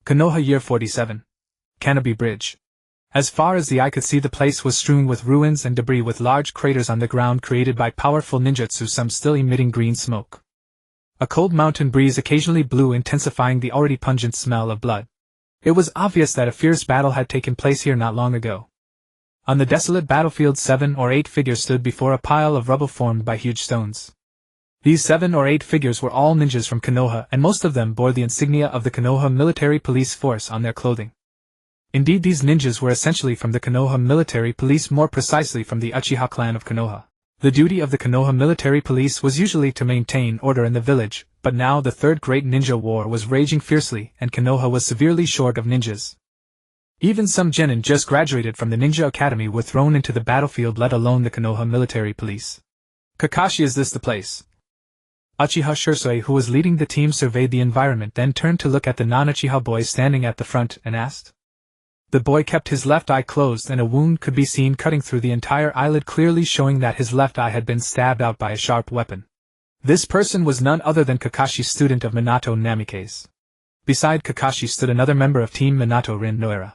Konoha Year 47. Shinobi Bridge. As far as the eye could see, the place was strewn with ruins and debris, with large craters on the ground created by powerful ninjutsu, some still emitting green smoke. A cold mountain breeze occasionally blew, intensifying the already pungent smell of blood. It was obvious that a fierce battle had taken place here not long ago. On the desolate battlefield, 7 or 8 figures stood before a pile of rubble formed by huge stones. These 7 or 8 figures were all ninjas from Konoha, and most of them bore the insignia of the Konoha military police force on their clothing. Indeed, these ninjas were essentially from the Konoha military police, more precisely from the Uchiha clan of Konoha. The duty of the Konoha military police was usually to maintain order in the village, but now the Third Great Ninja War was raging fiercely, and Konoha was severely short of ninjas. Even some genin just graduated from the Ninja Academy were thrown into the battlefield, let alone the Konoha military police. Kakashi, is this the place? Uchiha Shursui, who was leading the team, surveyed the environment, then turned to look at the non-Uchiha boy standing at the front and asked. The boy kept his left eye closed, and a wound could be seen cutting through the entire eyelid, clearly showing that his left eye had been stabbed out by a sharp weapon. This person was none other than Kakashi, student of Minato Namikaze. Beside Kakashi stood another member of Team Minato, Rin Noira.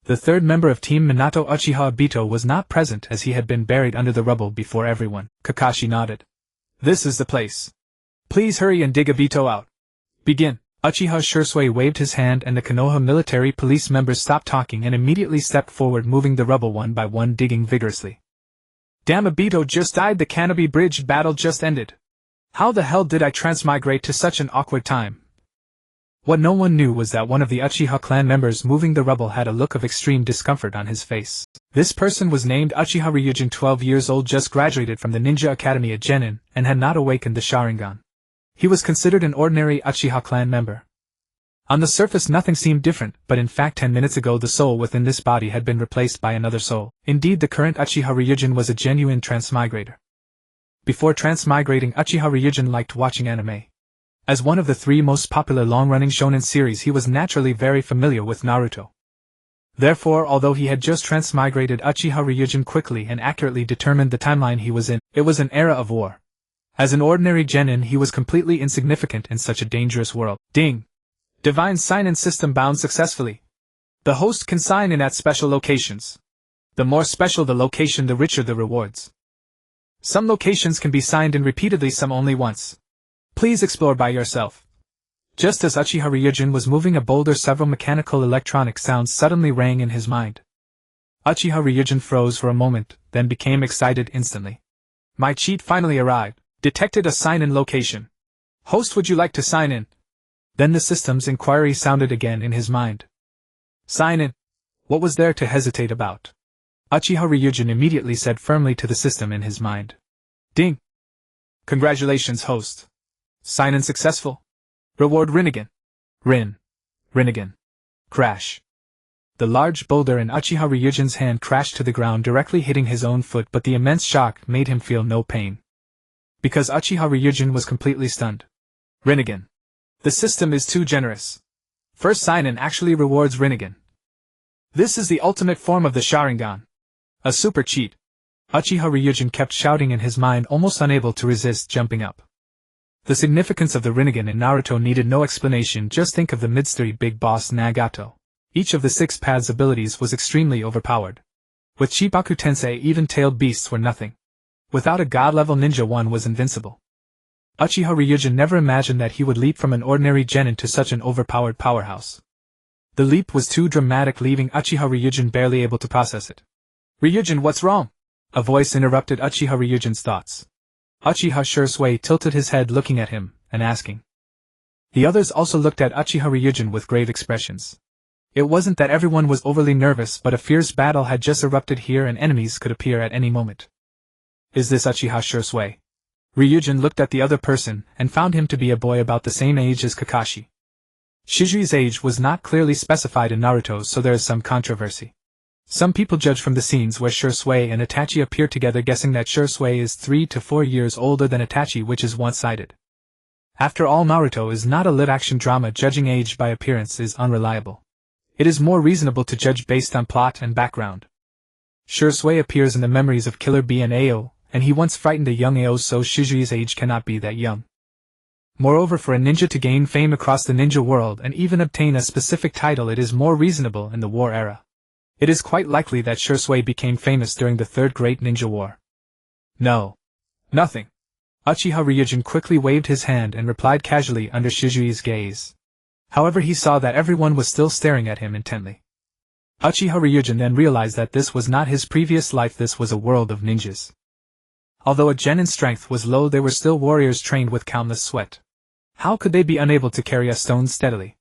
The third member of Team Minato, Uchiha Obito, was not present, as he had been buried under the rubble before everyone. Kakashi nodded. This is the place. Please hurry and dig Obito out. Begin. Uchiha Shursui waved his hand, and the Konoha military police members stopped talking and immediately stepped forward, moving the rubble one by one, digging vigorously. Damn, Obito just died. The Shinobi Bridge battle just ended. How the hell did I transmigrate to such an awkward time? What no one knew was that one of the Uchiha clan members moving the rubble had a look of extreme discomfort on his face. This person was named Uchiha Ryujin, 12 years old, just graduated from the Ninja Academy at Genin, and had not awakened the Sharingan. He was considered an ordinary Uchiha clan member. On the surface nothing seemed different, but in fact 10 minutes ago the soul within this body had been replaced by another soul. Indeed, the current Uchiha Ryujin was a genuine transmigrator. Before transmigrating, Uchiha Ryujin liked watching anime. As one of the 3 most popular long-running shonen series, he was naturally very familiar with Naruto. Therefore, although he had just transmigrated, Uchiha Ryujin quickly and accurately determined the timeline he was in. It was an era of war. As an ordinary genin, he was completely insignificant in such a dangerous world. Ding! Divine sign-in system bound successfully. The host can sign in at special locations. The more special the location, the richer the rewards. Some locations can be signed in repeatedly, some only once. Please explore by yourself. Just as Uchiha Ryujin was moving a boulder, several mechanical electronic sounds suddenly rang in his mind. Uchiha Ryujin froze for a moment, then became excited instantly. My cheat finally arrived. Detected a sign-in location. Host, would you like to sign in? Then the system's inquiry sounded again in his mind. Sign in? What was there to hesitate about? Uchiha Ryujin immediately said firmly to the system in his mind. Ding! Congratulations, host. Sign-in successful. Reward Rinnegan. Rinnegan. Crash. The large boulder in Uchiha Ryujin's hand crashed to the ground, directly hitting his own foot, but the immense shock made him feel no pain. Because Uchiha Ryujin was completely stunned. Rinnegan. The system is too generous. First sign-in actually rewards Rinnegan. This is the ultimate form of the Sharingan. A super cheat. Uchiha Ryujin kept shouting in his mind, almost unable to resist jumping up. The significance of the Rinnegan in Naruto needed no explanation, just think of the mid-story big boss Nagato. Each of the 6 paths abilities was extremely overpowered. With Chibaku Tensei, even tailed beasts were nothing. Without a god-level ninja, one was invincible. Uchiha Ryujin never imagined that he would leap from an ordinary genin to such an overpowered powerhouse. The leap was too dramatic, leaving Uchiha Ryujin barely able to process it. Ryujin, what's wrong? A voice interrupted Uchiha Ryujin's thoughts. Uchiha Shursui tilted his head, looking at him, and asking. The others also looked at Uchiha Ryujin with grave expressions. It wasn't that everyone was overly nervous, but a fierce battle had just erupted here and enemies could appear at any moment. Is this Uchiha Shursui? Ryujin looked at the other person, and found him to be a boy about the same age as Kakashi. Shizui's age was not clearly specified in Naruto, so there is some controversy. Some people judge from the scenes where Shursui and Itachi appear together, guessing that Shursui is 3 to 4 years older than Itachi, which is one-sided. After all, Naruto is not a lit action drama. Judging age by appearance is unreliable. It is more reasonable to judge based on plot and background. Shursui appears in the memories of Killer Bee and Ao, and he once frightened a young Ao, so Shizui's age cannot be that young. Moreover, for a ninja to gain fame across the ninja world and even obtain a specific title, it is more reasonable in the war era. It is quite likely that Shursui became famous during the Third Great Ninja War. No. Nothing. Uchiha Ryujin quickly waved his hand and replied casually under Shizui's gaze. However, he saw that everyone was still staring at him intently. Uchiha Ryujin then realized that this was not his previous life, this was a world of ninjas. Although a genin strength was low, they were still warriors trained with countless sweat. How could they be unable to carry a stone steadily?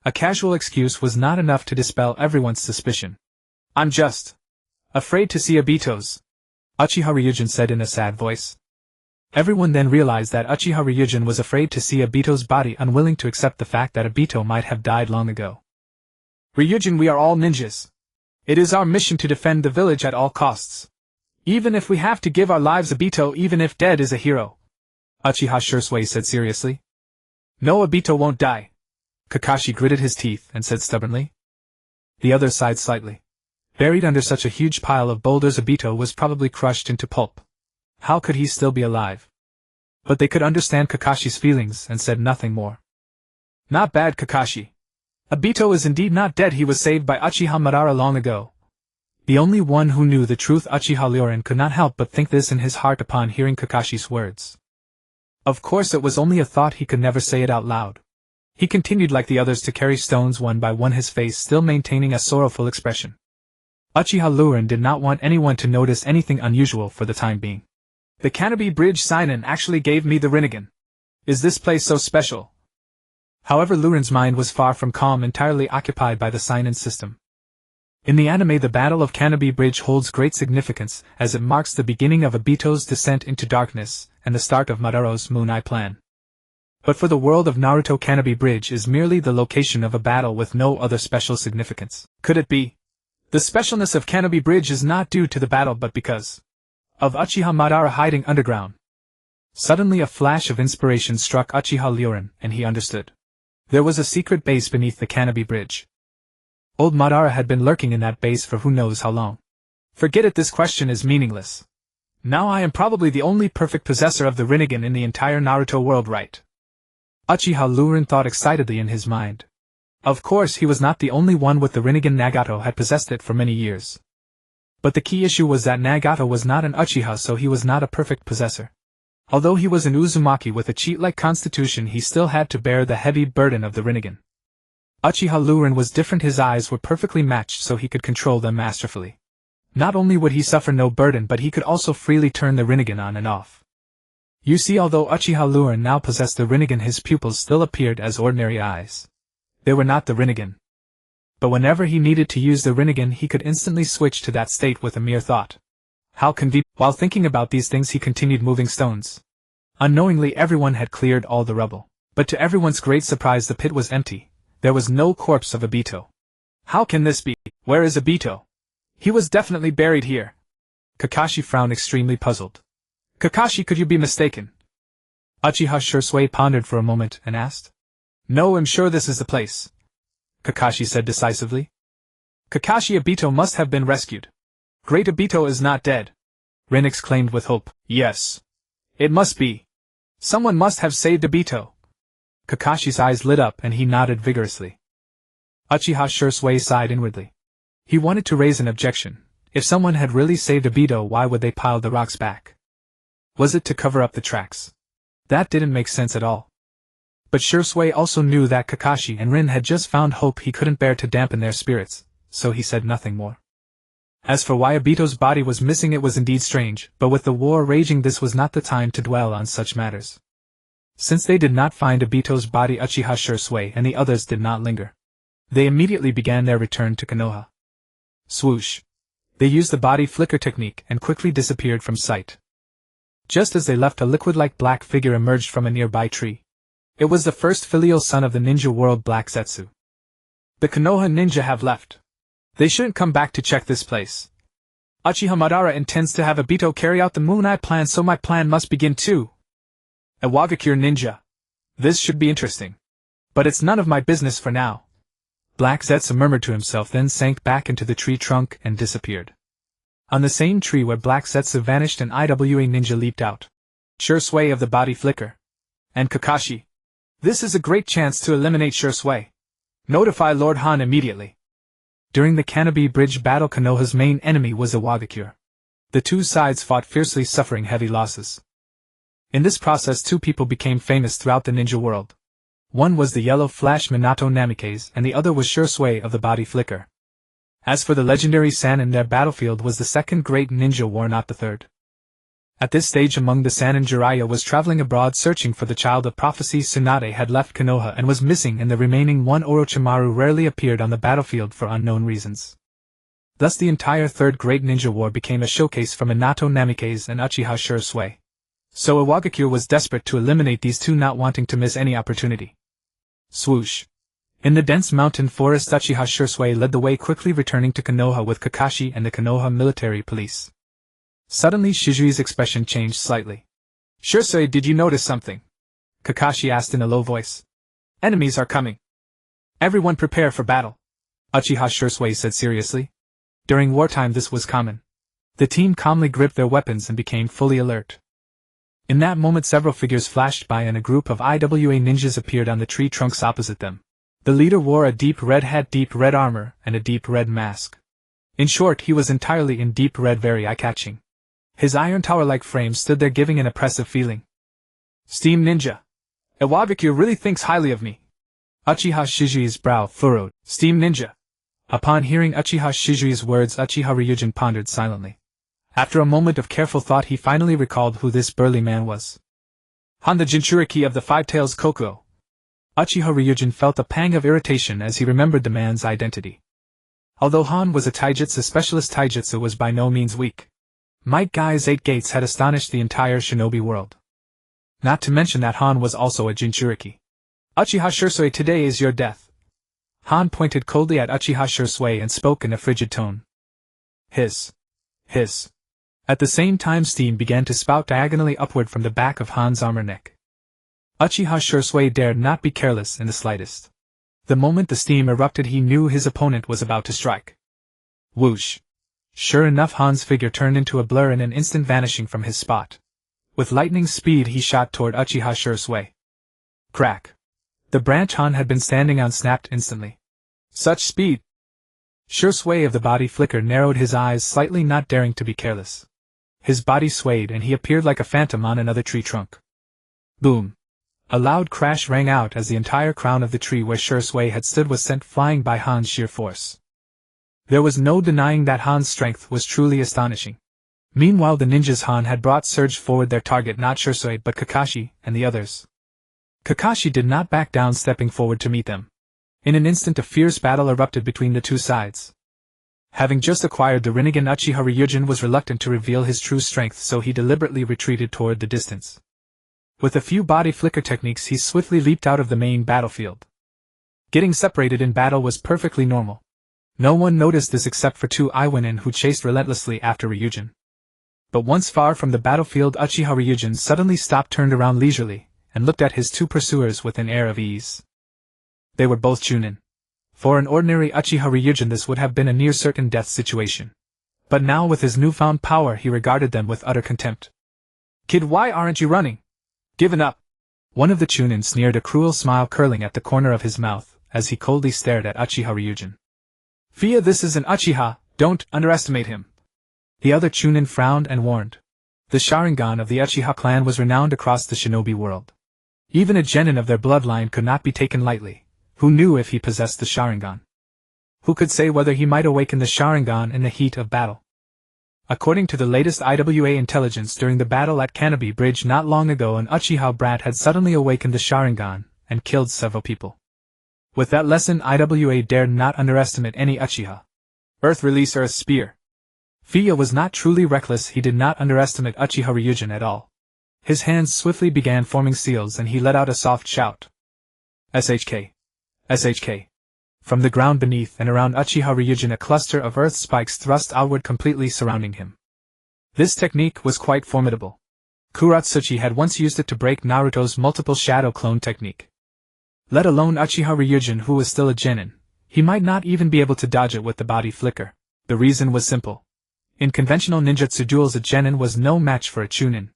A casual excuse was not enough to dispel everyone's suspicion. I'm just afraid to see Obito's, Uchiha Ryujin said in a sad voice. Everyone then realized that Uchiha Ryujin was afraid to see Obito's body, unwilling to accept the fact that Obito might have died long ago. Ryujin, we are all ninjas. It is our mission to defend the village at all costs. Even if we have to give our lives, Obito, even if dead, is a hero, Uchiha Shursui said seriously. No, Obito won't die. Kakashi gritted his teeth and said stubbornly. The others sighed slightly. Buried under such a huge pile of boulders, Obito was probably crushed into pulp. How could he still be alive? But they could understand Kakashi's feelings and said nothing more. Not bad, Kakashi. Obito is indeed not dead, he was saved by Uchiha Madara long ago. The only one who knew the truth, Uchiha Ryorin, could not help but think this in his heart upon hearing Kakashi's words. Of course, it was only a thought, he could never say it out loud. He continued like the others to carry stones one by one, his face still maintaining a sorrowful expression. Uchiha Ryorin did not want anyone to notice anything unusual for the time being. The Canopy Bridge Seinen actually gave me the Rinnegan. Is this place so special? However, Ryorin's mind was far from calm, entirely occupied by the Seinen system. In the anime, the Battle of Canopy Bridge holds great significance, as it marks the beginning of Obito's descent into darkness, and the start of Madaro's Moon Eye plan. But for the world of Naruto, Canopy Bridge is merely the location of a battle with no other special significance. Could it be? The specialness of Canopy Bridge is not due to the battle but because of Uchiha Madara hiding underground. Suddenly a flash of inspiration struck Uchiha Ryorin, and he understood. There was a secret base beneath the Canopy Bridge. Old Madara had been lurking in that base for who knows how long. Forget it, this question is meaningless. Now I am probably the only perfect possessor of the Rinnegan in the entire Naruto world, right? Uchiha Ryorin thought excitedly in his mind. Of course, he was not the only one with the Rinnegan. Nagato had possessed it for many years. But the key issue was that Nagato was not an Uchiha, so he was not a perfect possessor. Although he was an Uzumaki with a cheat-like constitution, he still had to bear the heavy burden of the Rinnegan. Uchiha Ryorin was different, his eyes were perfectly matched so he could control them masterfully. Not only would he suffer no burden, but he could also freely turn the Rinnegan on and off. You see, although Uchiha Ryorin now possessed the Rinnegan, his pupils still appeared as ordinary eyes. They were not the Rinnegan. But whenever he needed to use the Rinnegan, he could instantly switch to that state with a mere thought. How convenient. While thinking about these things, he continued moving stones. Unknowingly, everyone had cleared all the rubble. But to everyone's great surprise, the pit was empty. There was no corpse of Obito. How can this be? Where is Obito? He was definitely buried here. Kakashi frowned, extremely puzzled. Kakashi, could you be mistaken? Uchiha Shursui pondered for a moment and asked. No, I'm sure this is the place, Kakashi said decisively. Kakashi, Obito must have been rescued. Great Obito is not dead, Rin exclaimed with hope. Yes. It must be. Someone must have saved Obito. Kakashi's eyes lit up and he nodded vigorously. Uchiha Shursui sighed inwardly. He wanted to raise an objection. If someone had really saved Obito, why would they pile the rocks back? Was it to cover up the tracks? That didn't make sense at all. But Shursui also knew that Kakashi and Rin had just found hope he couldn't bear to dampen their spirits, so he said nothing more. As for why Obito's body was missing, it was indeed strange, but with the war raging, this was not the time to dwell on such matters. Since they did not find Obito's body, Uchiha Shursui and the others did not linger. They immediately began their return to Konoha. Swoosh. They used the body flicker technique and quickly disappeared from sight. Just as they left, a liquid-like black figure emerged from a nearby tree. It was the first filial son of the ninja world, Black Zetsu. The Konoha ninja have left. They shouldn't come back to check this place. Uchiha Madara intends to have Obito carry out the Moon Eye plan, so my plan must begin too. A Wagakure ninja. This should be interesting. But it's none of my business for now. Black Zetsu murmured to himself, then sank back into the tree trunk and disappeared. On the same tree where Black Zetsu vanished, an IWA ninja leaped out. Shursui of the body flicker. And Kakashi. This is a great chance to eliminate Shui. Notify Lord Han immediately. During the Canopy Bridge battle, Konoha's main enemy was Iwagakure. The two sides fought fiercely, suffering heavy losses. In this process, two people became famous throughout the ninja world. One was the Yellow Flash Minato Namikaze, and the other was Shui of the Body Flicker. As for the legendary Sannin, their battlefield was the second great ninja war, not the third. At this stage among the Sannin, Jiraiya was traveling abroad searching for the child of prophecy. Tsunade had left Konoha and was missing, and the remaining one, Orochimaru, rarely appeared on the battlefield for unknown reasons. Thus the entire third great ninja war became a showcase for Minato Namikaze and Uchiha Shui. So Iwagakure was desperate to eliminate these two, not wanting to miss any opportunity. Swoosh. In the dense mountain forest, Uchiha Shui led the way, quickly returning to Konoha with Kakashi and the Konoha military police. Suddenly Shizui's expression changed slightly. Shui, did you notice something? Kakashi asked in a low voice. Enemies are coming. Everyone prepare for battle. Uchiha Shui said seriously. During wartime this was common. The team calmly gripped their weapons and became fully alert. In that moment several figures flashed by and a group of IWA ninjas appeared on the tree trunks opposite them. The leader wore a deep red hat, deep red armor, and a deep red mask. In short, he was entirely in deep red, very eye-catching. His iron tower-like frame stood there, giving an oppressive feeling. Steam Ninja. Iwagakure really thinks highly of me. Uchiha Shizui's brow furrowed. Steam Ninja. Upon hearing Uchiha Shizui's words, Uchiha Ryujin pondered silently. After a moment of careful thought, he finally recalled who this burly man was. Han, the Jinchuriki of the Five Tails Kokuo. Uchiha Ryujin felt a pang of irritation as he remembered the man's identity. Although Han was a taijutsu specialist, taijutsu was by no means weak. Might Guy's 8 gates had astonished the entire shinobi world. Not to mention that Han was also a Jinchuriki. Uchiha Shui, today is your death. Han pointed coldly at Uchiha Shui and spoke in a frigid tone. Hiss. Hiss. At the same time steam began to spout diagonally upward from the back of Han's armor neck. Uchiha Shui dared not be careless in the slightest. The moment the steam erupted, he knew his opponent was about to strike. Whoosh. Sure enough, Han's figure turned into a blur in an instant, vanishing from his spot. With lightning speed he shot toward Uchiha Shui. Crack. The branch Han had been standing on snapped instantly. Such speed! Shui of the Body Flicker narrowed his eyes slightly, not daring to be careless. His body swayed and he appeared like a phantom on another tree trunk. Boom! A loud crash rang out as the entire crown of the tree where Shui had stood was sent flying by Han's sheer force. There was no denying that Han's strength was truly astonishing. Meanwhile the ninjas Han had brought surged forward, their target not Shui but Kakashi and the others. Kakashi did not back down, stepping forward to meet them. In an instant a fierce battle erupted between the two sides. Having just acquired the Rinnegan, Uchiha Ryujin was reluctant to reveal his true strength, so he deliberately retreated toward the distance. With a few body flicker techniques he swiftly leaped out of the main battlefield. Getting separated in battle was perfectly normal. No one noticed this except for two Iwinin who chased relentlessly after Ryujin. But once far from the battlefield, Uchiha Ryujin suddenly stopped, turned around leisurely, and looked at his two pursuers with an air of ease. They were both Chunin. For an ordinary Uchiha Ryujin this would have been a near certain death situation. But now with his newfound power he regarded them with utter contempt. Kid, why aren't you running? Given up. One of the Chunin sneered, a cruel smile curling at the corner of his mouth, as he coldly stared at Uchiha Ryujin. Fia, this is an Uchiha, don't underestimate him. The other Chunin frowned and warned. The Sharingan of the Uchiha clan was renowned across the shinobi world. Even a genin of their bloodline could not be taken lightly. Who knew if he possessed the Sharingan? Who could say whether he might awaken the Sharingan in the heat of battle? According to the latest IWA intelligence, during the battle at Canopy Bridge not long ago, an Uchiha brat had suddenly awakened the Sharingan and killed several people. With that lesson, IWA dared not underestimate any Uchiha. Earth release Earth Spear. Fia was not truly reckless, he did not underestimate Uchiha Ryujin at all. His hands swiftly began forming seals and he let out a soft shout. SHK. SHK. From the ground beneath and around Uchiha Ryujin a cluster of earth spikes thrust outward, completely surrounding him. This technique was quite formidable. Kuratsuchi had once used it to break Naruto's multiple shadow clone technique. Let alone Uchiha Ryujin, who was still a genin. He might not even be able to dodge it with the body flicker. The reason was simple. In conventional ninjutsu duels a genin was no match for a chunin.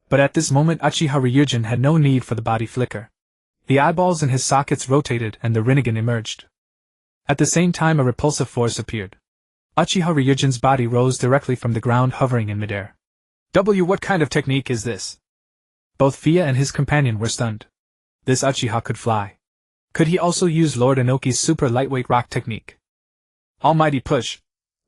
But at this moment Uchiha Ryujin had no need for the body flicker. The eyeballs in his sockets rotated and the Rinnegan emerged. At the same time a repulsive force appeared. Uchiha Ryujin's body rose directly from the ground, hovering in midair. What kind of technique is this? Both Fia and his companion were stunned. This Uchiha could fly. Could he also use Lord Inoki's super lightweight rock technique? Almighty push.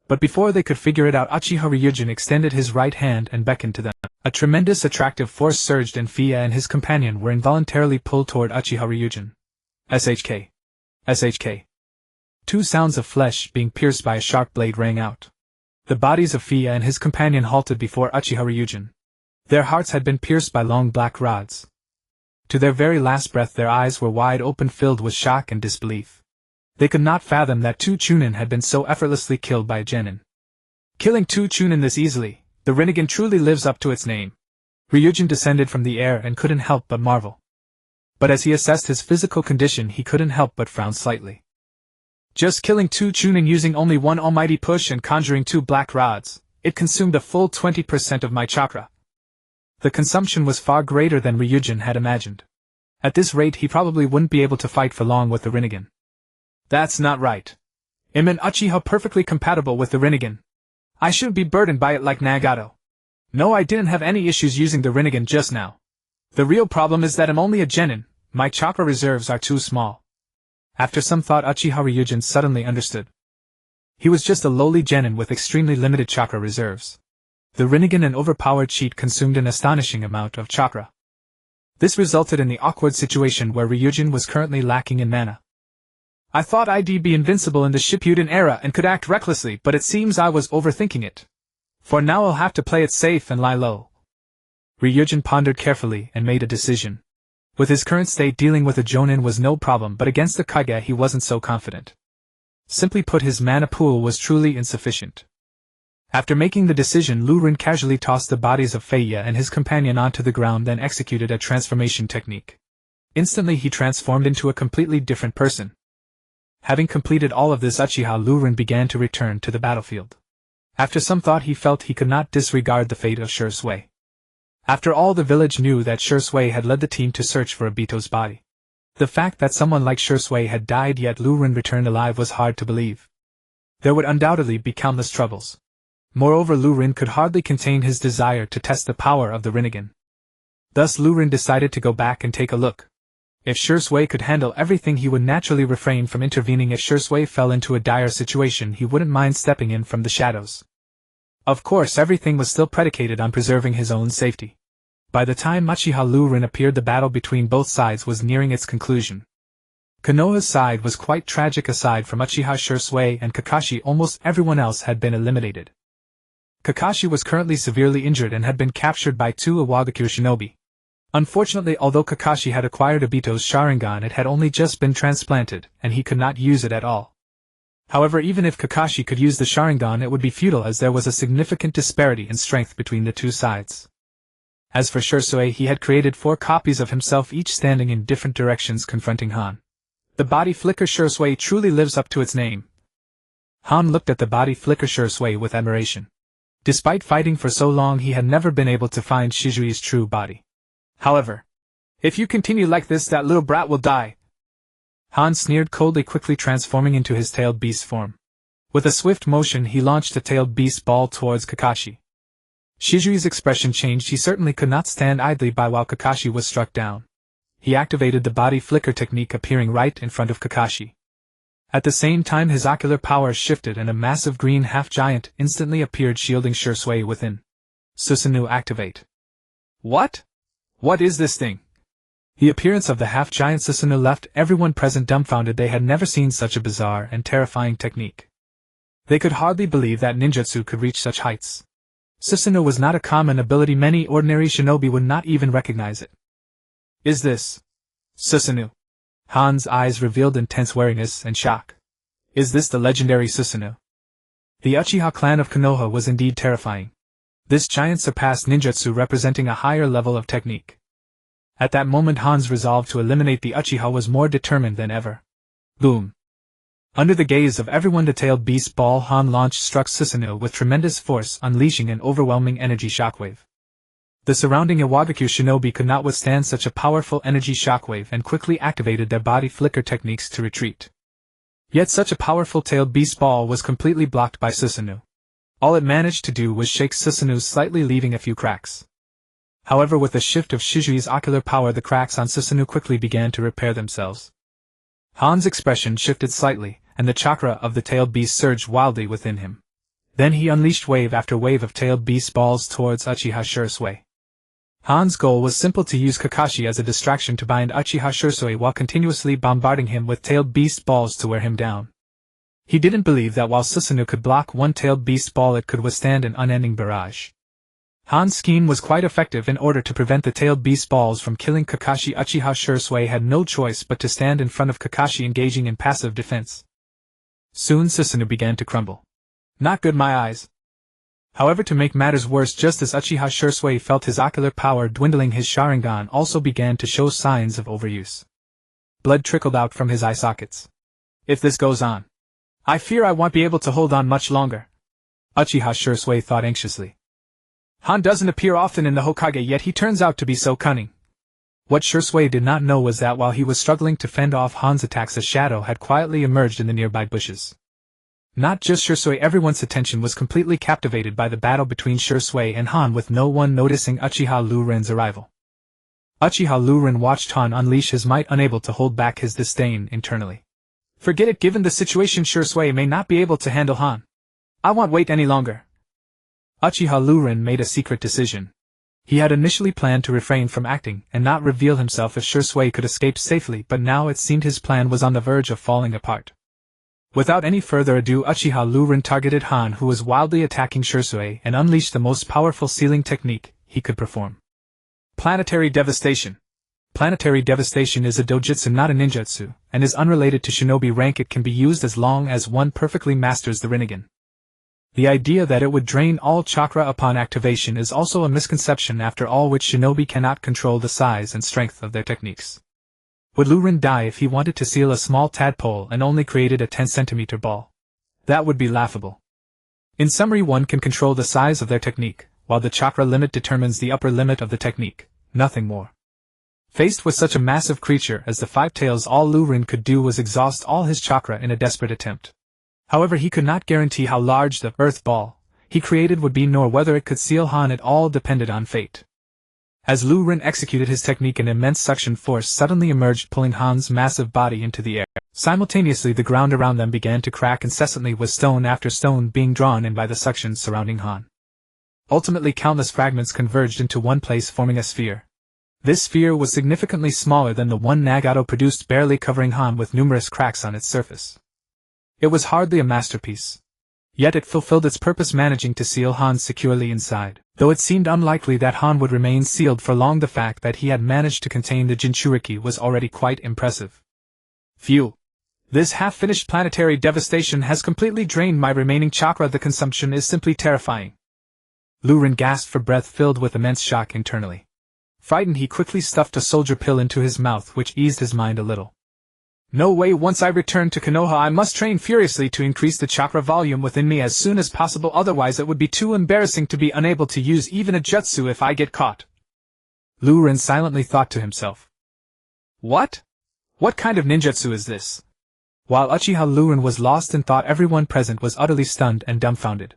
But before they could figure it out, Uchiha Ryujin extended his right hand and beckoned to them. A tremendous attractive force surged and Fia and his companion were involuntarily pulled toward Uchiha Ryujin. SHK. SHK. Two sounds of flesh being pierced by a sharp blade rang out. The bodies of Fia and his companion halted before Uchiha Ryujin. Their hearts had been pierced by long black rods. To their very last breath their eyes were wide open, filled with shock and disbelief. They could not fathom that two Chunin had been so effortlessly killed by a genin. Killing two Chunin this easily, the Rinnegan truly lives up to its name. Ryujin descended from the air and couldn't help but marvel. But as he assessed his physical condition he couldn't help but frown slightly. Just killing two Chunin using only one almighty push and conjuring two black rods, it consumed a full 20% of my chakra. The consumption was far greater than Ryujin had imagined. At this rate he probably wouldn't be able to fight for long with the Rinnegan. That's not right. I'm an Uchiha perfectly compatible with the Rinnegan. I shouldn't be burdened by it like Nagato. No, I didn't have any issues using the Rinnegan just now. The real problem is that I'm only a genin, my chakra reserves are too small. After some thought Uchiha Ryujin suddenly understood. He was just a lowly genin with extremely limited chakra reserves. The Rinnegan, an overpowered cheat, consumed an astonishing amount of chakra. This resulted in the awkward situation where Ryujin was currently lacking in mana. I thought I'd be invincible in the Shippuden era and could act recklessly, but it seems I was overthinking it. For now I'll have to play it safe and lie low. Ryujin pondered carefully and made a decision. With his current state, dealing with a Jonin was no problem, but against the Kage he wasn't so confident. Simply put, his mana pool was truly insufficient. After making the decision, Lu Rin casually tossed the bodies of Feiya and his companion onto the ground, then executed a transformation technique. Instantly he transformed into a completely different person. Having completed all of this, Uchiha Lu Rin began to return to the battlefield. After some thought he felt he could not disregard the fate of Shursui. After all, the village knew that Shursui had led the team to search for Obito's body. The fact that someone like Shursui had died yet Lu Rin returned alive was hard to believe. There would undoubtedly be countless troubles. Moreover, Lu Rin could hardly contain his desire to test the power of the Rinnegan. Thus Lu Rin decided to go back and take a look. If Shursui could handle everything he would naturally refrain from intervening. If Shursui fell into a dire situation he wouldn't mind stepping in from the shadows. Of course, everything was still predicated on preserving his own safety. By the time Uchiha Lu Rin appeared, the battle between both sides was nearing its conclusion. Konoha's side was quite tragic. Aside from Uchiha Shursui and Kakashi, almost everyone else had been eliminated. Kakashi was currently severely injured and had been captured by two Iwagakure shinobi. Unfortunately, although Kakashi had acquired Obito's Sharingan, it had only just been transplanted, and he could not use it at all. However, even if Kakashi could use the Sharingan, it would be futile as there was a significant disparity in strength between the two sides. As for Shursui, he had created 4 copies of himself, each standing in different directions confronting Han. The body flicker Shursui truly lives up to its name. Han looked at the body flicker Shursui with admiration. Despite fighting for so long, he had never been able to find Shizui's true body. However, if you continue like this, that little brat will die. Han sneered coldly, quickly transforming into his tailed beast form. With a swift motion he launched a tailed beast ball towards Kakashi. Shizui's expression changed. He certainly could not stand idly by while Kakashi was struck down. He activated the body flicker technique, appearing right in front of Kakashi. At the same time his ocular powers shifted and a massive green half-giant instantly appeared, shielding Shursui within. Susanoo, activate. What? What is this thing? The appearance of the half-giant Susanoo left everyone present dumbfounded. They had never seen such a bizarre and terrifying technique. They could hardly believe that ninjutsu could reach such heights. Susanoo was not a common ability. Many ordinary shinobi would not even recognize it. Is this Susanoo? Han's eyes revealed intense wariness and shock. Is this the legendary Susanoo? The Uchiha clan of Konoha was indeed terrifying. This giant surpassed ninjutsu, representing a higher level of technique. At that moment Han's resolve to eliminate the Uchiha was more determined than ever. Boom! Under the gaze of everyone, the tailed beast ball Han launched struck Susanoo with tremendous force, unleashing an overwhelming energy shockwave. The surrounding Iwagakure shinobi could not withstand such a powerful energy shockwave and quickly activated their body flicker techniques to retreat. Yet such a powerful tailed beast ball was completely blocked by Susanoo. All it managed to do was shake Susanoo slightly, leaving a few cracks. However, with the shift of Shijui's ocular power, the cracks on Susanoo quickly began to repair themselves. Han's expression shifted slightly, and the chakra of the tailed beast surged wildly within him. Then he unleashed wave after wave of tailed beast balls towards Uchiha Shursui. Han's goal was simple: to use Kakashi as a distraction to bind Uchiha Shursui while continuously bombarding him with tailed beast balls to wear him down. He didn't believe that while Susanoo could block one tailed beast ball, it could withstand an unending barrage. Han's scheme was quite effective. In order to prevent the tailed beast balls from killing Kakashi, Uchiha Shursui had no choice but to stand in front of Kakashi, engaging in passive defense. Soon Susanoo began to crumble. Not good, my eyes. However, to make matters worse, just as Uchiha Shursui felt his ocular power dwindling, his Sharingan also began to show signs of overuse. Blood trickled out from his eye sockets. If this goes on, I fear I won't be able to hold on much longer, Uchiha Shursui thought anxiously. Han doesn't appear often in the Hokage, yet he turns out to be so cunning. What Shursui did not know was that while he was struggling to fend off Han's attacks, a shadow had quietly emerged in the nearby bushes. Not just Shursui, everyone's attention was completely captivated by the battle between Shursui and Han, with no one noticing Uchiha Luren's arrival. Uchiha Luren watched Han unleash his might, unable to hold back his disdain internally. Forget it, given the situation, Shursui may not be able to handle Han. I won't wait any longer. Uchiha Luren made a secret decision. He had initially planned to refrain from acting and not reveal himself if Shursui could escape safely, but now it seemed his plan was on the verge of falling apart. Without any further ado, Uchiha Luren targeted Han, who was wildly attacking Shursui, and unleashed the most powerful sealing technique he could perform. Planetary Devastation. Planetary Devastation is a dojutsu, not a ninjutsu, and is unrelated to shinobi rank. It can be used as long as one perfectly masters the Rinnegan. The idea that it would drain all chakra upon activation is also a misconception, after all, which shinobi cannot control the size and strength of their techniques. Would Luren die if he wanted to seal a small tadpole and only created a 10-centimeter ball? That would be laughable. In summary, one can control the size of their technique, while the chakra limit determines the upper limit of the technique, nothing more. Faced with such a massive creature as the Five Tails, all Luren could do was exhaust all his chakra in a desperate attempt. However, he could not guarantee how large the earth ball he created would be, nor whether it could seal Han. It all depended on fate. As Luren executed his technique, an immense suction force suddenly emerged, pulling Han's massive body into the air. Simultaneously, the ground around them began to crack incessantly, with stone after stone being drawn in by the suction surrounding Han. Ultimately, countless fragments converged into one place, forming a sphere. This sphere was significantly smaller than the one Nagato produced, barely covering Han, with numerous cracks on its surface. It was hardly a masterpiece. Yet it fulfilled its purpose, managing to seal Han securely inside. Though it seemed unlikely that Han would remain sealed for long, the fact that he had managed to contain the Jinchuriki was already quite impressive. Phew! This half-finished planetary devastation has completely drained my remaining chakra. The consumption is simply terrifying. Luren gasped for breath, filled with immense shock internally. Frightened, he quickly stuffed a soldier pill into his mouth, which eased his mind a little. No way, once I return to Konoha, I must train furiously to increase the chakra volume within me as soon as possible, otherwise it would be too embarrassing to be unable to use even a jutsu if I get caught. Luren silently thought to himself. What? What kind of ninjutsu is this? While Uchiha Luren was lost in thought, everyone present was utterly stunned and dumbfounded.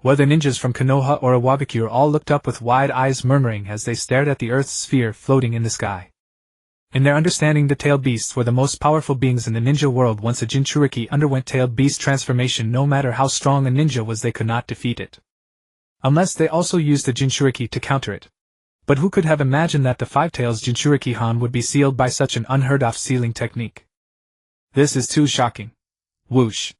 Whether ninjas from Konoha or Iwagakure all looked up with wide eyes, murmuring as they stared at the earth's sphere floating in the sky. In their understanding, the tailed beasts were the most powerful beings in the ninja world. Once a Jinchuriki underwent tailed beast transformation, no matter how strong a ninja was, they could not defeat it. Unless they also used the Jinchuriki to counter it. But who could have imagined that the Five Tails Jinchuriki Han would be sealed by such an unheard-of sealing technique? This is too shocking. Whoosh!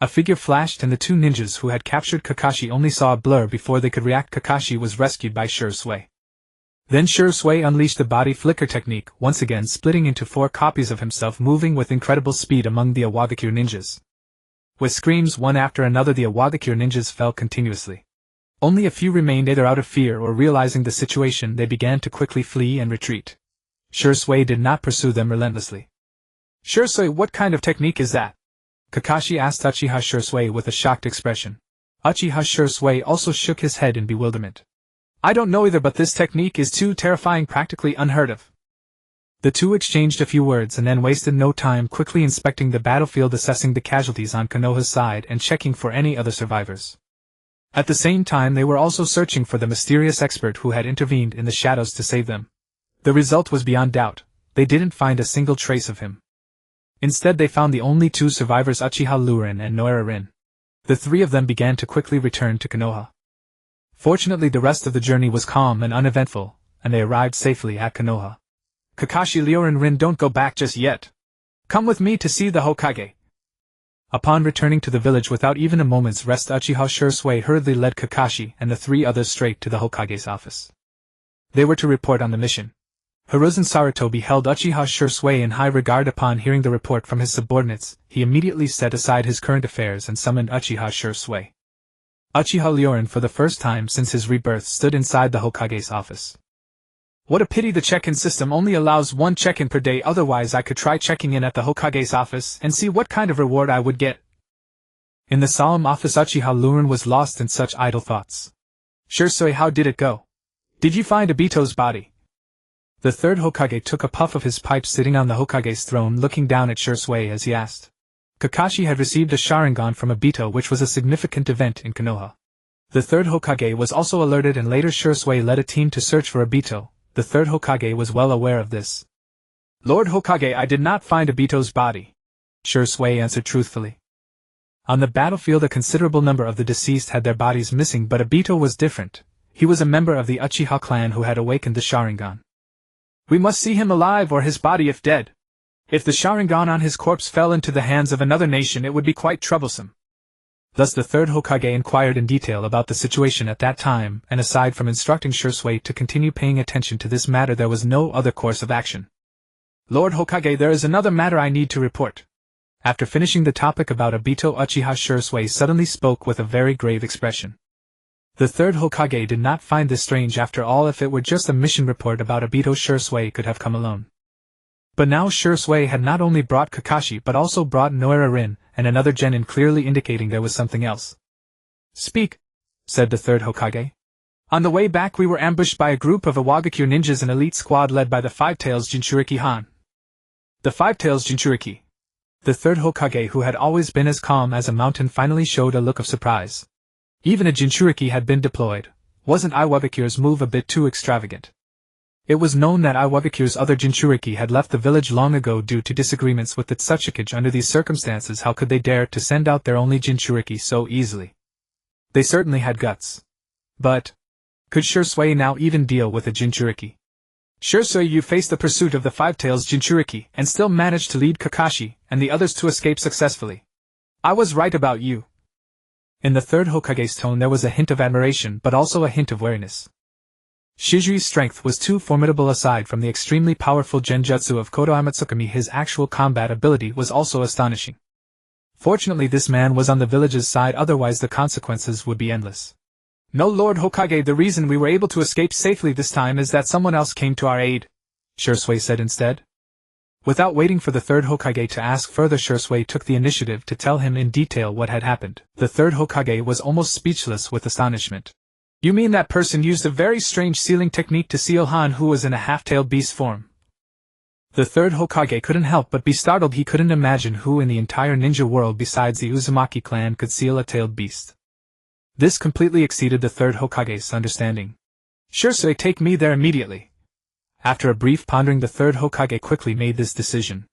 A figure flashed, and the two ninjas who had captured Kakashi only saw a blur before they could react. Kakashi was rescued by Shursui. Then Shursui unleashed the body flicker technique, once again splitting into 4 copies of himself, moving with incredible speed among the Iwagakure ninjas. With screams one after another, the Iwagakure ninjas fell continuously. Only a few remained, either out of fear or realizing the situation. They began to quickly flee and retreat. Shursui did not pursue them relentlessly. Shursui, what kind of technique is that? Kakashi asked Uchiha Shursui with a shocked expression. Uchiha Shursui also shook his head in bewilderment. I don't know either, but this technique is too terrifying, practically unheard of. The two exchanged a few words and then wasted no time quickly inspecting the battlefield, assessing the casualties on Konoha's side and checking for any other survivors. At the same time, they were also searching for the mysterious expert who had intervened in the shadows to save them. The result was beyond doubt. They didn't find a single trace of him. Instead, they found the only two survivors, Uchiha Lurin and Noira Rin. The three of them began to quickly return to Konoha. Fortunately, the rest of the journey was calm and uneventful, and they arrived safely at Konoha. Kakashi, Lurin, Rin, don't go back just yet. Come with me to see the Hokage. Upon returning to the village without even a moment's rest, Uchiha Shursui hurriedly led Kakashi and the three others straight to the Hokage's office. They were to report on the mission. Hiruzen Sarutobi held Uchiha Shursui in high regard. Upon hearing the report from his subordinates, he immediately set aside his current affairs and summoned Uchiha Shursui. Uchiha Lurin, for the first time since his rebirth, stood inside the Hokage's office. What a pity the check-in system only allows one check-in per day, otherwise I could try checking in at the Hokage's office and see what kind of reward I would get. In the solemn office, Uchiha Lurin was lost in such idle thoughts. Shursui, how did it go? Did you find Obito's body? The third Hokage took a puff of his pipe, sitting on the Hokage's throne, looking down at Shursui as he asked. Kakashi had received a Sharingan from Obito, which was a significant event in Konoha. The third Hokage was also alerted, and later Shursui led a team to search for Obito. The third Hokage was well aware of this. Lord Hokage, I did not find Obito's body, Shursui answered truthfully. On the battlefield, a considerable number of the deceased had their bodies missing, but Obito was different. He was a member of the Uchiha clan who had awakened the Sharingan. We must see him alive or his body if dead. If the Sharingan on his corpse fell into the hands of another nation, it would be quite troublesome. Thus the third Hokage inquired in detail about the situation at that time, and aside from instructing Shursui to continue paying attention to this matter, there was no other course of action. Lord Hokage, there is another matter I need to report. After finishing the topic about Obito, Uchiha Shursui suddenly spoke with a very grave expression. The third Hokage did not find this strange. After all, if it were just a mission report about Obito, Shursui could have come alone. But now Shursui had not only brought Kakashi but also brought Noira Rin and another genin, clearly indicating there was something else. Speak, said the third Hokage. On the way back we were ambushed by a group of Iwagakure ninjas, an elite squad led by the Five-Tails Jinchuriki Han. The Five-Tails Jinchuriki. The third Hokage, who had always been as calm as a mountain, finally showed a look of surprise. Even a Jinchuriki had been deployed. Wasn't Iwagakure's move a bit too extravagant? It was known that Iwagakure's other Jinchuriki had left the village long ago due to disagreements with the Tsuchikage. Under these circumstances, how could they dare to send out their only Jinchuriki so easily? They certainly had guts. But could Shursui now even deal with a Jinchuriki? Shursui, you faced the pursuit of the Five-Tails Jinchuriki and still managed to lead Kakashi and the others to escape successfully. I was right about you. In the third Hokage's tone there was a hint of admiration, but also a hint of wariness. Shizui's strength was too formidable. Aside from the extremely powerful genjutsu of Kodohama Tsukumi, his actual combat ability was also astonishing. Fortunately, this man was on the village's side, otherwise the consequences would be endless. No, Lord Hokage, the reason we were able to escape safely this time is that someone else came to our aid, Shursui said instead. Without waiting for the third Hokage to ask further, Shursui took the initiative to tell him in detail what had happened. The third Hokage was almost speechless with astonishment. You mean that person used a very strange sealing technique to seal Han, who was in a half-tailed beast form? The third Hokage couldn't help but be startled. He couldn't imagine who in the entire ninja world besides the Uzumaki clan could seal a tailed beast. This completely exceeded the third Hokage's understanding. Shursui, take me there immediately. After a brief pondering, the third Hokage quickly made this decision.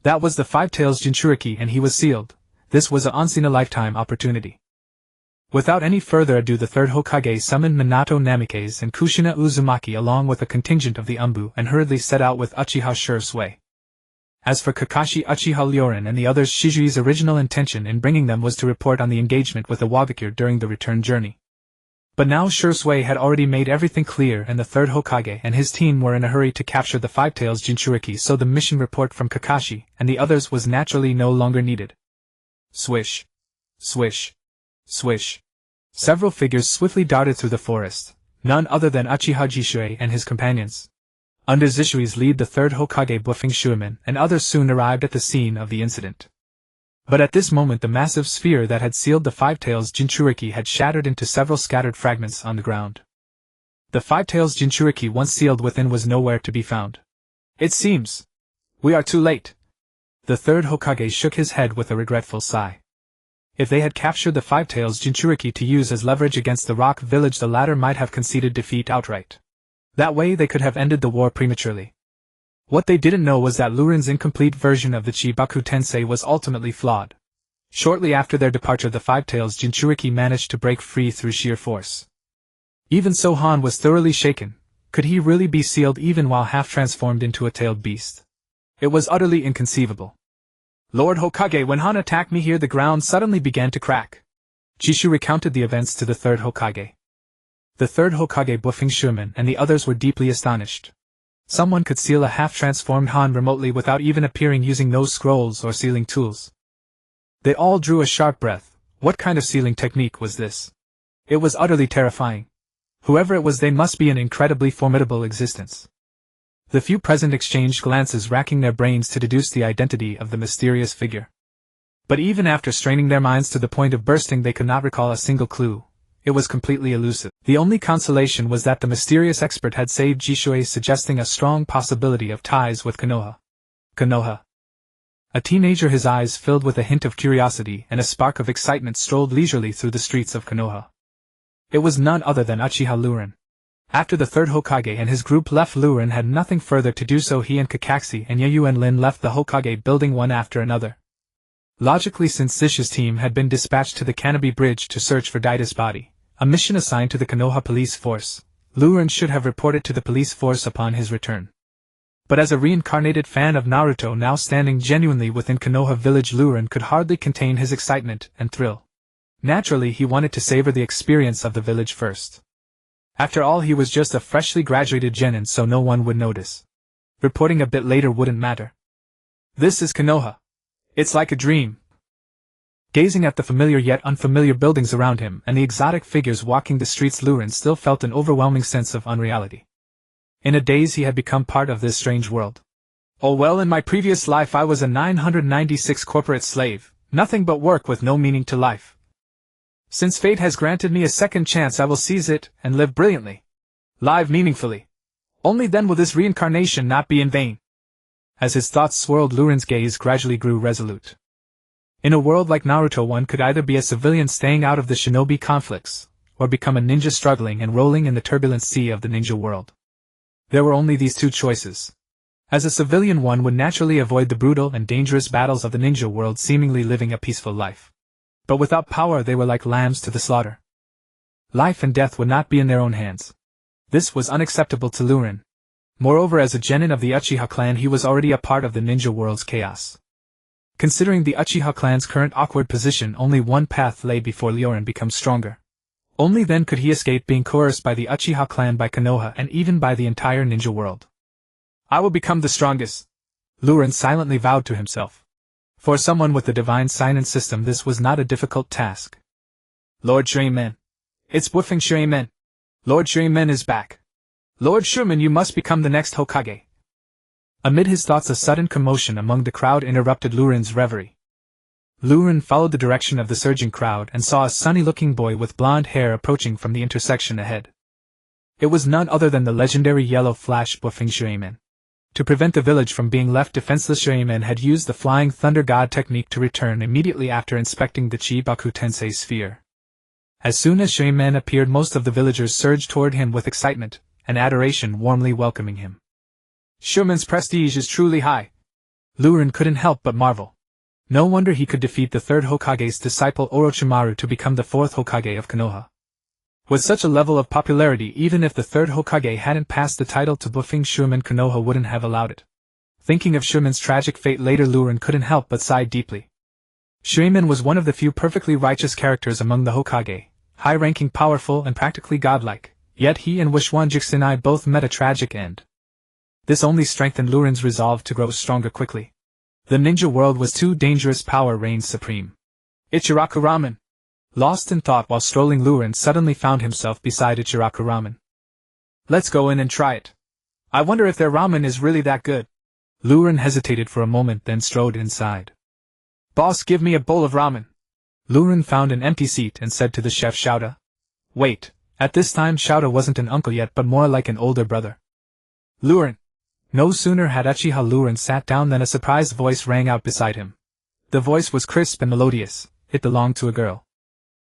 That was the Five-Tails Jinchuriki, and he was sealed. This was a once-in-a-lifetime opportunity. Without any further ado, the third Hokage summoned Minato Namikaze and Kushina Uzumaki along with a contingent of the Umbu and hurriedly set out with Uchiha Shursui. As for Kakashi, Uchiha Lurin and the others, Shizui's original intention in bringing them was to report on the engagement with the Iwagakure during the return journey. But now Shursui had already made everything clear, and the third Hokage and his team were in a hurry to capture the Five-Tails Jinchuriki, so the mission report from Kakashi and the others was naturally no longer needed. Swish. Swish. Swish. Several figures swiftly darted through the forest, none other than Uchiha Jishui and his companions. Under Zishui's lead, the third Hokage Buffing Shuiman and others soon arrived at the scene of the incident. But at this moment the massive sphere that had sealed the Five-Tails Jinchuriki had shattered into several scattered fragments on the ground. The Five-Tails Jinchuriki once sealed within was nowhere to be found. It seems we are too late. The third Hokage shook his head with a regretful sigh. If they had captured the Five-Tails Jinchuriki to use as leverage against the Rock Village, the latter might have conceded defeat outright. That way they could have ended the war prematurely. What they didn't know was that Luren's incomplete version of the Chibaku Tensei was ultimately flawed. Shortly after their departure, the Five-Tails Jinchuriki managed to break free through sheer force. Even so, Han was thoroughly shaken. Could he really be sealed even while half-transformed into a tailed beast? It was utterly inconceivable. Lord Hokage, when Han attacked me here, the ground suddenly began to crack. Chishu recounted the events to the third Hokage. The third Hokage, Bufing Sherman, and the others were deeply astonished. Someone could seal a half-transformed Han remotely without even appearing, using no scrolls or sealing tools. They all drew a sharp breath. What kind of sealing technique was this? It was utterly terrifying. Whoever it was, they must be an incredibly formidable existence. The few present exchanged glances, racking their brains to deduce the identity of the mysterious figure. But even after straining their minds to the point of bursting, they could not recall a single clue. It was completely elusive. The only consolation was that the mysterious expert had saved Jishui, suggesting a strong possibility of ties with Konoha. Konoha. A teenager, his eyes filled with a hint of curiosity and a spark of excitement, strolled leisurely through the streets of Konoha. It was none other than Uchiha Luren. After the third Hokage and his group left, Luren had nothing further to do, so he and Kakashi and Yayu and Lin left the Hokage building one after another. Logically, since Zish's team had been dispatched to the Canopy Bridge to search for Daida's body, a mission assigned to the Konoha police force, Luren should have reported to the police force upon his return. But as a reincarnated fan of Naruto now standing genuinely within Konoha village, Luren could hardly contain his excitement and thrill. Naturally, he wanted to savor the experience of the village first. After all, he was just a freshly graduated genin, so no one would notice. Reporting a bit later wouldn't matter. This is Konoha. It's like a dream. Gazing at the familiar yet unfamiliar buildings around him and the exotic figures walking the streets, Luren still felt an overwhelming sense of unreality. In a daze, he had become part of this strange world. Oh well, in my previous life I was a 996 corporate slave, nothing but work with no meaning to life. Since fate has granted me a second chance, I will seize it and live brilliantly. Live meaningfully. Only then will this reincarnation not be in vain. As his thoughts swirled, Luren's gaze gradually grew resolute. In a world like Naruto, one could either be a civilian staying out of the shinobi conflicts, or become a ninja struggling and rolling in the turbulent sea of the ninja world. There were only these two choices. As a civilian, one would naturally avoid the brutal and dangerous battles of the ninja world, seemingly living a peaceful life. But without power, they were like lambs to the slaughter. Life and death would not be in their own hands. This was unacceptable to Luren. Moreover, as a genin of the Uchiha clan, he was already a part of the ninja world's chaos. Considering the Uchiha clan's current awkward position, only one path lay before Luren: become stronger. Only then could he escape being coerced by the Uchiha clan, by Konoha, and even by the entire ninja world. I will become the strongest, Luren silently vowed to himself. For someone with the divine sign and system, this was not a difficult task. Lord Shuimen. It's Bufing Shuimen. Lord Shuimen is back. Lord Sherman, you must become the next Hokage. Amid his thoughts, a sudden commotion among the crowd interrupted Luren's reverie. Luren followed the direction of the surging crowd and saw a sunny-looking boy with blonde hair approaching from the intersection ahead. It was none other than the legendary Yellow Flash Bufing Shuimen. To prevent the village from being left defenseless, Shuimen had used the Flying Thunder God technique to return immediately after inspecting the Chibaku Tensei sphere. As soon as Shuimen appeared, most of the villagers surged toward him with excitement and adoration, warmly welcoming him. Shuimen's prestige is truly high. Luren couldn't help but marvel. No wonder he could defeat the third Hokage's disciple Orochimaru to become the fourth Hokage of Konoha. With such a level of popularity, even if the third Hokage hadn't passed the title to Bufing Shuimen, Konoha wouldn't have allowed it. Thinking of Shuimen's tragic fate later, Luren couldn't help but sigh deeply. Shuimen was one of the few perfectly righteous characters among the Hokage, high-ranking, powerful, and practically godlike, yet he and Wishwan Jixinai both met a tragic end. This only strengthened Luren's resolve to grow stronger quickly. The ninja world was too dangerous, power reigned supreme. Ichiraku Ramen. Lost in thought while strolling, Luren suddenly found himself beside Ichiraku Ramen. Let's go in and try it. I wonder if their ramen is really that good. Luren hesitated for a moment, then strode inside. Boss, give me a bowl of ramen. Luren found an empty seat and said to the chef Shouta. Wait, At this time Shouta wasn't an uncle yet but more like an older brother. Luren! No sooner had Uchiha Luren sat down than a surprised voice rang out beside him. The voice was crisp and melodious. It belonged to a girl.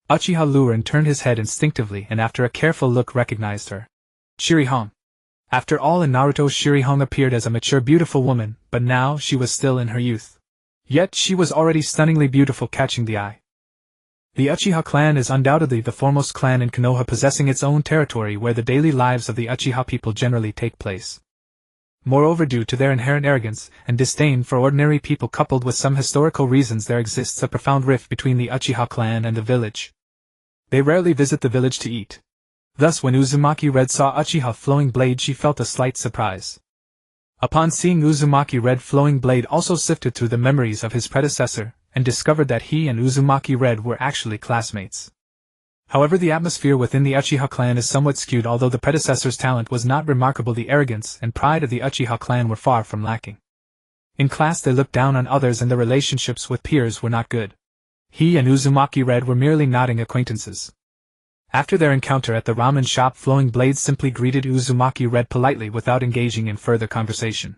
Uchiha Luren turned his head instinctively and after a careful look recognized her. Shirihong. After all, in Naruto, Shirihong appeared as a mature beautiful woman, but now she was still in her youth. Yet she was already stunningly beautiful, catching the eye. The Uchiha clan is undoubtedly the foremost clan in Konoha, possessing its own territory where the daily lives of the Uchiha people generally take place. Moreover, due to their inherent arrogance and disdain for ordinary people coupled with some historical reasons, there exists a profound rift between the Uchiha clan and the village. They rarely visit the village to eat. Thus when Uzumaki Red saw Uchiha Flowing Blade, she felt a slight surprise. Upon seeing Uzumaki Red, Flowing Blade also sifted through the memories of his predecessor, and discovered that he and Uzumaki Red were actually classmates. However, the atmosphere within the Uchiha clan is somewhat skewed. Although the predecessor's talent was not remarkable, the arrogance and pride of the Uchiha clan were far from lacking. In class they looked down on others and the relationships with peers were not good. He and Uzumaki Red were merely nodding acquaintances. After their encounter at the ramen shop, Flowing Blade simply greeted Uzumaki Red politely without engaging in further conversation.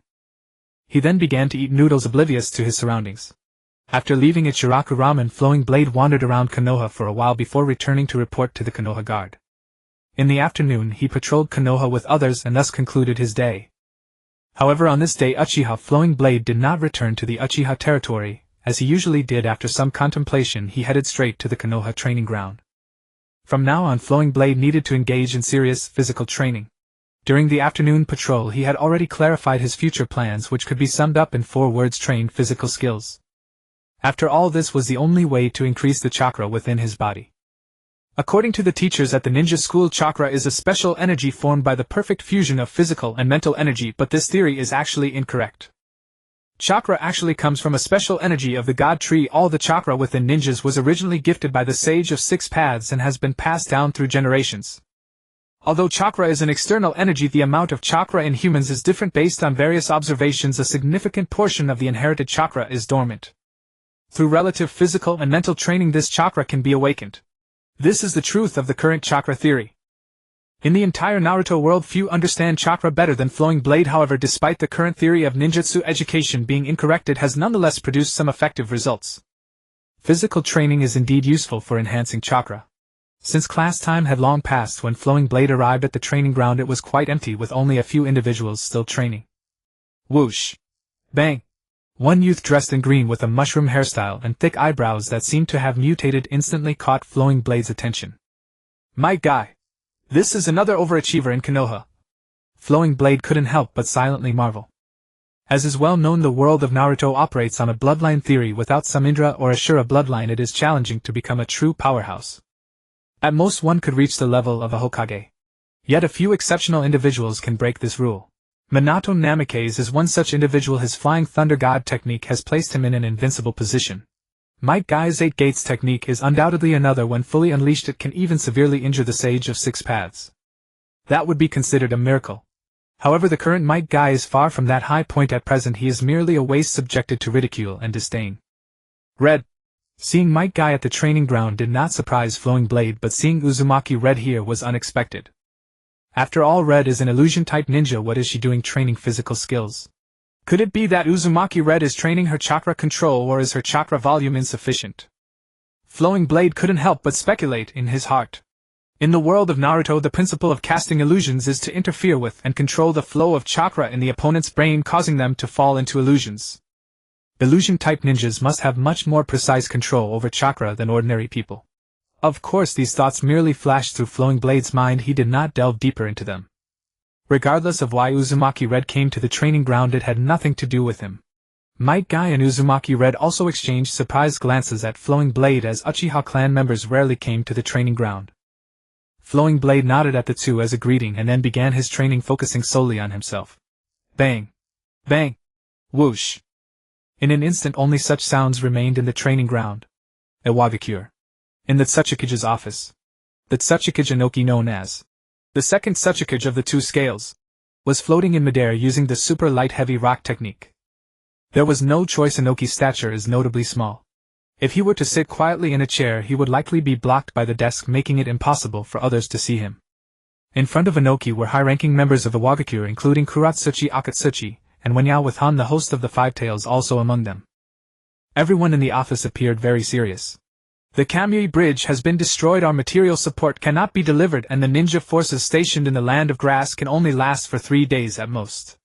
He then began to eat noodles, oblivious to his surroundings. After leaving Ichiraku Ramen, Flowing Blade wandered around Konoha for a while before returning to report to the Konoha guard. In the afternoon he patrolled Konoha with others and thus concluded his day. However, on this day Uchiha Flowing Blade did not return to the Uchiha territory, as he usually did. After some contemplation he headed straight to the Konoha training ground. From now on, Flowing Blade needed to engage in serious physical training. During the afternoon patrol he had already clarified his future plans, which could be summed up in 4 words: train physical skills. After all, this was the only way to increase the chakra within his body. According to the teachers at the ninja school, chakra is a special energy formed by the perfect fusion of physical and mental energy, but this theory is actually incorrect. Chakra actually comes from a special energy of the God Tree. All the chakra within ninjas was originally gifted by the Sage of 6 Paths and has been passed down through generations. Although chakra is an external energy, the amount of chakra in humans is different based on various observations. A significant portion of the inherited chakra is dormant. Through relative physical and mental training, this chakra can be awakened. This is the truth of the current chakra theory. In the entire Naruto world, few understand chakra better than Flowing Blade. However, despite the current theory of ninjutsu education being incorrect, it has nonetheless produced some effective results. Physical training is indeed useful for enhancing chakra. Since class time had long passed when Flowing Blade arrived at the training ground, it was quite empty, with only a few individuals still training. Whoosh! Bang! One youth dressed in green with a mushroom hairstyle and thick eyebrows that seemed to have mutated instantly caught Flowing Blade's attention. My guy! This is another overachiever in Konoha. Flowing Blade couldn't help but silently marvel. As is well known, the world of Naruto operates on a bloodline theory. Without some Indra or Ashura bloodline, it is challenging to become a true powerhouse. At most, one could reach the level of a Hokage. Yet a few exceptional individuals can break this rule. Minato Namikaze is one such individual. His Flying Thunder God technique has placed him in an invincible position. Might Guy's 8 Gates technique is undoubtedly another. When fully unleashed, it can even severely injure the Sage of 6 Paths. That would be considered a miracle. However, the current Might Guy is far from that high point at present. He is merely a waste subjected to ridicule and disdain. Red. Seeing Might Guy at the training ground did not surprise Flowing Blade, but seeing Uzumaki Red here was unexpected. After all, Red is an illusion-type ninja. What is she doing training physical skills? Could it be that Uzumaki Red is training her chakra control, or is her chakra volume insufficient? Flowing Blade couldn't help but speculate in his heart. In the world of Naruto, the principle of casting illusions is to interfere with and control the flow of chakra in the opponent's brain, causing them to fall into illusions. Illusion-type ninjas must have much more precise control over chakra than ordinary people. Of course, these thoughts merely flashed through Flowing Blade's mind. He did not delve deeper into them. Regardless of why Uzumaki Red came to the training ground, it had nothing to do with him. Might Guy and Uzumaki Red also exchanged surprised glances at Flowing Blade, as Uchiha clan members rarely came to the training ground. Flowing Blade nodded at the two as a greeting and then began his training, focusing solely on himself. Bang! Bang! Whoosh! In an instant, only such sounds remained in the training ground. Iwagakure. In the Tsuchikage's office. The Tsuchikage Inoki, known as the second Tsuchikage of the 2 scales, was floating in midair using the super light heavy rock technique. There was no choice. Inoki's stature is notably small. If he were to sit quietly in a chair, he would likely be blocked by the desk, making it impossible for others to see him. In front of Inoki were high-ranking members of the Wagakure, including Kuratsuchi Akatsuchi, and Wenyao, with Han, the host of the Five Tails, also among them. Everyone in the office appeared very serious. The Kamui Bridge has been destroyed, our material support cannot be delivered, and the ninja forces stationed in the Land of Grass can only last for 3 days at most.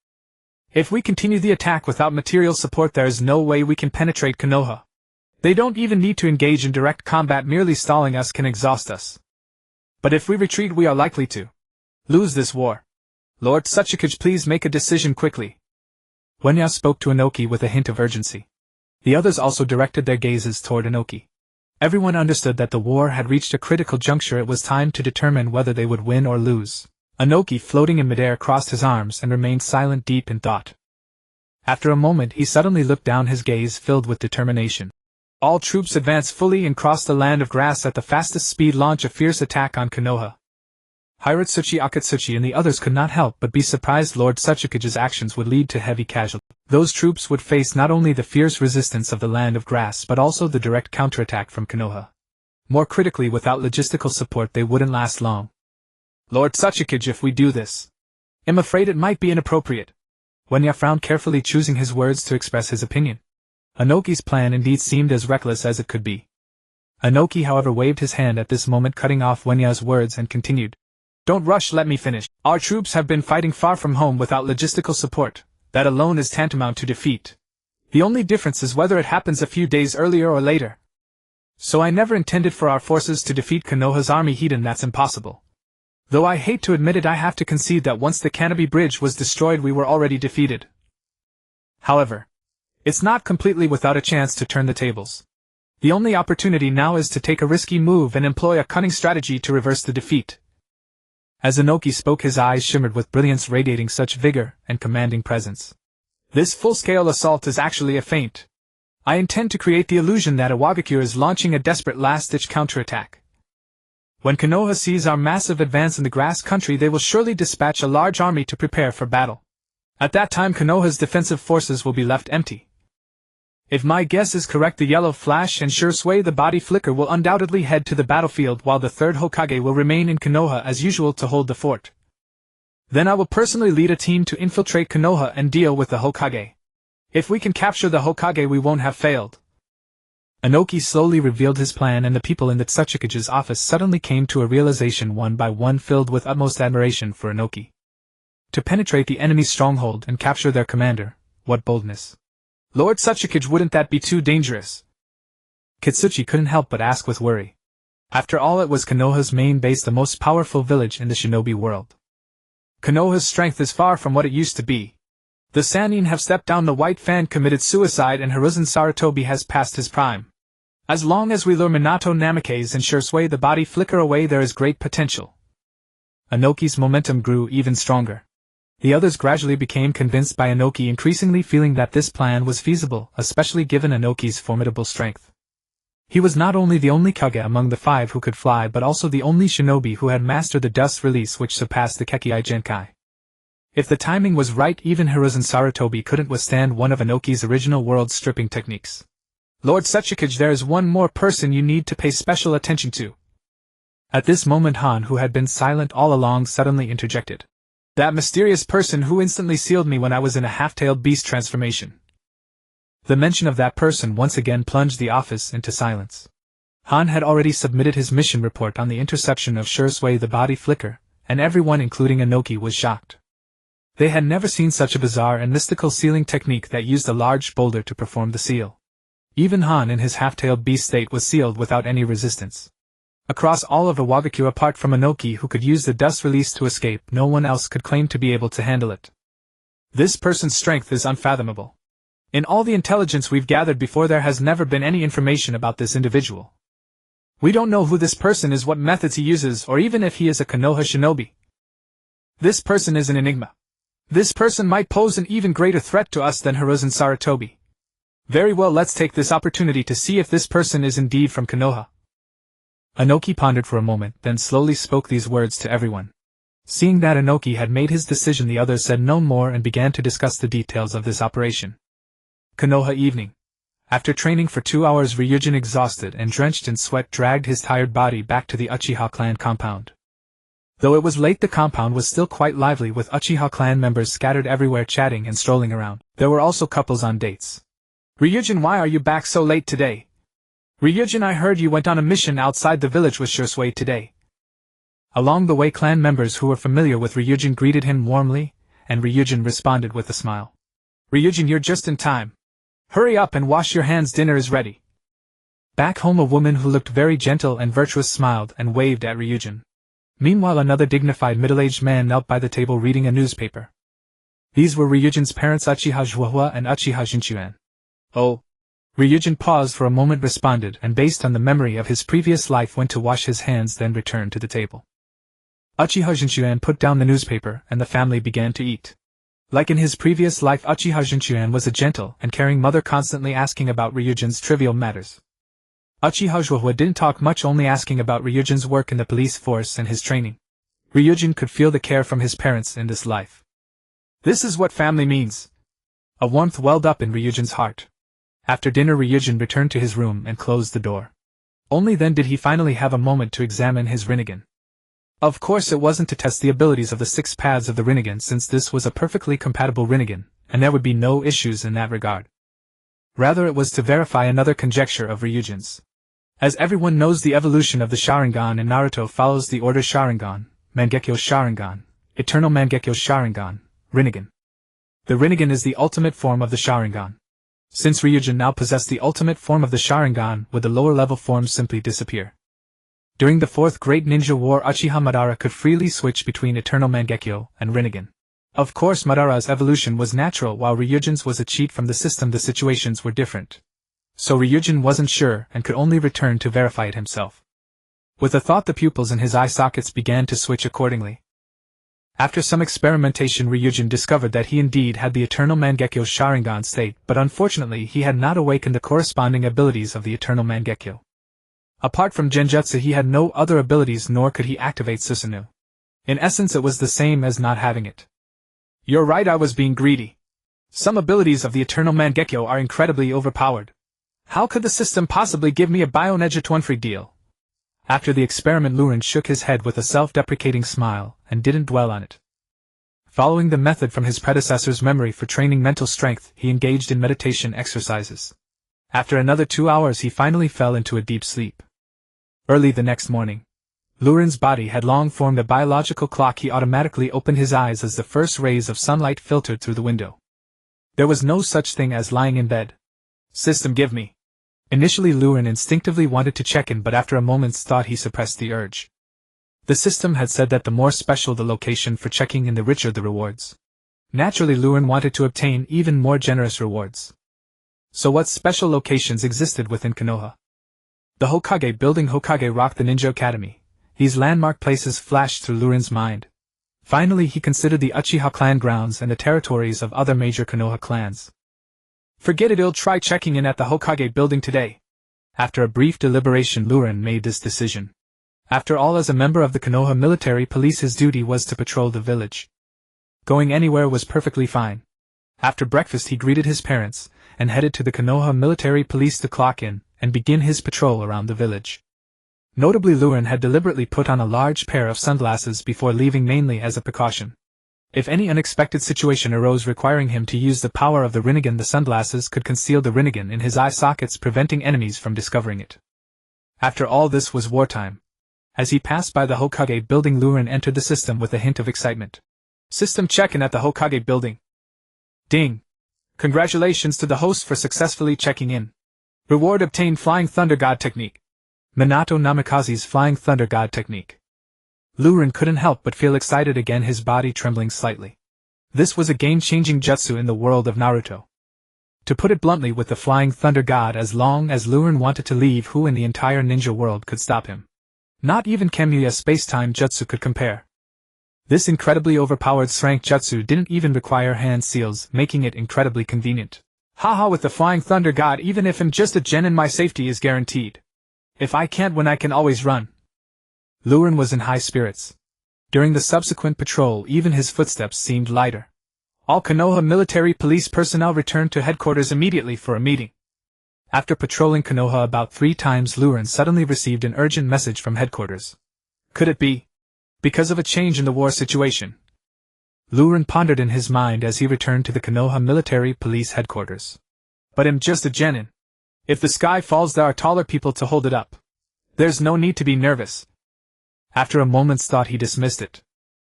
If we continue the attack without material support, there is no way we can penetrate Konoha. They don't even need to engage in direct combat, merely stalling us can exhaust us. But if we retreat, we are likely to lose this war. Lord Tsuchikage, please make a decision quickly. Wenyao spoke to Inoki with a hint of urgency. The others also directed their gazes toward Inoki. Everyone understood that the war had reached a critical juncture. It was time to determine whether they would win or lose. Inoki, floating in midair, crossed his arms and remained silent, deep in thought. After a moment, he suddenly looked down, his gaze filled with determination. All troops advance fully and cross the Land of Grass at the fastest speed. Launch a fierce attack on Konoha. Hiratsuchi Akatsuchi and the others could not help but be surprised. Lord Tsuchikage's actions would lead to heavy casualties. Those troops would face not only the fierce resistance of the Land of Grass but also the direct counterattack from Konoha. More critically, without logistical support they wouldn't last long. Lord Tsuchikage, if we do this, I'm afraid it might be inappropriate. Wenyao frowned carefully, choosing his words to express his opinion. Inoki's plan indeed seemed as reckless as it could be. Inoki, however, waved his hand at this moment, cutting off Wenyao's words, and continued. Don't rush, let me finish. Our troops have been fighting far from home without logistical support. That alone is tantamount to defeat. The only difference is whether it happens a few days earlier or later. So I never intended for our forces to defeat Konoha's army hidden. That's impossible. Though I hate to admit it, I have to concede that once the Kamui Bridge was destroyed we were already defeated. However, it's not completely without a chance to turn the tables. The only opportunity now is to take a risky move and employ a cunning strategy to reverse the defeat. As Inoki spoke, his eyes shimmered with brilliance, radiating such vigor and commanding presence. This full-scale assault is actually a feint. I intend to create the illusion that Iwagakure is launching a desperate last-ditch counterattack. When Konoha sees our massive advance in the grass country, they will surely dispatch a large army to prepare for battle. At that time, Konoha's defensive forces will be left empty. If my guess is correct, the Yellow Flash and Sure Sway the Body Flicker will undoubtedly head to the battlefield, while the Third Hokage will remain in Konoha as usual to hold the fort. Then I will personally lead a team to infiltrate Konoha and deal with the Hokage. If we can capture the Hokage, we won't have failed. Inoki slowly revealed his plan, and the people in the Tsuchikage's office suddenly came to a realization, one by one, filled with utmost admiration for Inoki. To penetrate the enemy's stronghold and capture their commander, what boldness! Lord Tsuchikage, wouldn't that be too dangerous? Kitsuchi couldn't help but ask with worry. After all, it was Konoha's main base, the most powerful village in the shinobi world. Konoha's strength is far from what it used to be. The Sannin have stepped down, the White Fan committed suicide, and Hiruzen Sarutobi has passed his prime. As long as we lure Minato Namikaze and Sure Sway the Body Flicker away, there is great potential. Inoki's momentum grew even stronger. The others gradually became convinced by Inoki, increasingly feeling that this plan was feasible, especially given Inoki's formidable strength. He was not only the only Kage among the 5 who could fly, but also the only shinobi who had mastered the dust release, which surpassed the Kekkai Genkai. If the timing was right, even Hiruzen Sarutobi couldn't withstand one of Inoki's original world-stripping techniques. Lord Tsuchikage, there is one more person you need to pay special attention to. At this moment, Han, who had been silent all along, suddenly interjected. That mysterious person who instantly sealed me when I was in a half-tailed beast transformation. The mention of that person once again plunged the office into silence. Han had already submitted his mission report on the interception of Sure Sway the Body Flicker, and everyone, including Inoki, was shocked. They had never seen such a bizarre and mystical sealing technique that used a large boulder to perform the seal. Even Han, in his half-tailed beast state, was sealed without any resistance. Across all of Iwagakure, apart from Inoki, who could use the dust release to escape, no one else could claim to be able to handle it. This person's strength is unfathomable. In all the intelligence we've gathered before, there has never been any information about this individual. We don't know who this person is, what methods he uses, or even if he is a Konoha shinobi. This person is an enigma. This person might pose an even greater threat to us than Hiruzen Sarutobi. Very well, let's take this opportunity to see if this person is indeed from Konoha. Inoki pondered for a moment, then slowly spoke these words to everyone. Seeing that Inoki had made his decision, the others said no more and began to discuss the details of this operation. Konoha evening. After training for 2 hours, Ryujin, exhausted and drenched in sweat, dragged his tired body back to the Uchiha clan compound. Though it was late, the compound was still quite lively, with Uchiha clan members scattered everywhere chatting and strolling around. There were also couples on dates. "Ryujin, why are you back so late today? Ryujin, I heard you went on a mission outside the village with Shursui today." Along the way, clan members who were familiar with Ryujin greeted him warmly, and Ryujin responded with a smile. "Ryujin, you're just in time. Hurry up and wash your hands, dinner is ready." Back home, a woman who looked very gentle and virtuous smiled and waved at Ryujin. Meanwhile, another dignified middle-aged man knelt by the table reading a newspaper. These were Ryujin's parents, Uchiha Zhuohua and Uchiha Jinchuan. "Oh." Ryujin paused for a moment, responded, and based on the memory of his previous life went to wash his hands, then returned to the table. Uchiha Jinchuan put down the newspaper and the family began to eat. Like in his previous life, Uchiha Jinchuan was a gentle and caring mother, constantly asking about Ryujin's trivial matters. Uchiha Zhuohua didn't talk much, only asking about Ryujin's work in the police force and his training. Ryujin could feel the care from his parents in this life. This is what family means. A warmth welled up in Ryujin's heart. After dinner, Ryujin returned to his room and closed the door. Only then did he finally have a moment to examine his Rinnegan. Of course, it wasn't to test the abilities of the 6 paths of the Rinnegan, since this was a perfectly compatible Rinnegan, and there would be no issues in that regard. Rather, it was to verify another conjecture of Ryujin's. As everyone knows, the evolution of the Sharingan in Naruto follows the order Sharingan, Mangekyo Sharingan, Eternal Mangekyo Sharingan, Rinnegan. The Rinnegan is the ultimate form of the Sharingan. Since Ryujin now possessed the ultimate form of the Sharingan, would the lower-level forms simply disappear? During the Fourth Great Ninja War, Uchiha Madara could freely switch between Eternal Mangekyo and Rinnegan. Of course, Madara's evolution was natural, while Ryujin's was a cheat from the system. The situations were different. So Ryujin wasn't sure and could only return to verify it himself. With a thought, the pupils in his eye sockets began to switch accordingly. After some experimentation, Ryujin discovered that he indeed had the Eternal Mangekyo Sharingan state, but unfortunately he had not awakened the corresponding abilities of the Eternal Mangekyo. Apart from Genjutsu, he had no other abilities, nor could he activate Susanoo. In essence, it was the same as not having it. "You're right, I was being greedy. Some abilities of the Eternal Mangekyo are incredibly overpowered. How could the system possibly give me a Bio-Negatron-free deal?" After the experiment, Luren shook his head with a self-deprecating smile, and didn't dwell on it. Following the method from his predecessor's memory for training mental strength, he engaged in meditation exercises. After another 2 hours, he finally fell into a deep sleep. Early the next morning, Luren's body had long formed a biological clock. He automatically opened his eyes as the first rays of sunlight filtered through the window. There was no such thing as lying in bed. "System, give me." Initially, Luren instinctively wanted to check in, but after a moment's thought he suppressed the urge. The system had said that the more special the location for checking in, the richer the rewards. Naturally, Luren wanted to obtain even more generous rewards. So what special locations existed within Konoha? The Hokage building, Hokage Rock, the Ninja Academy. These landmark places flashed through Luren's mind. Finally, he considered the Uchiha clan grounds and the territories of other major Konoha clans. Forget it, I'll try checking in at the Hokage building today. After a brief deliberation, Luren made this decision. After all, as a member of the Konoha military police, his duty was to patrol the village. Going anywhere was perfectly fine. After breakfast, he greeted his parents, and headed to the Konoha military police to clock in and begin his patrol around the village. Notably, Luren had deliberately put on a large pair of sunglasses before leaving, mainly as a precaution. If any unexpected situation arose requiring him to use the power of the Rinnegan, the sunglasses could conceal the Rinnegan in his eye sockets, preventing enemies from discovering it. After all, this was wartime. As he passed by the Hokage building, Luren entered the system with a hint of excitement. "System, check-in at the Hokage building." Ding! Congratulations to the host for successfully checking in. Reward obtained: Flying Thunder God Technique. Minato Namikaze's Flying Thunder God Technique. Luren couldn't help but feel excited again, his body trembling slightly. This was a game-changing jutsu in the world of Naruto. To put it bluntly, with the Flying Thunder God, as long as Luren wanted to leave, who in the entire ninja world could stop him? Not even Kamuya space-time jutsu could compare. This incredibly overpowered strength jutsu didn't even require hand seals, making it incredibly convenient. Haha, with the Flying Thunder God, even if I'm just a genin, my safety is guaranteed. If I can't win, I can always run. Luren was in high spirits. During the subsequent patrol, even his footsteps seemed lighter. All Konoha military police personnel returned to headquarters immediately for a meeting. After patrolling Konoha about 3 times, Luren suddenly received an urgent message from headquarters. Could it be because of a change in the war situation? Luren pondered in his mind as he returned to the Konoha military police headquarters. But I'm just a genin. If the sky falls, there are taller people to hold it up. There's no need to be nervous. After a moment's thought, he dismissed it.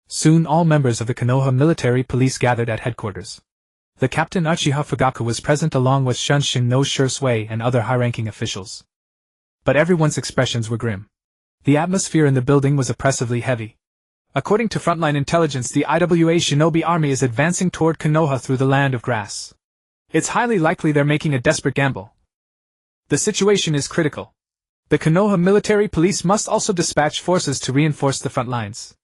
Soon all members of the Konoha military police gathered at headquarters. The Captain Uchiha Fugaku was present along with Shunshin no Shursui and other high-ranking officials. But everyone's expressions were grim. The atmosphere in the building was oppressively heavy. According to frontline intelligence, the IWA Shinobi army is advancing toward Konoha through the land of grass. It's highly likely they're making a desperate gamble. The situation is critical. The Konoha military police must also dispatch forces to reinforce the front lines.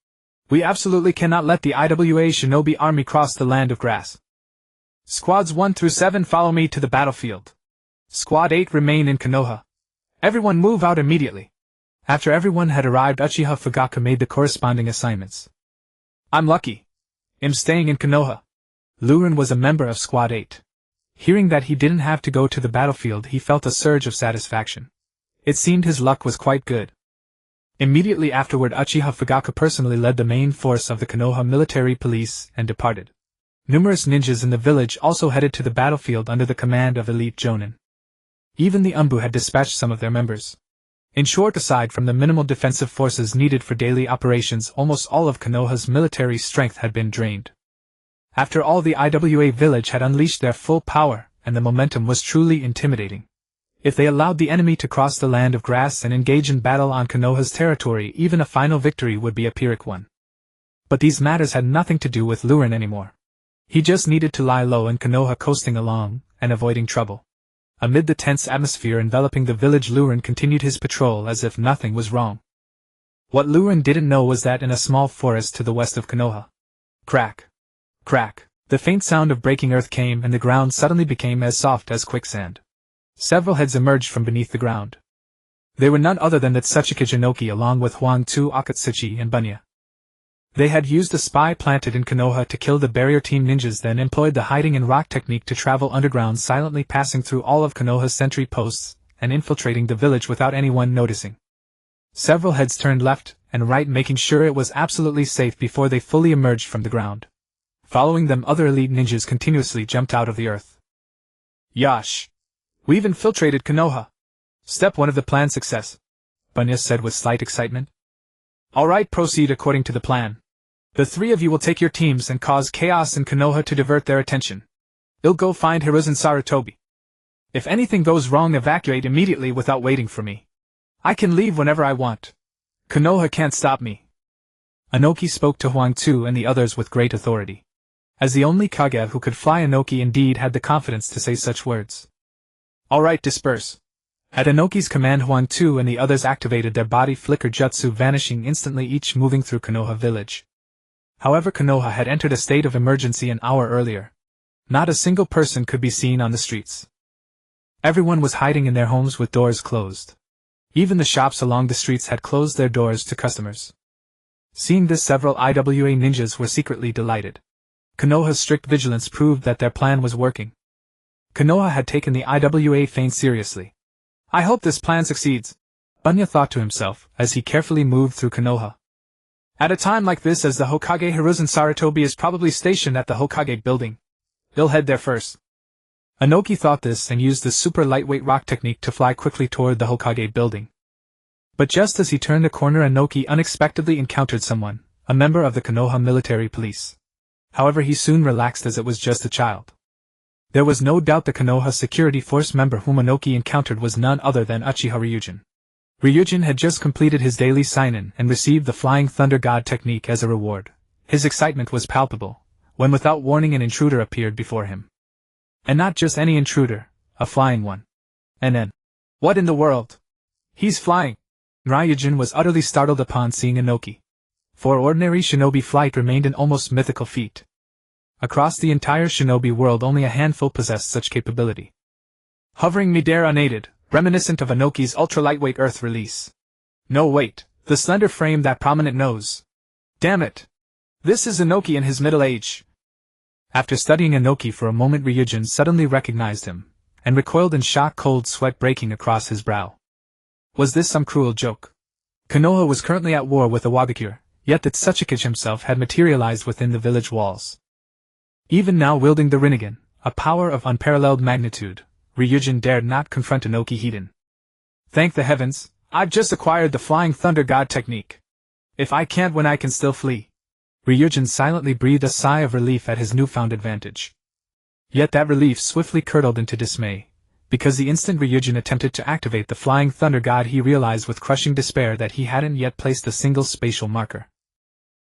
We absolutely cannot let the IWA Shinobi army cross the land of grass. Squads 1 through 7 follow me to the battlefield. Squad 8 remain in Konoha. Everyone move out immediately. After everyone had arrived, Uchiha Fugaku made the corresponding assignments. I'm lucky. I'm staying in Konoha. Luren was a member of Squad 8. Hearing that he didn't have to go to the battlefield, he felt a surge of satisfaction. It seemed his luck was quite good. Immediately afterward, Uchiha Fugaku personally led the main force of the Konoha military police and departed. Numerous ninjas in the village also headed to the battlefield under the command of elite jonin. Even the Umbu had dispatched some of their members. In short, aside from the minimal defensive forces needed for daily operations, almost all of Konoha's military strength had been drained. After all, the IWA village had unleashed their full power, and the momentum was truly intimidating. If they allowed the enemy to cross the land of grass and engage in battle on Konoha's territory, even a final victory would be a Pyrrhic one. But these matters had nothing to do with Luren anymore. He just needed to lie low in Konoha, coasting along, and avoiding trouble. Amid the tense atmosphere enveloping the village, Luren continued his patrol as if nothing was wrong. What Luren didn't know was that in a small forest to the west of Konoha, crack, crack, the faint sound of breaking earth came, and the ground suddenly became as soft as quicksand. Several heads emerged from beneath the ground. They were none other than the Tsuchika Jinoki along with Huangtu, Akatsuchi, and Bunya. They had used a spy planted in Konoha to kill the barrier team ninjas, then employed the hiding in rock technique to travel underground, silently passing through all of Konoha's sentry posts and infiltrating the village without anyone noticing. Several heads turned left and right, making sure it was absolutely safe before they fully emerged from the ground. Following them, other elite ninjas continuously jumped out of the earth. Yash! We've infiltrated Konoha. Step 1 of the plan success, Bunya said with slight excitement. Alright, proceed according to the plan. The 3 of you will take your teams and cause chaos in Konoha to divert their attention. You'll go find Hiruzen Sarutobi. If anything goes wrong, evacuate immediately without waiting for me. I can leave whenever I want. Konoha can't stop me. Inoki spoke to Huangtu and the others with great authority. As the only Kage who could fly, Inoki indeed had the confidence to say such words. Alright, disperse. At Inoki's command, Huangtu and the others activated their body flicker jutsu, vanishing instantly, each moving through Konoha village. However, Konoha had entered a state of emergency an hour earlier. Not a single person could be seen on the streets. Everyone was hiding in their homes with doors closed. Even the shops along the streets had closed their doors to customers. Seeing this, several IWA ninjas were secretly delighted. Konoha's strict vigilance proved that their plan was working. Konoha had taken the IWA feint seriously. I hope this plan succeeds, Bunya thought to himself as he carefully moved through Konoha. At a time like this, as the Hokage Hiruzen Sarutobi is probably stationed at the Hokage building, he'll head there first. Inoki thought this and used the super lightweight rock technique to fly quickly toward the Hokage building. But just as he turned a corner, Inoki unexpectedly encountered someone, a member of the Konoha military police. However, he soon relaxed as it was just a child. There was no doubt the Konoha security force member whom Inoki encountered was none other than Uchiha Ryujin. Ryujin had just completed his daily sign-in and received the Flying Thunder God technique as a reward. His excitement was palpable, when without warning an intruder appeared before him. And not just any intruder, a flying one. And then, what in the world? He's flying! Ryujin was utterly startled upon seeing Inoki. For ordinary shinobi, flight remained an almost mythical feat. Across the entire shinobi world, only a handful possessed such capability. Hovering midair unaided, reminiscent of Inoki's ultra-lightweight earth release. No, wait, the slender frame, that prominent nose. Damn it! This is Inoki in his middle age. After studying Inoki for a moment, Ryujin suddenly recognized him, and recoiled in shock, cold sweat breaking across his brow. Was this some cruel joke? Konoha was currently at war with the Wagakure, yet that Tsuchikage himself had materialized within the village walls. Even now wielding the Rinnegan, a power of unparalleled magnitude, Ryujin dared not confront Inoki Hiden. Thank the heavens, I've just acquired the Flying Thunder God technique. If I can't win, I can still flee. Ryujin silently breathed a sigh of relief at his newfound advantage. Yet that relief swiftly curdled into dismay, because the instant Ryujin attempted to activate the Flying Thunder God, he realized with crushing despair that he hadn't yet placed a single spatial marker.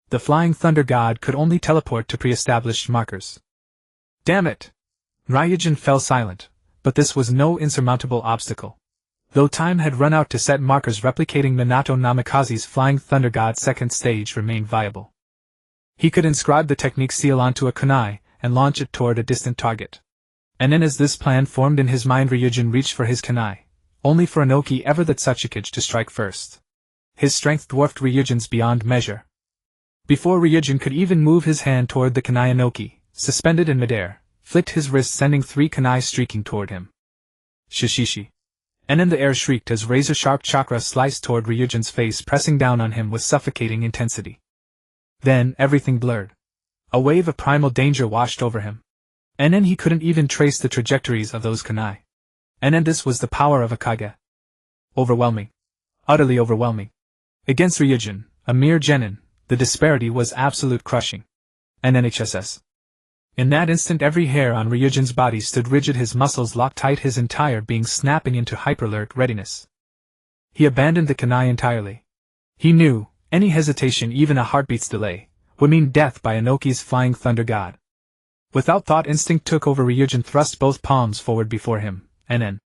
The Flying Thunder God could only teleport to pre-established markers. Damn it! Ryujin fell silent, but this was no insurmountable obstacle. Though time had run out to set markers, replicating Minato Namikaze's Flying Thunder God second stage remained viable. He could inscribe the technique seal onto a kunai and launch it toward a distant target. And then as this plan formed in his mind, Ryujin reached for his kunai, only for Inoki ever the Tsuchikage to strike first. His strength dwarfed Ryujin's beyond measure. Before Ryujin could even move his hand toward the kunai, Inoki, suspended in midair, flicked his wrist, sending 3 kunai streaking toward him. Shishishi. And then the air shrieked as razor-sharp chakra sliced toward Ryujin's face, pressing down on him with suffocating intensity. Then everything blurred. A wave of primal danger washed over him. And then he couldn't even trace the trajectories of those kunai. And then this was the power of a Kage. Overwhelming. Utterly overwhelming. Against Ryujin, a mere genin, the disparity was absolute, crushing. And NHSS. In that instant every hair on Ryujin's body stood rigid, his muscles locked tight, his entire being snapping into hyper-alert readiness. He abandoned the kunai entirely. He knew, any hesitation, even a heartbeat's delay, would mean death by Inoki's Flying Thunder God. Without thought, instinct took over. Ryujin thrust both palms forward before him, and then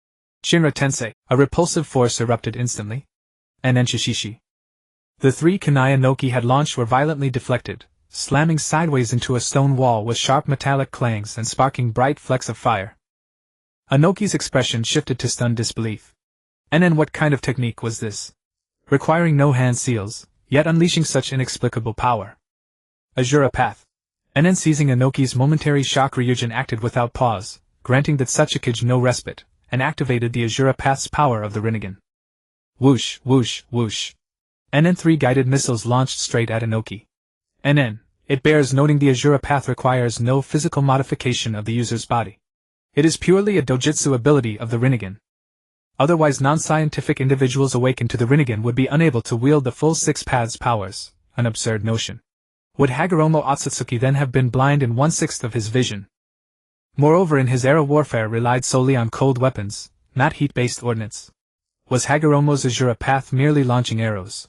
Shinra Tensei, a repulsive force erupted instantly. And then Shishishi. The 3 kunai Inoki had launched were violently deflected, slamming sideways into a stone wall with sharp metallic clangs and sparking bright flecks of fire. Inoki's expression shifted to stunned disbelief. And then what kind of technique was this? Requiring no hand seals, yet unleashing such inexplicable power. Azura Path. And then seizing Inoki's momentary shock, Ryujin acted without pause, granting the Tsuchikage no respite, and activated the Azura Path's power of the Rinnegan. Whoosh, whoosh, whoosh. And then 3 guided missiles launched straight at Inoki. And then, it bears noting, the Azura Path requires no physical modification of the user's body. It is purely a dojutsu ability of the Rinnegan. Otherwise, non-scientific individuals awakened to the Rinnegan would be unable to wield the full 6 paths powers, an absurd notion. Would Hagoromo Otsutsuki then have been blind in 1/6 of his vision? Moreover, in his era, warfare relied solely on cold weapons, not heat-based ordnance. Was Hagoromo's Azura Path merely launching arrows?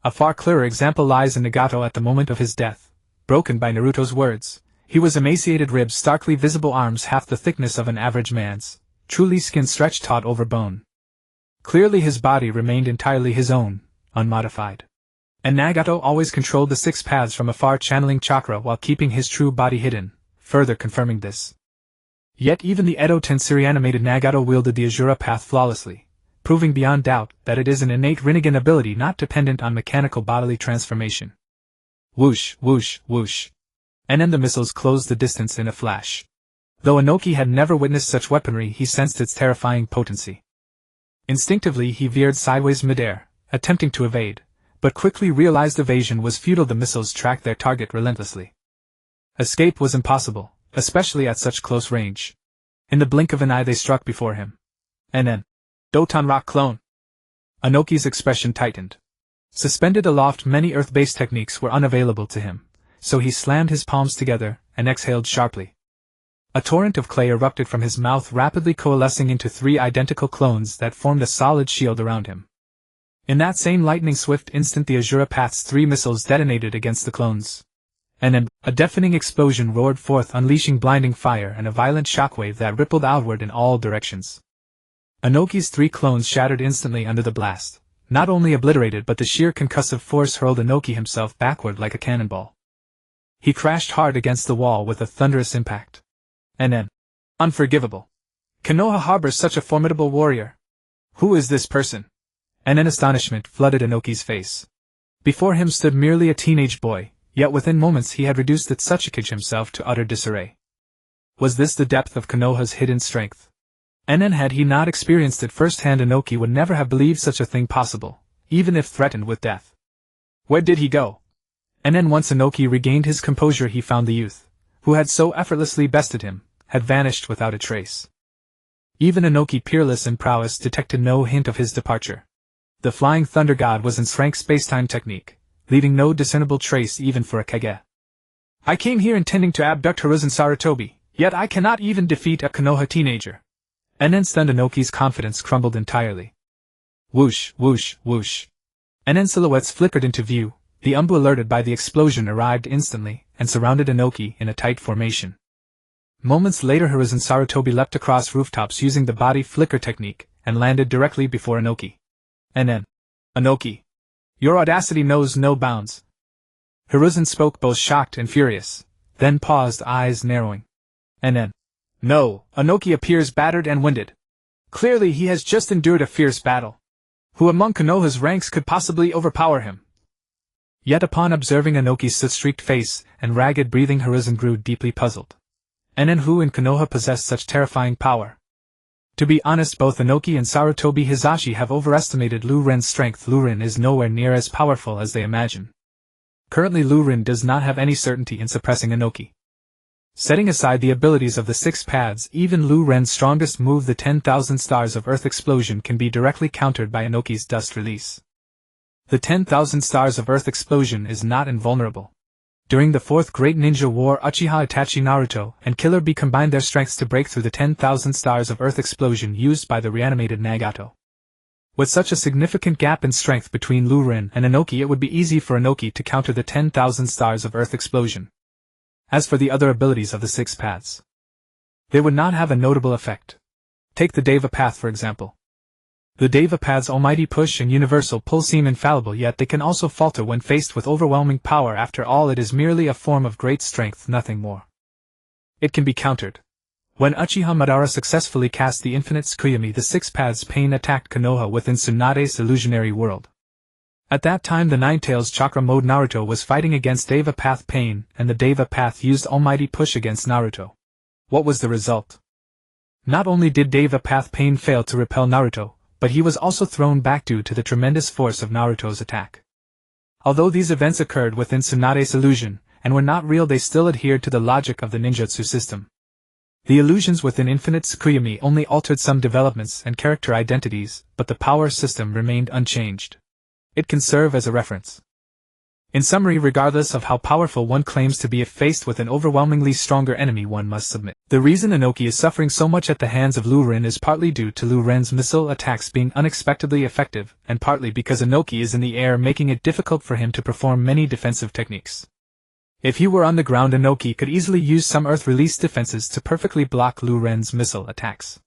A far clearer example lies in Nagato at the moment of his death, broken by Naruto's words. He was emaciated, ribs starkly visible, arms half the thickness of an average man's, truly skin stretched taut over bone. Clearly his body remained entirely his own, unmodified. And Nagato always controlled the 6 paths from afar, channeling chakra while keeping his true body hidden, further confirming this. Yet even the Edo Tensei animated Nagato wielded the Azura Path flawlessly, proving beyond doubt that it is an innate Rinnegan ability not dependent on mechanical bodily transformation. Whoosh, whoosh, whoosh. And then the missiles closed the distance in a flash. Though Inoki had never witnessed such weaponry, he sensed its terrifying potency. Instinctively he veered sideways midair, attempting to evade, but quickly realized evasion was futile. The missiles tracked their target relentlessly. Escape was impossible, especially at such close range. In the blink of an eye they struck before him. And then, Doton Rock Clone. Inoki's expression tightened. Suspended aloft, many earth-based techniques were unavailable to him, so he slammed his palms together and exhaled sharply. A torrent of clay erupted from his mouth, rapidly coalescing into 3 identical clones that formed a solid shield around him. In that same lightning-swift instant, the Azura Path's 3 missiles detonated against the clones. And then, a deafening explosion roared forth, unleashing blinding fire and a violent shockwave that rippled outward in all directions. Inoki's 3 clones shattered instantly under the blast, not only obliterated, but the sheer concussive force hurled Inoki himself backward like a cannonball. He crashed hard against the wall with a thunderous impact. And then, unforgivable. Konoha harbors such a formidable warrior. Who is this person? And an astonishment flooded Inoki's face. Before him stood merely a teenage boy, yet within moments he had reduced the Tsuchikage himself to utter disarray. Was this the depth of Konoha's hidden strength? And then had he not experienced it firsthand, Inoki would never have believed such a thing possible, even if threatened with death. Where did he go? And then once Inoki regained his composure, he found the youth, who had so effortlessly bested him, had vanished without a trace. Even Inoki, peerless in prowess, detected no hint of his departure. The flying thunder god was in rank spacetime technique, leaving no discernible trace even for a Kage. I came here intending to abduct Hiruzen Sarutobi, yet I cannot even defeat a Konoha teenager. And then stunned Inoki's confidence crumbled entirely. Whoosh, whoosh, whoosh. And then silhouettes flickered into view. The Umbu, alerted by the explosion, arrived instantly, and surrounded Inoki in a tight formation. Moments later, Hiruzen Sarutobi leapt across rooftops using the body flicker technique, and landed directly before Inoki. And then, Inoki, your audacity knows no bounds. Hiruzen spoke, both shocked and furious, then paused, eyes narrowing. And then, no, Inoki appears battered and winded. Clearly he has just endured a fierce battle. Who among Konoha's ranks could possibly overpower him? Yet upon observing Inoki's soot-streaked face and ragged breathing, Hiruzen grew deeply puzzled. And then who in Konoha possessed such terrifying power? To be honest, both Inoki and Sarutobi Hizashi have overestimated Lu Ren's strength. Lu Ren is nowhere near as powerful as they imagine. Currently, Lu Ren does not have any certainty in suppressing Inoki. Setting aside the abilities of the 6 paths, even Lu Ren's strongest move, the 10,000 Stars of Earth Explosion, can be directly countered by Inoki's Dust Release. The 10,000 Stars of Earth Explosion is not invulnerable. During the Fourth Great Ninja War, Uchiha Itachi, Naruto, and Killer Bee combined their strengths to break through the 10,000 Stars of Earth Explosion used by the reanimated Nagato. With such a significant gap in strength between Lu Ren and Inoki, it would be easy for Inoki to counter the 10,000 Stars of Earth Explosion. As for the other abilities of the 6 paths, they would not have a notable effect. Take the Deva Path for example. The Deva Path's almighty push and universal pull seem infallible, yet they can also falter when faced with overwhelming power. After all, it is merely a form of great strength, nothing more. It can be countered. When Uchiha Madara successfully cast the infinite Tsukuyomi, the 6 paths pain attacked Konoha within Tsunade's illusionary world. At that time, the Ninetales Chakra Mode Naruto was fighting against Deva Path Pain, and the Deva Path used almighty push against Naruto. What was the result? Not only did Deva Path Pain fail to repel Naruto, but he was also thrown back due to the tremendous force of Naruto's attack. Although these events occurred within Tsunade's illusion, and were not real, they still adhered to the logic of the ninjutsu system. The illusions within Infinite Tsukuyomi only altered some developments and character identities, but the power system remained unchanged. It can serve as a reference. In summary, regardless of how powerful one claims to be, if faced with an overwhelmingly stronger enemy, one must submit. The reason Inoki is suffering so much at the hands of Lu Ren is partly due to Lu Ren's missile attacks being unexpectedly effective, and partly because Inoki is in the air, making it difficult for him to perform many defensive techniques. If he were on the ground, Inoki could easily use some earth-release defenses to perfectly block Lu Ren's missile attacks.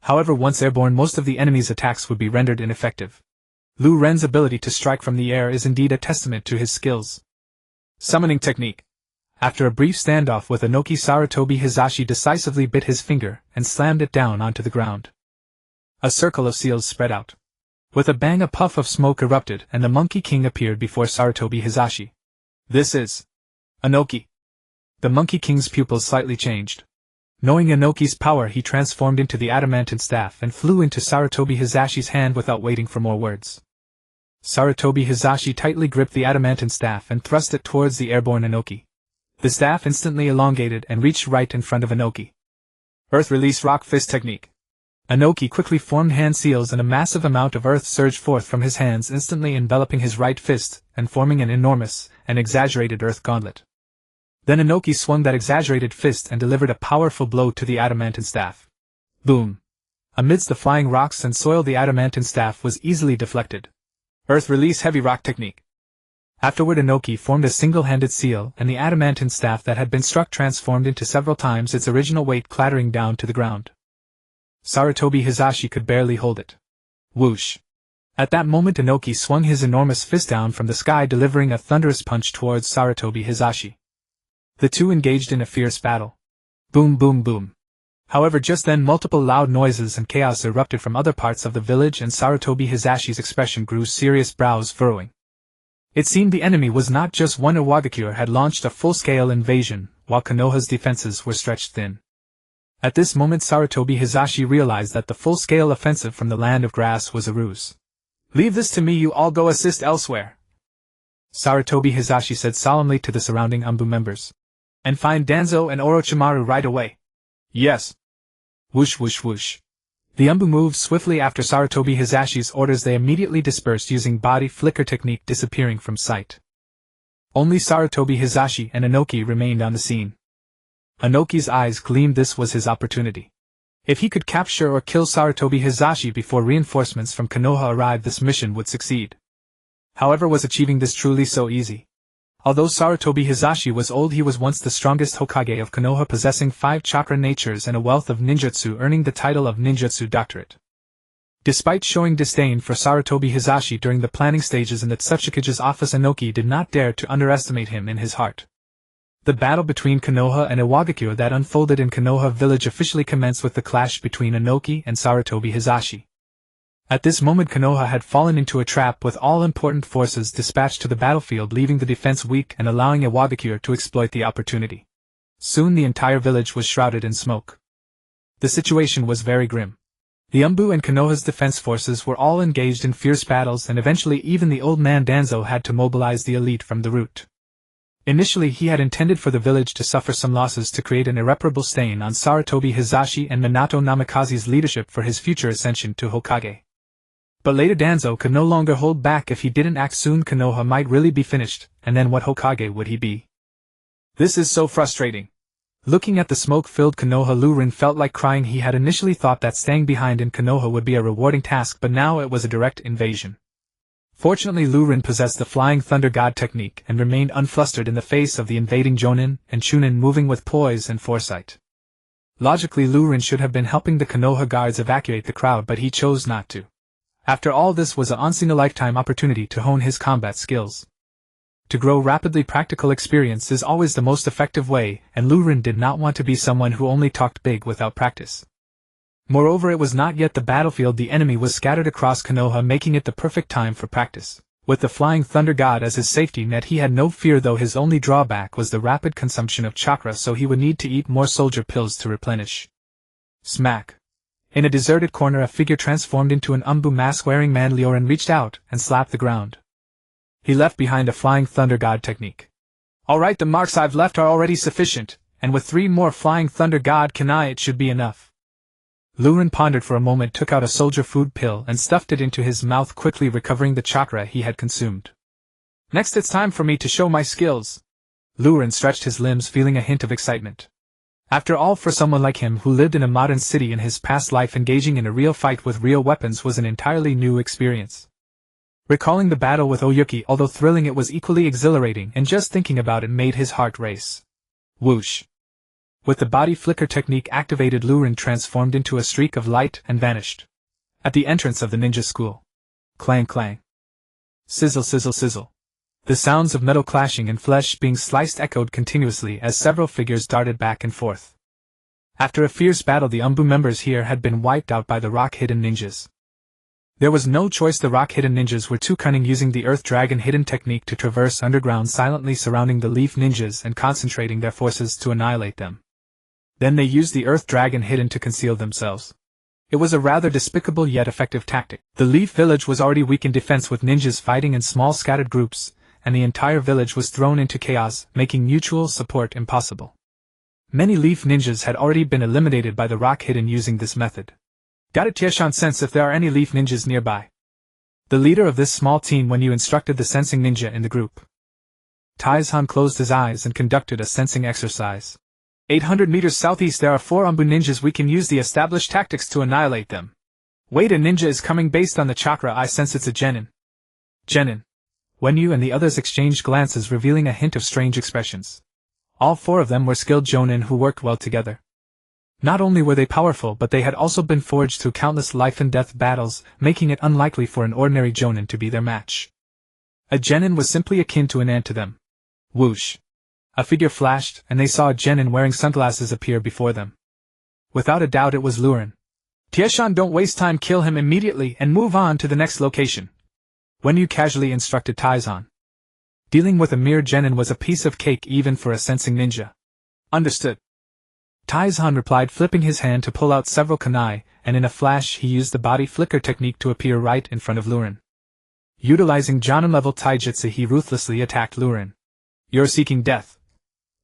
However, once airborne, most of the enemy's attacks would be rendered ineffective. Lu Ren's ability to strike from the air is indeed a testament to his skills. Summoning technique. After a brief standoff with Inoki, Sarutobi Hizashi decisively bit his finger and slammed it down onto the ground. A circle of seals spread out. With a bang, a puff of smoke erupted and the Monkey King appeared before Sarutobi Hizashi. This is Inoki. The Monkey King's pupils slightly changed. Knowing Inoki's power, he transformed into the adamantine staff and flew into Sarutobi Hizashi's hand without waiting for more words. Sarutobi Hizashi tightly gripped the adamantine staff and thrust it towards the airborne Inoki. The staff instantly elongated and reached right in front of Inoki. Earth Release Rock Fist Technique. Inoki quickly formed hand seals and a massive amount of earth surged forth from his hands, instantly enveloping his right fist and forming an enormous and exaggerated earth gauntlet. Then Inoki swung that exaggerated fist and delivered a powerful blow to the adamantine staff. Boom! Amidst the flying rocks and soil, the adamantine staff was easily deflected. Earth Release Heavy Rock Technique. Afterward, Inoki formed a single-handed seal, and the adamantine staff that had been struck transformed into several times its original weight, clattering down to the ground. Sarutobi Hizashi could barely hold it. Whoosh! At that moment, Inoki swung his enormous fist down from the sky, delivering a thunderous punch towards Sarutobi Hizashi. The two engaged in a fierce battle. Boom, boom, boom. However, just then multiple loud noises and chaos erupted from other parts of the village, and Sarutobi Hizashi's expression grew serious, brows furrowing. It seemed the enemy was not just one. Iwagakure had launched a full-scale invasion, while Konoha's defenses were stretched thin. At this moment Sarutobi Hizashi realized that the full-scale offensive from the land of grass was a ruse. "Leave this to me, you all go assist elsewhere," Sarutobi Hizashi said solemnly to the surrounding Umbu members. "And find Danzo and Orochimaru right away." "Yes." Whoosh whoosh whoosh. The Umbu moved swiftly after Sarutobi Hizashi's orders. They immediately dispersed using body flicker technique, disappearing from sight. Only Sarutobi Hizashi and Inoki remained on the scene. Inoki's eyes gleamed. This was his opportunity. If he could capture or kill Sarutobi Hizashi before reinforcements from Konoha arrived, this mission would succeed. However, was achieving this truly so easy? Although Sarutobi Hizashi was old, he was once the strongest Hokage of Konoha, possessing 5 chakra natures and a wealth of ninjutsu, earning the title of Ninjutsu Doctorate. Despite showing disdain for Sarutobi Hizashi during the planning stages in the Tsuchikage's office, Inoki did not dare to underestimate him in his heart. The battle between Konoha and Iwagakure that unfolded in Konoha village officially commenced with the clash between Inoki and Sarutobi Hizashi. At this moment Konoha had fallen into a trap, with all important forces dispatched to the battlefield, leaving the defense weak and allowing Iwagakure to exploit the opportunity. Soon the entire village was shrouded in smoke. The situation was very grim. The Umbu and Konoha's defense forces were all engaged in fierce battles, and eventually even the old man Danzo had to mobilize the elite from the root. Initially he had intended for the village to suffer some losses to create an irreparable stain on Sarutobi Hizashi and Minato Namikaze's leadership for his future ascension to Hokage. But later Danzo could no longer hold back. If he didn't act soon, Konoha might really be finished, and then what Hokage would he be? This is so frustrating. Looking at the smoke-filled Konoha, Lurin felt like crying. He had initially thought that staying behind in Konoha would be a rewarding task, but now it was a direct invasion. Fortunately, Lurin possessed the Flying Thunder God technique and remained unflustered in the face of the invading Jonin and Chunin, moving with poise and foresight. Logically, Lurin should have been helping the Konoha guards evacuate the crowd, but he chose not to. After all, this was a once-in-a-lifetime opportunity to hone his combat skills. To grow rapidly, practical experience is always the most effective way, and Lurin did not want to be someone who only talked big without practice. Moreover, it was not yet the battlefield. The enemy was scattered across Konoha, making it the perfect time for practice. With the Flying Thunder God as his safety net, he had no fear, though his only drawback was the rapid consumption of chakra, so he would need to eat more soldier pills to replenish. Smack. In a deserted corner, a figure transformed into an Umbu mask-wearing man, Liorin, reached out and slapped the ground. He left behind a Flying Thunder God technique. "Alright, the marks I've left are already sufficient, and with 3 more Flying Thunder God Kanai it should be enough." Lurin pondered for a moment, took out a soldier food pill and stuffed it into his mouth, quickly recovering the chakra he had consumed. "Next it's time for me to show my skills." Lurin stretched his limbs, feeling a hint of excitement. After all, for someone like him who lived in a modern city in his past life, engaging in a real fight with real weapons was an entirely new experience. Recalling the battle with Oyuki, although thrilling, it was equally exhilarating, and just thinking about it made his heart race. Whoosh. With the body flicker technique activated, Lurin transformed into a streak of light and vanished. At the entrance of the ninja school. Clang clang. Sizzle sizzle sizzle. The sounds of metal clashing and flesh being sliced echoed continuously as several figures darted back and forth. After a fierce battle, the Umbu members here had been wiped out by the rock-hidden ninjas. There was no choice. The rock-hidden ninjas were too cunning, using the Earth Dragon hidden technique to traverse underground, silently surrounding the Leaf ninjas and concentrating their forces to annihilate them. Then they used the Earth Dragon hidden to conceal themselves. It was a rather despicable yet effective tactic. The Leaf village was already weak in defense, with ninjas fighting in small scattered groups, and the entire village was thrown into chaos, making mutual support impossible. Many Leaf ninjas had already been eliminated by the rock hidden using this method. Got it, Tieshan? Sense if there are any Leaf ninjas nearby. The leader of this small team when you instructed the sensing ninja in the group. Taizhan closed his eyes and conducted a sensing exercise. 800 meters southeast there are 4 Umbu ninjas. We can use the established tactics to annihilate them. Wait, a ninja is coming based on the chakra. I sense it's a genin. Genin. Wenyu and the others exchanged glances, revealing a hint of strange expressions. All 4 of them were skilled jonin who worked well together. Not only were they powerful, but they had also been forged through countless life-and-death battles, making it unlikely for an ordinary jonin to be their match. A genin was simply akin to an ant to them. Whoosh. A figure flashed, and they saw a genin wearing sunglasses appear before them. Without a doubt it was Lurin. Tieshan, don't waste time, kill him immediately and move on to the next location. Wenyu casually instructed Taizhan. Dealing with a mere genin was a piece of cake even for a sensing ninja. Understood. Taizhan replied, flipping his hand to pull out several kunai, and in a flash he used the body flicker technique to appear right in front of Luren. Utilizing Jonin-level taijutsu, he ruthlessly attacked Luren. "You're seeking death."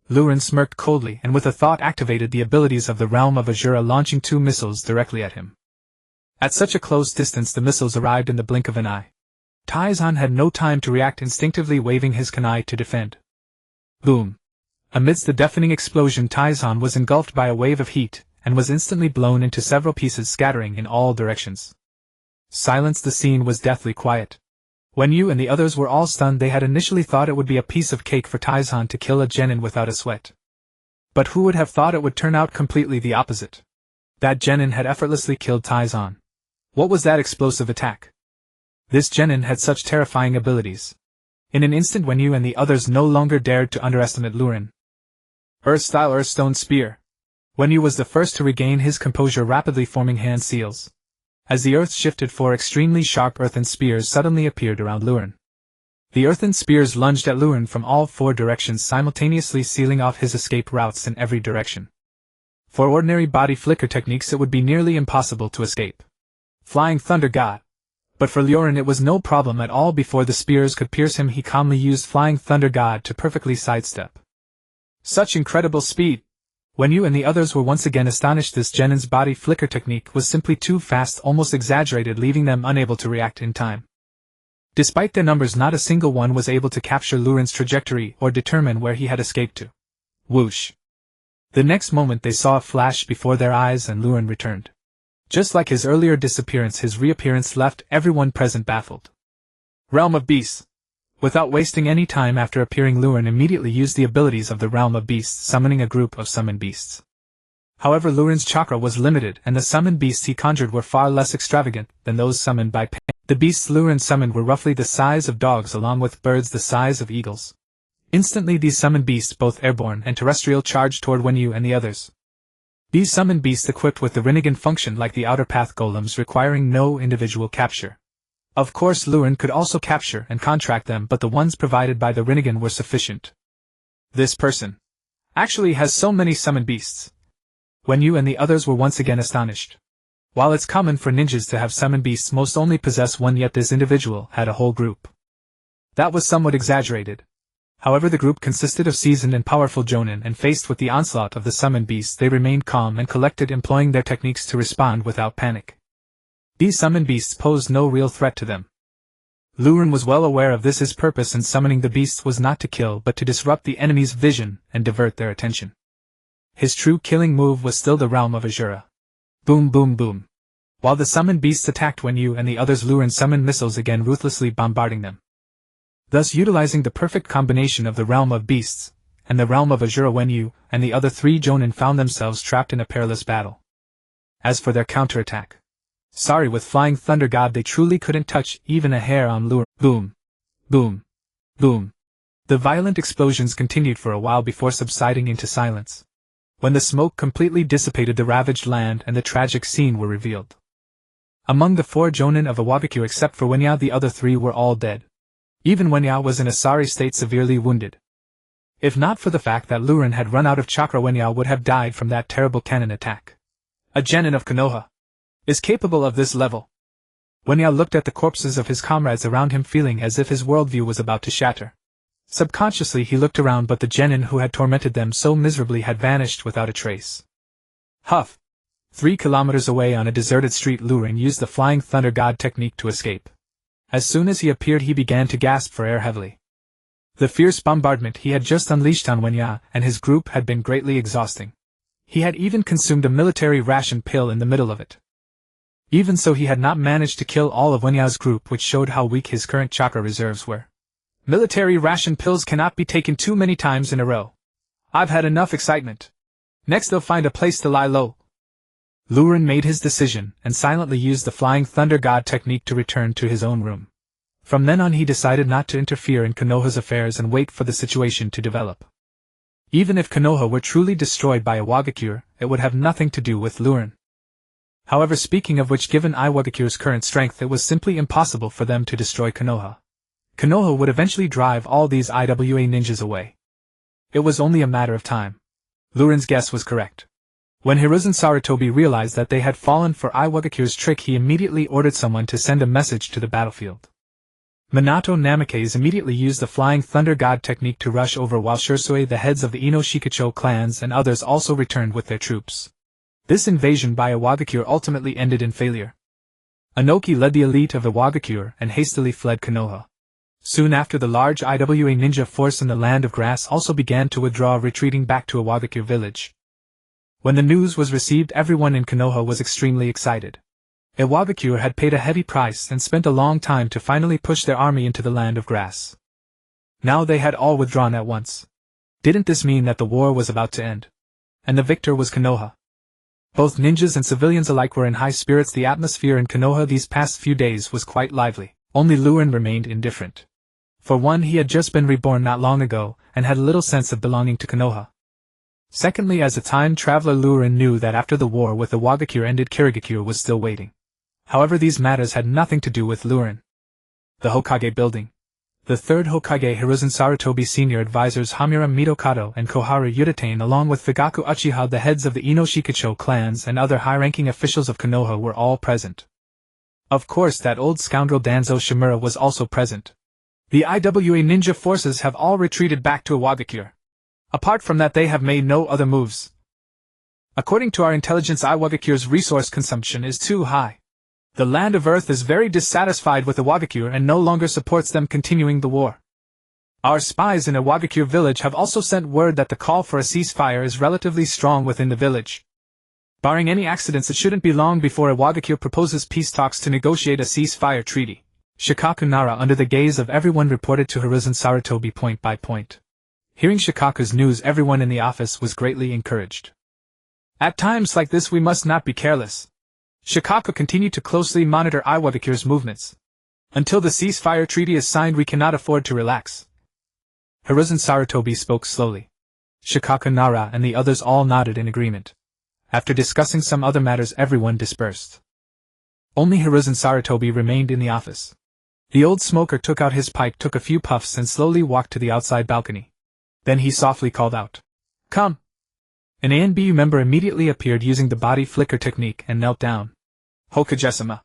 Luren smirked coldly and with a thought activated the abilities of the realm of Azura, launching 2 missiles directly at him. At such a close distance the missiles arrived in the blink of an eye. Taizhan had no time to react, instinctively waving his kunai to defend. Boom! Amidst the deafening explosion, Taizhan was engulfed by a wave of heat, and was instantly blown into several pieces, scattering in all directions. Silence. The scene was deathly quiet. When Yu and the others were all stunned, they had initially thought it would be a piece of cake for Taizhan to kill a genin without a sweat. But who would have thought it would turn out completely the opposite? That genin had effortlessly killed Taizhan. What was that explosive attack? This genin had such terrifying abilities. In an instant, when Yu and the others no longer dared to underestimate Luren. Earth-style Earthstone Spear. When Yu was the first to regain his composure, rapidly forming hand seals. As the earth shifted, 4 extremely sharp earthen spears suddenly appeared around Luren. The earthen spears lunged at Luren from all 4 directions, simultaneously sealing off his escape routes in every direction. For ordinary body flicker techniques it would be nearly impossible to escape. Flying Thunder God. But for Luren it was no problem at all. Before the spears could pierce him, he calmly used Flying Thunder God to perfectly sidestep. Such incredible speed! When Yu and the others were once again astonished, this genin's body flicker technique was simply too fast, almost exaggerated, leaving them unable to react in time. Despite their numbers, not a single one was able to capture Luren's trajectory or determine where he had escaped to. Whoosh! The next moment they saw a flash before their eyes and Luren returned. Just like his earlier disappearance, his reappearance left everyone present baffled. Realm of Beasts. Without wasting any time, after appearing, Luren immediately used the abilities of the Realm of Beasts, summoning a group of summoned beasts. However, Luren's chakra was limited, and the summoned beasts he conjured were far less extravagant than those summoned by Pain. The beasts Luren summoned were roughly the size of dogs, along with birds the size of eagles. Instantly these summoned beasts, both airborne and terrestrial, charged toward Wenyu and the others. These summoned beasts equipped with the Rinnegan function like the Outer Path golems, requiring no individual capture. Of course, Luren could also capture and contract them, but the ones provided by the Rinnegan were sufficient. This person actually has so many summoned beasts. Wenyu and the others were once again astonished. While it's common for ninjas to have summoned beasts, most only possess one, yet this individual had a whole group. That was somewhat exaggerated. However, the group consisted of seasoned and powerful jonin, and faced with the onslaught of the summoned beasts, they remained calm and collected, employing their techniques to respond without panic. These summoned beasts posed no real threat to them. Luren was well aware of this. His purpose in summoning the beasts was not to kill, but to disrupt the enemy's vision and divert their attention. His true killing move was still the Realm of Azura. Boom, boom, boom. While the summoned beasts attacked Wenyu and the others, Luren summoned missiles again, ruthlessly bombarding them. Thus, utilizing the perfect combination of the Realm of Beasts and the Realm of Azura, Wenyu and the other 3 jonin found themselves trapped in a perilous battle. As for their counterattack, with Flying Thunder God they truly couldn't touch even a hair on Luren. Boom! Boom! Boom! The violent explosions continued for a while before subsiding into silence. When the smoke completely dissipated, the ravaged land and the tragic scene were revealed. Among the 4 jonin of Iwagakure, except for Wenya, the other 3 were all dead. Even Wenya was in a sorry state, severely wounded. If not for the fact that Luren had run out of chakra, Wenya would have died from that terrible cannon attack. A genin of Konoha is capable of this level. Wenya looked at the corpses of his comrades around him, feeling as if his worldview was about to shatter. Subconsciously he looked around, but the genin who had tormented them so miserably had vanished without a trace. Huff! 3 kilometers away on a deserted street, Luren used the Flying Thunder God technique to escape. As soon as he appeared, he began to gasp for air heavily. The fierce bombardment he had just unleashed on Wenya and his group had been greatly exhausting. He had even consumed a military ration pill in the middle of it. Even so, he had not managed to kill all of Wenya's group, which showed how weak his current chakra reserves were. Military ration pills cannot be taken too many times in a row. I've had enough excitement. Next they'll find a place to lie low. Luren made his decision and silently used the Flying Thunder God technique to return to his own room. From then on he decided not to interfere in Konoha's affairs and wait for the situation to develop. Even if Konoha were truly destroyed by Iwagakure, it would have nothing to do with Luren. However, speaking of which, given Iwagakure's current strength, it was simply impossible for them to destroy Konoha. Konoha would eventually drive all these IWA ninjas away. It was only a matter of time. Luren's guess was correct. When Hiruzen Sarutobi realized that they had fallen for Iwagakure's trick, he immediately ordered someone to send a message to the battlefield. Minato Namikaze immediately used the Flying Thunder God technique to rush over, while Shursui, the heads of the Ino Shikacho clans and others also returned with their troops. This invasion by Iwagakure ultimately ended in failure. Inoki led the elite of Iwagakure and hastily fled Konoha. Soon after, the large IWA ninja force in the Land of Grass also began to withdraw, retreating back to Iwagakure village. When the news was received, everyone in Konoha was extremely excited. Iwagakure had paid a heavy price and spent a long time to finally push their army into the Land of Grass. Now they had all withdrawn at once. Didn't this mean that the war was about to end? And the victor was Konoha? Both ninjas and civilians alike were in high spirits. The atmosphere in Konoha these past few days was quite lively. Only Luren remained indifferent. For one, he had just been reborn not long ago, and had little sense of belonging to Konoha. Secondly, as a time traveler, Luren knew that after the war with Iwagakure ended, Kirigakure was still waiting. However, these matters had nothing to do with Luren. The Hokage building. The third Hokage, Hiruzen Sarutobi, senior advisors Hamura Mitokado and Koharu Yuditane, along with Fugaku Uchiha, the heads of the Ino Shikacho clans, and other high-ranking officials of Konoha were all present. Of course, that old scoundrel Danzo Shimura was also present. The IWA ninja forces have all retreated back to Iwagakure. Apart from that, they have made no other moves. According to our intelligence, Iwagakure's resource consumption is too high. The Land of Earth is very dissatisfied with Iwagakure and no longer supports them continuing the war. Our spies in Iwagakure village have also sent word that the call for a ceasefire is relatively strong within the village. Barring any accidents, it shouldn't be long before Iwagakure proposes peace talks to negotiate a ceasefire treaty. Shikaku Nara, under the gaze of everyone, reported to Hiruzen Sarutobi point by point. Hearing Shikaku's news, everyone in the office was greatly encouraged. At times like this, we must not be careless. Shikaku continued to closely monitor Iwagakure's movements. Until the ceasefire treaty is signed, we cannot afford to relax. Hiruzen Sarutobi spoke slowly. Shikaku Nara and the others all nodded in agreement. After discussing some other matters, everyone dispersed. Only Hiruzen Sarutobi remained in the office. The old smoker took out his pipe, took a few puffs, and slowly walked to the outside balcony. Then he softly called out, "Come!" An ANBU member immediately appeared using the body flicker technique and knelt down. "Hokage-sama,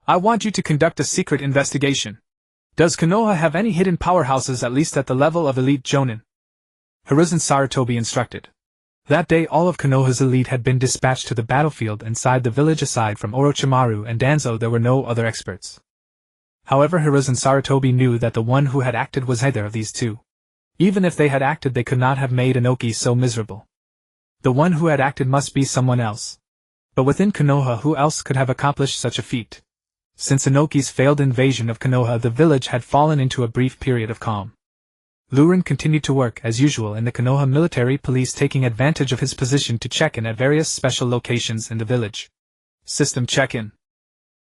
I want you to conduct a secret investigation. Does Konoha have any hidden powerhouses, at least at the level of elite jonin?" Hiruzen Sarutobi instructed. That day, all of Konoha's elite had been dispatched to the battlefield inside the village. Aside from Orochimaru and Danzo, there were no other experts. However, Hiruzen Sarutobi knew that the one who had acted was either of these two. Even if they had acted, they could not have made Inoki so miserable. The one who had acted must be someone else. But within Konoha, who else could have accomplished such a feat? Since Inoki's failed invasion of Konoha, the village had fallen into a brief period of calm. Luren continued to work as usual in the Konoha military police, taking advantage of his position to check in at various special locations in the village. System check-in.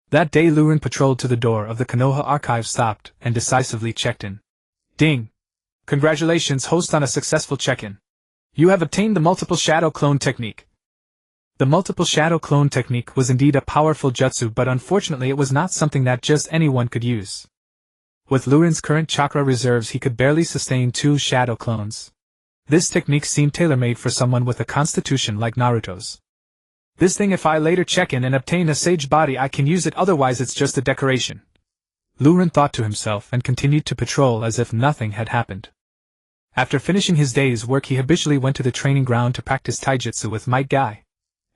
That day, Luren patrolled to the door of the Konoha archive, stopped, and decisively checked in. Ding! Congratulations, host, on a successful check-in. You have obtained the multiple shadow clone technique. The multiple shadow clone technique was indeed a powerful jutsu, but unfortunately it was not something that just anyone could use. With Luren's current chakra reserves, he could barely sustain 2 shadow clones. This technique seemed tailor-made for someone with a constitution like Naruto's. This thing, if I later check in and obtain a sage body, I can use it, otherwise it's just a decoration. Luren thought to himself and continued to patrol as if nothing had happened. After finishing his day's work, he habitually went to the training ground to practice taijutsu with Might Guy.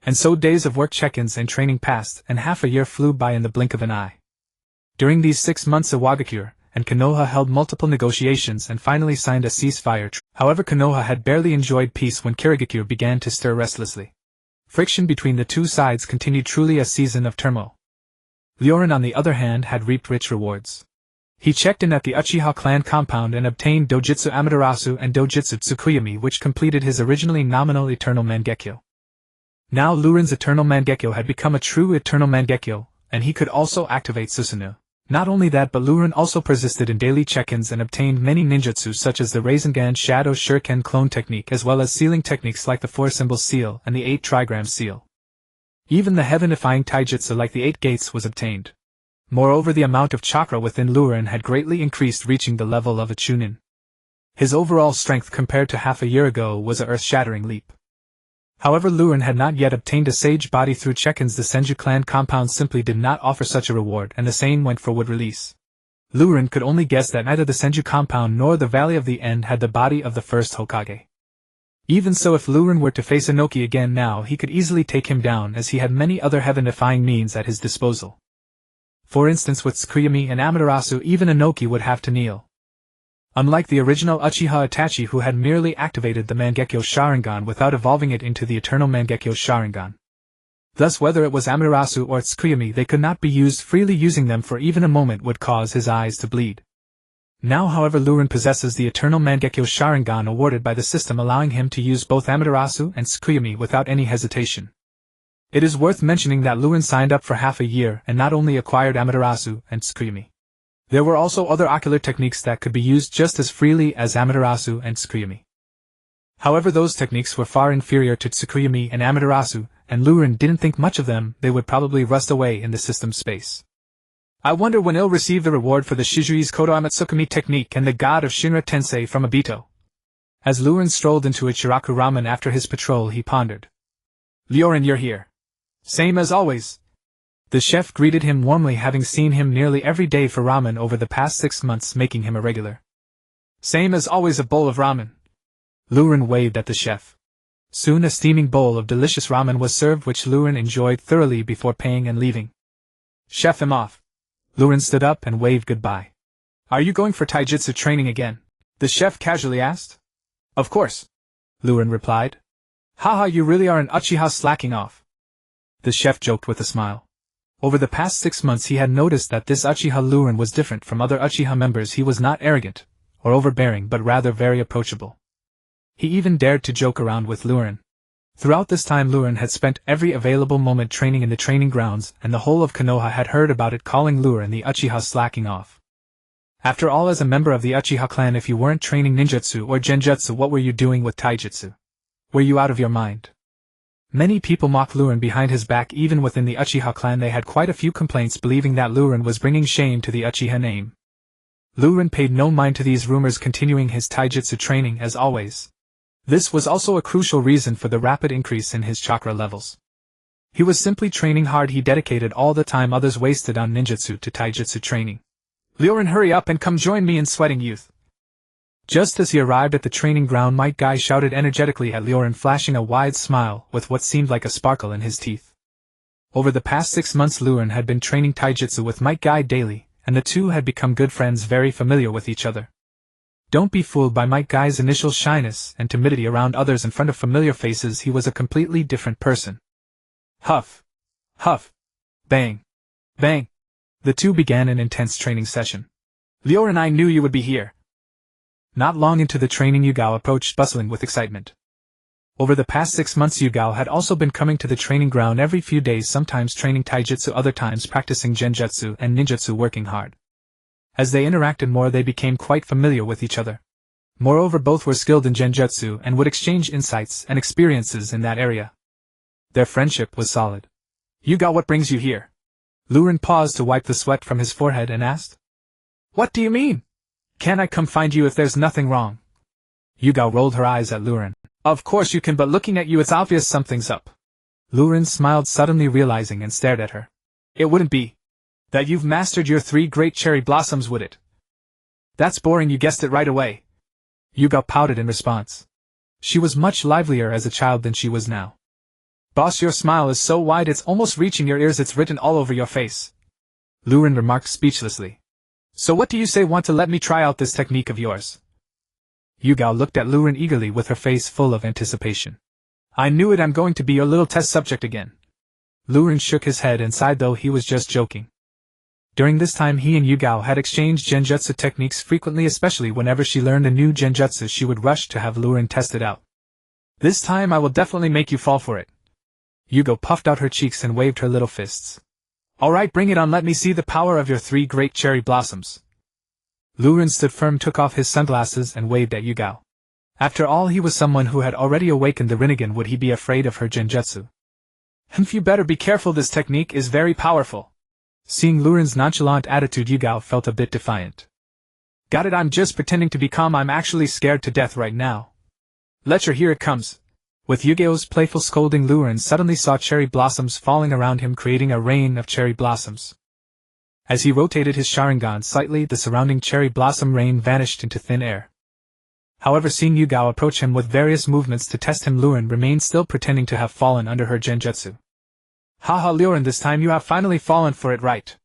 And so days of work, check-ins, and training passed, and half a year flew by in the blink of an eye. During these 6 months, Iwagakure and Konoha held multiple negotiations and finally signed a ceasefire. However, Konoha had barely enjoyed peace when Kirigakure began to stir restlessly. Friction between the two sides continued, truly a season of turmoil. Ryorin, on the other hand, had reaped rich rewards. He checked in at the Uchiha clan compound and obtained Dojutsu Amaterasu and Dojutsu Tsukuyomi, which completed his originally nominal Eternal Mangekyo. Now Luren's Eternal Mangekyo had become a true Eternal Mangekyo, and he could also activate Susanoo. Not only that, but Luren also persisted in daily check-ins and obtained many ninjutsu such as the Rasengan Shadow Shuriken clone technique, as well as sealing techniques like the 4-symbol seal and the 8-trigram seal. Even the heaven-defying taijutsu like the 8 gates was obtained. Moreover, the amount of chakra within Luren had greatly increased, reaching the level of a chunin. His overall strength compared to half a year ago was a earth-shattering leap. However, Luren had not yet obtained a sage body through check-ins. The Senju clan compound simply did not offer such a reward, and the same went for wood release. Luren could only guess that neither the Senju compound nor the Valley of the End had the body of the first Hokage. Even so, if Luren were to face Inoki again now, he could easily take him down, as he had many other heaven-defying means at his disposal. For instance, with Tsukuyomi and Amaterasu, even Inoki would have to kneel. Unlike the original Uchiha Itachi, who had merely activated the Mangekyo Sharingan without evolving it into the eternal Mangekyo Sharingan. Thus, whether it was Amaterasu or Tsukuyomi, they could not be used freely. Using them for even a moment would cause his eyes to bleed. Now, however, Luren possesses the eternal Mangekyo Sharingan awarded by the system, allowing him to use both Amaterasu and Tsukuyomi without any hesitation. It is worth mentioning that Luren signed up for half a year and not only acquired Amaterasu and Tsukuyomi. There were also other ocular techniques that could be used just as freely as Amaterasu and Tsukuyomi. However, those techniques were far inferior to Tsukuyomi and Amaterasu, and Luren didn't think much of them. They would probably rust away in the system space. I wonder when he'll receive the reward for the Shizui's Kodo Amatsukami technique and the God of Shinra Tensei from Obito. As Luren strolled into Ichiraku Ramen after his patrol, he pondered. Luren, you're here. Same as always. The chef greeted him warmly, having seen him nearly every day for ramen over the past 6 months, making him a regular. Same as always, a bowl of ramen. Luren waved at the chef. Soon a steaming bowl of delicious ramen was served, which Luren enjoyed thoroughly before paying and leaving. Chef, I'm off. Luren stood up and waved goodbye. Are you going for taijutsu training again? The chef casually asked. Of course. Luren replied. Haha, you really are an Uchiha slacking off. The chef joked with a smile. Over the past 6 months he had noticed that this Uchiha Luren was different from other Uchiha members. He was not arrogant or overbearing, but rather very approachable. He even dared to joke around with Luren. Throughout this time, Luren had spent every available moment training in the training grounds, and the whole of Konoha had heard about it, calling Luren the Uchiha slacking off. After all, as a member of the Uchiha clan, if you weren't training ninjutsu or genjutsu, what were you doing with taijutsu? Were you out of your mind? Many people mocked Luren behind his back. Even within the Uchiha clan they had quite a few complaints, believing that Luren was bringing shame to the Uchiha name. Luren paid no mind to these rumors, continuing his taijutsu training as always. This was also a crucial reason for the rapid increase in his chakra levels. He was simply training hard. He dedicated all the time others wasted on ninjutsu to taijutsu training. Luren, hurry up and come join me in sweating youth. Just as he arrived at the training ground, Might Guy shouted energetically at Luren, flashing a wide smile with what seemed like a sparkle in his teeth. Over the past 6 months Luren had been training taijutsu with Might Guy daily, and the two had become good friends, very familiar with each other. Don't be fooled by Might Guy's initial shyness and timidity around others. In front of familiar faces he was a completely different person. Huff. Huff. Bang. Bang. The two began an intense training session. Luren, I knew you would be here. Not long into the training, Yugao approached, bustling with excitement. Over the past 6 months Yugao had also been coming to the training ground every few days, sometimes training taijutsu, other times practicing genjutsu and ninjutsu, working hard. As they interacted more, they became quite familiar with each other. Moreover, both were skilled in genjutsu and would exchange insights and experiences in that area. Their friendship was solid. Yugao, what brings you here? Luren paused to wipe the sweat from his forehead and asked. What do you mean? Can I come find you if there's nothing wrong? Yugao rolled her eyes at Luren. Of course you can, but looking at you it's obvious something's up. Luren smiled, suddenly realizing, and stared at her. It wouldn't be that you've mastered your 3 great cherry blossoms, would it? That's boring, you guessed it right away. Yugao pouted in response. She was much livelier as a child than she was now. Boss, your smile is so wide it's almost reaching your ears, it's written all over your face. Luren remarked speechlessly. So what do you say, want to let me try out this technique of yours? Yugao looked at Luren eagerly with her face full of anticipation. I knew it, I'm going to be your little test subject again. Luren shook his head and sighed, though he was just joking. During this time he and Yugao had exchanged genjutsu techniques frequently, especially whenever she learned a new genjutsu she would rush to have Luren test it out. This time I will definitely make you fall for it. Yugao puffed out her cheeks and waved her little fists. Alright, bring it on, let me see the power of your 3 great cherry blossoms. Luren stood firm, took off his sunglasses and waved at Yugao. After all, he was someone who had already awakened the Rinnegan. Would he be afraid of her genjutsu? You better be careful, this technique is very powerful. Seeing Luren's nonchalant attitude, Yugao felt a bit defiant. Got it, I'm just pretending to be calm, I'm actually scared to death right now. Let's hear, here it comes. With Yu-Gi-Oh's playful scolding, Luren suddenly saw cherry blossoms falling around him, creating a rain of cherry blossoms. As he rotated his Sharingan slightly, the surrounding cherry blossom rain vanished into thin air. However, seeing Yu-Gi-Oh approach him with various movements to test him, Luren remained still, pretending to have fallen under her genjutsu. Haha, Luren, this time you have finally fallen for it, right?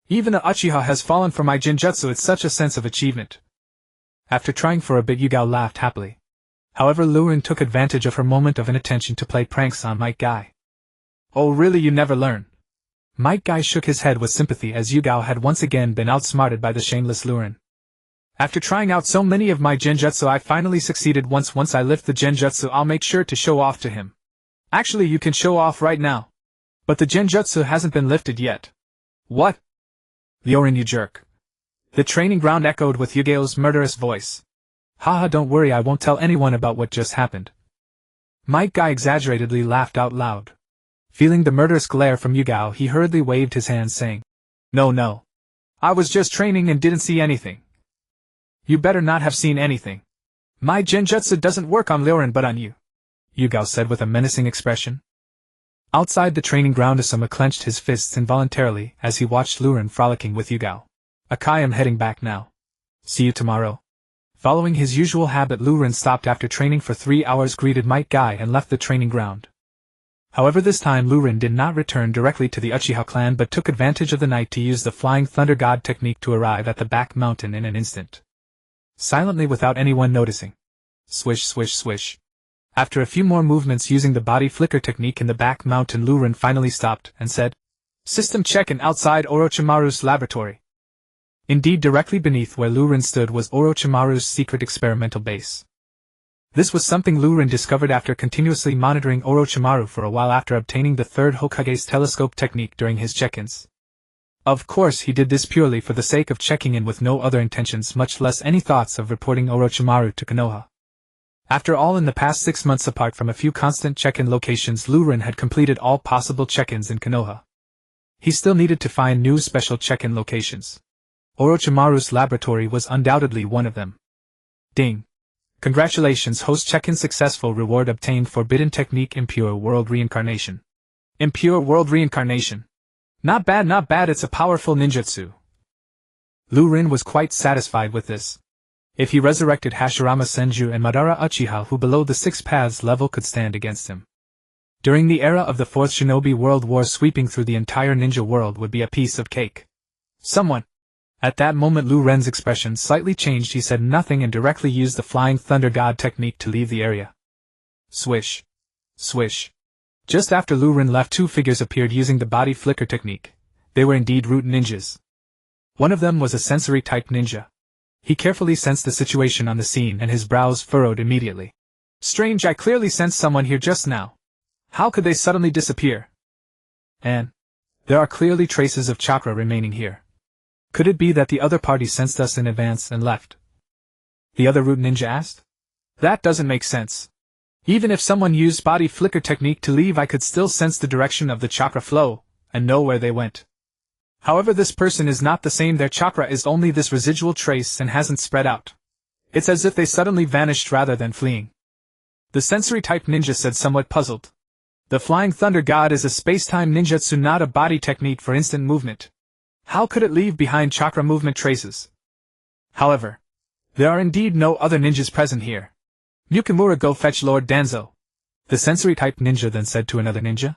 Even the Uchiha has fallen for my genjutsu. It's such a sense of achievement. After trying for a bit, Yu-Gi-Oh laughed happily. However, Luren took advantage of her moment of inattention to play pranks on Might Guy. Oh really, you never learn? Might Guy shook his head with sympathy, as Yu-Gi-Oh had once again been outsmarted by the shameless Luren. After trying out so many of my genjutsu, I finally succeeded. Once I lift the genjutsu, I'll make sure to show off to him. Actually, you can show off right now. But the genjutsu hasn't been lifted yet. What? Luren, you jerk. The training ground echoed with Yu-Gi-Oh's murderous voice. Haha, don't worry, I won't tell anyone about what just happened. Might Guy exaggeratedly laughed out loud. Feeling the murderous glare from Yu-Gi-Oh, he hurriedly waved his hand, saying, No. I was just training and didn't see anything. You better not have seen anything. My genjutsu doesn't work on Luren but on you, Yu-Gi-Oh said with a menacing expression. Outside the training ground, Asuma clenched his fists involuntarily as he watched Luren frolicking with Yu-Gi-Oh. I am heading back now. See you tomorrow. Following his usual habit, Luren stopped after training for 3 hours, greeted Might Guy, and left the training ground. However, this time Luren did not return directly to the Uchiha clan but took advantage of the night to use the Flying Thunder God technique to arrive at the back mountain in an instant. Silently, without anyone noticing. Swish, swish, swish. After a few more movements using the body flicker technique in the back mountain, Luren finally stopped and said, System check-in outside Orochimaru's laboratory. Indeed, directly beneath where Luren stood was Orochimaru's secret experimental base. This was something Luren discovered after continuously monitoring Orochimaru for a while after obtaining the Third Hokage's telescope technique during his check-ins. Of course, he did this purely for the sake of checking in with no other intentions, much less any thoughts of reporting Orochimaru to Konoha. After all, in the past 6 months, apart from a few constant check-in locations, Luren had completed all possible check-ins in Konoha. He still needed to find new special check-in locations. Orochimaru's laboratory was undoubtedly one of them. Ding. Congratulations, host, check-in successful, reward obtained, forbidden technique, impure world reincarnation. Impure world reincarnation. Not bad, it's a powerful ninjutsu. Luren was quite satisfied with this. If he resurrected Hashirama Senju and Madara Uchiha, who below the 6 paths level could stand against him. During the era of the Fourth Shinobi World War, sweeping through the entire ninja world would be a piece of cake. Someone. At that moment, Luren's expression slightly changed. He said nothing and directly used the Flying Thunder God technique to leave the area. Swish. Swish. Just after Luren left, 2 figures appeared using the body flicker technique. They were indeed root ninjas. One of them was a sensory-type ninja. He carefully sensed the situation on the scene and his brows furrowed immediately. Strange, I clearly sensed someone here just now. How could they suddenly disappear? And there are clearly traces of chakra remaining here. Could it be that the other party sensed us in advance and left? The other root ninja asked. That doesn't make sense. Even if someone used body flicker technique to leave, I could still sense the direction of the chakra flow, and know where they went. However, this person is not the same. Their chakra is only this residual trace and hasn't spread out. It's as if they suddenly vanished rather than fleeing. The sensory-type ninja said, somewhat puzzled. The Flying Thunder God is a space-time ninjutsu, not a body technique for instant movement. How could it leave behind chakra movement traces? However, there are indeed no other ninjas present here. Mukimura, go fetch Lord Danzo. The sensory-type ninja then said to another ninja.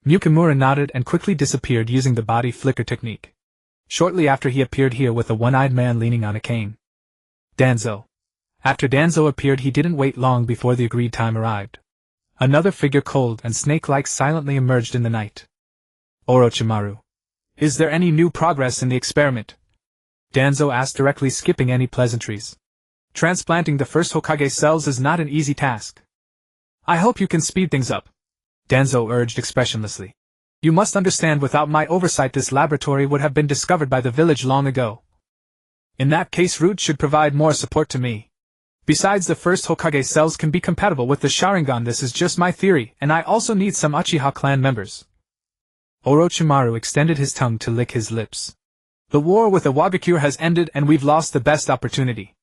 Mukimura nodded and quickly disappeared using the body flicker technique. Shortly after, he appeared here with a one-eyed man leaning on a cane. Danzo. After Danzo appeared, he didn't wait long before the agreed time arrived. Another figure, cold and snake-like, silently emerged in the night. Orochimaru. Is there any new progress in the experiment? Danzo asked, directly skipping any pleasantries. Transplanting the first Hokage cells is not an easy task. I hope you can speed things up. Danzo urged expressionlessly. You must understand, without my oversight this laboratory would have been discovered by the village long ago. In that case, Root should provide more support to me. Besides, the first Hokage cells can be compatible with the Sharingan. This is just my theory, and I also need some Uchiha clan members. Orochimaru extended his tongue to lick his lips. The war with the Wagakure has ended and we've lost the best opportunity.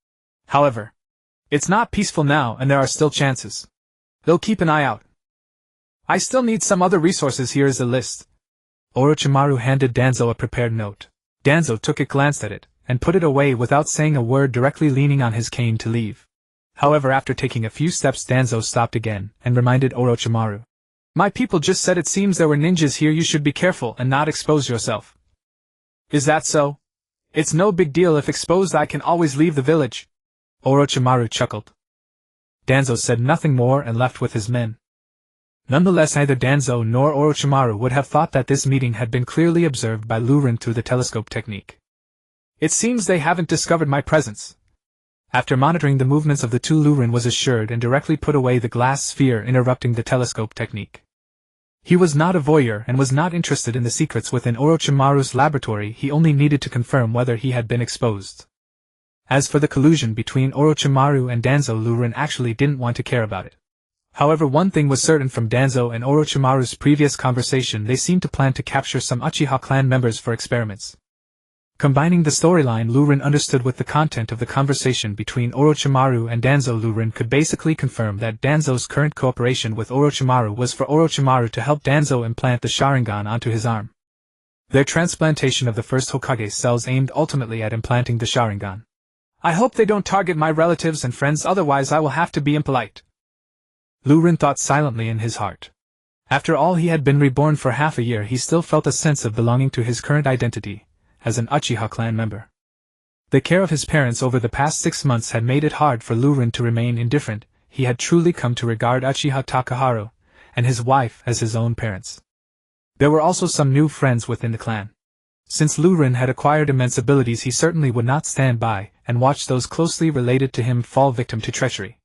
However, it's not peaceful now and there are still chances. They'll keep an eye out. I still need some other resources. Here is a list. Orochimaru handed Danzo a prepared note. Danzo took it, glanced at it, and put it away without saying a word, directly leaning on his cane to leave. However, after taking a few steps, Danzo stopped again and reminded Orochimaru. My people just said it seems there were ninjas here. You should be careful and not expose yourself. Is that so? It's no big deal. If exposed, I can always leave the village. Orochimaru chuckled. Danzo said nothing more and left with his men. Nonetheless, neither Danzo nor Orochimaru would have thought that this meeting had been clearly observed by Lurin through the telescope technique. It seems they haven't discovered my presence. After monitoring the movements of the two, Lurin was assured and directly put away the glass sphere interrupting the telescope technique. He was not a voyeur and was not interested in the secrets within Orochimaru's laboratory. He only needed to confirm whether he had been exposed. As for the collusion between Orochimaru and Danzo, Lurin actually didn't want to care about it. However, one thing was certain from Danzo and Orochimaru's previous conversation: they seemed to plan to capture some Uchiha clan members for experiments. Combining the storyline Lurin understood with the content of the conversation between Orochimaru and Danzo, Lurin could basically confirm that Danzo's current cooperation with Orochimaru was for Orochimaru to help Danzo implant the Sharingan onto his arm. Their transplantation of the first Hokage cells aimed ultimately at implanting the Sharingan. I hope they don't target my relatives and friends, otherwise I will have to be impolite. Lurin thought silently in his heart. After all, he had been reborn for half a year. He still felt a sense of belonging to his current identity as an Uchiha clan member. The care of his parents over the past 6 months had made it hard for Lurin to remain indifferent. He had truly come to regard Uchiha Takaharu and his wife as his own parents. There were also some new friends within the clan. Since Lurin had acquired immense abilities, he certainly would not stand by and watch those closely related to him fall victim to treachery.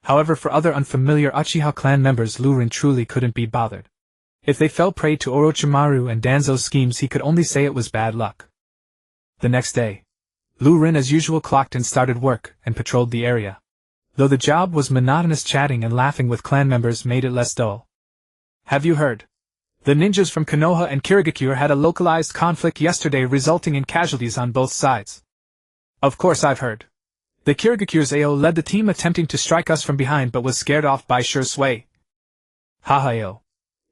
However, for other unfamiliar Uchiha clan members, Lurin truly couldn't be bothered. If they fell prey to Orochimaru and Danzo's schemes, he could only say it was bad luck. The next day, Lurin as usual clocked in, started work, and patrolled the area. Though the job was monotonous, chatting and laughing with clan members made it less dull. Have you heard? The ninjas from Konoha and Kirigakure had a localized conflict yesterday, resulting in casualties on both sides. Of course I've heard. The Kirigakure's AO led the team attempting to strike us from behind but was scared off by Sure Sway. Haha, AO.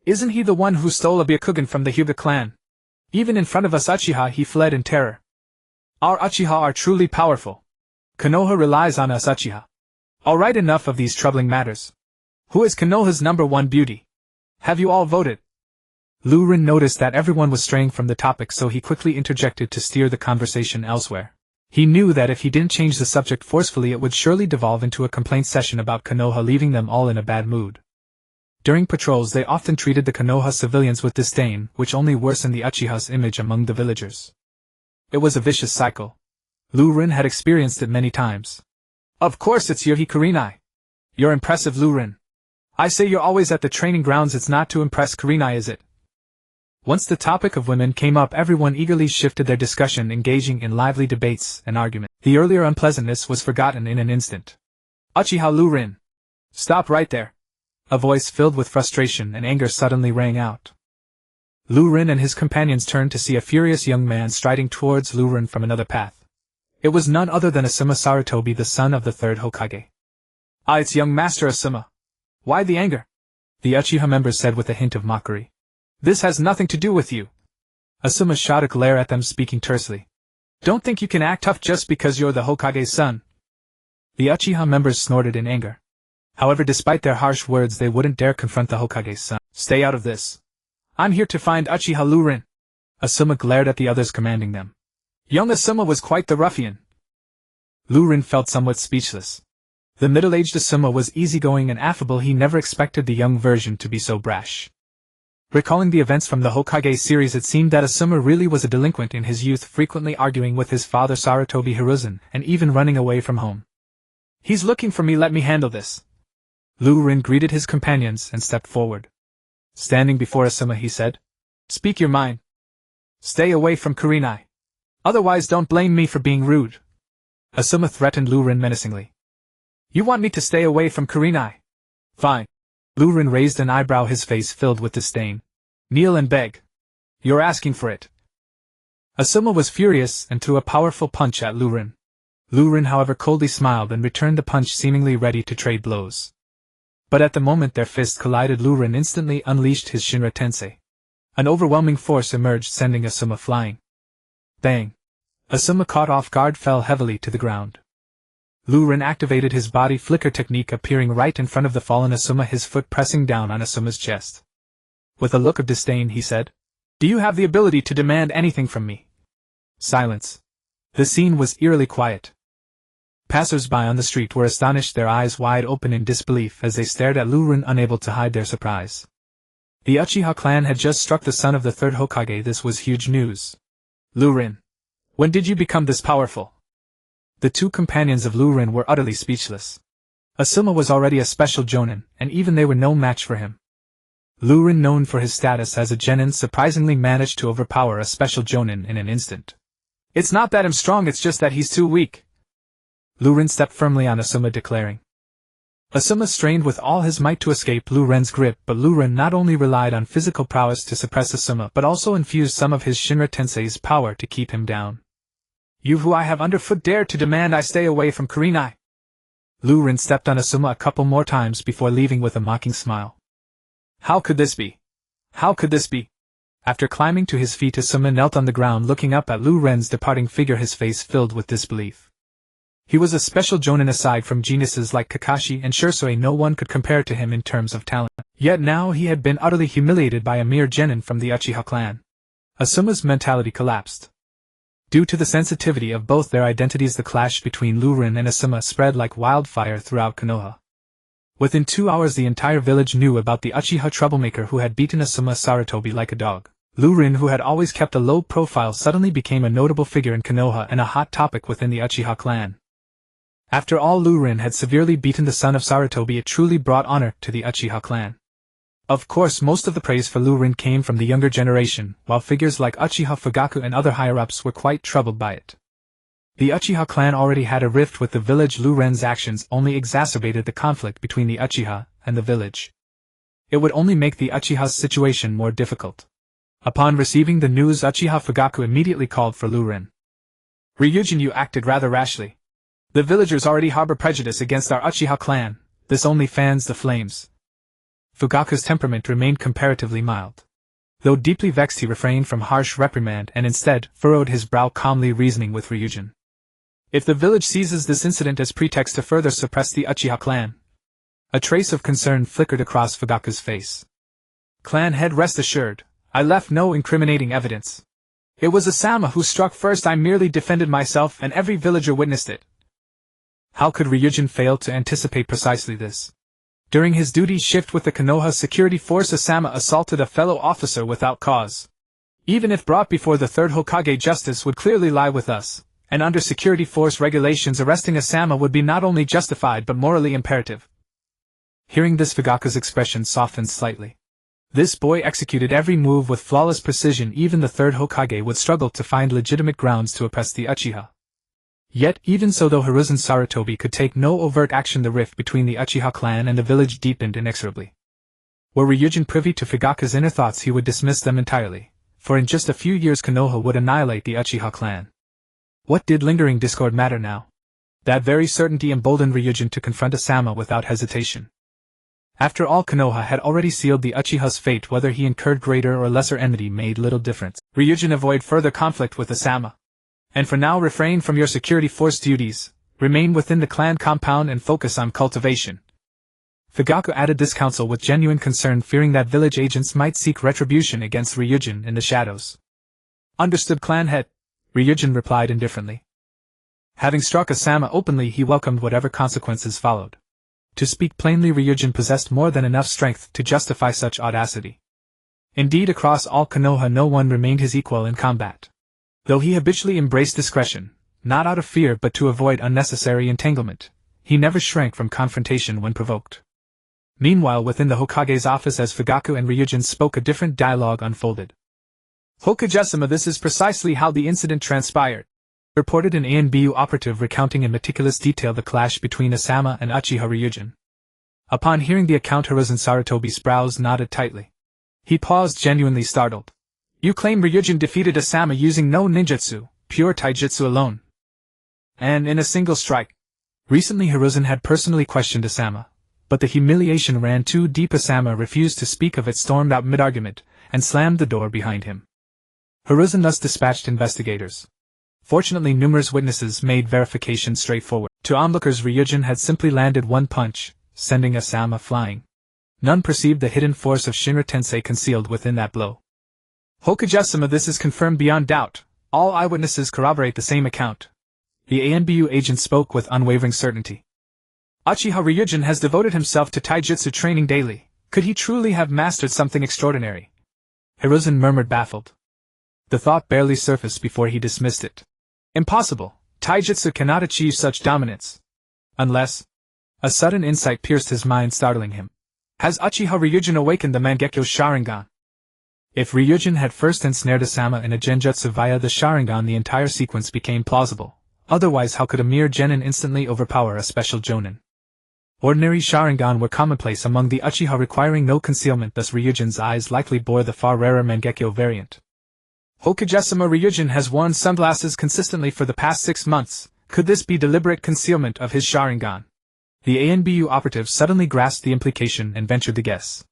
Isn't he the one who stole a Byakugan from the Hyuga clan? Even in front of us Uchiha he fled in terror. Our Uchiha are truly powerful. Konoha relies on us Uchiha. Alright, enough of these troubling matters. Who is Konoha's #1 beauty? Have you all voted? Lurin noticed that everyone was straying from the topic, so he quickly interjected to steer the conversation elsewhere. He knew that if he didn't change the subject forcefully, it would surely devolve into a complaint session about Konoha, leaving them all in a bad mood. During patrols they often treated the Konoha civilians with disdain, which only worsened the Uchiha's image among the villagers. It was a vicious cycle. Lurin had experienced it many times. Of course it's Yurei Kurenai. You're impressive, Lurin. I say you're always at the training grounds. It's not to impress Kurenai, is it? Once the topic of women came up, everyone eagerly shifted their discussion, engaging in lively debates and argument. The earlier unpleasantness was forgotten in an instant. Uchiha Lurin! Stop right there! A voice filled with frustration and anger suddenly rang out. Lurin and his companions turned to see a furious young man striding towards Lurin from another path. It was none other than Asuma Sarutobi, the son of the third Hokage. Ah, it's young Master Asuma. Why the anger? The Uchiha members said with a hint of mockery. This has nothing to do with you. Asuma shot a glare at them, speaking tersely. Don't think you can act tough just because you're the Hokage's son. The Uchiha members snorted in anger. However, despite their harsh words, they wouldn't dare confront the Hokage's son. Stay out of this. I'm here to find Uchiha Lurin. Asuma glared at the others, commanding them. Young Asuma was quite the ruffian. Lurin felt somewhat speechless. The middle-aged Asuma was easygoing and affable. He never expected the young version to be so brash. Recalling the events from the Hokage series, it seemed that Asuma really was a delinquent in his youth, frequently arguing with his father Sarutobi Hiruzen, and even running away from home. He's looking for me, let me handle this. Lurin greeted his companions and stepped forward. Standing before Asuma, he said, Speak your mind. Stay away from Kurenai. Otherwise don't blame me for being rude. Asuma threatened Lurin menacingly. You want me to stay away from Kurenai? Fine. Lurin raised an eyebrow, his face filled with disdain. Kneel and beg. You're asking for it. Asuma was furious and threw a powerful punch at Lurin. Lurin, however, coldly smiled and returned the punch, seemingly ready to trade blows. But at the moment their fists collided, Lurin instantly unleashed his Shinra Tensei. An overwhelming force emerged, sending Asuma flying. Bang! Asuma, caught off guard, fell heavily to the ground. Lurin activated his body flicker technique, appearing right in front of the fallen Asuma, his foot pressing down on Asuma's chest. With a look of disdain he said, "Do you have the ability to demand anything from me?" Silence. The scene was eerily quiet. Passers-by on the street were astonished, their eyes wide open in disbelief as they stared at Lurin, unable to hide their surprise. The Uchiha clan had just struck the son of the third Hokage. This was huge news. "Lurin, when did you become this powerful?" The two companions of Lurin were utterly speechless. Asuma was already a special jonin, and even they were no match for him. Lurin, known for his status as a genin, surprisingly managed to overpower a special jonin in an instant. "It's not that I'm strong, it's just that he's too weak." Lurin stepped firmly on Asuma, declaring. Asuma strained with all his might to escape Lurin's grip, but Lurin not only relied on physical prowess to suppress Asuma but also infused some of his Shinra Tensei's power to keep him down. "You who I have underfoot dared to demand I stay away from Kurenai." Lurin stepped on Asuma a couple more times before leaving with a mocking smile. "How could this be? How could this be?" After climbing to his feet, Asuma knelt on the ground, looking up at Lurin's departing figure, his face filled with disbelief. He was a special jonin. Aside from geniuses like Kakashi and Shursui, no one could compare to him in terms of talent. Yet now he had been utterly humiliated by a mere genin from the Uchiha clan. Asuma's mentality collapsed. Due to the sensitivity of both their identities, the clash between Lurin and Asuma spread like wildfire throughout Konoha. Within 2 hours the entire village knew about the Uchiha troublemaker who had beaten Asuma Sarutobi like a dog. Lurin, who had always kept a low profile, suddenly became a notable figure in Konoha and a hot topic within the Uchiha clan. After all, Lurin had severely beaten the son of Sarutobi. It truly brought honor to the Uchiha clan. Of course, most of the praise for Lurin came from the younger generation, while figures like Uchiha Fugaku and other higher-ups were quite troubled by it. The Uchiha clan already had a rift with the village. Lurin's actions only exacerbated the conflict between the Uchiha and the village. It would only make the Uchiha's situation more difficult. Upon receiving the news, Uchiha Fugaku immediately called for Lurin. "Ryujin, you acted rather rashly. The villagers already harbor prejudice against our Uchiha clan. This only fans the flames." Fugaku's temperament remained comparatively mild. Though deeply vexed, he refrained from harsh reprimand and instead furrowed his brow, calmly reasoning with Ryujin. "If the village seizes this incident as pretext to further suppress the Uchiha clan..." A trace of concern flickered across Fugaku's face. "Clan head, rest assured, I left no incriminating evidence. It was Asama who struck first. I merely defended myself and every villager witnessed it." How could Ryujin fail to anticipate precisely this? During his duty shift with the Konoha security force, Asama assaulted a fellow officer without cause. Even if brought before the third Hokage, justice would clearly lie with us, and under security force regulations arresting Asama would be not only justified but morally imperative. Hearing this, Fugaku's expression softened slightly. This boy executed every move with flawless precision. Even the third Hokage would struggle to find legitimate grounds to oppress the Uchiha. Yet, even so, though Hiruzen Sarutobi could take no overt action, the rift between the Uchiha clan and the village deepened inexorably. Were Ryujin privy to Fugaku's inner thoughts, he would dismiss them entirely, for in just a few years Konoha would annihilate the Uchiha clan. What did lingering discord matter now? That very certainty emboldened Ryujin to confront Asama without hesitation. After all, Konoha had already sealed the Uchiha's fate. Whether he incurred greater or lesser enmity made little difference. Ryujin, avoid further conflict with Asama. And for now, refrain from your security force duties, remain within the clan compound and focus on cultivation. Fugaku added this counsel with genuine concern, fearing that village agents might seek retribution against Ryujin in the shadows. "Understood, clan head," Ryujin replied indifferently. Having struck Asama openly, he welcomed whatever consequences followed. To speak plainly, Ryujin possessed more than enough strength to justify such audacity. Indeed, across all Konoha no one remained his equal in combat. Though he habitually embraced discretion, not out of fear but to avoid unnecessary entanglement, he never shrank from confrontation when provoked. Meanwhile, within the Hokage's office, as Fugaku and Ryujin spoke, a different dialogue unfolded. "Hokage-sama, this is precisely how the incident transpired," reported an ANBU operative, recounting in meticulous detail the clash between Asama and Uchiha Ryujin. Upon hearing the account, Hiruzen Sarutobi's brows knotted tightly. He paused, genuinely startled. "You claim Ryujin defeated Asama using no ninjutsu, pure taijutsu alone? And in a single strike?" Recently Hiruzen had personally questioned Asama, But the humiliation ran too deep. Asama refused to speak of it, stormed out mid-argument, and slammed the door behind him. Hiruzen thus dispatched investigators. Fortunately, numerous witnesses made verification straightforward. To onlookers, Ryujin had simply landed one punch, sending Asama flying. None perceived the hidden force of Shinra Tensei concealed within that blow. Hokage-sama, this is confirmed beyond doubt. All eyewitnesses corroborate the same account. The ANBU agent spoke with unwavering certainty. Uchiha Ryujin has devoted himself to taijutsu training daily. Could he truly have mastered something extraordinary? Hiruzen murmured, baffled. The thought barely surfaced before he dismissed it. Impossible. Taijutsu cannot achieve such dominance. Unless... A sudden insight pierced his mind, startling him. Has Uchiha Ryujin awakened the Mangekyo Sharingan? If Ryujin had first ensnared Asama in a genjutsu via the Sharingan, the entire sequence became plausible. Otherwise, how could a mere genin instantly overpower a special jonin? Ordinary Sharingan were commonplace among the Uchiha, requiring no concealment, thus Ryujin's eyes likely bore the far rarer Mangekyo variant. Hokage-sama, Ryujin has worn sunglasses consistently for the past 6 months. Could this be deliberate concealment of his Sharingan? The ANBU operative suddenly grasped the implication and ventured to guess.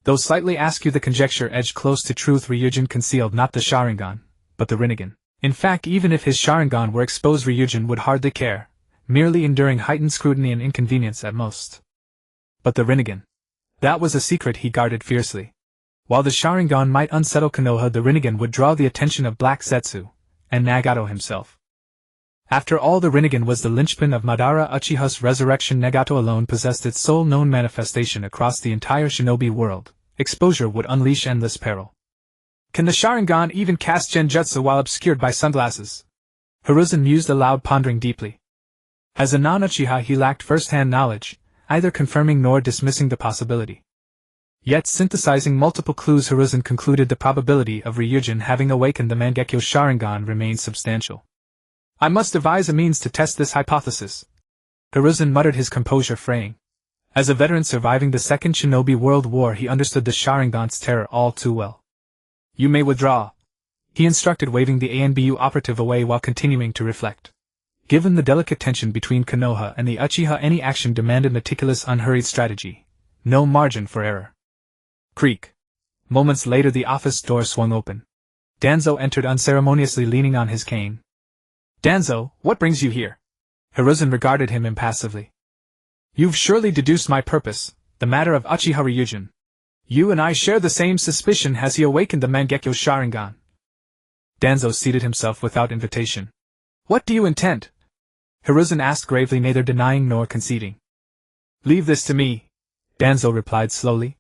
Though slightly askew, the conjecture edged close to truth. Ryujin concealed not the Sharingan, but the Rinnegan. In fact, even if his Sharingan were exposed, Ryujin would hardly care, merely enduring heightened scrutiny and inconvenience at most. But the Rinnegan. That was a secret he guarded fiercely. While the Sharingan might unsettle Konoha, the Rinnegan would draw the attention of Black Zetsu, and Nagato himself. After all, the Rinnegan was the linchpin of Madara Uchiha's resurrection. Nagato alone possessed its sole known manifestation across the entire shinobi world. Exposure would unleash endless peril. Can the Sharingan even cast genjutsu while obscured by sunglasses? Hiruzen mused aloud, pondering deeply. As a non-Uchiha, he lacked first-hand knowledge, either confirming nor dismissing the possibility. Yet, synthesizing multiple clues, Hiruzen concluded the probability of Ryujin having awakened the Mangekyo Sharingan remained substantial. I must devise a means to test this hypothesis. Hiruzen muttered, his composure fraying. As a veteran surviving the Second Shinobi World War, he understood the Sharingan's terror all too well. You may withdraw, he instructed, waving the ANBU operative away while continuing to reflect. Given the delicate tension between Konoha and the Uchiha, any action demanded meticulous, unhurried strategy. No margin for error. Creak. Moments later, the office door swung open. Danzo entered unceremoniously, leaning on his cane. Danzo, what brings you here? Hiruzen regarded him impassively. You've surely deduced my purpose, the matter of Uchiha Ryujin. You and I share the same suspicion. Has he awakened the Mangekyo Sharingan? Danzo seated himself without invitation. What do you intend? Hiruzen asked gravely, neither denying nor conceding. Leave this to me, Danzo replied slowly.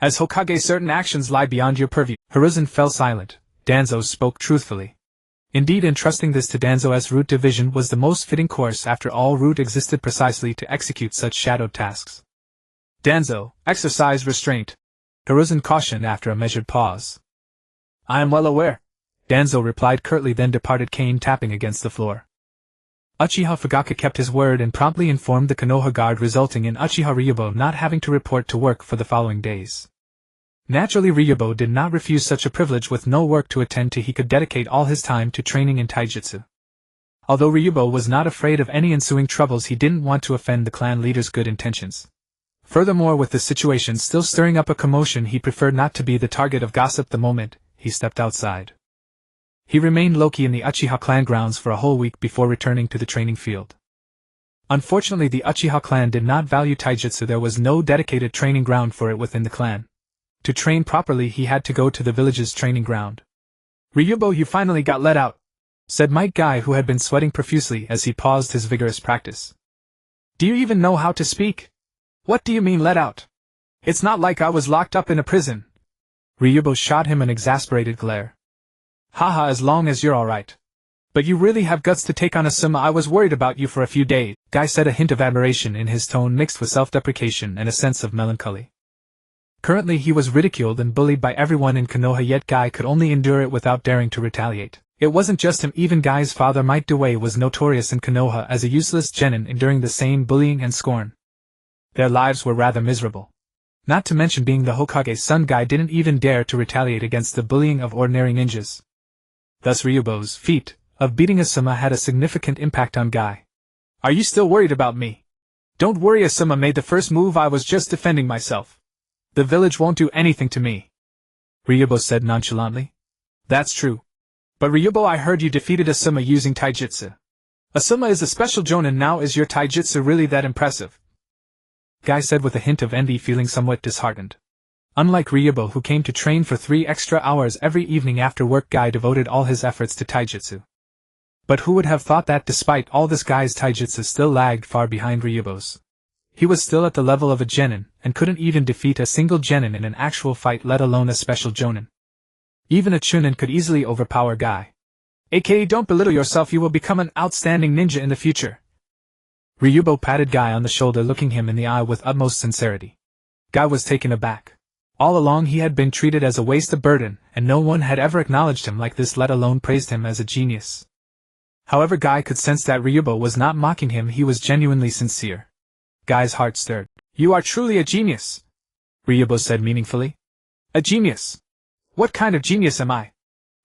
As Hokage, certain actions lie beyond your purview. Hiruzen fell silent. Danzo spoke truthfully. Indeed, entrusting this to Danzo as root division was the most fitting course. After all, root existed precisely to execute such shadowed tasks. Danzo, exercise restraint, Hiruzen cautioned after a measured pause. I am well aware, Danzo replied curtly, then departed, cane tapping against the floor. Uchiha Fugaku kept his word and promptly informed the Konoha guard, resulting in Uchiha Ryubo not having to report to work for the following days. Naturally, Ryubo did not refuse such a privilege. With no work to attend to, he could dedicate all his time to training in taijutsu. Although Ryubo was not afraid of any ensuing troubles, he didn't want to offend the clan leader's good intentions. Furthermore, with the situation still stirring up a commotion, he preferred not to be the target of gossip. The moment he stepped outside, he remained low-key in the Uchiha clan grounds for a whole week before returning to the training field. Unfortunately, the Uchiha clan did not value taijutsu. There was no dedicated training ground for it within the clan. To train properly, he had to go to the village's training ground. Ryubo, you finally got let out, said Mike Guy, who had been sweating profusely as he paused his vigorous practice. Do you even know how to speak? What do you mean let out? It's not like I was locked up in a prison. Ryubo shot him an exasperated glare. Haha, as long as you're alright. But you really have guts to take on Asuma. I was worried about you for a few days, Guy said, a hint of admiration in his tone mixed with self-deprecation and a sense of melancholy. Currently he was ridiculed and bullied by everyone in Konoha, yet Guy could only endure it without daring to retaliate. It wasn't just him, even Guy's father Might Dewey was notorious in Konoha as a useless genin, enduring the same bullying and scorn. Their lives were rather miserable. Not to mention being the Hokage's son, Guy didn't even dare to retaliate against the bullying of ordinary ninjas. Thus Ryubo's feat of beating Asuma had a significant impact on Guy. Are you still worried about me? Don't worry, Asuma made the first move, I was just defending myself. The village won't do anything to me. Ryubo said nonchalantly. That's true. But Ryubo, I heard you defeated Asuma using taijutsu. Asuma is a special jonin now, is your taijutsu really that impressive? Guy said with a hint of envy, feeling somewhat disheartened. Unlike Ryubo, who came to train for 3 extra hours every evening after work, Guy devoted all his efforts to taijutsu. But who would have thought that despite all this, Guy's taijutsu still lagged far behind Ryubo's. He was still at the level of a genin, and couldn't even defeat a single genin in an actual fight, let alone a special jonin. Even a chunin could easily overpower Guy. AKA, don't belittle yourself, you will become an outstanding ninja in the future. Ryubo patted Guy on the shoulder, looking him in the eye with utmost sincerity. Guy was taken aback. All along he had been treated as a waste of burden, and no one had ever acknowledged him like this, let alone praised him as a genius. However, Guy could sense that Ryubo was not mocking him, he was genuinely sincere. Guy's heart stirred. You are truly a genius, Ryubo said meaningfully. A genius? What kind of genius am I?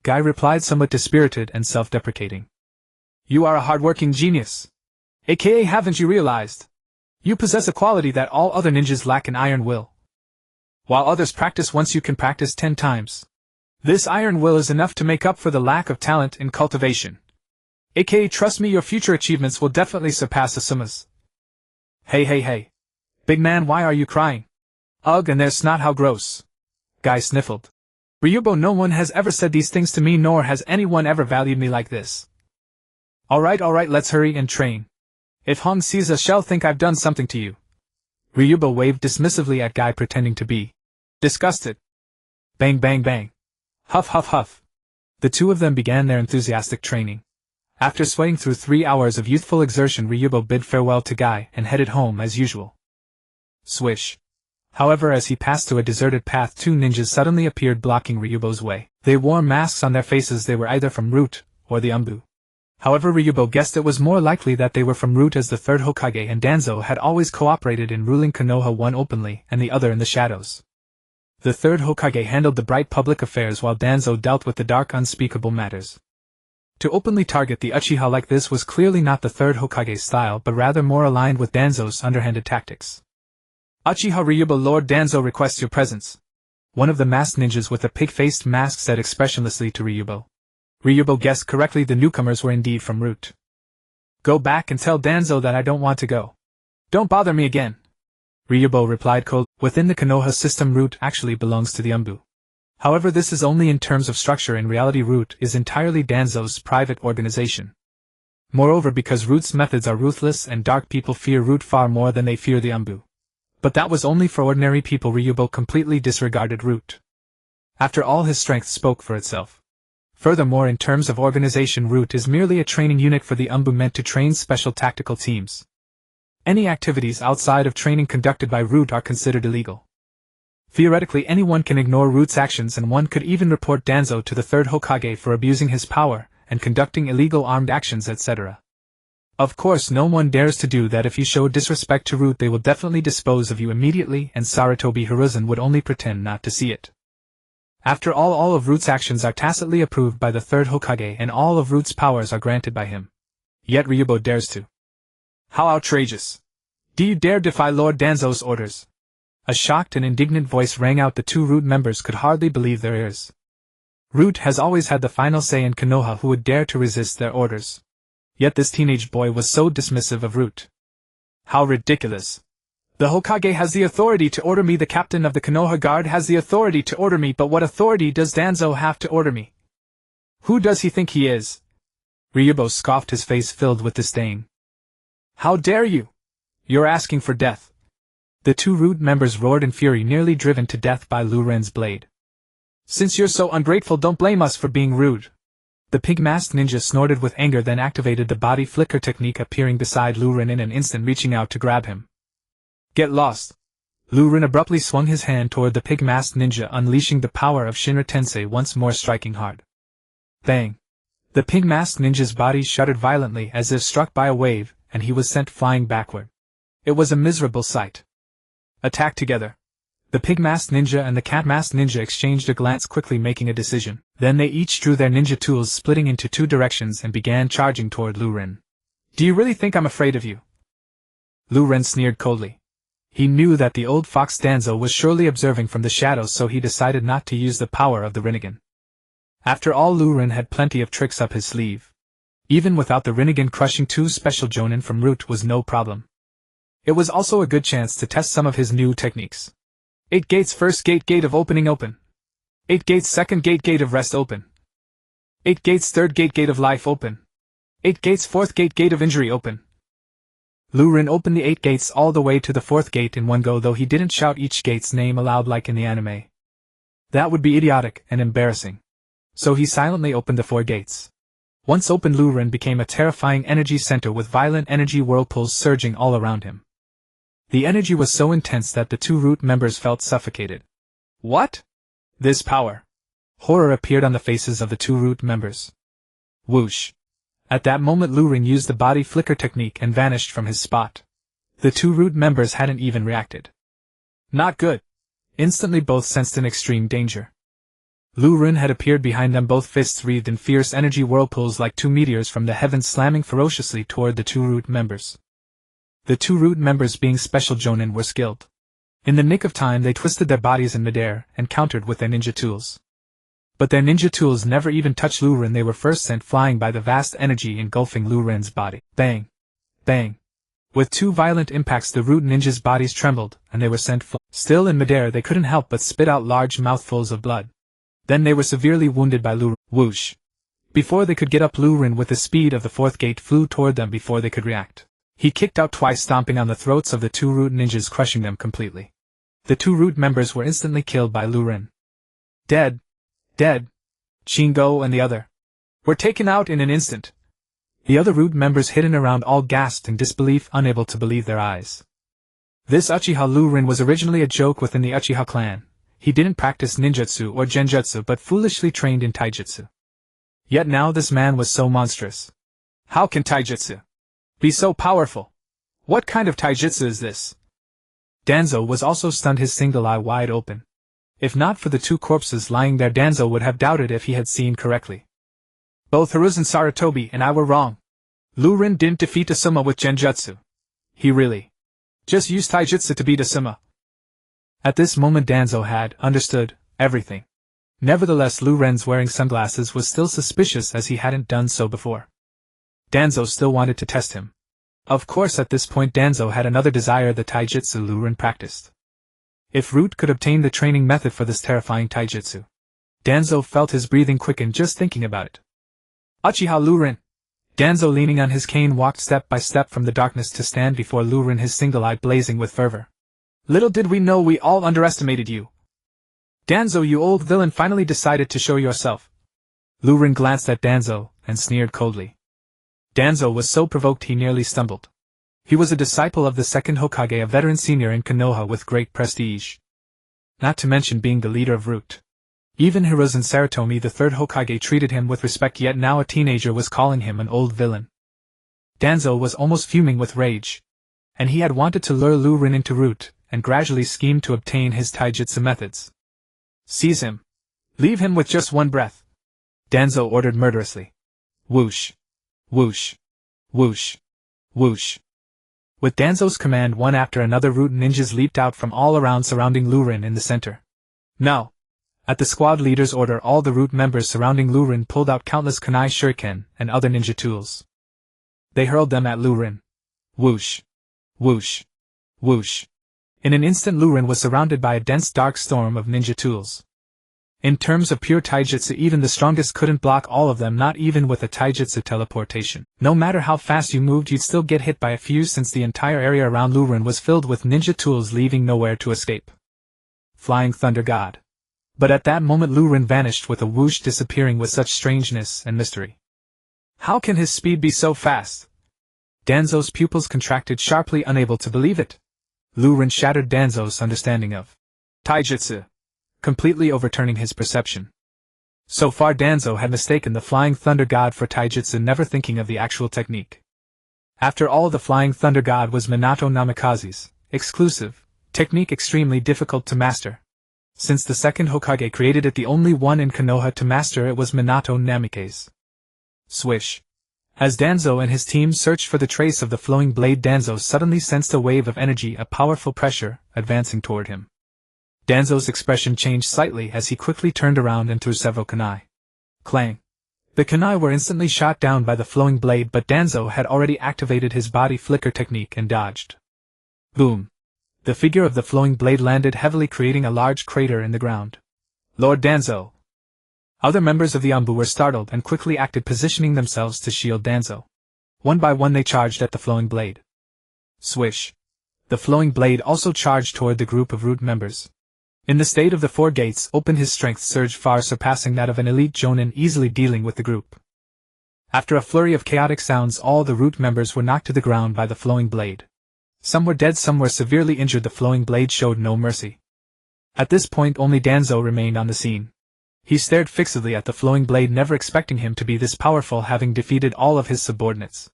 Guy replied, somewhat dispirited and self-deprecating. You are a hard-working genius. AKA, haven't you realized? You possess a quality that all other ninjas lack, an iron will. While others practice once, you can practice 10 times. This iron will is enough to make up for the lack of talent in cultivation. AKA, trust me, your future achievements will definitely surpass Asuma's. Hey. Big man, why are you crying? Ugh, and there's snot, how gross. Guy sniffled. Ryubo, no one has ever said these things to me, nor has anyone ever valued me like this. Alright, let's hurry and train. If Hong sees us, she'll think I've done something to you. Ryubo waved dismissively at Guy, pretending to be disgusted. Bang, bang, bang. Huff, huff, huff. The two of them began their enthusiastic training. After sweating through 3 hours of youthful exertion, Ryubo bid farewell to Guy and headed home as usual. Swish. However, as he passed through a deserted path, 2 ninjas suddenly appeared, blocking Ryubo's way. They wore masks on their faces. They were either from Root or the Umbu. However, Ryubo guessed it was more likely that they were from Root, as the third Hokage and Danzo had always cooperated in ruling Konoha, one openly and the other in the shadows. The third Hokage handled the bright public affairs, while Danzo dealt with the dark, unspeakable matters. To openly target the Uchiha like this was clearly not the third Hokage's style, but rather more aligned with Danzo's underhanded tactics. Uchiha Ryubo, Lord Danzo requests your presence. One of the masked ninjas with a pig-faced mask said expressionlessly to Ryubo. Ryubo guessed correctly, the newcomers were indeed from Root. Go back and tell Danzo that I don't want to go. Don't bother me again. Ryubo replied coldly. Within the Konoha system, Root actually belongs to the Umbu. However, this is only in terms of structure. In reality, Root is entirely Danzo's private organization. Moreover, because Root's methods are ruthless and dark, people fear Root far more than they fear the Umbu. But that was only for ordinary people. Ryubo completely disregarded Root. After all, his strength spoke for itself. Furthermore, in terms of organization, Root is merely a training unit for the Umbu, meant to train special tactical teams. Any activities outside of training conducted by Root are considered illegal. Theoretically, anyone can ignore Root's actions, and one could even report Danzo to the third Hokage for abusing his power and conducting illegal armed actions, etc. Of course, no one dares to do that. If you show disrespect to Root, they will definitely dispose of you immediately, and Sarutobi Hiruzen would only pretend not to see it. After all of Root's actions are tacitly approved by the third Hokage, and all of Root's powers are granted by him. Yet Ryubo dares to. How outrageous! Do you dare defy Lord Danzo's orders? A shocked and indignant voice rang out. The 2 Root members could hardly believe their ears. Root has always had the final say in Konoha. Who would dare to resist their orders? Yet this teenage boy was so dismissive of Root. How ridiculous! The Hokage has the authority to order me. The captain of the Konoha Guard has the authority to order me, but what authority does Danzo have to order me? Who does he think he is? Ryubo scoffed, his face filled with disdain. How dare you! You're asking for death. The 2 Root members roared in fury, nearly driven to death by Lu Ren's blade. Since you're so ungrateful, don't blame us for being rude. The pig-masked ninja snorted with anger, then activated the body flicker technique, appearing beside Lu Ren in an instant, reaching out to grab him. Get lost! Lu Ren abruptly swung his hand toward the pig-masked ninja, unleashing the power of Shinra Tensei, once more striking hard. Bang! The pig-masked ninja's body shuddered violently as if struck by a wave, and he was sent flying backward. It was a miserable sight. Attack together. The pig-masked ninja and the cat-masked ninja exchanged a glance, quickly making a decision. Then they each drew their ninja tools, splitting into 2 directions, and began charging toward Lu Ren. Do you really think I'm afraid of you? Lu Ren sneered coldly. He knew that the old fox Danzo was surely observing from the shadows, so he decided not to use the power of the Rinnegan. After all, Lu Ren had plenty of tricks up his sleeve. Even without the Rinnegan, crushing 2 special jonin from root was no problem. It was also a good chance to test some of his new techniques. 8 gates, first gate of opening open. 8 gates, second gate of rest open. 8 gates, third gate of life open. 8 gates, fourth gate of injury open. Lu Ren opened the 8 gates all the way to the 4th gate in one go, though he didn't shout each gate's name aloud like in the anime. That would be idiotic and embarrassing. So he silently opened the 4 gates. Once opened, Lu Ren became a terrifying energy center with violent energy whirlpools surging all around him. The energy was so intense that the 2 root members felt suffocated. What? This power! Horror appeared on the faces of the 2 root members. Whoosh! At that moment, Lu Ren used the body flicker technique and vanished from his spot. The 2 root members hadn't even reacted. Not good. Instantly both sensed an extreme danger. Lu Ren had appeared behind them, both fists wreathed in fierce energy whirlpools like 2 meteors from the heavens, slamming ferociously toward the 2 root members. The 2 root members, being special jonin, were skilled. In the nick of time, they twisted their bodies in midair and countered with their ninja tools. But their ninja tools never even touched Lu Ren. They were first sent flying by the vast energy engulfing Lu Ren's body. Bang! Bang! With 2 violent impacts, the root ninjas' bodies trembled, and they were sent flying. Still in midair, they couldn't help but spit out large mouthfuls of blood. Then they were severely wounded by Lu Ren. Whoosh! Before they could get up, Lu Ren, with the speed of the 4th gate, flew toward them before they could react. He kicked out twice, stomping on the throats of the 2 root ninjas, crushing them completely. The 2 root members were instantly killed by Lu Ren. Dead! Dead! Shingo and the other were taken out in an instant. The other root members hidden around all gasped in disbelief, unable to believe their eyes. This Uchiha Lu Ren was originally a joke within the Uchiha clan. He didn't practice ninjutsu or genjutsu but foolishly trained in taijutsu. Yet now this man was so monstrous. How can taijutsu be so powerful? What kind of taijutsu is this? Danzo was also stunned, his single eye wide open. If not for the 2 corpses lying there, Danzo would have doubted if he had seen correctly. Both Hiruzen Sarutobi and I were wrong. Lu Ren didn't defeat Asuma with genjutsu. He really just used taijutsu to beat Asuma. At this moment, Danzo had understood everything. Nevertheless, Lu Ren's wearing sunglasses was still suspicious, as he hadn't done so before. Danzo still wanted to test him. Of course, at this point Danzo had another desire: the taijutsu Lu Ren practiced. If Root could obtain the training method for this terrifying taijutsu. Danzo felt his breathing quicken just thinking about it. Uchiha Lu Ren! Danzo, leaning on his cane, walked step by step from the darkness to stand before Lu Ren, his single eye blazing with fervor. Little did we know we all underestimated you. Danzo, you old villain, finally decided to show yourself. Lu Ren glanced at Danzo and sneered coldly. Danzo was so provoked he nearly stumbled. He was a disciple of the second Hokage, a veteran senior in Konoha with great prestige. Not to mention being the leader of Root. Even Hiruzen Sarutobi, the third Hokage, treated him with respect, yet now a teenager was calling him an old villain. Danzo was almost fuming with rage. And he had wanted to lure Lu Ren into Root, and gradually schemed to obtain his taijutsu methods. Seize him. Leave him with just one breath. Danzo ordered murderously. Whoosh. Whoosh. Whoosh. Whoosh. With Danzo's command, one after another Root ninjas leaped out from all around, surrounding Lu Ren in the center. Now, at the squad leader's order, all the Root members surrounding Lu Ren pulled out countless kunai shuriken and other ninja tools. They hurled them at Lu Ren. Whoosh. Whoosh. Whoosh. In an instant, Lu Ren was surrounded by a dense dark storm of ninja tools. In terms of pure taijutsu, even the strongest couldn't block all of them, not even with a taijutsu teleportation. No matter how fast you moved, you'd still get hit by a few, since the entire area around Lu Ren was filled with ninja tools, leaving nowhere to escape. Flying Thunder God. But at that moment Lu Ren vanished with a whoosh, disappearing with such strangeness and mystery. How can his speed be so fast? Danzo's pupils contracted sharply, unable to believe it. Lu Ren shattered Danzo's understanding of taijutsu, completely overturning his perception. So far Danzo had mistaken the Flying Thunder God for taijutsu, never thinking of the actual technique. After all, the Flying Thunder God was Minato Namikaze's exclusive technique, extremely difficult to master. Since the second Hokage created it, the only one in Konoha to master it was Minato Namikaze. Swish. As Danzo and his team searched for the trace of the flowing blade, Danzo suddenly sensed a wave of energy, a powerful pressure, advancing toward him. Danzo's expression changed slightly as he quickly turned around and threw several kunai. Clang! The kunai were instantly shot down by the flowing blade, but Danzo had already activated his body flicker technique and dodged. Boom! The figure of the flowing blade landed heavily, creating a large crater in the ground. Lord Danzo! Other members of the Umbu were startled and quickly acted, positioning themselves to shield Danzo. One by one they charged at the flowing blade. Swish! The flowing blade also charged toward the group of root members. In the state of the four gates opened, his strength surged, far surpassing that of an elite jonin, easily dealing with the group. After a flurry of chaotic sounds, all the root members were knocked to the ground by the flowing blade. Some were dead, some were severely injured. The flowing blade showed no mercy. At this point only Danzo remained on the scene. He stared fixedly at the flowing blade, never expecting him to be this powerful, having defeated all of his subordinates.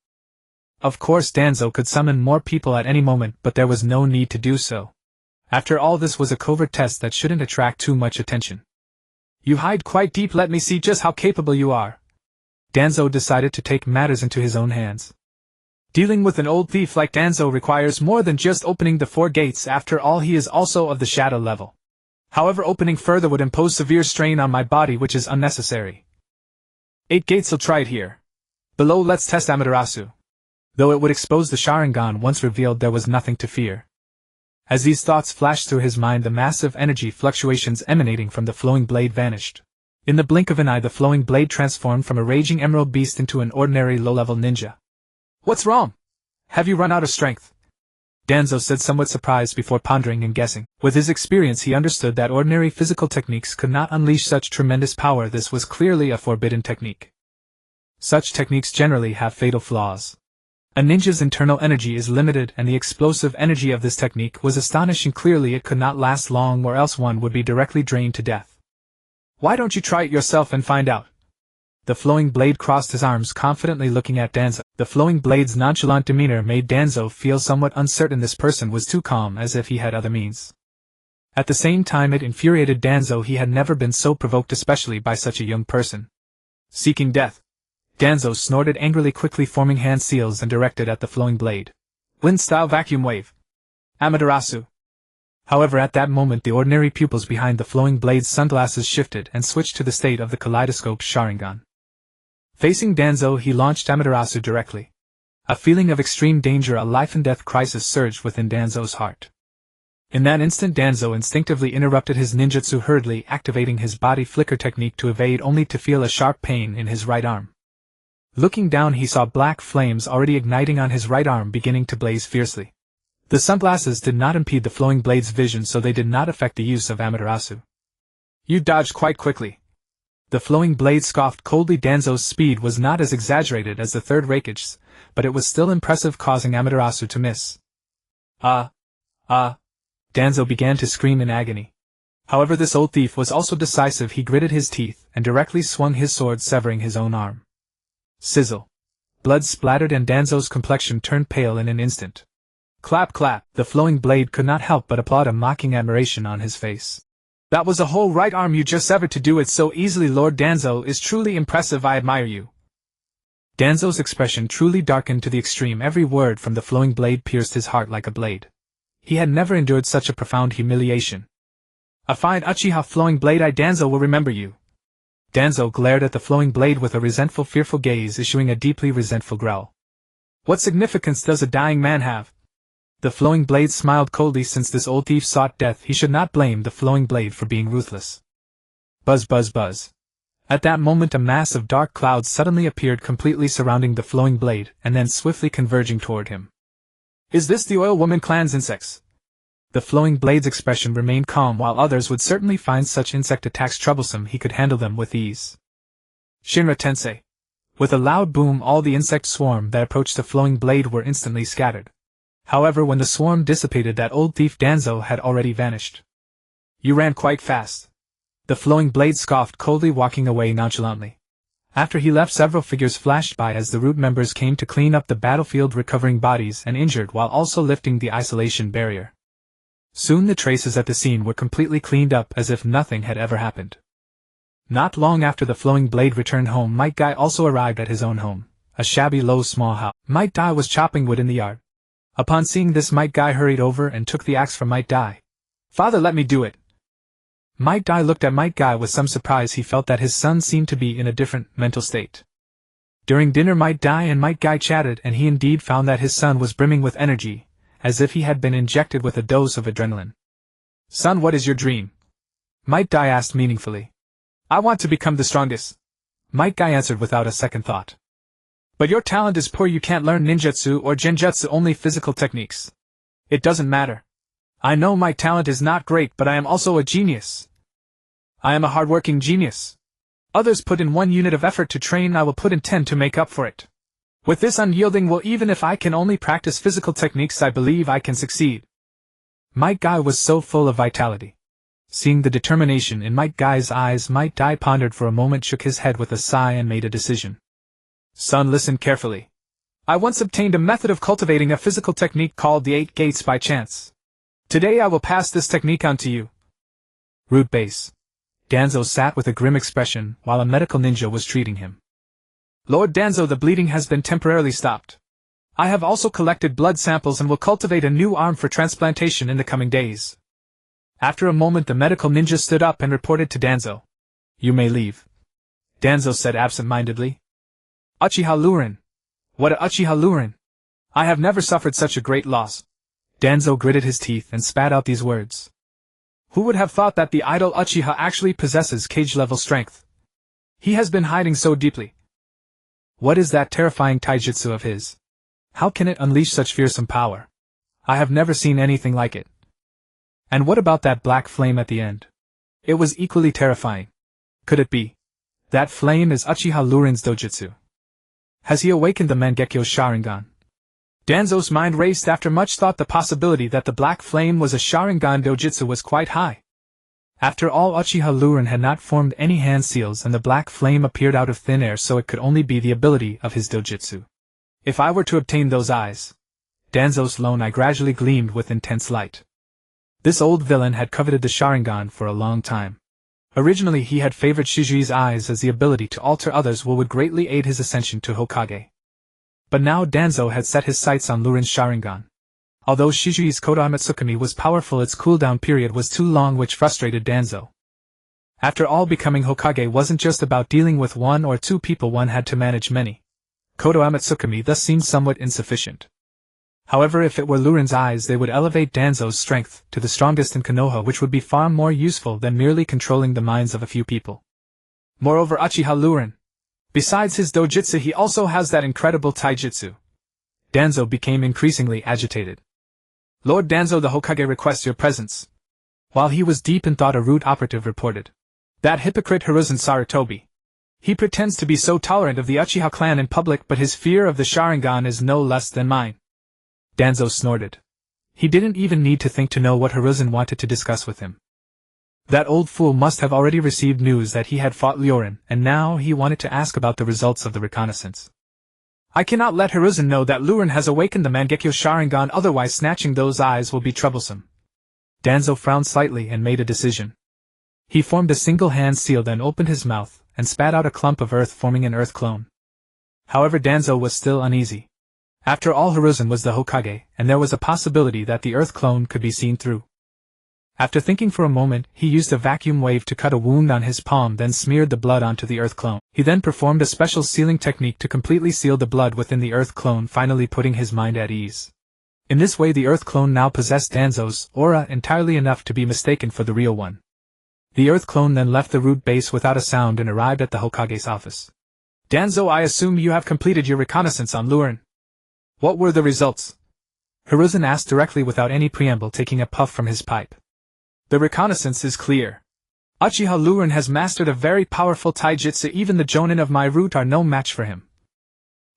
Of course Danzo could summon more people at any moment, but there was no need to do so. After all, this was a covert test that shouldn't attract too much attention. You hide quite deep, let me see just how capable you are. Danzo decided to take matters into his own hands. Dealing with an old thief like Danzo requires more than just opening the four gates. After all, he is also of the shadow level. However, opening further would impose severe strain on my body, which is unnecessary. 8 gates, will try it here. Below, let's test Amaterasu. Though it would expose the Sharingan once revealed, there was nothing to fear. As these thoughts flashed through his mind, the massive energy fluctuations emanating from the flowing blade vanished. In the blink of an eye, the flowing blade transformed from a raging emerald beast into an ordinary low-level ninja. What's wrong? Have you run out of strength? Danzo said, somewhat surprised before pondering and guessing. With his experience, he understood that ordinary physical techniques could not unleash such tremendous power. This was clearly a forbidden technique. Such techniques generally have fatal flaws. A ninja's internal energy is limited, and the explosive energy of this technique was astonishing. Clearly it could not last long, or else one would be directly drained to death. Why don't you try it yourself and find out? The flowing blade crossed his arms, confidently looking at Danzo. The flowing blade's nonchalant demeanor made Danzo feel somewhat uncertain. This person was too calm, as if he had other means. At the same time it infuriated Danzo. He had never been so provoked, especially by such a young person. Seeking death. Danzo snorted angrily, quickly forming hand seals and directed at the flowing blade. Wind-style vacuum wave. Amaterasu. However, at that moment the ordinary pupils behind the flowing blade's sunglasses shifted and switched to the state of the kaleidoscope Sharingan. Facing Danzo, he launched Amaterasu directly. A feeling of extreme danger, a life-and-death crisis, surged within Danzo's heart. In that instant, Danzo instinctively interrupted his ninjutsu, hurriedly activating his body flicker technique to evade, only to feel a sharp pain in his right arm. Looking down, he saw black flames already igniting on his right arm, beginning to blaze fiercely. The sunglasses did not impede the flowing blade's vision, so they did not affect the use of Amaterasu. You dodged quite quickly. The flowing blade scoffed coldly. Danzo's speed was not as exaggerated as the third Hokage's, but it was still impressive, causing Amaterasu to miss. Danzo began to scream in agony. However, this old thief was also decisive. He gritted his teeth and directly swung his sword, severing his own arm. Sizzle. Blood splattered and Danzo's complexion turned pale in an instant. Clap clap, the flowing blade could not help but applaud, a mocking admiration on his face. That was a whole right arm you just severed. To do it so easily, Lord Danzo, is truly impressive. I admire you. Danzo's expression truly darkened to the extreme. Every word from the flowing blade pierced his heart like a blade. He had never endured such a profound humiliation. A fine Uchiha flowing blade, Danzo will remember you. Danzo glared at the flowing blade with a resentful, fearful gaze, issuing a deeply resentful growl. What significance does a dying man have? The flowing blade smiled coldly. Since this old thief sought death, he should not blame the flowing blade for being ruthless. Buzz buzz buzz. At that moment a mass of dark clouds suddenly appeared, completely surrounding the flowing blade, and then swiftly converging toward him. Is this the Oil Woman clan's insects? The flowing blade's expression remained calm. While others would certainly find such insect attacks troublesome, he could handle them with ease. Shinra Tensei. With a loud boom, all the insect swarm that approached the flowing blade were instantly scattered. However, when the swarm dissipated, that old thief Danzo had already vanished. You ran quite fast. The flowing blade scoffed coldly, walking away nonchalantly. After he left, several figures flashed by as the root members came to clean up the battlefield, recovering bodies and injured while also lifting the isolation barrier. Soon the traces at the scene were completely cleaned up, as if nothing had ever happened. Not long after the flowing blade returned home, Might Guy also arrived at his own home, a shabby low small house. Might Dai was chopping wood in the yard. Upon seeing this, Might Guy hurried over and took the axe from Might Dai. "Father, let me do it." Might Dai looked at Might Guy with some surprise. He felt that his son seemed to be in a different mental state. During dinner, Might Dai and Might Guy chatted, and he indeed found that his son was brimming with energy, as if he had been injected with a dose of adrenaline. "Son, what is your dream?" Might Dai asked meaningfully. "I want to become the strongest," Might Guy answered without a second thought. "But your talent is poor. You can't learn ninjutsu or genjutsu, only physical techniques." "It doesn't matter. I know my talent is not great, but I am also a genius. I am a hard-working genius. Others put in 1 unit of effort to train, I will put in 10 to make up for it. With this unyielding will, even if I can only practice physical techniques, I believe I can succeed." Might Guy was so full of vitality. Seeing the determination in Might Guy's eyes, Might Dai pondered for a moment, shook his head with a sigh, and made a decision. "Son, listen carefully. I once obtained a method of cultivating a physical technique called the 8 Gates by chance. Today I will pass this technique on to you." Root base. Danzo sat with a grim expression while a medical ninja was treating him. "Lord Danzo, the bleeding has been temporarily stopped. I have also collected blood samples and will cultivate a new arm for transplantation in the coming days." After a moment, the medical ninja stood up and reported to Danzo. "You may leave." Danzo said absent-mindedly. "Uchiha Lurin. What a Uchiha Lurin! I have never suffered such a great loss." Danzo gritted his teeth and spat out these words. "Who would have thought that the idol Uchiha actually possesses cage-level strength? He has been hiding so deeply. What is that terrifying taijutsu of his? How can it unleash such fearsome power? I have never seen anything like it. And what about that black flame at the end? It was equally terrifying. Could it be? That flame is Uchiha Lurin's dojutsu. Has he awakened the Mangekyo Sharingan?" Danzo's mind raced. After much thought, the possibility that the black flame was a Sharingan dojutsu was quite high. After all, Uchiha Lurin had not formed any hand seals, and the black flame appeared out of thin air, so it could only be the ability of his dojutsu. If I were to obtain those eyes... Danzo's lone eye gradually gleamed with intense light. This old villain had coveted the Sharingan for a long time. Originally he had favored Shijui's eyes, as the ability to alter others would greatly aid his ascension to Hokage. But now Danzo had set his sights on Lurin's Sharingan. Although Shijui's Kodoha Mitsukami was powerful, its cooldown period was too long, which frustrated Danzo. After all, becoming Hokage wasn't just about dealing with 1 or 2 people, one had to manage many. Kodoha Mitsukami thus seemed somewhat insufficient. However, if it were Lurin's eyes, they would elevate Danzo's strength to the strongest in Konoha, which would be far more useful than merely controlling the minds of a few people. Moreover, Uchiha Lurin, besides his dojutsu, he also has that incredible taijutsu. Danzo became increasingly agitated. "Lord Danzo, the Hokage requests your presence." While he was deep in thought, a root operative reported. "That hypocrite Hiruzen Sarutobi. He pretends to be so tolerant of the Uchiha clan in public, but his fear of the Sharingan is no less than mine." Danzo snorted. He didn't even need to think to know what Hiruzen wanted to discuss with him. That old fool must have already received news that he had fought Lyorin, and now he wanted to ask about the results of the reconnaissance. "I cannot let Hiruzen know that Lurin has awakened the Mangekyo Sharingan, otherwise snatching those eyes will be troublesome." Danzo frowned slightly and made a decision. He formed a single hand seal, then opened his mouth and spat out a clump of earth, forming an earth clone. However, Danzo was still uneasy. After all, Hiruzen was the Hokage, and there was a possibility that the earth clone could be seen through. After thinking for a moment, he used a vacuum wave to cut a wound on his palm, then smeared the blood onto the earth clone. He then performed a special sealing technique to completely seal the blood within the earth clone, finally putting his mind at ease. In this way, the earth clone now possessed Danzo's aura entirely enough to be mistaken for the real one. The earth clone then left the root base without a sound and arrived at the Hokage's office. "Danzo, I assume you have completed your reconnaissance on Lurin. What were the results?" Hiruzen asked directly without any preamble, taking a puff from his pipe. "The reconnaissance is clear. Uchiha Lurin has mastered a very powerful taijutsu. Even the jonin of my root are no match for him,"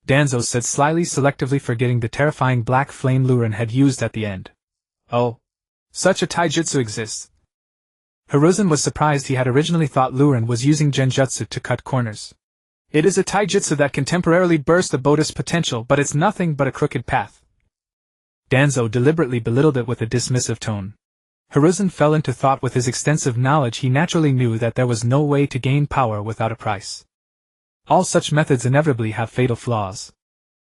Danzo said slyly, selectively forgetting the terrifying black flame Lurin had used at the end. "Oh, such a taijutsu exists." Hiruzen was surprised. He had originally thought Lurin was using genjutsu to cut corners. "It is a taijutsu that can temporarily burst the Bodhi's potential, but it's nothing but a crooked path." Danzo deliberately belittled it with a dismissive tone. Hiruzen fell into thought. With his extensive knowledge, he naturally knew that there was no way to gain power without a price. All such methods inevitably have fatal flaws.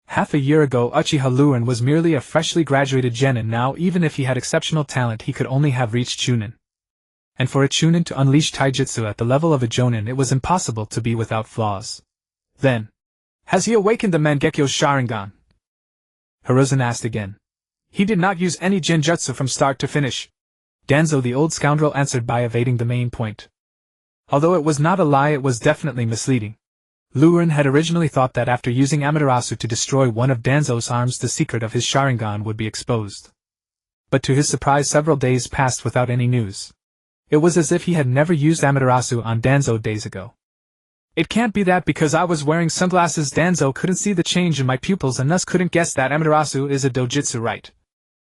Half a year ago Uchiha Lurin was merely a freshly graduated genin. Now even if he had exceptional talent he could only have reached Chunin. And for a Chunin to unleash taijutsu at the level of a Jonin it was impossible to be without flaws. Then, has he awakened the Mangekyo's Sharingan? Hiruzen asked again. He did not use any genjutsu from start to finish. Danzo the old scoundrel answered by evading the main point. Although it was not a lie, it was definitely misleading. Lurin had originally thought that after using Amaterasu to destroy one of Danzo's arms the secret of his Sharingan would be exposed. But to his surprise several days passed without any news. It was as if he had never used Amaterasu on Danzo days ago. It can't be that because I was wearing sunglasses Danzo couldn't see the change in my pupils and thus couldn't guess that Amaterasu is a dojutsu, right?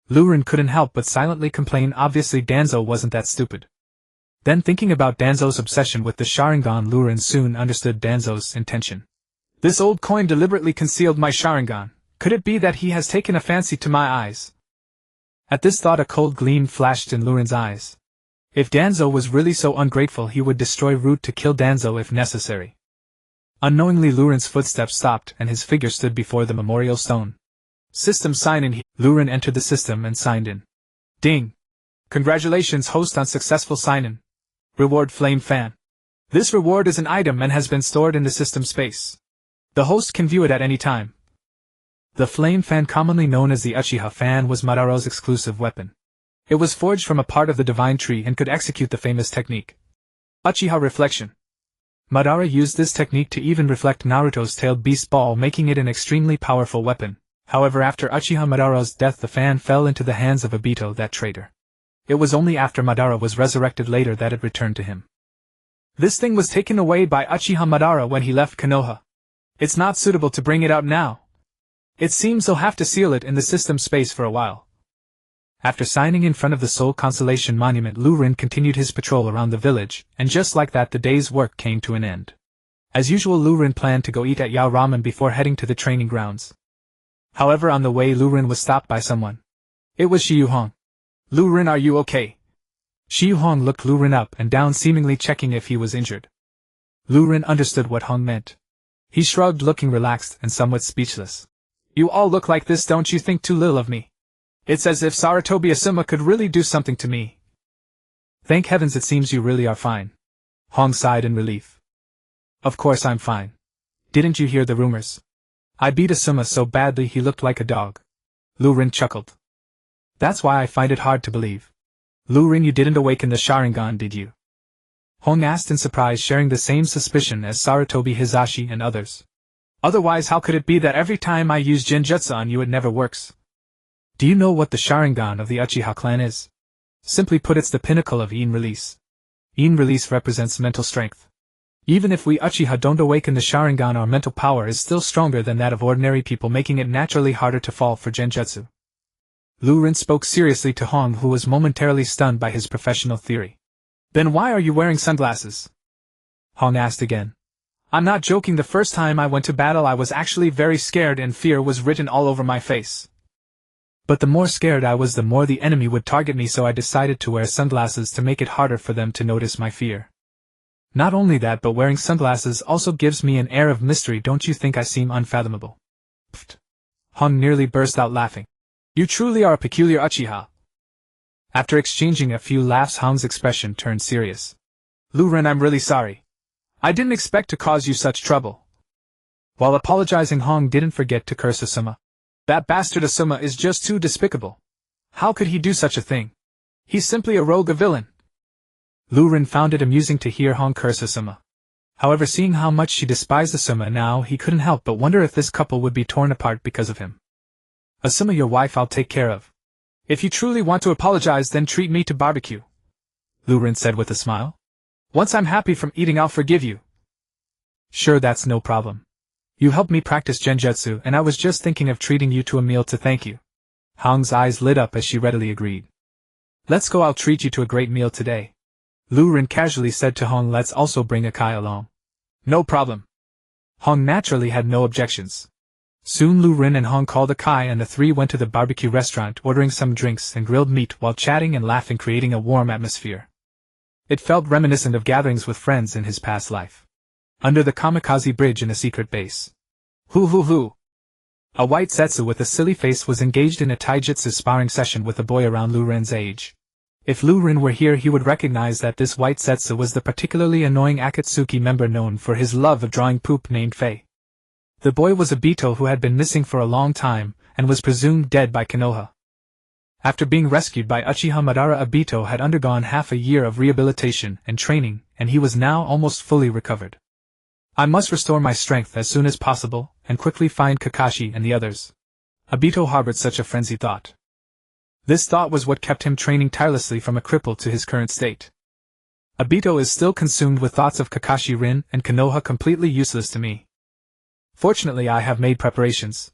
Lurin couldn't help but silently complain. Obviously Danzo wasn't that stupid. Then thinking about Danzo's obsession with the Sharingan, Lurin soon understood Danzo's intention. This old coin deliberately concealed my Sharingan. Could it be that he has taken a fancy to my eyes? At this thought a cold gleam flashed in Lurin's eyes. If Danzo was really so ungrateful he would destroy Root to kill Danzo if necessary. Unknowingly Lurin's footsteps stopped and his figure stood before the memorial stone. System sign in. Lurin entered the system and signed in. Ding! Congratulations host on successful sign-in. Reward Flame Fan. This reward is an item and has been stored in the system space. The host can view it at any time. The Flame Fan, commonly known as the Uchiha Fan, was Madaro's exclusive weapon. It was forged from a part of the Divine Tree and could execute the famous technique, Uchiha Reflection. Madara used this technique to even reflect Naruto's tailed beast ball, making it an extremely powerful weapon. However, after Uchiha Madara's death the fan fell into the hands of Obito, that traitor. It was only after Madara was resurrected later that it returned to him. This thing was taken away by Uchiha Madara when he left Konoha. It's not suitable to bring it out now. It seems he'll have to seal it in the system space for a while. After signing in front of the Soul Consolation Monument, Lurin continued his patrol around the village, and just like that the day's work came to an end. As usual, Lurin planned to go eat at Yao Ramen before heading to the training grounds. However, on the way Lurin was stopped by someone. It was Shiyuhong. Lurin, are you okay? Shiyuhong looked Lurin up and down, seemingly checking if he was injured. Lurin understood what Hong meant. He shrugged, looking relaxed and somewhat speechless. You all look like this, don't you think too little of me? It's as if Sarutobi Asuma could really do something to me. Thank heavens, it seems you really are fine. Hong sighed in relief. Of course I'm fine. Didn't you hear the rumors? I beat Asuma so badly he looked like a dog. Lurin chuckled. That's why I find it hard to believe. Lurin, you didn't awaken the Sharingan, did you? Hong asked in surprise, sharing the same suspicion as Sarutobi Hizashi and others. Otherwise, how could it be that every time I use Genjutsu on you it never works? Do you know what the Sharingan of the Uchiha clan is? Simply put, it's the pinnacle of Yin Release. Yin Release represents mental strength. Even if we Uchiha don't awaken the Sharingan, our mental power is still stronger than that of ordinary people, making it naturally harder to fall for Genjutsu. Lurin spoke seriously to Hong, who was momentarily stunned by his professional theory. Then why are you wearing sunglasses? Hong asked again. I'm not joking, the first time I went to battle I was actually very scared and fear was written all over my face. But the more scared I was, the more the enemy would target me, so I decided to wear sunglasses to make it harder for them to notice my fear. Not only that, but wearing sunglasses also gives me an air of mystery. Don't you think I seem unfathomable? Pfft. Hong nearly burst out laughing. You truly are a peculiar Uchiha. After exchanging a few laughs, Hong's expression turned serious. Lurin, I'm really sorry. I didn't expect to cause you such trouble. While apologizing, Hong didn't forget to curse Asuma. That bastard Asuma is just too despicable. How could he do such a thing? He's simply a rogue, a villain. Lurin found it amusing to hear Hong curse Asuma. However, seeing how much she despised Asuma now, he couldn't help but wonder if this couple would be torn apart because of him. Asuma, your wife I'll take care of. If you truly want to apologize, then treat me to barbecue, Lurin said with a smile. Once I'm happy from eating, I'll forgive you. Sure, that's no problem. You helped me practice Genjutsu, and I was just thinking of treating you to a meal to thank you. Hong's eyes lit up as she readily agreed. Let's go, I'll treat you to a great meal today. Lurin casually said to Hong, let's also bring Akai along. No problem. Hong naturally had no objections. Soon Lurin and Hong called Akai and the three went to the barbecue restaurant, ordering some drinks and grilled meat while chatting and laughing, creating a warm atmosphere. It felt reminiscent of gatherings with friends in his past life. Under the Kamikaze bridge in a secret base. Hoo. A white Setsu with a silly face was engaged in a taijutsu sparring session with a boy around Lu Ren's age. If Lu Ren were here, he would recognize that this white Setsu was the particularly annoying Akatsuki member known for his love of drawing poop named Fei. The boy was Obito, who had been missing for a long time, and was presumed dead by Konoha. After being rescued by Uchiha Madara, Obito had undergone half a year of rehabilitation and training, and he was now almost fully recovered. I must restore my strength as soon as possible, and quickly find Kakashi and the others. Obito harbored such a frenzied thought. This thought was what kept him training tirelessly from a cripple to his current state. Obito is still consumed with thoughts of Kakashi, Rin, and Konoha, completely useless to me. Fortunately, I have made preparations.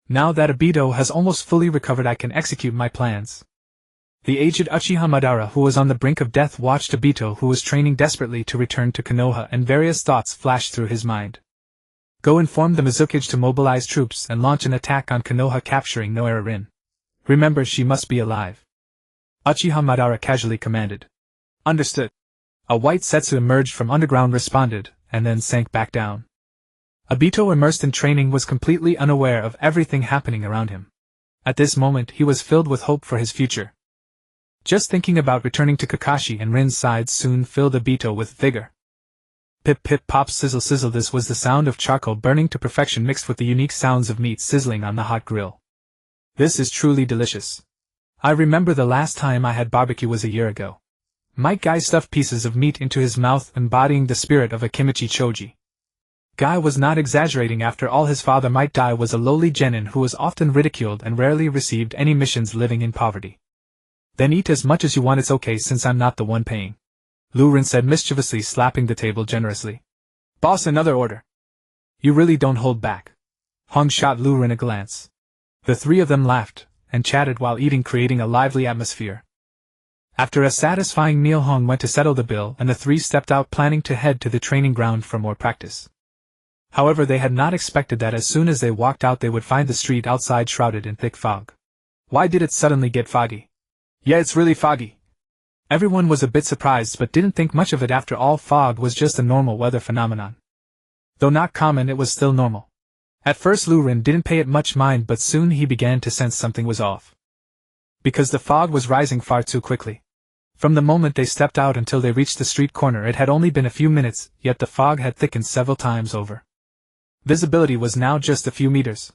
Now that Obito has almost fully recovered, I can execute my plans. The aged Uchiha Madara, who was on the brink of death, watched Obito, who was training desperately to return to Konoha, and various thoughts flashed through his mind. Go inform the Mizukage to mobilize troops and launch an attack on Konoha, capturing Noera Rin. Remember, she must be alive. Uchiha Madara casually commanded. Understood. A white Setsu emerged from underground, responded, and then sank back down. Obito, immersed in training, was completely unaware of everything happening around him. At this moment, he was filled with hope for his future. Just thinking about returning to Kakashi and Rin's side soon filled Obito with vigor. Pip pip pop, sizzle sizzle. This was the sound of charcoal burning to perfection, mixed with the unique sounds of meat sizzling on the hot grill. This is truly delicious. I remember the last time I had barbecue was a year ago. Mike Guy stuffed pieces of meat into his mouth, embodying the spirit of a kimchi choji. Guy was not exaggerating. After all, his father Might Dai was a lowly genin who was often ridiculed and rarely received any missions, living in poverty. Then eat as much as you want, it's okay since I'm not the one paying. Lu Ren said mischievously, slapping the table generously. Boss, another order. You really don't hold back. Hong shot Lu Ren a glance. The three of them laughed and chatted while eating, creating a lively atmosphere. After a satisfying meal, Hong went to settle the bill and the three stepped out, planning to head to the training ground for more practice. However, they had not expected that as soon as they walked out they would find the street outside shrouded in thick fog. Why did it suddenly get foggy? Yeah, it's really foggy. Everyone was a bit surprised but didn't think much of it. After all, fog was just a normal weather phenomenon. Though not common, it was still normal. At first Lu Ren didn't pay it much mind, but soon he began to sense something was off. Because the fog was rising far too quickly. From the moment they stepped out until they reached the street corner, it had only been a few minutes, yet the fog had thickened several times over. Visibility was now just a few meters.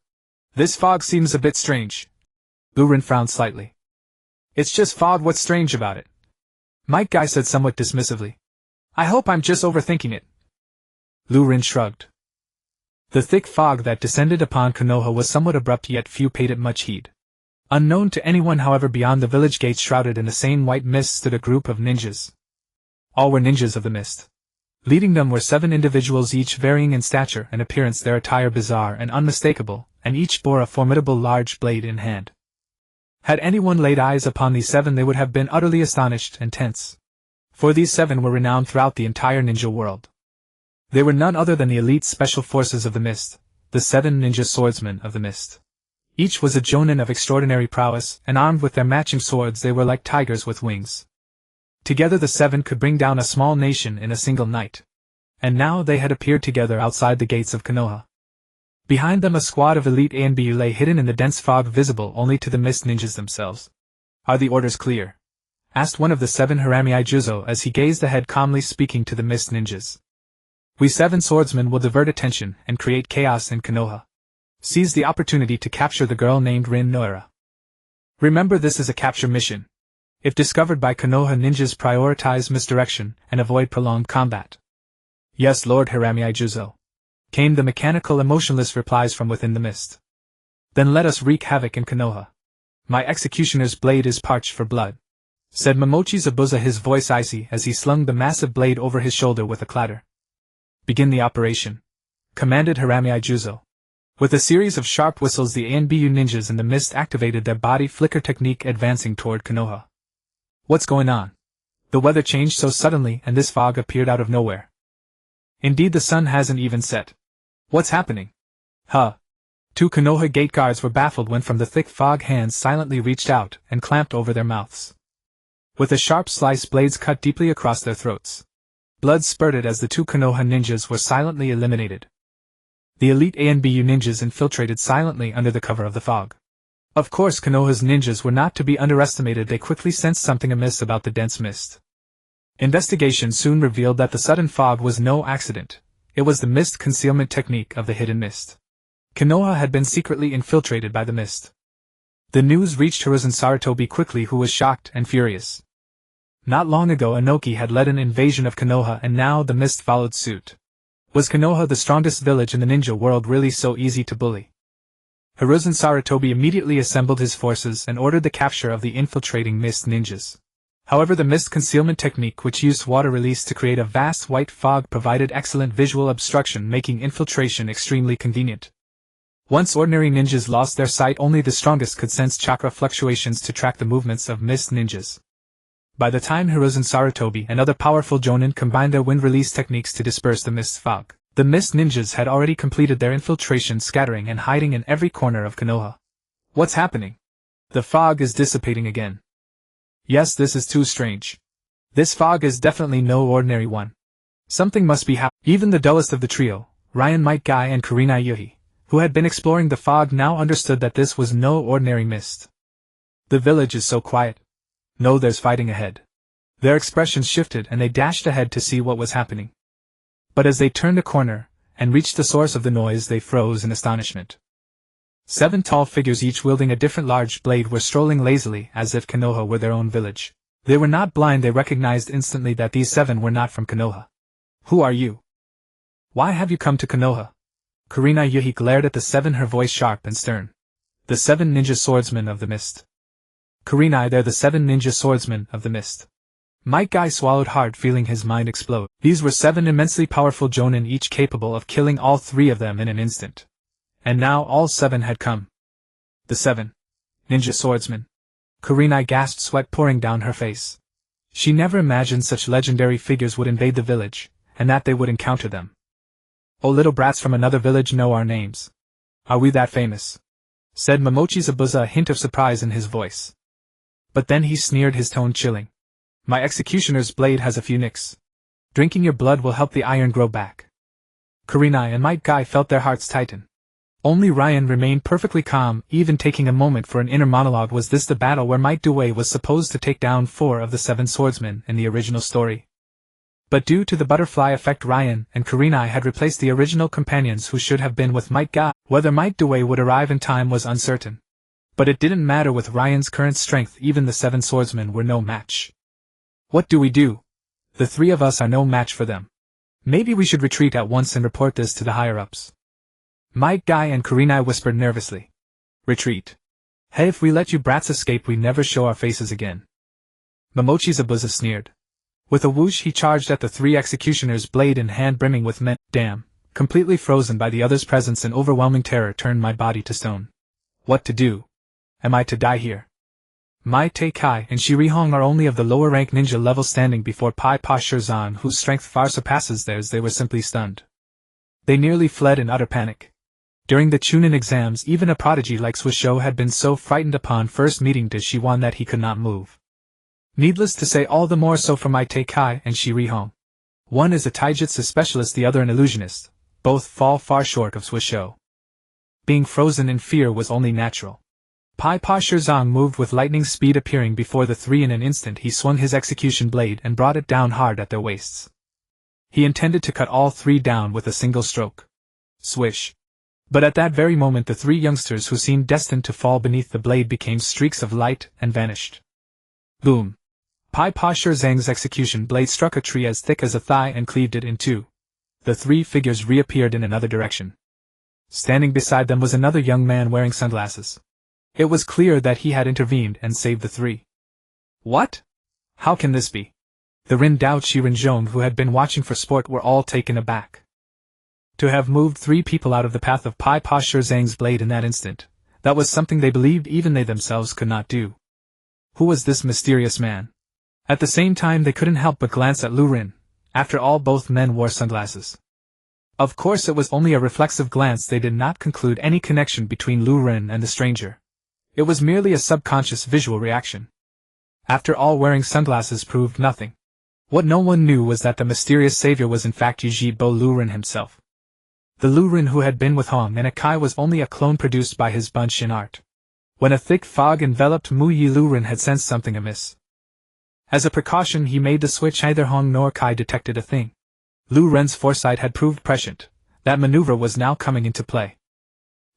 This fog seems a bit strange. Lu Ren frowned slightly. It's just fog, what's strange about it? Mike Guy said somewhat dismissively. I hope I'm just overthinking it. Lu Ren shrugged. The thick fog that descended upon Konoha was somewhat abrupt, yet few paid it much heed. Unknown to anyone, however, beyond the village gate, shrouded in the same white mist, stood a group of ninjas. All were ninjas of the mist. Leading them were 7 individuals, each varying in stature and appearance, their attire bizarre and unmistakable, and each bore a formidable large blade in hand. Had anyone laid eyes upon these 7, they would have been utterly astonished and tense. For these 7 were renowned throughout the entire ninja world. They were none other than the elite special forces of the mist, the 7 ninja swordsmen of the mist. Each was a jonin of extraordinary prowess, and armed with their matching swords they were like tigers with wings. Together the 7 could bring down a small nation in a single night. And now they had appeared together outside the gates of Konoha. Behind them a squad of elite ANBU lay hidden in the dense fog, visible only to the mist ninjas themselves. Are the orders clear? Asked one of the 7 Haramii Juzo as he gazed ahead, calmly speaking to the mist ninjas. We 7 swordsmen will divert attention and create chaos in Konoha. Seize the opportunity to capture the girl named Rin Noera. Remember, this is a capture mission. If discovered by Konoha ninjas, prioritize misdirection and avoid prolonged combat. Yes, Lord Haramii Juzo. Came the mechanical, emotionless replies from within the mist. Then let us wreak havoc in Konoha. My executioner's blade is parched for blood, said Momochi Zabuza, his voice icy as he slung the massive blade over his shoulder with a clatter. Begin the operation, commanded Haramii Juzo. With a series of sharp whistles, the ANBU ninjas in the mist activated their body flicker technique, advancing toward Konoha. What's going on? The weather changed so suddenly and this fog appeared out of nowhere. Indeed, the sun hasn't even set. What's happening? Huh. 2 Konoha gate guards were baffled when from the thick fog hands silently reached out and clamped over their mouths. With a sharp slice, blades cut deeply across their throats. Blood spurted as the two Konoha ninjas were silently eliminated. The elite A and BU ninjas infiltrated silently under the cover of the fog. Of course, Konoha's ninjas were not to be underestimated. They quickly sensed something amiss about the dense mist. Investigation soon revealed that the sudden fog was no accident. It was the mist concealment technique of the hidden mist. Konoha had been secretly infiltrated by the mist. The news reached Hiruzen Sarutobi quickly, who was shocked and furious. Not long ago Inoki had led an invasion of Konoha, and now the mist followed suit. Was Konoha, the strongest village in the ninja world, really so easy to bully? Hiruzen Sarutobi immediately assembled his forces and ordered the capture of the infiltrating mist ninjas. However, the mist concealment technique, which used water release to create a vast white fog, provided excellent visual obstruction, making infiltration extremely convenient. Once ordinary ninjas lost their sight, only the strongest could sense chakra fluctuations to track the movements of mist ninjas. By the time Hiruzen Sarutobi and other powerful jonin combined their wind release techniques to disperse the mist fog, the mist ninjas had already completed their infiltration, scattering and hiding in every corner of Konoha. What's happening? The fog is dissipating again. Yes, this is too strange. This fog is definitely no ordinary one. Something must be happening. Even the dullest of the trio, Ryan, Might Guy and Kurenai Yuhi, who had been exploring the fog, now understood that this was no ordinary mist. The village is so quiet. No, there's fighting ahead. Their expressions shifted and they dashed ahead to see what was happening. But as they turned a corner and reached the source of the noise, they froze in astonishment. 7 tall figures, each wielding a different large blade, were strolling lazily as if Konoha were their own village. They were not blind. They recognized instantly that these 7 were not from Konoha. Who are you? Why have you come to Konoha? Kurenai Yuhi glared at the 7, her voice sharp and stern. The 7 ninja swordsmen of the mist. Kurenai, they're the 7 ninja swordsmen of the mist. Might Guy swallowed hard, feeling his mind explode. These were 7 immensely powerful jonin, each capable of killing all 3 of them in an instant. And now all 7 had come. The 7 ninja swordsmen. Kurenai gasped, sweat pouring down her face. She never imagined such legendary figures would invade the village, and that they would encounter them. Oh, little brats from another village know our names. Are we that famous? Said Momochi Zabuza, a hint of surprise in his voice. But then he sneered, his tone chilling. My executioner's blade has a few nicks. Drinking your blood will help the iron grow back. Kurenai and Might Guy felt their hearts tighten. Only Ryan remained perfectly calm, even taking a moment for an inner monologue. Was this the battle where Might Dewey was supposed to take down 4 of the 7 swordsmen in the original story? But due to the butterfly effect, Ryan and Kurenai had replaced the original companions who should have been with Might Guy. Whether Might Dewey would arrive in time was uncertain. But it didn't matter. With Ryan's current strength, even the 7 swordsmen were no match. What do we do? The 3 of us are no match for them. Maybe we should retreat at once and report this to the higher-ups. Might Guy and Kurenai whispered nervously. Retreat? Hey, if we let you brats escape, we never show our faces again. Momochi Zabuza sneered. With a whoosh, he charged at the 3 executioners, blade in hand, brimming with men. Damn, completely frozen by the other's presence, and overwhelming terror turned my body to stone. What to do? Am I to die here? Mai Teikai and Shirihong are only of the lower rank ninja level, standing before Pai Pa Shirzan, whose strength far surpasses theirs. They were simply stunned. They nearly fled in utter panic. During the Chunin exams, even a prodigy like Suisho had been so frightened upon first meeting Shiwan that he could not move. Needless to say, all the more so for Mai Teikai and Shirihong. One is a taijutsu specialist, the other an illusionist. Both fall far short of Suisho. Being frozen in fear was only natural. Pai Pa Shirzang moved with lightning speed, appearing before the 3 in an instant. He swung his execution blade and brought it down hard at their waists. He intended to cut all 3 down with a single stroke. Swish. But at that very moment, the 3 youngsters who seemed destined to fall beneath the blade became streaks of light and vanished. Boom. Pai Pa Shirzang's execution blade struck a tree as thick as a thigh and cleaved it in 2. The 3 figures reappeared in another direction. Standing beside them was another young man wearing sunglasses. It was clear that he had intervened and saved the 3. What? How can this be? The Rin Dao Chirinzhong, who had been watching for sport, were all taken aback. To have moved 3 people out of the path of Pai Pa Shirzang's blade in that instant, that was something they believed even they themselves could not do. Who was this mysterious man? At the same time, they couldn't help but glance at Lu Rin. After all, both men wore sunglasses. Of course, it was only a reflexive glance. They did not conclude any connection between Lu Rin and the stranger. It was merely a subconscious visual reaction. After all, wearing sunglasses proved nothing. What no one knew was that the mysterious savior was in fact Yunting Lu Ren himself. The Lu Ren who had been with Hong and Akai was only a clone produced by his bunch in art. When a thick fog enveloped Mu Yi, Lu Ren had sensed something amiss. As a precaution he made the switch. Neither Hong nor Kai detected a thing. Lu Ren's foresight had proved prescient. That maneuver was now coming into play.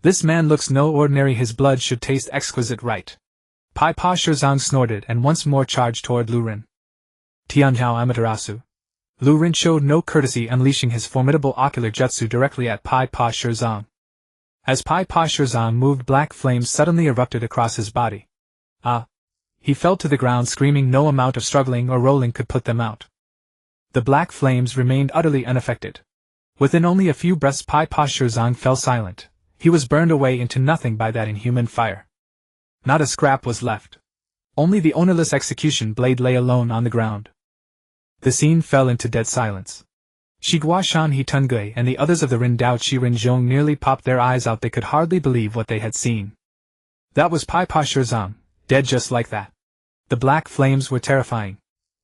This man looks no ordinary, his blood should taste exquisite, right? Pai Pa Shirzang snorted and once more charged toward Lu Ren. Tianhao Amaterasu. Lu Ren showed no courtesy, unleashing his formidable ocular jutsu directly at Pai Pa Shirzang. As Pai Pa Shirzang moved, black flames suddenly erupted across his body. He fell to the ground screaming. No amount of struggling or rolling could put them out. The black flames remained utterly unaffected. Within only a few breaths Pai Pa Shirzang fell silent. He was burned away into nothing by that inhuman fire. Not a scrap was left. Only the ownerless execution blade lay alone on the ground. The scene fell into dead silence. Shigua Shan He Tungui and the others of the Rindao Chi Rinzhong nearly popped their eyes out. They could hardly believe what they had seen. That was Pai Pa Shirzang, dead just like that. The black flames were terrifying.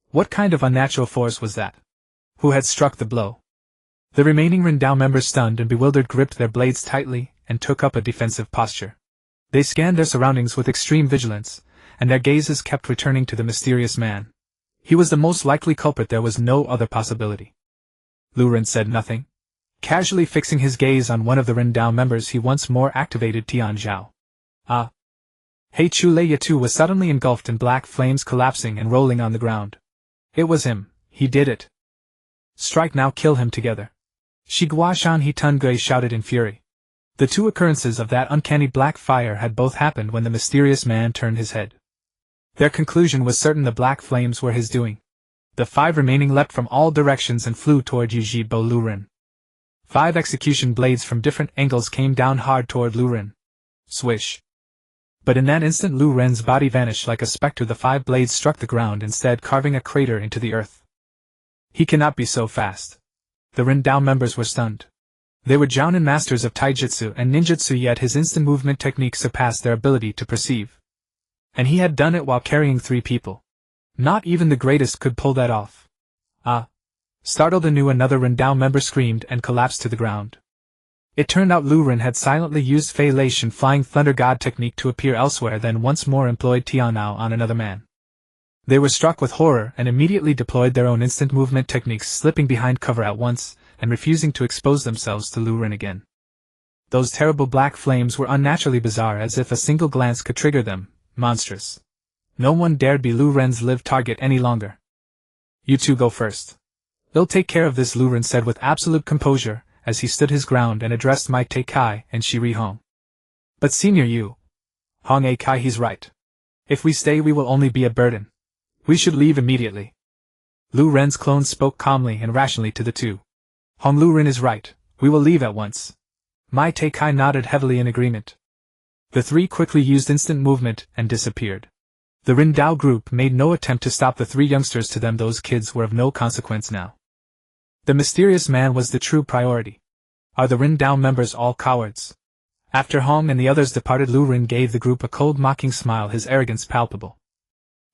What kind of unnatural force was that? Who had struck the blow? The remaining Rindao members, stunned and bewildered, gripped their blades tightly and took up a defensive posture. They scanned their surroundings with extreme vigilance, and their gazes kept returning to the mysterious man. He was the most likely culprit. There was no other possibility. Lu Ren said nothing. Casually fixing his gaze on one of the Rindao members, he once more activated Tian Zhao. Hei Chu Lei Yatu was suddenly engulfed in black flames, collapsing and rolling on the ground. It was him. He did it. Strike now, kill him together. Shigua Shan He Tungui shouted in fury. The two occurrences of that uncanny black fire had both happened when the mysterious man turned his head. Their conclusion was certain: the black flames were his doing. The 5 remaining leapt from all directions and flew toward Yunting Lu Ren. 5 execution blades from different angles came down hard toward Lu Ren. Swish. But in that instant Lu Ren's body vanished like a spectre. The 5 blades struck the ground instead, carving a crater into the earth. He cannot be so fast. The Rindao members were stunned. They were Jounin masters of taijutsu and ninjutsu, yet his instant movement technique surpassed their ability to perceive. And he had done it while carrying 3 people. Not even the greatest could pull that off. Startled anew, another Rindao member screamed and collapsed to the ground. It turned out Lu Ren had silently used Fei Leishan Flying Thunder God technique to appear elsewhere, then once more employed Tianao on another man. They were struck with horror and immediately deployed their own instant movement techniques, slipping behind cover at once and refusing to expose themselves to Lu Ren again. Those terrible black flames were unnaturally bizarre, as if a single glance could trigger them. Monstrous. No one dared be Lu Ren's live target any longer. You two go first. They'll take care of this, Lu Ren said with absolute composure, as he stood his ground and addressed Mai Te Kai and Shiri Hong. But Senior Yu. Hong A Kai, he's right. If we stay we will only be a burden. We should leave immediately. Lu Ren's clone spoke calmly and rationally to the two. Hong, Lu Ren is right, we will leave at once. Mai Te Kai nodded heavily in agreement. The 3 quickly used instant movement and disappeared. The Rindao group made no attempt to stop the 3 youngsters. To them those kids were of no consequence now. The mysterious man was the true priority. Are the Rindao members all cowards? After Hong and the others departed, Lu Ren gave the group a cold, mocking smile, his arrogance palpable.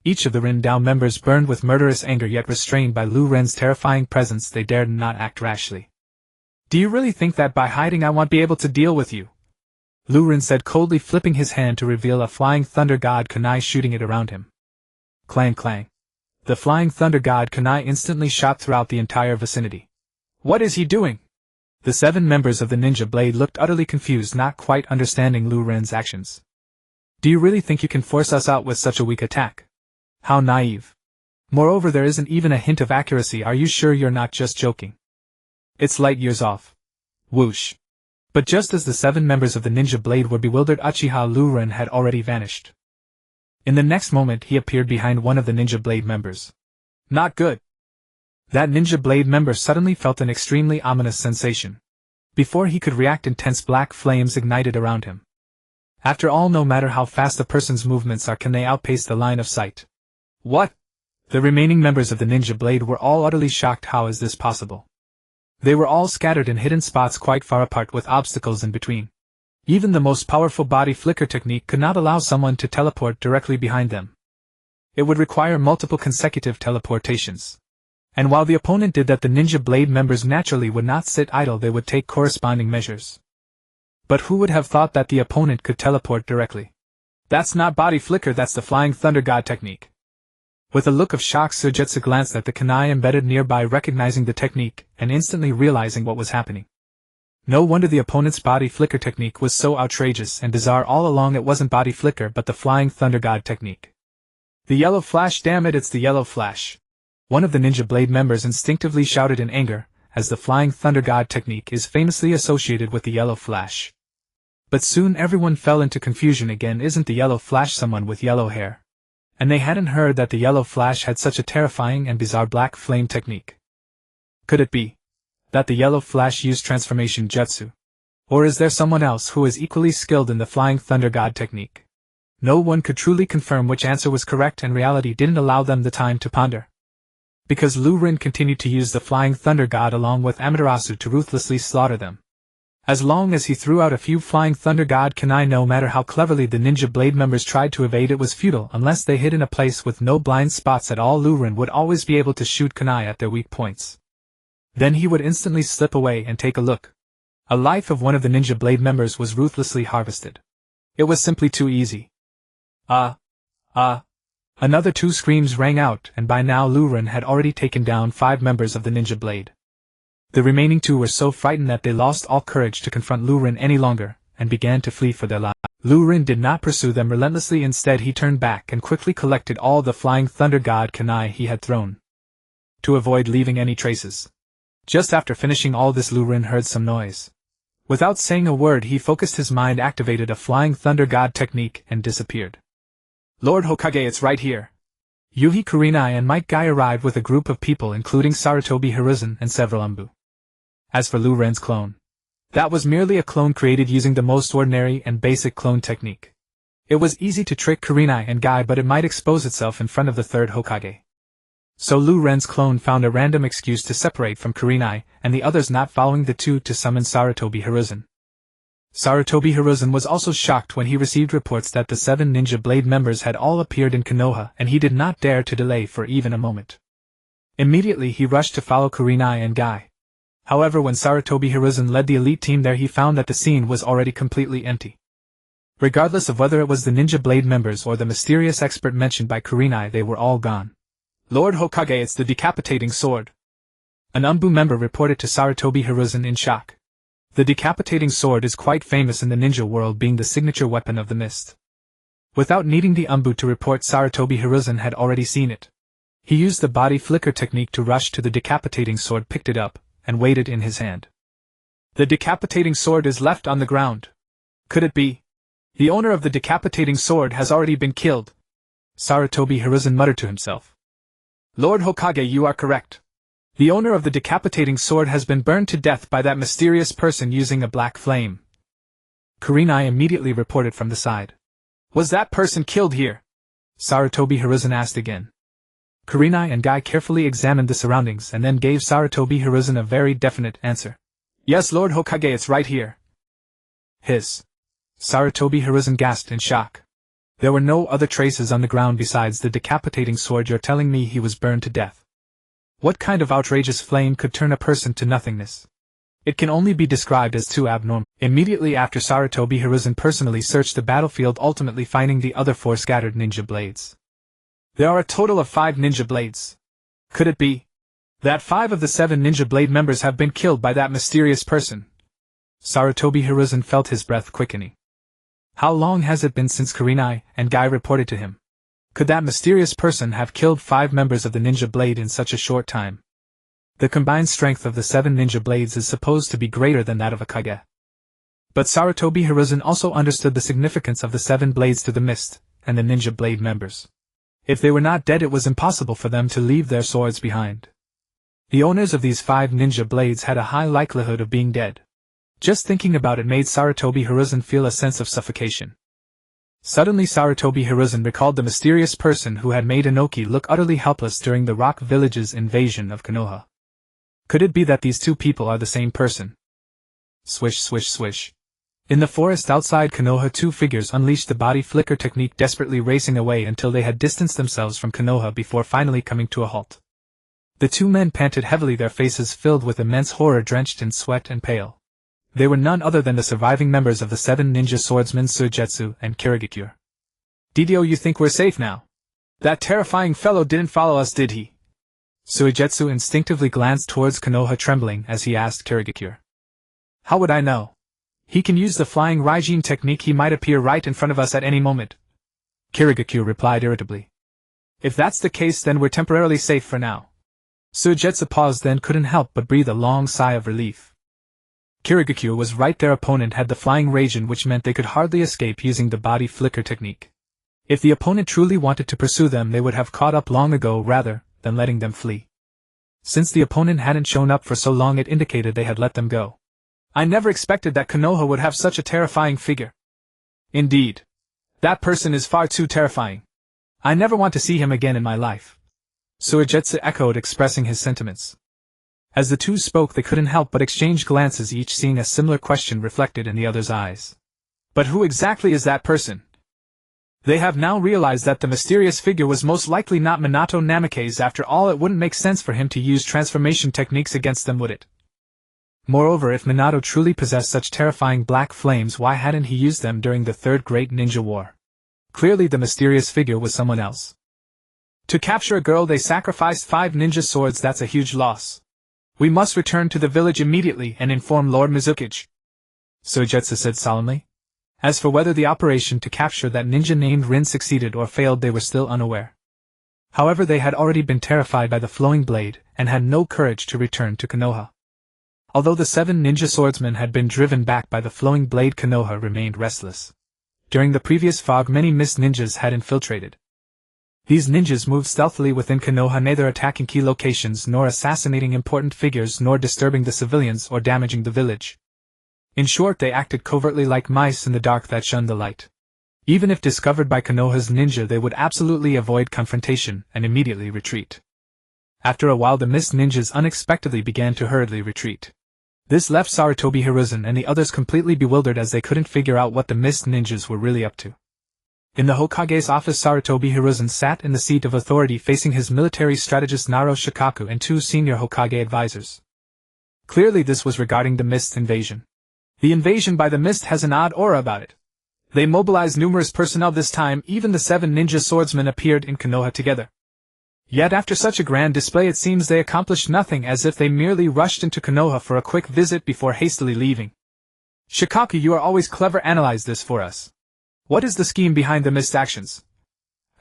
Each of the Rindao members burned with murderous anger, yet restrained by Lu Ren's terrifying presence they dared not act rashly. Do you really think that by hiding I won't be able to deal with you? Lu Ren said coldly, flipping his hand to reveal a Flying Thunder God kunai, shooting it around him. Clang clang. The Flying Thunder God kunai instantly shot throughout the entire vicinity. What is he doing? The 7 members of the Ninja Blade looked utterly confused, not quite understanding Lu Ren's actions. Do you really think you can force us out with such a weak attack? How naive. Moreover, there isn't even a hint of accuracy. Are you sure you're not just joking? It's light years off. Whoosh. But just as the 7 members of the Ninja Blade were bewildered, Uchiha Lu Ren had already vanished. In the next moment he appeared behind one of the Ninja Blade members. Not good. That Ninja Blade member suddenly felt an extremely ominous sensation. Before he could react, intense black flames ignited around him. After all, no matter how fast a person's movements are, can they outpace the line of sight? What? The remaining members of the Ninja Blade were all utterly shocked. How is this possible? They were all scattered in hidden spots quite far apart, with obstacles in between. Even the most powerful body flicker technique could not allow someone to teleport directly behind them. It would require multiple consecutive teleportations. And while the opponent did that, the Ninja Blade members naturally would not sit idle, they would take corresponding measures. But who would have thought that the opponent could teleport directly? That's not body flicker, that's the Flying Thunder God technique. With a look of shock, Suigetsu glanced at the kunai embedded nearby, recognizing the technique, and instantly realizing what was happening. No wonder the opponent's body flicker technique was so outrageous and bizarre. All along it wasn't body flicker but the Flying Thunder God technique. The yellow flash, damn it, it's the yellow flash! One of the Ninja Blade members instinctively shouted in anger, as the Flying Thunder God technique is famously associated with the yellow flash. But soon everyone fell into confusion again. Isn't the yellow flash someone with yellow hair? And they hadn't heard that the yellow flash had such a terrifying and bizarre black flame technique. Could it be that the yellow flash used transformation jutsu? Or is there someone else who is equally skilled in the Flying Thunder God technique? No one could truly confirm which answer was correct, and reality didn't allow them the time to ponder. Because Lu Rin continued to use the Flying Thunder God along with Amaterasu to ruthlessly slaughter them. As long as he threw out a few Flying Thunder God kunai, no matter how cleverly the Ninja Blade members tried to evade, it was futile. Unless they hid in a place with no blind spots at all, Lu Rin would always be able to shoot kunai at their weak points. Then he would instantly slip away and take a look. A life of one of the Ninja Blade members was ruthlessly harvested. It was simply too easy. Another two screams rang out, and by now Lu Rin had already taken down 5 members of the Ninja Blade. The remaining 2 were so frightened that they lost all courage to confront Lu Rin any longer, and began to flee for their lives. Lu Rin did not pursue them relentlessly. Instead, he turned back and quickly collected all the Flying Thunder God kunai he had thrown, to avoid leaving any traces. Just after finishing all this, Lu Rin heard some noise. Without saying a word, he focused his mind, activated a Flying Thunder God technique, and disappeared. Lord Hokage, it's right here! Yuhi Kurenai and Might Guy arrived with a group of people including Sarutobi Hiruzen and several Anbu. As for Lu Ren's clone, that was merely a clone created using the most ordinary and basic clone technique. It was easy to trick Kurenai and Guy, but it might expose itself in front of the third Hokage. So Lu Ren's clone found a random excuse to separate from Kurenai and the others, not following the two, to summon Sarutobi Hiruzen. Sarutobi Hiruzen was also shocked when he received reports that the 7 Ninja Blade members had all appeared in Konoha, and he did not dare to delay for even a moment. Immediately he rushed to follow Kurenai and Guy. However, when Sarutobi Hiruzen led the elite team there, he found that the scene was already completely empty. Regardless of whether it was the Ninja Blade members or the mysterious expert mentioned by Kurenai, they were all gone. Lord Hokage, it's the decapitating sword! An Anbu member reported to Sarutobi Hiruzen in shock. The decapitating sword is quite famous in the ninja world, being the signature weapon of the mist. Without needing the Anbu to report, Sarutobi Hiruzen had already seen it. He used the body flicker technique to rush to the decapitating sword, picked it up, and weighed it in his hand. The decapitating sword is left on the ground. Could it be? The owner of the decapitating sword has already been killed. Sarutobi Hiruzen muttered to himself. Lord Hokage, you are correct. The owner of the decapitating sword has been burned to death by that mysterious person using a black flame. Kurenai immediately reported from the side. Was that person killed here? Sarutobi Hiruzen asked again. Kurenai and Guy carefully examined the surroundings and then gave Sarutobi Hiruzen a very definite answer. Yes, Lord Hokage, it's right here. Sarutobi Hiruzen gasped in shock. There were no other traces on the ground besides the decapitating sword. You're telling me he was burned to death? What kind of outrageous flame could turn a person to nothingness? It can only be described as too abnormal. Immediately after, Sarutobi Hiruzen personally searched the battlefield, ultimately finding the other 4 scattered ninja blades. There are a total of 5 ninja blades. Could it be that 5 of the 7 ninja blade members have been killed by that mysterious person? Sarutobi Hiruzen felt his breath quickening. How long has it been since Kurenai and Guy reported to him? Could that mysterious person have killed 5 members of the ninja blade in such a short time? The combined strength of the 7 ninja blades is supposed to be greater than that of a Kage. But Sarutobi Hiruzen also understood the significance of the 7 blades to the mist and the ninja blade members. If they were not dead, it was impossible for them to leave their swords behind. The owners of these 5 ninja blades had a high likelihood of being dead. Just thinking about it made Sarutobi Hiruzen feel a sense of suffocation. Suddenly Sarutobi Hiruzen recalled the mysterious person who had made Inoki look utterly helpless during the Rock Village's invasion of Konoha. Could it be that these 2 people are the same person? Swish, swish, swish. In the forest outside Konoha, 2 figures unleashed the body flicker technique, desperately racing away until they had distanced themselves from Konoha before finally coming to a halt. The two men panted heavily, their faces filled with immense horror, drenched in sweat and pale. They were none other than the surviving members of the 7 ninja swordsmen Suigetsu and Kirigakure. "Didio, you think we're safe now? That terrifying fellow didn't follow us, did he?" Suigetsu instinctively glanced towards Konoha, trembling as he asked Kirigakure. "How would I know? He can use the flying Raijin technique. He might appear right in front of us at any moment," Kirigakure replied irritably. "If that's the case, then we're temporarily safe for now." Suigetsu paused, then couldn't help but breathe a long sigh of relief. Kirigakure was right, their opponent had the flying Raijin, which meant they could hardly escape using the body flicker technique. If the opponent truly wanted to pursue them, they would have caught up long ago rather than letting them flee. Since the opponent hadn't shown up for so long, it indicated they had let them go. "I never expected that Konoha would have such a terrifying figure." "Indeed. That person is far too terrifying. I never want to see him again in my life," Suigetsu echoed, expressing his sentiments. As the two spoke, they couldn't help but exchange glances, each seeing a similar question reflected in the other's eyes. "But who exactly is that person?" They have now realized that the mysterious figure was most likely not Minato Namikaze. After all, it wouldn't make sense for him to use transformation techniques against them, would it? Moreover, if Minato truly possessed such terrifying black flames, why hadn't he used them during the Third Great Ninja War? Clearly the mysterious figure was someone else. "To capture a girl they sacrificed 5 ninja swords. That's a huge loss. We must return to the village immediately and inform Lord Mizukage," Suigetsu said solemnly. As for whether the operation to capture that ninja named Rin succeeded or failed, they were still unaware. However, they had already been terrified by the flowing blade, and had no courage to return to Konoha. Although the 7 ninja swordsmen had been driven back by the flowing blade, Konoha remained restless. During the previous fog, many mist ninjas had infiltrated. These ninjas moved stealthily within Konoha, neither attacking key locations, nor assassinating important figures, nor disturbing the civilians or damaging the village. In short, they acted covertly like mice in the dark that shunned the light. Even if discovered by Konoha's ninja, they would absolutely avoid confrontation and immediately retreat. After a while, the mist ninjas unexpectedly began to hurriedly retreat. This left Sarutobi Hiruzen and the others completely bewildered, as they couldn't figure out what the mist ninjas were really up to. In the Hokage's office, Sarutobi Hiruzen sat in the seat of authority, facing his military strategist Naruto Shikaku and 2 senior Hokage advisors. Clearly this was regarding the mist invasion. The invasion by the mist has an odd aura about it. They mobilized numerous personnel this time. Even the 7 ninja swordsmen appeared in Konoha together. Yet after such a grand display, it seems they accomplished nothing, as if they merely rushed into Konoha for a quick visit before hastily leaving. "Shikaku, you are always clever. Analyze this for us. What is the scheme behind the mist actions?"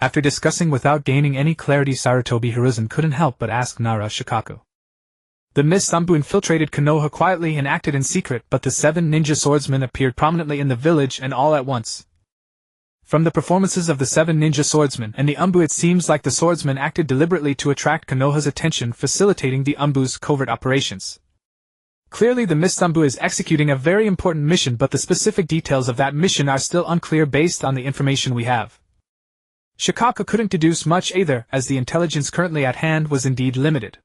After discussing without gaining any clarity, Sarutobi Hiruzen couldn't help but ask Nara Shikaku. "The mist Anbu infiltrated Konoha quietly and acted in secret, but the 7 ninja swordsmen appeared prominently in the village and all at once. From the performances of the 7 ninja swordsmen and the Anbu, it seems like the swordsmen acted deliberately to attract Konoha's attention, facilitating the Anbu's covert operations. Clearly the mist Anbu is executing a very important mission, but the specific details of that mission are still unclear based on the information we have." Shikaku couldn't deduce much either, as the intelligence currently at hand was indeed limited.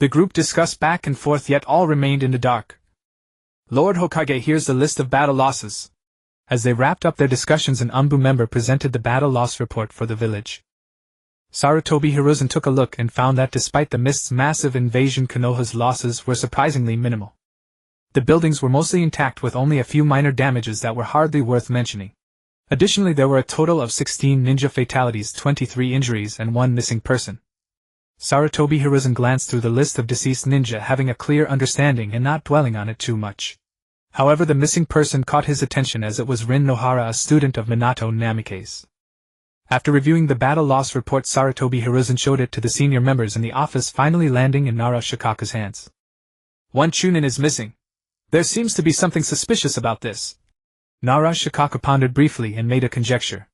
The group discussed back and forth, yet all remained in the dark. "Lord Hokage, here's the list of battle losses." As they wrapped up their discussions, an Anbu member presented the battle loss report for the village. Sarutobi Hiruzen took a look and found that despite the mist's massive invasion, Konoha's losses were surprisingly minimal. The buildings were mostly intact, with only a few minor damages that were hardly worth mentioning. Additionally, there were a total of 16 ninja fatalities, 23 injuries, and 1 missing person. Sarutobi Hiruzen glanced through the list of deceased ninja, having a clear understanding and not dwelling on it too much. However, the missing person caught his attention, as it was Rin Nohara, a student of Minato Namikaze. After reviewing the battle loss report, Sarutobi Hiruzen showed it to the senior members in the office, finally landing in Nara Shikaku's hands. "1 Chunin is missing. There seems to be something suspicious about this." Nara Shikaku pondered briefly and made a conjecture.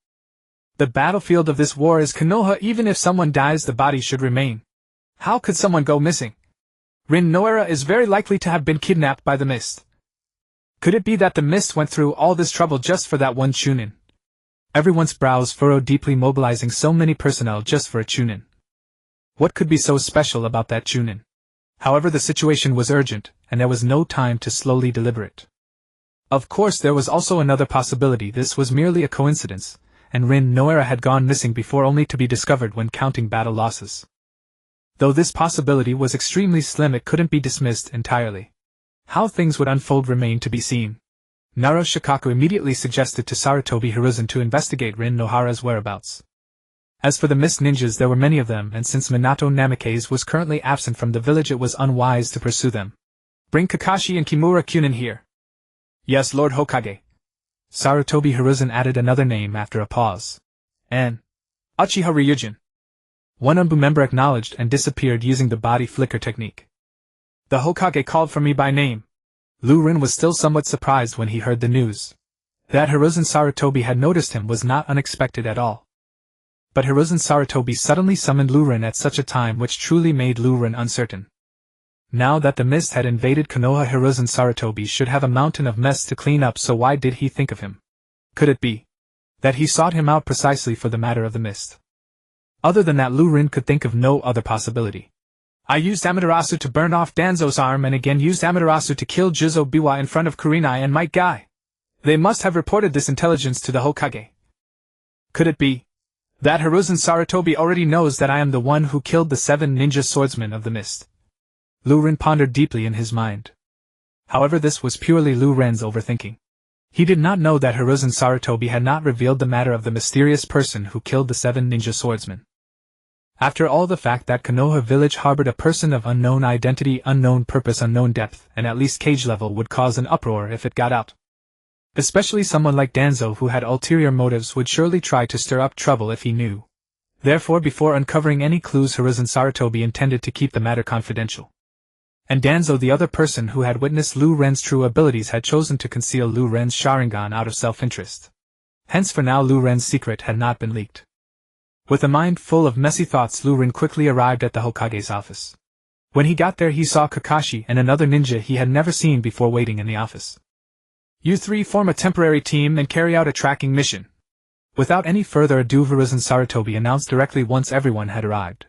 "The battlefield of this war is Konoha. Even if someone dies, the body should remain. How could someone go missing? Rin Nohara is very likely to have been kidnapped by the mist. Could it be that the mist went through all this trouble just for that 1 Chunin?" Everyone's brows furrowed deeply, mobilizing so many personnel just for a Chunin. What could be so special about that Chunin? However, the situation was urgent, and there was no time to slowly deliberate. Of course, there was also another possibility. This was merely a coincidence, and Rin Nohara had gone missing before, only to be discovered when counting battle losses. Though this possibility was extremely slim, it couldn't be dismissed entirely. How things would unfold remained to be seen. Naruto Shikaku immediately suggested to Sarutobi Hiruzen to investigate Rin Nohara's whereabouts. As for the mist ninjas, there were many of them, and since Minato Namikaze was currently absent from the village, it was unwise to pursue them. Bring Kakashi and Kimura Kunin here. Yes, Lord Hokage. Sarutobi Hiruzen added another name after a pause. And Uchiha Ryujin. One Unbu member acknowledged and disappeared using the body flicker technique. The Hokage called for me by name. Rin was still somewhat surprised when he heard the news. That Hiruzen Sarutobi had noticed him was not unexpected at all. But Hiruzen Sarutobi suddenly summoned Rin at such a time, which truly made Rin uncertain. Now that the mist had invaded Konoha, Hiruzen Sarutobi should have a mountain of mess to clean up, so why did he think of him? Could it be that he sought him out precisely for the matter of the mist? Other than that, Rin could think of no other possibility. I used Amaterasu to burn off Danzo's arm and again used Amaterasu to kill Juzo Biwa in front of Kurenai and Might Guy. They must have reported this intelligence to the Hokage. Could it be that Hiruzen Sarutobi already knows that I am the one who killed the 7 ninja swordsmen of the mist? Rin pondered deeply in his mind. However, this was purely Rin's overthinking. He did not know that Hiruzen Sarutobi had not revealed the matter of the mysterious person who killed the 7 ninja swordsmen. After all, the fact that Konoha village harbored a person of unknown identity, unknown purpose, unknown depth, and at least cage level would cause an uproar if it got out. Especially someone like Danzo, who had ulterior motives, would surely try to stir up trouble if he knew. Therefore, before uncovering any clues, Hiruzen Sarutobi intended to keep the matter confidential. And Danzo, the other person who had witnessed Ren's true abilities, had chosen to conceal Ren's Sharingan out of self-interest. Hence, for now, Ren's secret had not been leaked. With a mind full of messy thoughts, Rin quickly arrived at the Hokage's office. When he got there, he saw Kakashi and another ninja he had never seen before waiting in the office. You 3 form a temporary team and carry out a tracking mission. Without any further ado, Hiruzen Sarutobi announced directly once everyone had arrived.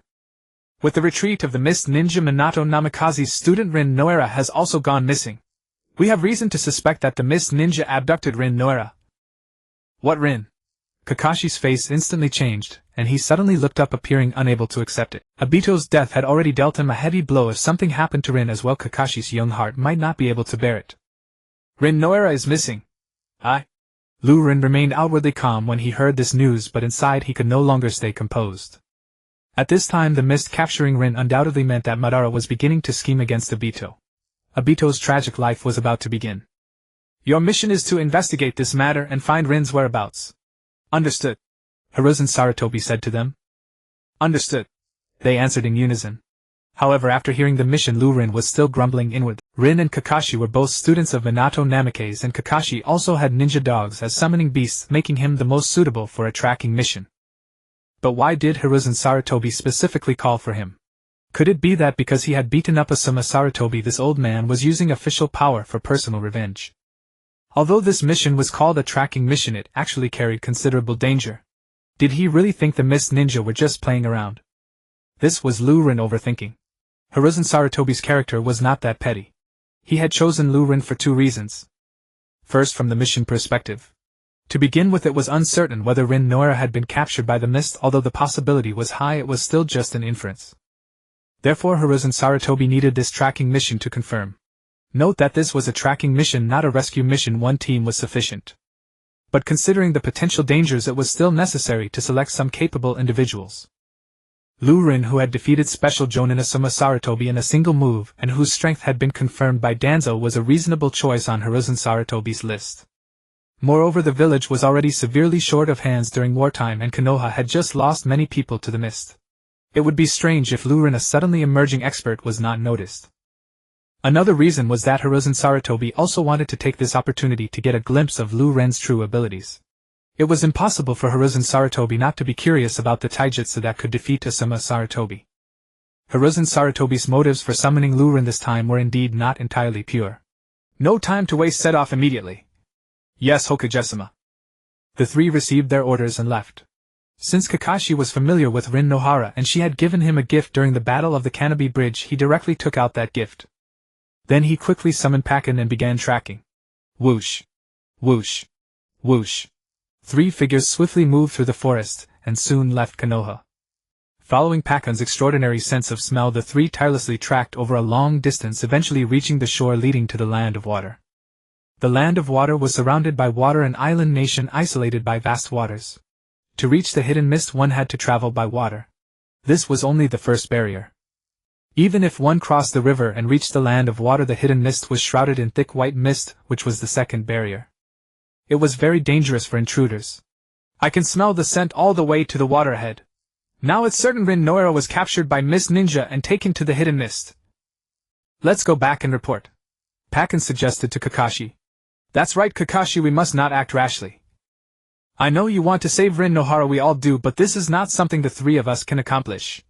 With the retreat of the mist ninja, Minato Namikaze's student Rin Nohara has also gone missing. We have reason to suspect that the mist ninja abducted Rin Nohara. What Rin? Kakashi's face instantly changed, and he suddenly looked up, appearing unable to accept it. Obito's death had already dealt him a heavy blow. If something happened to Rin as well, Kakashi's young heart might not be able to bear it. Rin Nohara is missing. Rin remained outwardly calm when he heard this news, but inside he could no longer stay composed. At this time, the mist capturing Rin undoubtedly meant that Madara was beginning to scheme against Obito. Obito's tragic life was about to begin. Your mission is to investigate this matter and find Rin's whereabouts. Understood. Hiruzen Sarutobi said to them. Understood. They answered in unison. However, after hearing the mission, Rin was still grumbling inward. Rin and Kakashi were both students of Minato Namikaze, and Kakashi also had ninja dogs as summoning beasts, making him the most suitable for a tracking mission. But why did Hiruzen Sarutobi specifically call for him? Could it be that because he had beaten up Asuma Sarutobi, this old man was using official power for personal revenge? Although this mission was called a tracking mission, it actually carried considerable danger. Did he really think the mist ninja were just playing around? This was Rin overthinking. Hiruzen Sarutobi's character was not that petty. He had chosen Rin for 2 reasons. First, from the mission perspective. To begin with, it was uncertain whether Rin Nohara had been captured by the mist. Although the possibility was high, it was still just an inference. Therefore, Hiruzen Sarutobi needed this tracking mission to confirm. Note that this was a tracking mission, not a rescue mission. 1 team was sufficient. But considering the potential dangers, it was still necessary to select some capable individuals. Rin, who had defeated Special Jonin Asuma Sarutobi in a single move and whose strength had been confirmed by Danzo, was a reasonable choice on Hiruzen Sarutobi's list. Moreover, the village was already severely short of hands during wartime, and Konoha had just lost many people to the mist. It would be strange if Rin, a suddenly emerging expert, was not noticed. Another reason was that Hiruzen Sarutobi also wanted to take this opportunity to get a glimpse of Ren's true abilities. It was impossible for Hiruzen Sarutobi not to be curious about the taijutsu that could defeat Asuma Sarutobi. Hiruzen Sarutobi's motives for summoning Rin this time were indeed not entirely pure. No time to waste, set off immediately. Yes, Hokage-sama. The 3 received their orders and left. Since Kakashi was familiar with Rin Nohara and she had given him a gift during the Battle of the Shinobi Bridge, he directly took out that gift. Then he quickly summoned Pakken and began tracking. Whoosh! Whoosh! Whoosh! 3 figures swiftly moved through the forest, and soon left Konoha. Following Pakan's extraordinary sense of smell, the three tirelessly tracked over a long distance, eventually reaching the shore leading to the Land of Water. The Land of Water was surrounded by water, an island nation isolated by vast waters. To reach the hidden mist, one had to travel by water. This was only the first barrier. Even if one crossed the river and reached the Land of Water, the hidden mist was shrouded in thick white mist, which was the second barrier. It was very dangerous for intruders. I can smell the scent all the way to the water ahead. Now it's certain Rin Noira was captured by Mist Ninja and taken to the hidden mist. Let's go back and report, Pakan suggested to Kakashi. That's right, Kakashi, we must not act rashly. I know you want to save Rin Nohara, we all do, but this is not something the three of us can accomplish.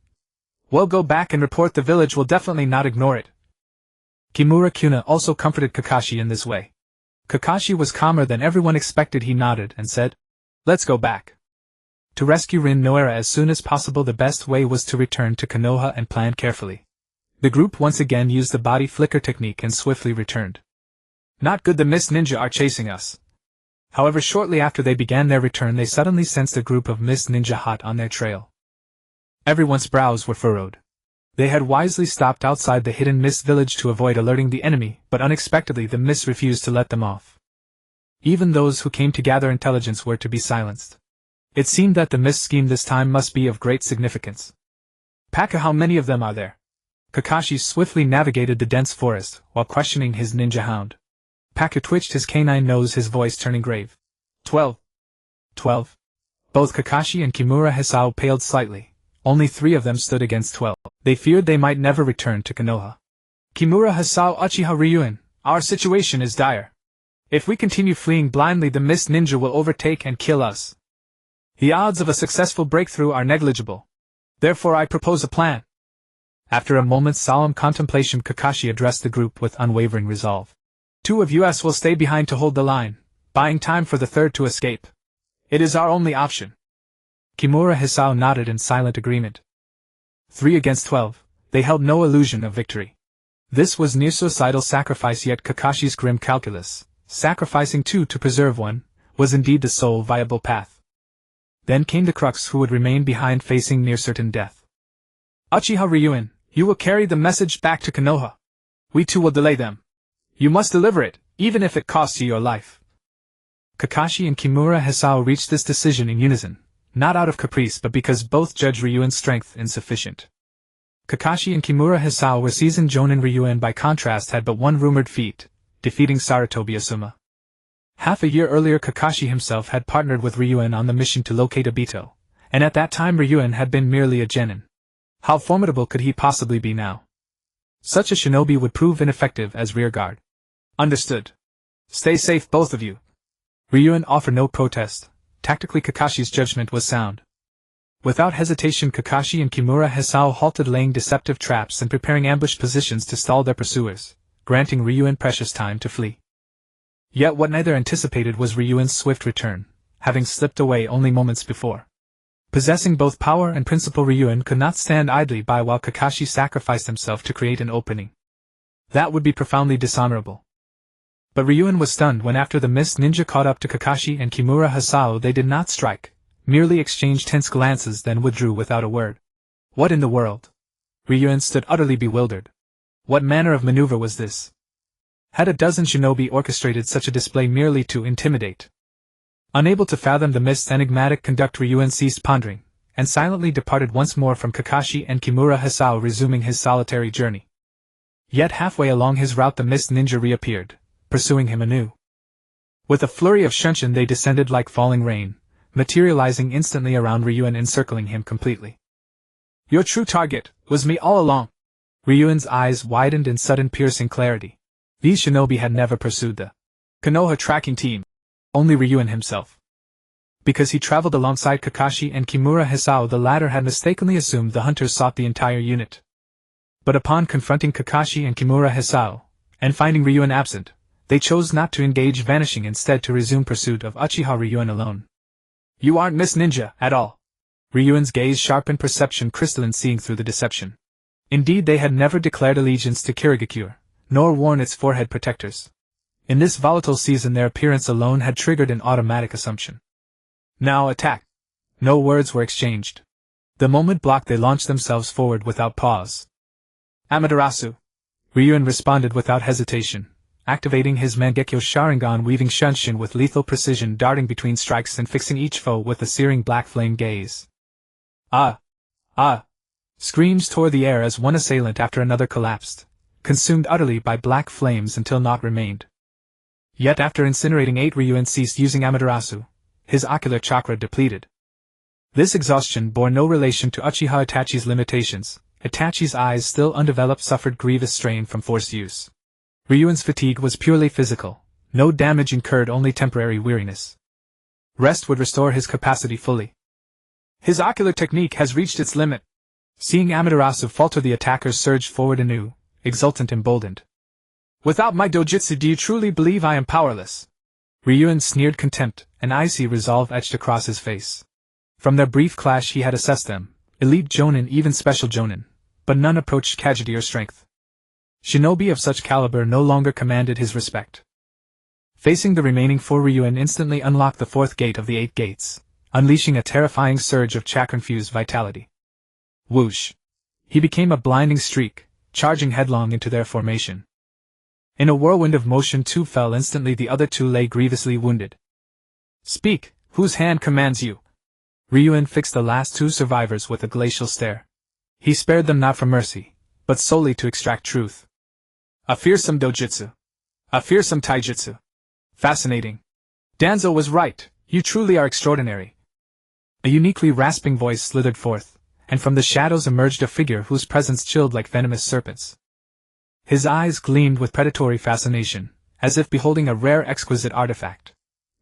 We'll go back and report, the village will definitely not ignore it. Kimura Kuna also comforted Kakashi in this way. Kakashi was calmer than everyone expected. He nodded and said, let's go back. To rescue Rin Noira as soon as possible, the best way was to return to Konoha and plan carefully. The group once again used the body flicker technique and swiftly returned. Not good, the Mist Ninja are chasing us. However, shortly after they began their return, they suddenly sensed a group of Mist Ninja hot on their trail. Everyone's brows were furrowed. They had wisely stopped outside the hidden Mist village to avoid alerting the enemy, but unexpectedly the Mist refused to let them off. Even those who came to gather intelligence were to be silenced. It seemed that the Mist scheme this time must be of great significance. Paka, how many of them are there? Kakashi swiftly navigated the dense forest, while questioning his ninja hound. Paka twitched his canine nose, his voice turning grave. 12. 12. Both Kakashi and Kimura Hisao paled slightly. Only 3 of them stood against 12. They feared they might never return to Konoha. Kimura Hisao, Uchiha Ryuin, our situation is dire. If we continue fleeing blindly, the Mist Ninja will overtake and kill us. The odds of a successful breakthrough are negligible. Therefore I propose a plan. After a moment's solemn contemplation, Kakashi addressed the group with unwavering resolve. 2 of us will stay behind to hold the line, buying time for the third to escape. It is our only option. Kimura Hisao nodded in silent agreement. 3 against 12, they held no illusion of victory. This was near suicidal sacrifice, yet Kakashi's grim calculus, sacrificing 2 to preserve 1, was indeed the sole viable path. Then came the crux, who would remain behind facing near certain death. Uchiha Ryuin, you will carry the message back to Konoha. We too will delay them. You must deliver it, even if it costs you your life. Kakashi and Kimura Hisao reached this decision in unison, not out of caprice but because both judged Ryuin's strength insufficient. Kakashi and Kimura Hisao were seasoned Jonin. Ryuin by contrast had but one rumored feat, defeating Sarutobi Asuma. Half a year earlier Kakashi himself had partnered with Ryuin on the mission to locate Obito, and at that time Ryuin had been merely a genin. How formidable could he possibly be now? Such a shinobi would prove ineffective as rearguard. Understood. Stay safe, both of you. Ryuin offered no protest. Tactically Kakashi's judgment was sound. Without hesitation Kakashi and Kimura Hisao halted, laying deceptive traps and preparing ambush positions to stall their pursuers, granting Ryuin precious time to flee. Yet what neither anticipated was Ryuin's swift return, having slipped away only moments before. Possessing both power and principle, Ryuin could not stand idly by while Kakashi sacrificed himself to create an opening. That would be profoundly dishonorable. But Ryuin was stunned when, after the Mist Ninja caught up to Kakashi and Kimura Hisao, they did not strike, merely exchanged tense glances, then withdrew without a word. What in the world? Ryuin stood utterly bewildered. What manner of maneuver was this? Had a dozen shinobi orchestrated such a display merely to intimidate? Unable to fathom the Mist's enigmatic conduct, Ryuin ceased pondering, and silently departed once more from Kakashi and Kimura Hisao, resuming his solitary journey. Yet halfway along his route the Mist Ninja reappeared, pursuing him anew. With a flurry of shunshin they descended like falling rain, materializing instantly around Ryuin, encircling him completely. Your true target was me all along. Ryuin's eyes widened in sudden piercing clarity. These shinobi had never pursued the Konoha tracking team. Only Ryuin himself. Because he traveled alongside Kakashi and Kimura Hisao, the latter had mistakenly assumed the hunters sought the entire unit. But upon confronting Kakashi and Kimura Hisao, and finding Ryuin absent, they chose not to engage, vanishing instead to resume pursuit of Uchiha Ryuin alone. You aren't Miss Ninja at all. Ryuin's gaze sharpened, perception crystalline, seeing through the deception. Indeed, they had never declared allegiance to Kirigakure, nor worn its forehead protectors. In this volatile season their appearance alone had triggered an automatic assumption. Now attack! No words were exchanged. The moment blocked, they launched themselves forward without pause. Amaterasu! Ryuin responded without hesitation, activating his Mangekyo Sharingan, weaving Shunshin with lethal precision, darting between strikes and fixing each foe with a searing black flame gaze. Ah! Ah! Screams tore the air as one assailant after another collapsed, consumed utterly by black flames until naught remained. Yet after incinerating 8, Ryuin ceased using Amaterasu, his ocular chakra depleted. This exhaustion bore no relation to Uchiha Itachi's limitations. Itachi's eyes, still undeveloped, suffered grievous strain from forced use. Ryuin's fatigue was purely physical, no damage incurred, only temporary weariness. Rest would restore his capacity fully. His ocular technique has reached its limit. Seeing Amaterasu falter, the attackers surged forward anew, exultant, emboldened. Without my dojutsu, do you truly believe I am powerless? Ryuin sneered contempt, an icy resolve etched across his face. From their brief clash he had assessed them, elite jonin, even special jonin, but none approached Kagiti or strength. Shinobi of such caliber no longer commanded his respect. Facing the remaining 4, Ryuin instantly unlocked the 4th gate of the 8 gates, unleashing a terrifying surge of chakra-infused vitality. Whoosh! He became a blinding streak, charging headlong into their formation. In a whirlwind of motion, 2 fell instantly, the other 2 lay grievously wounded. Speak, whose hand commands you? Ryuin fixed the last 2 survivors with a glacial stare. He spared them not for mercy, but solely to extract truth. A fearsome dojutsu. A fearsome taijutsu. Fascinating. Danzo was right, you truly are extraordinary. A uniquely rasping voice slithered forth, and from the shadows emerged a figure whose presence chilled like venomous serpents. His eyes gleamed with predatory fascination, as if beholding a rare, exquisite artifact.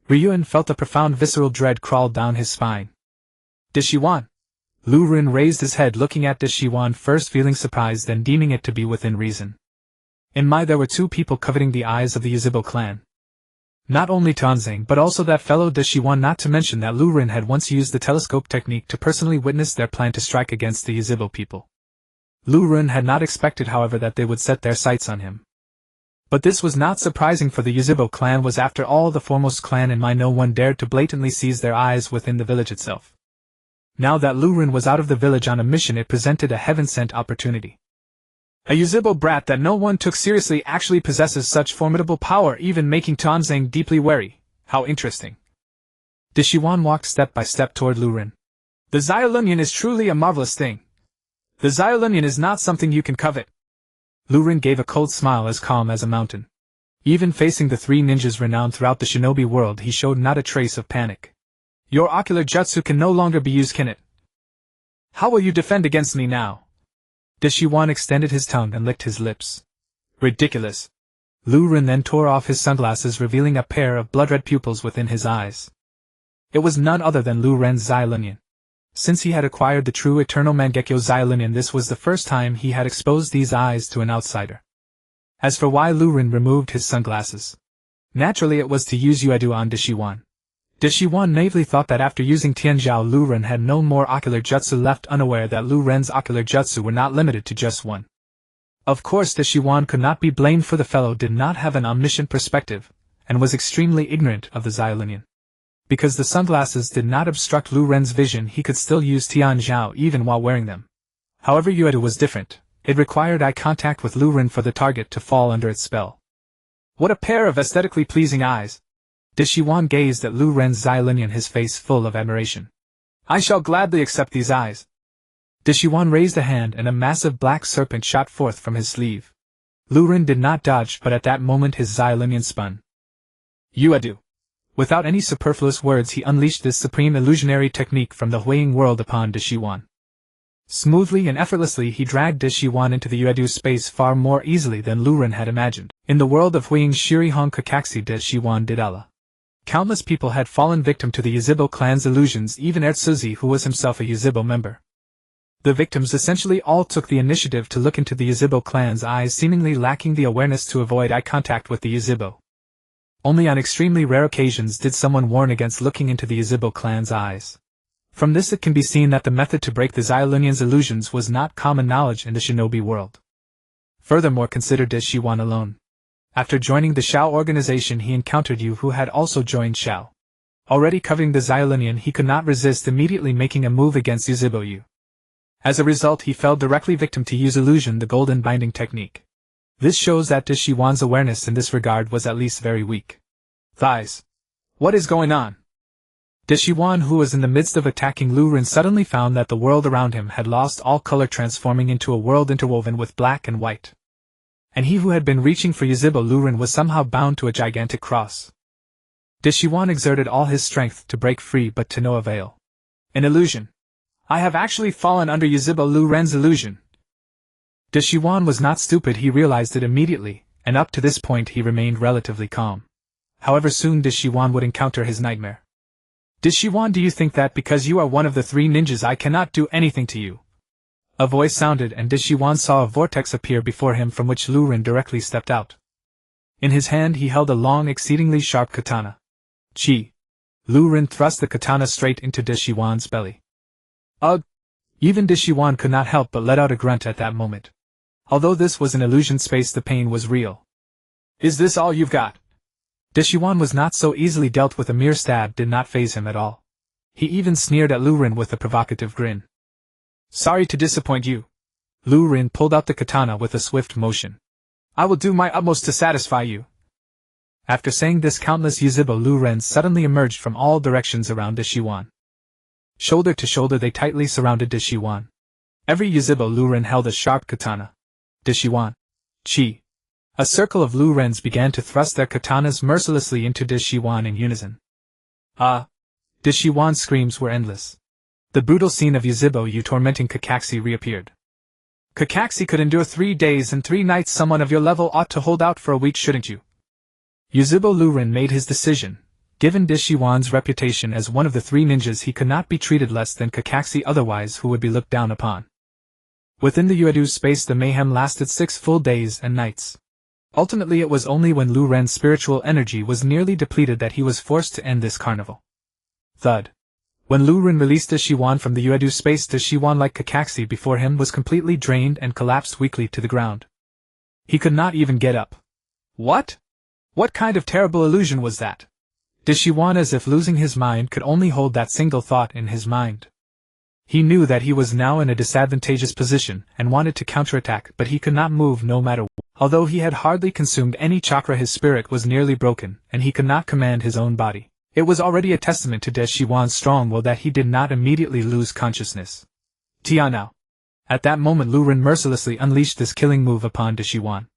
Ryuin felt a profound visceral dread crawl down his spine. Deshiwan! Lu Rin raised his head, looking at Deshiwan, first feeling surprise, then deeming it to be within reason. In Mai, there were 2 people coveting the eyes of the Yuzhibo clan. Not only Tanzang, but also that fellow Deshiwan, not to mention that Lu Rin had once used the telescope technique to personally witness their plan to strike against the Yuzhibo people. Lu Rin had not expected, however, that they would set their sights on him. But this was not surprising, for the Yuzhibo clan was after all the foremost clan in Mai. No one dared to blatantly seize their eyes within the village itself. Now that Lu Rin was out of the village on a mission, it presented a heaven-sent opportunity. A Yuzhibo brat that no one took seriously actually possesses such formidable power, even making Tanzang deeply wary. How interesting. Deshiwan walked step by step toward Lu Rin. The Xiaolunyan is truly a marvelous thing. The Xiaolunyan is not something you can covet. Lu Rin gave a cold smile as calm as a mountain. Even facing the 3 ninjas renowned throughout the shinobi world, he showed not a trace of panic. Your ocular jutsu can no longer be used, can it? How will you defend against me now? Deshiwan extended his tongue and licked his lips. Ridiculous. Lu Rin then tore off his sunglasses, revealing a pair of blood-red pupils within his eyes. It was none other than Lu Ren's Xiaolunyan. Since he had acquired the true eternal Mangekyo Xiaolunyan, this was the first time he had exposed these eyes to an outsider. As for why Lu Rin removed his sunglasses, naturally it was to use Yuedu on Deshiwan. Deshiwan naively thought that after using Tianzhao, Lu Rin had no more ocular jutsu left, unaware that Lu Ren's ocular jutsu were not limited to just one. Of course, Deshiwan could not be blamed, for the fellow did not have an omniscient perspective, and was extremely ignorant of the Xiaolunyan. Because the sunglasses did not obstruct Lu Ren's vision, he could still use Tianzhao even while wearing them. However, Yuedu was different. It required eye contact with Lu Rin for the target to fall under its spell. What a pair of aesthetically pleasing eyes! Deshiwan gazed at Lu Ren's Xiaolunyan, his face full of admiration. I shall gladly accept these eyes. Deshiwan raised a hand and a massive black serpent shot forth from his sleeve. Lu Rin did not dodge, but at that moment his Xiaolunyan spun. Yuedu. Without any superfluous words, he unleashed this supreme illusionary technique from the Huiying world upon Deshiwan. Smoothly and effortlessly he dragged Deshiwan into the Yuedu space far more easily than Lu Rin had imagined. In the world of Huiying Shirihong Kakaksi, Deshiwan did Allah. Countless people had fallen victim to the Yuzhibo clan's illusions, even Ertsuzi, who was himself a Yuzhibo member. The victims essentially all took the initiative to look into the Yuzhibo clan's eyes, seemingly lacking the awareness to avoid eye contact with the Yuzhibo. Only on extremely rare occasions did someone warn against looking into the Yuzhibo clan's eyes. From this it can be seen that the method to break the Xiaolunyan's illusions was not common knowledge in the shinobi world. Furthermore, consider Deshiwan alone. After joining the Shao organization, he encountered Yu, who had also joined Shao. Already covering the Xiaolunyan, he could not resist immediately making a move against Yuzhibo Yu. As a result, he fell directly victim to use illusion, the golden binding technique. This shows that Deshiwan's awareness in this regard was at least very weak. Thighs. What is going on? Deshiwan, who was in the midst of attacking Lu Ren, suddenly found that the world around him had lost all color, transforming into a world interwoven with black and white. And he who had been reaching for Yunzibo Lu Ren was somehow bound to a gigantic cross. Deshiwan exerted all his strength to break free, but to no avail. An illusion. I have actually fallen under Yunzibo Lu Ren's illusion. Deshiwan was not stupid, he realized it immediately, and up to this point he remained relatively calm. However, soon Deshiwan would encounter his nightmare. Deshiwan, do you think that because you are one of the 3 ninjas I cannot do anything to you? A voice sounded, and Deshiwan saw a vortex appear before him from which Lu Ren directly stepped out. In his hand he held a long, exceedingly sharp katana. Chi. Lu Ren thrust the katana straight into Deshiwan's belly. Ugh! Even Deshiwan could not help but let out a grunt at that moment. Although this was an illusion space, the pain was real. Is this all you've got? Deshiwan was not so easily dealt with. A mere stab did not faze him at all. He even sneered at Lu Ren with a provocative grin. Sorry to disappoint you. Lu Ren pulled out the katana with a swift motion. I will do my utmost to satisfy you. After saying this, countless Yunzibo Lu Rens suddenly emerged from all directions around Deshiwan. Shoulder to shoulder they tightly surrounded Deshiwan. Every Yunzibo Lu Ren held a sharp katana. Deshiwan. Chi. A circle of Lu Rens began to thrust their katanas mercilessly into Deshiwan in unison. Deshiwan's screams were endless. The brutal scene of Yunzibo Yu tormenting Kakashi reappeared. Kakashi could endure 3 days and 3 nights. Someone of your level ought to hold out for a week, shouldn't you? Yunzibo Lu Ren made his decision. Given Deshiwan's reputation as one of the 3 ninjas, he could not be treated less than Kakashi, otherwise who would be looked down upon. Within the Uedo space the mayhem lasted 6 full days and nights. Ultimately it was only when Lu Ren's spiritual energy was nearly depleted that he was forced to end this carnival. Thud. When Lu Ren released Deshiwan from the Uedo space, Deshiwan, like Kakashi before him, was completely drained and collapsed weakly to the ground. He could not even get up. What? What kind of terrible illusion was that? Deshiwan, as if losing his mind, could only hold that single thought in his mind. He knew that he was now in a disadvantageous position and wanted to counterattack, but he could not move no matter what. Although he had hardly consumed any chakra, his spirit was nearly broken, and he could not command his own body. It was already a testament to Deshiwan's strong will that he did not immediately lose consciousness. Tia now. At that moment Lu Ren mercilessly unleashed this killing move upon Deshiwan.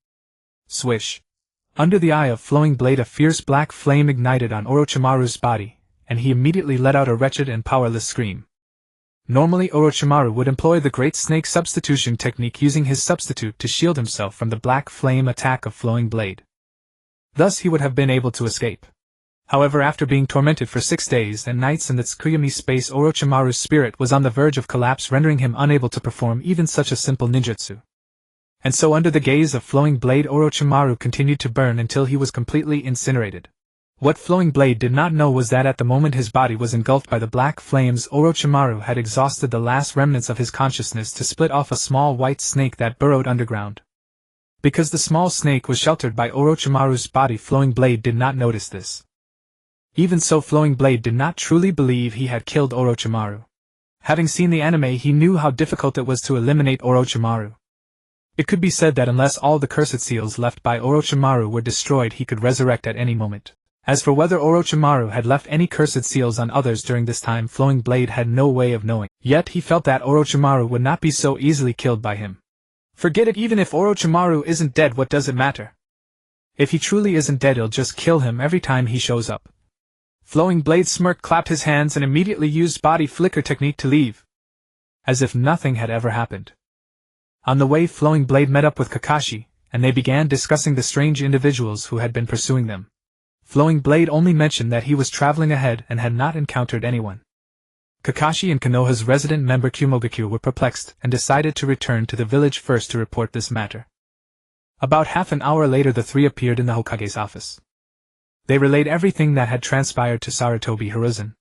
Swish. Under the eye of Flowing Blade a fierce black flame ignited on Orochimaru's body, and he immediately let out a wretched and powerless scream. Normally Orochimaru would employ the Great Snake Substitution technique, using his substitute to shield himself from the black flame attack of Flowing Blade. Thus he would have been able to escape. However, after being tormented for 6 days and nights in the Tsukuyami space, Orochimaru's spirit was on the verge of collapse, rendering him unable to perform even such a simple ninjutsu. And so under the gaze of Flowing Blade, Orochimaru continued to burn until he was completely incinerated. What Flowing Blade did not know was that at the moment his body was engulfed by the black flames, Orochimaru had exhausted the last remnants of his consciousness to split off a small white snake that burrowed underground. Because the small snake was sheltered by Orochimaru's body, Flowing Blade did not notice this. Even so, Flowing Blade did not truly believe he had killed Orochimaru. Having seen the anime, he knew how difficult it was to eliminate Orochimaru. It could be said that unless all the cursed seals left by Orochimaru were destroyed, he could resurrect at any moment. As for whether Orochimaru had left any cursed seals on others during this time, Flowing Blade had no way of knowing. Yet he felt that Orochimaru would not be so easily killed by him. Forget it, even if Orochimaru isn't dead, what does it matter? If he truly isn't dead, he'll just kill him every time he shows up. Flowing Blade smirked, clapped his hands, and immediately used body flicker technique to leave. As if nothing had ever happened. On the way, Flowing Blade met up with Kakashi, and they began discussing the strange individuals who had been pursuing them. Flowing Blade only mentioned that he was traveling ahead and had not encountered anyone. Kakashi and Konoha's resident member Kumogakyu were perplexed and decided to return to the village first to report this matter. About half an hour later the 3 appeared in the Hokage's office. They relayed everything that had transpired to Sarutobi Hiruzen.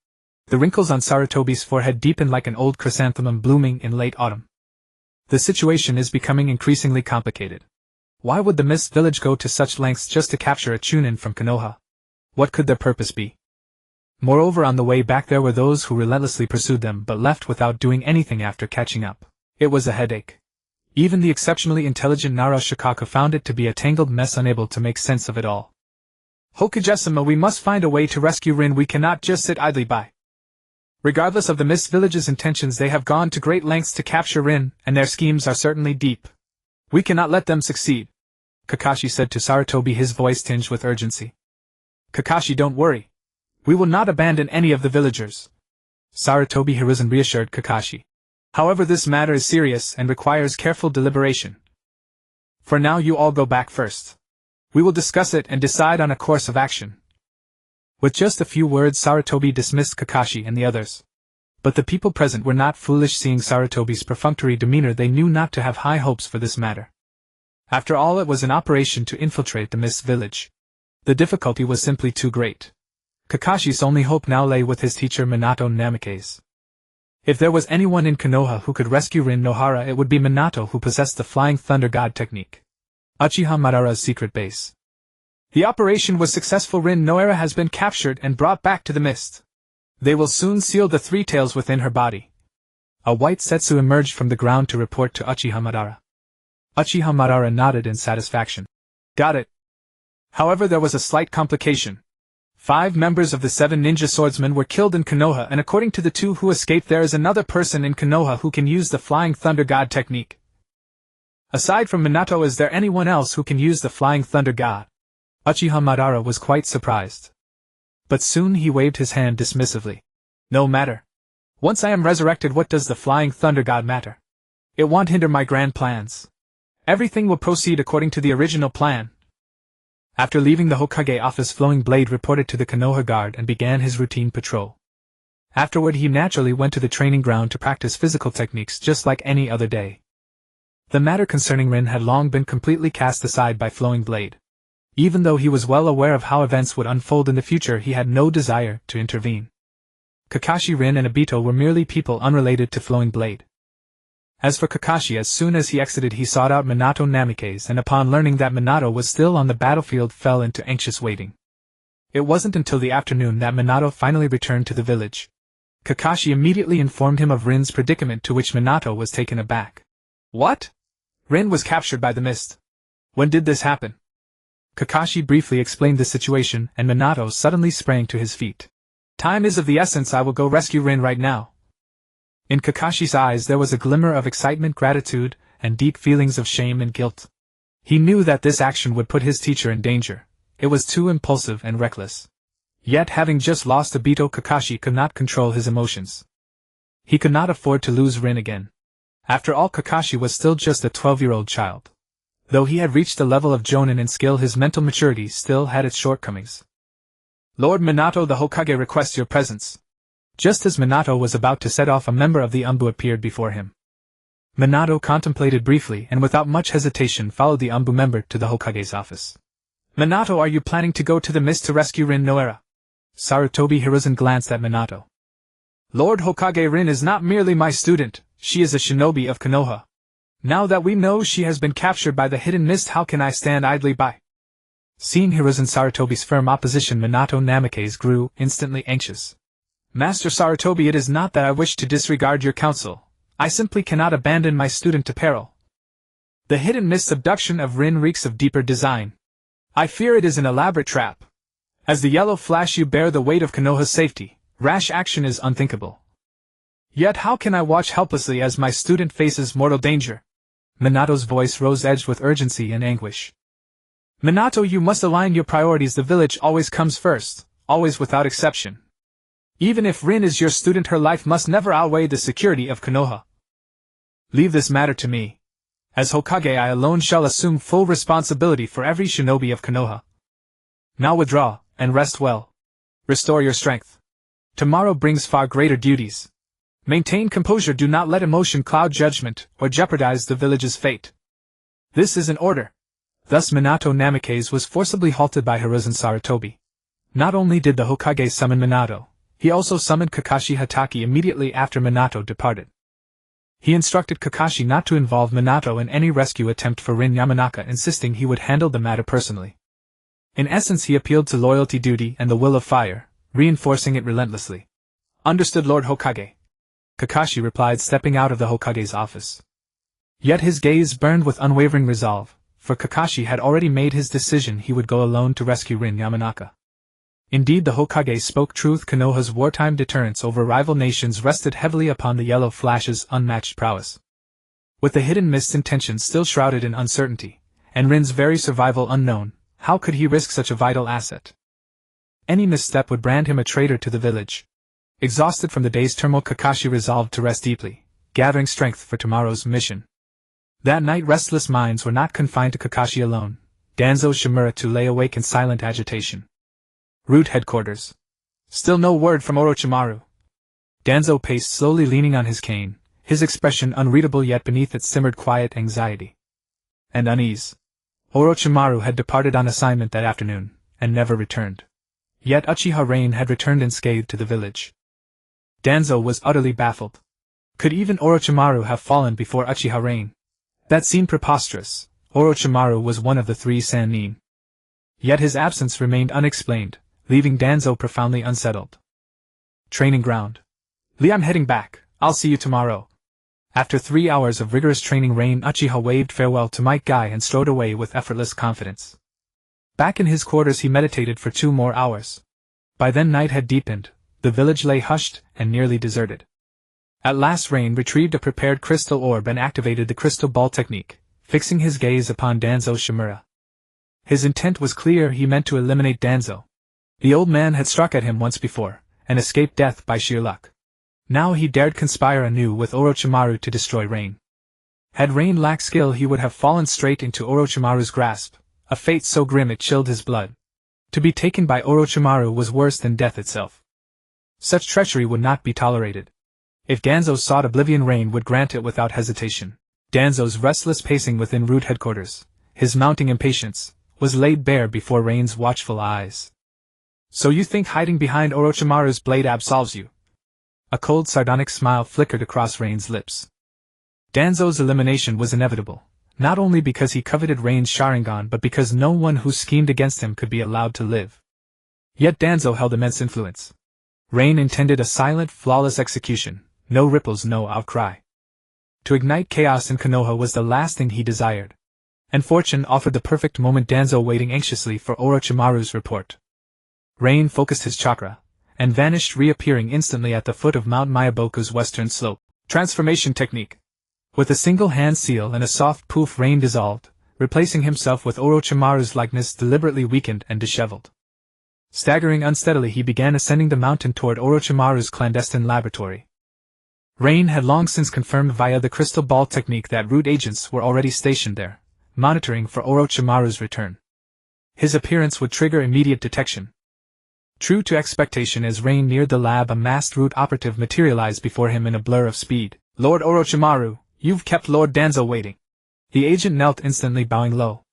The wrinkles on Sarutobi's forehead deepened like an old chrysanthemum blooming in late autumn. The situation is becoming increasingly complicated. Why would the Mist Village go to such lengths just to capture a Chunin from Konoha? What could their purpose be? Moreover, on the way back there were those who relentlessly pursued them but left without doing anything after catching up. It was a headache. Even the exceptionally intelligent Naruto found it to be a tangled mess, unable to make sense of it all. Hokage-sama, we must find a way to rescue Rin. We cannot just sit idly by. Regardless of the Mist Village's intentions, they have gone to great lengths to capture Rin, and their schemes are certainly deep. We cannot let them succeed, Kakashi said to Sarutobi, his voice tinged with urgency. Kakashi, don't worry. We will not abandon any of the villagers. Sarutobi Hiruzen reassured Kakashi. However, this matter is serious and requires careful deliberation. For now, you all go back first. We will discuss it and decide on a course of action. With just a few words, Sarutobi dismissed Kakashi and the others. But the people present were not foolish. Seeing Sarutobi's perfunctory demeanor, they knew not to have high hopes for this matter. After all, it was an operation to infiltrate the Mist Village. The difficulty was simply too great. Kakashi's only hope now lay with his teacher Minato Namikaze. If there was anyone in Konoha who could rescue Rin Nohara, it would be Minato, who possessed the Flying Thunder God technique. Uchiha Madara's secret base. The operation was successful. Rin Nohara has been captured and brought back to the mist. They will soon seal the three tails within her body. A white Setsu emerged from the ground to report to Uchiha Madara. Uchiha Madara nodded in satisfaction. Got it. However, there was a slight complication. 5 members of the 7 ninja swordsmen were killed in Konoha, and according to the 2 who escaped, there is another person in Konoha who can use the Flying Thunder God technique. Aside from Minato, is there anyone else who can use the Flying Thunder God? Uchiha Madara was quite surprised. But soon he waved his hand dismissively. No matter. Once I am resurrected, what does the Flying Thunder God matter? It won't hinder my grand plans. Everything will proceed according to the original plan. After leaving the Hokage office, Flowing Blade reported to the Konoha guard and began his routine patrol. Afterward, he naturally went to the training ground to practice physical techniques just like any other day. The matter concerning Rin had long been completely cast aside by Flowing Blade. Even though he was well aware of how events would unfold in the future, he had no desire to intervene. Kakashi, Rin, and Obito were merely people unrelated to Flowing Blade. As for Kakashi, as soon as he exited, he sought out Minato Namikaze, and upon learning that Minato was still on the battlefield, fell into anxious waiting. It wasn't until the afternoon that Minato finally returned to the village. Kakashi immediately informed him of Rin's predicament, to which Minato was taken aback. What? Rin was captured by the mist. When did this happen? Kakashi briefly explained the situation, and Minato suddenly sprang to his feet. Time is of the essence. I will go rescue Rin right now. In Kakashi's eyes there was a glimmer of excitement, gratitude, and deep feelings of shame and guilt. He knew that this action would put his teacher in danger. It was too impulsive and reckless. Yet, having just lost Obito, Kakashi could not control his emotions. He could not afford to lose Rin again. After all, Kakashi was still just a 12-year-old child. Though he had reached the level of Jonin in skill, his mental maturity still had its shortcomings. Lord Minato, the Hokage requests your presence. Just as Minato was about to set off, a member of the Umbu appeared before him. Minato contemplated briefly and without much hesitation followed the Umbu member to the Hokage's office. Minato, are you planning to go to the mist to rescue Rin Nohara? Sarutobi Hiruzen glanced at Minato. Lord Hokage, Rin is not merely my student, she is a shinobi of Konoha. Now that we know she has been captured by the hidden mist, how can I stand idly by? Seeing Hiruzen Sarutobi's firm opposition, Minato Namikaze grew instantly anxious. Master Sarutobi, it is not that I wish to disregard your counsel. I simply cannot abandon my student to peril. The hidden mist abduction of Rin reeks of deeper design. I fear it is an elaborate trap. As the yellow flash, you bear the weight of Konoha's safety. Rash action is unthinkable. Yet how can I watch helplessly as my student faces mortal danger? Minato's voice rose, edged with urgency and anguish. Minato, you must align your priorities. The village always comes first, always without exception. Even if Rin is your student, her life must never outweigh the security of Konoha. Leave this matter to me. As Hokage, I alone shall assume full responsibility for every shinobi of Konoha. Now withdraw, and rest well. Restore your strength. Tomorrow brings far greater duties. Maintain composure, do not let emotion cloud judgment, or jeopardize the village's fate. This is an order. Thus Minato Namikaze was forcibly halted by Hiruzen Sarutobi. Not only did the Hokage summon Minato, he also summoned Kakashi Hatake immediately after Minato departed. He instructed Kakashi not to involve Minato in any rescue attempt for Rin Yamanaka, insisting he would handle the matter personally. In essence, he appealed to loyalty, duty, and the will of fire, reinforcing it relentlessly. Understood, Lord Hokage. Kakashi replied, stepping out of the Hokage's office. Yet his gaze burned with unwavering resolve, for Kakashi had already made his decision. He would go alone to rescue Rin Yamanaka. Indeed, the Hokage spoke truth. Konoha's wartime deterrence over rival nations rested heavily upon the Yellow Flash's unmatched prowess. With the hidden mist's intentions still shrouded in uncertainty, and Rin's very survival unknown, how could he risk such a vital asset? Any misstep would brand him a traitor to the village. Exhausted from the day's turmoil, Kakashi resolved to rest deeply, gathering strength for tomorrow's mission. That night, restless minds were not confined to Kakashi alone. Danzo Shimura too lay awake in silent agitation. Root headquarters. Still no word from Orochimaru. Danzo paced slowly, leaning on his cane, his expression unreadable, yet beneath it simmered quiet anxiety and unease. Orochimaru had departed on assignment that afternoon, and never returned. Yet Uchiha Rain had returned unscathed to the village. Danzo was utterly baffled. Could even Orochimaru have fallen before Uchiha Rain? That seemed preposterous. Orochimaru was one of the 3 Sannin. Yet his absence remained unexplained, leaving Danzo profoundly unsettled. Training ground. Lee, I'm heading back. I'll see you tomorrow. After 3 hours of rigorous training, Rain Uchiha waved farewell to Might Guy and strode away with effortless confidence. Back in his quarters, he meditated for 2 more hours. By then night had deepened, the village lay hushed and nearly deserted. At last Rain retrieved a prepared crystal orb and activated the crystal ball technique, fixing his gaze upon Danzo Shimura. His intent was clear. He meant to eliminate Danzo. The old man had struck at him once before, and escaped death by sheer luck. Now he dared conspire anew with Orochimaru to destroy Rain. Had Rain lacked skill, he would have fallen straight into Orochimaru's grasp, a fate so grim it chilled his blood. To be taken by Orochimaru was worse than death itself. Such treachery would not be tolerated. If Danzo sought oblivion, Rain would grant it without hesitation. Danzo's restless pacing within Root headquarters, his mounting impatience, was laid bare before Rain's watchful eyes. So you think hiding behind Orochimaru's blade absolves you? A cold, sardonic smile flickered across Rain's lips. Danzo's elimination was inevitable, not only because he coveted Rain's Sharingan but because no one who schemed against him could be allowed to live. Yet Danzo held immense influence. Rain intended a silent, flawless execution, no ripples, no outcry. To ignite chaos in Konoha was the last thing he desired. And fortune offered the perfect moment, Danzo waiting anxiously for Orochimaru's report. Rain focused his chakra, and vanished, reappearing instantly at the foot of Mount Miyaboku's western slope. Transformation technique. With a single hand seal and a soft poof, Rain dissolved, replacing himself with Orochimaru's likeness, deliberately weakened and disheveled. Staggering unsteadily, he began ascending the mountain toward Orochimaru's clandestine laboratory. Rain had long since confirmed via the crystal ball technique that Root agents were already stationed there, monitoring for Orochimaru's return. His appearance would trigger immediate detection. True to expectation, as Rain neared the lab, a masked Root operative materialized before him in a blur of speed. Lord Orochimaru, you've kept Lord Danzo waiting. The agent knelt instantly, bowing low.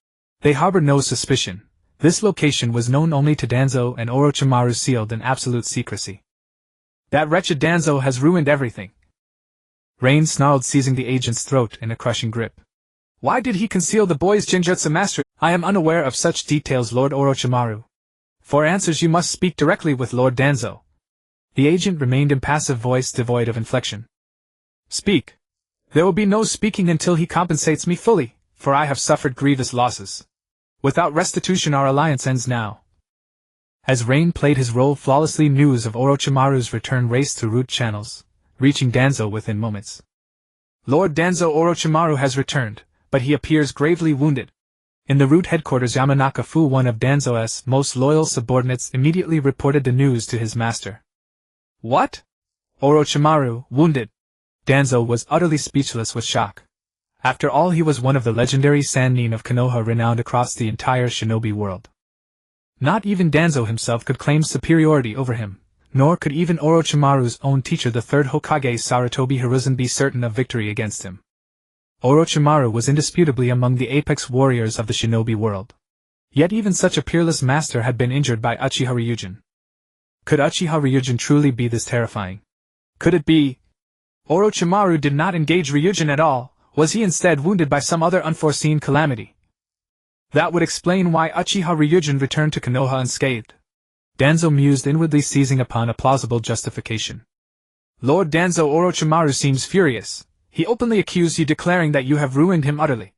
They harbored no suspicion. This location was known only to Danzo and Orochimaru, sealed in absolute secrecy. That wretched Danzo has ruined everything. Rain snarled, seizing the agent's throat in a crushing grip. Why did he conceal the boy's Jinjutsu mastery? I am unaware of such details, Lord Orochimaru. For answers you must speak directly with Lord Danzo. The agent remained impassive, voice devoid of inflection. Speak. There will be no speaking until he compensates me fully, for I have suffered grievous losses. Without restitution our alliance ends now. As Rain played his role flawlessly, news of Orochimaru's return raced through Root channels, reaching Danzo within moments. Lord Danzo Orochimaru has returned, but he appears gravely wounded. In the Root headquarters, Yamanaka Fu, one of Danzo's most loyal subordinates, immediately reported the news to his master. What? Orochimaru, wounded? Danzo was utterly speechless with shock. After all, he was one of the legendary Sannin of Konoha, renowned across the entire shinobi world. Not even Danzo himself could claim superiority over him, nor could even Orochimaru's own teacher, the third Hokage Sarutobi Hiruzen, be certain of victory against him. Orochimaru was indisputably among the apex warriors of the shinobi world. Yet even such a peerless master had been injured by Uchiha Ryujin. Could Uchiha Ryujin truly be this terrifying? Could it be? Orochimaru did not engage Ryujin at all. Was he instead wounded by some other unforeseen calamity? That would explain why Uchiha Ryujin returned to Konoha unscathed. Danzo mused inwardly, seizing upon a plausible justification. Lord Danzo Orochimaru seems furious. He openly accused you, declaring that you have ruined him utterly.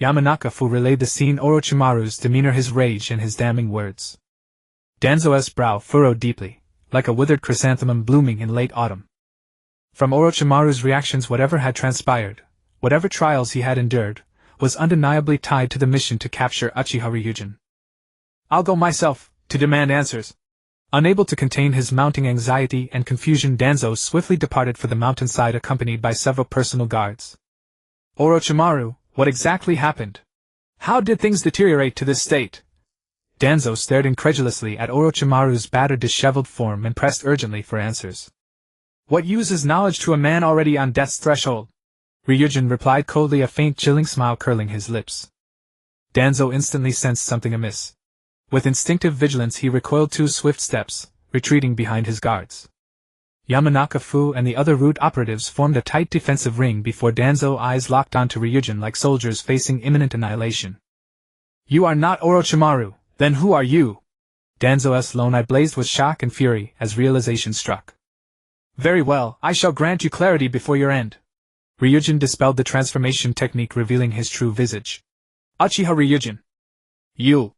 Yamanaka-fu relayed the scene, Orochimaru's demeanor, his rage, and his damning words. Danzo's brow furrowed deeply, like a withered chrysanthemum blooming in late autumn. From Orochimaru's reactions, whatever had transpired, whatever trials he had endured, was undeniably tied to the mission to capture Uchiha Ryujin. I'll go myself, to demand answers. Unable to contain his mounting anxiety and confusion, Danzo swiftly departed for the mountainside, accompanied by several personal guards. Orochimaru, what exactly happened? How did things deteriorate to this state? Danzo stared incredulously at Orochimaru's battered, disheveled form and pressed urgently for answers. What use is knowledge to a man already on death's threshold? Ryujin replied coldly, a faint chilling smile curling his lips. Danzo instantly sensed something amiss. With instinctive vigilance he recoiled 2 swift steps, retreating behind his guards. Yamanaka-fu and the other root operatives formed a tight defensive ring before Danzo's eyes locked onto Ryujin like soldiers facing imminent annihilation. You are not Orochimaru, then who are you? Danzo's lone eye blazed with shock and fury as realization struck. Very well, I shall grant you clarity before your end. Ryujin dispelled the transformation technique, revealing his true visage. Uchiha Ryujin. You!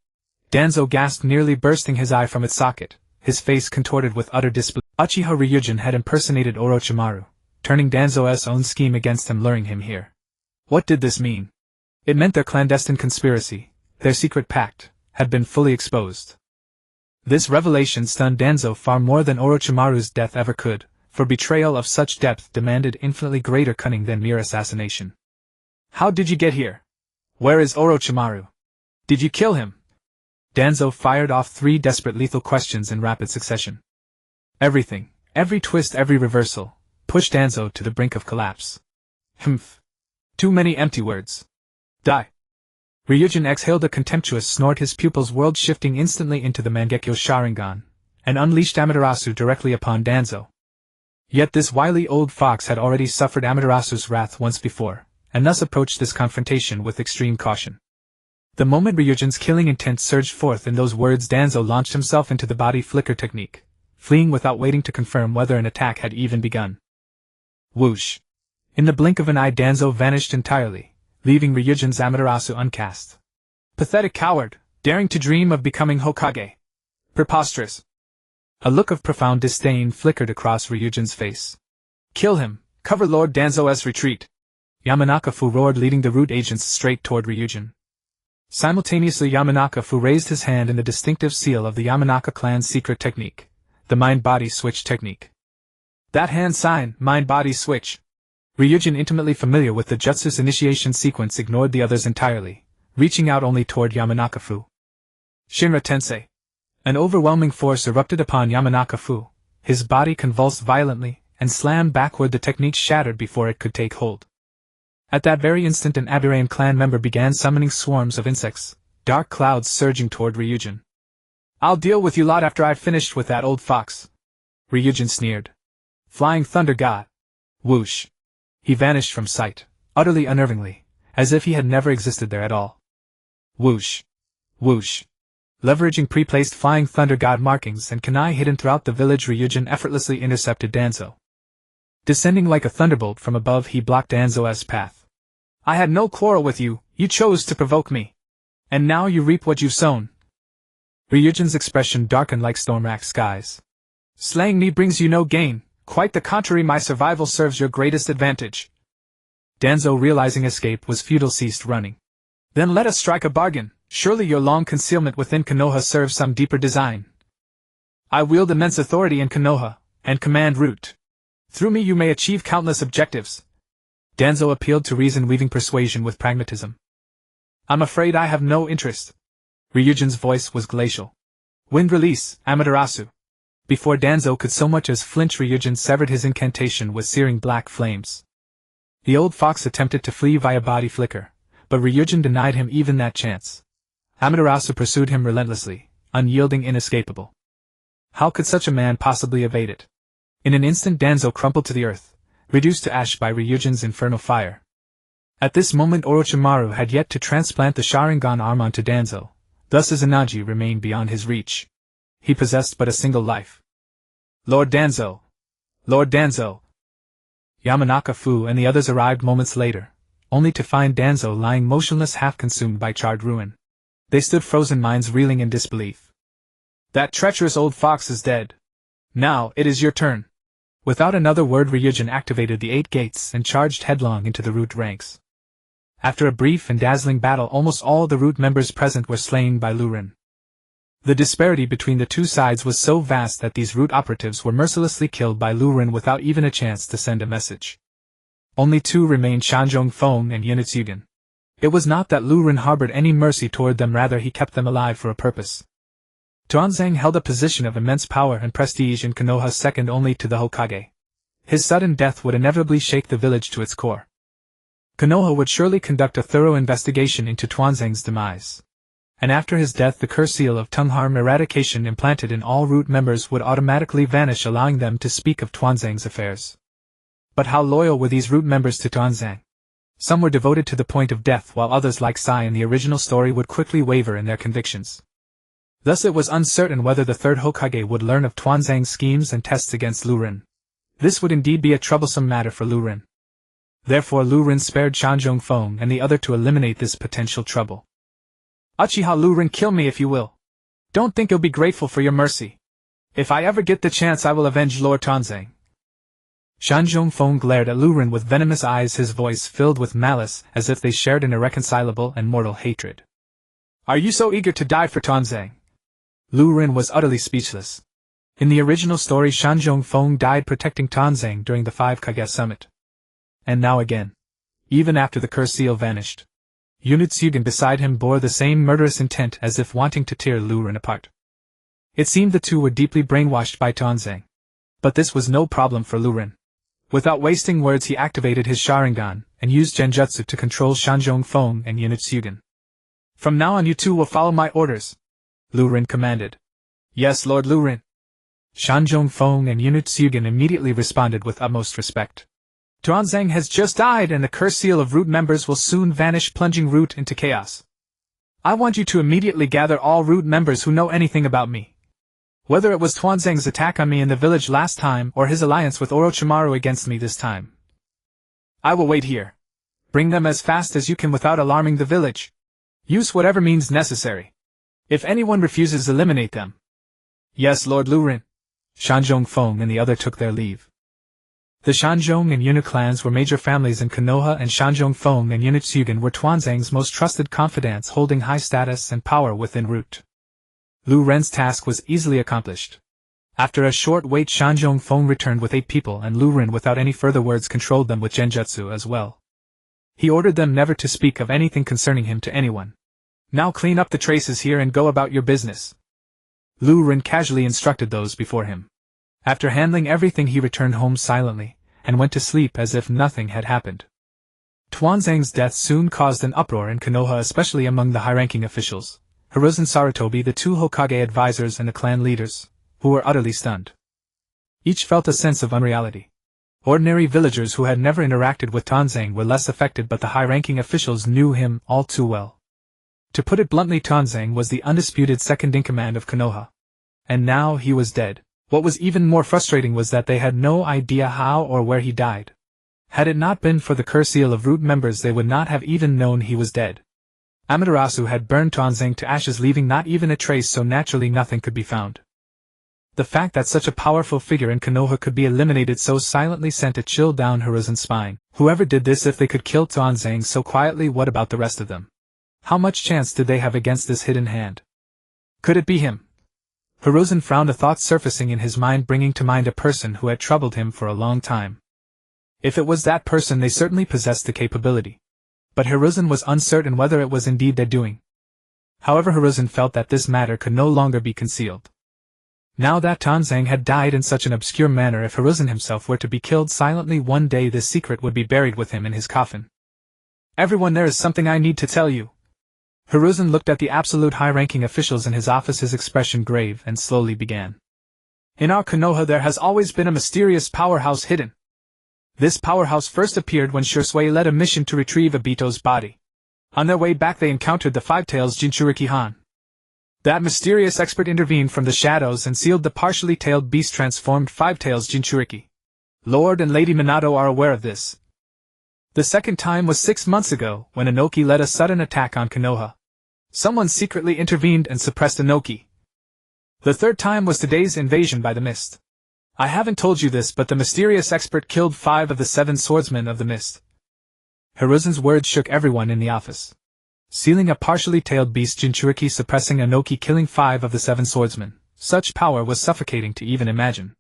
Danzo gasped, nearly bursting his eye from its socket, his face contorted with utter disbelief. Uchiha Ryujin had impersonated Orochimaru, turning Danzo's own scheme against him, luring him here. What did this mean? It meant their clandestine conspiracy, their secret pact, had been fully exposed. This revelation stunned Danzo far more than Orochimaru's death ever could, for betrayal of such depth demanded infinitely greater cunning than mere assassination. How did you get here? Where is Orochimaru? Did you kill him? Danzo fired off 3 desperate, lethal questions in rapid succession. Everything, every twist, every reversal, pushed Danzo to the brink of collapse. Humph. Too many empty words. Die. Ryujin exhaled a contemptuous snort, his pupils world-shifting instantly into the Mangekyo Sharingan, and unleashed Amaterasu directly upon Danzo. Yet this wily old fox had already suffered Amaterasu's wrath once before, and thus approached this confrontation with extreme caution. The moment Ryujin's killing intent surged forth in those words, Danzo launched himself into the body flicker technique, fleeing without waiting to confirm whether an attack had even begun. Whoosh! In the blink of an eye, Danzo vanished entirely, leaving Ryujin's Amaterasu uncast. Pathetic coward, daring to dream of becoming Hokage. Preposterous. A look of profound disdain flickered across Ryujin's face. Kill him, cover Lord Danzo's retreat. Yamanaka-fu roared, leading the root agents straight toward Ryujin. Simultaneously, Yamanaka-fu raised his hand in the distinctive seal of the Yamanaka clan's secret technique, the mind-body switch technique. That hand sign, mind-body switch. Ryujin, intimately familiar with the jutsu's initiation sequence, ignored the others entirely, reaching out only toward Yamanaka-fu. Shinra Tensei. An overwhelming force erupted upon Yamanaka-fu, his body convulsed violently, and slammed backward. The technique shattered before it could take hold. At that very instant, an Aburayan clan member began summoning swarms of insects, dark clouds surging toward Ryujin. I'll deal with you lot after I've finished with that old fox. Ryujin sneered. Flying Thunder God. Whoosh. He vanished from sight, utterly unnervingly, as if he had never existed there at all. Whoosh. Whoosh. Leveraging pre-placed Flying Thunder God markings and kunai hidden throughout the village, Ryujin effortlessly intercepted Danzo. Descending like a thunderbolt from above, he blocked Danzo's path. I had no quarrel with you, you chose to provoke me. And now you reap what you've sown. Ryujin's expression darkened like storm-racked skies. Slaying me brings you no gain, quite the contrary, my survival serves your greatest advantage. Danzo, realizing escape was futile, ceased running. Then let us strike a bargain, surely your long concealment within Konoha serves some deeper design. I wield immense authority in Konoha, and command root. Through me you may achieve countless objectives. Danzo appealed to reason, weaving persuasion with pragmatism. I'm afraid I have no interest. Ryujin's voice was glacial. Wind release, Amaterasu. Before Danzo could so much as flinch, Ryujin severed his incantation with searing black flames. The old fox attempted to flee via body flicker, but Ryujin denied him even that chance. Amaterasu pursued him relentlessly, unyielding, inescapable. How could such a man possibly evade it? In an instant Danzo crumpled to the earth, reduced to ash by Ryujin's infernal fire. At this moment Orochimaru had yet to transplant the Sharingan arm onto Danzo, thus Izanagi remained beyond his reach. He possessed but a single life. Lord Danzo! Lord Danzo! Yamanaka Fu and the others arrived moments later, only to find Danzo lying motionless, half-consumed by charred ruin. They stood frozen, minds reeling in disbelief. That treacherous old fox is dead. Now, it is your turn. Without another word, Ryujin activated the 8 gates and charged headlong into the root ranks. After a brief and dazzling battle, almost all the root members present were slain by Lurin. The disparity between the two sides was so vast that these root operatives were mercilessly killed by Lurin without even a chance to send a message. Only 2 remained, Shanzhong Feng and Yunitsugen. It was not that Lurin harbored any mercy toward them, rather he kept them alive for a purpose. Tuanzang held a position of immense power and prestige in Konoha, second only to the Hokage. His sudden death would inevitably shake the village to its core. Konoha would surely conduct a thorough investigation into Tuanzang's demise. And after his death, the curse seal of tongue harm eradication implanted in all root members would automatically vanish, allowing them to speak of Tuanzang's affairs. But how loyal were these root members to Tuanzang? Some were devoted to the point of death, while others, like Sai in the original story, would quickly waver in their convictions. Thus it was uncertain whether the third Hokage would learn of Tuanzang's schemes and tests against Lurin. This would indeed be a troublesome matter for Lurin. Therefore Lurin spared Shanzhong Feng and the other to eliminate this potential trouble. Uchiha Lurin, kill me if you will. Don't think you'll be grateful for your mercy. If I ever get the chance, I will avenge Lord Tuanzang. Shanzhong Feng glared at Lurin with venomous eyes, his voice filled with malice, as if they shared an irreconcilable and mortal hatred. Are you so eager to die for Tuanzang? Lurin was utterly speechless. In the original story, Shanzhong Feng died protecting Tuanzang during the 5 Kage summit. And now again. Even after the curse seal vanished. Yunitsugen beside him bore the same murderous intent, as if wanting to tear Lurin apart. It seemed the two were deeply brainwashed by Tuanzang. But this was no problem for Lurin. Without wasting words, he activated his Sharingan, and used Genjutsu to control Shanzhong Feng and Yunitsugen. From now on you two will follow my orders, Lurin commanded. Yes, Lord Lurin. Shanzhong Feng and Yunitsugen immediately responded with utmost respect. Tuanzang has just died, and the curse seal of root members will soon vanish, plunging root into chaos. I want you to immediately gather all root members who know anything about me. Whether it was Tuanzang's attack on me in the village last time, or his alliance with Orochimaru against me this time. I will wait here. Bring them as fast as you can without alarming the village. Use whatever means necessary. If anyone refuses, eliminate them. Yes, Lord Lurin. Shanzhong Feng and the other took their leave. The Shanzhong and Yuna clans were major families in Konoha, and Shanzhong Feng and Yunitsugen were Tuanzang's most trusted confidants, holding high status and power within Root. Lu Ren's task was easily accomplished. After a short wait, Shanzhong Feng returned with 8 people, and Lu Ren without any further words controlled them with Genjutsu as well. He ordered them never to speak of anything concerning him to anyone. Now clean up the traces here and go about your business. Lu Ren casually instructed those before him. After handling everything, he returned home silently, and went to sleep as if nothing had happened. Tuanzang's death soon caused an uproar in Konoha, especially among the high-ranking officials, Hiruzen Sarutobi, the 2 Hokage advisors, and the clan leaders, who were utterly stunned. Each felt a sense of unreality. Ordinary villagers who had never interacted with Tuanzang were less affected, but the high-ranking officials knew him all too well. To put it bluntly, Tuanzang was the undisputed second-in-command of Konoha. And now he was dead. What was even more frustrating was that they had no idea how or where he died. Had it not been for the curse seal of root members, they would not have even known he was dead. Amaterasu had burned Tuanzang to ashes, leaving not even a trace, so naturally nothing could be found. The fact that such a powerful figure in Konoha could be eliminated so silently sent a chill down Hiruzen's spine. Whoever did this, if they could kill Tuanzang so quietly, what about the rest of them? How much chance did they have against this hidden hand? Could it be him? Hiruzen frowned, a thought surfacing in his mind, bringing to mind a person who had troubled him for a long time. If it was that person, they certainly possessed the capability. But Hiruzen was uncertain whether it was indeed their doing. However, Hiruzen felt that this matter could no longer be concealed. Now that Tuanzang had died in such an obscure manner, if Hiruzen himself were to be killed silently one day, this secret would be buried with him in his coffin. Everyone, there is something I need to tell you. Hiruzen looked at the absolute high-ranking officials in his office, his expression grave, and slowly began. In our Konoha there has always been a mysterious powerhouse hidden. This powerhouse first appeared when Shursui led a mission to retrieve Obito's body. On their way back they encountered the Five-Tails Jinchuriki Han. That mysterious expert intervened from the shadows and sealed the partially tailed beast transformed Five-Tails Jinchuriki. Lord and Lady Minato are aware of this. The second time was 6 months ago, when Inoki led a sudden attack on Konoha. Someone secretly intervened and suppressed Inoki. The third time was today's invasion by the Mist. I haven't told you this, but the mysterious expert killed 5 of the 7 swordsmen of the Mist. Hiruzen's words shook everyone in the office. Sealing a partially tailed beast Jinchuriki suppressing Inoki killing 5 of the 7 swordsmen, such power was suffocating to even imagine.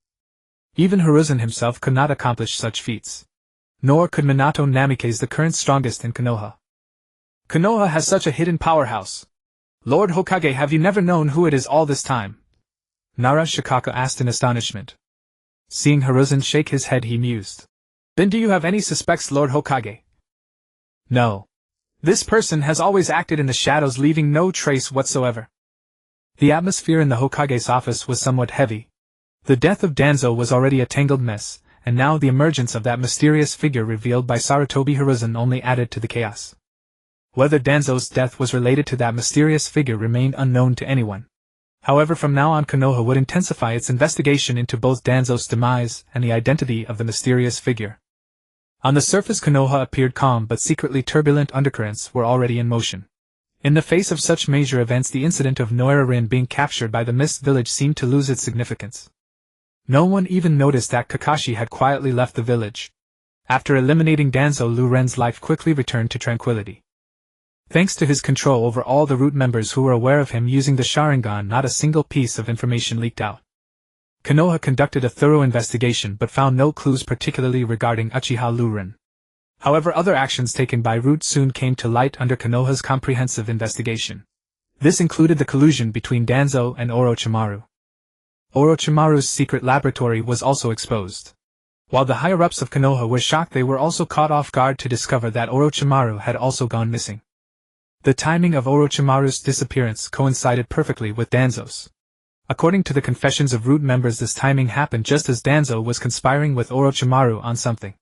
Even Hiruzen himself could not accomplish such feats. Nor could Minato Namikaze, the current strongest in Konoha. Konoha has such a hidden powerhouse. Lord Hokage, have you never known who it is all this time? Nara Shikaka asked in astonishment. Seeing Hiruzen shake his head, he mused. Then do you have any suspects, Lord Hokage? No. This person has always acted in the shadows, leaving no trace whatsoever. The atmosphere in the Hokage's office was somewhat heavy. The death of Danzo was already a tangled mess, and now the emergence of that mysterious figure revealed by Sarutobi Hiruzen only added to the chaos. Whether Danzo's death was related to that mysterious figure remained unknown to anyone. However, from now on Konoha would intensify its investigation into both Danzo's demise and the identity of the mysterious figure. On the surface Konoha appeared calm, but secretly turbulent undercurrents were already in motion. In the face of such major events, the incident of Noira Rin being captured by the Mist Village seemed to lose its significance. No one even noticed that Kakashi had quietly left the village. After eliminating Danzo, Lu Ren's life quickly returned to tranquility. Thanks to his control over all the root members who were aware of him using the Sharingan, not a single piece of information leaked out. Konoha conducted a thorough investigation but found no clues particularly regarding Uchiha Lu Ren. However, other actions taken by Root soon came to light under Konoha's comprehensive investigation. This included the collusion between Danzo and Orochimaru. Orochimaru's secret laboratory was also exposed. While the higher-ups of Konoha were shocked, they were also caught off guard to discover that Orochimaru had also gone missing. The timing of Orochimaru's disappearance coincided perfectly with Danzo's. According to the confessions of Root members, this timing happened just as Danzo was conspiring with Orochimaru on something.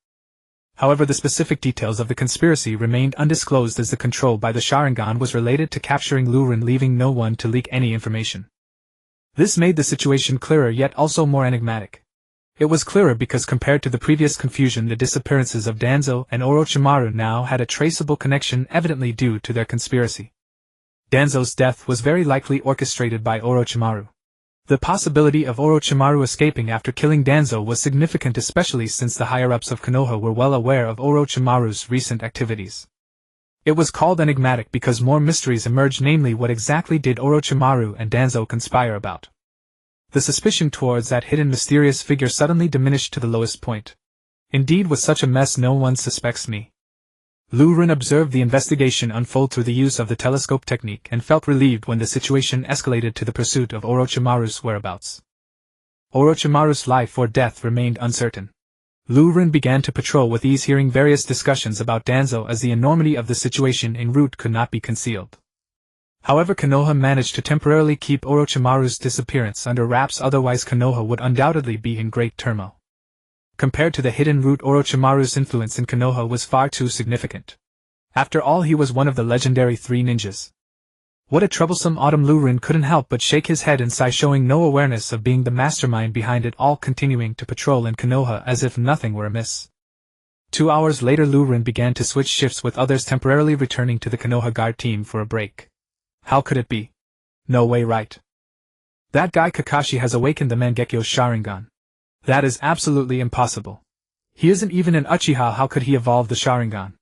However, the specific details of the conspiracy remained undisclosed, as the control by the Sharingan was related to capturing Lu Ren, leaving no one to leak any information. This made the situation clearer, yet also more enigmatic. It was clearer because compared to the previous confusion, the disappearances of Danzo and Orochimaru now had a traceable connection, evidently due to their conspiracy. Danzo's death was very likely orchestrated by Orochimaru. The possibility of Orochimaru escaping after killing Danzo was significant, especially since the higher-ups of Konoha were well aware of Orochimaru's recent activities. It was called enigmatic because more mysteries emerged, namely what exactly did Orochimaru and Danzo conspire about. The suspicion towards that hidden mysterious figure suddenly diminished to the lowest point. Indeed, with such a mess, no one suspects me. Lu Ren observed the investigation unfold through the use of the telescope technique and felt relieved when the situation escalated to the pursuit of Orochimaru's whereabouts. Orochimaru's life or death remained uncertain. Lu Ren began to patrol with ease, hearing various discussions about Danzo, as the enormity of the situation en route could not be concealed. However, Konoha managed to temporarily keep Orochimaru's disappearance under wraps, otherwise Konoha would undoubtedly be in great turmoil. Compared to the hidden root, Orochimaru's influence in Konoha was far too significant. After all, he was one of the legendary 3 ninjas. What a troublesome autumn! Lu Ren couldn't help but shake his head and sigh, showing no awareness of being the mastermind behind it all, continuing to patrol in Konoha as if nothing were amiss. 2 hours later, Lu Ren began to switch shifts with others, temporarily returning to the Konoha guard team for a break. How could it be? No way, right? That guy Kakashi has awakened the Mangekyo Sharingan. That is absolutely impossible. He isn't even an Uchiha, how could he evolve the Sharingan?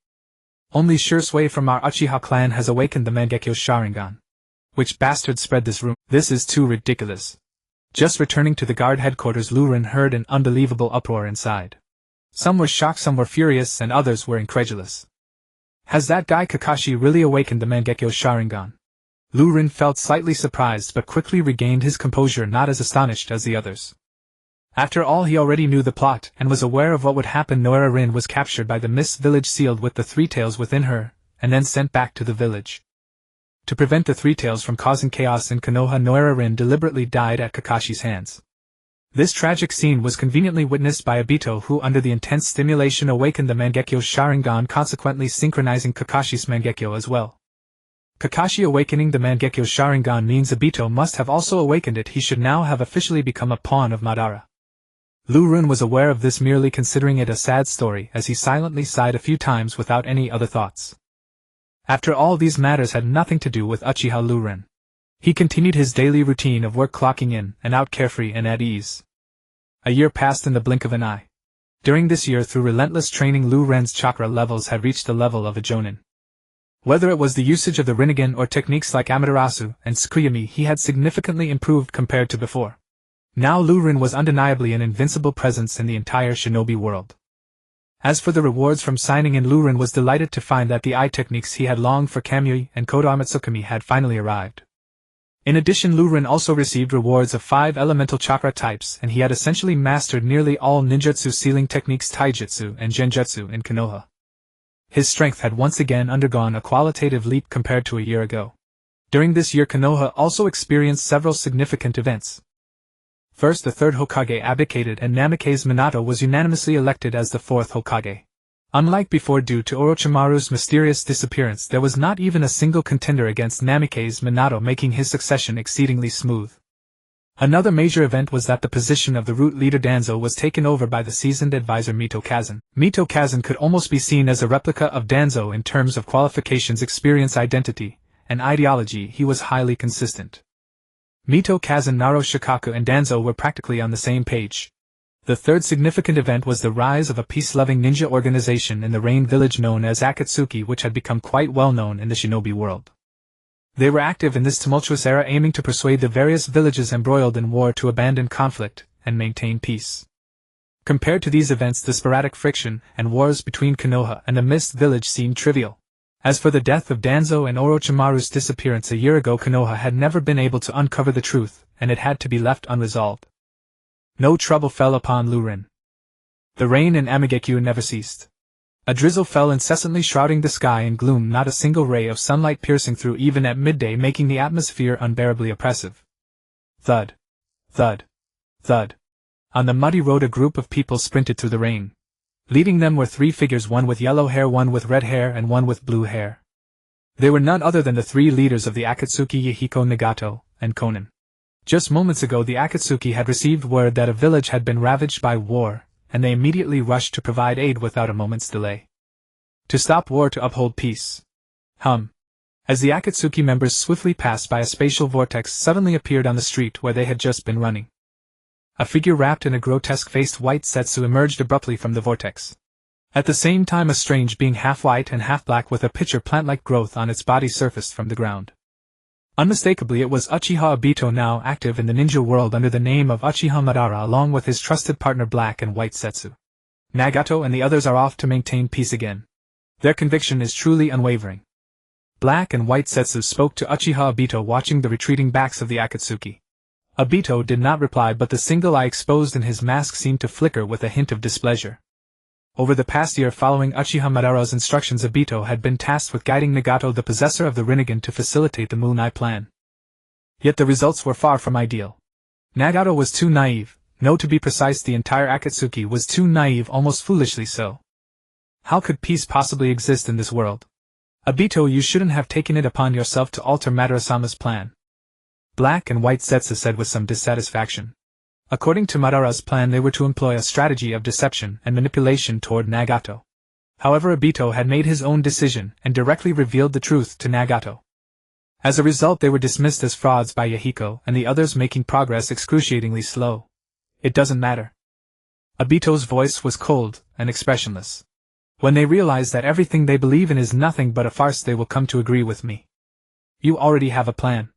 Only Shursui from our Uchiha clan has awakened the Mangekyo Sharingan. Which bastard spread this rumor? This is too ridiculous. Just returning to the guard headquarters, Lu Ren heard an unbelievable uproar inside. Some were shocked, some were furious, and others were incredulous. Has that guy Kakashi really awakened the Mangekyo Sharingan? Lu Ren felt slightly surprised but quickly regained his composure, not as astonished as the others. After all, he already knew the plot and was aware of what would happen. Noira Rin was captured by the Mist Village, sealed with the 3 tails within her, and then sent back to the village. To prevent the 3 tails from causing chaos in Konoha, Noira Rin deliberately died at Kakashi's hands. This tragic scene was conveniently witnessed by Obito, who under the intense stimulation awakened the Mangekyo Sharingan, consequently synchronizing Kakashi's Mangekyo as well. Kakashi awakening the Mangekyo Sharingan means Obito must have also awakened it. He should now have officially become a pawn of Madara. Lu Run was aware of this, merely considering it a sad story as he silently sighed a few times without any other thoughts. After all, these matters had nothing to do with Uchiha Lu Run. He continued his daily routine of work, clocking in and out carefree and at ease. A year passed in the blink of an eye. During this year, through relentless training, Lu Ren's chakra levels had reached the level of a jonin. Whether it was the usage of the Rinnegan or techniques like Amaterasu and Tsukuyomi, he had significantly improved compared to before. Now Lu Ren was undeniably an invincible presence in the entire shinobi world. As for the rewards from signing in, Lu Ren was delighted to find that the eye techniques he had longed for, Kamui and Kodo Amatsukami, had finally arrived. In addition, Lu Ren also received rewards of 5 elemental chakra types, and he had essentially mastered nearly all ninjutsu sealing techniques, taijutsu and genjutsu in Konoha. His strength had once again undergone a qualitative leap compared to a year ago. During this year, Konoha also experienced several significant events. First, the third Hokage abdicated and Namikaze Minato was unanimously elected as the fourth Hokage. Unlike before, due to Orochimaru's mysterious disappearance, there was not even a single contender against Namikaze Minato, making his succession exceedingly smooth. Another major event was that the position of the root leader Danzo was taken over by the seasoned advisor Mito Kazan. Mito Kazan could almost be seen as a replica of Danzo in terms of qualifications, experience, identity, and ideology. He was highly consistent. Mito Kazan, Naro Shikaku, and Danzo were practically on the same page. The third significant event was the rise of a peace-loving ninja organization in the Rain Village known as Akatsuki, which had become quite well known in the shinobi world. They were active in this tumultuous era, aiming to persuade the various villages embroiled in war to abandon conflict and maintain peace. Compared to these events, the sporadic friction and wars between Konoha and the Mist Village seemed trivial. As for the death of Danzo and Orochimaru's disappearance a year ago, Konoha had never been able to uncover the truth, and it had to be left unresolved. No trouble fell upon Lu Ren. The rain in Amigekyo never ceased. A drizzle fell incessantly, shrouding the sky in gloom, not a single ray of sunlight piercing through even at midday, making the atmosphere unbearably oppressive. Thud. Thud. Thud. On the muddy road, a group of people sprinted through the rain. Leading them were 3 figures, one with yellow hair, one with red hair, and one with blue hair. They were none other than the 3 leaders of the Akatsuki, Yahiko, Nagato, and Konan. Just moments ago, the Akatsuki had received word that a village had been ravaged by war, and they immediately rushed to provide aid without a moment's delay. To stop war, to uphold peace. As the Akatsuki members swiftly passed by, a spatial vortex suddenly appeared on the street where they had just been running. A figure wrapped in a grotesque-faced white setsu emerged abruptly from the vortex. At the same time, a strange being, half white and half black, with a pitcher plant-like growth on its body, surfaced from the ground. Unmistakably, it was Uchiha Obito, now active in the ninja world under the name of Uchiha Madara, along with his trusted partner Black and White Setsu. Nagato and the others are off to maintain peace again. Their conviction is truly unwavering. Black and White Setsu spoke to Uchiha Obito, watching the retreating backs of the Akatsuki. Obito did not reply, but the single eye exposed in his mask seemed to flicker with a hint of displeasure. Over the past year, following Uchiha Madara's instructions, Obito had been tasked with guiding Nagato, the possessor of the Rinnegan, to facilitate the Moon Eye plan. Yet the results were far from ideal. Nagato was too naive. No, to be precise, the entire Akatsuki was too naive, almost foolishly so. How could peace possibly exist in this world? Obito, you shouldn't have taken it upon yourself to alter Madara-sama's plan. Black and White Setsu said with some dissatisfaction. According to Madara's plan, they were to employ a strategy of deception and manipulation toward Nagato. However, Obito had made his own decision and directly revealed the truth to Nagato. As a result, they were dismissed as frauds by Yahiko and the others, making progress excruciatingly slow. It doesn't matter. Obito's voice was cold and expressionless. When they realize that everything they believe in is nothing but a farce, they will come to agree with me. You already have a plan.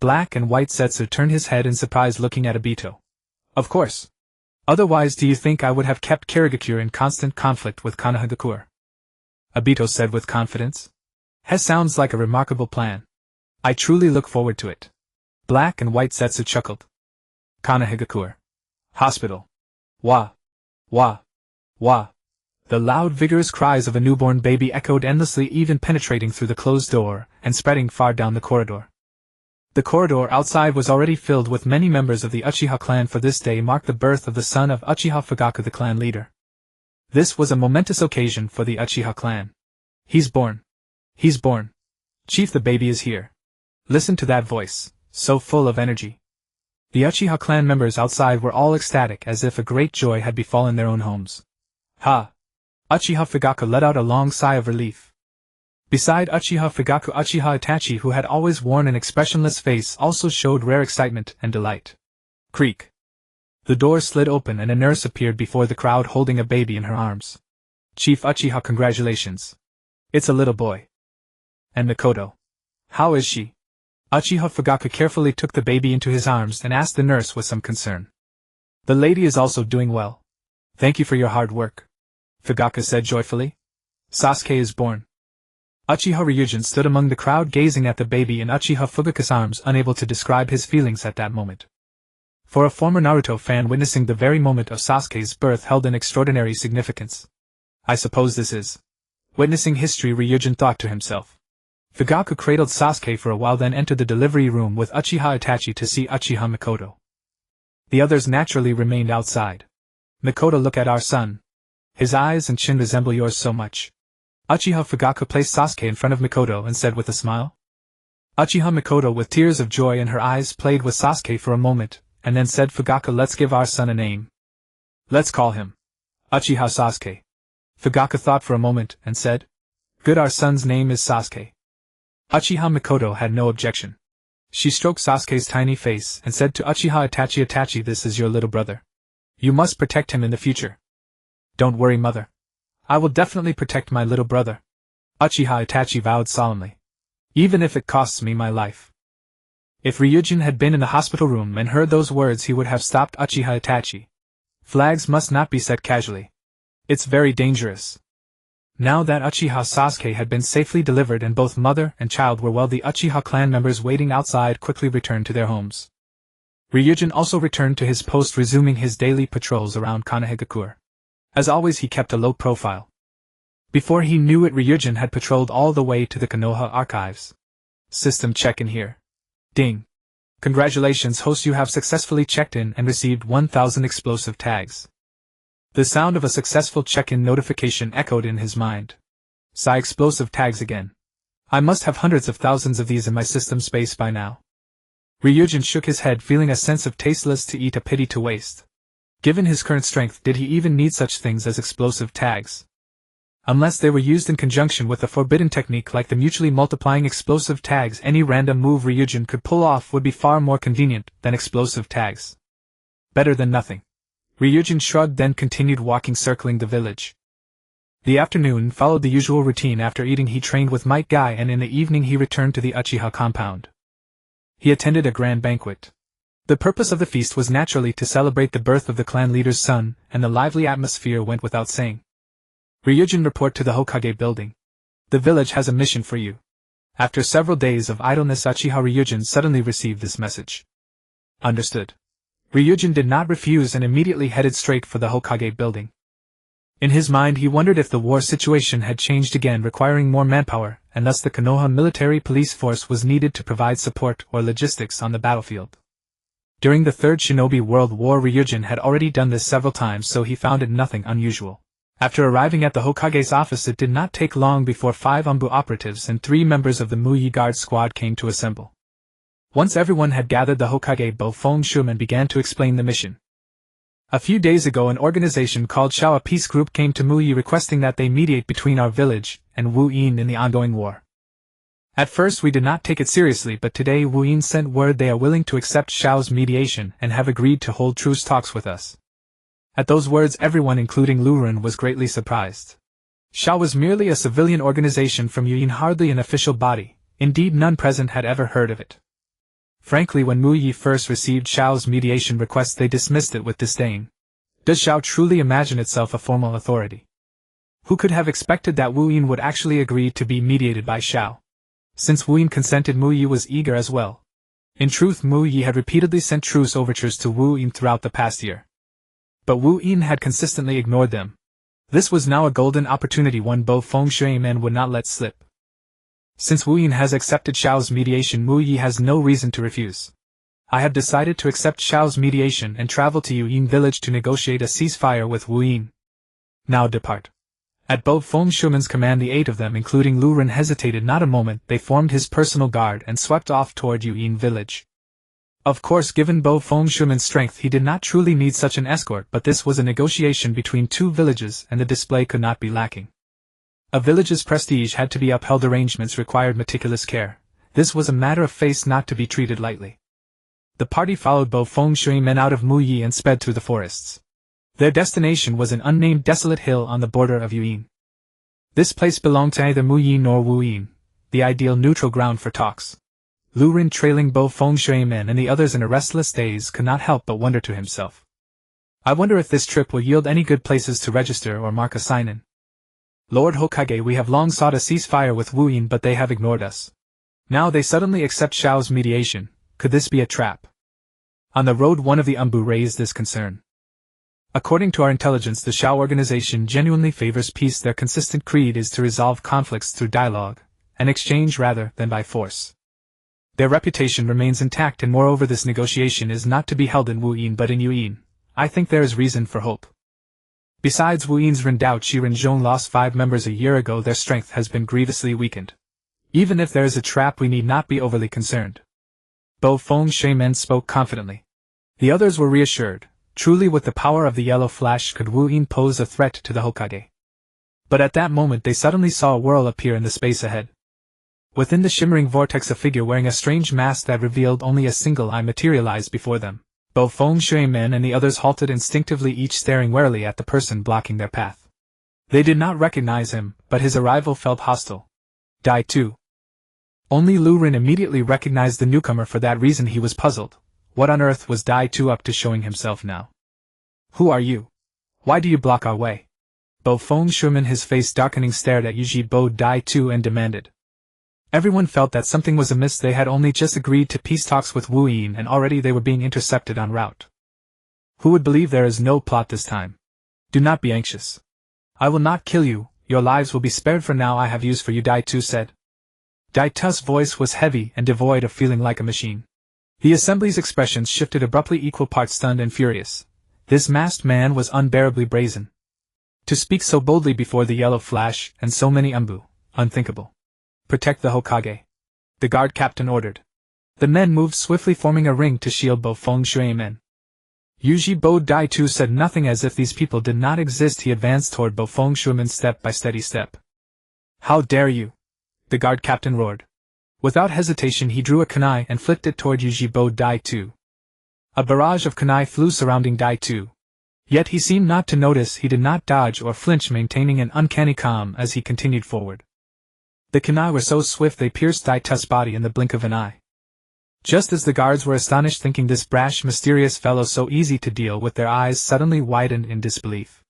Black and White Setsu turned his head in surprise, looking at Obito. Of course. Otherwise, do you think I would have kept Kirigakure in constant conflict with Konohagakure? Obito said with confidence. Sounds like a remarkable plan. I truly look forward to it. Black and White Setsu chuckled. Konohagakure. Hospital. Wah. Wah. Wah. The loud, vigorous cries of a newborn baby echoed endlessly, even penetrating through the closed door and spreading far down the corridor. The corridor outside was already filled with many members of the Uchiha clan, for this day marked the birth of the son of Uchiha Fugaku, the clan leader. This was a momentous occasion for the Uchiha clan. He's born. He's born. Chief, the baby is here. Listen to that voice, so full of energy. The Uchiha clan members outside were all ecstatic as if a great joy had befallen their own homes. Ha! Uchiha Fugaku let out a long sigh of relief. Beside Uchiha Fugaku, Uchiha Itachi, who had always worn an expressionless face, also showed rare excitement and delight. Creak. The door slid open and a nurse appeared before the crowd holding a baby in her arms. Chief Uchiha, congratulations. It's a little boy. And Mikoto. How is she? Uchiha Fugaku carefully took the baby into his arms and asked the nurse with some concern. The lady is also doing well. Thank you for your hard work, Fugaku said joyfully. Sasuke is born. Uchiha Ryujin stood among the crowd gazing at the baby in Uchiha Fugaku's arms, unable to describe his feelings at that moment. For a former Naruto fan, witnessing the very moment of Sasuke's birth held an extraordinary significance. I suppose this is witnessing history, Ryujin thought to himself. Fugaku cradled Sasuke for a while, then entered the delivery room with Uchiha Itachi to see Uchiha Mikoto. The others naturally remained outside. Mikoto, look at our son. His eyes and chin resemble yours so much. Uchiha Fugaku placed Sasuke in front of Mikoto and said with a smile. Uchiha Mikoto, with tears of joy in her eyes, played with Sasuke for a moment, and then said, Fugaku, let's give our son a name. Let's call him Uchiha Sasuke. Fugaku thought for a moment and said, good, our son's name is Sasuke. Uchiha Mikoto had no objection. She stroked Sasuke's tiny face and said to Uchiha Itachi, Itachi, this is your little brother. You must protect him in the future. Don't worry, mother. I will definitely protect my little brother. Uchiha Itachi vowed solemnly. Even if it costs me my life. If Ryujin had been in the hospital room and heard those words, he would have stopped Uchiha Itachi. Flags must not be set casually. It's very dangerous. Now that Uchiha Sasuke had been safely delivered and both mother and child were well, the Uchiha clan members waiting outside quickly returned to their homes. Ryujin also returned to his post, resuming his daily patrols around Konohagakure. As always, he kept a low profile. Before he knew it, Ryujin had patrolled all the way to the Konoha archives. System check-in here. Ding. Congratulations, host, you have successfully checked in and received 1000 explosive tags. The sound of a successful check-in notification echoed in his mind. Sigh, explosive tags again. I must have hundreds of thousands of these in my system space by now. Ryujin shook his head, feeling a sense of tasteless to eat, a pity to waste. Given his current strength, did he even need such things as explosive tags? Unless they were used in conjunction with a forbidden technique like the mutually multiplying explosive tags, any random move Ryujin could pull off would be far more convenient than explosive tags. Better than nothing. Ryujin shrugged, then continued walking, circling the village. The afternoon followed the usual routine. After eating, he trained with Might Guy, and in the evening he returned to the Uchiha compound. He attended a grand banquet. The purpose of the feast was naturally to celebrate the birth of the clan leader's son, and the lively atmosphere went without saying. Ryujin, report to the Hokage building. The village has a mission for you. After several days of idleness, Uchiha Ryujin suddenly received this message. Understood. Ryujin did not refuse and immediately headed straight for the Hokage building. In his mind, he wondered if the war situation had changed again, requiring more manpower, and thus the Konoha military police force was needed to provide support or logistics on the battlefield. During the Third Shinobi World War, Ryujin had already done this several times, so he found it nothing unusual. After arriving at the Hokage's office, it did not take long before 5 Anbu operatives and 3 members of the Muyi Guard squad came to assemble. Once everyone had gathered, the Hokage Bo-Fong Shuman began to explain the mission. A few days ago, an organization called Shao, a peace group, came to Muyi requesting that they mediate between our village and Wu Yin in the ongoing war. At first we did not take it seriously, but today Wu Yin sent word they are willing to accept Shao's mediation and have agreed to hold truce talks with us. At those words, everyone, including Lu Ren, was greatly surprised. Shao was merely a civilian organization from Yu Yin, hardly an official body. Indeed, none present had ever heard of it. Frankly, when Mu Yi first received Shao's mediation request, they dismissed it with disdain. Does Shao truly imagine itself a formal authority? Who could have expected that Wu Yin would actually agree to be mediated by Shao? Since Wu Yin consented, Mu Yi was eager as well. In truth, Mu Yi had repeatedly sent truce overtures to Wu Yin throughout the past year. But Wu Yin had consistently ignored them. This was now a golden opportunity, one Bo-Fong Shuman would not let slip. Since Wu Yin has accepted Shao's mediation, Mu Yi has no reason to refuse. I have decided to accept Shao's mediation and travel to Yu Yin village to negotiate a ceasefire with Wu Yin. Now depart. At Bo-Fong Shuman's command, the 8 of them, including Lu Ren, hesitated not a moment. They formed his personal guard and swept off toward Yu Yin village. Of course, given Bo Feng Shuimen's strength, he did not truly need such an escort, but this was a negotiation between two villages and the display could not be lacking. A village's prestige had to be upheld. Arrangements required meticulous care. This was a matter of face not to be treated lightly. The party followed Bo Feng Shuimen out of Muyi and sped through the forests. Their destination was an unnamed desolate hill on the border of Yuyin. This place belonged to neither Muyi nor Wuyin, the ideal neutral ground for talks. Lu Rin, trailing Bo Feng Shuimen and the others in a restless daze, could not help but wonder to himself. I wonder if this trip will yield any good places to register or mark a sign-in. Lord Hokage, we have long sought a ceasefire with Wuyin, but they have ignored us. Now they suddenly accept Xiao's mediation. Could this be a trap? On the road, one of the Umbu raised this concern. According to our intelligence, the Xiao organization genuinely favors peace. Their consistent creed is to resolve conflicts through dialogue and exchange rather than by force. Their reputation remains intact, and moreover this negotiation is not to be held in Wuyin but in Yuyin. I think there is reason for hope. Besides, Wuyin's Rendao Qirinzhong lost 5 members a year ago. Their strength has been grievously weakened. Even if there is a trap, we need not be overly concerned. Bo Feng Shuimen spoke confidently. The others were reassured. Truly, with the power of the yellow flash, could Wuyin pose a threat to the Hokage. But at that moment they suddenly saw a whirl appear in the space ahead. Within the shimmering vortex, a figure wearing a strange mask that revealed only a single eye materialized before them. Bo Feng Shuimen and the others halted instinctively, each staring warily at the person blocking their path. They did not recognize him, but his arrival felt hostile. Dai Tu. Only Lu Rin immediately recognized the newcomer. For that reason he was puzzled. What on earth was Dai Tu up to showing himself now? Who are you? Why do you block our way? Bo Feng Shuimen, his face darkening, stared at Yuji Bo Dai Tu and demanded. Everyone felt that something was amiss. They had only just agreed to peace talks with Wuyin and already they were being intercepted en route. Who would believe there is no plot this time? Do not be anxious. I will not kill you, your lives will be spared for now. I have use for you, Dai Tu said. Dai Tu's voice was heavy and devoid of feeling, like a machine. The assembly's expressions shifted abruptly, equal parts stunned and furious. This masked man was unbearably brazen. To speak so boldly before the yellow flash and so many Umbu, unthinkable. Protect the Hokage. The guard captain ordered. The men moved swiftly, forming a ring to shield Bo Feng Shuimen. Yuji Bo Dai Tu said nothing, as if these people did not exist. He advanced toward Bo Feng Shuimen step by steady step. How dare you? The guard captain roared. Without hesitation he drew a kunai and flicked it toward Yuji Bo Dai Tu. A barrage of kunai flew surrounding Dai Tu. Yet he seemed not to notice. He did not dodge or flinch, maintaining an uncanny calm as he continued forward. The kunai were so swift they pierced Dai Tu's body in the blink of an eye. Just as the guards were astonished, thinking this brash, mysterious fellow so easy to deal with, their eyes suddenly widened in disbelief.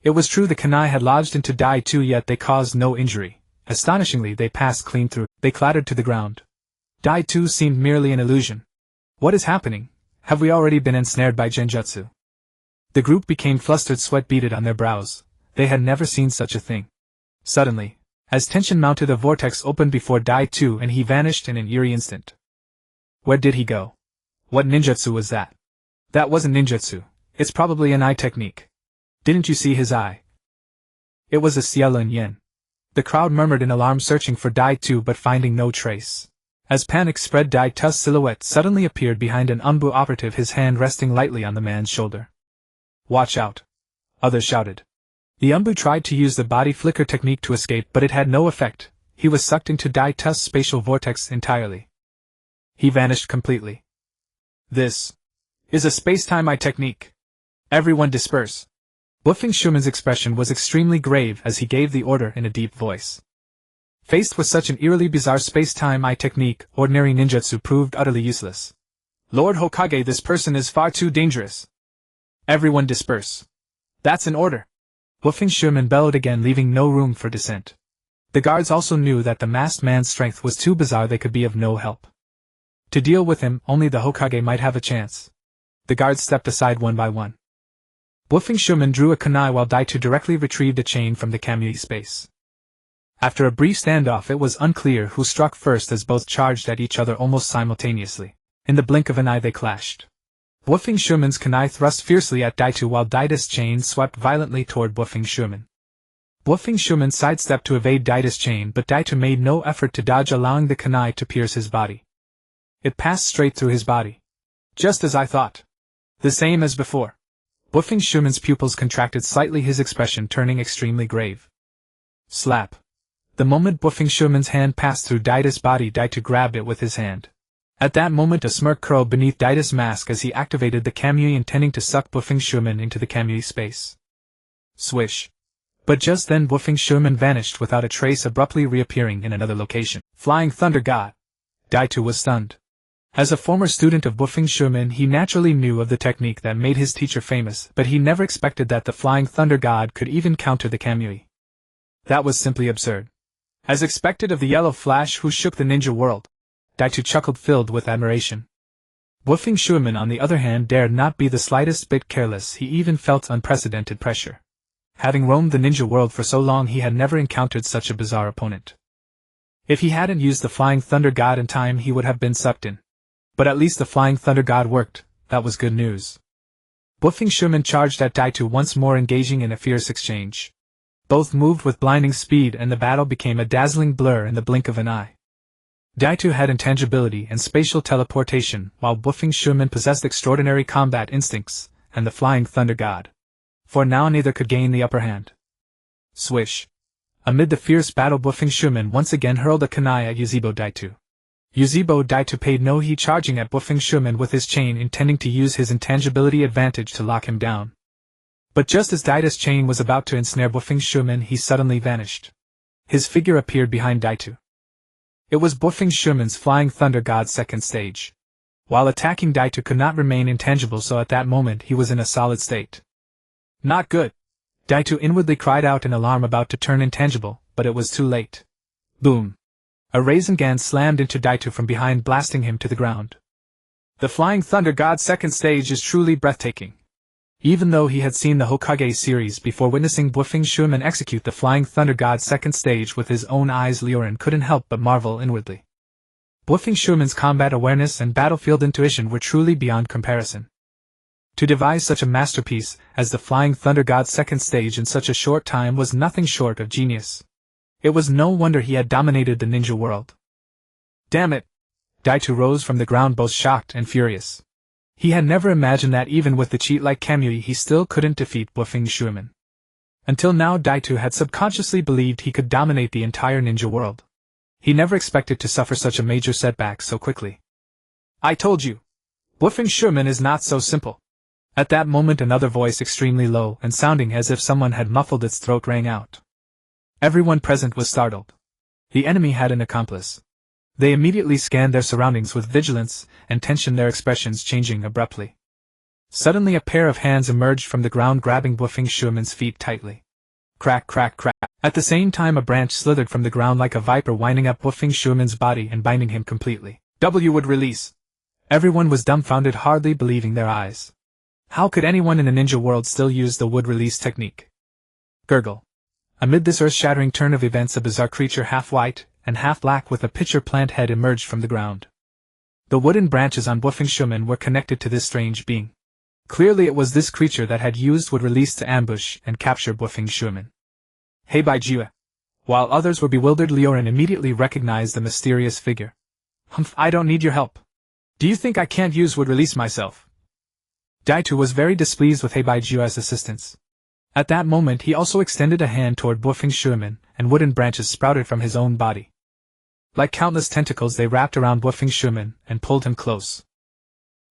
It was true, the kunai had lodged into Dai Tu, yet they caused no injury. Astonishingly, they passed clean through. They clattered to the ground. Dai Tu seemed merely an illusion. What is happening? Have we already been ensnared by genjutsu? The group became flustered, sweat beaded on their brows. They had never seen such a thing. Suddenly, as tension mounted, a vortex opened before Dai Tu and he vanished in an eerie instant. Where did he go? What ninjutsu was that? That wasn't ninjutsu. It's probably an eye technique. Didn't you see his eye? It was a Xiaolin Yen. The crowd murmured in alarm, searching for Dai Tu but finding no trace. As panic spread, Dai Tu's silhouette suddenly appeared behind an Umbu operative, his hand resting lightly on the man's shoulder. Watch out! Others shouted. The Umbu tried to use the body flicker technique to escape, but it had no effect. He was sucked into Dai Tu's spatial vortex entirely. He vanished completely. This is a space-time eye technique. Everyone disperse. Bo Feng Shuimen's expression was extremely grave as he gave the order in a deep voice. Faced with such an eerily bizarre space-time eye technique, ordinary ninjutsu proved utterly useless. Lord Hokage, this person is far too dangerous. Everyone disperse. That's an order. Bo Feng Shuimen bellowed again, leaving no room for dissent. The guards also knew that the masked man's strength was too bizarre, they could be of no help. To deal with him, only the Hokage might have a chance. The guards stepped aside one by one. Bo Feng Shuimen drew a kunai while Dai Tu directly retrieved a chain from the Kamui space. After a brief standoff, it was unclear who struck first, as both charged at each other almost simultaneously. In the blink of an eye they clashed. Bo Feng Shuimen's kunai thrust fiercely at Dai Tu while Dai Tu's chain swept violently toward Bo Feng Shuimen. Bo Feng Shuimen sidestepped to evade Dai Tu's chain, but Dai Tu made no effort to dodge, allowing the kunai to pierce his body. It passed straight through his body. Just as I thought. The same as before. Buffing Schumann's pupils contracted slightly, his expression turning extremely grave. Slap. The moment Buffing Schumann's hand passed through Daita's body, Daito grabbed it with his hand. At that moment a smirk curled beneath Daita's mask as he activated the Kamui, intending to suck Buffing Schumann into the Kamui space. Swish. But just then Buffing Schumann vanished without a trace, abruptly reappearing in another location. Flying Thunder God. Daito was stunned. As a former student of Buffing Schumann, he naturally knew of the technique that made his teacher famous, but he never expected that the Flying Thunder God could even counter the Kamui. That was simply absurd. As expected of the yellow flash who shook the ninja world, Daito chuckled, filled with admiration. Buffing Schumann, on the other hand, dared not be the slightest bit careless. He even felt unprecedented pressure. Having roamed the ninja world for so long, he had never encountered such a bizarre opponent. If he hadn't used the Flying Thunder God in time, he would have been sucked in. But at least the Flying Thunder God worked. That was good news. Buffing Schumann charged at Daito once more, engaging in a fierce exchange. Both moved with blinding speed, and the battle became a dazzling blur in the blink of an eye. Daito had intangibility and spatial teleportation, while Buffing Schumann possessed extraordinary combat instincts and the Flying Thunder God. For now neither could gain the upper hand. Swish. Amid the fierce battle, Buffing Schumann once again hurled a kunai at Yuzebo Daito. Yuzebo Daito paid no heed, charging at Buffing Schumann with his chain, intending to use his intangibility advantage to lock him down. But just as Daito's chain was about to ensnare Buffing Schumann, he suddenly vanished. His figure appeared behind Daito. It was Buffing Schumann's Flying Thunder God's second stage. While attacking, Daito could not remain intangible, so at that moment he was in a solid state. Not good! Daito inwardly cried out in alarm, about to turn intangible, but it was too late. Boom! A Rinnegan slammed into Daito from behind, blasting him to the ground. The Flying Thunder God's second stage is truly breathtaking. Even though he had seen the Hokage series before witnessing Buffing Schumann execute the Flying Thunder God's second stage with his own eyes, Lioren couldn't help but marvel inwardly. Buffing Schumann's combat awareness and battlefield intuition were truly beyond comparison. To devise such a masterpiece as the Flying Thunder God's second stage in such a short time was nothing short of genius. It was no wonder he had dominated the ninja world. Damn it! Daito rose from the ground, both shocked and furious. He had never imagined that even with the cheat like Kamui he still couldn't defeat Buffing Schumann. Until now Daito had subconsciously believed he could dominate the entire ninja world. He never expected to suffer such a major setback so quickly. I told you! Buffing Schumann is not so simple. At that moment another voice, extremely low and sounding as if someone had muffled its throat, rang out. Everyone present was startled. The enemy had an accomplice. They immediately scanned their surroundings with vigilance and tension, their expressions changing abruptly. Suddenly a pair of hands emerged from the ground, grabbing Buffing Schumann's feet tightly. Crack, crack, crack. At the same time a branch slithered from the ground like a viper, winding up Buffing Schumann's body and binding him completely. Would release. Everyone was dumbfounded, hardly believing their eyes. How could anyone in the ninja world still use the wood release technique? Gurgle. Amid this earth-shattering turn of events, a bizarre creature, half white and half black with a pitcher plant head, emerged from the ground. The wooden branches on Buffing Schumann were connected to this strange being. Clearly it was this creature that had used wood release to ambush and capture Buffing Schumann. Hey Baijua! While others were bewildered, Lioren immediately recognized the mysterious figure. Humph, I don't need your help. Do you think I can't use wood release myself? Daito was very displeased with Heibaijua's assistance. At that moment he also extended a hand toward Buffing Schumann, and wooden branches sprouted from his own body. Like countless tentacles they wrapped around Buffing Schumann and pulled him close.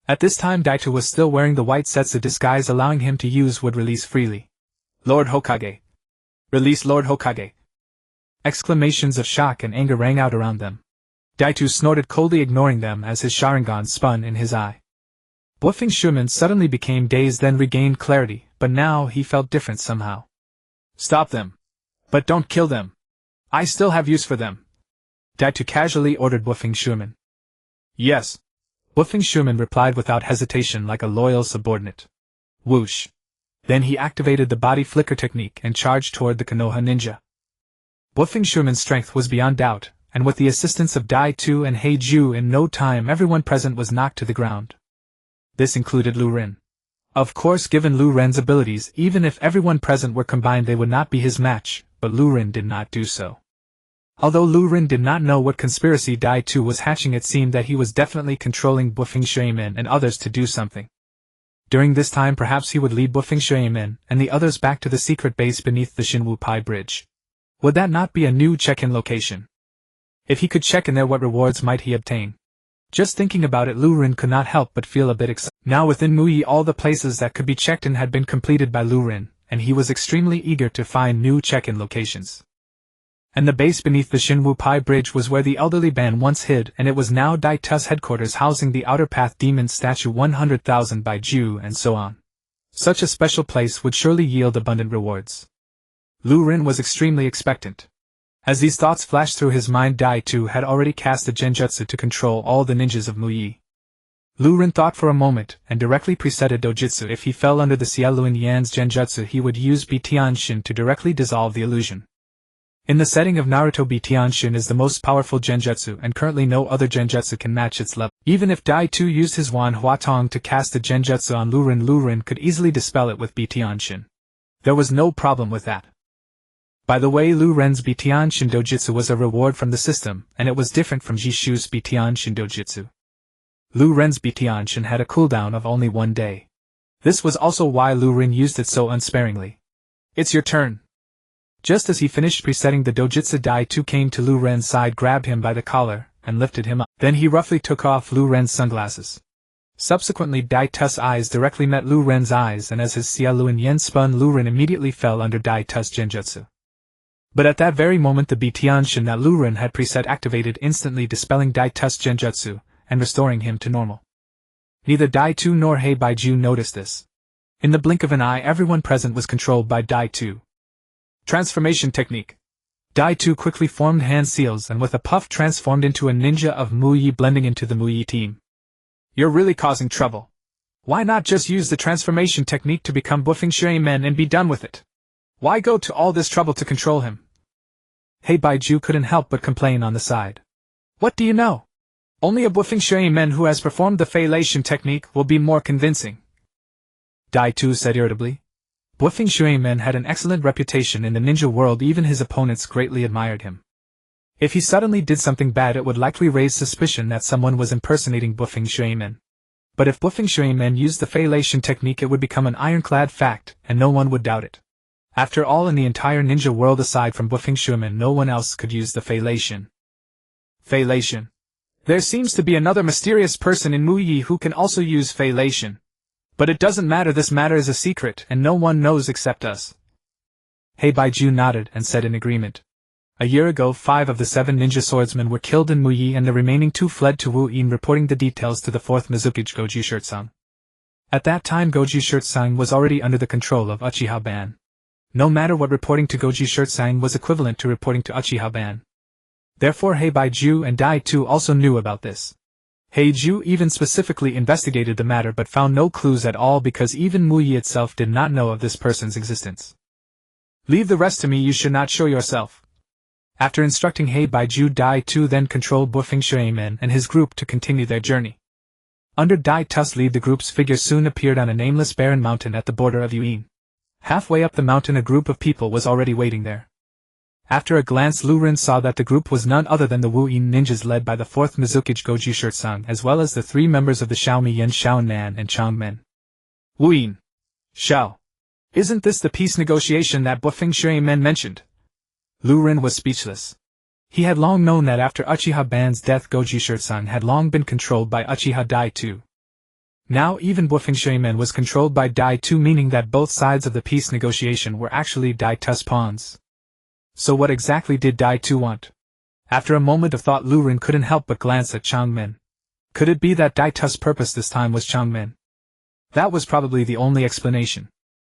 At this time Daito was still wearing the white setsu disguise, allowing him to use wood release freely. Lord Hokage! Release Lord Hokage! Exclamations of shock and anger rang out around them. Daito snorted coldly, ignoring them as his Sharingan spun in his eye. Buffing Schumann suddenly became dazed, then regained clarity, but now he felt different somehow. Stop them! But don't kill them! I still have use for them! Daito casually ordered Buffing Schumann. Yes! Buffing Schumann replied without hesitation, like a loyal subordinate. Whoosh! Then he activated the body flicker technique and charged toward the Konoha ninja. Buffing Schumann's strength was beyond doubt, and with the assistance of Daito and Heiju, in no time everyone present was knocked to the ground. This included Lu Ren. Of course, given Lu Ren's abilities, even if everyone present were combined they would not be his match, but Lu Ren did not do so. Although Lu Rin did not know what conspiracy Dai Tu was hatching, it seemed that he was definitely controlling Bufing Shuimin and others to do something. During this time perhaps he would lead Bufing Shuimin and the others back to the secret base beneath the Xinwu Pai Bridge. Would that not be a new check-in location? If he could check in there, what rewards might he obtain? Just thinking about it, Lu Rin could not help but feel a bit excited. Now within Muyi all the places that could be checked in had been completed by Lu Rin, and he was extremely eager to find new check-in locations. And the base beneath the Xinwu Pai Bridge was where the elderly band once hid, and it was now Dai Tu's headquarters, housing the Outer Path Demon statue 100,000 by Ju and so on. Such a special place would surely yield abundant rewards. Lu Rin was extremely expectant. As these thoughts flashed through his mind, Dai Tu had already cast a genjutsu to control all the ninjas of Muyi. Lu Rin thought for a moment, and directly preset a dojutsu. If he fell under the Xiaoluan Yan's genjutsu, he would use Bitianshin to directly dissolve the illusion. In the setting of Naruto, Bitianshin is the most powerful genjutsu, and currently no other genjutsu can match its level. Even if Dai Tu used his Wan Huatong to cast a genjutsu on Lu Rin could easily dispel it with Bitianshin. There was no problem with that. By the way, Lu Ren's Bitianshin dojutsu was a reward from the system, and it was different from Jishu's Bitianshin dojutsu. Lu Ren's Bitianshin had a cooldown of only 1 day. This was also why Lu Rin used it so unsparingly. It's your turn. Just as he finished presetting the dojutsu, Dai Tu came to Lu Ren's side, grabbed him by the collar, and lifted him up. Then he roughly took off Lu Ren's sunglasses. Subsequently, Dai Tu's eyes directly met Lu Ren's eyes, and as his Xiaoluan Yen spun, Lu Rin immediately fell under Dai Tu's genjutsu. But at that very moment the Bitianshin that Lu Rin had preset activated, instantly dispelling Dai Tu's genjutsu, and restoring him to normal. Neither Dai Tu nor Hei Baiju noticed this. In the blink of an eye, everyone present was controlled by Dai Tu. Transformation technique. Dai Tu quickly formed hand seals and with a puff transformed into a ninja of Muyi, blending into the Muyi team. You're really causing trouble. Why not just use the transformation technique to become Bufing Shuimin and be done with it? Why go to all this trouble to control him? Hei Baiju couldn't help but complain on the side. What do you know? Only a Bufing Shuimin who has performed the Feilation technique will be more convincing. Dai Tu said irritably. Bufing Shuimin had an excellent reputation in the ninja world, even his opponents greatly admired him. If he suddenly did something bad, it would likely raise suspicion that someone was impersonating Bufing Shuimin. But if Bufing Shuimin used the Feilation technique, it would become an ironclad fact, and no one would doubt it. After all, in the entire ninja world aside from Bufing Shuimin, no one else could use the Feilation. Feilation. There seems to be another mysterious person in Muyi who can also use Feilation. But it doesn't matter, this matter is a secret, and no one knows except us. Hei Baiju nodded and said in agreement. A year ago, 5 of the 7 ninja swordsmen were killed in Muyi, and the remaining 2 fled to Wu Yin, reporting the details to the 4th Mizukage Goju Shirtsang. At that time, Goju Shirtsang was already under the control of Uchiha Ban. No matter what, reporting to Goju Shirtsang was equivalent to reporting to Uchiha Ban. Therefore, Hei Baiju and Dai Tu also knew about this. Heiju even specifically investigated the matter but found no clues at all, because even Muyi itself did not know of this person's existence. Leave the rest to me, you should not show yourself. After instructing Hei Baiju, Dai Tu then controlled Bufing Shuimin and his group to continue their journey. Under Dai Tu's lead, the group's figure soon appeared on a nameless barren mountain at the border of Yuin. Halfway up the mountain, a group of people was already waiting there. After a glance, Lu Rin saw that the group was none other than the Wu Yin ninjas led by the 4th Mizukage Goju Shirtsang, as well as the 3 members of the Xiaomi Yen, Xiao Nan and Chang Men. Wu Yin. Xiao. Isn't this the peace negotiation that Bufing Shuimin mentioned? Lu Rin was speechless. He had long known that after Uchiha Ban's death, Goju Shirtsang had long been controlled by Uchiha Dai Tu. Now even Bufing Shuimin was controlled by Dai Tu, meaning that both sides of the peace negotiation were actually Dai Tu's pawns. So what exactly did Dai Tu want? After a moment of thought, Lu Rin couldn't help but glance at Chang Men. Could it be that Dai Tu's purpose this time was Chang Men? That was probably the only explanation.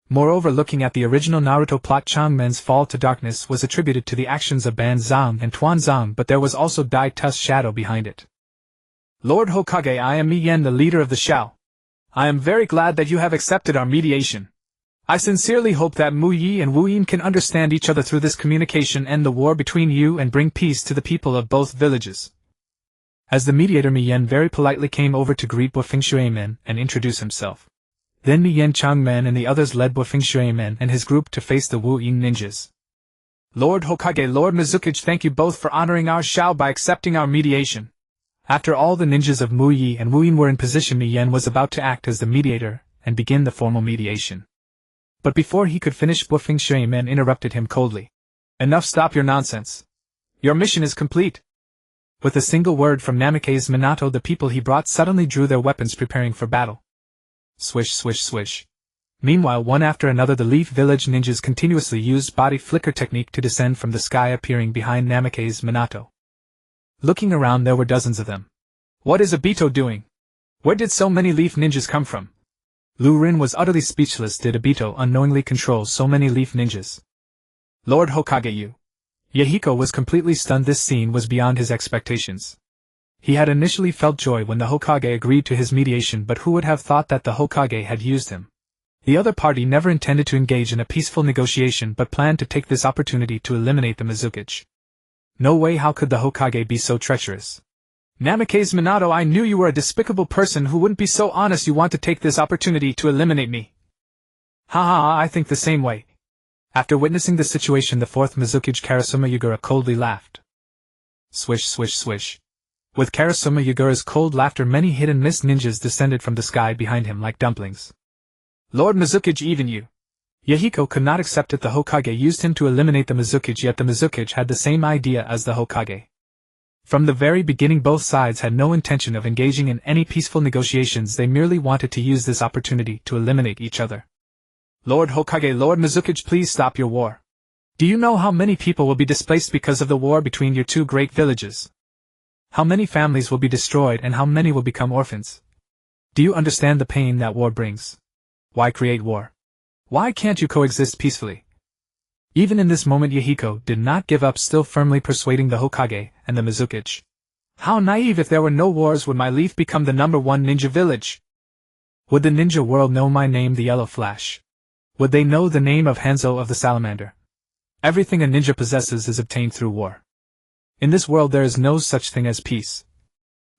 Moreover, looking at the original Naruto plot, Chang Men's fall to darkness was attributed to the actions of Ban Zhang and Tuan Zhang, but there was also Dai Tu's shadow behind it. Lord Hokage, I am Mi Yen, the leader of the Xiao. I am very glad that you have accepted our mediation. I sincerely hope that Muyi and Wu Yin can understand each other through this communication, end the war between you, and bring peace to the people of both villages. As the mediator, Mi Yen very politely came over to greet Bufing Shuimin and introduce himself. Then Mi Yen, Chang Men and the others led Bufing Shuimin and his group to face the Wu Yin ninjas. Lord Hokage, Lord Mizukage, thank you both for honoring our Shao by accepting our mediation. After all the ninjas of Muyi and Wuyin were in position, Miyen was about to act as the mediator and begin the formal mediation. But before he could finish, Bufing Shuimen interrupted him coldly. Enough, stop your nonsense. Your mission is complete. With a single word from Namikaze Minato, the people he brought suddenly drew their weapons, preparing for battle. Swish, swish, swish. Meanwhile, one after another, the Leaf Village ninjas continuously used body flicker technique to descend from the sky, appearing behind Namikaze Minato. Looking around, there were dozens of them. What is Obito doing? Where did so many Leaf ninjas come from? Lu Rin was utterly speechless. Did Obito unknowingly control so many Leaf ninjas? Lord Hokage, Yahiko was completely stunned. This scene was beyond his expectations. He had initially felt joy when the Hokage agreed to his mediation, but who would have thought that the Hokage had used him? The other party never intended to engage in a peaceful negotiation but planned to take this opportunity to eliminate the Mizukage. No way, how could the Hokage be so treacherous? Namikaze Minato, I knew you were a despicable person who wouldn't be so honest. You want to take this opportunity to eliminate me. Ha ha ha, I think the same way. After witnessing the situation, the fourth Mizukage Karasuma Yagura coldly laughed. Swish, swish, swish. With Karasuma Yagura's cold laughter, many hit-and-miss ninjas descended from the sky behind him like dumplings. Lord Mizukage, even you. Yahiko could not accept it. The Hokage used him to eliminate the Mizukage, yet the Mizukage had the same idea as the Hokage. From the very beginning, both sides had no intention of engaging in any peaceful negotiations. They merely wanted to use this opportunity to eliminate each other. Lord Hokage, Lord Mizukage, please stop your war. Do you know how many people will be displaced because of the war between your two great villages? How many families will be destroyed and how many will become orphans? Do you understand the pain that war brings? Why create war? Why can't you coexist peacefully? Even in this moment, Yahiko did not give up, still firmly persuading the Hokage and the Mizukage. How naive! If there were no wars, would my leaf become the #1 ninja village? Would the ninja world know my name, the Yellow Flash? Would they know the name of Hanzo of the Salamander? Everything a ninja possesses is obtained through war. In this world there is no such thing as peace.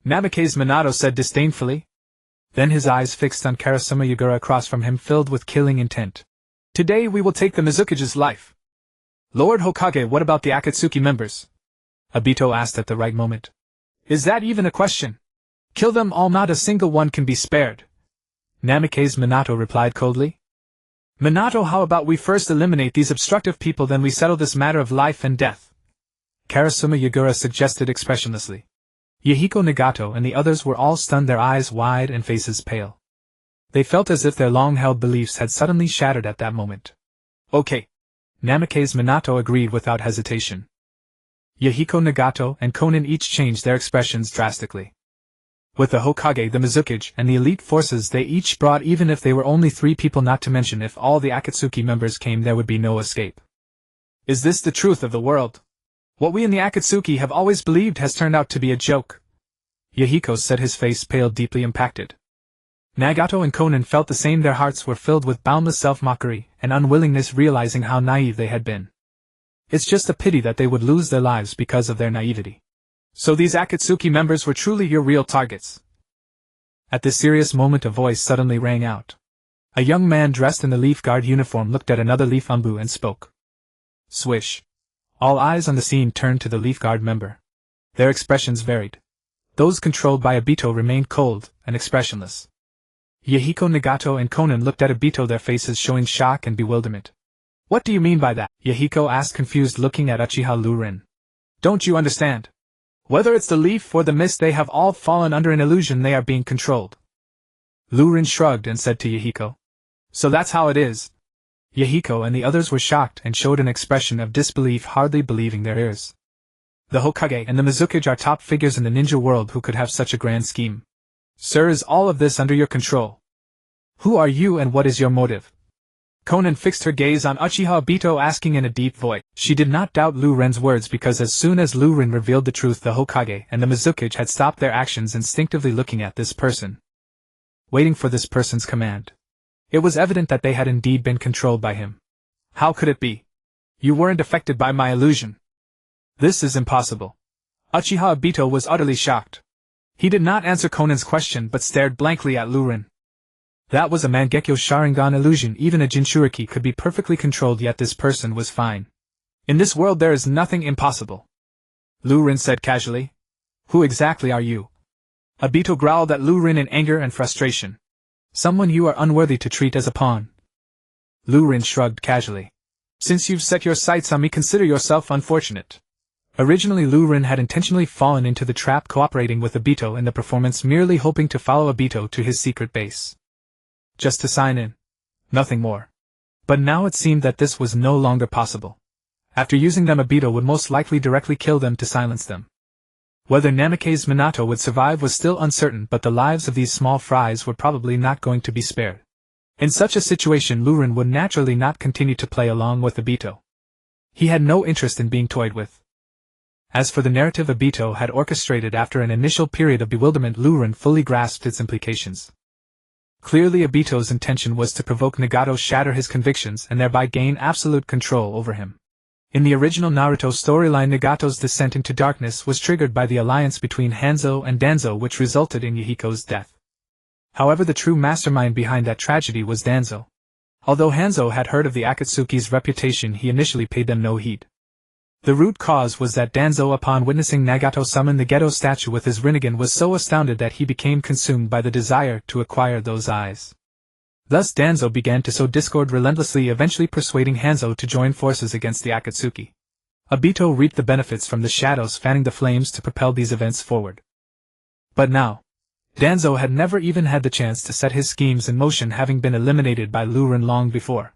Namikaze Minato said disdainfully. Then his eyes fixed on Karasuma Yagura across from him, filled with killing intent. Today we will take the Mizukage's life. Lord Hokage, what about the Akatsuki members? Obito asked at the right moment. Is that even a question? Kill them all, not a single one can be spared. Namikaze Minato replied coldly. Minato, how about we first eliminate these obstructive people, then we settle this matter of life and death? Karasuma Yagura suggested expressionlessly. Yahiko, Nagato, and the others were all stunned, their eyes wide and faces pale. They felt as if their long-held beliefs had suddenly shattered at that moment. Okay. Namikaze Minato agreed without hesitation. Yahiko, Nagato, and Konan each changed their expressions drastically. With the Hokage, the Mizukage, and the elite forces they each brought, even if they were only 3 people, not to mention if all the Akatsuki members came, there would be no escape. Is this the truth of the world? What we in the Akatsuki have always believed has turned out to be a joke. Yahiko said, his face pale, deeply impacted. Nagato and Konan felt the same. Their hearts were filled with boundless self-mockery and unwillingness, realizing how naive they had been. It's just a pity that they would lose their lives because of their naivety. So these Akatsuki members were truly your real targets. At this serious moment, a voice suddenly rang out. A young man dressed in the Leaf Guard uniform looked at another Leaf Umbu and spoke. Swish. All eyes on the scene turned to the Leaf Guard member. Their expressions varied. Those controlled by Obito remained cold and expressionless. Yahiko, Nagato, and Konan looked at Obito, their faces showing shock and bewilderment. What do you mean by that? Yahiko asked, confused, looking at Uchiha Lu Rin. Don't you understand? Whether it's the leaf or the mist, they have all fallen under an illusion. They are being controlled. Lu Rin shrugged and said to Yahiko. So that's how it is. Yahiko and the others were shocked and showed an expression of disbelief, hardly believing their ears. The Hokage and the Mizukage are top figures in the ninja world. Who could have such a grand scheme? Sir, is all of this under your control? Who are you and what is your motive? Konan fixed her gaze on Uchiha Obito, asking in a deep voice. She did not doubt Lu Ren's words, because as soon as Lu Ren revealed the truth, the Hokage and the Mizukage had stopped their actions, instinctively looking at this person, waiting for this person's command. It was evident that they had indeed been controlled by him. How could it be? You weren't affected by my illusion. This is impossible. Uchiha Obito was utterly shocked. He did not answer Konan's question but stared blankly at Lu Ren. That was a Mangekyo Sharingan illusion. Even a Jinchuriki could be perfectly controlled, yet this person was fine. In this world there is nothing impossible. Lu Rin said casually. Who exactly are you? Obito growled at Lu Rin in anger and frustration. Someone you are unworthy to treat as a pawn. Lu Rin shrugged casually. Since you've set your sights on me, consider yourself unfortunate. Originally Lu Rin had intentionally fallen into the trap, cooperating with Obito in the performance, merely hoping to follow Obito to his secret base. Just to sign in. Nothing more. But now it seemed that this was no longer possible. After using them, Obito would most likely directly kill them to silence them. Whether Namikaze Minato would survive was still uncertain, but the lives of these small fries were probably not going to be spared. In such a situation, Lu Rin would naturally not continue to play along with Obito. He had no interest in being toyed with. As for the narrative Obito had orchestrated after an initial period of bewilderment, Lu Rin fully grasped its implications. Clearly Obito's intention was to provoke Nagato, shatter his convictions, and thereby gain absolute control over him. In the original Naruto storyline, Nagato's descent into darkness was triggered by the alliance between Hanzo and Danzo, which resulted in Yahiko's death. However, the true mastermind behind that tragedy was Danzo. Although Hanzo had heard of the Akatsuki's reputation, he initially paid them no heed. The root cause was that Danzo, upon witnessing Nagato summon the Geto statue with his Rinnegan, was so astounded that he became consumed by the desire to acquire those eyes. Thus Danzo began to sow discord relentlessly, eventually persuading Hanzo to join forces against the Akatsuki. Obito reaped the benefits from the shadows, fanning the flames to propel these events forward. But now, Danzo had never even had the chance to set his schemes in motion, having been eliminated by Lu Rin long before.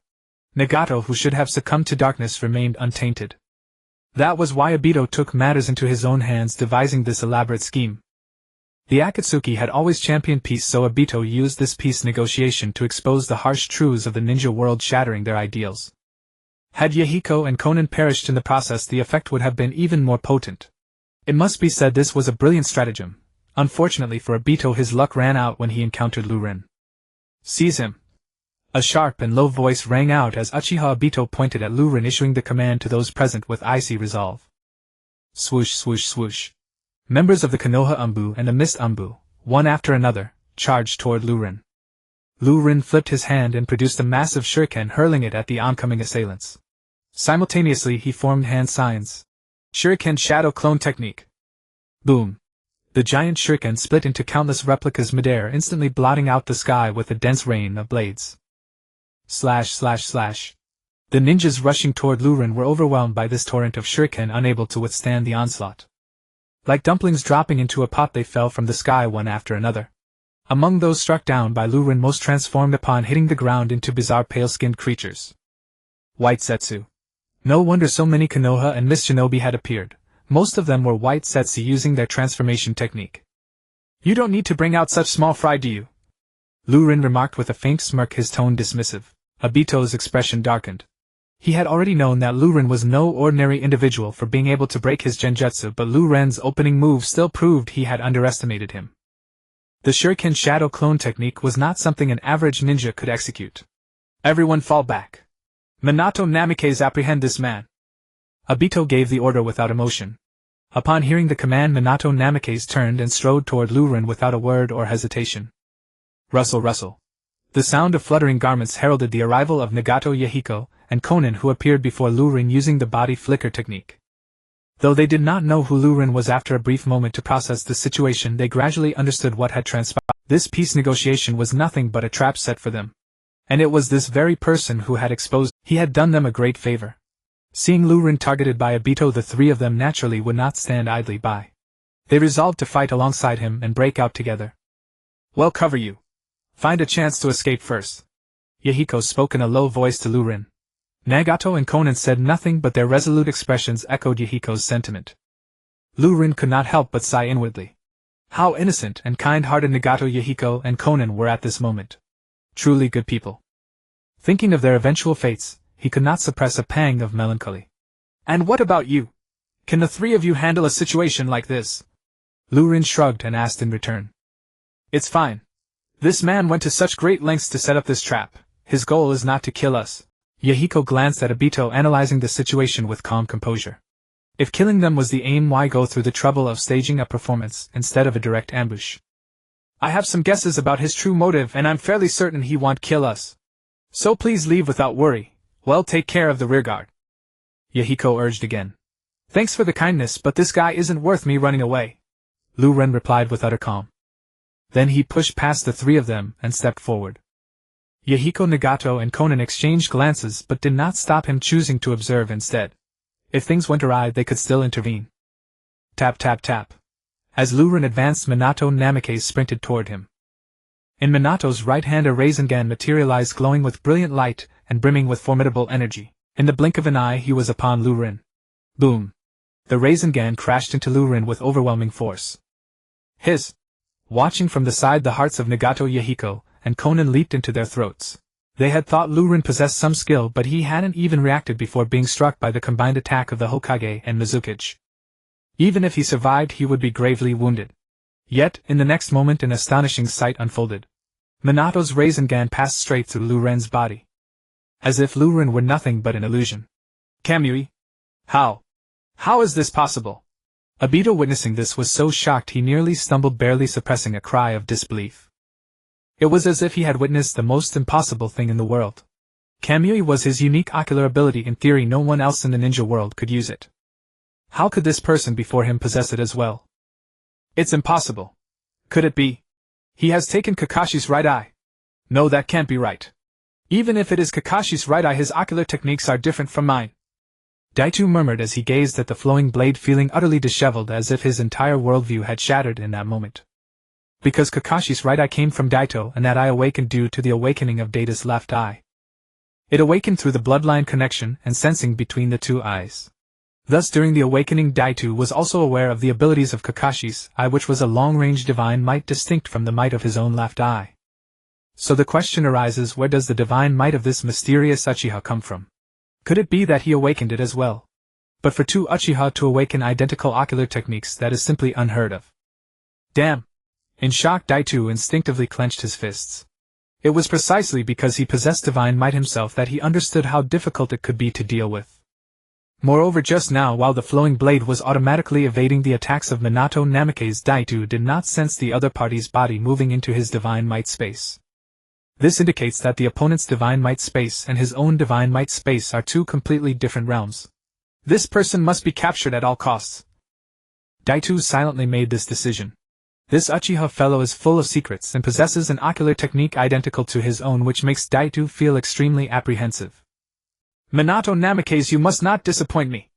Nagato, who should have succumbed to darkness, remained untainted. That was why Obito took matters into his own hands, devising this elaborate scheme. The Akatsuki had always championed peace, so Obito used this peace negotiation to expose the harsh truths of the ninja world, shattering their ideals. Had Yahiko and Konan perished in the process, the effect would have been even more potent. It must be said this was a brilliant stratagem. Unfortunately for Obito, his luck ran out when he encountered Lu Rin. Seize him! A sharp and low voice rang out as Uchiha Obito pointed at Lu Rin, issuing the command to those present with icy resolve. Swoosh, swoosh, swoosh. Members of the Konoha Umbu and the Mist Umbu, one after another, charged toward Lu Rin. Lu Rin flipped his hand and produced a massive shuriken, hurling it at the oncoming assailants. Simultaneously he formed hand signs. Shuriken Shadow Clone Technique. Boom! The giant shuriken split into countless replicas midair, instantly blotting out the sky with a dense rain of blades. Slash slash slash. The ninjas rushing toward Lu Rin were overwhelmed by this torrent of shuriken, unable to withstand the onslaught. Like dumplings dropping into a pot, they fell from the sky one after another. Among those struck down by Lu Rin, most transformed upon hitting the ground into bizarre pale-skinned creatures. White Setsu. No wonder so many Konoha and Mist Shinobi had appeared. Most of them were white Setsu, using their transformation technique. You don't need to bring out such small fry, do you? Lu Rin remarked with a faint smirk, his tone dismissive. Obito's expression darkened. He had already known that Lu Rin was no ordinary individual for being able to break his genjutsu, but Lu Ren's opening move still proved he had underestimated him. The Shuriken Shadow Clone technique was not something an average ninja could execute. Everyone fall back. Minato Namikaze, apprehend this man. Obito gave the order without emotion. Upon hearing the command, Minato Namikaze turned and strode toward Lu Rin without a word or hesitation. Rustle, rustle. The sound of fluttering garments heralded the arrival of Nagato, Yahiko, and Konan, who appeared before Lu Rin using the body flicker technique. Though they did not know who Lu Rin was, after a brief moment to process the situation, they gradually understood what had transpired. This peace negotiation was nothing but a trap set for them. And it was this very person who had exposed. He had done them a great favor. Seeing Lu Rin targeted by Obito, the three of them naturally would not stand idly by. They resolved to fight alongside him and break out together. We'll cover you. Find a chance to escape first. Yahiko spoke in a low voice to Lu Rin. Nagato and Konan said nothing, but their resolute expressions echoed Yahiko's sentiment. Lu Rin could not help but sigh inwardly. How innocent and kind-hearted Nagato, Yahiko, and Konan were at this moment. Truly good people. Thinking of their eventual fates, he could not suppress a pang of melancholy. And what about you? Can the three of you handle a situation like this? Lu Rin shrugged and asked in return. It's fine. This man went to such great lengths to set up this trap. His goal is not to kill us. Yahiko glanced at Obito, analyzing the situation with calm composure. If killing them was the aim, why go through the trouble of staging a performance instead of a direct ambush? I have some guesses about his true motive, and I'm fairly certain he won't kill us. So please leave without worry. Well, take care of the rearguard. Yahiko urged again. Thanks for the kindness, but this guy isn't worth me running away, Lu Ren replied with utter calm. Then he pushed past the three of them and stepped forward. Yahiko, Nagato and Konan exchanged glances but did not stop him choosing to observe instead. If things went awry, they could still intervene. Tap tap tap. As Lu Ren advanced, Minato Namikaze sprinted toward him. In Minato's right hand a Rinnegan materialized, glowing with brilliant light and brimming with formidable energy. In the blink of an eye he was upon Lu Ren. Boom! The Rinnegan crashed into Lu Ren with overwhelming force. Watching from the side, the hearts of Nagato, Yahiko, and Konan leaped into their throats. They had thought Lu Ren possessed some skill, but he hadn't even reacted before being struck by the combined attack of the Hokage and Mizukage. Even if he survived, he would be gravely wounded. Yet, in the next moment, an astonishing sight unfolded. Minato's Rinnegan passed straight through Lu Ren's body. As if Lu Ren were nothing but an illusion. Kamui? How is this possible? Obito, witnessing this, was so shocked he nearly stumbled, barely suppressing a cry of disbelief. It was as if he had witnessed the most impossible thing in the world. Kamui was his unique ocular ability. In theory, no one else in the ninja world could use it. How could this person before him possess it as well? It's impossible. Could it be? He has taken Kakashi's right eye. No, that can't be right. Even if it is Kakashi's right eye, his ocular techniques are different from mine. Daito murmured as he gazed at the flowing blade, feeling utterly disheveled, as if his entire worldview had shattered in that moment. Because Kakashi's right eye came from Daito, and that eye awakened due to the awakening of Data's left eye. It awakened through the bloodline connection and sensing between the two eyes. Thus, during the awakening, Daito was also aware of the abilities of Kakashi's eye, which was a long-range divine might distinct from the might of his own left eye. So the question arises, where does the divine might of this mysterious Uchiha come from? Could it be that he awakened it as well? But for two Uchiha to awaken identical ocular techniques, that is simply unheard of. Damn! In shock, Daito instinctively clenched his fists. It was precisely because he possessed divine might himself that he understood how difficult it could be to deal with. Moreover, just now, while the flowing blade was automatically evading the attacks of Minato Namikaze, Daito did not sense the other party's body moving into his divine might space. This indicates that the opponent's divine might space and his own divine might space are two completely different realms. This person must be captured at all costs. Daito silently made this decision. This Uchiha fellow is full of secrets and possesses an ocular technique identical to his own, which makes Daito feel extremely apprehensive. Minato Namikaze, you must not disappoint me.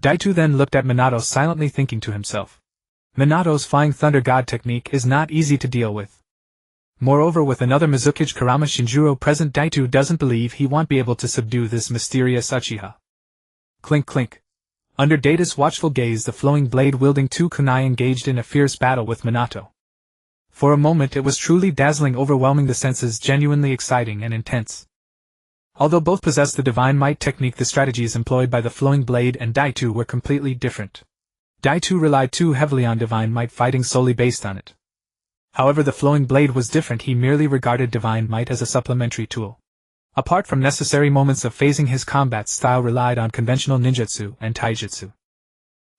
Daito then looked at Minato, silently thinking to himself. Minato's Flying Thunder God technique is not easy to deal with. Moreover, with another Mizukage Kurama Shinjuro present, Daito doesn't believe he won't be able to subdue this mysterious Uchiha. Clink clink. Under Data's watchful gaze, the flowing blade-wielding two kunai engaged in a fierce battle with Minato. For a moment it was truly dazzling, overwhelming the senses, genuinely exciting and intense. Although both possessed the divine might technique, the strategies employed by the flowing blade and Daito were completely different. Daito relied too heavily on divine might, fighting solely based on it. However, the flowing blade was different. He merely regarded divine might as a supplementary tool. Apart from necessary moments of phasing, his combat style relied on conventional ninjutsu and taijutsu.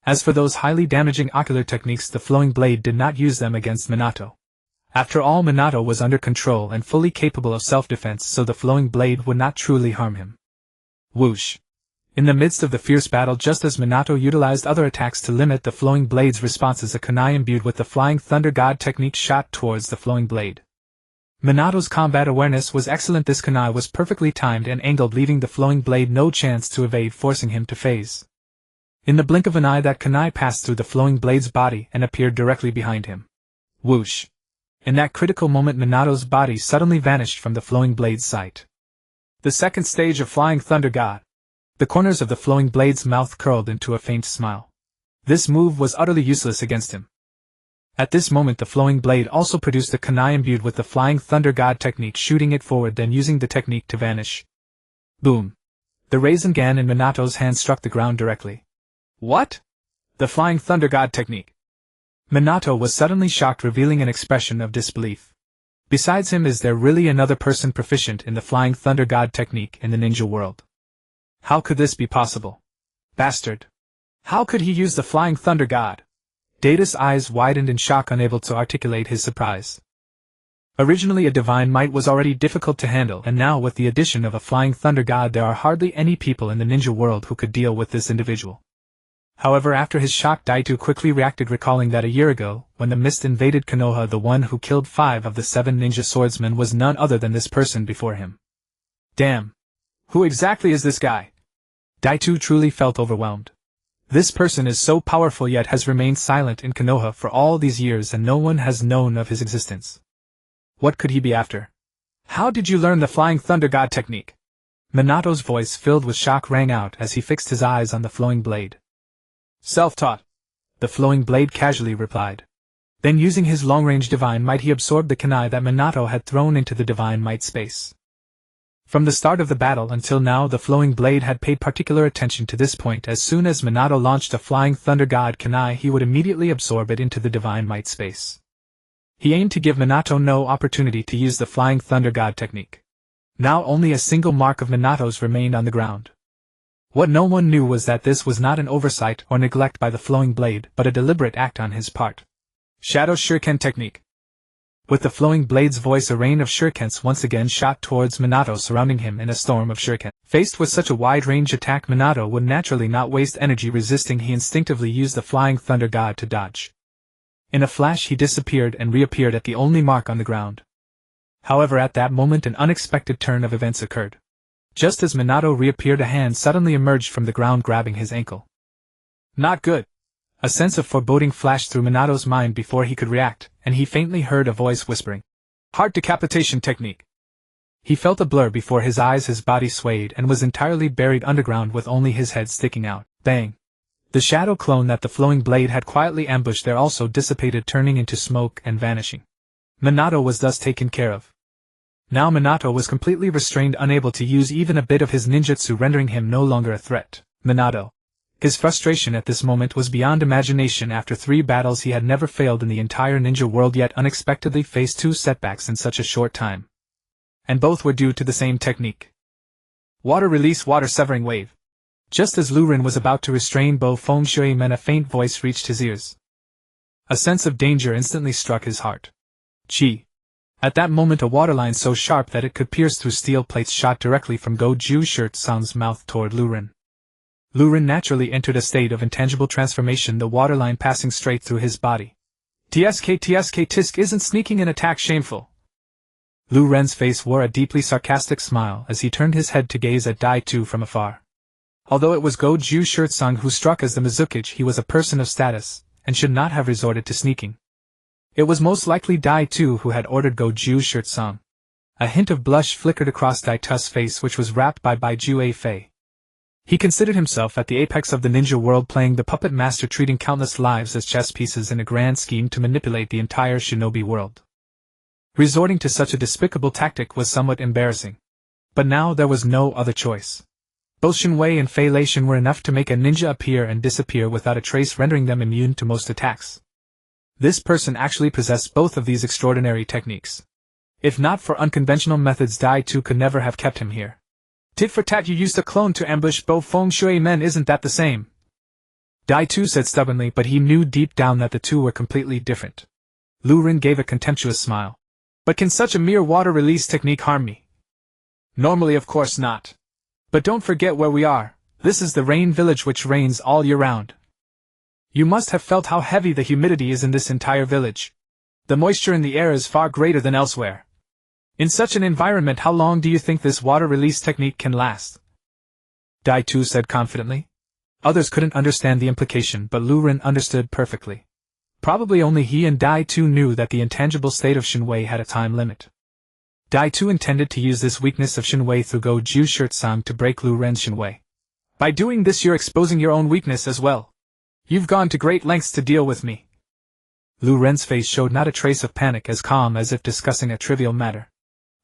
As for those highly damaging ocular techniques, the flowing blade did not use them against Minato. After all, Minato was under control and fully capable of self-defense, so the flowing blade would not truly harm him. Whoosh! In the midst of the fierce battle, just as Minato utilized other attacks to limit the flowing blade's responses, a kunai imbued with the Flying Thunder God technique shot towards the flowing blade. Minato's combat awareness was excellent. This kunai was perfectly timed and angled, leaving the flowing blade no chance to evade, forcing him to phase. In the blink of an eye, that kunai passed through the flowing blade's body and appeared directly behind him. Whoosh! In that critical moment, Minato's body suddenly vanished from the flowing blade's sight. The second stage of Flying Thunder God. The corners of the flowing blade's mouth curled into a faint smile. This move was utterly useless against him. At this moment, the flowing blade also produced a kunai imbued with the Flying Thunder God technique, shooting it forward, then using the technique to vanish. Boom! The Rinnegan in Minato's hand struck the ground directly. What? The Flying Thunder God technique? Minato was suddenly shocked, revealing an expression of disbelief. Besides him, is there really another person proficient in the Flying Thunder God technique in the ninja world? How could this be possible? Bastard! How could he use the Flying Thunder God? Data's eyes widened in shock, unable to articulate his surprise. Originally a divine might was already difficult to handle, and now with the addition of a flying thunder god there are hardly any people in the ninja world who could deal with this individual. However, after his shock, Daitu quickly reacted, recalling that a year ago, when the mist invaded Konoha, the one who killed 5 of the 7 ninja swordsmen was none other than this person before him. Damn! Who exactly is this guy? Daitu truly felt overwhelmed. This person is so powerful yet has remained silent in Konoha for all these years and no one has known of his existence. What could he be after? How did you learn the Flying Thunder God technique? Minato's voice filled with shock rang out as he fixed his eyes on the flowing blade. Self-taught. The flowing blade casually replied. Then using his long-range divine might he absorbed the kunai that Minato had thrown into the divine might space. From the start of the battle until now the flowing blade had paid particular attention to this point. As soon as Minato launched a Flying Thunder God kunai he would immediately absorb it into the divine might space. He aimed to give Minato no opportunity to use the Flying Thunder God technique. Now only a single mark of Minato's remained on the ground. What no one knew was that this was not an oversight or neglect by the flowing blade, but a deliberate act on his part. Shadow Shuriken technique. With the flowing blade's voice, a rain of shurikens once again shot towards Minato, surrounding him in a storm of shuriken. Faced with such a wide-range attack, Minato would naturally not waste energy resisting. He instinctively used the Flying Thunder God to dodge. In a flash he disappeared and reappeared at the only mark on the ground. However, at that moment an unexpected turn of events occurred. Just as Minato reappeared, a hand suddenly emerged from the ground, grabbing his ankle. Not good! A sense of foreboding flashed through Minato's mind before he could react, and he faintly heard a voice whispering, "Heart decapitation technique." He felt a blur before his eyes, his body swayed and was entirely buried underground with only his head sticking out. Bang! The shadow clone that the flowing blade had quietly ambushed there also dissipated, turning into smoke and vanishing. Minato was thus taken care of. Now Minato was completely restrained, unable to use even a bit of his ninjutsu, rendering him no longer a threat. Minato. His frustration at this moment was beyond imagination. After 3 battles he had never failed in the entire ninja world, yet unexpectedly faced 2 setbacks in such a short time. And both were due to the same technique. Water release, water severing wave. Just as Lu Ren was about to restrain Bo Feng Shui Men, a faint voice reached his ears. A sense of danger instantly struck his heart. Chi. At that moment a waterline so sharp that it could pierce through steel plates shot directly from Goju Shirtsang's mouth toward Lu Ren. Lu Ren naturally entered a state of intangible transformation, the waterline passing straight through his body. TSK Tisk, isn't sneaking an attack shameful? Lu Ren's face wore a deeply sarcastic smile as he turned his head to gaze at Daitu from afar. Although it was Goju Shirtsang who struck as the Mizukage, he was a person of status, and should not have resorted to sneaking. It was most likely Daitu who had ordered Goju Shirtsang. A hint of blush flickered across Daitu's face, which was wrapped by Baiju Fei. He considered himself at the apex of the ninja world, playing the puppet master, treating countless lives as chess pieces in a grand scheme to manipulate the entire shinobi world. Resorting to such a despicable tactic was somewhat embarrassing. But now there was no other choice. Both Shinwei and Fei Leishan were enough to make a ninja appear and disappear without a trace, rendering them immune to most attacks. This person actually possessed both of these extraordinary techniques. If not for unconventional methods, Daitu could never have kept him here. Tit for tat, you used a clone to ambush Bo Feng Shui Men, isn't that the same? Daitu said stubbornly, but he knew deep down that the two were completely different. Lu Ren gave a contemptuous smile. But can such a mere water release technique harm me? Normally of course not. But don't forget where we are. This is the rain village, which rains all year round. You must have felt how heavy the humidity is in this entire village. The moisture in the air is far greater than elsewhere. In such an environment, how long do you think this water release technique can last? Daitu said confidently. Others couldn't understand the implication, but Lu Ren understood perfectly. Probably only he and Daitu knew that the intangible state of Shinwei had a time limit. Daitu intended to use this weakness of Shinwei through Goju Shirtsang to break Lu Ren's Shinwei. By doing this you're exposing your own weakness as well. You've gone to great lengths to deal with me. Lu Ren's face showed not a trace of panic, as calm as if discussing a trivial matter.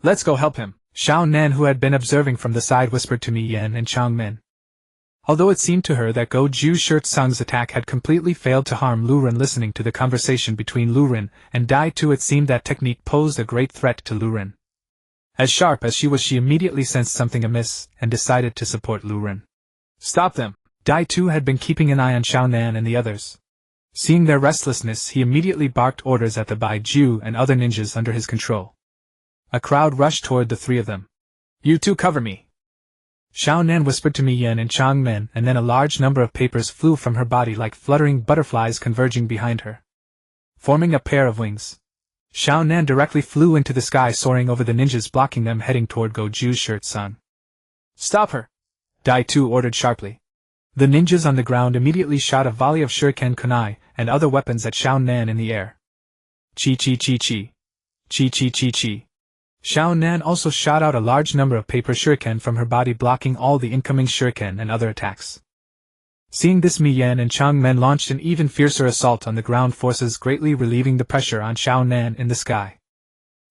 Let's go help him, Xiao Nan, who had been observing from the side, whispered to Mi Yan and Chang Min. Although it seemed to her that Goju Shirtsang's attack had completely failed to harm Lu Ren, listening to the conversation between Lu Ren and Daitu, it seemed that technique posed a great threat to Lu Ren. As sharp as she was, she immediately sensed something amiss and decided to support Lu Ren. Stop them! Daitu had been keeping an eye on Xiao Nan and the others. Seeing their restlessness, he immediately barked orders at the Baiju and other ninjas under his control. A crowd rushed toward the three of them. "You two cover me!" Xiao Nan whispered to Mi Yan and Chang Men, and then a large number of papers flew from her body like fluttering butterflies converging behind her. Forming a pair of wings, Xiao Nan directly flew into the sky, soaring over the ninjas blocking them, heading toward Goju's shirt Sung. "Stop her!" Dai Tu ordered sharply. The ninjas on the ground immediately shot a volley of shuriken kunai and other weapons at Xiao Nan in the air. Chi chi chi chi. Chi chi chi chi. Xiao Nan also shot out a large number of paper shuriken from her body, blocking all the incoming shuriken and other attacks. Seeing this, Mi Yan and Chang Men launched an even fiercer assault on the ground forces, greatly relieving the pressure on Xiao Nan in the sky.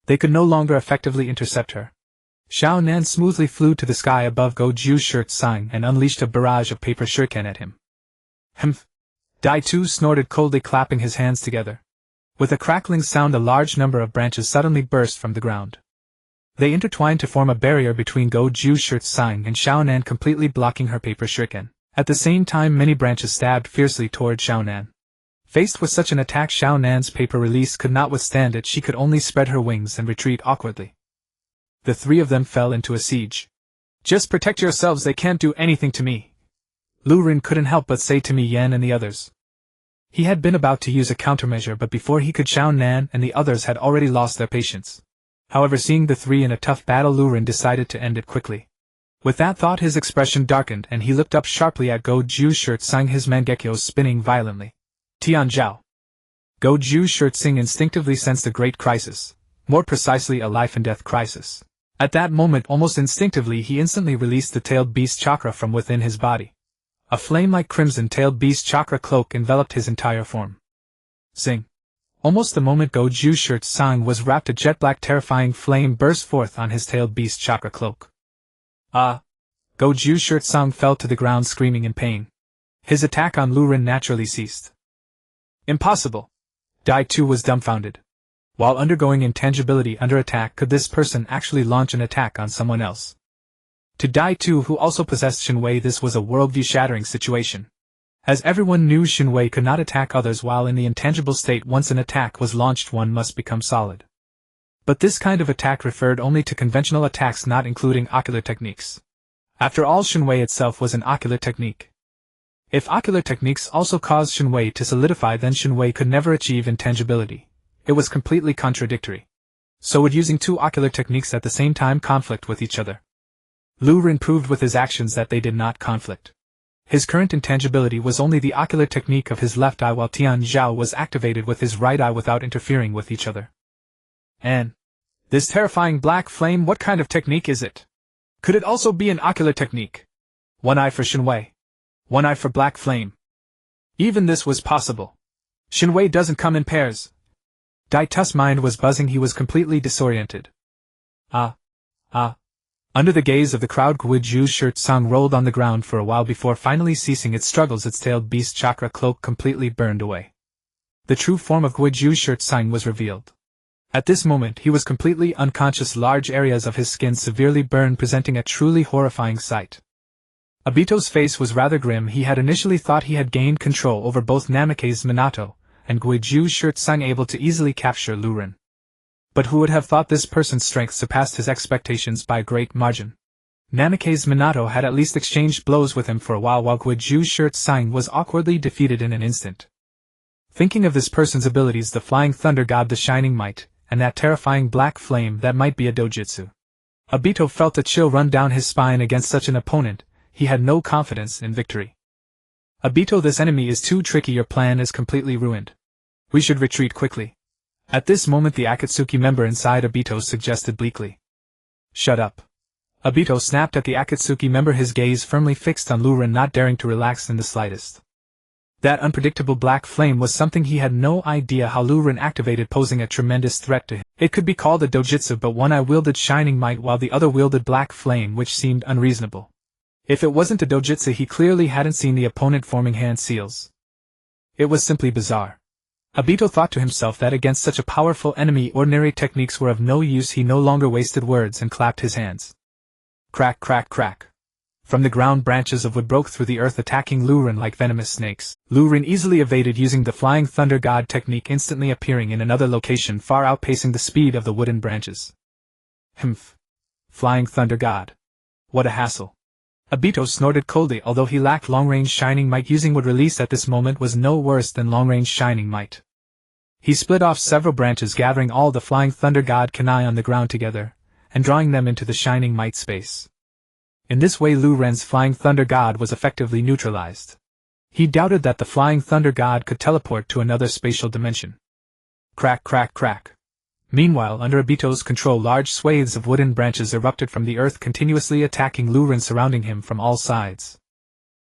They could no longer effectively intercept her. Xiao Nan smoothly flew to the sky above Goju's shirt Sang and unleashed a barrage of paper shuriken at him. Humph! Dai Tu snorted coldly, clapping his hands together. With a crackling sound, a large number of branches suddenly burst from the ground. They intertwined to form a barrier between Goju's shirt Sang and Xiao Nan, completely blocking her paper shuriken. At the same time, many branches stabbed fiercely toward Xiao Nan. Faced with such an attack, Xiao Nan's paper release could not withstand it. She could only spread her wings and retreat awkwardly. The three of them fell into a siege. "Just protect yourselves, they can't do anything to me," Lu Rin couldn't help but say to Mi Yan and the others. He had been about to use a countermeasure, but before he could, Xiao Nan and the others had already lost their patience. However, seeing the three in a tough battle, Lu Rin decided to end it quickly. With that thought, his expression darkened and he looked up sharply at Goju's shirt Sang, his Mangekyou spinning violently. Tian Zhao. Goju's shirt Sang instinctively sensed a great crisis, more precisely a life-and-death crisis. At that moment, almost instinctively, he instantly released the tailed beast chakra from within his body. A flame-like crimson-tailed beast chakra cloak enveloped his entire form. Sing! Almost the moment Goju's shirt Sang was wrapped, a jet-black terrifying flame burst forth on his tailed beast chakra cloak. Ah! Goju's shirt Sang fell to the ground screaming in pain. His attack on Lu Rin naturally ceased. Impossible! Dai Tu was dumbfounded. While undergoing intangibility under attack, could this person actually launch an attack on someone else? To Dai Tu, who also possessed Shinwei, this was a worldview-shattering situation. As everyone knew, Shinwei could not attack others while in the intangible state. Once an attack was launched, one must become solid. But this kind of attack referred only to conventional attacks, not including ocular techniques. After all, Shinwei itself was an ocular technique. If ocular techniques also caused Shinwei to solidify, then Shinwei could never achieve intangibility. It was completely contradictory. So would using two ocular techniques at the same time conflict with each other? Lu Rin proved with his actions that they did not conflict. His current intangibility was only the ocular technique of his left eye, while Tian Zhao was activated with his right eye without interfering with each other. And this terrifying black flame, what kind of technique is it? Could it also be an ocular technique? One eye for Shinwei. One eye for black flame. Even this was possible. Shinwei doesn't come in pairs. Dai Tu's mind was buzzing, he was completely disoriented. Under the gaze of the crowd, Goju's shirt Sang rolled on the ground for a while before finally ceasing its struggles. Its tailed beast chakra cloak completely burned away. The true form of Goju's shirt Sang was revealed. At this moment he was completely unconscious, large areas of his skin severely burned, presenting a truly horrifying sight. Obito's face was rather grim. He had initially thought he had gained control over both Namikaze's Minato and Goju's shirt Sang, able to easily capture Lu Rin. But who would have thought this person's strength surpassed his expectations by a great margin? Namikaze's Minato had at least exchanged blows with him for a while Goju's shirt Sang was awkwardly defeated in an instant. Thinking of this person's abilities, the Flying Thunder God, the Shining Might, and that terrifying black flame, that might be a dojutsu. Obito felt a chill run down his spine. Against such an opponent, he had no confidence in victory. Obito, this enemy is too tricky. Your plan is completely ruined. We should retreat quickly. At this moment, the Akatsuki member inside Obito suggested bleakly. Shut up. Obito snapped at the Akatsuki member, his gaze firmly fixed on Lu Rin, not daring to relax in the slightest. That unpredictable black flame was something he had no idea how Lu Rin activated, posing a tremendous threat to him. It could be called a dojutsu, but one eye wielded Shining Might while the other wielded black flame, which seemed unreasonable. If it wasn't a dojutsu, he clearly hadn't seen the opponent forming hand seals. It was simply bizarre. Obito thought to himself that against such a powerful enemy, ordinary techniques were of no use. He no longer wasted words and clapped his hands. Crack, crack, crack. From the ground, branches of wood broke through the earth, attacking Lu Rin like venomous snakes. Lu Rin easily evaded using the Flying Thunder God technique, instantly appearing in another location, far outpacing the speed of the wooden branches. Humph. Flying Thunder God. What a hassle. Obito snorted coldly. Although he lacked long-range Shining Might, using would release at this moment was no worse than long-range Shining Might. He split off several branches, gathering all the Flying Thunder God Kunai on the ground together, and drawing them into the Shining Might space. In this way Lu Ren's Flying Thunder God was effectively neutralized. He doubted that the Flying Thunder God could teleport to another spatial dimension. Crack, crack, crack. Meanwhile, under Obito's control, large swathes of wooden branches erupted from the earth, continuously attacking Lu Ren, surrounding him from all sides.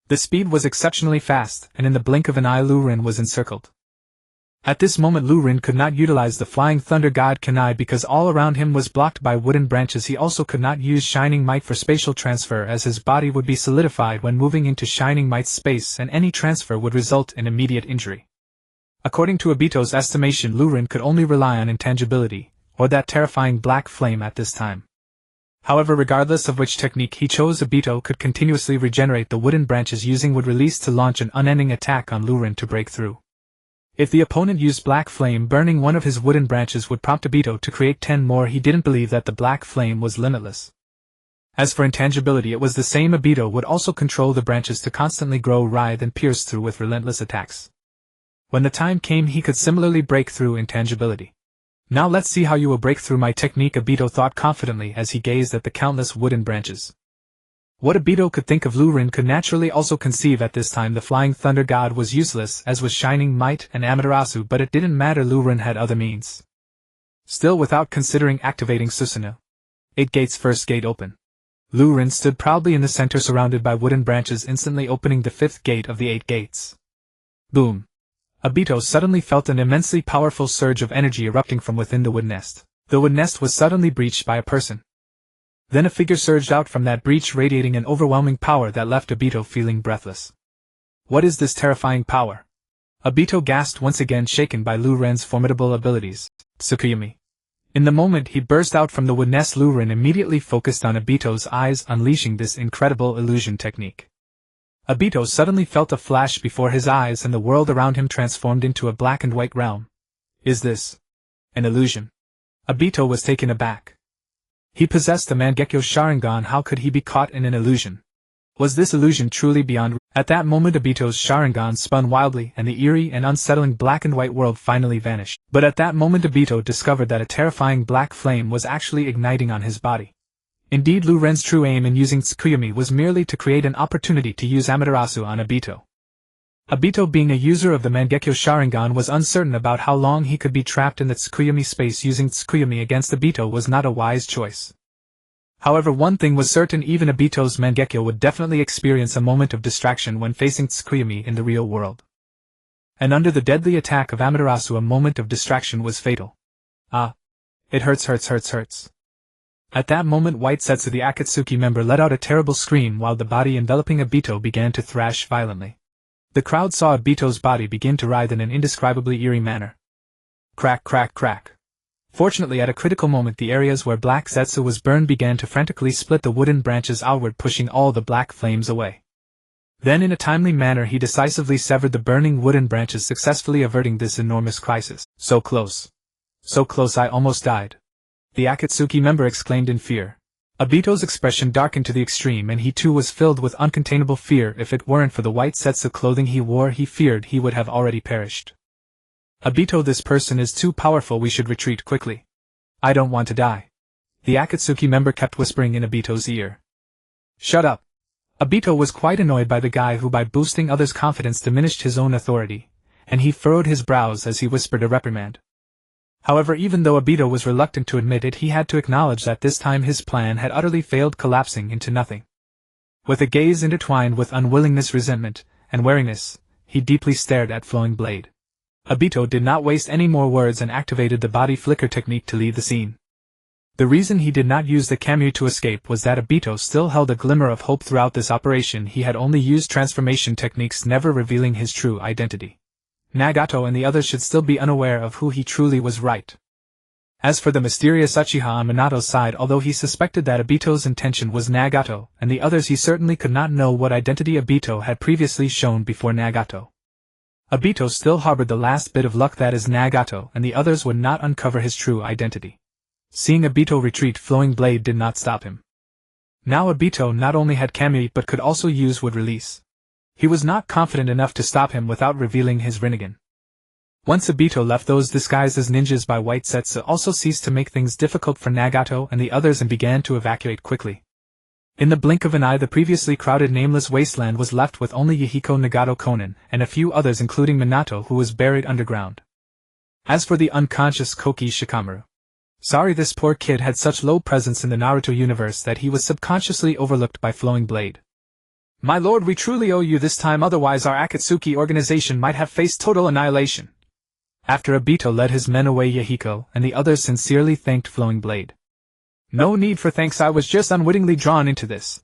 The speed was exceptionally fast, and in the blink of an eye Lu Ren was encircled. At this moment Lu Ren could not utilize the Flying Thunder God Kunai because all around him was blocked by wooden branches. He also could not use Shining Might for spatial transfer, as his body would be solidified when moving into Shining Might space, and any transfer would result in immediate injury. According to Obito's estimation, Lu Ren could only rely on intangibility, or that terrifying black flame at this time. However, regardless of which technique he chose, Obito could continuously regenerate the wooden branches, using would release to launch an unending attack on Lu Ren to break through. If the opponent used black flame, burning one of his wooden branches would prompt Obito to create 10 more. He didn't believe that the black flame was limitless. As for intangibility, it was the same. Obito would also control the branches to constantly grow, writhe, and pierce through with relentless attacks. When the time came, he could similarly break through intangibility. Now let's see how you will break through my technique, Obito thought confidently as he gazed at the countless wooden branches. What Obito could think of, Lu Ren could naturally also conceive. At this time the Flying Thunder God was useless, as was Shining Might and Amaterasu, but it didn't matter. Lu Ren had other means. Still, without considering activating Susanoo. 8 gates. First gate open. Lu Ren stood proudly in the center, surrounded by wooden branches, instantly opening the 5th gate of the 8 gates. Boom. Obito suddenly felt an immensely powerful surge of energy erupting from within the wood nest. The wood nest was suddenly breached by a person. Then a figure surged out from that breach, radiating an overwhelming power that left Obito feeling breathless. What is this terrifying power? Obito gasped, once again shaken by Lu Ren's formidable abilities. Tsukuyomi. In the moment he burst out from the wood nest, Lu Ren immediately focused on Obito's eyes, unleashing this incredible illusion technique. Obito suddenly felt a flash before his eyes, and the world around him transformed into a black and white realm. Is this an illusion? Obito was taken aback. He possessed the Mangekyo Sharingan. How could he be caught in an illusion? Was this illusion truly beyond? At that moment Obito's Sharingan spun wildly, and the eerie and unsettling black and white world finally vanished. But at that moment Obito discovered that a terrifying black flame was actually igniting on his body. Indeed, Lu Ren's true aim in using Tsukuyomi was merely to create an opportunity to use Amaterasu on Obito. Obito, being a user of the Mangekyo Sharingan, was uncertain about how long he could be trapped in the Tsukuyomi space. Using Tsukuyomi against Obito was not a wise choice. However, one thing was certain: even Obito's Mangekyo would definitely experience a moment of distraction when facing Tsukuyomi in the real world. And under the deadly attack of Amaterasu, a moment of distraction was fatal. Ah. It hurts. At that moment White Setsu, the Akatsuki member, let out a terrible scream while the body enveloping Obito began to thrash violently. The crowd saw Obito's body begin to writhe in an indescribably eerie manner. Crack, crack, crack. Fortunately, at a critical moment, the areas where Black Zetsu was burned began to frantically split the wooden branches outward, pushing all the black flames away. Then in a timely manner he decisively severed the burning wooden branches, successfully averting this enormous crisis. So close, I almost died. The Akatsuki member exclaimed in fear. Obito's expression darkened to the extreme, and he too was filled with uncontainable fear. If it weren't for the white setsu clothing he wore, he feared he would have already perished. Obito, this person is too powerful. We should retreat quickly. I don't want to die. The Akatsuki member kept whispering in Obito's ear. Shut up. Obito was quite annoyed by the guy who, by boosting others' confidence, diminished his own authority, and he furrowed his brows as he whispered a reprimand. However, even though Obito was reluctant to admit it, he had to acknowledge that this time his plan had utterly failed, collapsing into nothing. With a gaze intertwined with unwillingness, resentment, and wariness, he deeply stared at Flowing Blade. Obito did not waste any more words and activated the body flicker technique to leave the scene. The reason he did not use the Kamui to escape was that Obito still held a glimmer of hope throughout this operation. He had only used transformation techniques, never revealing his true identity. Nagato and the others should still be unaware of who he truly was. Right. As for the mysterious Uchiha on Minato's side, although he suspected that Obito's intention was Nagato and the others, he certainly could not know what identity Obito had previously shown before Nagato. Obito still harbored the last bit of luck, that is, Nagato and the others would not uncover his true identity. Seeing Obito retreat, Flowing Blade did not stop him. Now Obito not only had Kamui but could also use would release. He was not confident enough to stop him without revealing his Rinnegan. Once Obito left, those disguised as ninjas by White Zetsu also ceased to make things difficult for Nagato and the others and began to evacuate quickly. In the blink of an eye, the previously crowded nameless wasteland was left with only Yahiko, Nagato, Konan, and a few others including Minato, who was buried underground. As for the unconscious Koki Shikamaru, sorry, this poor kid had such low presence in the Naruto universe that he was subconsciously overlooked by Flowing Blade. My lord, we truly owe you this time, otherwise our Akatsuki organization might have faced total annihilation. After Obito led his men away, Yahiko and the others sincerely thanked Flowing Blade. No need for thanks, I was just unwittingly drawn into this.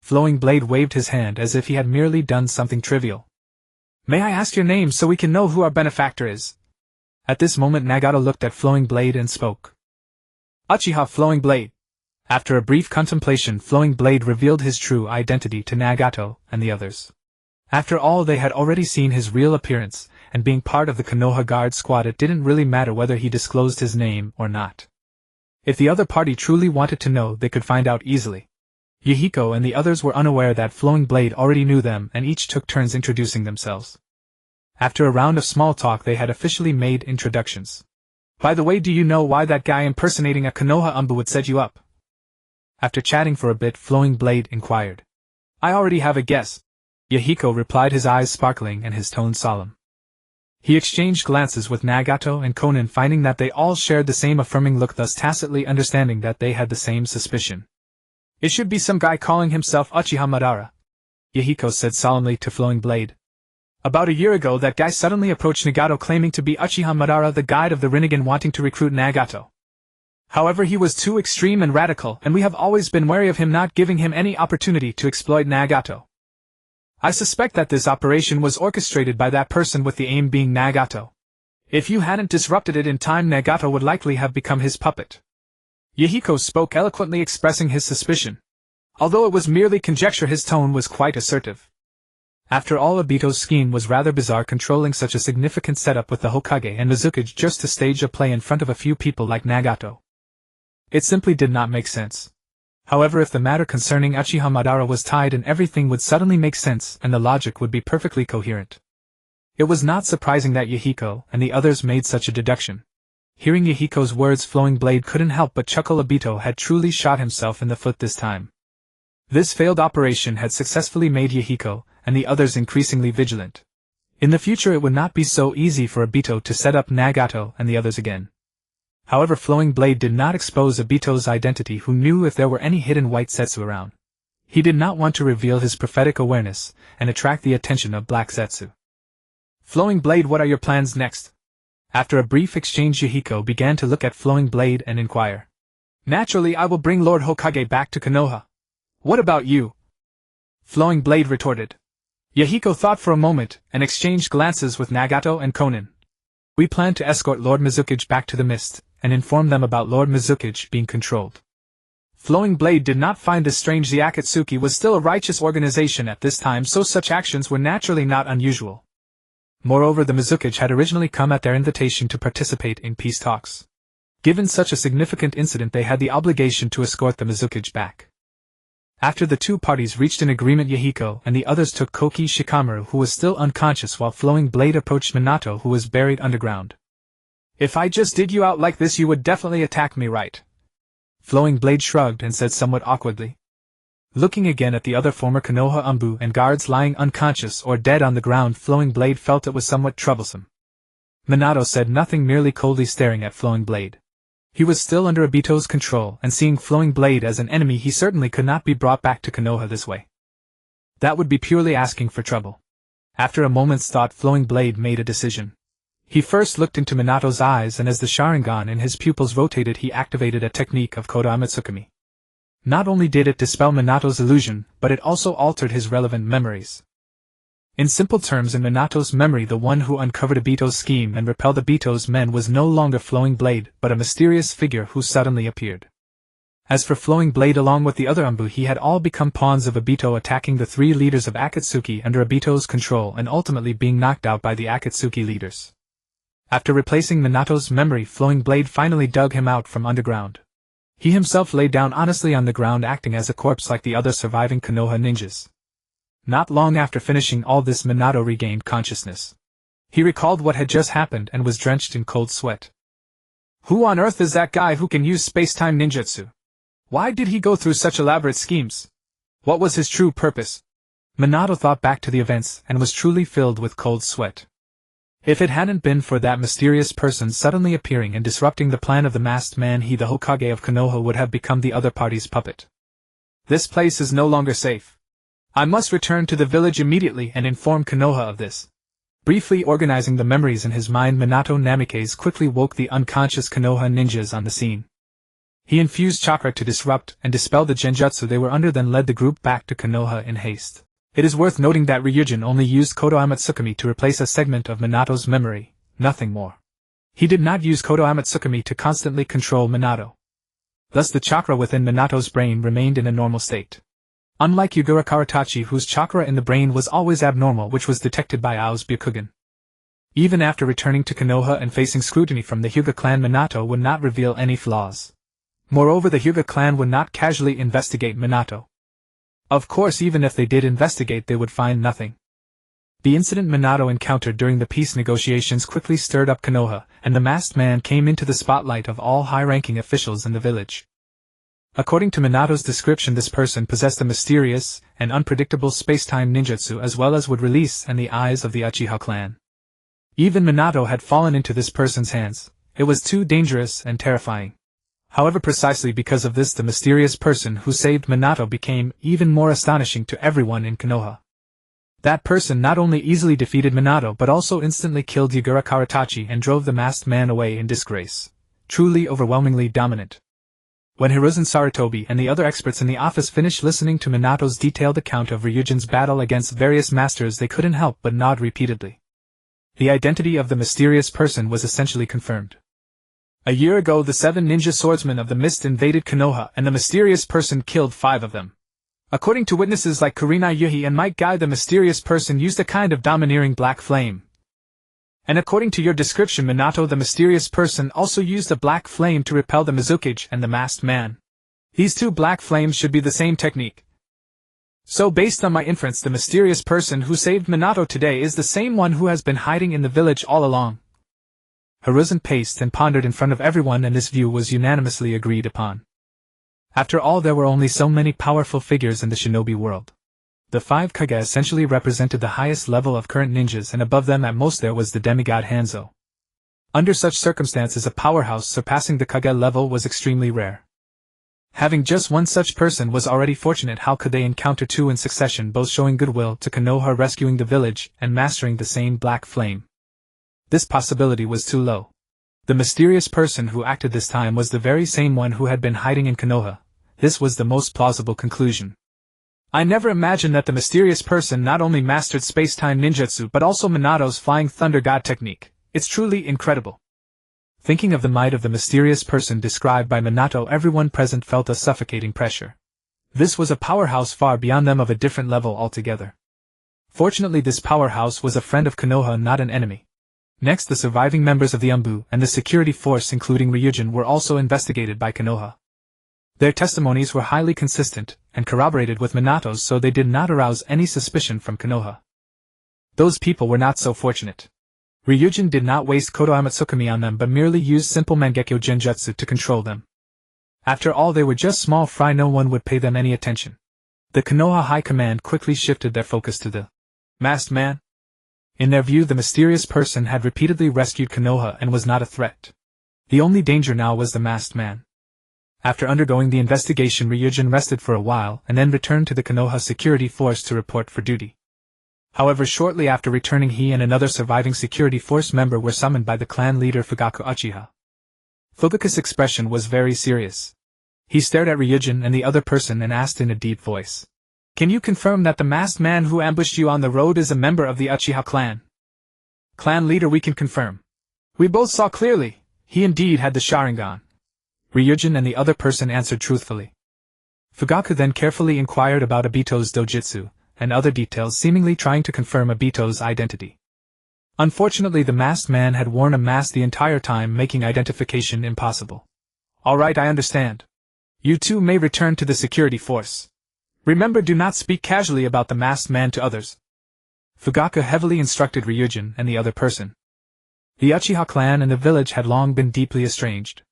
Flowing Blade waved his hand as if he had merely done something trivial. May I ask your name so we can know who our benefactor is? At this moment Nagato looked at Flowing Blade and spoke. Uchiha Flowing Blade. After a brief contemplation, Flowing Blade revealed his true identity to Nagato and the others. After all, they had already seen his real appearance, and being part of the Konoha guard squad, it didn't really matter whether he disclosed his name or not. If the other party truly wanted to know, they could find out easily. Yahiko and the others were unaware that Flowing Blade already knew them, and each took turns introducing themselves. After a round of small talk, they had officially made introductions. By the way, do you know why that guy impersonating a Konoha Umbu would set you up? After chatting for a bit, Flowing Blade inquired. I already have a guess. Yahiko replied, his eyes sparkling and his tone solemn. He exchanged glances with Nagato and Konan, finding that they all shared the same affirming look, thus tacitly understanding that they had the same suspicion. It should be some guy calling himself Uchiha Madara, Yahiko said solemnly to Flowing Blade. About a year ago, that guy suddenly approached Nagato claiming to be Uchiha Madara, the guide of the Rinnegan, wanting to recruit Nagato. However, he was too extreme and radical, and we have always been wary of him, not giving him any opportunity to exploit Nagato. I suspect that this operation was orchestrated by that person, with the aim being Nagato. If you hadn't disrupted it in time, Nagato would likely have become his puppet. Yahiko spoke eloquently, expressing his suspicion. Although it was merely conjecture, his tone was quite assertive. After all, Obito's scheme was rather bizarre, controlling such a significant setup with the Hokage and Mizukage just to stage a play in front of a few people like Nagato. It simply did not make sense. However, if the matter concerning Uchiha Madara was tied in, everything would suddenly make sense and the logic would be perfectly coherent. It was not surprising that Yahiko and the others made such a deduction. Hearing Yahiko's words, Flowing Blade couldn't help but chuckle. Obito had truly shot himself in the foot this time. This failed operation had successfully made Yahiko and the others increasingly vigilant. In the future, it would not be so easy for Obito to set up Nagato and the others again. However, Flowing Blade did not expose Obito's identity, who knew if there were any hidden White Zetsu around. He did not want to reveal his prophetic awareness and attract the attention of Black Zetsu. Flowing Blade, what are your plans next? After a brief exchange, Yahiko began to look at Flowing Blade and inquire. Naturally, I will bring Lord Hokage back to Konoha. What about you? Flowing Blade retorted. Yahiko thought for a moment and exchanged glances with Nagato and Konan. We plan to escort Lord Mizukage back to the mist and inform them about Lord Mizukage being controlled. Flowing Blade did not find this strange. The Akatsuki was still a righteous organization at this time, so such actions were naturally not unusual. Moreover, the Mizukage had originally come at their invitation to participate in peace talks. Given such a significant incident, they had the obligation to escort the Mizukage back. After the two parties reached an agreement, Yahiko and the others took Koki Shikamaru, who was still unconscious, while Flowing Blade approached Minato, who was buried underground. If I just dig you out like this, you would definitely attack me, right? Flowing Blade shrugged and said somewhat awkwardly. Looking again at the other former Konoha Umbu and guards lying unconscious or dead on the ground, Flowing Blade felt it was somewhat troublesome. Minato said nothing, merely coldly staring at Flowing Blade. He was still under Obito's control, and seeing Flowing Blade as an enemy, he certainly could not be brought back to Konoha this way. That would be purely asking for trouble. After a moment's thought, Flowing Blade made a decision. He first looked into Minato's eyes, and as the Sharingan in his pupils rotated, he activated a technique of Kodaamatsukami. Not only did it dispel Minato's illusion, but it also altered his relevant memories. In simple terms, in Minato's memory, the one who uncovered Obito's scheme and repelled Obito's men was no longer Flowing Blade, but a mysterious figure who suddenly appeared. As for Flowing Blade, along with the other Umbu, he had all become pawns of Obito, attacking the three leaders of Akatsuki under Obito's control and ultimately being knocked out by the Akatsuki leaders. After replacing Minato's memory, flowing blade finally dug him out from underground. He himself lay down honestly on the ground, acting as a corpse like the other surviving Konoha ninjas. Not long after finishing all this, Minato regained consciousness. He recalled what had just happened and was drenched in cold sweat. Who on earth is that guy who can use space-time ninjutsu? Why did he go through such elaborate schemes? What was his true purpose? Minato thought back to the events and was truly filled with cold sweat. If it hadn't been for that mysterious person suddenly appearing and disrupting the plan of the masked man, he, the Hokage of Konoha, would have become the other party's puppet. This place is no longer safe. I must return to the village immediately and inform Konoha of this. Briefly organizing the memories in his mind, Minato Namikaze quickly woke the unconscious Konoha ninjas on the scene. He infused chakra to disrupt and dispel the genjutsu they were under, then led the group back to Konoha in haste. It is worth noting that Ryujin only used Kodo Amatsukami to replace a segment of Minato's memory, nothing more. He did not use Kodo Amatsukami to constantly control Minato. Thus the chakra within Minato's brain remained in a normal state. Unlike Yugura Karatachi, whose chakra in the brain was always abnormal, which was detected by Ao's Byakugan. Even after returning to Konoha and facing scrutiny from the Hyuga clan, Minato would not reveal any flaws. Moreover, the Hyuga clan would not casually investigate Minato. Of course, even if they did investigate, they would find nothing. The incident Minato encountered during the peace negotiations quickly stirred up Konoha, and the masked man came into the spotlight of all high-ranking officials in the village. According to Minato's description, this person possessed a mysterious and unpredictable space-time ninjutsu, as well as would release in the eyes of the Uchiha clan. Even Minato had fallen into this person's hands. It was too dangerous and terrifying. However, precisely because of this, the mysterious person who saved Minato became even more astonishing to everyone in Konoha. That person not only easily defeated Minato but also instantly killed Yugura Karatachi and drove the masked man away in disgrace. Truly overwhelmingly dominant. When Hiruzen Sarutobi and the other experts in the office finished listening to Minato's detailed account of Ryujin's battle against various masters, they couldn't help but nod repeatedly. The identity of the mysterious person was essentially confirmed. A year ago, the 7 ninja swordsmen of the mist invaded Konoha, and the mysterious person killed 5 of them. According to witnesses like Kurenai Yuhi and Might Guy, the mysterious person used a kind of domineering black flame. And according to your description, Minato, the mysterious person also used a black flame to repel the Mizukage and the masked man. These 2 black flames should be the same technique. So based on my inference, the mysterious person who saved Minato today is the same one who has been hiding in the village all along. Hiruzen paced and pondered in front of everyone, and this view was unanimously agreed upon. After all, there were only so many powerful figures in the shinobi world. The 5 Kage essentially represented the highest level of current ninjas, and above them at most there was the demigod Hanzo. Under such circumstances, a powerhouse surpassing the Kage level was extremely rare. Having just one such person was already fortunate. How could they encounter 2 in succession, both showing goodwill to Konoha, rescuing the village, and mastering the same black flame? This possibility was too low. The mysterious person who acted this time was the very same one who had been hiding in Konoha. This was the most plausible conclusion. I never imagined that the mysterious person not only mastered space-time ninjutsu but also Minato's Flying Thunder God technique. It's truly incredible. Thinking of the might of the mysterious person described by Minato, everyone present felt a suffocating pressure. This was a powerhouse far beyond them, of a different level altogether. Fortunately, this powerhouse was a friend of Konoha, not an enemy. Next, the surviving members of the Umbu and the security force, including Ryujin, were also investigated by Konoha. Their testimonies were highly consistent and corroborated with Minato's, so they did not arouse any suspicion from Konoha. Those people were not so fortunate. Ryujin did not waste Kodo Amatsukami on them but merely used simple Mangekyo Genjutsu to control them. After all, they were just small fry, no one would pay them any attention. The Konoha High Command quickly shifted their focus to the masked man. In their view, the mysterious person had repeatedly rescued Konoha and was not a threat. The only danger now was the masked man. After undergoing the investigation, Ryujin rested for a while and then returned to the Konoha security force to report for duty. However, shortly after returning, he and another surviving security force member were summoned by the clan leader Fugaku Uchiha. Fugaku's expression was very serious. He stared at Ryujin and the other person and asked in a deep voice, "Can you confirm that the masked man who ambushed you on the road is a member of the Uchiha clan?" "Clan leader, we can confirm. We both saw clearly. He indeed had the Sharingan." Ryujin and the other person answered truthfully. Fugaku then carefully inquired about Obito's dojutsu and other details, seemingly trying to confirm Obito's identity. Unfortunately, the masked man had worn a mask the entire time, making identification impossible. All right, I understand. You two may return to the security force. Remember, do not speak casually about the masked man to others. Fugaku heavily instructed Ryujin and the other person. The Uchiha clan and the village had long been deeply estranged.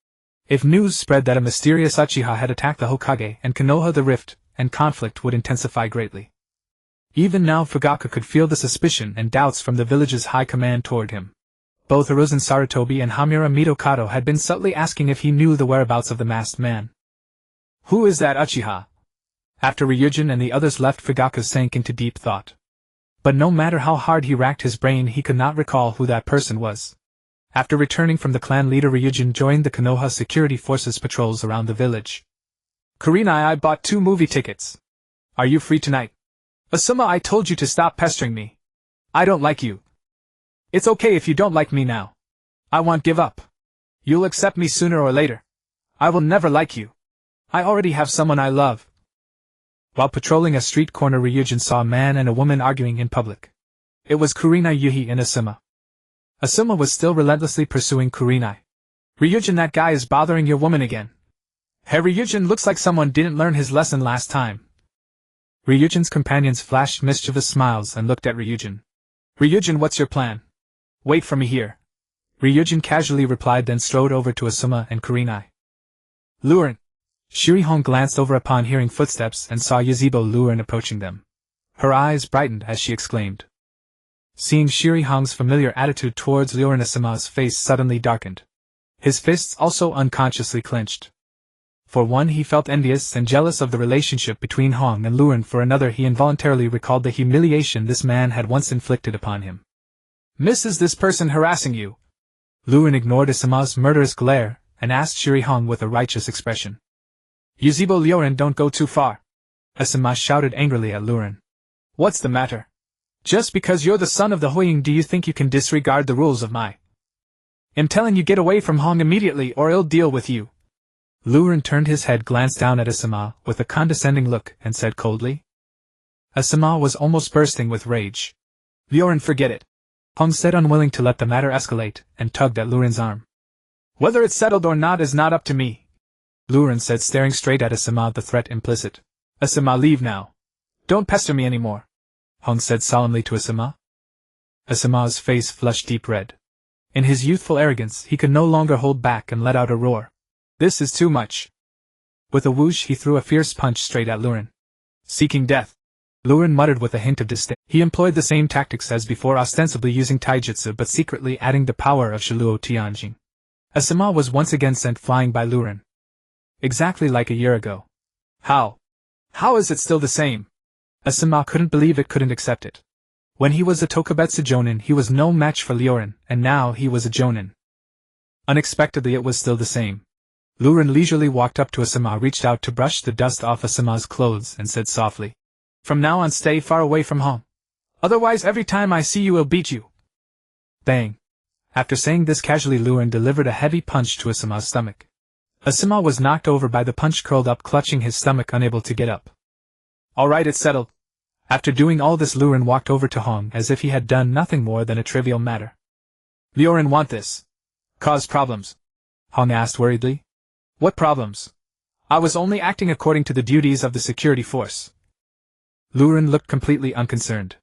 If news spread that a mysterious Uchiha had attacked the Hokage and Konoha, the rift and conflict would intensify greatly. Even now Fugaku could feel the suspicion and doubts from the village's high command toward him. Both Hiruzen Sarutobi and Hamura Mitokado had been subtly asking if he knew the whereabouts of the masked man. Who is that Uchiha? After Ryujin and the others left, Fugaku sank into deep thought. But no matter how hard he racked his brain, he could not recall who that person was. After returning from the clan leader, Ryujin joined the Konoha security forces patrols around the village. Kurenai, I bought 2 movie tickets. Are you free tonight? Asuma, I told you to stop pestering me. I don't like you. It's okay if you don't like me now. I won't give up. You'll accept me sooner or later. I will never like you. I already have someone I love. While patrolling a street corner, Ryujin saw a man and a woman arguing in public. It was Kurenai, Yuhi, and Asuma. Asuma was still relentlessly pursuing Kurenai. Ryujin, that guy is bothering your woman again. Hey Ryujin, looks like someone didn't learn his lesson last time. Ryujin's companions flashed mischievous smiles and looked at Ryujin. Ryujin, what's your plan? Wait for me here. Ryujin casually replied, then strode over to Asuma and Kurenai. Luren. Shirihong glanced over upon hearing footsteps and saw Yuzhibo Luren approaching them. Her eyes brightened as she exclaimed. Seeing Shirihong's familiar attitude towards Luren, Asuma's face suddenly darkened. His fists also unconsciously clenched. For one, he felt envious and jealous of the relationship between Hong and Luren. For another, he involuntarily recalled the humiliation this man had once inflicted upon him. Miss, is this person harassing you? Luren ignored Asuma's murderous glare and asked Shirihong with a righteous expression. Yuzhibo Luren, don't go too far. Asuma shouted angrily at Luren. What's the matter? Just because you're the son of the Hoying, do you think you can disregard the rules of my? I'm telling you, get away from Hong immediately or I'll deal with you. Luren turned his head, glanced down at Asuma with a condescending look, and said coldly. Asuma was almost bursting with rage. Luren, forget it. Hong said, unwilling to let the matter escalate, and tugged at Luren's arm. Whether it's settled or not is not up to me. Luren said, staring straight at Asuma, the threat implicit. Asuma, leave now. Don't pester me anymore. Hong said solemnly to Asuma. Asuma's face flushed deep red. In his youthful arrogance, he could no longer hold back and let out a roar. This is too much. With a whoosh, he threw a fierce punch straight at Luren. Seeking death. Luren muttered with a hint of disdain. He employed the same tactics as before, ostensibly using taijutsu but secretly adding the power of Shiluo Tianjin. Asuma was once again sent flying by Luren. Exactly like a year ago. How? How is it still the same? Asuma couldn't believe it, couldn't accept it. When he was a Tokubetsu Jonin, he was no match for Luren, and now he was a Jonin. Unexpectedly, it was still the same. Luren leisurely walked up to Asuma, reached out to brush the dust off Asuma's clothes, and said softly, From now on, stay far away from home. Otherwise, every time I see you, I'll beat you. Bang. After saying this casually, Luren delivered a heavy punch to Asuma's stomach. Asuma was knocked over by the punch, curled up, clutching his stomach, unable to get up. All right, it's settled. After doing all this, Luren walked over to Hong as if he had done nothing more than a trivial matter. Luren, want this? Cause problems? Hong asked worriedly. What problems? I was only acting according to the duties of the security force. Luren looked completely unconcerned.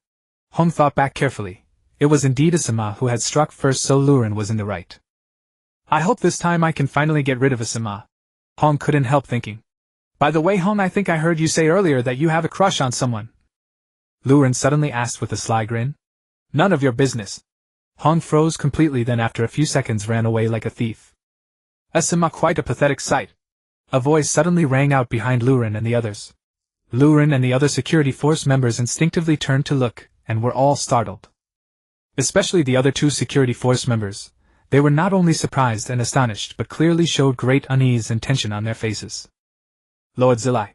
Hong thought back carefully. It was indeed Asuma who had struck first, so Luren was in the right. I hope this time I can finally get rid of Asuma. Hong couldn't help thinking. By the way, Hong, I think I heard you say earlier that you have a crush on someone. Luren suddenly asked with a sly grin. None of your business. Hong froze completely, then after a few seconds ran away like a thief. Asuma, quite a pathetic sight. A voice suddenly rang out behind Luren and the others. Luren and the other security force members instinctively turned to look, and were all startled. Especially the other 2 security force members. They were not only surprised and astonished, but clearly showed great unease and tension on their faces. Lord Zilai.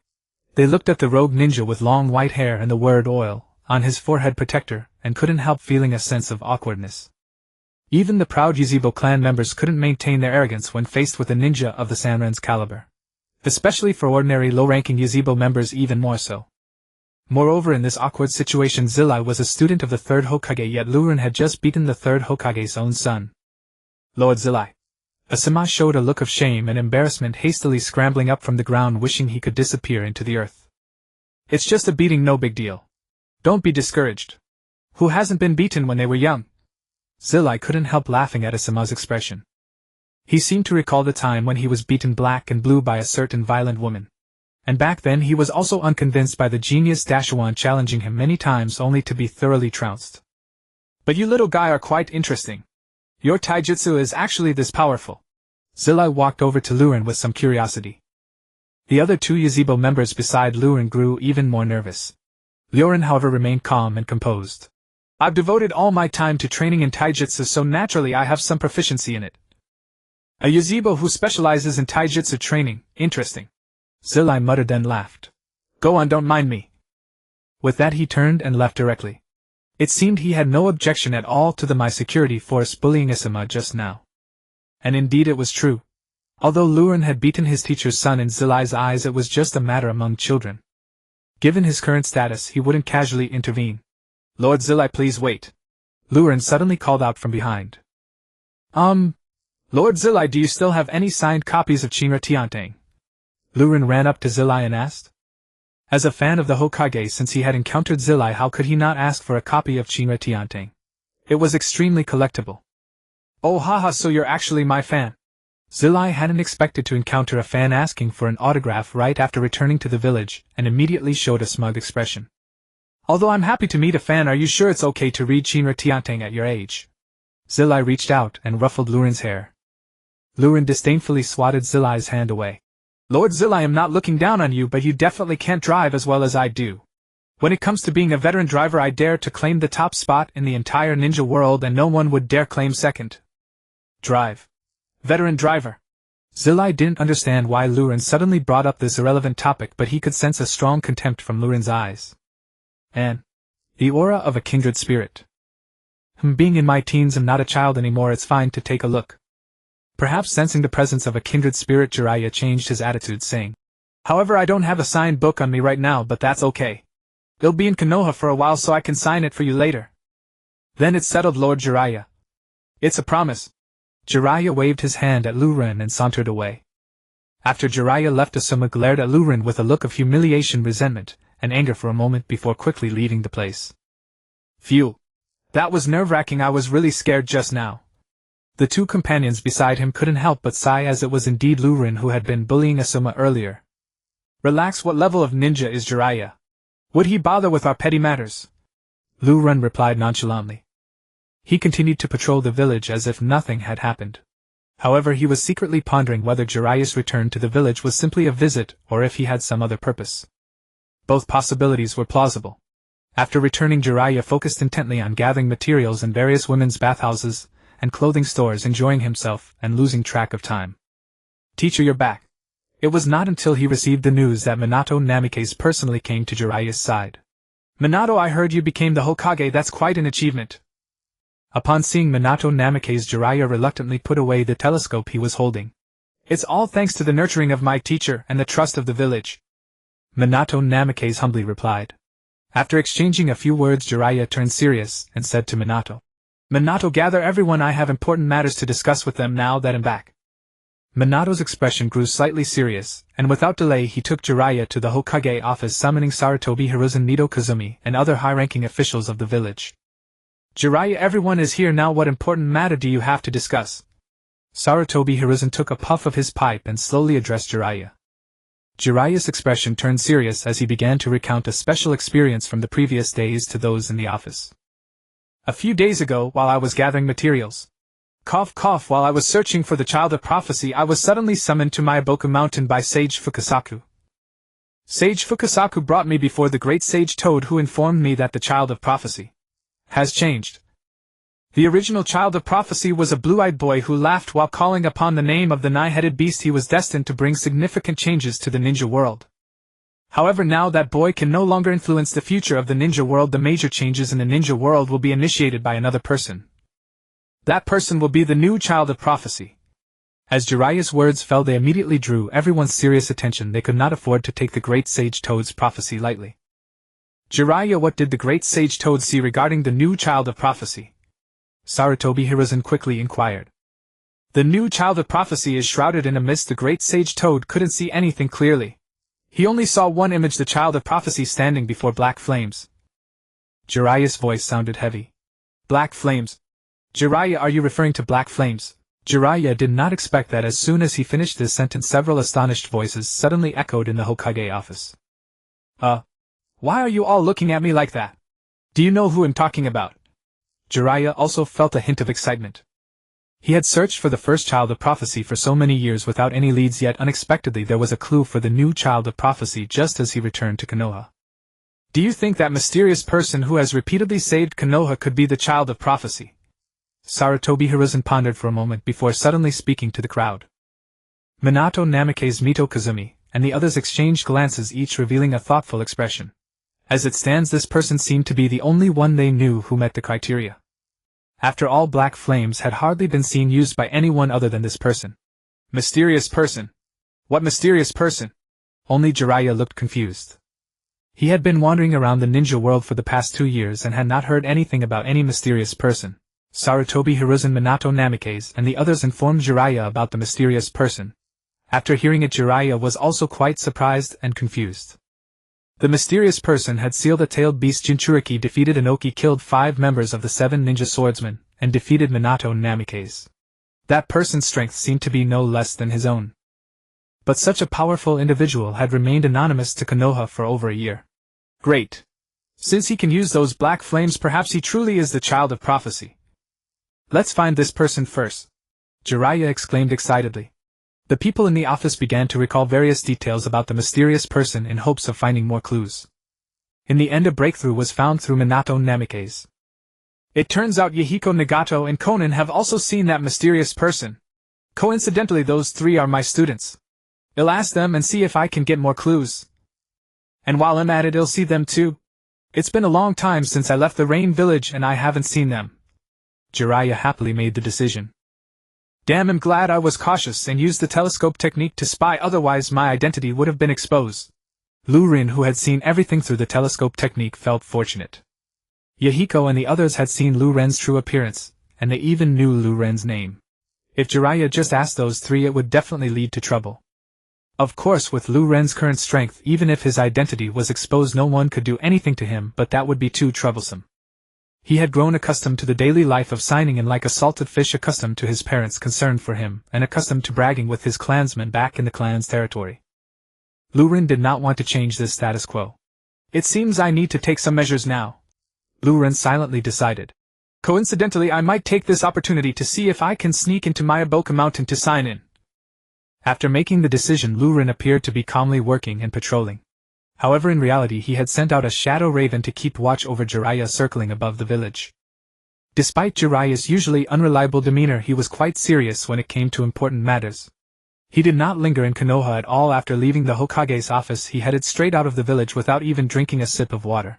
They looked at the rogue ninja with long white hair and the word oil on his forehead protector, and couldn't help feeling a sense of awkwardness. Even the proud Yuzhibo clan members couldn't maintain their arrogance when faced with a ninja of the Sanren's caliber. Especially for ordinary low-ranking Yuzhibo members, even more so. Moreover, in this awkward situation, Zilai was a student of the Third Hokage, yet Luren had just beaten the Third Hokage's own son. Lord Zilai. Asuma showed a look of shame and embarrassment, hastily scrambling up from the ground, wishing he could disappear into the earth. It's just a beating, no big deal. Don't be discouraged. Who hasn't been beaten when they were young? Zilai couldn't help laughing at Asuma's expression. He seemed to recall the time when he was beaten black and blue by a certain violent woman. And back then he was also unconvinced by the genius Dashuan challenging him many times only to be thoroughly trounced. But you little guy are quite interesting. Your taijutsu is actually this powerful. Zilai walked over to Luren with some curiosity. The other two Yuzebo members beside Luren grew even more nervous. Luren, however, remained calm and composed. I've devoted all my time to training in taijutsu, so naturally I have some proficiency in it. A Yuzebo who specializes in taijutsu training, interesting. Zilai muttered, then laughed. Go on, don't mind me. With that he turned and left directly. It seemed he had no objection at all to the My Security Force bullying Asuma just now. And indeed it was true. Although Luren had beaten his teacher's son, in Zilai's eyes it was just a matter among children. Given his current status, he wouldn't casually intervene. Lord Zilai, please wait. Luren suddenly called out from behind. Lord Zilai, do you still have any signed copies of Shinra Tiantang? Luren ran up to Zilai and asked. As a fan of the Hokage, since he had encountered Zilai, how could he not ask for a copy of Shinra Tiantang? It was extremely collectible. Oh haha, so you're actually my fan. Zilai hadn't expected to encounter a fan asking for an autograph right after returning to the village, and immediately showed a smug expression. Although I'm happy to meet a fan, are you sure it's okay to read Shinra Tiantang at your age? Zilai reached out and ruffled Luren's hair. Luren disdainfully swatted Zilai's hand away. Lord Zilai, I'm not looking down on you, but you definitely can't drive as well as I do. When it comes to being a veteran driver, I dare to claim the top spot in the entire ninja world, and no one would dare claim second. Drive. Veteran driver. Zilai didn't understand why Luren suddenly brought up this irrelevant topic, but he could sense a strong contempt from Luren's eyes. And the aura of a kindred spirit. Being in my teens, I'm not a child anymore, it's fine to take a look. Perhaps sensing the presence of a kindred spirit, Jiraiya changed his attitude, saying, However, I don't have a signed book on me right now, but that's okay. It'll be in Konoha for a while, so I can sign it for you later. Then it's settled, Lord Jiraiya. It's a promise. Jiraiya waved his hand at Luren and sauntered away. After Jiraiya left, Asuma glared at Luren with a look of humiliation, resentment, and anger for a moment before quickly leaving the place. Phew. That was nerve-wracking, I was really scared just now. The two companions beside him couldn't help but sigh, as it was indeed Luren who had been bullying Asuma earlier. Relax, what level of ninja is Jiraiya? Would he bother with our petty matters? Luren replied nonchalantly. He continued to patrol the village as if nothing had happened. However, he was secretly pondering whether Jiraiya's return to the village was simply a visit or if he had some other purpose. Both possibilities were plausible. After returning, Jiraiya focused intently on gathering materials in various women's bathhouses and clothing stores, enjoying himself and losing track of time. Teacher, you're back. It was not until he received the news that Minato Namikaze personally came to Jiraiya's side. Minato, I heard you became the Hokage, that's quite an achievement. Upon seeing Minato Namikaze, Jiraiya reluctantly put away the telescope he was holding. It's all thanks to the nurturing of my teacher and the trust of the village. Minato Namikaze humbly replied. After exchanging a few words, Jiraiya turned serious and said to Minato. Minato, gather everyone, I have important matters to discuss with them now that I'm back. Minato's expression grew slightly serious, and without delay he took Jiraiya to the Hokage office, summoning Sarutobi Hiruzen, Nido Kazumi, and other high-ranking officials of the village. Jiraiya, everyone is here now, what important matter do you have to discuss? Sarutobi Hiruzen took a puff of his pipe and slowly addressed Jiraiya. Jiraiya's expression turned serious as he began to recount a special experience from the previous days to those in the office. A few days ago, while I was gathering materials, while I was searching for the Child of Prophecy, I was suddenly summoned to Myaboku Mountain by Sage Fukasaku. Sage Fukasaku brought me before the great Sage Toad, who informed me that the Child of Prophecy has changed. The original Child of Prophecy was a blue-eyed boy who laughed while calling upon the name of the nine-headed beast. He was destined to bring significant changes to the ninja world. However, now that boy can no longer influence the future of the ninja world. The major changes in the ninja world will be initiated by another person. That person will be the new Child of Prophecy. As Jiraiya's words fell, they immediately drew everyone's serious attention. They could not afford to take the great Sage Toad's prophecy lightly. Jiraiya, what did the great sage Toad see regarding the new child of prophecy? Sarutobi Hiruzen quickly inquired. The new child of prophecy is shrouded in a mist. The great sage Toad couldn't see anything clearly. He only saw one image, the child of prophecy standing before black flames. Jiraiya's voice sounded heavy. Black flames? Jiraiya, are you referring to black flames? Jiraiya did not expect that. As soon as he finished this sentence, several astonished voices suddenly echoed in the Hokage office. Why are you all looking at me like that? Do you know who I'm talking about? Jiraiya also felt a hint of excitement. He had searched for the first child of prophecy for so many years without any leads, yet unexpectedly there was a clue for the new child of prophecy just as he returned to Konoha. Do you think that mysterious person who has repeatedly saved Konoha could be the child of prophecy? Sarutobi Hiruzen pondered for a moment before suddenly speaking to the crowd. Minato Namikaze, Mito Kazumi, and the others exchanged glances, each revealing a thoughtful expression. As it stands, this person seemed to be the only one they knew who met the criteria. After all, black flames had hardly been seen used by anyone other than this person. Mysterious person? What mysterious person? Only Jiraiya looked confused. He had been wandering around the ninja world for the past 2 years and had not heard anything about any mysterious person. Sarutobi Hiruzen, Minato Namikaze, and the others informed Jiraiya about the mysterious person. After hearing it, Jiraiya was also quite surprised and confused. The mysterious person had sealed a tailed beast. Jinchuriki defeated Inoki, killed 5 members of the 7 ninja swordsmen, and defeated Minato Namikaze. That person's strength seemed to be no less than his own. But such a powerful individual had remained anonymous to Konoha for over a year. Great! Since he can use those black flames, perhaps he truly is the child of prophecy. Let's find this person first, Jiraiya exclaimed excitedly. The people in the office began to recall various details about the mysterious person in hopes of finding more clues. In the end, a breakthrough was found through Minato Namikaze. It turns out Yahiko, Nagato, and Konan have also seen that mysterious person. Coincidentally, those 3 are my students. I'll ask them and see if I can get more clues. And while I'm at it, I'll see them too. It's been a long time since I left the Rain Village and I haven't seen them. Jiraiya happily made the decision. Damn, I'm glad I was cautious and used the telescope technique to spy, otherwise my identity would have been exposed. Lu Rin, who had seen everything through the telescope technique, felt fortunate. Yahiko and the others had seen Lu Ren's true appearance, and they even knew Lu Ren's name. If Jiraiya just asked those 3, it would definitely lead to trouble. Of course, with Lu Ren's current strength, even if his identity was exposed, no one could do anything to him, but that would be too troublesome. He had grown accustomed to the daily life of signing in like a salted fish, accustomed to his parents' concern for him, and accustomed to bragging with his clansmen back in the clan's territory. Lu Ren did not want to change this status quo. It seems I need to take some measures now, Lu Ren silently decided. Coincidentally, I might take this opportunity to see if I can sneak into Mayaboka Mountain to sign in. After making the decision, Lu Ren appeared to be calmly working and patrolling. However, in reality he had sent out a shadow raven to keep watch over Jiraiya circling above the village. Despite Jiraiya's usually unreliable demeanor, he was quite serious when it came to important matters. He did not linger in Konoha at all. After leaving the Hokage's office, he headed straight out of the village without even drinking a sip of water.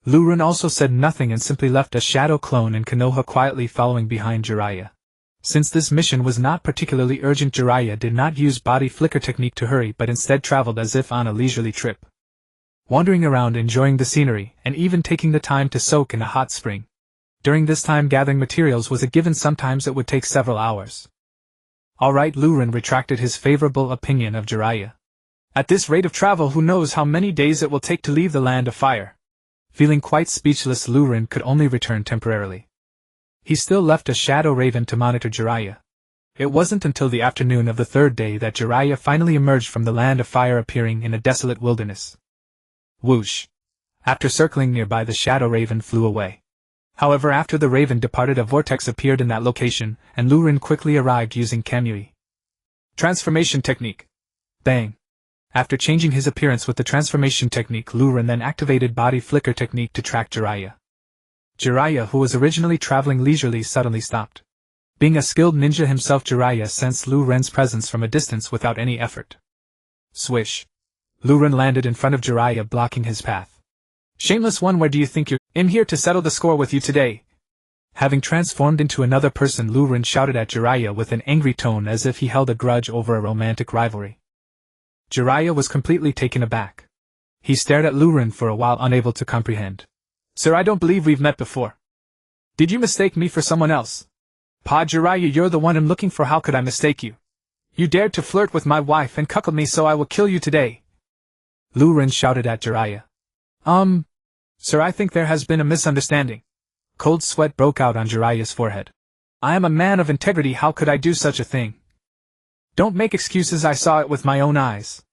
Lu Ren also said nothing and simply left a shadow clone in Konoha, quietly following behind Jiraiya. Since this mission was not particularly urgent, Jiraiya did not use body flicker technique to hurry, but instead traveled as if on a leisurely trip. Wandering around, enjoying the scenery, and even taking the time to soak in a hot spring. During this time, gathering materials was a given. Sometimes it would take several hours. Alright, Lu Ren retracted his favorable opinion of Jiraiya. At this rate of travel, who knows how many days it will take to leave the land of fire. Feeling quite speechless, Lu Ren could only return temporarily. He still left a shadow raven to monitor Jiraiya. It wasn't until the afternoon of the 3rd day that Jiraiya finally emerged from the land of fire, appearing in a desolate wilderness. Whoosh! After circling nearby, the shadow raven flew away. However, after the raven departed, a vortex appeared in that location, and Lu Ren quickly arrived using Kamui. Transformation technique. Bang! After changing his appearance with the transformation technique, Lu Ren then activated body flicker technique to track Jiraiya. Jiraiya, who was originally traveling leisurely, suddenly stopped. Being a skilled ninja himself, Jiraiya sensed Lu Ren's presence from a distance without any effort. Swish! Lu Ren landed in front of Jiraiya, blocking his path. Shameless one, where do you think you're? I'm here to settle the score with you today. Having transformed into another person, Lu Ren shouted at Jiraiya with an angry tone, as if he held a grudge over a romantic rivalry. Jiraiya was completely taken aback. He stared at Luren for a while, unable to comprehend. Sir, I don't believe we've met before. Did you mistake me for someone else? Pa Jiraiya, you're the one I'm looking for. How could I mistake you? You dared to flirt with my wife and cuckold me, so I will kill you today. Luren shouted at Jiraiya. Sir, I think there has been a misunderstanding. Cold sweat broke out on Jiraiya's forehead. I am a man of integrity, how could I do such a thing? Don't make excuses, I saw it with my own eyes.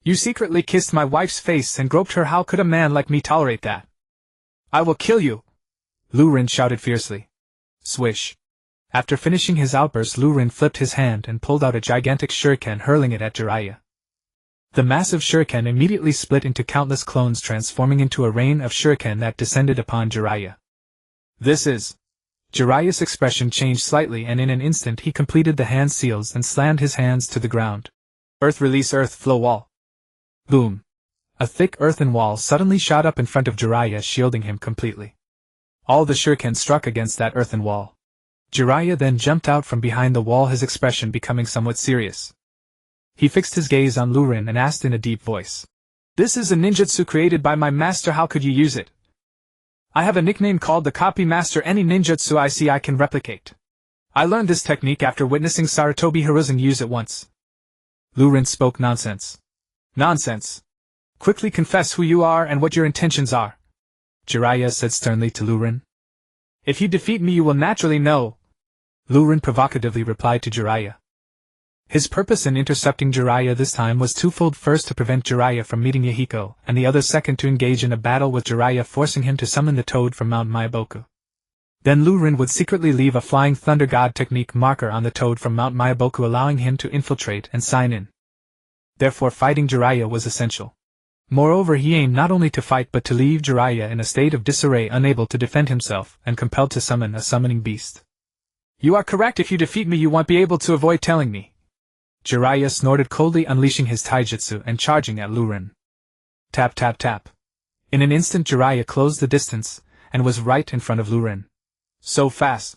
You secretly kissed my wife's face and groped her, how could a man like me tolerate that? I will kill you! Luren shouted fiercely. Swish. After finishing his outburst, Luren flipped his hand and pulled out a gigantic shuriken, hurling it at Jiraiya. The massive shuriken immediately split into countless clones, transforming into a rain of shuriken that descended upon Jiraiya. This is... Jiraiya's expression changed slightly, and in an instant he completed the hand seals and slammed his hands to the ground. Earth release, earth flow wall. Boom. A thick earthen wall suddenly shot up in front of Jiraiya, shielding him completely. All the shuriken struck against that earthen wall. Jiraiya then jumped out from behind the wall, his expression becoming somewhat serious. He fixed his gaze on Luren and asked in a deep voice. This is a ninjutsu created by my master, how could you use it? I have a nickname called the Copy Master. Any ninjutsu I see I can replicate. I learned this technique after witnessing Sarutobi Hiruzen use it once. Luren spoke nonsense. Nonsense. Quickly confess who you are and what your intentions are. Jiraiya said sternly to Luren. If you defeat me you will naturally know. Luren provocatively replied to Jiraiya. His purpose in intercepting Jiraiya this time was twofold: first, to prevent Jiraiya from meeting Yahiko, and the other second, to engage in a battle with Jiraiya, forcing him to summon the toad from Mount Myaboku. Then Luren would secretly leave a Flying Thunder God technique marker on the toad from Mount Myaboku, allowing him to infiltrate and sign in. Therefore fighting Jiraiya was essential. Moreover, he aimed not only to fight but to leave Jiraiya in a state of disarray, unable to defend himself, and compelled to summon a summoning beast. You are correct. If you defeat me you won't be able to avoid telling me. Jiraiya snorted coldly, unleashing his taijutsu and charging at Luren. Tap tap tap. In an instant Jiraiya closed the distance, and was right in front of Luren. So fast.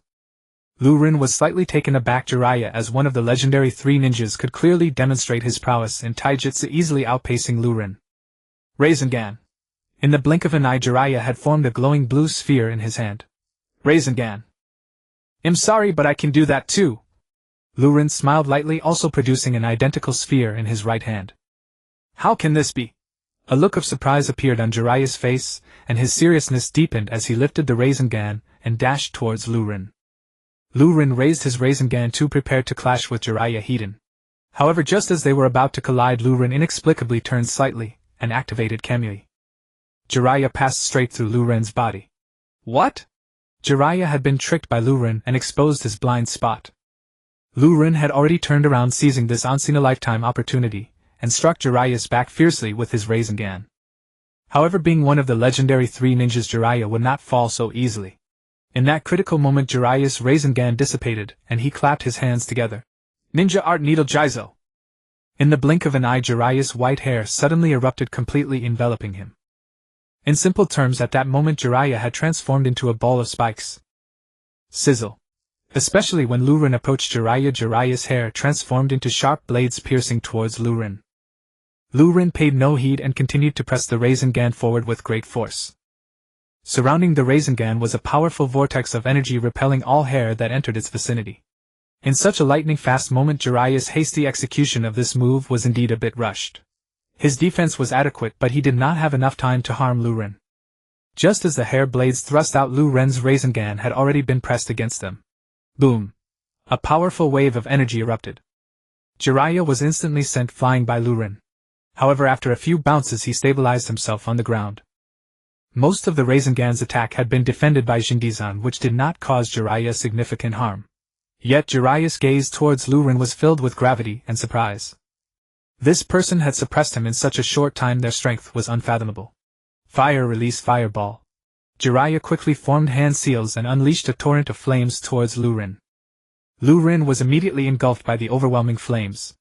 Luren was slightly taken aback. Jiraiya, as one of the legendary three ninjas, could clearly demonstrate his prowess in taijutsu, easily outpacing Luren. Rinnegan. In the blink of an eye Jiraiya had formed a glowing blue sphere in his hand. Rinnegan. I'm sorry, but I can do that too. Luren smiled lightly, also producing an identical sphere in his right hand. How can this be? A look of surprise appeared on Jiraiya's face, and his seriousness deepened as he lifted the Rinnegan and dashed towards Luren. Luren raised his Rinnegan too, prepared to clash with Jiraiya Hiden. However, just as they were about to collide, Luren inexplicably turned slightly and activated Kamui. Jiraiya passed straight through Luren's body. What? Jiraiya had been tricked by Luren and exposed his blind spot. Luren had already turned around, seizing this once-in-a-lifetime opportunity, and struck Jiraiya's back fiercely with his Rinnegan. However, being one of the legendary three ninjas, Jiraiya would not fall so easily. In that critical moment Jiraiya's Rinnegan dissipated, and he clapped his hands together. Ninja Art Needle Jizo! In the blink of an eye Jiraiya's white hair suddenly erupted, completely enveloping him. In simple terms, at that moment Jiraiya had transformed into a ball of spikes. Sizzle. Especially when Luren approached Jiraiya's hair transformed into sharp blades piercing towards Luren. Luren paid no heed and continued to press the Rinnegan forward with great force. Surrounding the Rinnegan was a powerful vortex of energy, repelling all hair that entered its vicinity. In such a lightning-fast moment, Jiraiya's hasty execution of this move was indeed a bit rushed. His defense was adequate, but he did not have enough time to harm Luren. Just as the hair blades thrust out, Luren's Rinnegan had already been pressed against them. Boom! A powerful wave of energy erupted. Jiraiya was instantly sent flying by Luren. However, after a few bounces he stabilized himself on the ground. Most of the Rinnegan's attack had been defended by Jinchizan, which did not cause Jiraiya significant harm. Yet Jiraiya's gaze towards Luren was filled with gravity and surprise. This person had suppressed him in such a short time, their strength was unfathomable. Fire release fireball. Jiraiya quickly formed hand seals and unleashed a torrent of flames towards Luren. Luren was immediately engulfed by the overwhelming flames.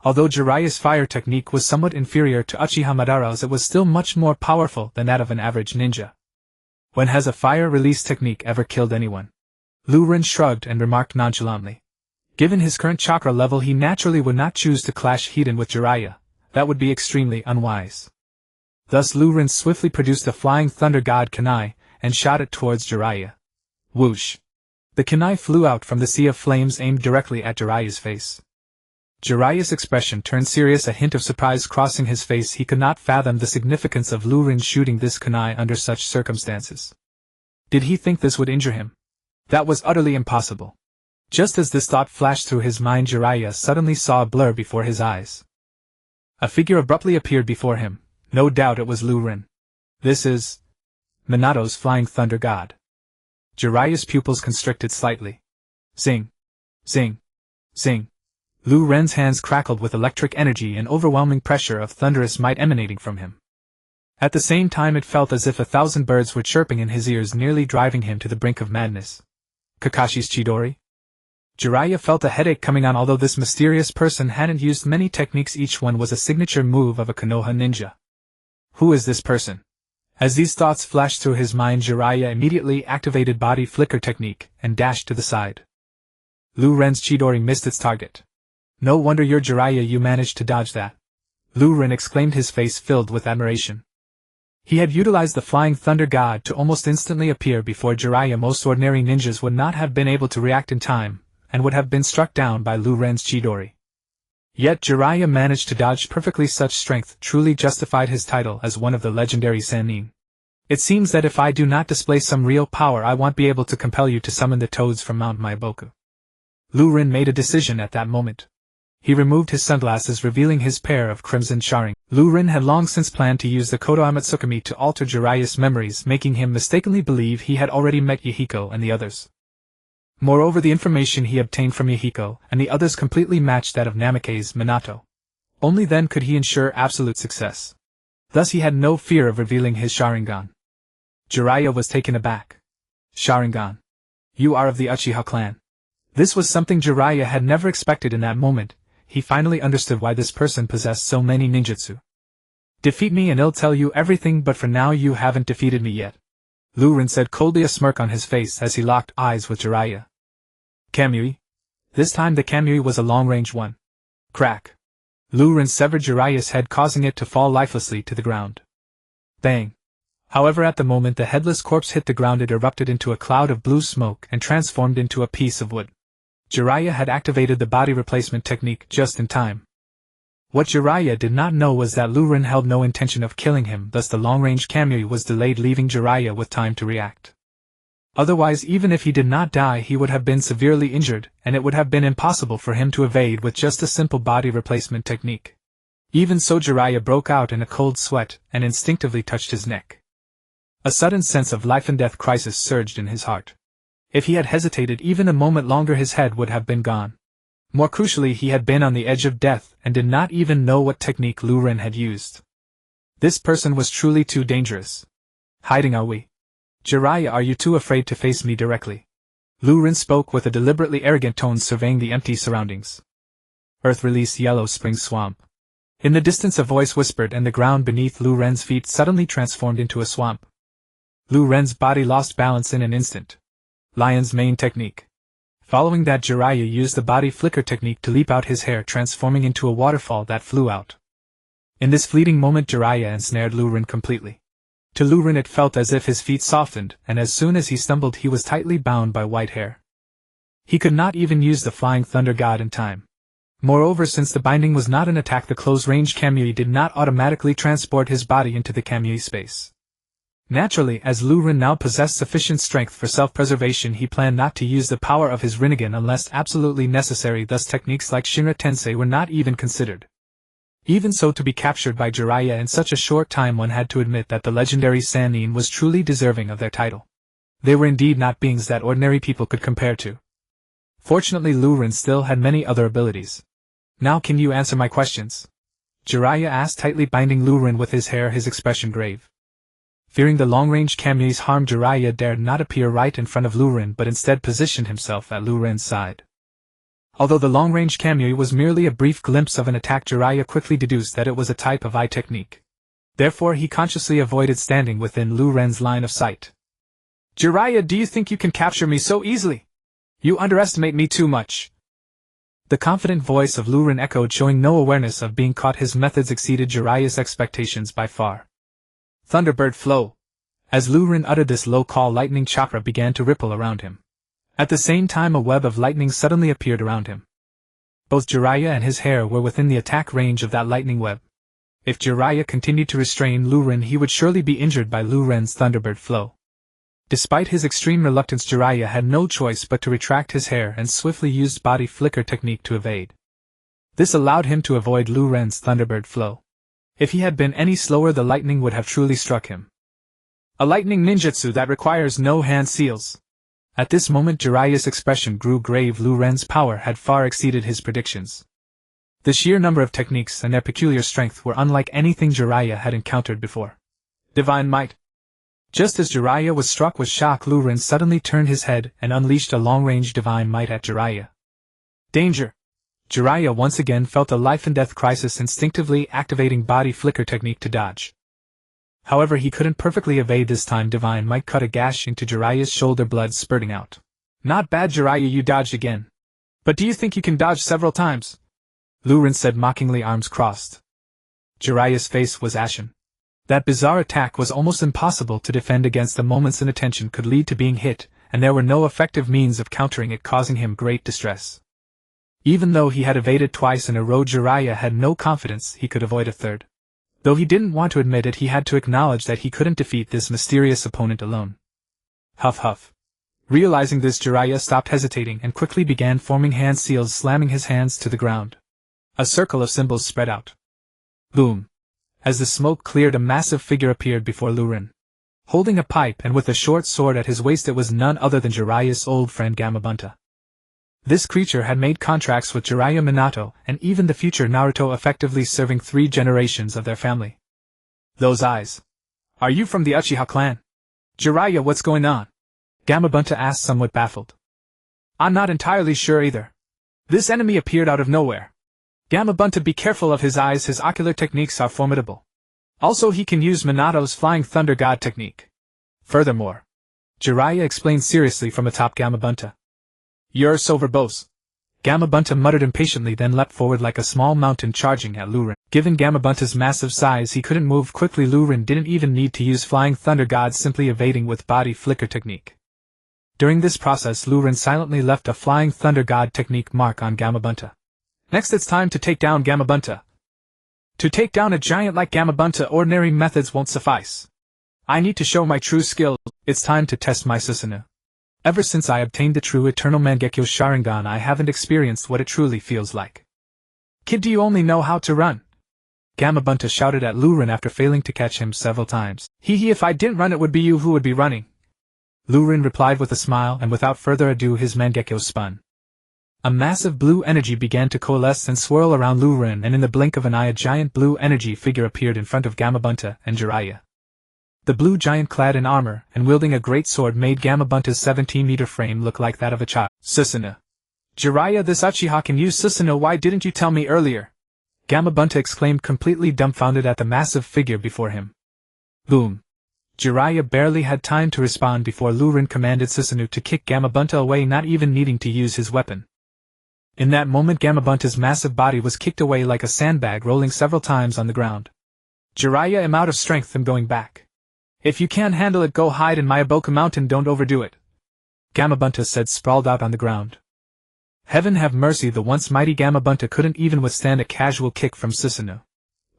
Although Jiraiya's fire technique was somewhat inferior to Uchiha Madara's, it was still much more powerful than that of an average ninja. When has a fire release technique ever killed anyone? Luren shrugged and remarked nonchalantly. Given his current chakra level, he naturally would not choose to clash Hiden with Jiraiya. That would be extremely unwise. Thus Lu Ren swiftly produced the flying thunder god kunai, and shot it towards Jiraiya. Whoosh! The kunai flew out from the sea of flames aimed directly at Jiraiya's face. Jiraiya's expression turned serious, a hint of surprise crossing his face. He could not fathom the significance of Lu Ren shooting this kunai under such circumstances. Did he think this would injure him? That was utterly impossible. Just as this thought flashed through his mind, Jiraiya suddenly saw a blur before his eyes. A figure abruptly appeared before him. No doubt it was Lu Ren. This is Minato's flying thunder god. Jiraiya's pupils constricted slightly. Zing! Zing! Zing! Lu Ren's hands crackled with electric energy and overwhelming pressure of thunderous might emanating from him. At the same time it felt as if 1,000 birds were chirping in his ears, nearly driving him to the brink of madness. Kakashi's Chidori? Jiraiya felt a headache coming on. Although this mysterious person hadn't used many techniques, each one was a signature move of a Konoha ninja. Who is this person? As these thoughts flashed through his mind, Jiraiya immediately activated body flicker technique and dashed to the side. Lu Ren's Chidori missed its target. No wonder you're Jiraiya, you managed to dodge that. Lu Ren exclaimed, his face filled with admiration. He had utilized the flying thunder god to almost instantly appear before Jiraiya. Most ordinary ninjas would not have been able to react in time, and would have been struck down by Lu Ren's Chidori. Yet Jiraiya managed to dodge perfectly. Such strength truly justified his title as one of the legendary Sannin. It seems that if I do not display some real power, I won't be able to compel you to summon the toads from Mount Maiboku. Lu Ren made a decision at that moment. He removed his sunglasses, revealing his pair of crimson charing. Lu Ren had long since planned to use the Kodoha Matsukami to alter Jiraiya's memories, making him mistakenly believe he had already met Yahiko and the others. Moreover, the information he obtained from Yahiko and the others completely matched that of Namikaze Minato. Only then could he ensure absolute success. Thus he had no fear of revealing his Sharingan. Jiraiya was taken aback. Sharingan. You are of the Uchiha clan. This was something Jiraiya had never expected in that moment. He finally understood why this person possessed so many ninjutsu. Defeat me and I'll tell you everything, but for now you haven't defeated me yet. Lu Ren said coldly, a smirk on his face as he locked eyes with Jiraiya. Kamui. This time the Kamui was a long-range one. Crack. Lu Ren severed Jiraiya's head, causing it to fall lifelessly to the ground. Bang. However, at the moment the headless corpse hit the ground, it erupted into a cloud of blue smoke and transformed into a piece of wood. Jiraiya had activated the body replacement technique just in time. What Jiraiya did not know was that Lu Ren held no intention of killing him, thus the long-range Kamui was delayed, leaving Jiraiya with time to react. Otherwise, even if he did not die, he would have been severely injured, and it would have been impossible for him to evade with just a simple body replacement technique. Even so, Jiraiya broke out in a cold sweat and instinctively touched his neck. A sudden sense of life and death crisis surged in his heart. If he had hesitated even a moment longer, his head would have been gone. More crucially, he had been on the edge of death and did not even know what technique Lu Ren had used. This person was truly too dangerous. Hiding, are we? Jiraiya, are you too afraid to face me directly? Lu Ren spoke with a deliberately arrogant tone, surveying the empty surroundings. Earth, release Yellow Spring Swamp. In the distance a voice whispered, and the ground beneath Lu Ren's feet suddenly transformed into a swamp. Lu Ren's body lost balance in an instant. Lion's Mane technique. Following that, Jiraiya used the body flicker technique to leap out, his hair transforming into a waterfall that flew out. In this fleeting moment, Jiraiya ensnared Lu Ren completely. To Lu Ren it felt as if his feet softened, and as soon as he stumbled he was tightly bound by white hair. He could not even use the flying thunder god in time. Moreover, since the binding was not an attack, the close-range Kamui did not automatically transport his body into the Kamui space. Naturally, as Lu Ren now possessed sufficient strength for self-preservation, he planned not to use the power of his Rinnegan unless absolutely necessary, thus techniques like Shinra Tensei were not even considered. Even so, to be captured by Jiraiya in such a short time, one had to admit that the legendary Sannin was truly deserving of their title. They were indeed not beings that ordinary people could compare to. Fortunately, Lu Ren still had many other abilities. Now can you answer my questions? Jiraiya asked, tightly binding Lu Ren with his hair, his expression grave. Fearing the long-range Kamui's harm, Jiraiya dared not appear right in front of Lu Ren, but instead positioned himself at Lu Ren's side. Although the long-range Kamui was merely a brief glimpse of an attack, Jiraiya quickly deduced that it was a type of eye technique. Therefore he consciously avoided standing within Lu Ren's line of sight. Jiraiya, do you think you can capture me so easily? You underestimate me too much. The confident voice of Lu Ren echoed, showing no awareness of being caught. His methods exceeded Jiraiya's expectations by far. Thunderbird flow. As Lu Ren uttered this low call, lightning chakra began to ripple around him. At the same time, a web of lightning suddenly appeared around him. Both Jiraiya and his hair were within the attack range of that lightning web. If Jiraiya continued to restrain Lu Ren, he would surely be injured by Lu Ren's Thunderbird flow. Despite his extreme reluctance, Jiraiya had no choice but to retract his hair and swiftly used body flicker technique to evade. This allowed him to avoid Lu Ren's Thunderbird flow. If he had been any slower, the lightning would have truly struck him. A lightning ninjutsu that requires no hand seals. At this moment, Jiraiya's expression grew grave. Lu Ren's power had far exceeded his predictions. The sheer number of techniques and their peculiar strength were unlike anything Jiraiya had encountered before. Divine might. Just as Jiraiya was struck with shock, Lu Ren suddenly turned his head and unleashed a long-range divine might at Jiraiya. Danger! Jiraiya once again felt a life-and-death crisis, instinctively activating body flicker technique to dodge. However, he couldn't perfectly evade this time. Divine might cut a gash into Jiraiya's shoulder, blood spurting out. Not bad, Jiraiya, you dodged again. But do you think you can dodge several times? Lu Ren said mockingly, arms crossed. Jiraiya's face was ashen. That bizarre attack was almost impossible to defend against. The moment's inattention could lead to being hit, and there were no effective means of countering it, causing him great distress. Even though he had evaded twice in a row, Jiraiya had no confidence he could avoid a third. Though he didn't want to admit it, he had to acknowledge that he couldn't defeat this mysterious opponent alone. Huff huff. Realizing this, Jiraiya stopped hesitating and quickly began forming hand seals, slamming his hands to the ground. A circle of symbols spread out. Boom. As the smoke cleared, a massive figure appeared before Lu Ren. Holding a pipe and with a short sword at his waist, it was none other than Jiraiya's old friend Gamabunta. This creature had made contracts with Jiraiya, Minato, and even the future Naruto, effectively serving 3 generations of their family. Those eyes. Are you from the Uchiha clan? Jiraiya, what's going on? Gamabunta asked, somewhat baffled. I'm not entirely sure either. This enemy appeared out of nowhere. Gamabunta, be careful of his eyes, his ocular techniques are formidable. Also, he can use Minato's Flying Thunder God technique. Furthermore, Jiraiya explained seriously from atop Gamabunta. You're so verbose. Gamabunta muttered impatiently, then leapt forward like a small mountain, charging at Lu Ren. Given Gamabunta's massive size, he couldn't move quickly. Lu Ren didn't even need to use Flying Thunder God, simply evading with body flicker technique. During this process, Lu Ren silently left a Flying Thunder God technique mark on Gamabunta. Next, it's time to take down Gamabunta. To take down a giant like Gamabunta, ordinary methods won't suffice. I need to show my true skill. It's time to test my Susanoo. Ever since I obtained the true Eternal Mangekyo Sharingan, I haven't experienced what it truly feels like. Kid, do you only know how to run? Gamabunta shouted at Lu Ren after failing to catch him several times. Hee, if I didn't run, it would be you who would be running. Lu Ren replied with a smile, and without further ado his Mangekyo spun. A massive blue energy began to coalesce and swirl around Lu Ren, and in the blink of an eye a giant blue energy figure appeared in front of Gamabunta and Jiraiya. The blue giant, clad in armor and wielding a great sword, made Gamabunta's 17-meter frame look like that of a child. Susanoo. Jiraiya, this Uchiha can use Susanoo, why didn't you tell me earlier? Gamabunta exclaimed, completely dumbfounded at the massive figure before him. Boom. Jiraiya barely had time to respond before Lu Ren commanded Susanoo to kick Gamabunta away, not even needing to use his weapon. In that moment, Gamabunta's massive body was kicked away like a sandbag, rolling several times on the ground. Jiraiya, I'm out of strength, I'm going back. If you can't handle it, go hide in Mayaboka Mountain, don't overdo it. Gamabunta said, sprawled out on the ground. Heaven have mercy, the once mighty Gamabunta couldn't even withstand a casual kick from Susanoo.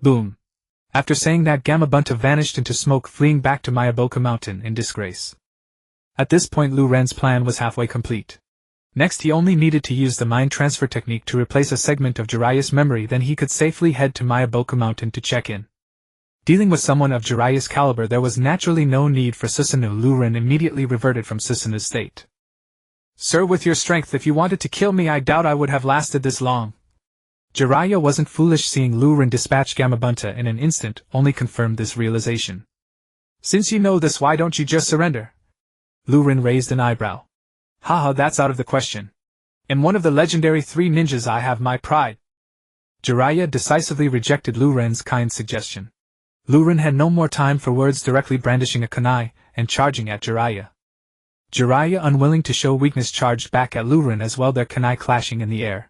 Boom. After saying that, Gamabunta vanished into smoke, fleeing back to Mayaboka Mountain in disgrace. At this point, Lu Ren's plan was halfway complete. Next, he only needed to use the mind transfer technique to replace a segment of Jiraiya's memory, then he could safely head to Mayaboka Mountain to check in. Dealing with someone of Jiraiya's caliber, there was naturally no need for Susanoo. Lu Ren immediately reverted from Susanoo's state. Sir, with your strength, if you wanted to kill me, I doubt I would have lasted this long. Jiraiya wasn't foolish. Seeing Lu Ren dispatch Gamabunta in an instant only confirmed this realization. Since you know this, why don't you just surrender? Lu Ren raised an eyebrow. Haha, that's out of the question. In one of the legendary 3 ninjas, I have my pride. Jiraiya decisively rejected Lu Ren's kind suggestion. Lu Ren had no more time for words, directly brandishing a kunai and charging at Jiraiya. Jiraiya, unwilling to show weakness, charged back at Lu Ren as well, their kunai clashing in the air.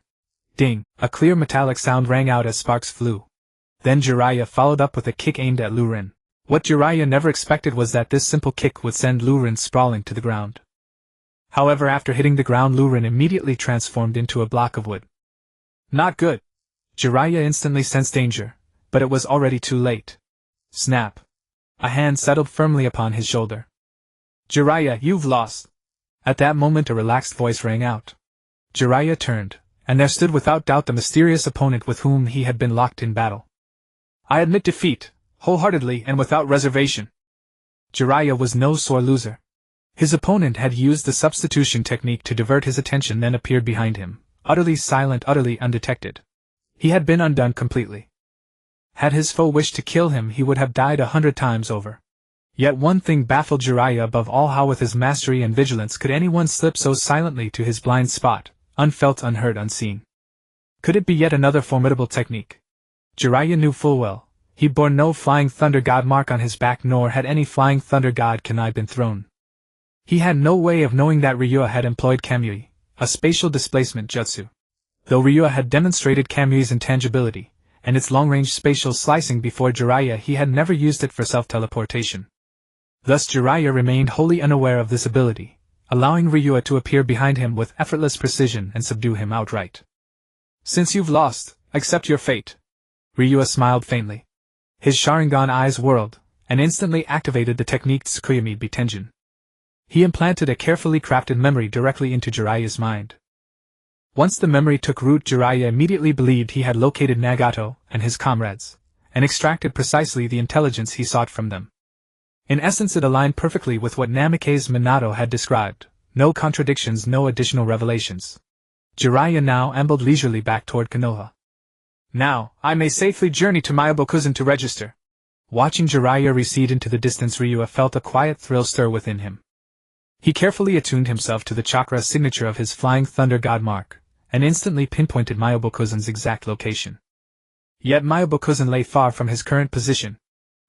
Ding! A clear metallic sound rang out as sparks flew. Then Jiraiya followed up with a kick aimed at Lu Ren. What Jiraiya never expected was that this simple kick would send Lurin sprawling to the ground. However, after hitting the ground, Lurin immediately transformed into a block of wood. Not good. Jiraiya instantly sensed danger, but it was already too late. Snap. A hand settled firmly upon his shoulder. Jiraiya, you've lost. At that moment a relaxed voice rang out. Jiraiya turned, and there stood without doubt the mysterious opponent with whom he had been locked in battle. I admit defeat, wholeheartedly and without reservation. Jiraiya was no sore loser. His opponent had used the substitution technique to divert his attention, then appeared behind him, utterly silent, utterly undetected. He had been undone completely. Had his foe wished to kill him, he would have died 100 times over. Yet one thing baffled Jiraiya above all: how with his mastery and vigilance could anyone slip so silently to his blind spot, unfelt, unheard, unseen? Could it be yet another formidable technique? Jiraiya knew full well, he bore no Flying Thunder God mark on his back, nor had any Flying Thunder God kunai been thrown. He had no way of knowing that Ryua had employed Kamui, a spatial displacement jutsu. Though Ryua had demonstrated Kamui's intangibility, and its long-range spatial slicing before Jiraiya, he had never used it for self-teleportation. Thus Jiraiya remained wholly unaware of this ability, allowing Ryua to appear behind him with effortless precision and subdue him outright. Since you've lost, accept your fate. Ryua smiled faintly. His Sharingan eyes whirled, and instantly activated the technique Tsukuyomi Bitenjin. He implanted a carefully crafted memory directly into Jiraiya's mind. Once the memory took root, Jiraiya immediately believed he had located Nagato and his comrades, and extracted precisely the intelligence he sought from them. In essence, it aligned perfectly with what Namikaze Minato had described: no contradictions, no additional revelations. Jiraiya now ambled leisurely back toward Konoha. Now, I may safely journey to Myobokuzen to register. Watching Jiraiya recede into the distance, Ryua felt a quiet thrill stir within him. He carefully attuned himself to the chakra signature of his Flying Thunder God mark, and instantly pinpointed Myobokuzen's exact location. Yet Myobokuzen lay far from his current position.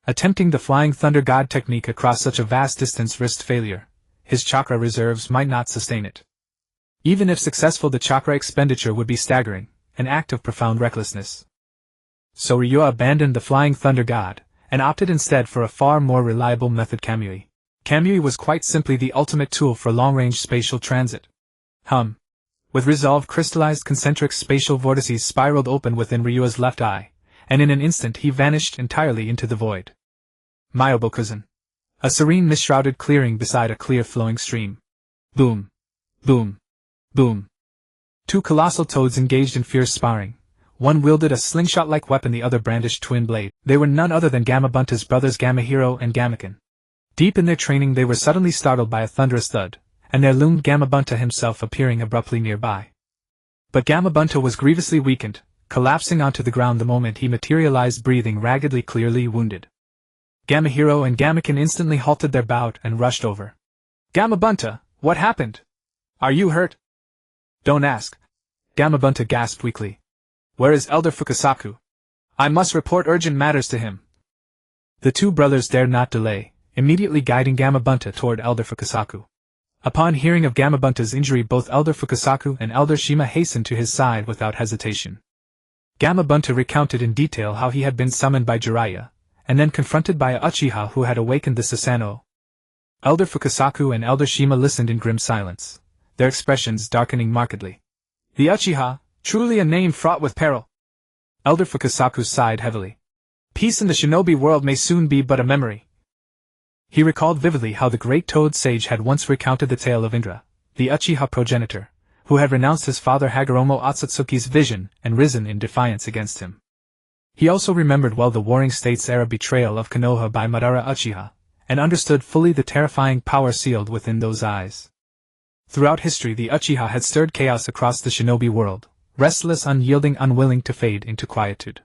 Attempting the Flying Thunder God technique across such a vast distance risked failure. His chakra reserves might not sustain it. Even if successful, the chakra expenditure would be staggering, an act of profound recklessness. So Ryua abandoned the Flying Thunder God, and opted instead for a far more reliable method: Kamui. Kamui was quite simply the ultimate tool for long-range spatial transit. With resolve, crystallized concentric spatial vortices spiraled open within Ryua's left eye, and in an instant he vanished entirely into the void. Myobokuzen. A serene mist-shrouded clearing beside a clear flowing stream. Boom. Boom. Boom. Two colossal toads engaged in fierce sparring. One wielded a slingshot-like weapon, the other brandished twin blade. They were none other than Gamabunta's brothers Gamahiro and Gamaken. Deep in their training, they were suddenly startled by a thunderous thud, and there loomed Gamabunta himself appearing abruptly nearby. But Gamabunta was grievously weakened, collapsing onto the ground the moment he materialized, breathing raggedly, clearly wounded. Gamahiro and Gamaken instantly halted their bout and rushed over. Gamabunta, what happened? Are you hurt? Don't ask. Gamabunta gasped weakly. Where is Elder Fukasaku? I must report urgent matters to him. The two brothers dared not delay, immediately guiding Gamabunta toward Elder Fukasaku. Upon hearing of Gamabunta's injury, both Elder Fukasaku and Elder Shima hastened to his side without hesitation. Gamabunta recounted in detail how he had been summoned by Jiraiya, and then confronted by a Uchiha who had awakened the Susanoo. Elder Fukasaku and Elder Shima listened in grim silence, their expressions darkening markedly. The Uchiha, truly a name fraught with peril. Elder Fukasaku sighed heavily. Peace in the shinobi world may soon be but a memory. He recalled vividly how the great Toad Sage had once recounted the tale of Indra, the Uchiha progenitor, who had renounced his father Hagoromo Otsutsuki's vision and risen in defiance against him. He also remembered well the Warring States-era betrayal of Konoha by Madara Uchiha, and understood fully the terrifying power sealed within those eyes. Throughout history, the Uchiha had stirred chaos across the shinobi world, restless, unyielding, unwilling to fade into quietude.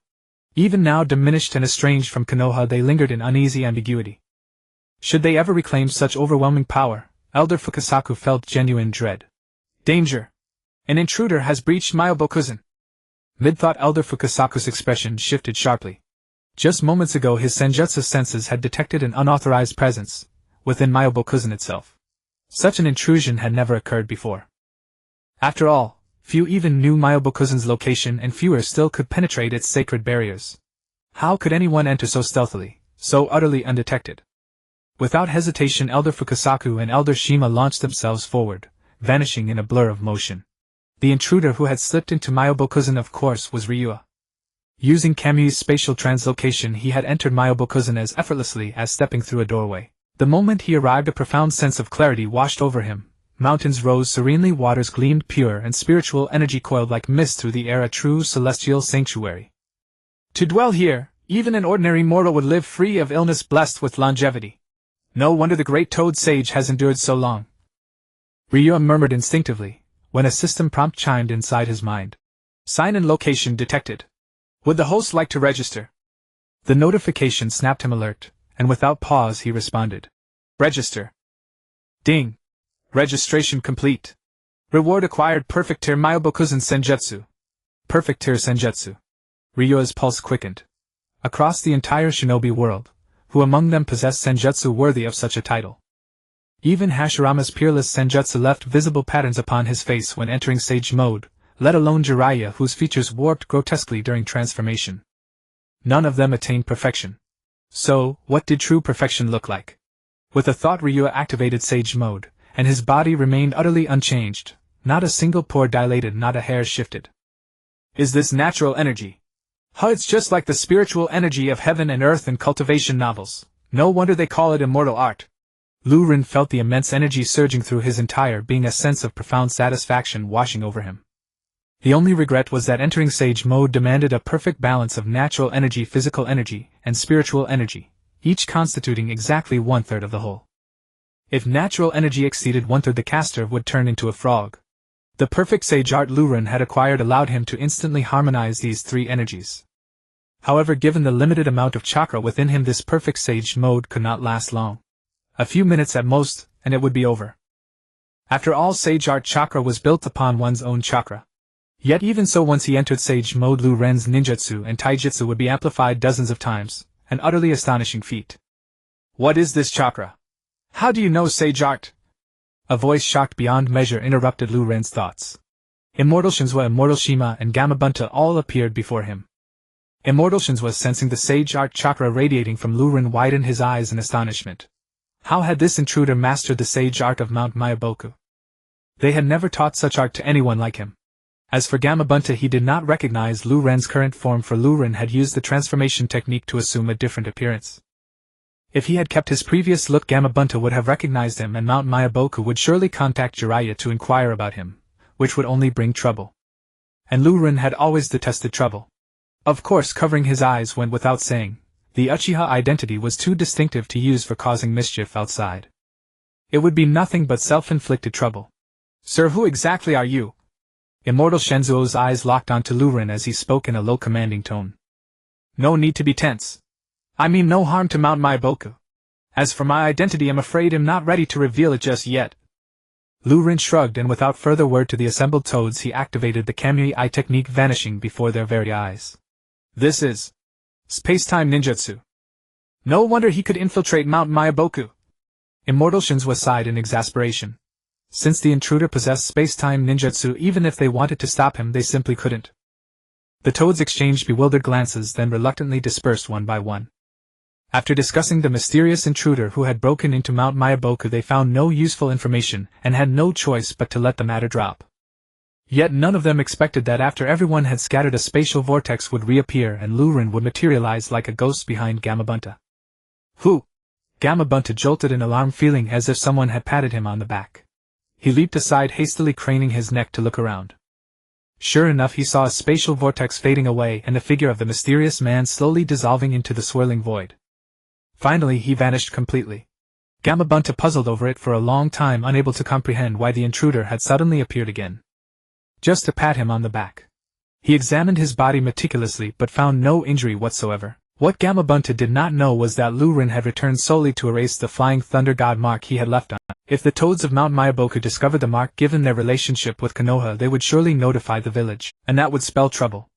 Even now, diminished and estranged from Konoha, they lingered in uneasy ambiguity. Should they ever reclaim such overwhelming power, Elder Fukasaku felt genuine dread. Danger! An intruder has breached Myobokuzen. Mid-thought, Elder Fukasaku's expression shifted sharply. Just moments ago his Senjutsu senses had detected an unauthorized presence within Myobokuzen itself. Such an intrusion had never occurred before. After all, few even knew Myobokuzen's location, and fewer still could penetrate its sacred barriers. How could anyone enter so stealthily, so utterly undetected. Without hesitation, Elder Fukasaku and Elder Shima launched themselves forward, vanishing in a blur of motion. The intruder who had slipped into Myobokuzen, of course, was Ryua. Using Kamuyu's spatial translocation, he had entered Myobokuzen as effortlessly as stepping through a doorway. The moment he arrived, a profound sense of clarity washed over him. Mountains rose serenely, waters gleamed pure, and spiritual energy coiled like mist through the air, a true celestial sanctuary. To dwell here, even an ordinary mortal would live free of illness, blessed with longevity. No wonder the great Toad Sage has endured so long. Ryua murmured instinctively, when a system prompt chimed inside his mind. Sign and location detected. Would the host like to register? The notification snapped him alert, and without pause he responded. Register. Ding. Registration complete. Reward acquired: Perfect Tier Myobokuzen Senjutsu. Perfect Tier Senjutsu. Ryua's pulse quickened. Across the entire shinobi world, who among them possessed senjutsu worthy of such a title? Even Hashirama's peerless senjutsu left visible patterns upon his face when entering sage mode, let alone Jiraiya, whose features warped grotesquely during transformation. None of them attained perfection. So, what did true perfection look like? With a thought, Ryua activated sage mode, and his body remained utterly unchanged. Not a single pore dilated, not a hair shifted. Is this natural energy? It's just like the spiritual energy of heaven and earth in cultivation novels. No wonder they call it immortal art. Lu Ren felt the immense energy surging through his entire being, a sense of profound satisfaction washing over him. The only regret was that entering sage mode demanded a perfect balance of natural energy, physical energy, and spiritual energy, each constituting exactly 1/3 of the whole. If natural energy exceeded 1/3, the caster would turn into a frog. The perfect sage art Lu Ren had acquired allowed him to instantly harmonize these three energies. However, given the limited amount of chakra within him, this perfect sage mode could not last long. A few minutes at most, and it would be over. After all, sage art chakra was built upon one's own chakra. Yet even so, once he entered sage mode, Lu Ren's ninjutsu and taijutsu would be amplified dozens of times, an utterly astonishing feat. What is this chakra? How do you know sage art? A voice shocked beyond measure interrupted Lu Ren's thoughts. Immortal Shinzwa, Immortal Shima, and Gamabunta all appeared before him. Immortal Shinzwa, sensing the sage art chakra radiating from Lu Ren, widened his eyes in astonishment. How had this intruder mastered the sage art of Mount Myoboku? They had never taught such art to anyone like him. As for Gamabunta, he did not recognize Lu Ren's current form, for Lu Ren had used the transformation technique to assume a different appearance. If he had kept his previous look, Gamabunta would have recognized him, and Mount Myoboku would surely contact Jiraiya to inquire about him, which would only bring trouble. And Lu Ren had always detested trouble. Of course, covering his eyes went without saying. The Uchiha identity was too distinctive to use for causing mischief outside. It would be nothing but self-inflicted trouble. Sir, who exactly are you? Immortal Shenzuo's eyes locked onto Lu Ren as he spoke in a low, commanding tone. No need to be tense. I mean no harm to Mount Myoboku. As for my identity, I'm afraid I'm not ready to reveal it just yet. Lu Ren shrugged, and without further word to the assembled toads, he activated the Kamui Eye technique, vanishing before their very eyes. This is space-time ninjutsu. No wonder he could infiltrate Mount Myoboku. Immortal Shinzwa sighed in exasperation. Since the intruder possessed space-time ninjutsu, even if they wanted to stop him, they simply couldn't. The toads exchanged bewildered glances, then reluctantly dispersed one by one. After discussing the mysterious intruder who had broken into Mount Myoboku, they found no useful information, and had no choice but to let the matter drop. Yet none of them expected that after everyone had scattered, a spatial vortex would reappear and Lu Ren would materialize like a ghost behind Gamabunta. Who? Gamabunta jolted in alarm, feeling as if someone had patted him on the back. He leaped aside, hastily craning his neck to look around. Sure enough, he saw a spatial vortex fading away and the figure of the mysterious man slowly dissolving into the swirling void. Finally, he vanished completely. Gamabunta puzzled over it for a long time, unable to comprehend why the intruder had suddenly appeared again. Just to pat him on the back. He examined his body meticulously but found no injury whatsoever. What Gamabunta did not know was that Lu Ren had returned solely to erase the Flying Thunder God mark he had left on. If the toads of Mount Myoboku discovered the mark, given their relationship with Konoha, they would surely notify the village, and that would spell trouble.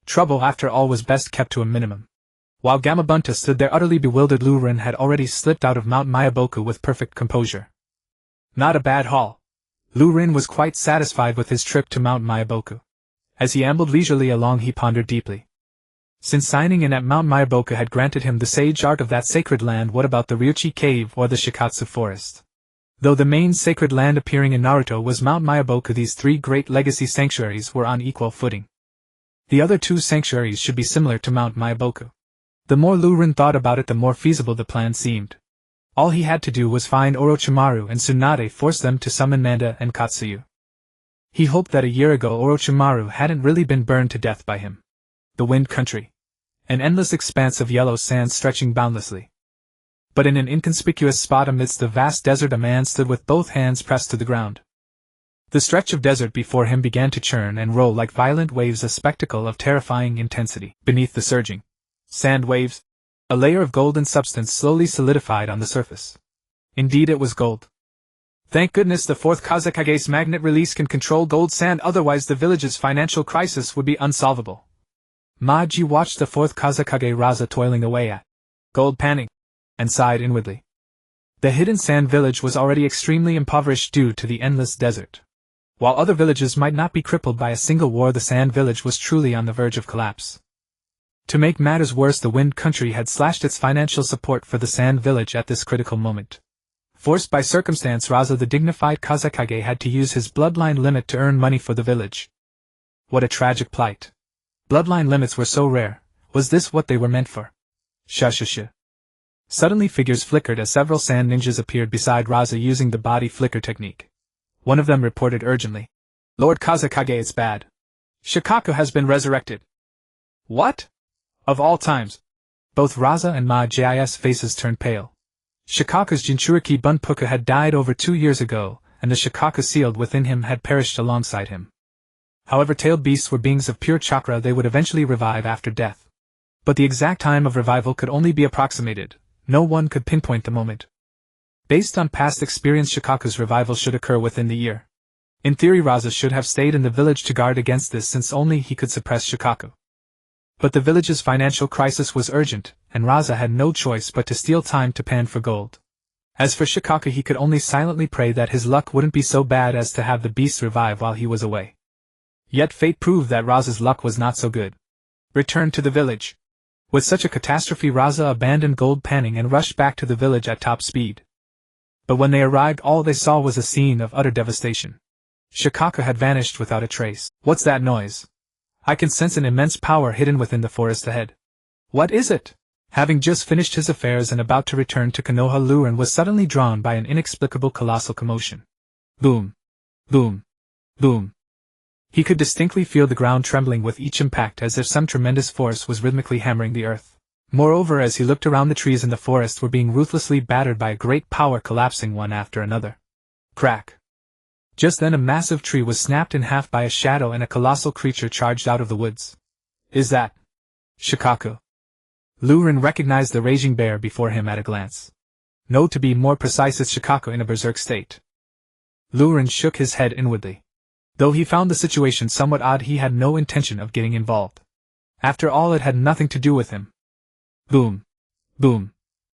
Trouble, after all, was best kept to a minimum. While Gamabunta stood there utterly bewildered, Lu Ren had already slipped out of Mount Myoboku with perfect composure. Not a bad haul. Lu Ren was quite satisfied with his trip to Mount Myoboku. As he ambled leisurely along, he pondered deeply. Since signing in at Mount Myaboka had granted him the sage art of that sacred land, what about the Ryuchi Cave or the Shikatsu Forest? Though the main sacred land appearing in Naruto was Mount Myaboka, these three great legacy sanctuaries were on equal footing. The other two sanctuaries should be similar to Mount Myaboka. The more Rin thought about it, the more feasible the plan seemed. All he had to do was find Orochimaru and Tsunade, force them to summon Nanda and Katsuyu. He hoped that a year ago Orochimaru hadn't really been burned to death by him. The Wind Country. An endless expanse of yellow sand stretching boundlessly. But in an inconspicuous spot amidst the vast desert, a man stood with both hands pressed to the ground. The stretch of desert before him began to churn and roll like violent waves, a spectacle of terrifying intensity. Beneath the surging sand waves, a layer of golden substance slowly solidified on the surface. Indeed, it was gold. Thank goodness the Fourth Hokage's magnet release can control gold sand, otherwise the village's financial crisis would be unsolvable. Maji watched the Fourth Hokage Raza toiling away at gold panning, and sighed inwardly. The hidden sand village was already extremely impoverished due to the endless desert. While other villages might not be crippled by a single war, the sand village was truly on the verge of collapse. To make matters worse, the Wind Country had slashed its financial support for the sand village at this critical moment. Forced by circumstance, Raza the dignified Kazekage had to use his bloodline limit to earn money for the village. What a tragic plight. Bloodline limits were so rare. Was this what they were meant for? Shush. Suddenly figures flickered as several sand ninjas appeared beside Raza using the body flicker technique. One of them reported urgently. Lord Kazekage, it's bad. Shikaku has been resurrected. What? Of all times. Both Raza and Maji's faces turned pale. Shikaku's Jinchuriki Bunpuku had died over 2 years ago, and the Shikaku sealed within him had perished alongside him. However, tailed beasts were beings of pure chakra, they would eventually revive after death. But the exact time of revival could only be approximated. No one could pinpoint the moment. Based on past experience, Shikaku's revival should occur within the year. In theory, Raza should have stayed in the village to guard against this, since only he could suppress Shikaku. But the village's financial crisis was urgent, and Raza had no choice but to steal time to pan for gold. As for Shikaku, he could only silently pray that his luck wouldn't be so bad as to have the beasts revive while he was away. Yet fate proved that Raza's luck was not so good. Return to the village. With such a catastrophe, Raza abandoned gold panning and rushed back to the village at top speed. But when they arrived, all they saw was a scene of utter devastation. Shikaku had vanished without a trace. What's that noise? I can sense an immense power hidden within the forest ahead. What is it? Having just finished his affairs and about to return to Konoha, Rin was suddenly drawn by an inexplicable colossal commotion. Boom. Boom. Boom. He could distinctly feel the ground trembling with each impact, as if some tremendous force was rhythmically hammering the earth. Moreover, as he looked around, the trees in the forest were being ruthlessly battered by a great power, collapsing one after another. Crack. Just then a massive tree was snapped in half by a shadow and a colossal creature charged out of the woods. Is that Shikaku? Rin recognized the raging bear before him at a glance. No, to be more precise, it's Shikaku in a berserk state. Rin shook his head inwardly. Though he found the situation somewhat odd, he had no intention of getting involved. After all, it had nothing to do with him. Boom. Boom.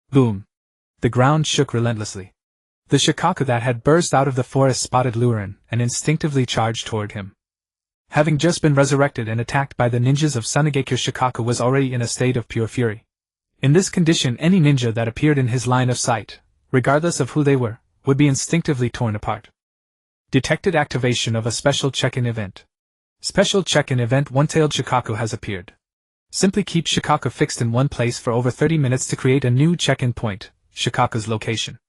Boom. The ground shook relentlessly. The Shikaku that had burst out of the forest spotted Rin and instinctively charged toward him. Having just been resurrected and attacked by the ninjas of Sunagekure, Shikaku was already in a state of pure fury. In this condition, any ninja that appeared in his line of sight, regardless of who they were, would be instinctively torn apart. Detected activation of a special check-in event. Special check-in event: one-tailed Shikaku has appeared. Simply keep Shikaku fixed in one place for over 30 minutes to create a new check-in point, Shikaku's location.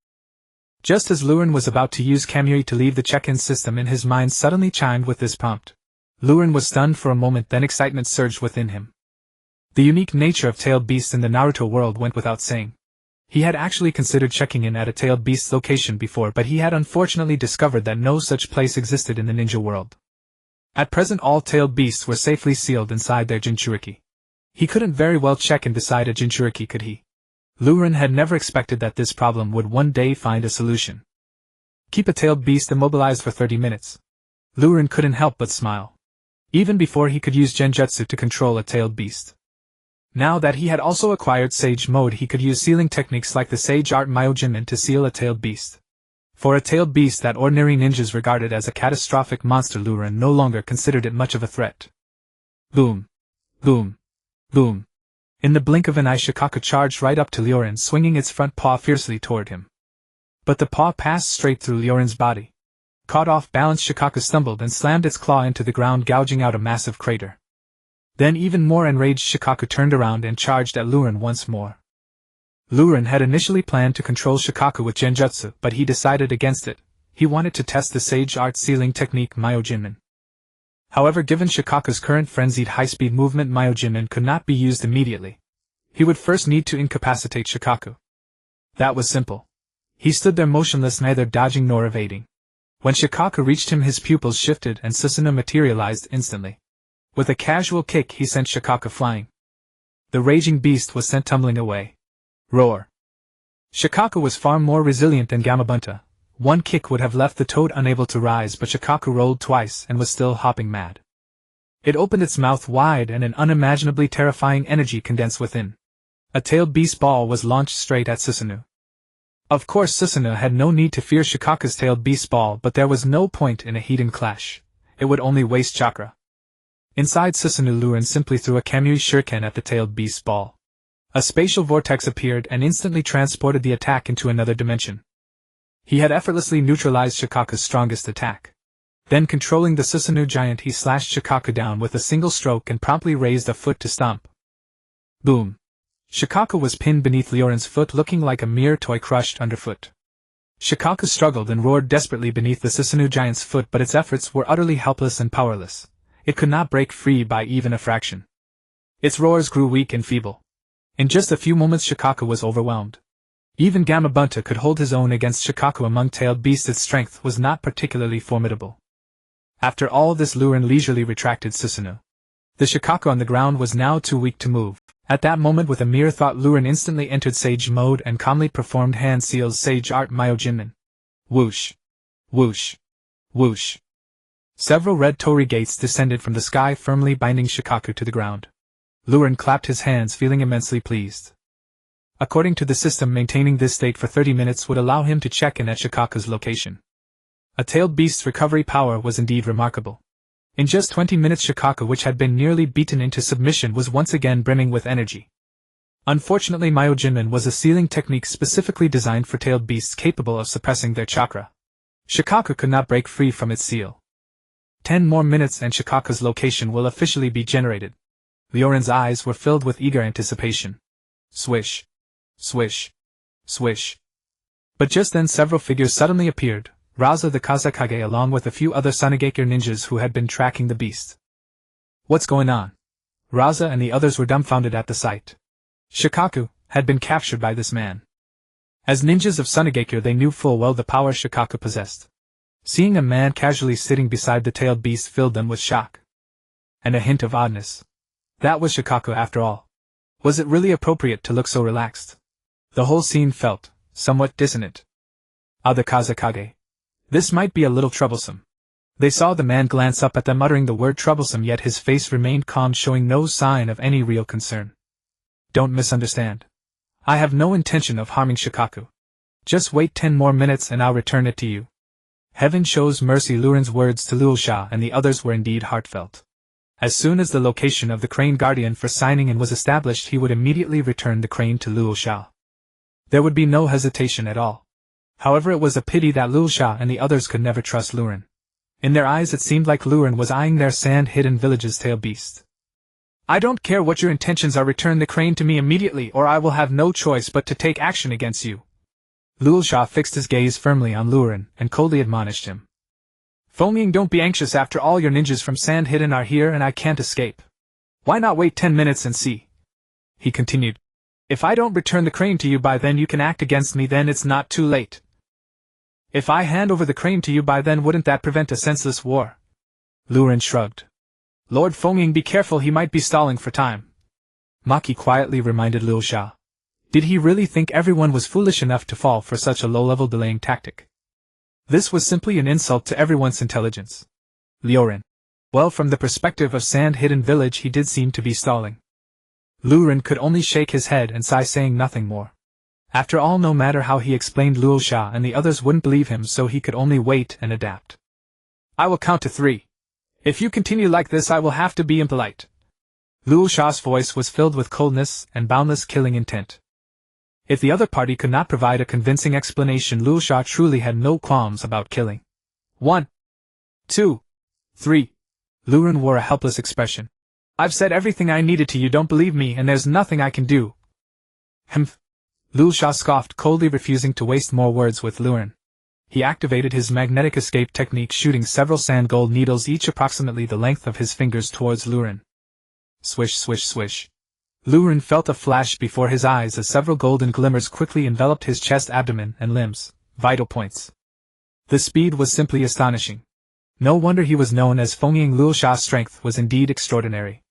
Just as Rin was about to use Kamui to leave the check-in system, in his mind suddenly chimed with this prompt. Rin was stunned for a moment, then excitement surged within him. The unique nature of tailed beasts in the Naruto world went without saying. He had actually considered checking in at a tailed beast's location before, but he had unfortunately discovered that no such place existed in the ninja world. At present, all tailed beasts were safely sealed inside their Jinchuriki. He couldn't very well check in beside a Jinchuriki, could he? Rin had never expected that this problem would one day find a solution. Keep a tailed beast immobilized for 30 minutes. Rin couldn't help but smile. Even before he could use Genjutsu to control a tailed beast. Now that he had also acquired Sage Mode, he could use sealing techniques like the Sage Art Myojinmen to seal a tailed beast. For a tailed beast that ordinary ninjas regarded as a catastrophic monster, Rin no longer considered it much of a threat. Boom. Boom. Boom! In the blink of an eye, Shikaku charged right up to Lioren, swinging its front paw fiercely toward him. But the paw passed straight through Lioren's body. Caught off balance, Shikaku stumbled and slammed its claw into the ground, gouging out a massive crater. Then, even more enraged, Shikaku turned around and charged at Lioren once more. Lioren had initially planned to control Shikaku with Genjutsu, but he decided against it. He wanted to test the Sage Art Sealing technique Myojinmen. However, given Shikaku's current frenzied high-speed movement, Myojinmen could not be used immediately. He would first need to incapacitate Shikaku. That was simple. He stood there motionless, neither dodging nor evading. When Shikaku reached him, his pupils shifted and Susanoo materialized instantly. With a casual kick, he sent Shikaku flying. The raging beast was sent tumbling away. Roar! Shikaku was far more resilient than Gamabunta. One kick would have left the toad unable to rise, but Shikaku rolled twice and was still hopping mad. It opened its mouth wide and an unimaginably terrifying energy condensed within. A tailed beast ball was launched straight at Susanoo. Of course, Susanoo had no need to fear Shikaku's tailed beast ball, but there was no point in a heated clash. It would only waste chakra. Inside Susanoo, Lioren simply threw a Kamui Shuriken at the tailed beast ball. A spatial vortex appeared and instantly transported the attack into another dimension. He had effortlessly neutralized Shikaku's strongest attack. Then, controlling the Susanoo giant, he slashed Shikaku down with a single stroke and promptly raised a foot to stomp. Boom! Shikaku was pinned beneath Lioren's foot, looking like a mere toy crushed underfoot. Shikaku struggled and roared desperately beneath the Susanoo giant's foot, but its efforts were utterly helpless and powerless. It could not break free by even a fraction. Its roars grew weak and feeble. In just a few moments, Shikaku was overwhelmed. Even Gamabunta could hold his own against Shikaku. Among tailed beasts, its strength was not particularly formidable. After all this, Lioren leisurely retracted Susanoo. The Shikaku on the ground was now too weak to move. At that moment, with a mere thought, Lioren instantly entered Sage mode and calmly performed Hand Seal's Sage Art Myojinmen. Whoosh! Whoosh! Whoosh! Several red torii gates descended from the sky, firmly binding Shikaku to the ground. Lioren clapped his hands, feeling immensely pleased. According to the system, maintaining this state for 30 minutes would allow him to check in at Shikaku's location. A tailed beast's recovery power was indeed remarkable. In just 20 minutes, Shikaku, which had been nearly beaten into submission, was once again brimming with energy. Unfortunately, Myojinmen was a sealing technique specifically designed for tailed beasts capable of suppressing their chakra. Shikaku could not break free from its seal. 10 more minutes and Shikaku's location will officially be generated. Lioren's eyes were filled with eager anticipation. Swish. Swish. Swish. But just then several figures suddenly appeared, Raza the Kazekage along with a few other Sunigakure ninjas who had been tracking the beast. What's going on? Raza and the others were dumbfounded at the sight. Shikaku had been captured by this man. As ninjas of Sunigakure, they knew full well the power Shikaku possessed. Seeing a man casually sitting beside the tailed beast filled them with shock. And a hint of oddness. That was Shikaku after all. Was it really appropriate to look so relaxed? The whole scene felt somewhat dissonant. The Kazekage. This might be a little troublesome. They saw the man glance up at them, uttering the word troublesome, yet his face remained calm, showing no sign of any real concern. Don't misunderstand. I have no intention of harming Shikaku. Just wait 10 more minutes and I'll return it to you. Heaven shows mercy. Lioren's words to Luosha and the others were indeed heartfelt. As soon as the location of the Crane Guardian for signing in was established, he would immediately return the crane to Luosha. There would be no hesitation at all. However, it was a pity that Luosha and the others could never trust Lioren. In their eyes it seemed like Lioren was eyeing their sand-hidden village's tail beast. I don't care what your intentions are, return the crane to me immediately or I will have no choice but to take action against you. Luosha fixed his gaze firmly on Lioren and coldly admonished him. Foming, don't be anxious, after all your ninjas from Sand Hidden are here and I can't escape. Why not wait 10 minutes and see? He continued. If I don't return the crane to you by then, you can act against me, then it's not too late. If I hand over the crane to you by then, wouldn't that prevent a senseless war? Lioren shrugged. Lord Foming, be careful, he might be stalling for time. Maki quietly reminded Luosha. Did he really think everyone was foolish enough to fall for such a low-level delaying tactic? This was simply an insult to everyone's intelligence. Lioren. Well, from the perspective of Sand Hidden Village, he did seem to be stalling. Lioren could only shake his head and sigh, saying nothing more. After all, no matter how he explained, Luosha and the others wouldn't believe him, so he could only wait and adapt. I will count to 3. If you continue like this, I will have to be impolite. Luo Sha's voice was filled with coldness and boundless killing intent. If the other party could not provide a convincing explanation, Luo Sha truly had no qualms about killing. 1, 2, 3. Luren wore a helpless expression. I've said everything I needed to you, don't believe me, and there's nothing I can do. Humph. Luo Sha scoffed, coldly refusing to waste more words with Luren. He activated his magnetic escape technique, shooting several sand gold needles, each approximately the length of his fingers, towards Luren. Swish, swish, swish. Luren felt a flash before his eyes as several golden glimmers quickly enveloped his chest, abdomen, and limbs, vital points. The speed was simply astonishing. No wonder he was known as Fengying. Luo Sha's strength was indeed extraordinary.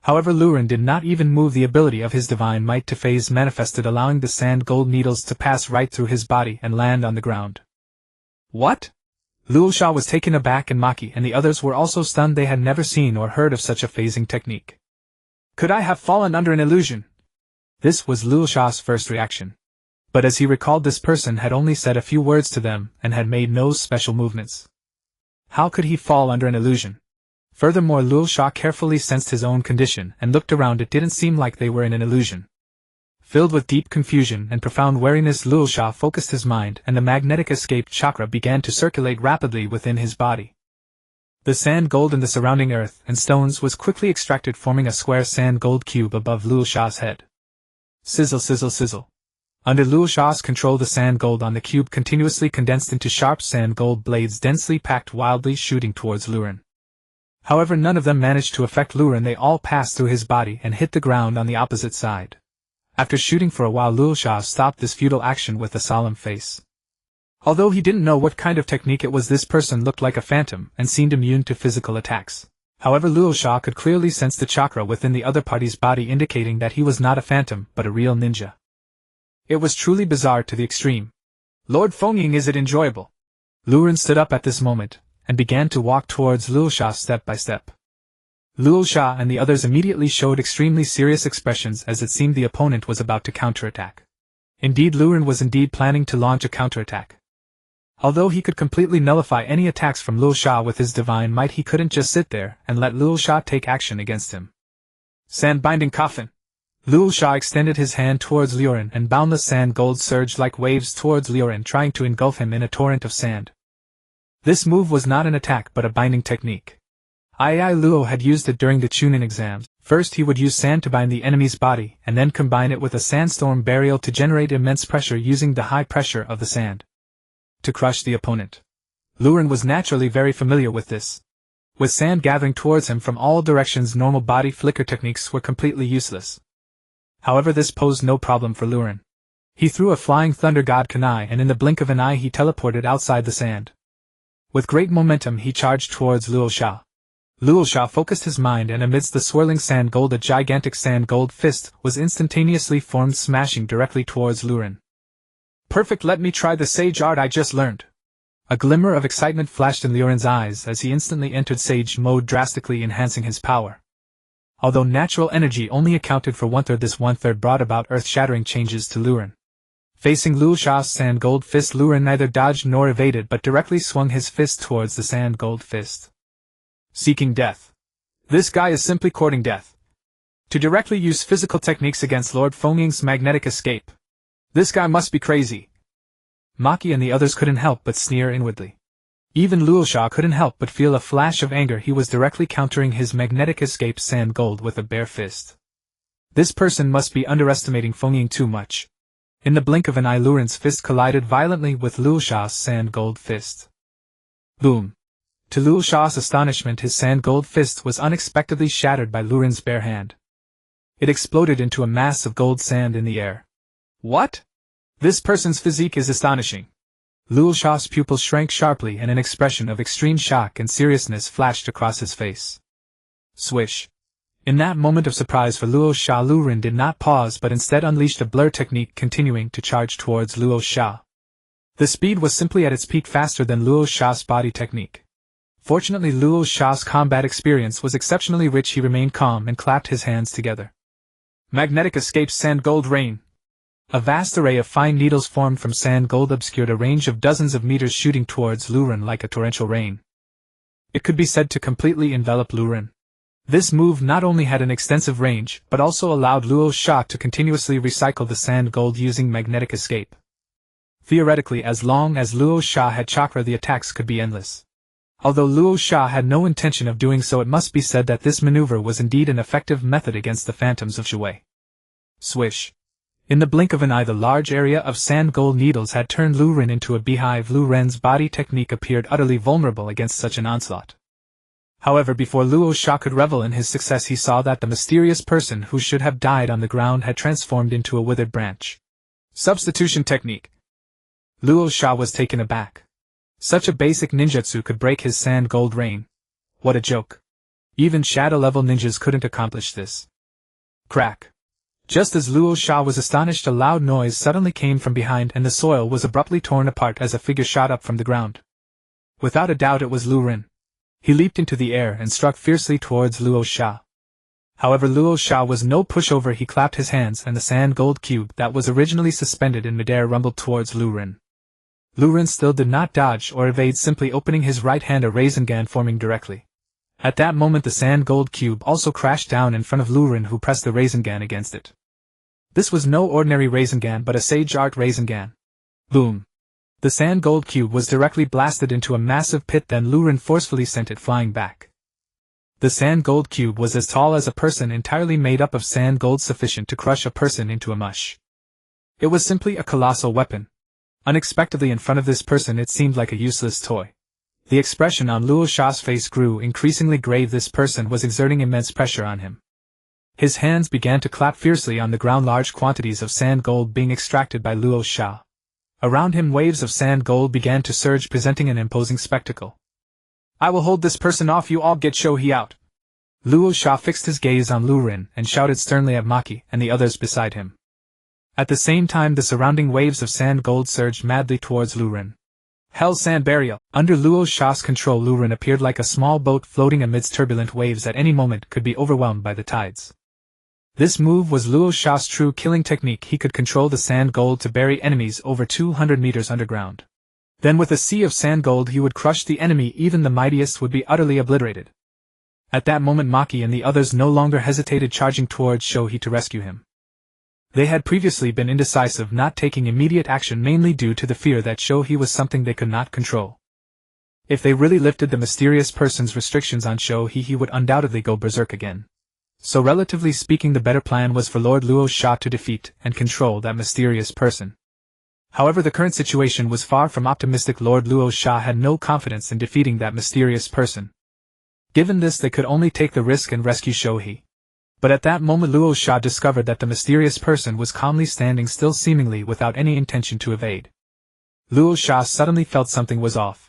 However, Luren did not even move. The ability of his divine might to phase manifested, allowing the sand gold needles to pass right through his body and land on the ground. What? Luo Sha was taken aback, and Maki and the others were also stunned. They had never seen or heard of such a phasing technique. Could I have fallen under an illusion? This was Luo Sha's first reaction. But as he recalled, this person had only said a few words to them and had made no special movements. How could he fall under an illusion? Furthermore, Luo Sha carefully sensed his own condition and looked around. It didn't seem like they were in an illusion. Filled with deep confusion and profound wariness, Luo Sha focused his mind, and the magnetic escape chakra began to circulate rapidly within his body. The sand gold in the surrounding earth and stones was quickly extracted, forming a square sand gold cube above Luo Sha's head. Sizzle, sizzle, sizzle. Under Luo Sha's control, the sand gold on the cube continuously condensed into sharp sand gold blades, densely packed, wildly shooting towards Luren. However, none of them managed to affect Luren. They all passed through his body and hit the ground on the opposite side. After shooting for a while, Luo Sha stopped this futile action with a solemn face. Although he didn't know what kind of technique it was, this person looked like a phantom and seemed immune to physical attacks. However, Luo Sha could clearly sense the chakra within the other party's body, indicating that he was not a phantom but a real ninja. It was truly bizarre to the extreme. Lord Fengying, is it enjoyable? Luren stood up at this moment and began to walk towards Luo Sha step by step. Luo Sha and the others immediately showed extremely serious expressions, as it seemed the opponent was about to counterattack. Indeed, Luren was indeed planning to launch a counterattack. Although he could completely nullify any attacks from Luo Sha with his divine might, he couldn't just sit there and let Luo Sha take action against him. Sand binding coffin. Luo Sha extended his hand towards Luren, and boundless sand gold surged like waves towards Luren, trying to engulf him in a torrent of sand. This move was not an attack but a binding technique. Luo had used it during the Chunin exams. First he would use sand to bind the enemy's body, and then combine it with a sandstorm barrier to generate immense pressure using the high pressure of the sand to crush the opponent. Luren was naturally very familiar with this. With sand gathering towards him from all directions, normal body flicker techniques were completely useless. However, this posed no problem for Luren. He threw a flying thunder god kunai, and in the blink of an eye he teleported outside the sand. With great momentum he charged towards Luo Sha. Luo Sha focused his mind, and amidst the swirling sand gold a gigantic sand gold fist was instantaneously formed, smashing directly towards Luren. Perfect, let me try the sage art I just learned. A glimmer of excitement flashed in Luren's eyes as he instantly entered sage mode, drastically enhancing his power. Although natural energy only accounted for one-third, this one-third brought about earth-shattering changes to Luren. Facing Luo Sha's sand gold fist, Luren neither dodged nor evaded but directly swung his fist towards the sand gold fist. Seeking death. This guy is simply courting death. To directly use physical techniques against Lord Fengying's magnetic escape. This guy must be crazy. Maki and the others couldn't help but sneer inwardly. Even Luo Sha couldn't help but feel a flash of anger. He was directly countering his magnetic escape sand gold with a bare fist. This person must be underestimating Fengying too much. In the blink of an eye, Luren's fist collided violently with Luo Sha's sand gold fist. Boom. To Luo Sha's astonishment, his sand gold fist was unexpectedly shattered by Luren's bare hand. It exploded into a mass of gold sand in the air. What? This person's physique is astonishing. Luo Sha's pupils shrank sharply, and an expression of extreme shock and seriousness flashed across his face. Swish. In that moment of surprise for Luo Sha, Luren did not pause but instead unleashed a blur technique, continuing to charge towards Luo Sha. The speed was simply at its peak, faster than Luo Sha's body technique. Fortunately, Luo Sha's combat experience was exceptionally rich. He remained calm and clapped his hands together. Magnetic escape sand gold rain. A vast array of fine needles formed from sand gold obscured a range of dozens of meters, shooting towards Luren like a torrential rain. It could be said to completely envelop Luren. This move not only had an extensive range, but also allowed Luo Sha to continuously recycle the sand gold using magnetic escape. Theoretically, as long as Luo Sha had chakra, the attacks could be endless. Although Luo Sha had no intention of doing so, it must be said that this maneuver was indeed an effective method against the phantoms of Shui. Swish. In the blink of an eye, the large area of sand gold needles had turned Lu Ren into a beehive. Lu Ren's body technique appeared utterly vulnerable against such an onslaught. However, before Luo Sha could revel in his success, he saw that the mysterious person who should have died on the ground had transformed into a withered branch. Substitution technique. Luo Sha was taken aback. Such a basic ninjutsu could break his sand gold rain. What a joke. Even shadow-level ninjas couldn't accomplish this. Crack. Just as Luo Sha was astonished, a loud noise suddenly came from behind, and the soil was abruptly torn apart as a figure shot up from the ground. Without a doubt, it was Lu Ren. He leaped into the air and struck fiercely towards Luo Sha. However, Luo Sha was no pushover. He clapped his hands, and the sand gold cube that was originally suspended in midair rumbled towards Lu Ren. Lu Ren still did not dodge or evade, simply opening his right hand, a Rinnegan forming directly. At that moment, the sand gold cube also crashed down in front of Lu Ren, who pressed the Rinnegan against it. This was no ordinary Rinnegan, but a sage art Rinnegan. Boom! The sand gold cube was directly blasted into a massive pit, then Lu Ren forcefully sent it flying back. The sand gold cube was as tall as a person, entirely made up of sand gold, sufficient to crush a person into a mush. It was simply a colossal weapon. Unexpectedly, in front of this person, it seemed like a useless toy. The expression on Luo Sha's face grew increasingly grave. This person was exerting immense pressure on him. His hands began to clap fiercely on the ground, large quantities of sand gold being extracted by Luo Sha. Around him, waves of sand gold began to surge, presenting an imposing spectacle. I will hold this person off, you all get Shohei out. Luo Sha fixed his gaze on Lu Ren and shouted sternly at Maki and the others beside him. At the same time, the surrounding waves of sand gold surged madly towards Lu Ren. Hell's sand burial. Under Luo Sha's control, Lu Ren appeared like a small boat floating amidst turbulent waves. At any moment could be overwhelmed by the tides. This move was Luo Sha's true killing technique. He could control the sand gold to bury enemies over 200 meters underground. Then with a sea of sand gold he would crush the enemy, even the mightiest would be utterly obliterated. At that moment, Maki and the others no longer hesitated, charging towards Shohei to rescue him. They had previously been indecisive, not taking immediate action, mainly due to the fear that Shohei was something they could not control. If they really lifted the mysterious person's restrictions on Shohei, he would undoubtedly go berserk again. So relatively speaking, the better plan was for Lord Luo Sha to defeat and control that mysterious person. However, the current situation was far from optimistic. Lord Luo Sha had no confidence in defeating that mysterious person. Given this, they could only take the risk and rescue Shohei. But at that moment, Luo Sha discovered that the mysterious person was calmly standing still, seemingly without any intention to evade. Luo Sha suddenly felt something was off.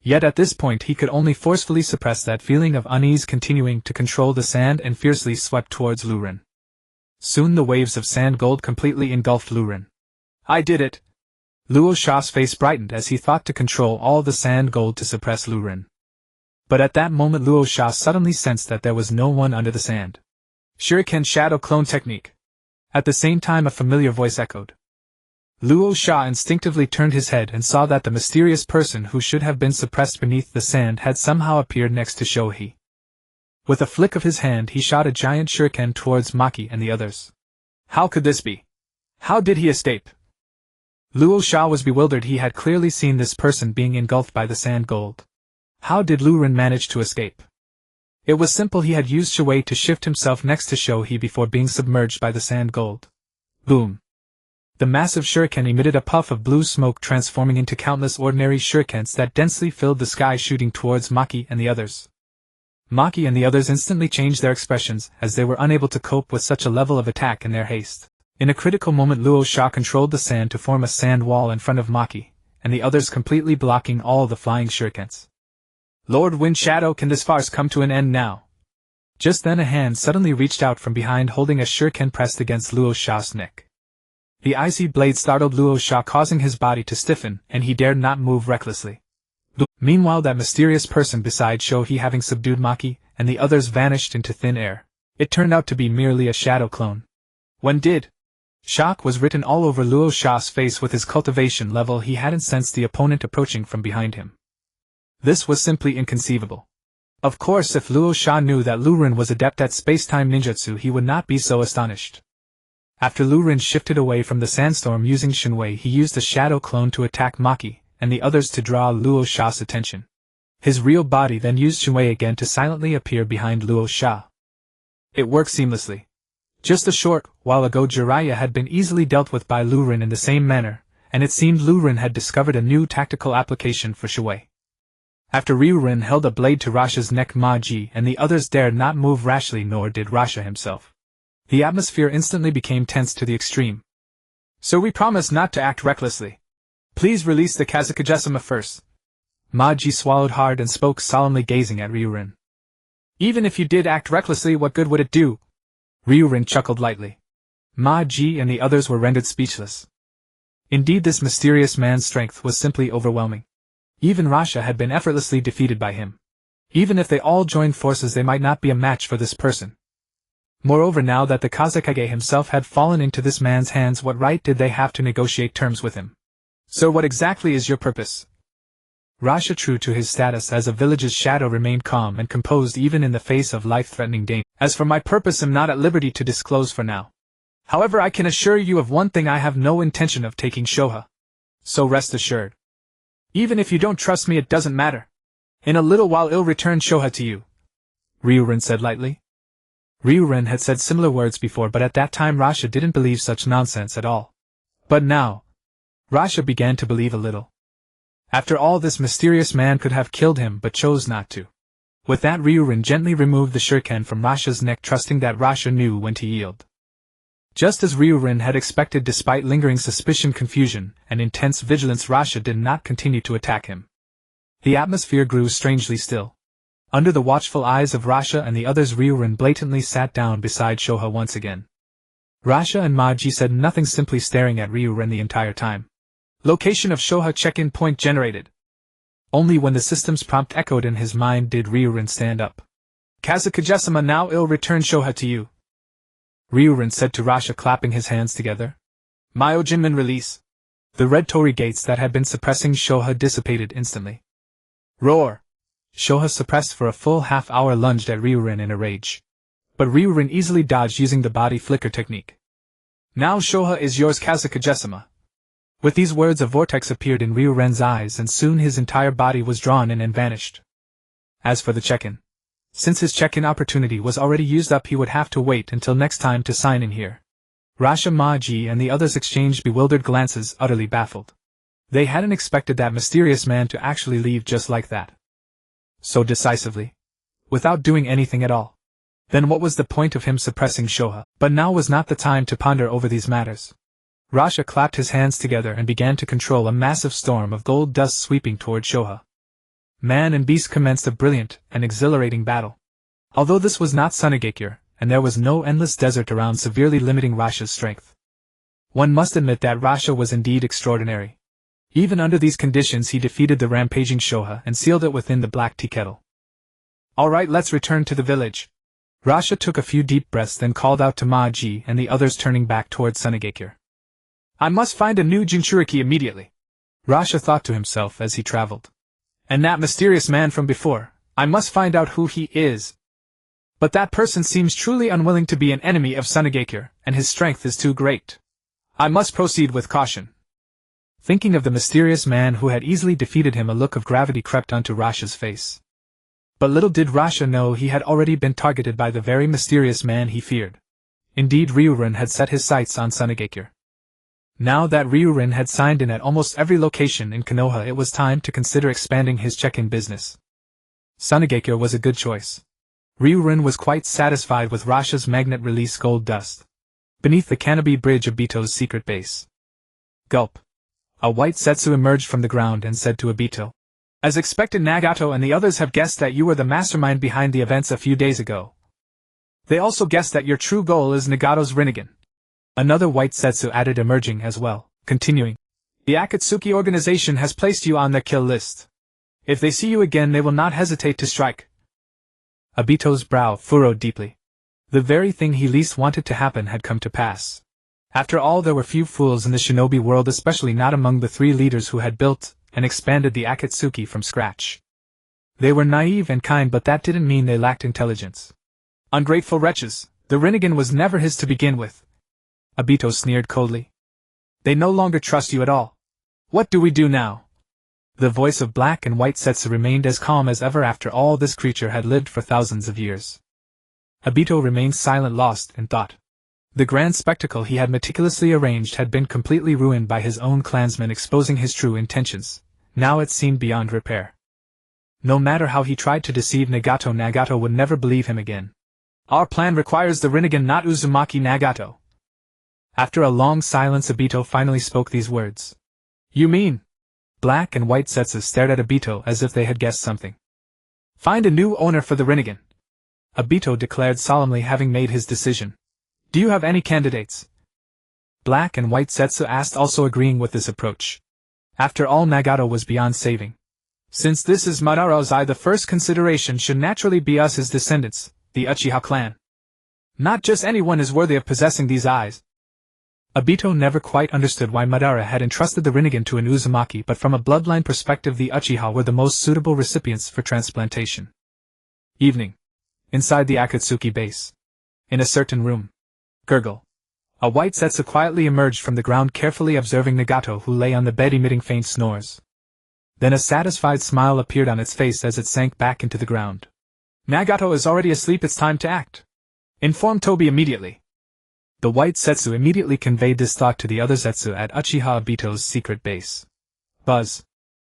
Yet at this point he could only forcefully suppress that feeling of unease, continuing to control the sand, and fiercely swept towards Lu Ren. Soon the waves of sand gold completely engulfed Lu Ren. I did it! Luo Sha's face brightened as he thought to control all the sand gold to suppress Lu Ren. But at that moment Luo Sha suddenly sensed that there was no one under the sand. Shuriken Shadow Clone Technique. At the same time, a familiar voice echoed. Luo Sha instinctively turned his head and saw that the mysterious person who should have been suppressed beneath the sand had somehow appeared next to Shohei. With a flick of his hand he shot a giant shuriken towards Maki and the others. How could this be? How did he escape? Luo Sha was bewildered. He had clearly seen this person being engulfed by the sand gold. How did Lu Ren manage to escape? It was simple. He had used Shui to shift himself next to Shohei before being submerged by the sand gold. Boom! The massive shuriken emitted a puff of blue smoke, transforming into countless ordinary shurikens that densely filled the sky, shooting towards Maki and the others. Maki and the others instantly changed their expressions, as they were unable to cope with such a level of attack in their haste. In a critical moment, Luo Sha controlled the sand to form a sand wall in front of Maki and the others, completely blocking all the flying shurikens. Lord Wind Shadow, can this farce come to an end now? Just then a hand suddenly reached out from behind, holding a shuriken pressed against Luo Sha's neck. The icy blade startled Luo Sha, causing his body to stiffen, and he dared not move recklessly. Meanwhile, that mysterious person beside Shohei, having subdued Maki and the others, vanished into thin air. It turned out to be merely a shadow clone. When did? Shock was written all over Luo Sha's face. With his cultivation level, he hadn't sensed the opponent approaching from behind him. This was simply inconceivable. Of course, if Luo Sha knew that Lu Ren was adept at space-time ninjutsu, he would not be so astonished. After Lu Ren shifted away from the sandstorm using Shinwei, he used a shadow clone to attack Maki and the others to draw Luo Sha's attention. His real body then used Shinwei again to silently appear behind Luo Sha. It worked seamlessly. Just a short while ago, Jiraiya had been easily dealt with by Lu Ren in the same manner, and it seemed Lu Ren had discovered a new tactical application for Shinwei. After Ryu Ren held a blade to Rasha's neck, Ma-ji and the others dared not move rashly, nor did Rasha himself. The atmosphere instantly became tense to the extreme. So we promise not to act recklessly. Please release the Kazakage-sama first. Ma-ji swallowed hard and spoke solemnly, gazing at Ryu Ren. Even if you did act recklessly, what good would it do? Ryu Ren chuckled lightly. Ma-ji and the others were rendered speechless. Indeed, this mysterious man's strength was simply overwhelming. Even Rasha had been effortlessly defeated by him. Even if they all joined forces, they might not be a match for this person. Moreover, now that the Kazakage himself had fallen into this man's hands, what right did they have to negotiate terms with him? So what exactly is your purpose? Rasha, true to his status as a village's shadow, remained calm and composed even in the face of life-threatening danger. As for my purpose, I'm not at liberty to disclose for now. However, I can assure you of one thing: I have no intention of taking Shoha. So rest assured. Even if you don't trust me, it doesn't matter. In a little while I'll return Shoha to you. Ryuren said lightly. Ryuren had said similar words before, but at that time Rasha didn't believe such nonsense at all. But now, Rasha began to believe a little. After all, this mysterious man could have killed him but chose not to. With that, Ryuren gently removed the shuriken from Rasha's neck, trusting that Rasha knew when to yield. Just as Ryuren had expected, despite lingering suspicion, confusion, and intense vigilance, Rasha did not continue to attack him. The atmosphere grew strangely still. Under the watchful eyes of Rasha and the others, Ryuren blatantly sat down beside Shoha once again. Rasha and Ma-ji said nothing, simply staring at Ryuren the entire time. Location of Shoha check-in point generated. Only when the system's prompt echoed in his mind did Ryuren stand up. Kazakage-sama, now I'll return Shoha to you. Ryuren said to Rasha, clapping his hands together. Myojinman release. The red torii gates that had been suppressing Shoha dissipated instantly. Roar! Shoha, suppressed for a full half-hour, lunged at Ryuren in a rage. But Ryuren easily dodged using the body flicker technique. Now Shoha is yours, Kazakage-sama. With these words, a vortex appeared in Ryuren's eyes, and soon his entire body was drawn in and vanished. As for the check-in, since his check-in opportunity was already used up, he would have to wait until next time to sign in here. Rasha, Ma-ji and the others exchanged bewildered glances, utterly baffled. They hadn't expected that mysterious man to actually leave just like that. So decisively. Without doing anything at all. Then what was the point of him suppressing Shoha? But now was not the time to ponder over these matters. Rasha clapped his hands together and began to control a massive storm of gold dust sweeping toward Shoha. Man and beast commenced a brilliant and exhilarating battle. Although this was not Sunagakure, and there was no endless desert around, severely limiting Rasha's strength. One must admit that Rasha was indeed extraordinary. Even under these conditions he defeated the rampaging Shoha and sealed it within the black tea kettle. Alright, let's return to the village. Rasha took a few deep breaths, then called out to Ma-ji and the others, turning back towards Sunagakure. I must find a new Jinchuriki immediately. Rasha thought to himself as he traveled. And that mysterious man from before, I must find out who he is. But that person seems truly unwilling to be an enemy of Sunagakure, and his strength is too great. I must proceed with caution. Thinking of the mysterious man who had easily defeated him, a look of gravity crept onto Rasha's face. But little did Rasha know he had already been targeted by the very mysterious man he feared. Indeed, Ryuren had set his sights on Sunagakure. Now that Ryuren had signed in at almost every location in Konoha, it was time to consider expanding his check-in business. Sunagakure was a good choice. Ryuren was quite satisfied with Rasha's magnet-release gold dust. Beneath the canopy bridge of Bito's secret base. Gulp. A white Setsu emerged from the ground and said to Obito. As expected, Nagato and the others have guessed that you were the mastermind behind the events a few days ago. They also guessed that your true goal is Nagato's Rinnegan. Another white Setsu added, emerging as well, continuing. The Akatsuki organization has placed you on their kill list. If they see you again, they will not hesitate to strike. Obito's brow furrowed deeply. The very thing he least wanted to happen had come to pass. After all, there were few fools in the shinobi world, especially not among the three leaders who had built and expanded the Akatsuki from scratch. They were naive and kind, but that didn't mean they lacked intelligence. Ungrateful wretches, the Rinnegan was never his to begin with. Obito sneered coldly. They no longer trust you at all. What do we do now? The voice of black and white Setsu remained as calm as ever after all this creature had lived for thousands of years. Obito remained silent, lost in thought. The grand spectacle he had meticulously arranged had been completely ruined by his own clansmen exposing his true intentions. Now it seemed beyond repair. No matter how he tried to deceive Nagato, Nagato would never believe him again. Our plan requires the Rinnegan, not Uzumaki Nagato. After a long silence, Obito finally spoke these words. You mean? Black and white Setsu stared at Obito as if they had guessed something. Find a new owner for the Rinnegan. Obito declared solemnly, having made his decision. Do you have any candidates? Black and white Setsu asked, also agreeing with this approach. After all, Nagato was beyond saving. Since this is Madara's eye, the first consideration should naturally be us, his descendants, the Uchiha clan. Not just anyone is worthy of possessing these eyes. Obito never quite understood why Madara had entrusted the Rinnegan to an Uzumaki, but from a bloodline perspective the Uchiha were the most suitable recipients for transplantation. Evening. Inside the Akatsuki base. In a certain room. Gurgle. A white Setsu quietly emerged from the ground, carefully observing Nagato, who lay on the bed emitting faint snores. Then a satisfied smile appeared on its face as it sank back into the ground. Nagato is already asleep, it's time to act. Inform Tobi immediately. The white Setsu immediately conveyed this thought to the other Setsu at Uchiha Obito's secret base. Buzz.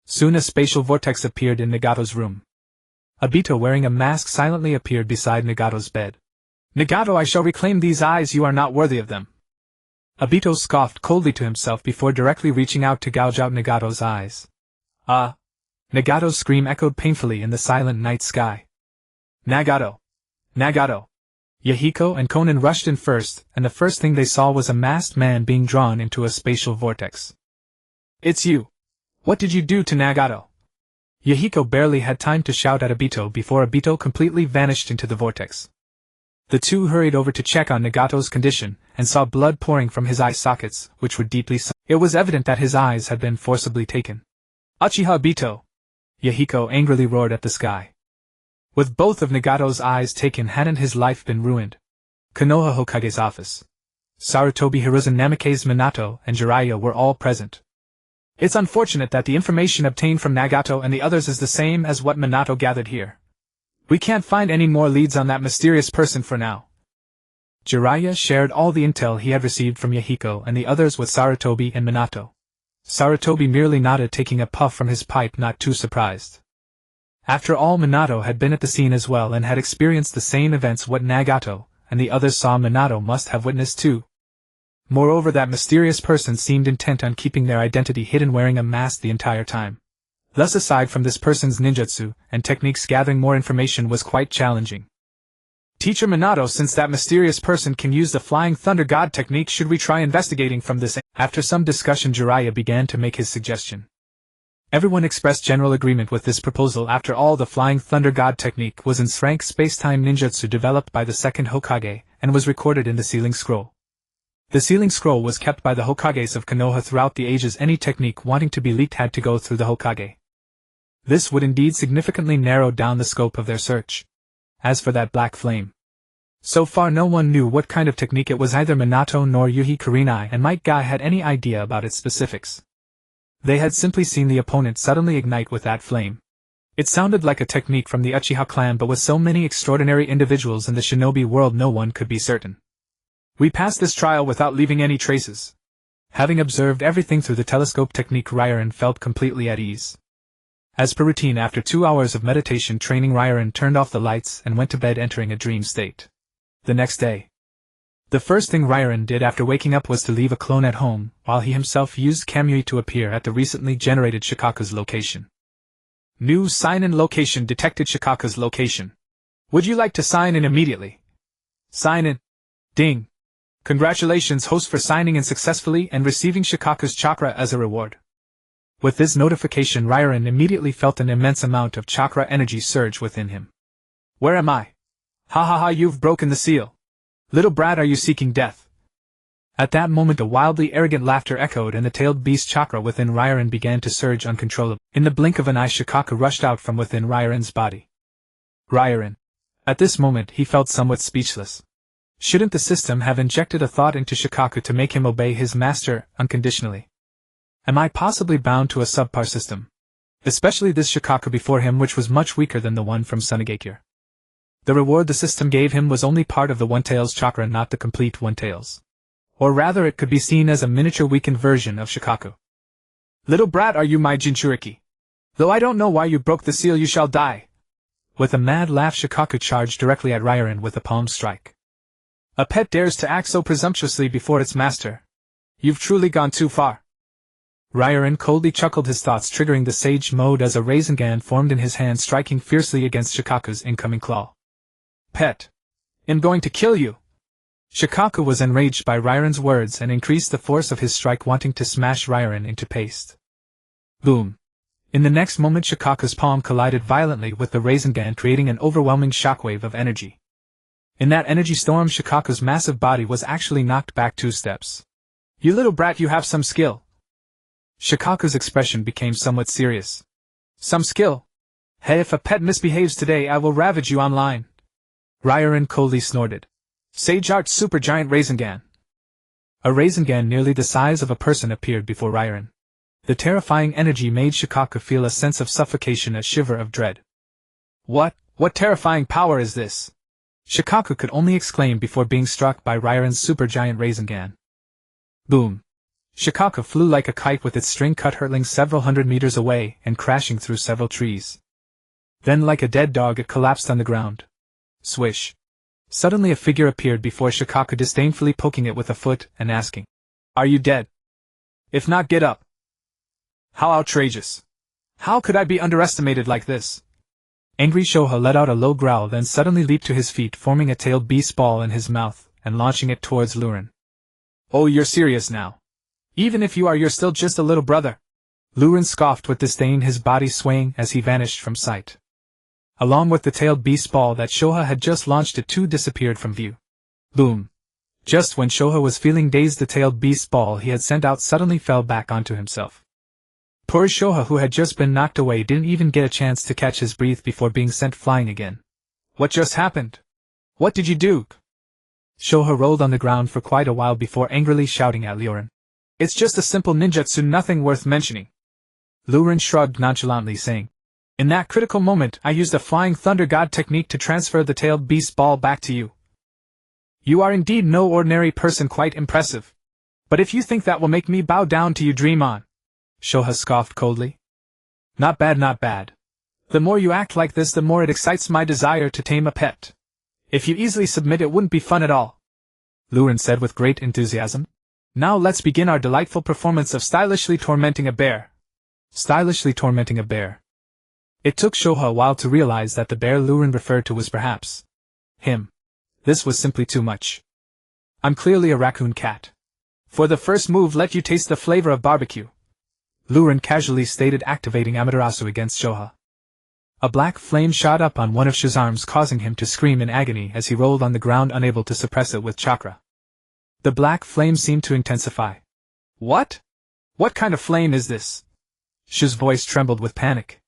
Soon a spatial vortex appeared in Nagato's room. Obito, wearing a mask, silently appeared beside Nagato's bed. Nagato, I shall reclaim these eyes, you are not worthy of them. Obito scoffed coldly to himself before directly reaching out to gouge out Nagato's eyes. Ah! Nagato's scream echoed painfully in the silent night sky. Nagato! Nagato! Yahiko and Konan rushed in first, and the first thing they saw was a masked man being drawn into a spatial vortex. It's you! What did you do to Nagato? Yahiko barely had time to shout at Obito before Obito completely vanished into the vortex. The two hurried over to check on Nagato's condition, and saw blood pouring from his eye sockets, which were deeply sunk. It was evident that his eyes had been forcibly taken. Uchiha Obito! Yahiko angrily roared at the sky. With both of Nagato's eyes taken, hadn't his life been ruined? Konoha Hokage's office. Sarutobi, Hiruzen, Namikaze, Minato, and Jiraiya were all present. It's unfortunate that the information obtained from Nagato and the others is the same as what Minato gathered here. We can't find any more leads on that mysterious person for now. Jiraiya shared all the intel he had received from Yahiko and the others with Sarutobi and Minato. Sarutobi merely nodded, taking a puff from his pipe, not too surprised. After all, Minato had been at the scene as well and had experienced the same events what Nagato and the others saw. Minato must have witnessed too. Moreover, that mysterious person seemed intent on keeping their identity hidden, wearing a mask the entire time. Thus, aside from this person's ninjutsu and techniques, gathering more information was quite challenging. Teacher Minato, since that mysterious person can use the Flying Thunder God technique, should we try investigating from this? After some discussion, Jiraiya began to make his suggestion. Everyone expressed general agreement with this proposal. After all, the Flying Thunder God technique was in rank space-time ninjutsu developed by the second Hokage, and was recorded in the Sealing Scroll. The Sealing Scroll was kept by the Hokages of Konoha throughout the ages. Any technique wanting to be leaked had to go through the Hokage. This would indeed significantly narrow down the scope of their search. As for that black flame, so far no one knew what kind of technique it was. Either Minato nor Yuhi Kurenai and Might Guy had any idea about its specifics. They had simply seen the opponent suddenly ignite with that flame. It sounded like a technique from the Uchiha clan, but with so many extraordinary individuals in the shinobi world, no one could be certain. We passed this trial without leaving any traces. Having observed everything through the telescope technique, Rairin felt completely at ease. As per routine, after 2 hours of meditation training, Rairin turned off the lights and went to bed, entering a dream state. The next day, the first thing Rairin did after waking up was to leave a clone at home, while he himself used Kamui to appear at the recently generated Shikaku's location. New sign-in location detected. Shikaku's location. Would you like to sign in immediately? Sign in. Ding. Congratulations, host, for signing in successfully and receiving Shikaku's chakra as a reward. With this notification, Rairin immediately felt an immense amount of chakra energy surge within him. Where am I? Ha ha ha, you've broken the seal. Little brat, are you seeking death? At that moment a wildly arrogant laughter echoed and the tailed beast chakra within Rairin began to surge uncontrollably. In the blink of an eye Shikaku rushed out from within Rairin's body. Rairin. At this moment he felt somewhat speechless. Shouldn't the system have injected a thought into Shikaku to make him obey his master unconditionally? Am I possibly bound to a subpar system? Especially this Shikaku before him, which was much weaker than the one from Sunigakure. The reward the system gave him was only part of the One-Tails chakra, not the complete One-Tails. Or rather it could be seen as a miniature weakened version of Shikaku. Little brat, are you my Jinchuriki? Though I don't know why you broke the seal, you shall die. With a mad laugh Shikaku charged directly at Rairin with a palm strike. A pet dares to act so presumptuously before its master. You've truly gone too far. Rairin coldly chuckled, his thoughts triggering the sage mode as a Rinnegan formed in his hand, striking fiercely against Shikaku's incoming claw. Pet! I'm going to kill you! Shikaku was enraged by Rairin's words and increased the force of his strike, wanting to smash Rairin into paste. Boom! In the next moment Shikaku's palm collided violently with the Rinnegan, creating an overwhelming shockwave of energy. In that energy storm Shikaku's massive body was actually knocked back 2 steps. You little brat, you have some skill! Shikaku's expression became somewhat serious. Some skill? Hey, if a pet misbehaves today I will ravage you online! Rairin coldly snorted. Sage Art Supergiant Rinnegan. A Rinnegan nearly the size of a person appeared before Rairin. The terrifying energy made Shikaku feel a sense of suffocation, a shiver of dread. What terrifying power is this? Shikaku could only exclaim before being struck by Rairin's supergiant Rinnegan. Boom! Shikaku flew like a kite with its string cut, hurtling several hundred meters away and crashing through several trees. Then like a dead dog it collapsed on the ground. Swish! Suddenly a figure appeared before Shikaku, disdainfully poking it with a foot and asking, Are you dead? If not, get up. How outrageous! How could I be underestimated like this? Angry Shoha let out a low growl, then suddenly leaped to his feet, forming a tailed beast ball in his mouth and launching it towards Lurin. Oh, you're serious now? Even if you are, you're still just a little brother. Lurin scoffed with disdain, his body swaying as he vanished from sight. Along with the tailed beast ball that Shoha had just launched, it too disappeared from view. Boom! Just when Shoha was feeling dazed, the tailed beast ball he had sent out suddenly fell back onto himself. Poor Shoha, who had just been knocked away, didn't even get a chance to catch his breath before being sent flying again. What just happened? What did you do? Shoha rolled on the ground for quite a while before angrily shouting at Lurin. It's just a simple ninjutsu, nothing worth mentioning. Lurin shrugged nonchalantly, saying, In that critical moment, I used a Flying Thunder God technique to transfer the tailed beast ball back to you. You are indeed no ordinary person, quite impressive. But if you think that will make me bow down to you, dream on. Shoha scoffed coldly. Not bad, not bad. The more you act like this, the more it excites my desire to tame a pet. If you easily submit, it wouldn't be fun at all. Lurin said with great enthusiasm. Now let's begin our delightful performance of stylishly tormenting a bear. Stylishly tormenting a bear. It took Shoha a while to realize that the bear Lurin referred to was perhaps him. This was simply too much. I'm clearly a raccoon cat. For the first move, let you taste the flavor of barbecue. Lurin casually stated, activating Amaterasu against Shoha. A black flame shot up on one of Shoha's arms, causing him to scream in agony as he rolled on the ground, unable to suppress it with chakra. The black flame seemed to intensify. What? What kind of flame is this? Shoha's voice trembled with panic.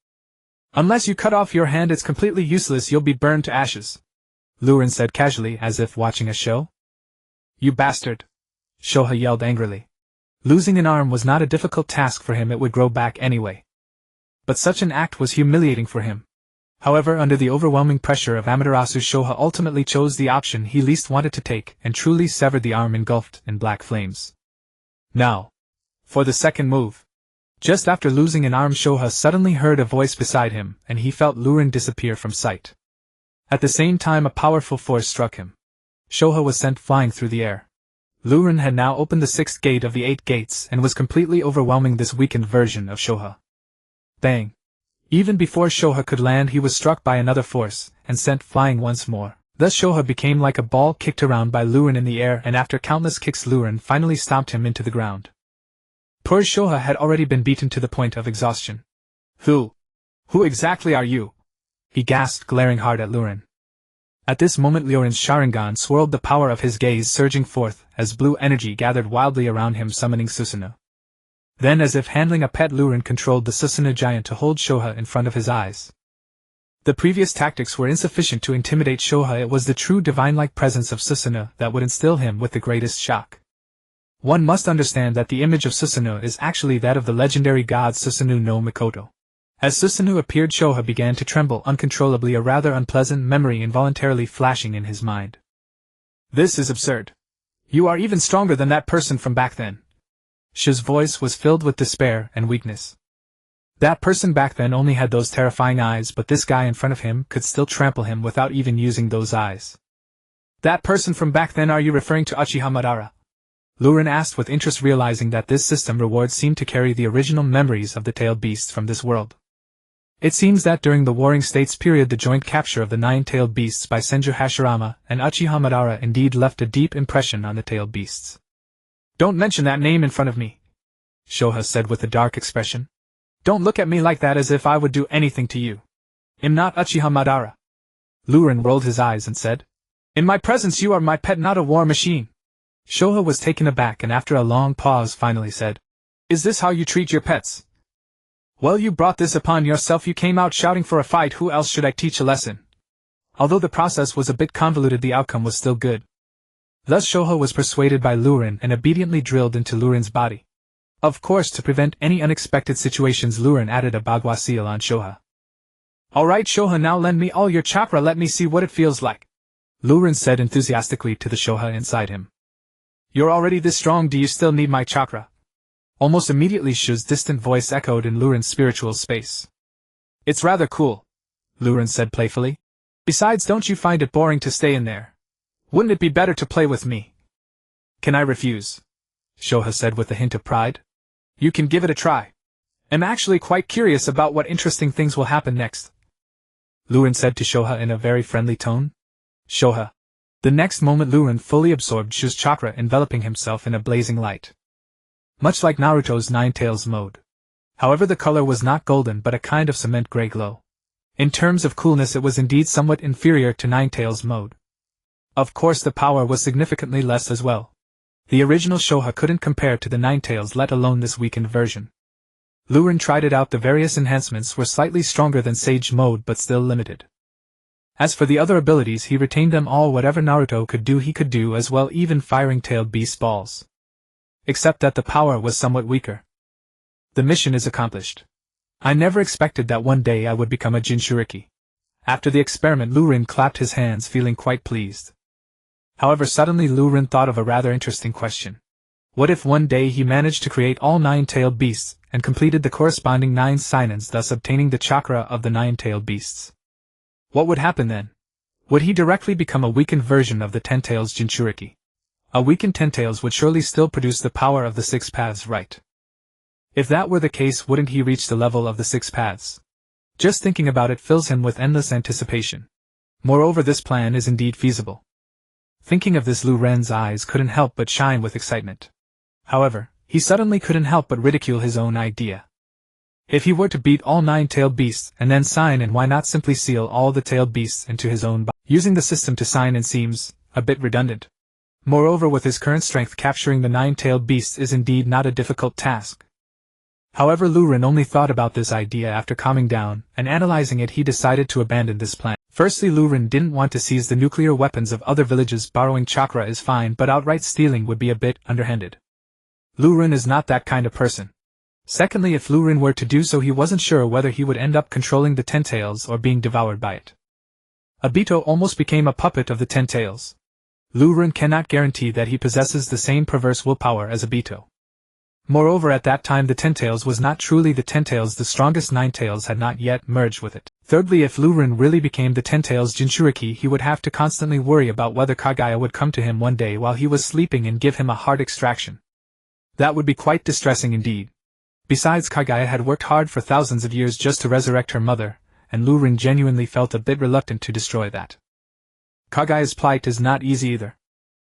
Unless you cut off your hand, it's completely useless, you'll be burned to ashes. Lurin said casually, as if watching a show. You bastard! Shoha yelled angrily. Losing an arm was not a difficult task for him, it would grow back anyway. But such an act was humiliating for him. However, under the overwhelming pressure of Amaterasu, Shoha ultimately chose the option he least wanted to take and truly severed the arm engulfed in black flames. Now, for the second move. Just after losing an arm, Shoha suddenly heard a voice beside him, and he felt Lurin disappear from sight. At the same time, a powerful force struck him. Shoha was sent flying through the air. Lurin had now opened the 6th gate of the 8 gates and was completely overwhelming this weakened version of Shoha. Bang! Even before Shoha could land, he was struck by another force, and sent flying once more. Thus Shoha became like a ball kicked around by Lurin in the air, and after countless kicks Lurin finally stomped him into the ground. Poor Shoha had already been beaten to the point of exhaustion. Who exactly are you? He gasped, glaring hard at Lurin. At this moment Ryorin's Sharingan swirled, the power of his gaze surging forth, as blue energy gathered wildly around him, summoning Susanoo. Then, as if handling a pet, Ryorin controlled the Susanoo giant to hold Shoha in front of his eyes. The previous tactics were insufficient to intimidate Shoha. It was the true divine-like presence of Susanoo that would instill him with the greatest shock. One must understand that the image of Susanoo is actually that of the legendary god Susanoo no Mikoto. As Susanoo appeared, Shoha began to tremble uncontrollably, a rather unpleasant memory involuntarily flashing in his mind. This is absurd. You are even stronger than that person from back then. Shi's voice was filled with despair and weakness. That person back then only had those terrifying eyes, but this guy in front of him could still trample him without even using those eyes. That person from back then, are you referring to Uchiha Madara? Ryorin asked with interest, realizing that this system reward seemed to carry the original memories of the tailed beasts from this world. It seems that during the Warring States period, the joint capture of the 9-tailed beasts by Senju Hashirama and Uchiha Madara indeed left a deep impression on the tailed beasts. Don't mention that name in front of me, Shoha said with a dark expression. Don't look at me like that, as if I would do anything to you. I'm not Uchiha Madara. Ryorin rolled his eyes and said, in my presence you are my pet, not a war machine. Shoha was taken aback and after a long pause finally said, is this how you treat your pets? Well, you brought this upon yourself. You came out shouting for a fight. Who else should I teach a lesson? Although the process was a bit convoluted, the outcome was still good. Thus Shoha was persuaded by Ryorin and obediently drilled into Ryorin's body. Of course, to prevent any unexpected situations, Ryorin added a bagua seal on Shoha. Alright Shoha, now lend me all your chakra, let me see what it feels like, Ryorin said enthusiastically to the Shoha inside him. You're already this strong, do you still need my chakra? Almost immediately Shi's distant voice echoed in Ryorin's spiritual space. It's rather cool, Ryorin said playfully. Besides, don't you find it boring to stay in there? Wouldn't it be better to play with me? Can I refuse? Shoha said with a hint of pride. You can give it a try. I'm actually quite curious about what interesting things will happen next, Ryorin said to Shoha in a very friendly tone. Shoha. The next moment Ryorin fully absorbed Shi's chakra, enveloping himself in a blazing light. Much like Naruto's Nine Tails mode. However, the color was not golden but a kind of cement gray glow. In terms of coolness it was indeed somewhat inferior to Nine Tails mode. Of course the power was significantly less as well. The original Shoha couldn't compare to the Nine Tails, let alone this weakened version. Ryorin tried it out. The various enhancements were slightly stronger than Sage mode but still limited. As for the other abilities, he retained them all. Whatever Naruto could do he could do as well, even firing tailed beast balls. Except that the power was somewhat weaker. The mission is accomplished. I never expected that one day I would become a Jinchuriki. After the experiment, Ryorin clapped his hands, feeling quite pleased. However, suddenly Ryorin thought of a rather interesting question. What if one day he managed to create all 9-tailed beasts, and completed the corresponding 9 Sainins, thus obtaining the chakra of the 9-tailed beasts? What would happen then? Would he directly become a weakened version of the 10 Tails Jinchuriki? A weakened 10 Tails would surely still produce the power of the 6 paths, right? If that were the case, wouldn't he reach the level of the 6 paths? Just thinking about it fills him with endless anticipation. Moreover, this plan is indeed feasible. Thinking of this, Ryorin's eyes couldn't help but shine with excitement. However, he suddenly couldn't help but ridicule his own idea. If he were to beat all 9-tailed beasts and then sign, and why not simply seal all the tailed beasts into his own body? Using the system to sign in seems a bit redundant. Moreover, with his current strength, capturing the 9-tailed beasts is indeed not a difficult task. However, Ryorin only thought about this idea after calming down, and analyzing it he decided to abandon this plan. Firstly, Ryorin didn't want to seize the nuclear weapons of other villages. Borrowing chakra is fine, but outright stealing would be a bit underhanded. Ryorin is not that kind of person. Secondly, if Ryorin were to do so, he wasn't sure whether he would end up controlling the 10 Tails or being devoured by it. Obito almost became a puppet of the 10 Tails. Ryorin cannot guarantee that he possesses the same perverse willpower as Obito. Moreover, at that time the 10 Tails was not truly the 10 Tails, the strongest 9 Tails had not yet merged with it. Thirdly, if Ryorin really became the 10 Tails Jinchuriki, he would have to constantly worry about whether Kagaya would come to him one day while he was sleeping and give him a heart extraction. That would be quite distressing indeed. Besides, Kagaya had worked hard for thousands of years just to resurrect her mother, and Ryorin genuinely felt a bit reluctant to destroy that. Kagaya's plight is not easy either.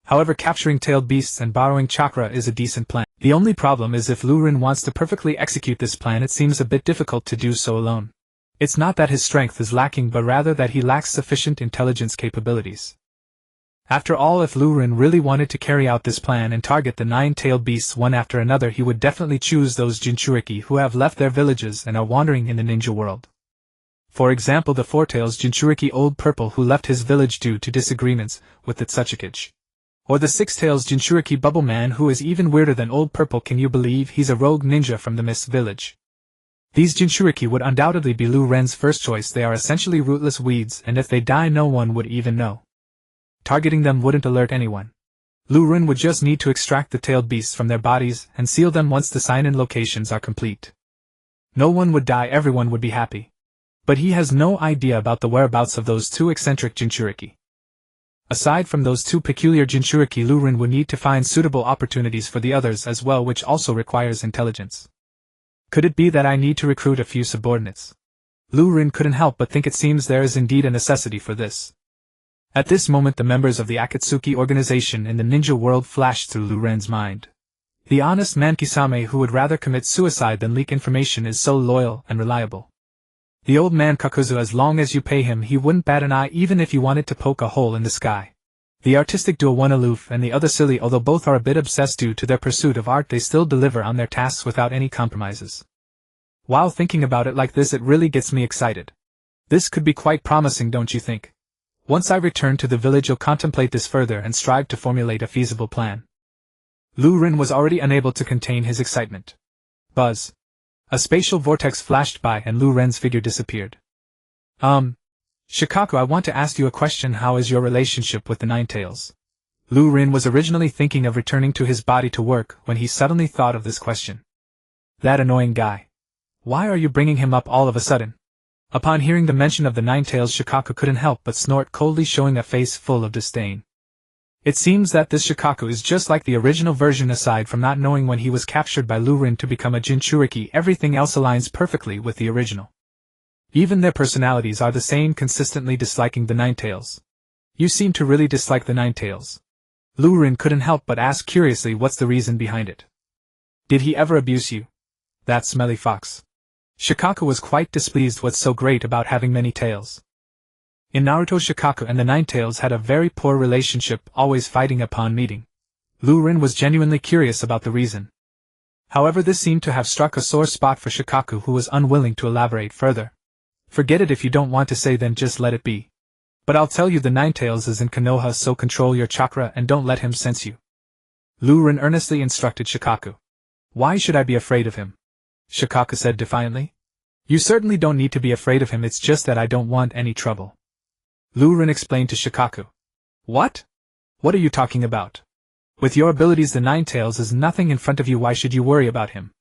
However, capturing tailed beasts and borrowing chakra is a decent plan. The only problem is if Ryorin wants to perfectly execute this plan, it seems a bit difficult to do so alone. It's not that his strength is lacking but rather that he lacks sufficient intelligence capabilities. After all, if Lu Ren really wanted to carry out this plan and target the nine-tailed beasts one after another, he would definitely choose those Jinchuriki who have left their villages and are wandering in the ninja world. For example, the Four-Tails Jinchuriki Old Purple who left his village due to disagreements with the Tsuchikage. Or the Six-Tails Jinchuriki Bubble Man who is even weirder than Old Purple. Can you believe he's a rogue ninja from the Mist Village? These Jinchuriki would undoubtedly be Lu Ren's first choice. They are essentially rootless weeds, and if they die no one would even know. Targeting them wouldn't alert anyone. Lu Ren would just need to extract the tailed beasts from their bodies and seal them once the sign-in locations are complete. No one would die, everyone would be happy. But he has no idea about the whereabouts of those two eccentric Jinchuriki. Aside from those two peculiar Jinchuriki, Lu Ren would need to find suitable opportunities for the others as well, which also requires intelligence. Could it be that I need to recruit a few subordinates? Lu Ren couldn't help but think it seems there is indeed a necessity for this. At this moment the members of the Akatsuki organization in the ninja world flashed through Lu Ren's mind. The honest man Kisame who would rather commit suicide than leak information is so loyal and reliable. The old man Kakuzu, as long as you pay him he wouldn't bat an eye even if you wanted to poke a hole in the sky. The artistic duo, one aloof and the other silly, although both are a bit obsessed due to their pursuit of art, they still deliver on their tasks without any compromises. While thinking about it like this, it really gets me excited. This could be quite promising, don't you think? Once I return to the village I'll contemplate this further and strive to formulate a feasible plan. Lu Ren was already unable to contain his excitement. Buzz. A spatial vortex flashed by and Lu Ren's figure disappeared. Shikaku, I want to ask you a question. How is your relationship with the Nine-Tails? Lu Ren was originally thinking of returning to his body to work when he suddenly thought of this question. That annoying guy. Why are you bringing him up all of a sudden? Upon hearing the mention of the Nine-Tails, Shikaku couldn't help but snort coldly, showing a face full of disdain. It seems that this Shikaku is just like the original version. Aside from not knowing when he was captured by Lu Ren to become a Jinchuriki, everything else aligns perfectly with the original. Even their personalities are the same, consistently disliking the Nine-Tails. You seem to really dislike the Nine-Tails. Lu Ren couldn't help but ask curiously, what's the reason behind it? Did he ever abuse you? That smelly fox. Shikaku was quite displeased. What's so great about having many tails? In Naruto, Shikaku and the Nine-Tails had a very poor relationship, always fighting upon meeting. Lu Ren was genuinely curious about the reason. However, this seemed to have struck a sore spot for Shikaku, who was unwilling to elaborate further. Forget it, if you don't want to say then just let it be. But I'll tell you, the Nine-Tails is in Konoha, so control your chakra and don't let him sense you. Lu Ren earnestly instructed Shikaku. Why should I be afraid of him? Shikaku said defiantly. You certainly don't need to be afraid of him, it's just that I don't want any trouble. Lu Ren explained to Shikaku. What? What are you talking about? With your abilities the Nine-Tails is nothing in front of you, why should you worry about him?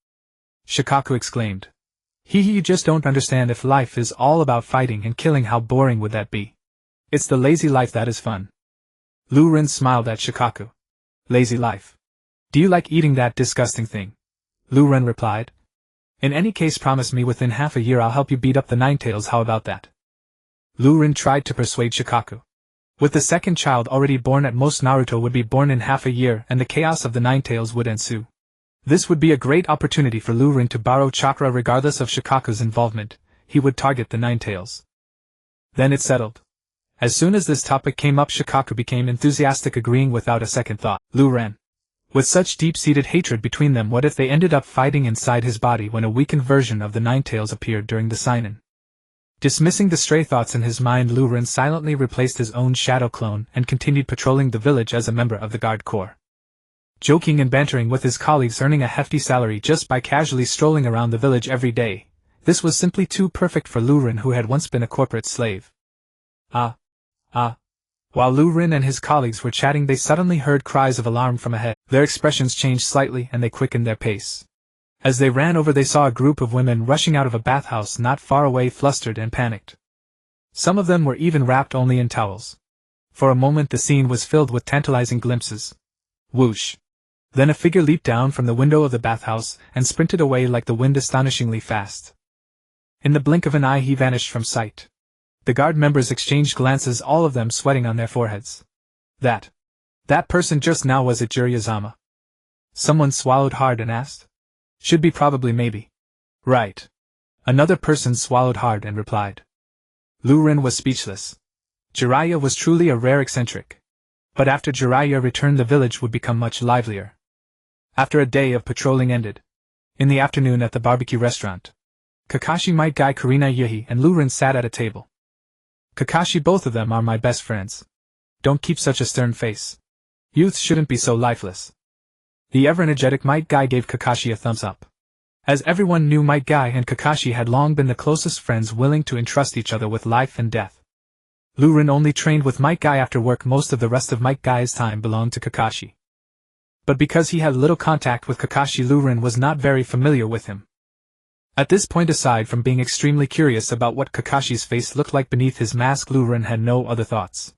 Shikaku exclaimed. You just don't understand. If life is all about fighting and killing, how boring would that be? It's the lazy life that is fun. Lu Ren smiled at Shikaku. Lazy life? Do you like eating that disgusting thing? Lu Ren replied. In any case, promise me within half a year I'll help you beat up the Nine-Tails, how about that? Lu Ren tried to persuade Shikaku. With the second child already born, at most Naruto would be born in half a year and the chaos of the Nine-Tails would ensue. This would be a great opportunity for Lu Ren to borrow chakra. Regardless of Shikaku's involvement, he would target the Nine-Tails. Then it settled. As soon as this topic came up, Shikaku became enthusiastic, agreeing without a second thought. Lu Ren. With such deep-seated hatred between them, what if they ended up fighting inside his body when a weakened version of the Nine-Tails appeared during the sign-in? Dismissing the stray thoughts in his mind, Lu Ren silently replaced his own shadow clone and continued patrolling the village as a member of the guard corps. Joking and bantering with his colleagues, earning a hefty salary just by casually strolling around the village every day, this was simply too perfect for Lu Ren, who had once been a corporate slave. While Lu Ren and his colleagues were chatting, they suddenly heard cries of alarm from ahead. Their expressions changed slightly and they quickened their pace. As they ran over, they saw a group of women rushing out of a bathhouse not far away, flustered and panicked. Some of them were even wrapped only in towels. For a moment the scene was filled with tantalizing glimpses. Whoosh! Then a figure leaped down from the window of the bathhouse and sprinted away like the wind, astonishingly fast. In the blink of an eye he vanished from sight. The guard members exchanged glances, all of them sweating on their foreheads. That person just now, was it Jiraiya-sama? Someone swallowed hard and asked. Should be, probably, maybe. Right. Another person swallowed hard and replied. Lu Ren was speechless. Jiraiya was truly a rare eccentric. But after Jiraiya returned, the village would become much livelier. After a day of patrolling ended, in the afternoon at the barbecue restaurant, Kakashi, Might Guy, Kurenai, Yuhi, and Lu Ren sat at a table. Kakashi, both of them are my best friends. Don't keep such a stern face. Youths shouldn't be so lifeless. The ever-energetic Might Guy gave Kakashi a thumbs up. As everyone knew, Might Guy and Kakashi had long been the closest friends, willing to entrust each other with life and death. Lu Ren only trained with Might Guy after work. Most of the rest of Might Guy's time belonged to Kakashi. But because he had little contact with Kakashi, Lu Ren was not very familiar with him. At this point, aside from being extremely curious about what Kakashi's face looked like beneath his mask, Lu Ren had no other thoughts.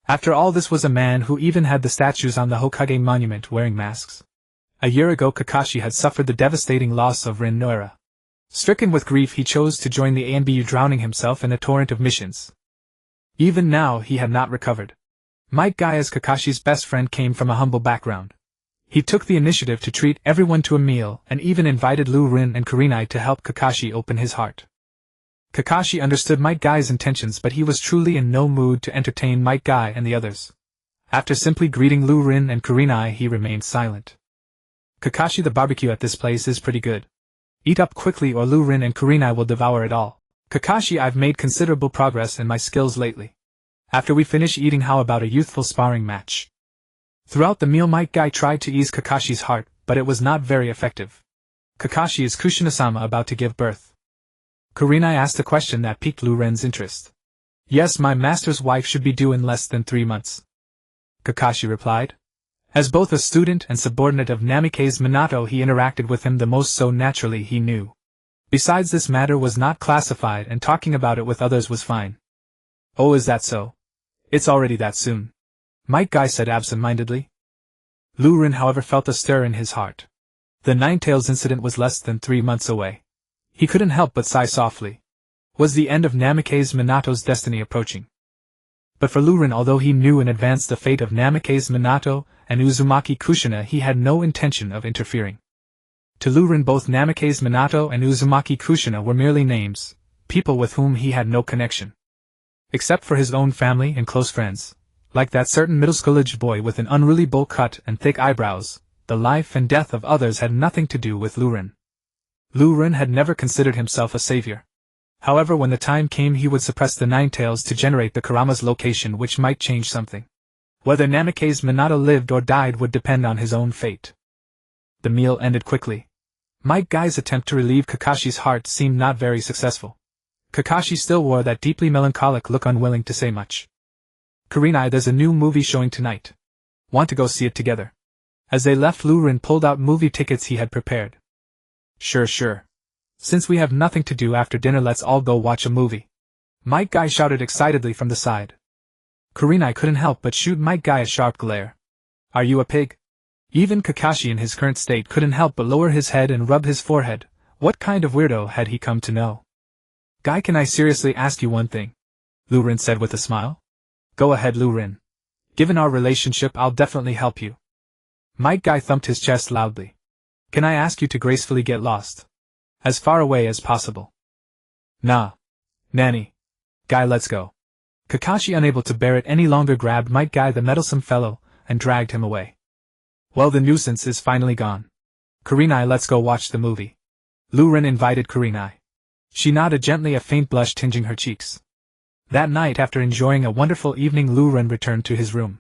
After all, this was a man who even had the statues on the Hokage monument wearing masks. A year ago, Kakashi had suffered the devastating loss of Rin Noira. Stricken with grief, he chose to join the ANBU, drowning himself in a torrent of missions. Even now, he had not recovered. Might Guy, as Kakashi's best friend, came from a humble background. He took the initiative to treat everyone to a meal and even invited Lu Ren and Kurenai to help Kakashi open his heart. Kakashi understood Might Guy's intentions, but he was truly in no mood to entertain Might Guy and the others. After simply greeting Lu Ren and Kurenai, he remained silent. Kakashi, the barbecue at this place is pretty good. Eat up quickly or Lu Ren and Kurenai will devour it all. Kakashi, I've made considerable progress in my skills lately. After we finish eating, how about a youthful sparring match? Throughout the meal, Might Guy tried to ease Kakashi's heart, but it was not very effective. Kakashi, is Kushina-sama about to give birth? Kurenai asked a question that piqued Lu Ren's interest. Yes, my master's wife should be due in less than 3 months. Kakashi replied. As both a student and subordinate of Namikaze Minato, he interacted with him the most, so naturally he knew. Besides, this matter was not classified and talking about it with others was fine. Oh, is that so? It's already that soon. Might Guy said absent-mindedly. Lu Ren, however, felt a stir in his heart. The Ninetales incident was less than 3 months away. He couldn't help but sigh softly. Was the end of Namikaze Minato's destiny approaching? But for Lu Ren, although he knew in advance the fate of Namikaze Minato and Uzumaki Kushina, he had no intention of interfering. To Lu Ren, both Namikaze Minato and Uzumaki Kushina were merely names, people with whom he had no connection. Except for his own family and close friends. Like that certain middle-school-aged boy with an unruly bowl cut and thick eyebrows, the life and death of others had nothing to do with Lu Ren. Lu Ren had never considered himself a savior. However, when the time came, he would suppress the Ninetales to generate the Kurama's location, which might change something. Whether Namikaze Minato lived or died would depend on his own fate. The meal ended quickly. Might Guy's attempt to relieve Kakashi's heart seemed not very successful. Kakashi still wore that deeply melancholic look, unwilling to say much. Kurenai, there's a new movie showing tonight. Want to go see it together? As they left, Lu Ren pulled out movie tickets he had prepared. Sure. Since we have nothing to do after dinner, let's all go watch a movie. Might Guy shouted excitedly from the side. Kurenai couldn't help but shoot Might Guy a sharp glare. Are you a pig? Even Kakashi in his current state couldn't help but lower his head and rub his forehead. What kind of weirdo had he come to know? Guy, can I seriously ask you one thing? Lu Ren said with a smile. Go ahead, Lu Ren. Given our relationship, I'll definitely help you. Might Guy thumped his chest loudly. Can I ask you to gracefully get lost? As far away as possible. Nah. Nanny. Guy, let's go. Kakashi, unable to bear it any longer, grabbed Might Guy, the meddlesome fellow, and dragged him away. Well, the nuisance is finally gone. Kurenai, let's go watch the movie. Lu Ren invited Kurenai. She nodded gently, a faint blush tinging her cheeks. That night, after enjoying a wonderful evening, Lu Ren returned to his room.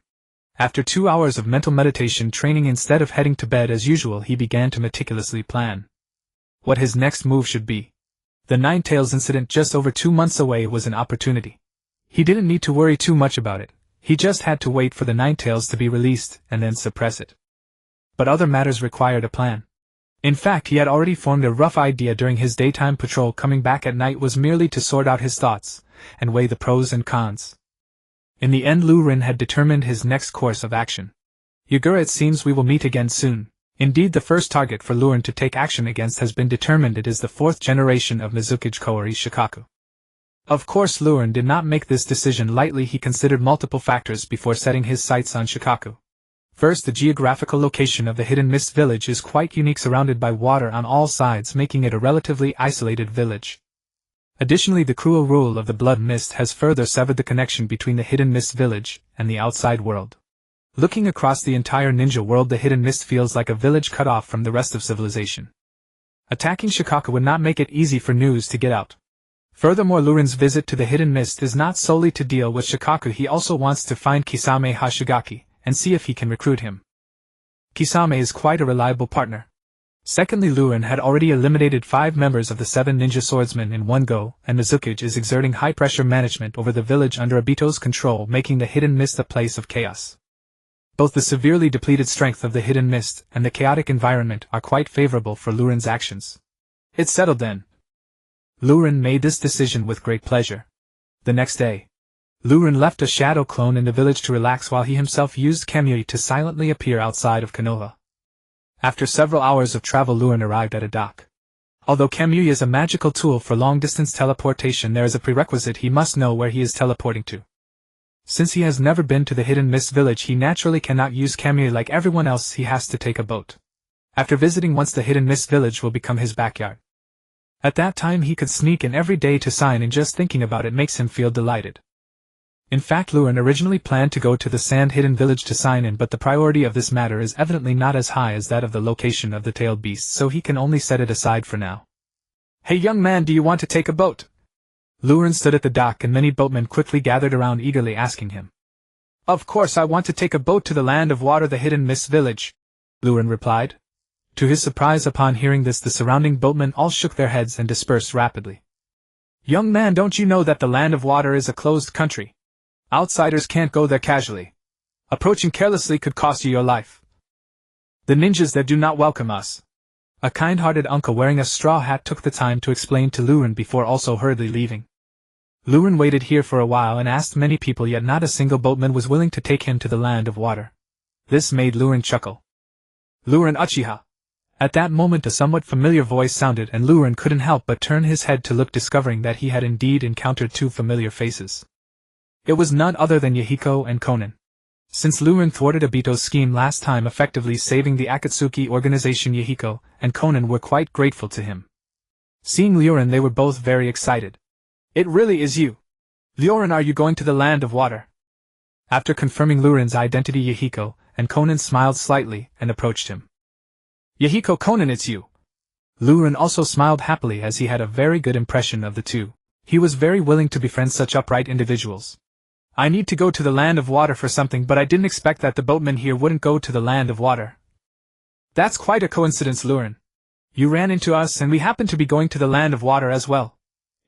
After 2 hours of mental meditation training, instead of heading to bed as usual, he began to meticulously plan what his next move should be. The Ninetales incident, just over 2 months away, was an opportunity. He didn't need to worry too much about it. He just had to wait for the Ninetales to be released and then suppress it. But other matters required a plan. In fact, he had already formed a rough idea during his daytime patrol. Coming back at night was merely to sort out his thoughts and weigh the pros and cons. In the end, Lu Ren had determined his next course of action. Yagura, it seems we will meet again soon. Indeed, the first target for Lu Ren to take action against has been determined. It is the 4th generation of Mizukage Koori Shikaku. Of course, Lu Ren did not make this decision lightly. He considered multiple factors before setting his sights on Shikaku. First, the geographical location of the Hidden Mist village is quite unique, surrounded by water on all sides, making it a relatively isolated village. Additionally, the cruel rule of the Blood Mist has further severed the connection between the Hidden Mist village and the outside world. Looking across the entire ninja world, the Hidden Mist feels like a village cut off from the rest of civilization. Attacking Shikaka would not make it easy for news to get out. Furthermore, Luren's visit to the Hidden Mist is not solely to deal with Shikaku, he also wants to find Kisame Hashigaki and see if he can recruit him. Kisame is quite a reliable partner. Secondly, Luren had already eliminated 5 members of the 7 ninja swordsmen in one go, and Mizukage is exerting high-pressure management over the village under Obito's control, making the Hidden Mist a place of chaos. Both the severely depleted strength of the Hidden Mist and the chaotic environment are quite favorable for Luren's actions. It's settled then. Luren made this decision with great pleasure. The next day, Luren left a shadow clone in the village to relax while he himself used Kamui to silently appear outside of Konoha. After several hours of travel, Luren arrived at a dock. Although Kamui is a magical tool for long-distance teleportation, there is a prerequisite: he must know where he is teleporting to. Since he has never been to the Hidden Mist village, he naturally cannot use Kamui like everyone else. He has to take a boat. After visiting once, the Hidden Mist village will become his backyard. At that time he could sneak in every day to sign, and just thinking about it makes him feel delighted. In fact, Luren originally planned to go to the Sand Hidden village to sign in, but the priority of this matter is evidently not as high as that of the location of the tailed beast, so he can only set it aside for now. Hey young man, do you want to take a boat? Luren stood at the dock and many boatmen quickly gathered around, eagerly asking him. Of course I want to take a boat to the land of water, the Hidden Mist village, Luren replied. To his surprise, upon hearing this, the surrounding boatmen all shook their heads and dispersed rapidly. Young man, don't you know that the land of water is a closed country? Outsiders can't go there casually. Approaching carelessly could cost you your life. The ninjas there do not welcome us. A kind-hearted uncle wearing a straw hat took the time to explain to Luren before also hurriedly leaving. Luren waited here for a while and asked many people, yet not a single boatman was willing to take him to the land of water. This made Luren chuckle. Luren Uchiha. At that moment a somewhat familiar voice sounded, and Luren couldn't help but turn his head to look, discovering that he had indeed encountered 2 familiar faces. It was none other than Yahiko and Konan. Since Luren thwarted Obito's scheme last time, effectively saving the Akatsuki organization, Yahiko and Konan were quite grateful to him. Seeing Luren, they were both very excited. It really is you. Luren, are you going to the land of water? After confirming Luren's identity, Yahiko and Konan smiled slightly and approached him. Yahiko, Konan, it's you. Luren also smiled happily, as he had a very good impression of the two. He was very willing to befriend such upright individuals. I need to go to the land of water for something, but I didn't expect that the boatmen here wouldn't go to the land of water. That's quite a coincidence, Luren. You ran into us and we happen to be going to the land of water as well.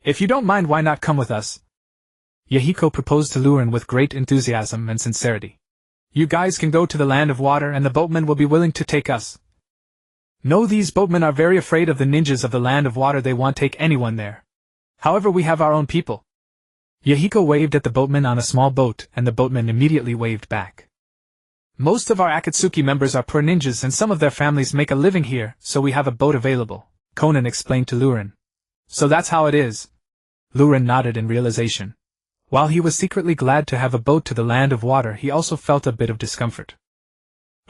If you don't mind, why not come with us? Yahiko proposed to Luren with great enthusiasm and sincerity. You guys can go to the land of water and the boatmen will be willing to take us. No, these boatmen are very afraid of the ninjas of the land of water. They won't take anyone there. However, we have our own people. Yahiko waved at the boatman on a small boat, and the boatman immediately waved back. Most of our Akatsuki members are poor ninjas and some of their families make a living here, so we have a boat available, Konan explained to Luren. So that's how it is. Luren nodded in realization. While he was secretly glad to have a boat to the land of water, he also felt a bit of discomfort.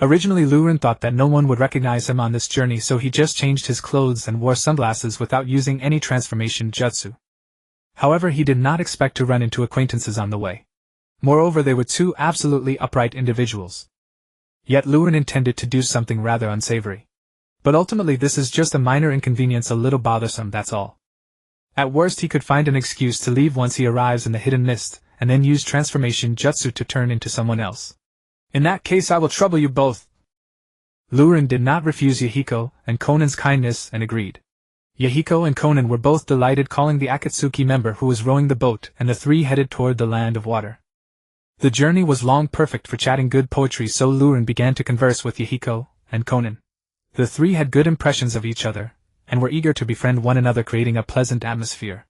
Originally, Luren thought that no one would recognize him on this journey, so he just changed his clothes and wore sunglasses without using any transformation jutsu. However, he did not expect to run into acquaintances on the way. Moreover, they were 2 absolutely upright individuals. Yet Luren intended to do something rather unsavory. But ultimately this is just a minor inconvenience, a little bothersome, that's all. At worst, he could find an excuse to leave once he arrives in the Hidden Mist, and then use transformation jutsu to turn into someone else. In that case, I will trouble you both. Luren did not refuse Yahiko and Konan's kindness and agreed. Yahiko and Konan were both delighted, calling the Akatsuki member who was rowing the boat, and the 3 headed toward the land of water. The journey was long, perfect for chatting good poetry, so Luren began to converse with Yahiko and Konan. The 3 had good impressions of each other, and were eager to befriend one another, creating a pleasant atmosphere.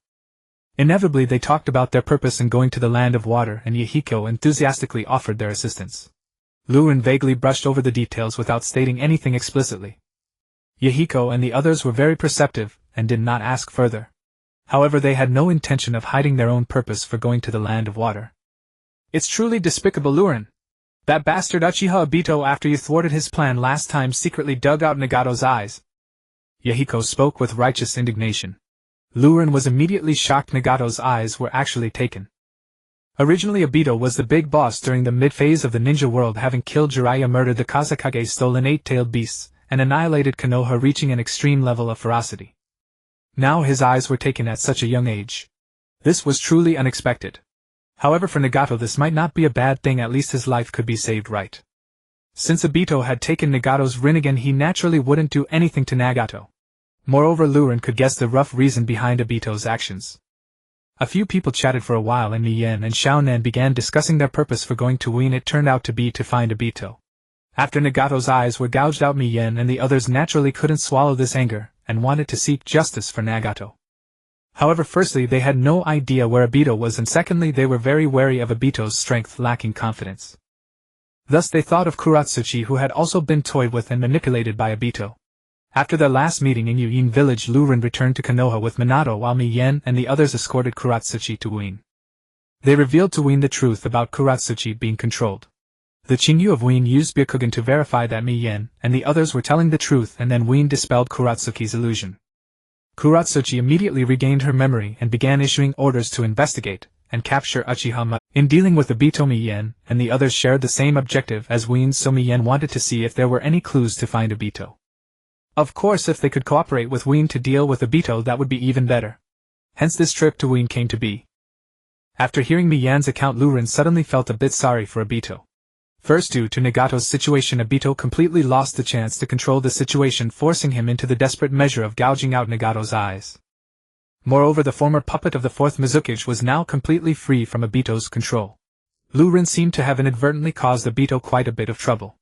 Inevitably, they talked about their purpose in going to the land of water, and Yahiko enthusiastically offered their assistance. Luren vaguely brushed over the details without stating anything explicitly. Yahiko and the others were very perceptive, and did not ask further. However, they had no intention of hiding their own purpose for going to the land of water. It's truly despicable, Luren. That bastard Uchiha Obito, after you thwarted his plan last time, secretly dug out Nagato's eyes. Yahiko spoke with righteous indignation. Luren was immediately shocked Nagato's eyes were actually taken. Originally Obito was the big boss during the mid-phase of the ninja world, having killed Jiraiya, murdered the Kazekage, stolen 8-tailed beasts, and annihilated Konoha, reaching an extreme level of ferocity. Now his eyes were taken at such a young age. This was truly unexpected. However, for Nagato this might not be a bad thing, at least his life could be saved, right? Since Obito had taken Nagato's Rinnegan, he naturally wouldn't do anything to Nagato. Moreover, Luren could guess the rough reason behind Obito's actions. A few people chatted for a while, and Miyen and Xiaonan began discussing their purpose for going to Wien. It turned out to be to find Obito. After Nagato's eyes were gouged out, Miyen and the others naturally couldn't swallow this anger, and wanted to seek justice for Nagato. However, firstly, they had no idea where Obito was, and secondly, they were very wary of Obito's strength, lacking confidence. Thus they thought of Kuratsuchi, who had also been toyed with and manipulated by Obito. After their last meeting in Yunting village, Luren returned to Konoha with Minato, while Miyen and the others escorted Kuratsuchi to Wien. They revealed to Wien the truth about Kuratsuchi being controlled. The Chinyu of Wien used Byakugan to verify that Miyen and the others were telling the truth, and then Wien dispelled Kuratsuki's illusion. Kuratsuchi immediately regained her memory and began issuing orders to investigate and capture Uchiha. In dealing with Obito, Miyen and the others shared the same objective as Wien, so Miyen wanted to see if there were any clues to find Obito. Of course, if they could cooperate with Wien to deal with Obito, that would be even better. Hence this trip to Wien came to be. After hearing Miyen's account, Luren suddenly felt a bit sorry for Obito. First, due to Nagato's situation, Obito completely lost the chance to control the situation, forcing him into the desperate measure of gouging out Nagato's eyes. Moreover, the former puppet of the Fourth Hokage was now completely free from Obito's control. Luren seemed to have inadvertently caused Obito quite a bit of trouble.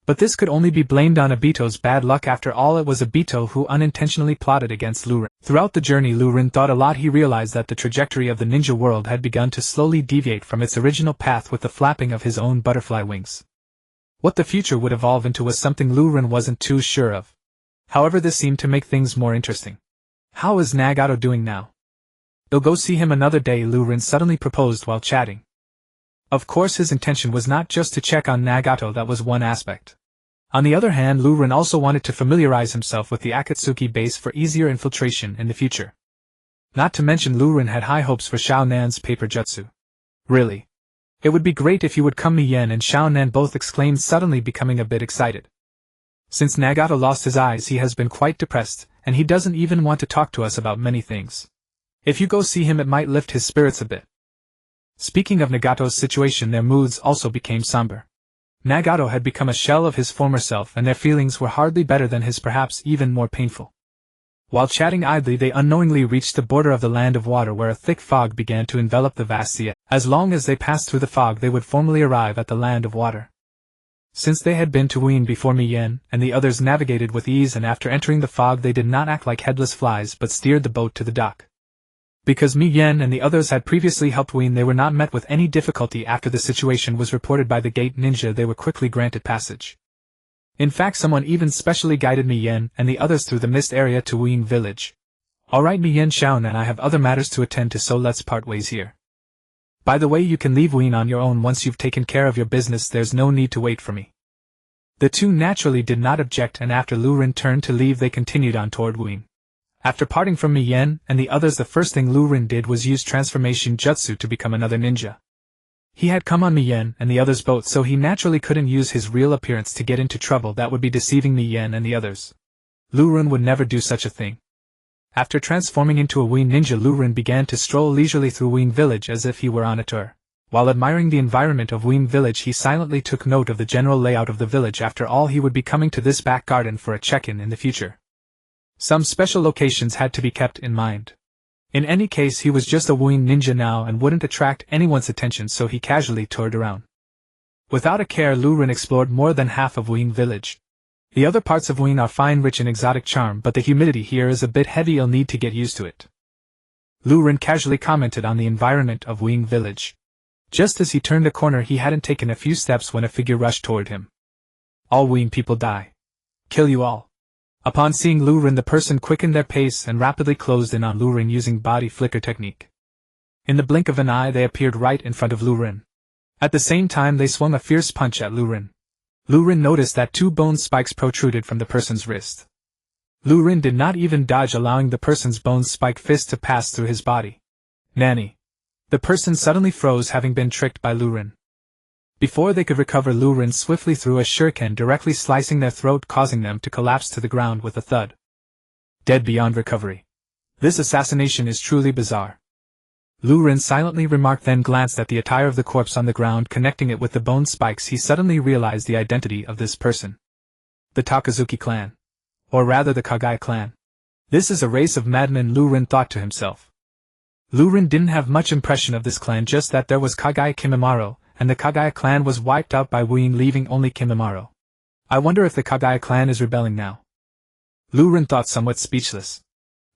But this could only be blamed on Obito's bad luck. After all, it was Obito who unintentionally plotted against Luren. Throughout the journey, Luren thought a lot. He realized that the trajectory of the ninja world had begun to slowly deviate from its original path with the flapping of his own butterfly wings. What the future would evolve into was something Luren wasn't too sure of. However, this seemed to make things more interesting. How is Nagato doing now? I'll go see him another day, Luren suddenly proposed while chatting. Of course, his intention was not just to check on Nagato, that was one aspect. On the other hand, Luren also wanted to familiarize himself with the Akatsuki base for easier infiltration in the future. Not to mention, Luren had high hopes for Xiaonan's paper jutsu. Really? It would be great if you would come. Miyen and Xiaonan both exclaimed, suddenly becoming a bit excited. Since Nagato lost his eyes, he has been quite depressed, and he doesn't even want to talk to us about many things. If you go see him, it might lift his spirits a bit. Speaking of Nagato's situation, their moods also became somber. Nagato had become a shell of his former self, and their feelings were hardly better than his, perhaps even more painful. While chatting idly, they unknowingly reached the border of the land of water, where a thick fog began to envelop the vast sea. As long as they passed through the fog, they would formally arrive at the land of water. Since they had been to Wien before, Miyen and the others navigated with ease, and after entering the fog they did not act like headless flies but steered the boat to the dock. Because Miyen and the others had previously helped Wien, they were not met with any difficulty. After the situation was reported by the gate ninja, they were quickly granted passage. In fact, someone even specially guided Miyen and the others through the mist area to Wien village. Alright, Miyen, Xiaonan, I have other matters to attend to, so let's part ways here. By the way, you can leave Wien on your own once you've taken care of your business. There's no need to wait for me. The two naturally did not object, and after Luren turned to leave, they continued on toward Wien. After parting from Miyen and the others, the first thing Luren did was use transformation jutsu to become another ninja. He had come on Miyen and the others' boat, so he naturally couldn't use his real appearance to get into trouble. That would be deceiving Miyen and the others. Luren would never do such a thing. After transforming into a Wien ninja, Luren began to stroll leisurely through Wien village as if he were on a tour. While admiring the environment of Wien village, he silently took note of the general layout of the village. After all, he would be coming to this back garden for a check-in in the future. Some special locations had to be kept in mind. In any case, he was just a Wien ninja now and wouldn't attract anyone's attention, so he casually toured around. Without a care, Luren explored more than half of Wien village. The other parts of Wien are fine, rich in exotic charm, but the humidity here is a bit heavy. You'll need to get used to it. Luren casually commented on the environment of Wien village. Just as he turned a corner, he hadn't taken a few steps when a figure rushed toward him. All Wien people die. Kill you all. Upon seeing Luren, the person quickened their pace and rapidly closed in on Luren using body flicker technique. In the blink of an eye, they appeared right in front of Luren. At the same time they swung a fierce punch at Lu Rin. Lu Rin noticed that 2 bone spikes protruded from the person's wrist. Lu Rin did not even dodge, allowing the person's bone spike fist to pass through his body. Nanny! The person suddenly froze, having been tricked by Lu Rin. Before they could recover, Lu Rin swiftly threw a shuriken, directly slicing their throat, causing them to collapse to the ground with a thud. Dead beyond recovery. This assassination is truly bizarre. Lu Rin silently remarked, then glanced at the attire of the corpse on the ground, connecting it with the bone spikes. He suddenly realized the identity of this person. The Takazuki clan. Or rather the Kagaya clan. This is a race of madmen, Lu Rin thought to himself. Lu Rin didn't have much impression of this clan, just that there was Kagaya Kimimaro, and the Kagaya clan was wiped out by Wu Ying, leaving only Kimimaro. I wonder if the Kagaya clan is rebelling now. Lu Rin thought, somewhat speechless.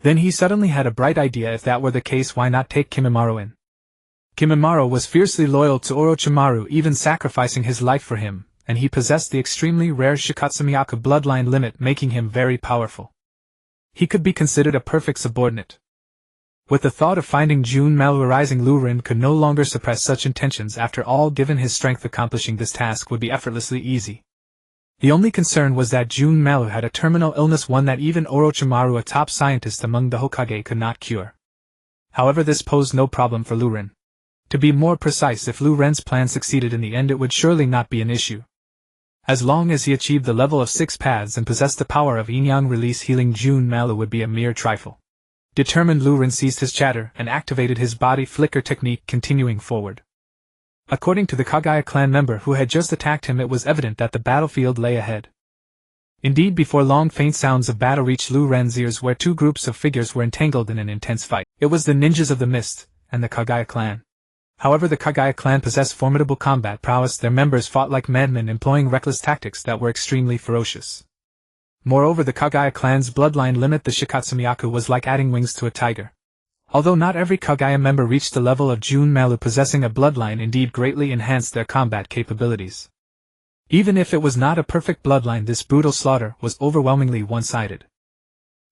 Then he suddenly had a bright idea. If that were the case, why not take Kimimaro in? Kimimaro was fiercely loyal to Orochimaru, even sacrificing his life for him, and he possessed the extremely rare Shikatsumiyaku bloodline limit, making him very powerful. He could be considered a perfect subordinate. With the thought of finding Jun Malu arising, Lu Rin could no longer suppress such intentions. After all, given his strength, accomplishing this task would be effortlessly easy. The only concern was that Jun Malu had a terminal illness, one that even Orochimaru, a top scientist among the Hokage, could not cure. However, this posed no problem for Lu Rin. To be more precise, if Lu Ren's plan succeeded in the end, it would surely not be an issue. As long as he achieved the level of 6 paths and possessed the power of yin-yang release, healing Jun Malu would be a mere trifle. Determined, Lu Rin ceased his chatter and activated his body flicker technique, continuing forward. According to the Kagaya clan member who had just attacked him, it was evident that the battlefield lay ahead. Indeed, before long, faint sounds of battle reached Lu Ren's ears, where 2 groups of figures were entangled in an intense fight. It was the ninjas of the mist and the Kagaya clan. However, the Kagaya clan possessed formidable combat prowess. Their members fought like madmen, employing reckless tactics that were extremely ferocious. Moreover, the Kagaya clan's bloodline limit, the Shikatsumiyaku, was like adding wings to a tiger. Although not every Kagaya member reached the level of Jun Malu, possessing a bloodline indeed greatly enhanced their combat capabilities. Even if it was not a perfect bloodline, this brutal slaughter was overwhelmingly one-sided.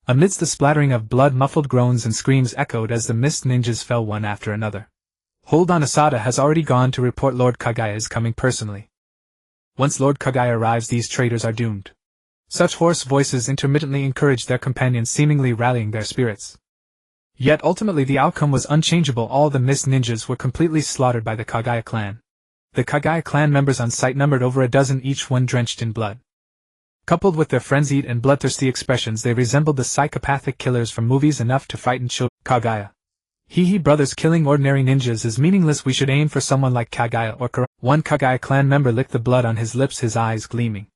Amidst the splattering of blood, muffled groans and screams echoed as the mist ninjas fell one after another. Hold on, Asada has already gone to report Lord Kagaya is coming personally. Once Lord Kagaya arrives, these traitors are doomed. Such hoarse voices intermittently encouraged their companions, seemingly rallying their spirits. Yet ultimately the outcome was unchangeable. All the mist ninjas were completely slaughtered by the Kagaya clan. The Kagaya clan members on site numbered over a dozen, each one drenched in blood. Coupled with their frenzied and bloodthirsty expressions, they resembled the psychopathic killers from movies, enough to frighten children. Kagaya. He brothers, killing ordinary ninjas is meaningless. We should aim for someone like Kagaya or Kara. One Kagaya clan member licked the blood on his lips, his eyes gleaming.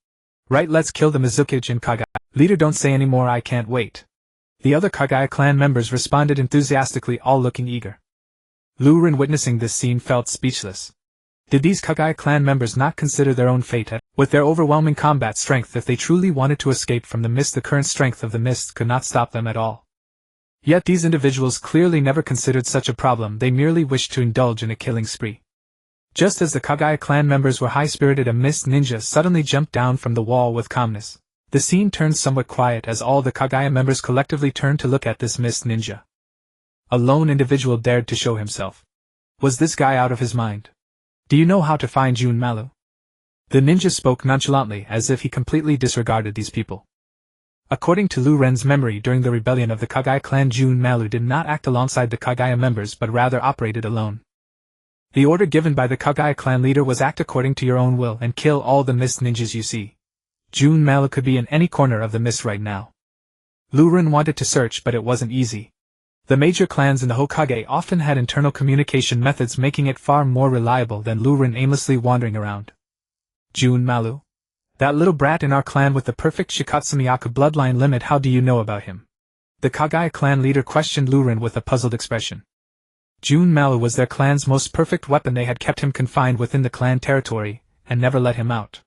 Right, let's kill the Mizukage and Kagaya. Leader, don't say any more, I can't wait. The other Kagaya clan members responded enthusiastically, all looking eager. Lu Rin, witnessing this scene, felt speechless. Did these Kagaya clan members not consider their own fate? With their overwhelming combat strength, if they truly wanted to escape from the mist, the current strength of the mist could not stop them at all. Yet these individuals clearly never considered such a problem. They merely wished to indulge in a killing spree. Just as the Kagaya clan members were high-spirited, a mist ninja suddenly jumped down from the wall with calmness. The scene turned somewhat quiet as all the Kagaya members collectively turned to look at this mist ninja. A lone individual dared to show himself. Was this guy out of his mind? Do you know how to find Jun Malu? The ninja spoke nonchalantly, as if he completely disregarded these people. According to Lu Ren's memory, during the rebellion of the Kagaya clan, Jun Malu did not act alongside the Kagaya members but rather operated alone. The order given by the Kagaya clan leader was act according to your own will and kill all the mist ninjas you see. Jun Malu could be in any corner of the mist right now. Lu Ren wanted to search, but it wasn't easy. The major clans in the Hokage often had internal communication methods, making it far more reliable than Lu Ren aimlessly wandering around. Jun Malu? That little brat in our clan with the perfect Shikatsumiyaku bloodline limit, how do you know about him? The Kagaya clan leader questioned Lu Ren with a puzzled expression. Jun Malu was their clan's most perfect weapon. They had kept him confined within the clan territory, and never let him out.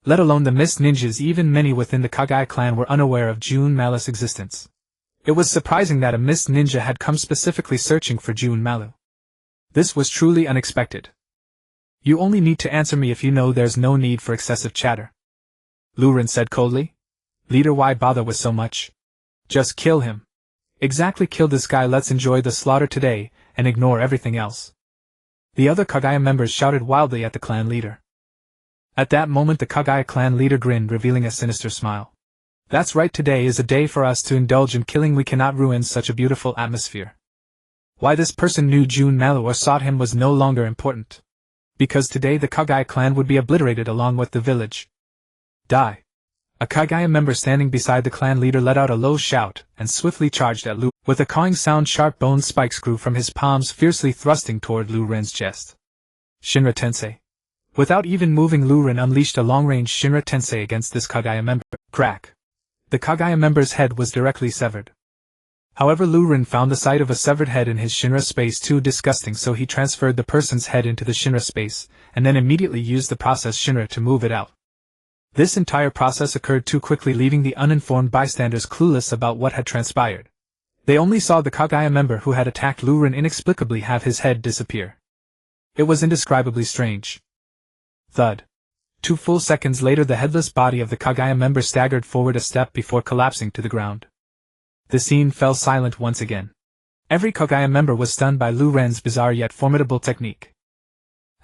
Let alone the mist ninjas, even many within the Kagaya clan were unaware of Jun Malu's existence. It was surprising that a mist ninja had come specifically searching for Jun Malu. This was truly unexpected. You only need to answer me if you know. There's no need for excessive chatter. Lu Ren said coldly. Leader, why bother with so much? Just kill him. Exactly, kill this guy. Let's enjoy the slaughter today, and ignore everything else. The other Kagaya members shouted wildly at the clan leader. At that moment the Kagaya clan leader grinned, revealing a sinister smile. That's right, today is a day for us to indulge in killing. We cannot ruin such a beautiful atmosphere. Why this person knew Junmaru or sought him was no longer important. Because today the Kagaya clan would be obliterated along with the village. Die. A Kagaya member standing beside the clan leader let out a low shout and swiftly charged at Lu. With a cawing sound, sharp bone spikes grew from his palms, fiercely thrusting toward Lu Ren's chest. Shinra Tensei. Without even moving, Lu Ren unleashed a long-range Shinra Tensei against this Kagaya member. Crack. The Kagaya member's head was directly severed. However, Lu Ren found the sight of a severed head in his Shinra space too disgusting, so he transferred the person's head into the Shinra space, and then immediately used the process Shinra to move it out. This entire process occurred too quickly, leaving the uninformed bystanders clueless about what had transpired. They only saw the Kagaya member who had attacked Lu Ren inexplicably have his head disappear. It was indescribably strange. Thud. 2 full seconds later, the headless body of the Kagaya member staggered forward a step before collapsing to the ground. The scene fell silent once again. Every Kagaya member was stunned by Lu Ren's bizarre yet formidable technique.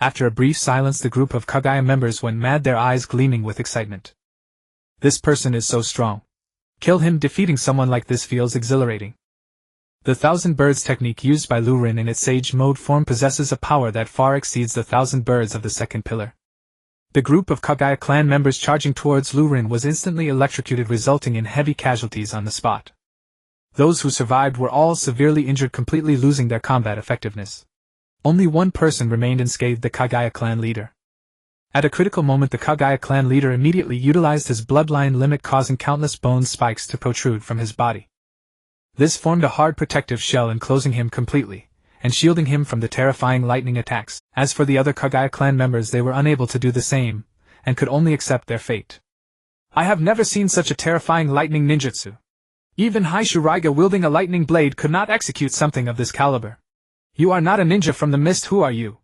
After a brief silence, the group of Kagaya members went mad, their eyes gleaming with excitement. This person is so strong. Kill him. Defeating someone like this feels exhilarating. The Thousand Birds technique used by Lu Ren in its Sage Mode form possesses a power that far exceeds the Thousand Birds of the second pillar. The group of Kagaya clan members charging towards Lu Ren was instantly electrocuted, resulting in heavy casualties on the spot. Those who survived were all severely injured, completely losing their combat effectiveness. Only one person remained unscathed, the Kagaya clan leader. At a critical moment, the Kagaya clan leader immediately utilized his bloodline limit, causing countless bone spikes to protrude from his body. This formed a hard protective shell enclosing him completely, and shielding him from the terrifying lightning attacks. As for the other Kagaya clan members, they were unable to do the same, and could only accept their fate. I have never seen such a terrifying lightning ninjutsu. Even Haishuriga wielding a lightning blade could not execute something of this caliber. You are not a ninja from the mist, who are you?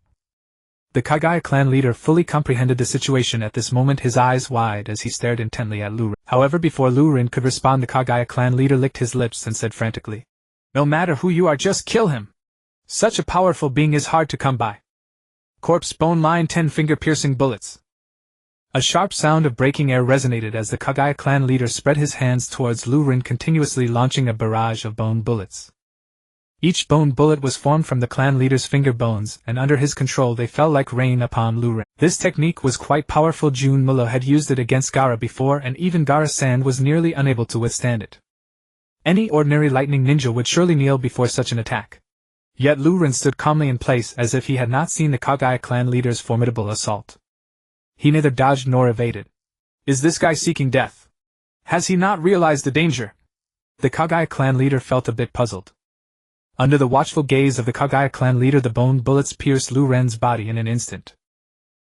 The Kagaya clan leader fully comprehended the situation at this moment, his eyes wide as he stared intently at Lu Ren. However, before Lu Ren could respond, the Kagaya clan leader licked his lips and said frantically, "No matter who you are, just kill him. Such a powerful being is hard to come by. Corpse bone line 10 finger-piercing bullets." A sharp sound of breaking air resonated as the Kagaya clan leader spread his hands towards Lu Ren, continuously launching a barrage of bone bullets. Each bone bullet was formed from the clan leader's finger bones, and under his control they fell like rain upon Lu Ren. This technique was quite powerful. Junmaru had used it against Gaara before, and even Gaara-san was nearly unable to withstand it. Any ordinary lightning ninja would surely kneel before such an attack. Yet Lu Ren stood calmly in place as if he had not seen the Kagaya clan leader's formidable assault. He neither dodged nor evaded. Is this guy seeking death? Has he not realized the danger? The Kagaya clan leader felt a bit puzzled. Under the watchful gaze of the Kagaya clan leader, the bone bullets pierced Lu Ren's body in an instant.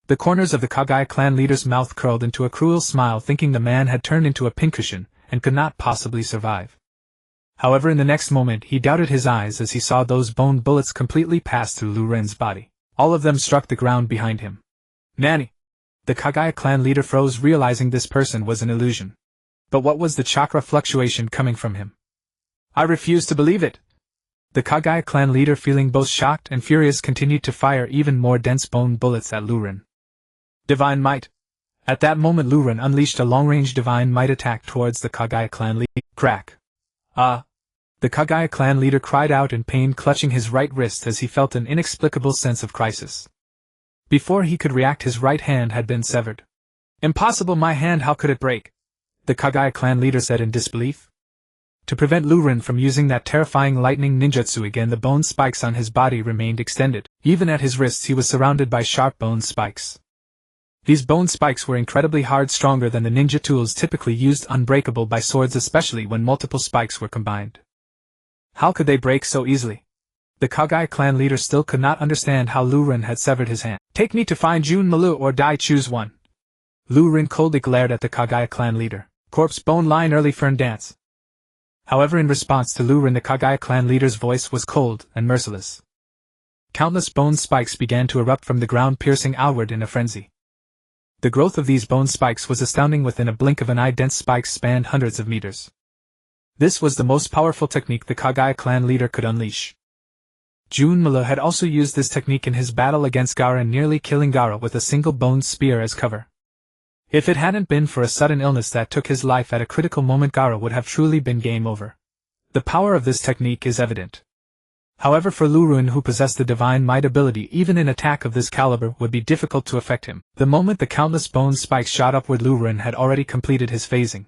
The corners of the Kagaya clan leader's mouth curled into a cruel smile, thinking the man had turned into a pincushion and could not possibly survive. However, in the next moment he doubted his eyes as he saw those bone bullets completely pass through Lu Ren's body. All of them struck the ground behind him. Nani! The Kagaya clan leader froze, realizing this person was an illusion. But what was the chakra fluctuation coming from him? I refuse to believe it! The Kagaya clan leader, feeling both shocked and furious, continued to fire even more dense bone bullets at Lu Ren. Divine Might! At that moment Lu Ren unleashed a long-range Divine Might attack towards the Kagaya clan leader. Crack! Ah! The Kagaya clan leader cried out in pain, clutching his right wrist as he felt an inexplicable sense of crisis. Before he could react, his right hand had been severed. Impossible, my hand, how could it break? The Kagaya clan leader said in disbelief. To prevent Lu Ren from using that terrifying lightning ninjutsu again, the bone spikes on his body remained extended. Even at his wrists he was surrounded by sharp bone spikes. These bone spikes were incredibly hard, stronger than the ninja tools typically used, unbreakable by swords, especially when multiple spikes were combined. How could they break so easily? The Kagaya clan leader still could not understand how Lu Ren had severed his hand. Take me to find Junmaru or die, choose one. Lu Ren coldly glared at the Kagaya clan leader. Corpse bone line early fern dance. However, in response to Lu Ren, the Kagaya clan leader's voice was cold and merciless. Countless bone spikes began to erupt from the ground, piercing outward in a frenzy. The growth of these bone spikes was astounding. Within a blink of an eye, dense spikes spanned hundreds of meters. This was the most powerful technique the Kagaya clan leader could unleash. Junmilo had also used this technique in his battle against Gaara, nearly killing Gaara with a single bone spear as cover. If it hadn't been for a sudden illness that took his life at a critical moment, Gaara would have truly been game over. The power of this technique is evident. However, for Lu Ren, who possessed the divine might ability, even an attack of this caliber would be difficult to affect him. The moment the countless bone spikes shot upward, Lu Ren had already completed his phasing.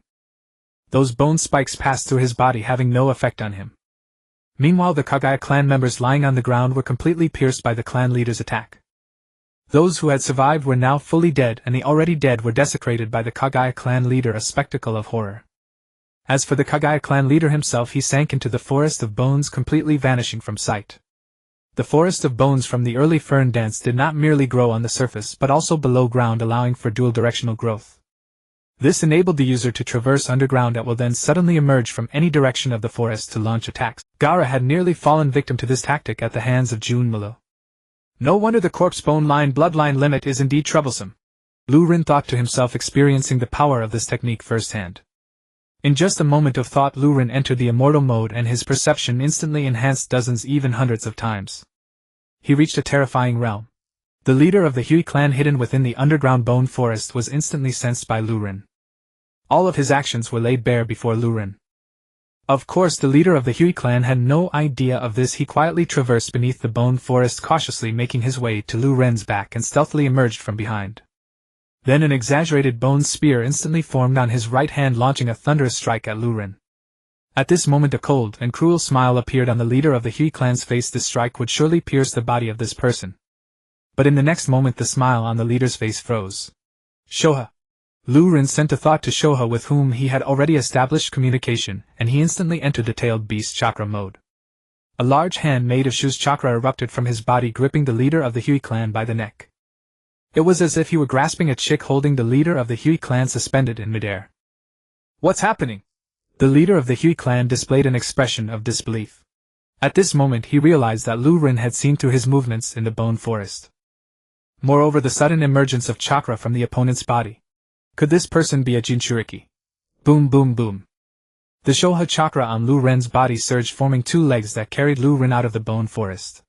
Those bone spikes passed through his body, having no effect on him. Meanwhile, the Kagaya clan members lying on the ground were completely pierced by the clan leader's attack. Those who had survived were now fully dead, and the already dead were desecrated by the Kagaya clan leader, a spectacle of horror. As for the Kagaya clan leader himself, he sank into the forest of bones, completely vanishing from sight. The forest of bones from the early fern dance did not merely grow on the surface but also below ground, allowing for dual-directional growth. This enabled the user to traverse underground and will then suddenly emerge from any direction of the forest to launch attacks. Gaara had nearly fallen victim to this tactic at the hands of Junmilo. No wonder the corpse bone line bloodline limit is indeed troublesome. Lu Ren thought to himself, experiencing the power of this technique firsthand. In just a moment of thought, Lu Ren entered the immortal mode, and his perception instantly enhanced dozens, even hundreds of times. He reached a terrifying realm. The leader of the Hui clan, hidden within the underground bone forest, was instantly sensed by Lu Ren. All of his actions were laid bare before Lu Ren. Of course, the leader of the Hui clan had no idea of this. He quietly traversed beneath the bone forest, cautiously making his way to Lu Ren's back, and stealthily emerged from behind. Then an exaggerated bone spear instantly formed on his right hand, launching a thunderous strike at Lu Ren. At this moment, a cold and cruel smile appeared on the leader of the Hui clan's face. This strike would surely pierce the body of this person. But in the next moment, the smile on the leader's face froze. Shoha. Lu Ren sent a thought to Shoha, with whom he had already established communication, and he instantly entered the tailed beast chakra mode. A large hand made of Shu's chakra erupted from his body, gripping the leader of the Hui clan by the neck. It was as if he were grasping a chick, holding the leader of the Hui clan suspended in midair. What's happening? The leader of the Hui clan displayed an expression of disbelief. At this moment he realized that Lu Ren had seen through his movements in the bone forest. Moreover, the sudden emergence of chakra from the opponent's body. Could this person be a Jinchuriki? Boom boom boom. The Shoha chakra on Lu Ren's body surged, forming two legs that carried Lu Ren out of the bone forest.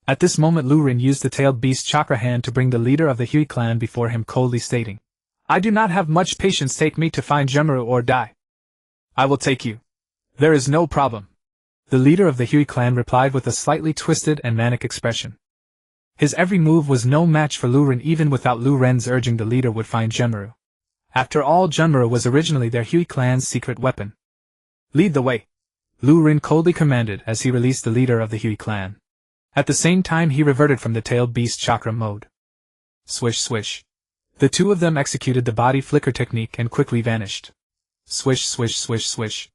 At this moment, Lu Ren used the tailed beast chakra hand to bring the leader of the Hui clan before him, coldly stating, "I do not have much patience. Take me to find Jemaru or die." "I will take you. There is no problem." The leader of the Hui clan replied with a slightly twisted and manic expression. His every move was no match for Lu Ren. Even without Lu Ren's urging, the leader would find Jemaru. After all, Jemaru was originally their Hui clan's secret weapon. "Lead the way," Lu Ren coldly commanded as he released the leader of the Hui clan. At the same time, he reverted from the tailed beast chakra mode. Swish swish. The two of them executed the body flicker technique and quickly vanished. Swish swish swish swish.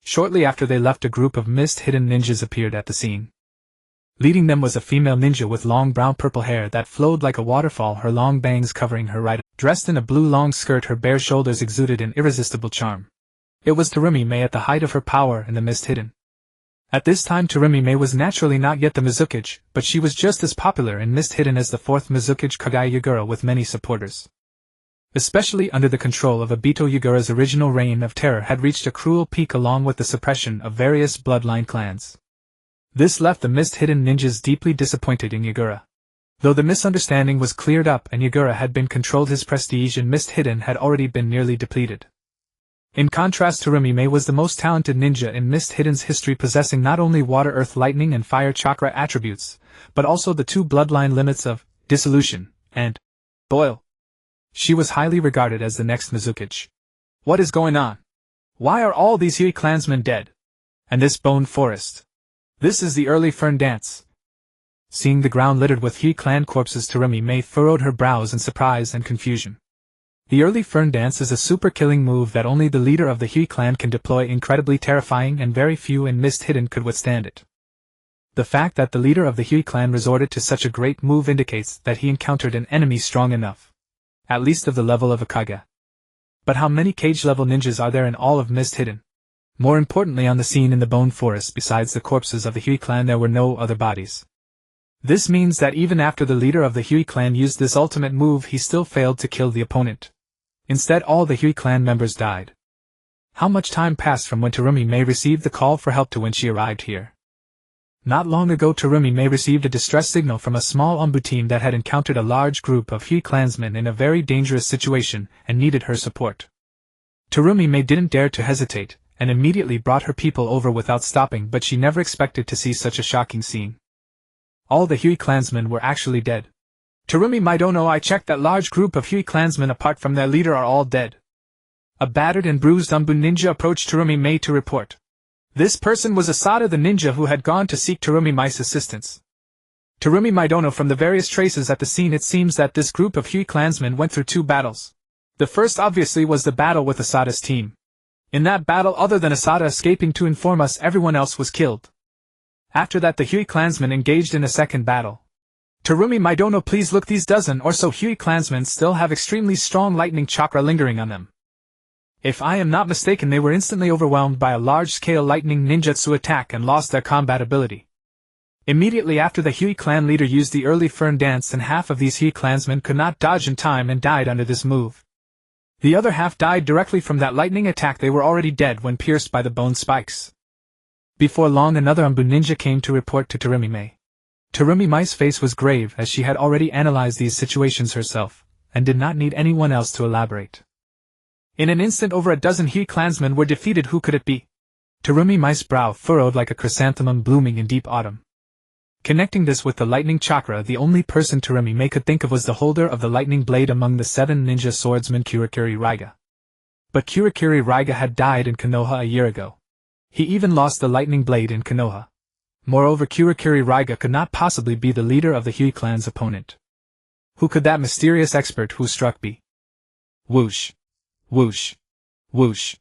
Shortly after they left, a group of mist-hidden ninjas appeared at the scene. Leading them was a female ninja with long brown-purple hair that flowed like a waterfall, her long bangs covering her right. Dressed in a blue long skirt, her bare shoulders exuded an irresistible charm. It was Terumi Mei at the height of her power in the Mist Hidden. At this time, Terumi Mei was naturally not yet the Mizukage, but she was just as popular in Mist Hidden as the fourth Mizukage, Kagaya Yagura, with many supporters. Especially under the control of Obito, Yagura's original reign of terror had reached a cruel peak, along with the suppression of various bloodline clans. This left the Mist Hidden ninjas deeply disappointed in Yagura. Though the misunderstanding was cleared up and Yagura had been controlled, his prestige in Mist Hidden had already been nearly depleted. In contrast, Terumi Mei was the most talented ninja in Mist Hidden's history, possessing not only water, earth, lightning, and fire chakra attributes, but also the two bloodline limits of Dissolution and Boil. She was highly regarded as the next Mizukage. What is going on? Why are all these Hui clansmen dead? And this bone forest? This is the early fern dance. Seeing the ground littered with Hui clan corpses, Terumi Mei furrowed her brows in surprise and confusion. The early fern dance is a super killing move that only the leader of the Hui clan can deploy, incredibly terrifying, and very few in Mist Hidden could withstand it. The fact that the leader of the Hui clan resorted to such a great move indicates that he encountered an enemy strong enough, at least of the level of a Kage. But how many cage-level ninjas are there in all of Mist Hidden? More importantly, on the scene in the bone forest, besides the corpses of the Hui clan, there were no other bodies. This means that even after the leader of the Hui clan used this ultimate move, he still failed to kill the opponent. Instead, all the Hui clan members died. How much time passed from when Terumi Mei received the call for help to when she arrived here? Not long ago Terumi received a distress signal from a small Ombu team that had encountered a large group of Hui clansmen in a very dangerous situation and needed her support. Terumi didn't dare to hesitate, and immediately brought her people over without stopping, but she never expected to see such a shocking scene. All the Hui clansmen were actually dead. Terumi Midono, I checked that large group of Hui clansmen apart from their leader are all dead. A battered and bruised Ombu ninja approached Terumi to report. This person was Asada the ninja who had gone to seek Terumi's assistance. Terumi Midono, from the various traces at the scene it seems that this group of Hui clansmen went through 2 battles. The first obviously was the battle with Asada's team. In that battle, other than Asada escaping to inform us, everyone else was killed. After that the Hui clansmen engaged in a second battle. Terumi Midono, please look, these dozen or so Hui clansmen still have extremely strong lightning chakra lingering on them. If I am not mistaken, they were instantly overwhelmed by a large-scale lightning ninjutsu attack and lost their combat ability. Immediately after, the Hui clan leader used the early fern dance, and half of these Hui clansmen could not dodge in time and died under this move. The other half died directly from that lightning attack. They were already dead when pierced by the bone spikes. Before long another Ombu ninja came to report to Terumi. Terumi's face was grave, as she had already analyzed these situations herself, and did not need anyone else to elaborate. In an instant over a dozen Hui clansmen were defeated. Who could it be? Terumi's brow furrowed like a chrysanthemum blooming in deep autumn. Connecting this with the lightning chakra, the only person Terumi could think of was the holder of the lightning blade among the 7 ninja swordsmen, Kurakiri Raiga. But Kurakiri Raiga had died in Konoha a year ago. He even lost the lightning blade in Konoha. Moreover, Kurakiri Raiga could not possibly be the leader of the Hui clan's opponent. Who could that mysterious expert who struck be? Whoosh. Whoosh. Whoosh.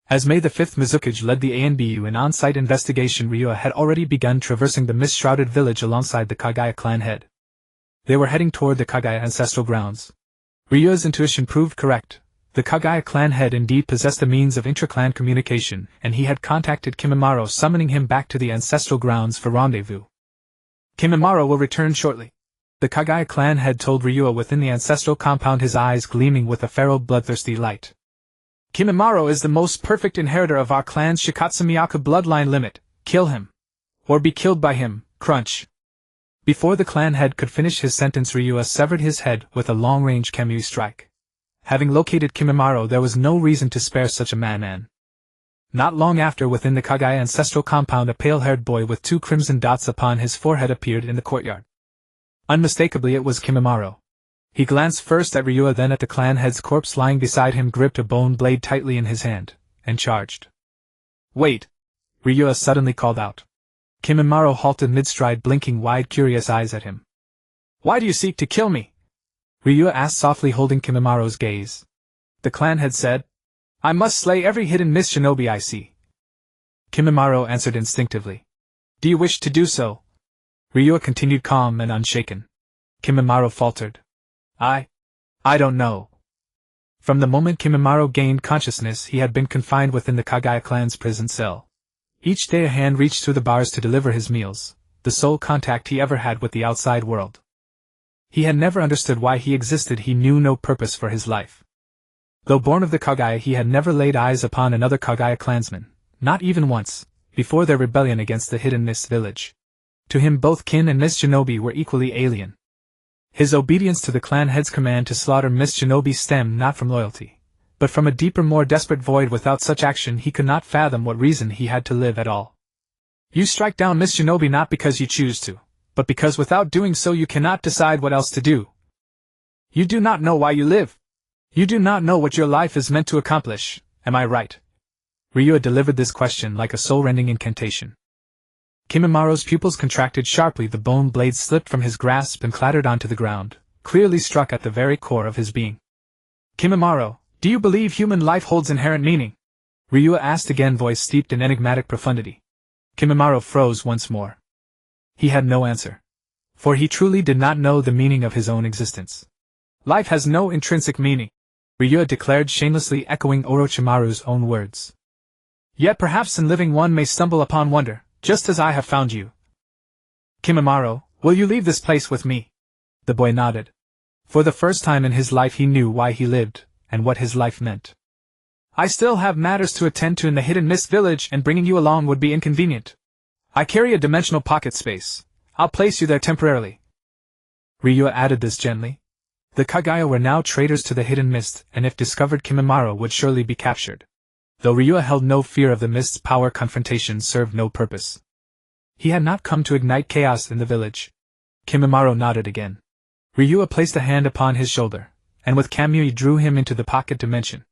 As May the 5th Mizukage led the ANBU in on-site investigation, Ryua had already begun traversing the mist-shrouded village alongside the Kagaya clan head. They were heading toward the Kagaya ancestral grounds. Ryua's intuition proved correct. The Kagaya clan head indeed possessed a means of intra-clan communication, and he had contacted Kimimaro, summoning him back to the ancestral grounds for rendezvous. Kimimaro will return shortly. The Kagaya clan head told Ryua within the ancestral compound, his eyes gleaming with a feral bloodthirsty light. Kimimaro is the most perfect inheritor of our clan's Shikatsumiyaku bloodline limit. Kill him. Or be killed by him. Crunch. Before the clan head could finish his sentence, Ryua severed his head with a long-range Kamui strike. Having located Kimimaro, there was no reason to spare such a madman. Not long after, within the Kagaya ancestral compound, a pale-haired boy with 2 crimson dots upon his forehead appeared in the courtyard. Unmistakably it was Kimimaro. He glanced first at Ryua, then at the clan head's corpse lying beside him, gripped a bone blade tightly in his hand, and charged. Wait! Ryua suddenly called out. Kimimaro halted mid-stride, blinking wide, curious eyes at him. Why do you seek to kill me? Ryua asked softly, holding Kimimaro's gaze. The clan head said, I must slay every hidden mist shinobi I see. Kimimaro answered instinctively. Do you wish to do so? Ryua continued calm and unshaken. Kimimaro faltered. I don't know. From the moment Kimimaro gained consciousness, he had been confined within the Kagaya clan's prison cell. Each day a hand reached through the bars to deliver his meals, the sole contact he ever had with the outside world. He had never understood why he existed. He knew no purpose for his life. Though born of the Kagaya, he had never laid eyes upon another Kagaya clansman, not even once, before their rebellion against the hidden mist village. To him both kin and mist shinobi were equally alien. His obedience to the clan head's command to slaughter mist shinobi stemmed not from loyalty, but from a deeper, more desperate void. Without such action he could not fathom what reason he had to live at all. You strike down mist shinobi not because you choose to, but because without doing so you cannot decide what else to do. You do not know why you live. You do not know what your life is meant to accomplish, am I right? Ryua delivered this question like a soul-rending incantation. Kimimaro's pupils contracted sharply, the bone blade slipped from his grasp and clattered onto the ground, clearly struck at the very core of his being. Kimimaro, do you believe human life holds inherent meaning? Ryua asked again, voice steeped in enigmatic profundity. Kimimaro froze once more. He had no answer. For he truly did not know the meaning of his own existence. Life has no intrinsic meaning, Ryua declared shamelessly, echoing Orochimaru's own words. Yet perhaps in living one may stumble upon wonder, just as I have found you. Kimimaro, will you leave this place with me? The boy nodded. For the first time in his life he knew why he lived, and what his life meant. I still have matters to attend to in the hidden mist village, and bringing you along would be inconvenient. I carry a dimensional pocket space. I'll place you there temporarily. Ryua added this gently. The Kagaya were now traitors to the hidden mist, and if discovered Kimimaro would surely be captured. Though Ryua held no fear of the mist's power, confrontation served no purpose. He had not come to ignite chaos in the village. Kimimaro nodded again. Ryua placed a hand upon his shoulder, and with Kamui drew him into the pocket dimension.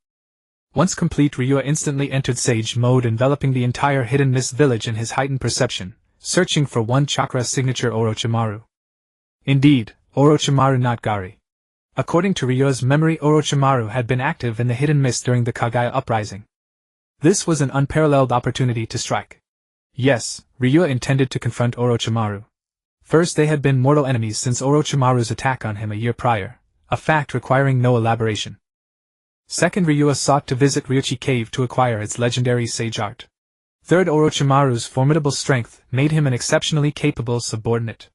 Once complete, Ryua instantly entered Sage mode, enveloping the entire hidden mist village in his heightened perception, searching for one chakra signature Orochimaru. Indeed, Orochimaru, not Gari. According to Ryua's memory, Orochimaru had been active in the hidden mist during the Kagaya uprising. This was an unparalleled opportunity to strike. Yes, Ryua intended to confront Orochimaru. First, they had been mortal enemies since Orochimaru's attack on him a year prior, a fact requiring no elaboration. Second, Ryua sought to visit Ryuchi Cave to acquire its legendary sage art. Third, Orochimaru's formidable strength made him an exceptionally capable subordinate.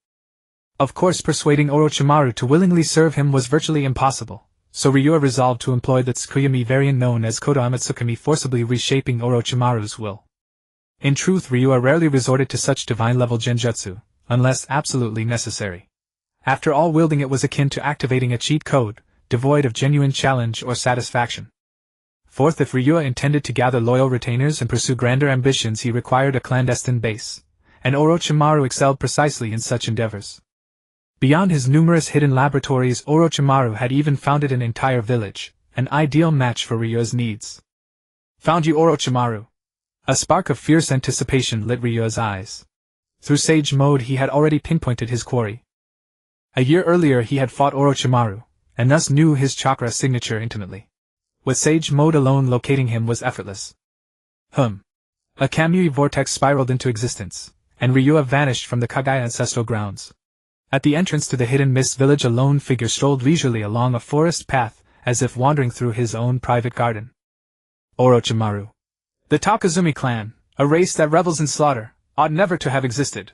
Of course, persuading Orochimaru to willingly serve him was virtually impossible, so Ryua resolved to employ the Tsukuyami variant known as Kodo Amatsukami, forcibly reshaping Orochimaru's will. In truth, Ryua rarely resorted to such divine-level genjutsu, unless absolutely necessary. After all, wielding it was akin to activating a cheat code, devoid of genuine challenge or satisfaction. Fourth, if Ryua intended to gather loyal retainers and pursue grander ambitions, he required a clandestine base, and Orochimaru excelled precisely in such endeavors. Beyond his numerous hidden laboratories, Orochimaru had even founded an entire village, an ideal match for Ryua's needs. Found you, Orochimaru! A spark of fierce anticipation lit Ryua's eyes. Through sage mode he had already pinpointed his quarry. A year earlier he had fought Orochimaru, and thus knew his chakra signature intimately. With sage mode alone, locating him was effortless. A Kamui vortex spiraled into existence, and Ryua vanished from the Kagaya ancestral grounds. At the entrance to the hidden mist village, a lone figure strolled leisurely along a forest path, as if wandering through his own private garden. Orochimaru. The Takazumi clan, a race that revels in slaughter, ought never to have existed.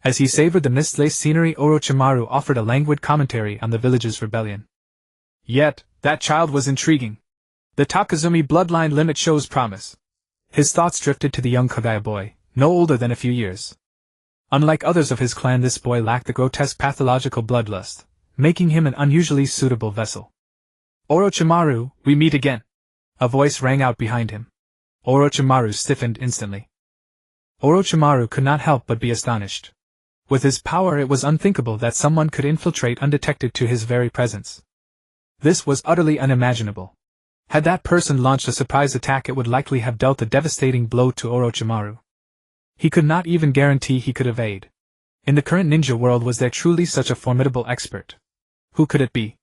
As he savored the mist-laced scenery, Orochimaru offered a languid commentary on the village's rebellion. Yet, that child was intriguing. The Takazumi bloodline limit shows promise. His thoughts drifted to the young Kagaya boy, no older than a few years. Unlike others of his clan, this boy lacked the grotesque pathological bloodlust, making him an unusually suitable vessel. Orochimaru, we meet again. A voice rang out behind him. Orochimaru stiffened instantly. Orochimaru could not help but be astonished. With his power, it was unthinkable that someone could infiltrate undetected to his very presence. This was utterly unimaginable. Had that person launched a surprise attack, it would likely have dealt a devastating blow to Orochimaru. He could not even guarantee he could evade. In the current ninja world, was there truly such a formidable expert? Who could it be?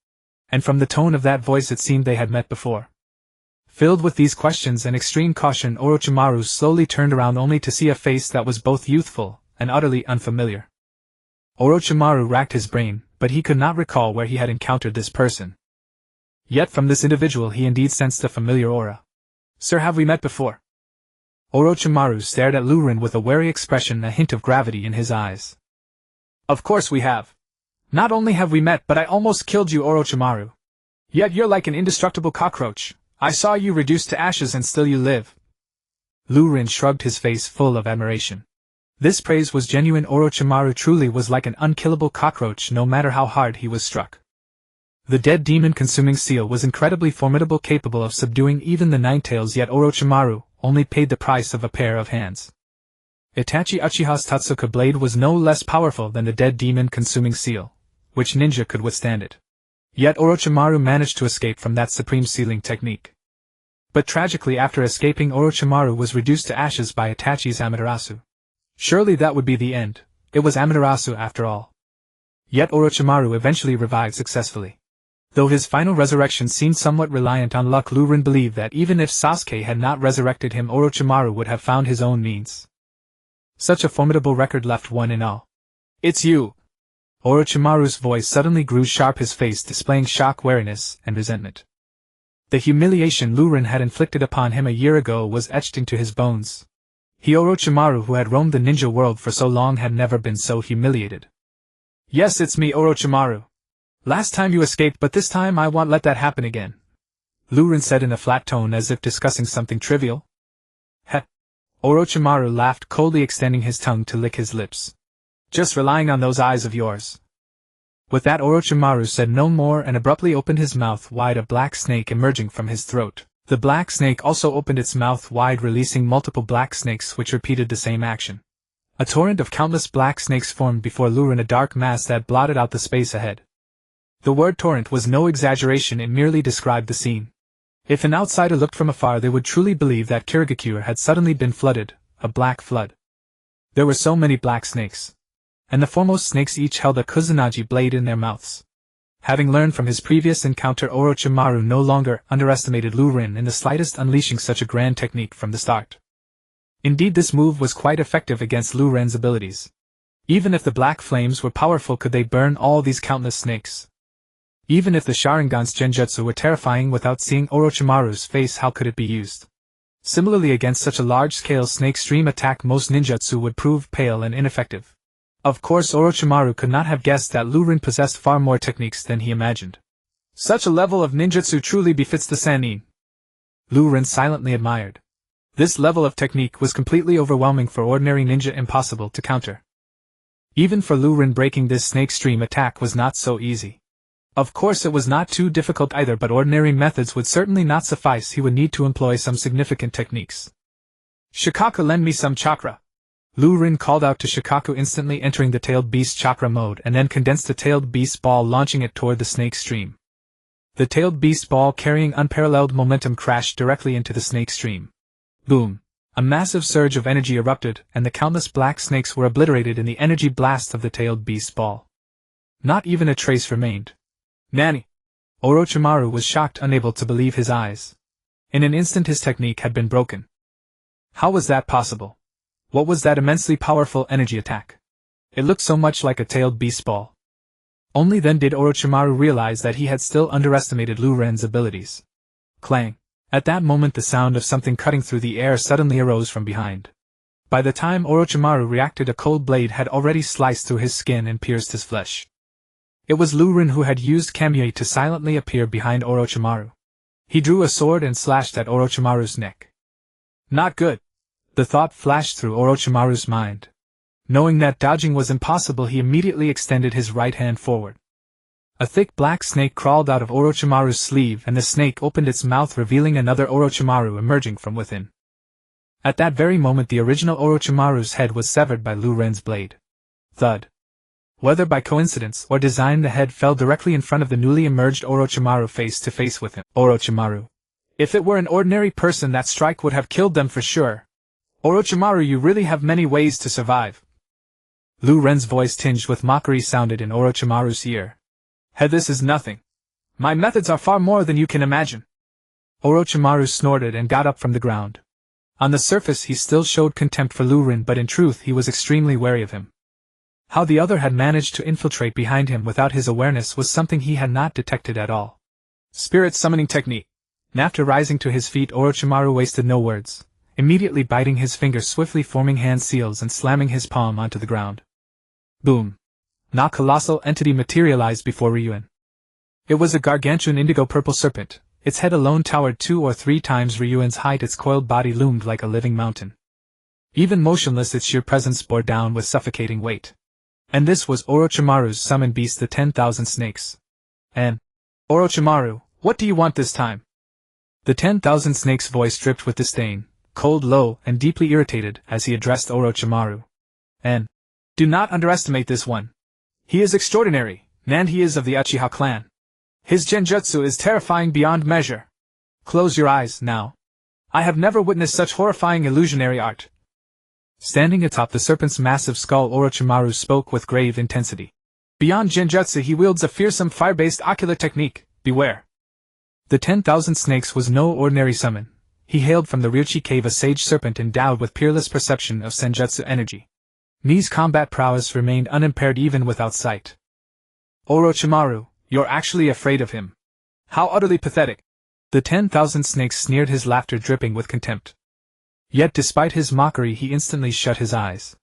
And from the tone of that voice, it seemed they had met before. Filled with these questions and extreme caution, Orochimaru slowly turned around, only to see a face that was both youthful and utterly unfamiliar. Orochimaru racked his brain, but he could not recall where he had encountered this person. Yet from this individual he indeed sensed a familiar aura. Sir, have we met before? Orochimaru stared at Lurin with a wary expression, a hint of gravity in his eyes. Of course we have. Not only have we met, but I almost killed you, Orochimaru. Yet you're like an indestructible cockroach. I saw you reduced to ashes and still you live. Lurin shrugged, his face full of admiration. This praise was genuine. Orochimaru truly was like an unkillable cockroach, no matter how hard he was struck. The dead demon-consuming seal was incredibly formidable, capable of subduing even the Ninetales, yet Orochimaru only paid the price of a pair of hands. Itachi Uchiha's Tatsuka blade was no less powerful than the dead demon-consuming seal. Which ninja could withstand it? Yet Orochimaru managed to escape from that supreme sealing technique. But tragically, after escaping, Orochimaru was reduced to ashes by Itachi's Amaterasu. Surely that would be the end. It was Amaterasu after all. Yet Orochimaru eventually revived successfully. Though his final resurrection seemed somewhat reliant on luck, Lurin believed that even if Sasuke had not resurrected him, Orochimaru would have found his own means. Such a formidable record left one in awe. It's you! Orochimaru's voice suddenly grew sharp, his face displaying shock, wariness, and resentment. The humiliation Lurin had inflicted upon him a year ago was etched into his bones. He, Orochimaru, who had roamed the ninja world for so long, had never been so humiliated. Yes, it's me, Orochimaru. Last time you escaped, but this time I won't let that happen again. Lurin said in a flat tone, as if discussing something trivial. Heh. Orochimaru laughed coldly, extending his tongue to lick his lips. Just relying on those eyes of yours. With that, Orochimaru said no more and abruptly opened his mouth wide, a black snake emerging from his throat. The black snake also opened its mouth wide, releasing multiple black snakes which repeated the same action. A torrent of countless black snakes formed before Lurin, a dark mass that blotted out the space ahead. The word torrent was no exaggeration, it merely described the scene. If an outsider looked from afar, they would truly believe that Kirigakure had suddenly been flooded, a black flood. There were so many black snakes. And the foremost snakes each held a Kusanagi blade in their mouths. Having learned from his previous encounter, Orochimaru no longer underestimated Lurin in the slightest, unleashing such a grand technique from the start. Indeed, this move was quite effective against Lurin's abilities. Even if the black flames were powerful, could they burn all these countless snakes? Even if the Sharingan's genjutsu were terrifying, without seeing Orochimaru's face, how could it be used? Similarly, against such a large-scale snake stream attack, most ninjutsu would prove pale and ineffective. Of course, Orochimaru could not have guessed that Lurin possessed far more techniques than he imagined. Such a level of ninjutsu truly befits the Sannin. Lurin silently admired. This level of technique was completely overwhelming for ordinary ninja, impossible to counter. Even for Lurin, breaking this snake stream attack was not so easy. Of course, it was not too difficult either, but ordinary methods would certainly not suffice. He would need to employ some significant techniques. Shikaku, lend me some chakra. Lurin called out to Shikaku, instantly entering the tailed beast chakra mode, and then condensed the tailed beast ball, launching it toward the snake stream. The tailed beast ball, carrying unparalleled momentum, crashed directly into the snake stream. Boom! A massive surge of energy erupted, and the countless black snakes were obliterated in the energy blast of the tailed beast ball. Not even a trace remained. Nani! Orochimaru was shocked, unable to believe his eyes. In an instant his technique had been broken. How was that possible? What was that immensely powerful energy attack? It looked so much like a tailed beast ball. Only then did Orochimaru realize that he had still underestimated Lurin's abilities. Clang! At that moment the sound of something cutting through the air suddenly arose from behind. By the time Orochimaru reacted, a cold blade had already sliced through his skin and pierced his flesh. It was Lurin who had used Kamui to silently appear behind Orochimaru. He drew a sword and slashed at Orochimaru's neck. Not good. The thought flashed through Orochimaru's mind. Knowing that dodging was impossible, he immediately extended his right hand forward. A thick black snake crawled out of Orochimaru's sleeve, and the snake opened its mouth, revealing another Orochimaru emerging from within. At that very moment the original Orochimaru's head was severed by Lurin's blade. Thud. Whether by coincidence or design, the head fell directly in front of the newly emerged Orochimaru, face to face with him. Orochimaru. If it were an ordinary person, that strike would have killed them for sure. Orochimaru, you really have many ways to survive. Lurin's voice, tinged with mockery, sounded in Orochimaru's ear. Head, this is nothing. My methods are far more than you can imagine. Orochimaru snorted and got up from the ground. On the surface he still showed contempt for Lurin, but in truth he was extremely wary of him. How the other had managed to infiltrate behind him without his awareness was something he had not detected at all. Spirit summoning technique. After rising to his feet, Orochimaru wasted no words, immediately biting his fingers, swiftly forming hand seals and slamming his palm onto the ground. Boom! A colossal entity materialized before Ryuin. It was a gargantuan indigo-purple serpent. Its head alone towered 2 or 3 times Ryuin's height. Its coiled body loomed like a living mountain. Even motionless, its sheer presence bore down with suffocating weight. And this was Orochimaru's summoned beast, the 10,000 snakes. And, Orochimaru, what do you want this time? The 10,000 snakes' voice dripped with disdain, cold, low, and deeply irritated, as he addressed Orochimaru. And, do not underestimate this one. He is extraordinary, and he is of the Uchiha clan. His genjutsu is terrifying beyond measure. Close your eyes, now. I have never witnessed such horrifying illusionary art. Standing atop the serpent's massive skull, Orochimaru spoke with grave intensity. Beyond genjutsu, he wields a fearsome fire-based ocular technique. Beware. The 10,000 snakes was no ordinary summon. He hailed from the Ryuchi cave, a sage serpent endowed with peerless perception of senjutsu energy. Ni's combat prowess remained unimpaired even without sight. Orochimaru, you're actually afraid of him. How utterly pathetic. The 10,000 snakes sneered, his laughter dripping with contempt. Yet despite his mockery he instantly shut his eyes.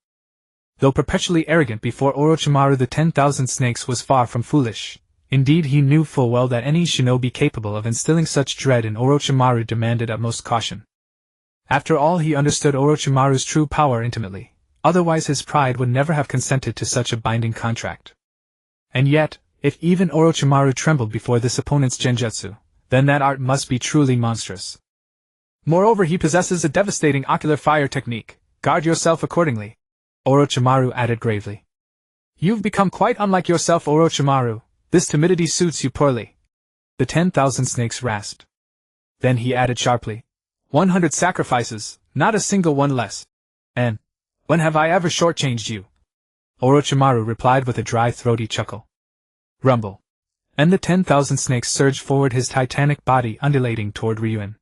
Though perpetually arrogant before Orochimaru, the 10,000 snakes was far from foolish. Indeed, he knew full well that any shinobi capable of instilling such dread in Orochimaru demanded utmost caution. After all, he understood Orochimaru's true power intimately, otherwise his pride would never have consented to such a binding contract. And yet, if even Orochimaru trembled before this opponent's genjutsu, then that art must be truly monstrous. Moreover, he possesses a devastating ocular fire technique. Guard yourself accordingly, Orochimaru added gravely. You've become quite unlike yourself, Orochimaru. This timidity suits you poorly. The 10,000 snakes rasped. Then he added sharply, 100 sacrifices, not a single one less. And when have I ever shortchanged you? Orochimaru replied with a dry throaty chuckle. Rumble. And the 10,000 snakes surged forward, his titanic body undulating toward Ryuin.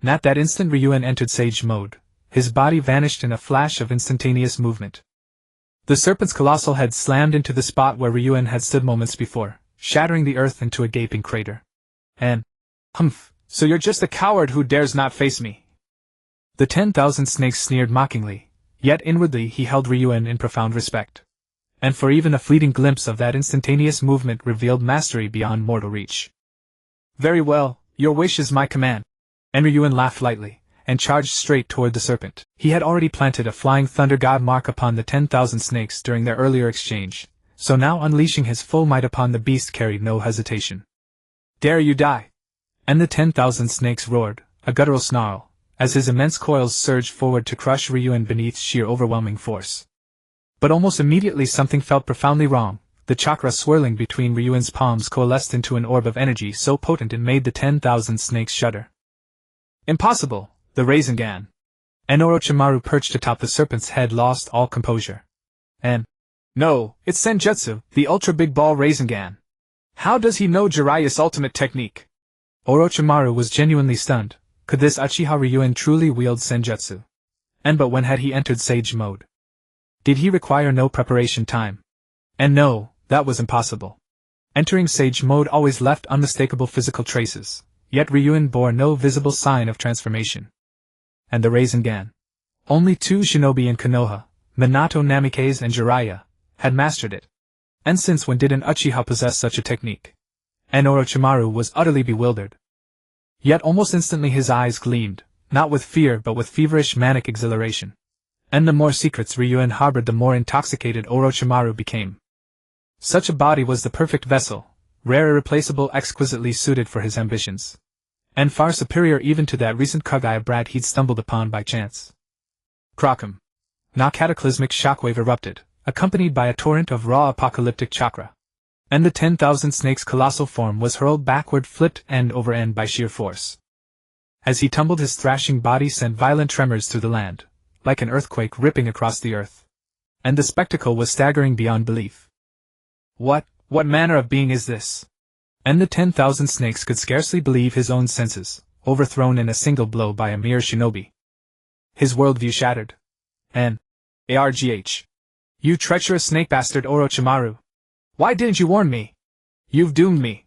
And at that instant Ryuin entered Sage Mode. His body vanished in a flash of instantaneous movement. The serpent's colossal head slammed into the spot where Ryuin had stood moments before, shattering the earth into a gaping crater. And, humph, so you're just a coward who dares not face me. The 10,000 snakes sneered mockingly, yet inwardly he held Ryuin in profound respect. And for even a fleeting glimpse of that instantaneous movement revealed mastery beyond mortal reach. Very well, your wish is my command. And Ryuin laughed lightly, and charged straight toward the serpent. He had already planted a flying thunder god mark upon the 10,000 snakes during their earlier exchange, so now unleashing his full might upon the beast carried no hesitation. Dare you die! And the 10,000 snakes roared, a guttural snarl, as his immense coils surged forward to crush Ryuin beneath sheer overwhelming force. But almost immediately something felt profoundly wrong. The chakra swirling between Ryuin's palms coalesced into an orb of energy so potent it made the 10,000 snakes shudder. Impossible! The Rinnegan. And Orochimaru perched atop the serpent's head lost all composure. And, no, it's Senjutsu, the ultra big ball Rinnegan. How does he know Jiraiya's ultimate technique? Orochimaru was genuinely stunned. Could this Uchiha Ryuin truly wield Senjutsu? And but when had he entered Sage Mode? Did he require no preparation time? And no, that was impossible. Entering Sage Mode always left unmistakable physical traces, yet Ryuin bore no visible sign of transformation. And the Rinnegan. Only 2 shinobi in Konoha, Minato Namikaze and Jiraiya, had mastered it. And since when did an Uchiha possess such a technique? And Orochimaru was utterly bewildered. Yet almost instantly his eyes gleamed, not with fear but with feverish manic exhilaration. And the more secrets Ryuin harbored the more intoxicated Orochimaru became. Such a body was the perfect vessel, rare, irreplaceable, exquisitely suited for his ambitions. And far superior even to that recent Kaguya brat he'd stumbled upon by chance. Crockham. A cataclysmic shockwave erupted, accompanied by a torrent of raw apocalyptic chakra. And the 10,000 snakes' colossal form was hurled backward, flipped end over end by sheer force. As he tumbled, his thrashing body sent violent tremors through the land, like an earthquake ripping across the earth. And the spectacle was staggering beyond belief. What manner of being is this? And the 10,000 snakes could scarcely believe his own senses, overthrown in a single blow by a mere shinobi. His worldview shattered. And, argh. You treacherous snake bastard Orochimaru! Why didn't you warn me? You've doomed me!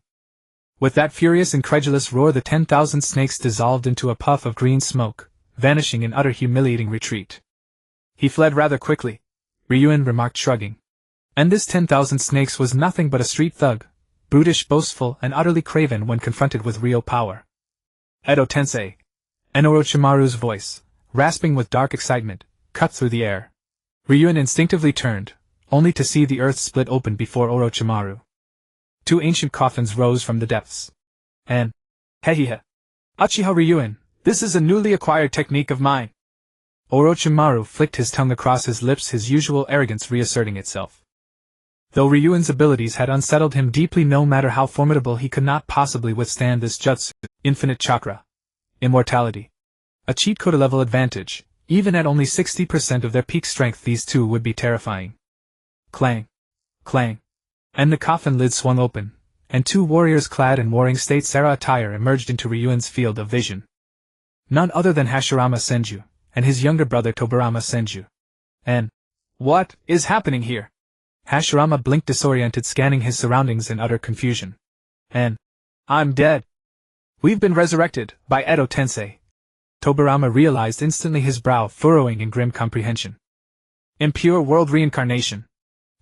With that furious, incredulous roar, the 10,000 snakes dissolved into a puff of green smoke, vanishing in utter humiliating retreat. He fled rather quickly, Ryuin remarked, shrugging. And this 10,000 snakes was nothing but a street thug, brutish, boastful, and utterly craven when confronted with real power. Edo Tensei. And Orochimaru's voice, rasping with dark excitement, cut through the air. Ryuin instinctively turned, only to see the earth split open before Orochimaru. 2 ancient coffins rose from the depths. And, hehehe. Uchiha Ryuin, this is a newly acquired technique of mine. Orochimaru flicked his tongue across his lips, his usual arrogance reasserting itself. Though Ryuin's abilities had unsettled him deeply, no matter how formidable, he could not possibly withstand this jutsu, infinite chakra, immortality. A cheat code level advantage, even at only 60% of their peak strength, these two would be terrifying. Clang. Clang. And the coffin lid swung open, and 2 warriors clad in warring state Sara attire emerged into Ryuin's field of vision. None other than Hashirama Senju, and his younger brother Tobirama Senju. And, what is happening here? Hashirama blinked, disoriented, scanning his surroundings in utter confusion. And, I'm dead. We've been resurrected, by Edo Tensei. Tobirama realized instantly, his brow furrowing in grim comprehension. Impure world reincarnation.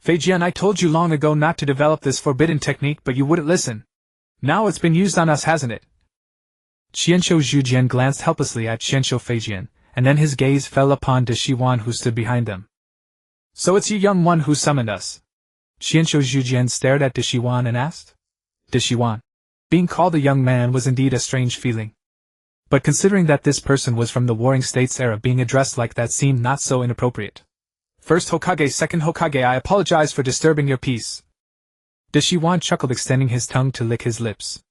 Feijian, I told you long ago not to develop this forbidden technique, but you wouldn't listen. Now it's been used on us, hasn't it? Qianshou Zhujian glanced helplessly at Qianshou Feijian, and then his gaze fell upon De Shiwan who stood behind them. So it's you, young one, who summoned us? Qianzhou Zhujian stared at De Shiwan and asked. De Shiwan. Being called a young man was indeed a strange feeling. But considering that this person was from the Warring States era, being addressed like that seemed not so inappropriate. First Hokage, second Hokage, I apologize for disturbing your peace. De Shiwan chuckled, extending his tongue to lick his lips.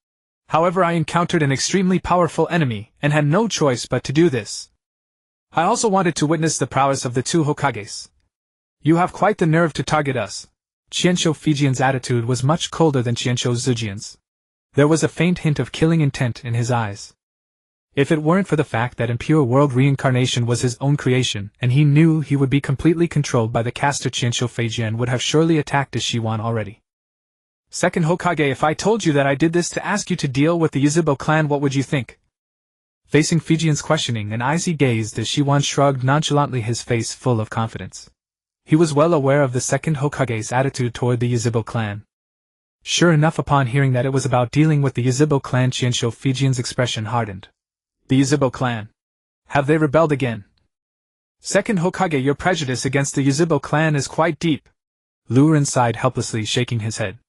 However, I encountered an extremely powerful enemy, and had no choice but to do this. I also wanted to witness the prowess of the two Hokages. You have quite the nerve to target us. Qianzhou Fujian's attitude was much colder than Qianzhou Zhujian's. There was a faint hint of killing intent in his eyes. If it weren't for the fact that impure world reincarnation was his own creation, and he knew he would be completely controlled by the caster, Qianzhou Fujian would have surely attacked De Shiwan already. Second Hokage, if I told you that I did this to ask you to deal with the Yunting clan, what would you think? Facing Fujian's questioning and icy gaze, De Shiwan shrugged nonchalantly, his face full of confidence. He was well aware of the second Hokage's attitude toward the Yunting clan. Sure enough, upon hearing that it was about dealing with the Yunting clan, Qianzhou Fujian's expression hardened. The Yunting clan. Have they rebelled again? Second Hokage, your prejudice against the Yunting clan is quite deep. Lu Ren sighed helplessly, shaking his head.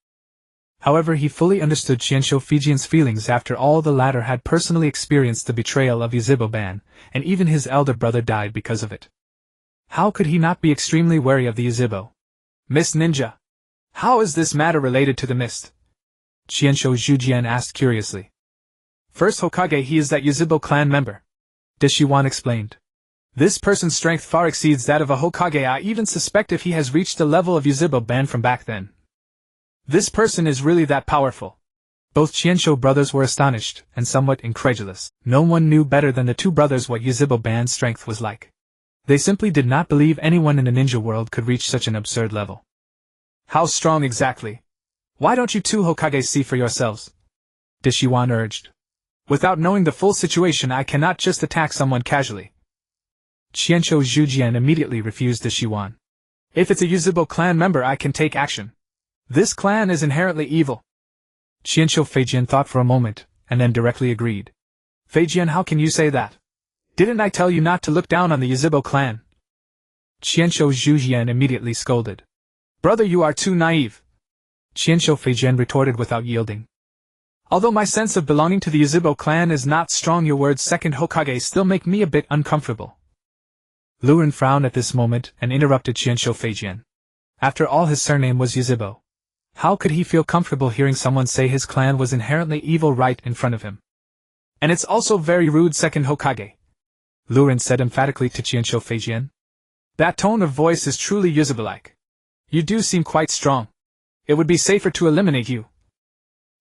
However, he fully understood Qianzhou Fujian's feelings. After all, the latter had personally experienced the betrayal of Yunting, and even his elder brother died because of it. How could he not be extremely wary of the Yunting? Miss Ninja. How is this matter related to the mist? Qianzhou Zhujian asked curiously. First Hokage, he is that Yunting clan member. De Shiwan explained. This person's strength far exceeds that of a Hokage. I even suspect if he has reached the level of Yunting from back then. This person is really that powerful. Both Qianzhou brothers were astonished, and somewhat incredulous. No one knew better than the two brothers what Yunting's strength was like. They simply did not believe anyone in the ninja world could reach such an absurd level. How strong exactly? Why don't you two Hokages see for yourselves? De Shiwan urged. Without knowing the full situation, I cannot just attack someone casually. Qianzhou Zhujian immediately refused De Shiwan. If it's a Yunting clan member, I can take action. This clan is inherently evil. Qianzhou Fujian thought for a moment, and then directly agreed. Fujian, how can you say that? Didn't I tell you not to look down on the Yunting clan? Qianzhou Zhujian immediately scolded. Brother, you are too naive. Qianzhou Fujian retorted without yielding. Although my sense of belonging to the Yunting clan is not strong, your words, second Hokage, still make me a bit uncomfortable. Lu Ren frowned at this moment and interrupted Qianzhou Fujian. After all, his surname was Yunting. How could he feel comfortable hearing someone say his clan was inherently evil right in front of him? And it's also very rude, second Hokage. Lu Ren said emphatically to Qianzhou Fujian. That tone of voice is truly Yunting-like. You do seem quite strong. It would be safer to eliminate you.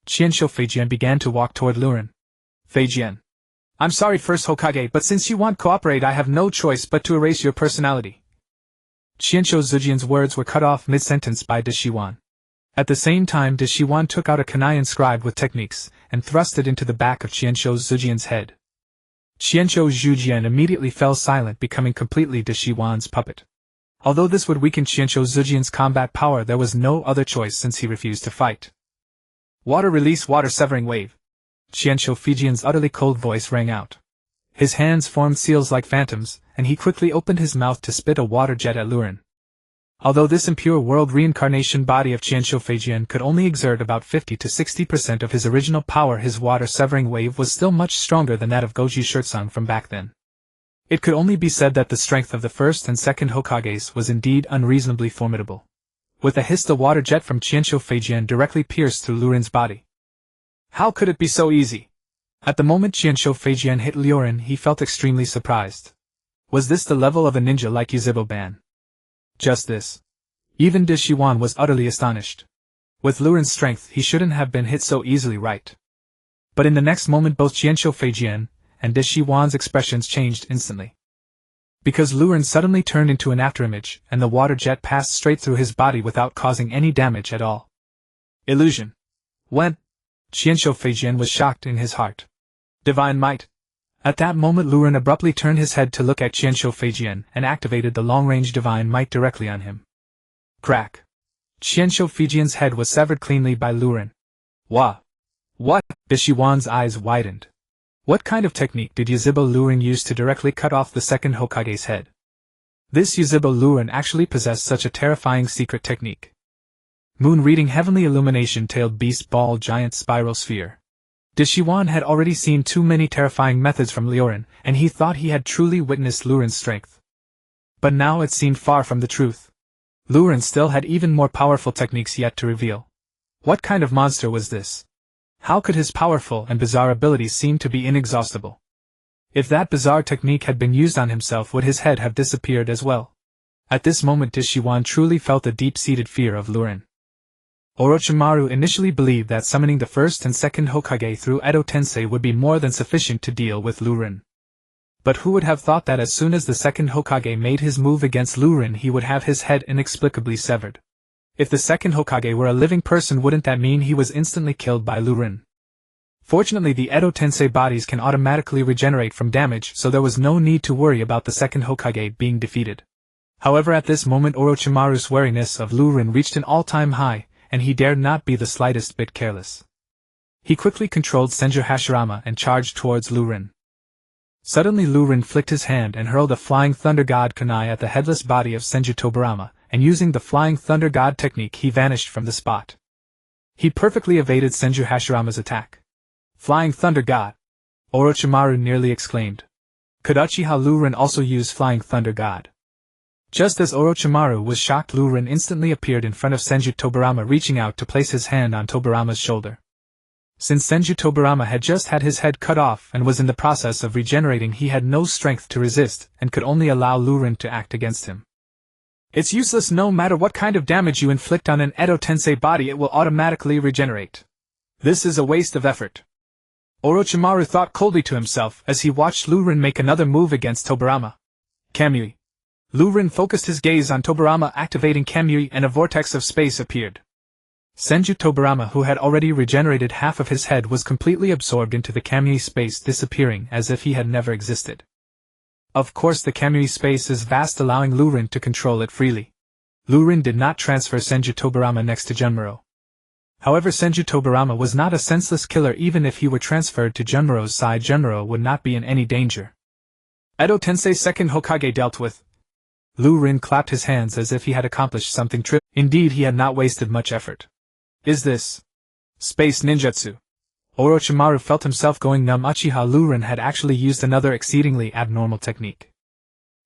Qianzhou Fujian began to walk toward Lu Ren. Fujian. I'm sorry, first Hokage, but since you won't cooperate, I have no choice but to erase your personality. Qianzhou Zhujian's words were cut off mid-sentence by De Shiwan. At the same time, De Shiwan took out a kunai inscribed with techniques, and thrust it into the back of Qianzhou Zhujian's head. Qianzhou Zhujian immediately fell silent, becoming completely De Shiwan's puppet. Although this would weaken Qianzhou Zhujian's combat power, there was no other choice since he refused to fight. Water release, water severing wave. Qianzhou Fujian's utterly cold voice rang out. His hands formed seals like phantoms, and he quickly opened his mouth to spit a water jet at Lu Ren. Although this impure world reincarnation body of Qianzhou Fujian could only exert about 50 to 60% of his original power, his water-severing wave was still much stronger than that of Goju Shirtsung from back then. It could only be said that the strength of the first and second Hokages was indeed unreasonably formidable. With a hiss, the water jet from Qianzhou Fujian directly pierced through Lu Ren's body. How could it be so easy? At the moment Qianzhou Fujian hit Lu Ren, he felt extremely surprised. Was this the level of a ninja like Yunting? Just this. Even De Shiwan was utterly astonished. With Lu Ren's strength, he shouldn't have been hit so easily, right? But in the next moment, both Qianzhou Fujian and De Shiwan's expressions changed instantly. Because Lu Ren suddenly turned into an afterimage, and the water jet passed straight through his body without causing any damage at all. Illusion. When? Qianzhou Fujian was shocked in his heart. Divine might. At that moment, Lu Ren abruptly turned his head to look at Qianzhou Fujian and activated the long-range divine might directly on him. Crack. Qianzhou Fujian's head was severed cleanly by Lu Ren. Wah! What? De Shiwan's eyes widened. What kind of technique did Yuzhibo Lurin use to directly cut off the second Hokage's head? This Yuzhibo Lurin actually possessed such a terrifying secret technique. Moon reading heavenly illumination tailed beast ball giant spiral sphere. Deshiwan had already seen too many terrifying methods from Lurin, and he thought he had truly witnessed Lurin's strength. But now it seemed far from the truth. Lurin still had even more powerful techniques yet to reveal. What kind of monster was this? How could his powerful and bizarre abilities seem to be inexhaustible? If that bizarre technique had been used on himself, would his head have disappeared as well? At this moment Deshiwan truly felt a deep-seated fear of Lurin. Orochimaru initially believed that summoning the first and second Hokage through Edo Tensei would be more than sufficient to deal with Lurin. But who would have thought that as soon as the second Hokage made his move against Lurin he would have his head inexplicably severed? If the second Hokage were a living person, wouldn't that mean he was instantly killed by Lurin? Fortunately, the Edo Tensei bodies can automatically regenerate from damage, so there was no need to worry about the second Hokage being defeated. However, at this moment Orochimaru's wariness of Lurin reached an all-time high, and he dared not be the slightest bit careless. He quickly controlled Senju Hashirama and charged towards Lurin. Suddenly Lurin flicked his hand and hurled a Flying Thunder God kunai at the headless body of Senju Tobirama, and using the Flying Thunder God technique he vanished from the spot. He perfectly evaded Senju Hashirama's attack. Flying Thunder God! Orochimaru nearly exclaimed. Could Uchiha Lurin also use Flying Thunder God? Just as Orochimaru was shocked, Lurin instantly appeared in front of Senju Tobirama, reaching out to place his hand on Tobirama's shoulder. Since Senju Tobirama had just had his head cut off and was in the process of regenerating, he had no strength to resist and could only allow Lurin to act against him. It's useless. No matter what kind of damage you inflict on an Edo Tensei body, it will automatically regenerate. This is a waste of effort. Orochimaru thought coldly to himself as he watched Lurin make another move against Tobirama. Kamui. Lurin focused his gaze on Tobirama, activating Kamui, and a vortex of space appeared. Senju Tobirama, who had already regenerated half of his head, was completely absorbed into the Kamui space, disappearing as if he had never existed. Of course, the Kamui space is vast, allowing Lurin to control it freely. Lurin did not transfer Senju Tobirama next to Junmuro. However, Senju Tobirama was not a senseless killer. Even if he were transferred to Junmuro's side, Junmuro would not be in any danger. Edo Tensei second Hokage dealt with. Lurin clapped his hands as if he had accomplished something trivial. Indeed, he had not wasted much effort. Is this space ninjutsu? Orochimaru felt himself going numb. Uchiha Lurin had actually used another exceedingly abnormal technique.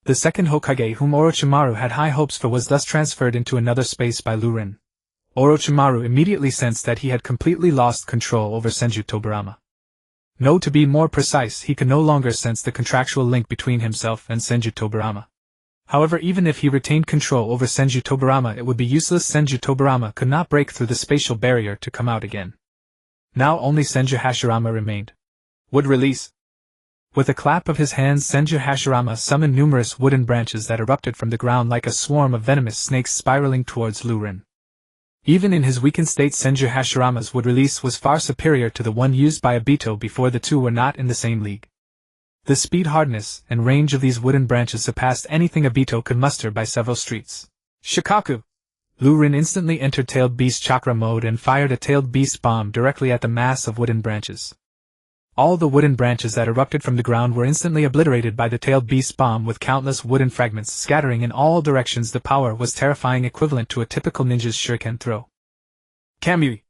The second Hokage, whom Orochimaru had high hopes for, was thus transferred into another space by Lurin. Orochimaru immediately sensed that he had completely lost control over Senju Tobirama. No, to be more precise, he could no longer sense the contractual link between himself and Senju Tobirama. However, even if he retained control over Senju Tobirama, it would be useless. Senju Tobirama could not break through the spatial barrier to come out again. Now only Senju Hashirama remained. Would release. With a clap of his hands, Senju Hashirama summoned numerous wooden branches that erupted from the ground like a swarm of venomous snakes spiraling towards Lurin. Even in his weakened state, Senju Hashirama's wood release was far superior to the one used by Obito before. The two were not in the same league. The speed, hardness, and range of these wooden branches surpassed anything Obito could muster by several streets. Shikaku! Lurin instantly entered Tailed Beast Chakra mode and fired a Tailed Beast bomb directly at the mass of wooden branches. All the wooden branches that erupted from the ground were instantly obliterated by the Tailed Beast bomb, with countless wooden fragments scattering in all directions. The power was terrifying, equivalent to a typical ninja's shuriken throw. Kamui!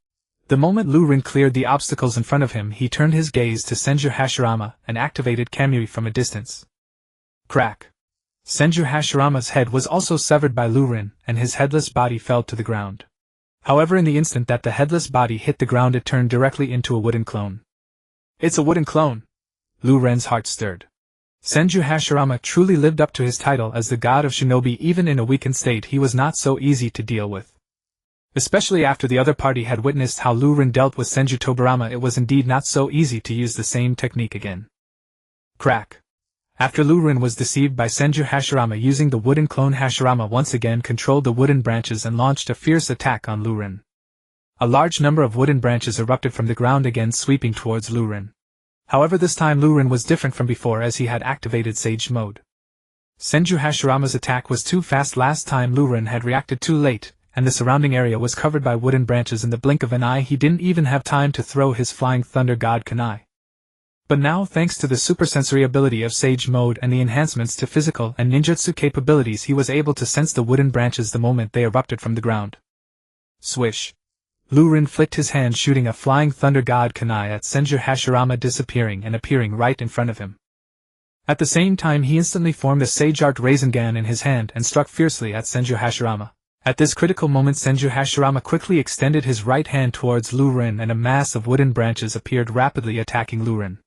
The moment Lurin cleared the obstacles in front of him, he turned his gaze to Senju Hashirama and activated Kamui from a distance. Crack! Senju Hashirama's head was also severed by Lurin, and his headless body fell to the ground. However, in the instant that the headless body hit the ground, it turned directly into a wooden clone. It's a wooden clone! Lurin's heart stirred. Senju Hashirama truly lived up to his title as the god of shinobi. Even in a weakened state, he was not so easy to deal with. Especially after the other party had witnessed how Lurin dealt with Senju Tobirama, it was indeed not so easy to use the same technique again. Crack! After Lurin was deceived by Senju Hashirama using the wooden clone, Hashirama once again controlled the wooden branches and launched a fierce attack on Lurin. A large number of wooden branches erupted from the ground, again sweeping towards Lurin. However, this time Lurin was different from before, as he had activated Sage mode. Senju Hashirama's attack was too fast. Last time Lurin had reacted too late, and the surrounding area was covered by wooden branches. In the blink of an eye, he didn't even have time to throw his Flying Thunder God kunai. But now, thanks to the supersensory ability of Sage Mode and the enhancements to physical and ninjutsu capabilities, he was able to sense the wooden branches the moment they erupted from the ground. Swish. Lu Ren flicked his hand, shooting a flying thunder god kunai at Senju Hashirama, disappearing and appearing right in front of him. At the same time, he instantly formed a Sage Art Rinnegan in his hand and struck fiercely at Senju Hashirama. At this critical moment, Senju Hashirama quickly extended his right hand towards Lu Ren and a mass of wooden branches appeared, rapidly attacking Lu Ren.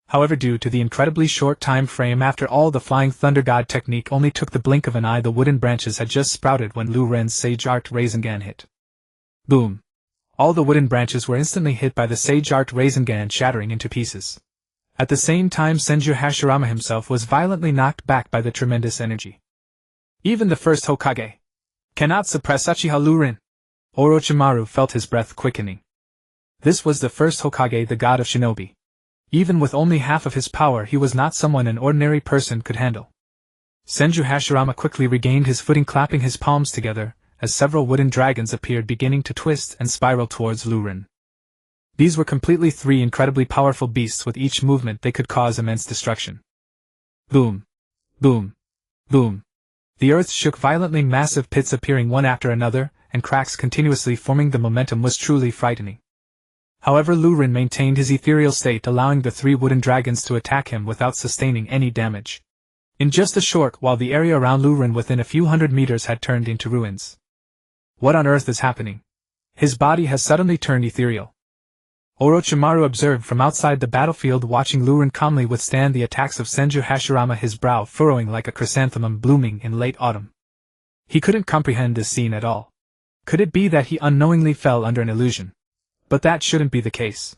However, due to the incredibly short time frame after all, the Flying Thunder God technique only took the blink of an eye. The wooden branches had just sprouted when Lu Ren's Sage Art Rinnegan hit. Boom! All the wooden branches were instantly hit by the Sage Art Rinnegan, shattering into pieces. At the same time, Senju Hashirama himself was violently knocked back by the tremendous energy. Even the first Hokage cannot suppress Uchiha Lu Ren. Orochimaru felt his breath quickening. This was the first Hokage, the god of Shinobi. Even with only half of his power, he was not someone an ordinary person could handle. Senju Hashirama quickly regained his footing, clapping his palms together, as several wooden dragons appeared, beginning to twist and spiral towards Lu Ren. These were completely three incredibly powerful beasts. With each movement they could cause immense destruction. Boom! Boom! Boom! The earth shook violently, massive pits appearing one after another, and cracks continuously forming. The momentum was truly frightening. However, Lu Ren maintained his ethereal state, allowing the three wooden dragons to attack him without sustaining any damage. In just a short while, the area around Lu Ren within a few hundred meters had turned into ruins. What on earth is happening? His body has suddenly turned ethereal. Orochimaru observed from outside the battlefield, watching Lu Ren calmly withstand the attacks of Senju Hashirama, his brow furrowing like a chrysanthemum blooming in late autumn. He couldn't comprehend this scene at all. Could it be that he unknowingly fell under an illusion? But that shouldn't be the case.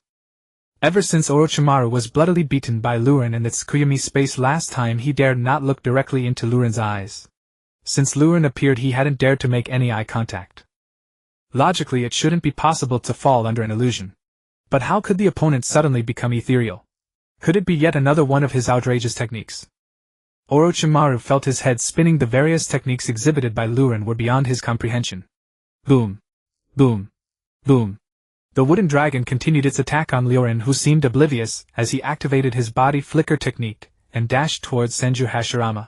Ever since Orochimaru was bloodily beaten by Lu Ren in the Tsukuyami space last time, he dared not look directly into Lu Ren's eyes. Since Lu Ren appeared, he hadn't dared to make any eye contact. Logically, it shouldn't be possible to fall under an illusion. But how could the opponent suddenly become ethereal? Could it be yet another one of his outrageous techniques? Orochimaru felt his head spinning. The various techniques exhibited by Lu Ren were beyond his comprehension. Boom! Boom! Boom! The wooden dragon continued its attack on Lu Ren, who seemed oblivious as he activated his body flicker technique and dashed towards Senju Hashirama.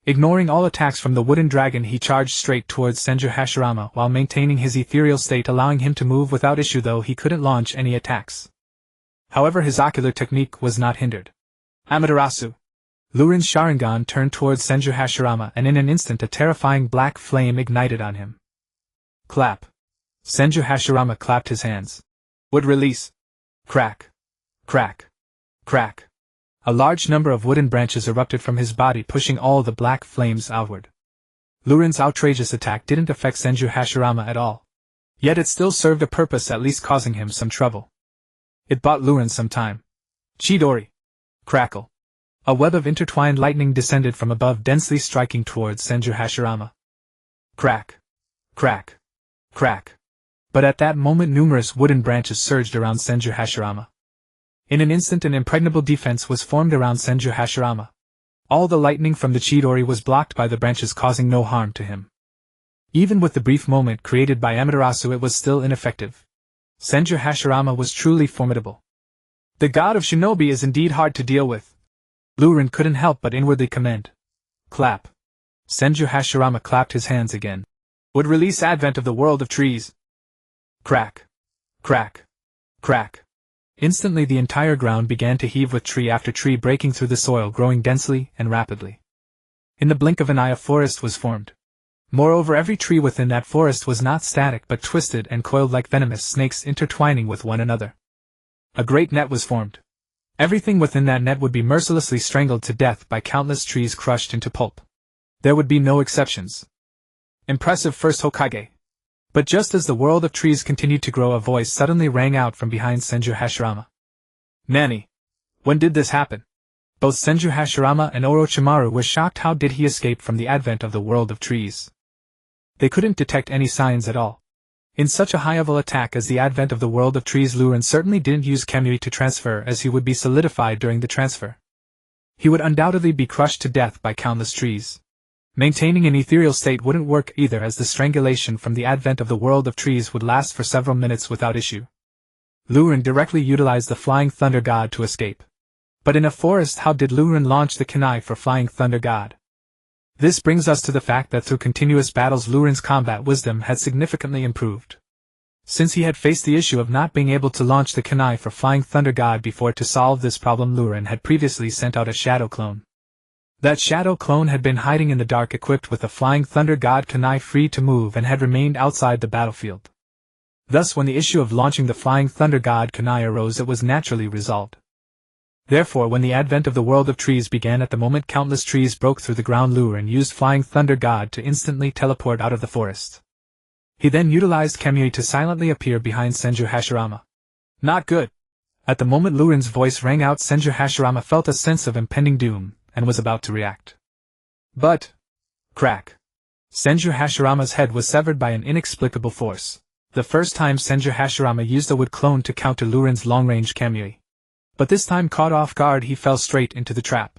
Ignoring all attacks from the wooden dragon, he charged straight towards Senju Hashirama while maintaining his ethereal state, allowing him to move without issue, though he couldn't launch any attacks. However, his ocular technique was not hindered. Amaterasu! Lu Ren's Sharingan turned towards Senju Hashirama, and in an instant a terrifying black flame ignited on him. Clap! Senju Hashirama clapped his hands. Wood release! Crack! Crack! Crack! A large number of wooden branches erupted from his body, pushing all the black flames outward. Lu Ren's outrageous attack didn't affect Senju Hashirama at all. Yet it still served a purpose, at least causing him some trouble. It bought Lu Ren some time. Chidori! Crackle! A web of intertwined lightning descended from above, densely striking towards Senju Hashirama. Crack! Crack! Crack! But at that moment numerous wooden branches surged around Senju Hashirama. In an instant an impregnable defense was formed around Senju Hashirama. All the lightning from the Chidori was blocked by the branches, causing no harm to him. Even with the brief moment created by Amaterasu, it was still ineffective. Senju Hashirama was truly formidable. The god of Shinobi is indeed hard to deal with. Lu Ren couldn't help but inwardly commend. Clap! Senju Hashirama clapped his hands again. Would release advent of the world of trees. Crack! Crack! Crack! Instantly the entire ground began to heave, with tree after tree breaking through the soil, growing densely and rapidly. In the blink of an eye a forest was formed. Moreover, every tree within that forest was not static but twisted and coiled like venomous snakes, intertwining with one another. A great net was formed. Everything within that net would be mercilessly strangled to death by countless trees crushed into pulp. There would be no exceptions. Impressive First Hokage! But just as the world of trees continued to grow, a voice suddenly rang out from behind Senju Hashirama. Nani! When did this happen? Both Senju Hashirama and Orochimaru were shocked. How did he escape from the advent of the world of trees? They couldn't detect any signs at all. In such a high-level attack as the advent of the world of trees, Lu Ren certainly didn't use Kemui to transfer, as he would be solidified during the transfer. He would undoubtedly be crushed to death by countless trees. Maintaining an ethereal state wouldn't work either, as the strangulation from the advent of the world of trees would last for several minutes without issue. Luren directly utilized the Flying Thunder God to escape. But in a forest, how did Luren launch the kunai for Flying Thunder God? This brings us to the fact that through continuous battles Luren's combat wisdom had significantly improved. Since he had faced the issue of not being able to launch the kunai for Flying Thunder God before, to solve this problem Luren had previously sent out a shadow clone. That shadow clone had been hiding in the dark equipped with the Flying Thunder God kunai free to move and had remained outside the battlefield. Thus when the issue of launching the Flying Thunder God kunai arose, it was naturally resolved. Therefore when the advent of the world of trees began, at the moment countless trees broke through the ground, Luren used Flying Thunder God to instantly teleport out of the forest. He then utilized Kamui to silently appear behind Senju Hashirama. Not good. At the moment Luren's voice rang out, Senju Hashirama felt a sense of impending doom, and was about to react. But... crack. Senju Hashirama's head was severed by an inexplicable force. The first time Senju Hashirama used a wood clone to counter Luren's long-range Kamui. But this time, caught off guard, he fell straight into the trap.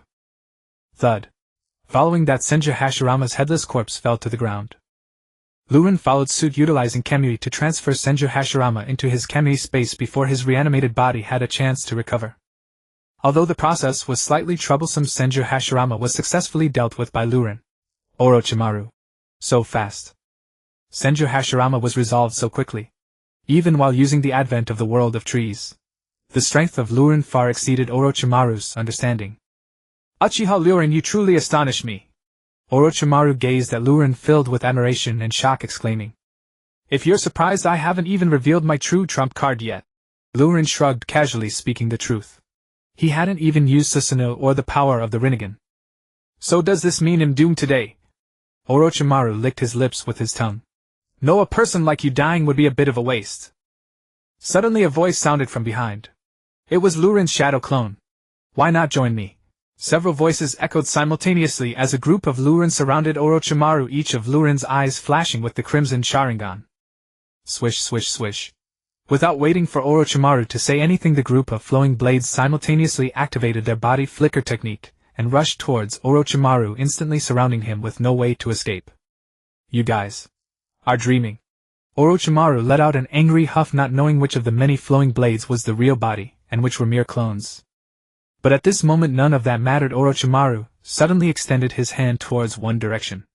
Thud. Following that, Senju Hashirama's headless corpse fell to the ground. Luren followed suit, utilizing Kamui to transfer Senju Hashirama into his Kamui space before his reanimated body had a chance to recover. Although the process was slightly troublesome, Senju Hashirama was successfully dealt with by Luren. Orochimaru. So fast. Senju Hashirama was resolved so quickly. Even while using the advent of the world of trees. The strength of Luren far exceeded Orochimaru's understanding. Uchiha Luren, you truly astonish me. Orochimaru gazed at Luren filled with admiration and shock, exclaiming, "If you're surprised, I haven't even revealed my true trump card yet." Luren shrugged, casually speaking the truth. He hadn't even used Susanoo or the power of the Rinnegan. So does this mean I'm doomed today? Orochimaru licked his lips with his tongue. No, a person like you dying would be a bit of a waste. Suddenly a voice sounded from behind. It was Luren's shadow clone. Why not join me? Several voices echoed simultaneously as a group of Luren surrounded Orochimaru, each of Luren's eyes flashing with the crimson Sharingan. Swish, swish, swish. Without waiting for Orochimaru to say anything, the group of flowing blades simultaneously activated their body flicker technique, and rushed towards Orochimaru, instantly surrounding him with no way to escape. You guys are dreaming. Orochimaru let out an angry huff, not knowing which of the many flowing blades was the real body, and which were mere clones. But at this moment none of that mattered. Orochimaru suddenly extended his hand towards one direction.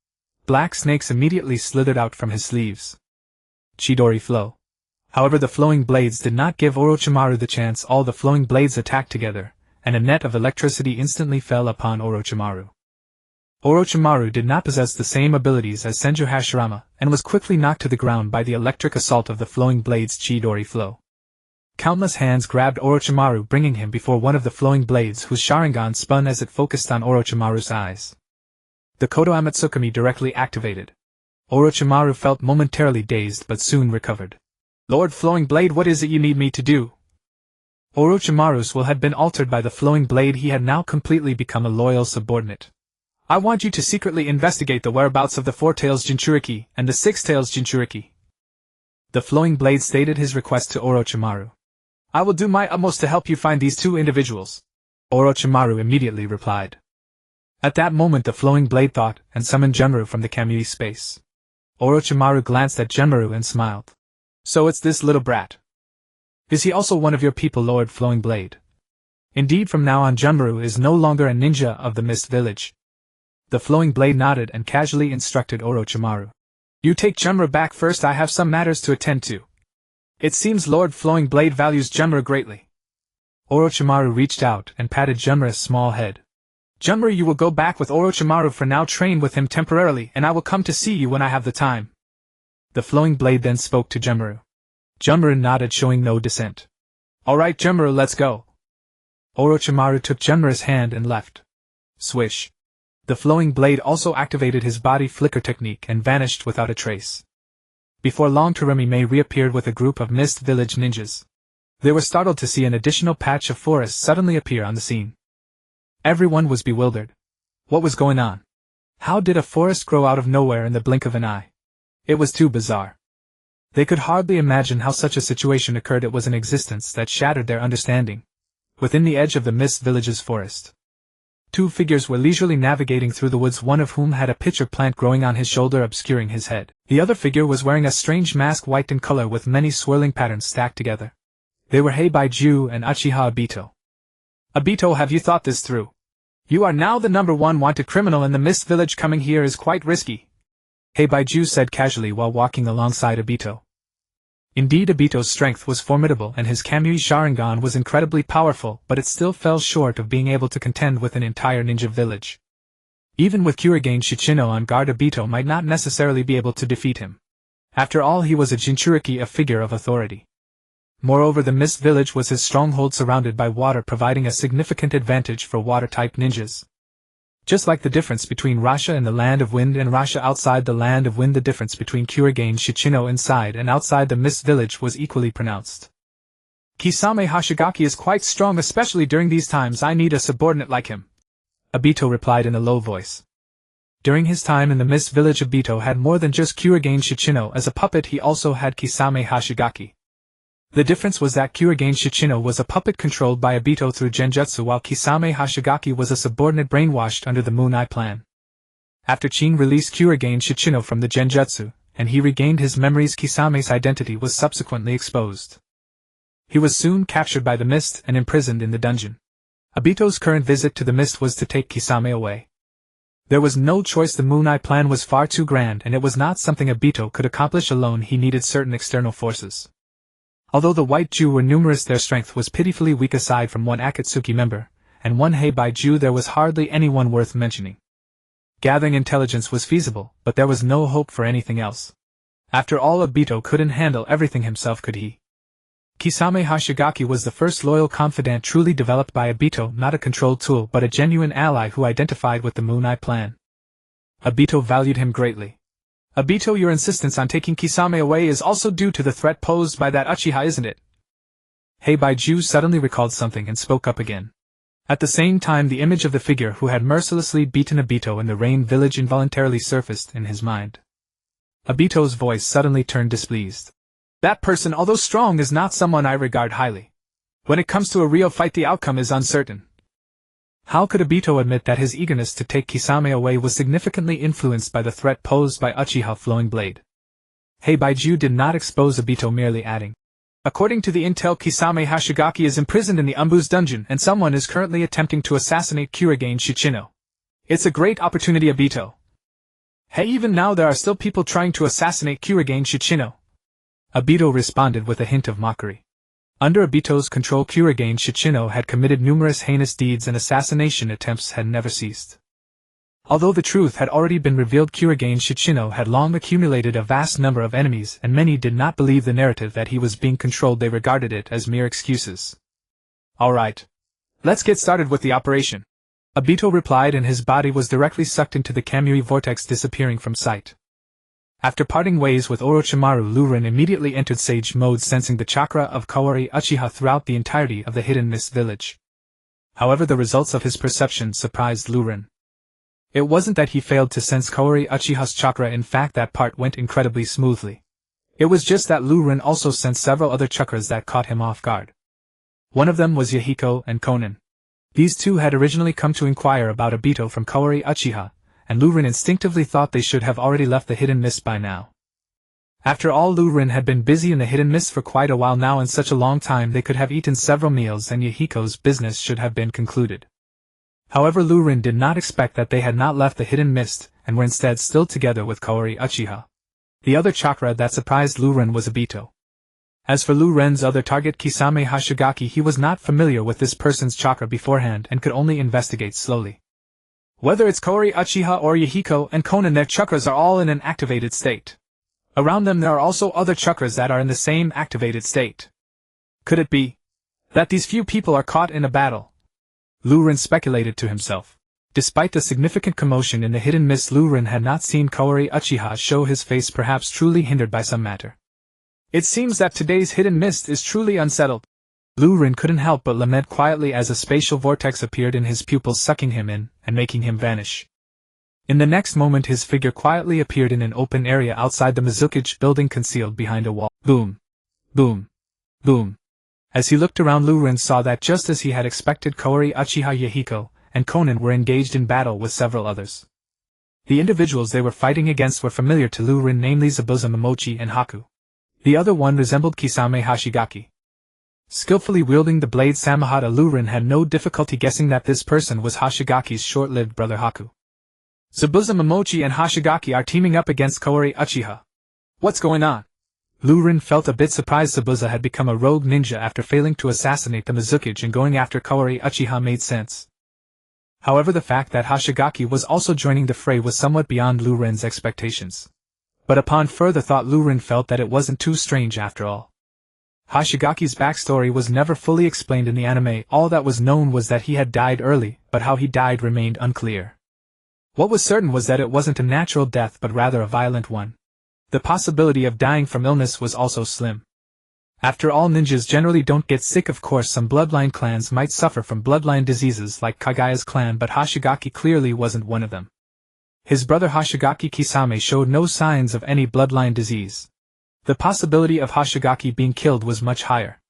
Black snakes immediately slithered out from his sleeves. Chidori flow. However, the flowing blades did not give Orochimaru the chance. All the flowing blades attacked together, and a net of electricity instantly fell upon Orochimaru. Orochimaru did not possess the same abilities as Senju Hashirama, and was quickly knocked to the ground by the electric assault of the flowing blades' Chidori flow. Countless hands grabbed Orochimaru, bringing him before one of the flowing blades, whose Sharingan spun as it focused on Orochimaru's eyes. The Kodo Amatsukami directly activated. Orochimaru felt momentarily dazed but soon recovered. Lord Flowing Blade, what is it you need me to do? Orochimaru's will had been altered by the flowing blade. He had now completely become a loyal subordinate. I want you to secretly investigate the whereabouts of the Four Tails Jinchuriki and the Six Tails Jinchuriki. The flowing blade stated his request to Orochimaru. I will do my utmost to help you find these two individuals. Orochimaru immediately replied. At that moment the flowing blade thought and summoned Genmaru from the Kamui space. Orochimaru glanced at Genmaru and smiled. So it's this little brat. Is he also one of your people, Lord Flowing Blade? Indeed, from now on Genmaru is no longer a ninja of the Mist Village. The flowing blade nodded and casually instructed Orochimaru. You take Genmaru back first, I have some matters to attend to. It seems Lord Flowing Blade values Genmaru greatly. Orochimaru reached out and patted Genmaru's small head. Genmaru, you will go back with Orochimaru for now. Train with him temporarily, and I will come to see you when I have the time. The flowing blade then spoke to Genmaru. Genmaru nodded, showing no dissent. Alright Genmaru, let's go. Orochimaru took Genmaru's hand and left. Swish. The flowing blade also activated his body flicker technique and vanished without a trace. Before long Terumi reappeared with a group of Mist Village ninjas. They were startled to see an additional patch of forest suddenly appear on the scene. Everyone was bewildered. What was going on? How did a forest grow out of nowhere in the blink of an eye? It was too bizarre. They could hardly imagine how such a situation occurred. It was an existence that shattered their understanding. Within the edge of the Mist Village's forest, two figures were leisurely navigating through the woods, one of whom had a pitcher plant growing on his shoulder obscuring his head. The other figure was wearing a strange mask, white in color with many swirling patterns stacked together. They were Heibaiju and Uchiha Obito. Obito, have you thought this through? You are now the #1 wanted criminal in the Mist Village. Coming here is quite risky, Heibaiju said casually while walking alongside Obito. Indeed, Obito's strength was formidable and his Kamui Sharingan was incredibly powerful, but it still fell short of being able to contend with an entire ninja village. Even with Kurigane Shichino on guard, Obito might not necessarily be able to defeat him. After all, he was a Jinchuriki, a figure of authority. Moreover, the Mist Village was his stronghold surrounded by water, providing a significant advantage for water-type ninjas. Just like the difference between Rasha in the Land of Wind and Rasha outside the Land of Wind, the difference between Kurigane Shichino inside and outside the Mist Village was equally pronounced. Kisame Hashigaki is quite strong, especially during these times. I need a subordinate like him, Obito replied in a low voice. During his time in the Mist Village, Obito had more than just Kurigane Shichino as a puppet, he also had Kisame Hashigaki. The difference was that Kurigane Shichino was a puppet controlled by Obito through genjutsu, while Kisame Hashigaki was a subordinate brainwashed under the Moon Eye plan. After Chin released Kurigane Shichino from the genjutsu, and he regained his memories, Kisame's identity was subsequently exposed. He was soon captured by the Mist and imprisoned in the dungeon. Obito's current visit to the Mist was to take Kisame away. There was no choice, the Moon Eye plan was far too grand and it was not something Obito could accomplish alone, he needed certain external forces. Although the White Ju were numerous, their strength was pitifully weak. Aside from one Akatsuki member, and one Heibaiju, there was hardly anyone worth mentioning. Gathering intelligence was feasible, but there was no hope for anything else. After all, Obito couldn't handle everything himself, could he? Kisame Hashigaki was the first loyal confidant truly developed by Obito, not a controlled tool but a genuine ally who identified with the Moon Eye plan. Obito valued him greatly. Obito, your insistence on taking Kisame away is also due to the threat posed by that Uchiha, isn't it? Heibaiju suddenly recalled something and spoke up again. At the same time, the image of the figure who had mercilessly beaten Obito in the Rain Village involuntarily surfaced in his mind. Obito's voice suddenly turned displeased. That person, although strong, is not someone I regard highly. When it comes to a real fight, the outcome is uncertain. How could Obito admit that his eagerness to take Kisame away was significantly influenced by the threat posed by Uchiha Flowing Blade? Heibaiju did not expose Obito, merely adding, according to the intel, Kisame Hashigaki is imprisoned in the Umbu's dungeon and someone is currently attempting to assassinate Kurigane Shichino. It's a great opportunity, Obito. Hey, even now there are still people trying to assassinate Kurigane Shichino. Obito responded with a hint of mockery. Under Obito's control, Kurigane Shichino had committed numerous heinous deeds and assassination attempts had never ceased. Although the truth had already been revealed, Kurigane Shichino had long accumulated a vast number of enemies and many did not believe the narrative that he was being controlled. They regarded it as mere excuses. Alright. Let's get started with the operation, Obito replied, and his body was directly sucked into the Kamui vortex, disappearing from sight. After parting ways with Orochimaru, Rin immediately entered Sage mode, sensing the chakra of Kaori Uchiha throughout the entirety of the Hidden Mist Village. However, the results of his perception surprised Rin. It wasn't that he failed to sense Kaori Uchiha's chakra, in fact that part went incredibly smoothly. It was just that Rin also sensed several other chakras that caught him off guard. One of them was Yahiko and Konan. These two had originally come to inquire about Obito from Kaori Uchiha, and Rin instinctively thought they should have already left the Hidden Mist by now. After all, Rin had been busy in the Hidden Mist for quite a while now, in such a long time they could have eaten several meals and Yahiko's business should have been concluded. However, Rin did not expect that they had not left the Hidden Mist, and were instead still together with Kaori Uchiha. The other chakra that surprised Rin was Obito. As for Rin's other target, Kisame Hashigaki, he was not familiar with this person's chakra beforehand and could only investigate slowly. Whether it's Kaori Uchiha or Yahiko and Konan, their chakras are all in an activated state. Around them there are also other chakras that are in the same activated state. Could it be that these few people are caught in a battle? Rin speculated to himself. Despite the significant commotion in the Hidden Mist, Rin had not seen Kaori Uchiha show his face, perhaps truly hindered by some matter. It seems that today's Hidden Mist is truly unsettled. Rin couldn't help but lament quietly as a spatial vortex appeared in his pupils, sucking him in and making him vanish. In the next moment his figure quietly appeared in an open area outside the Mizukage building, concealed behind a wall. Boom! Boom! Boom! As he looked around, Rin saw that just as he had expected, Kaori Uchiha, Yahiko, and Konan were engaged in battle with several others. The individuals they were fighting against were familiar to Rin, namely Zabuza Momochi and Haku. The other one resembled Kisame Hashigaki. Skillfully wielding the blade Samahata, Lurin had no difficulty guessing that this person was Hashigaki's short-lived brother Haku. Zabuza Momochi and Hashigaki are teaming up against Kaori Uchiha. What's going on? Lurin felt a bit surprised Zabuza had become a rogue ninja after failing to assassinate the Mizukage, and going after Kaori Uchiha made sense. However, the fact that Hashigaki was also joining the fray was somewhat beyond Lurin's expectations. But upon further thought, Lurin felt that it wasn't too strange after all. Hashigaki's backstory was never fully explained in the anime. All that was known was that he had died early, but how he died remained unclear. What was certain was that it wasn't a natural death but rather a violent one. The possibility of dying from illness was also slim. After all, ninjas generally don't get sick. Of course, some bloodline clans might suffer from bloodline diseases like Kagaya's clan, but Hashigaki clearly wasn't one of them. His brother Hashigaki Kisame showed no signs of any bloodline disease. The possibility of Hashigaki being killed was much higher.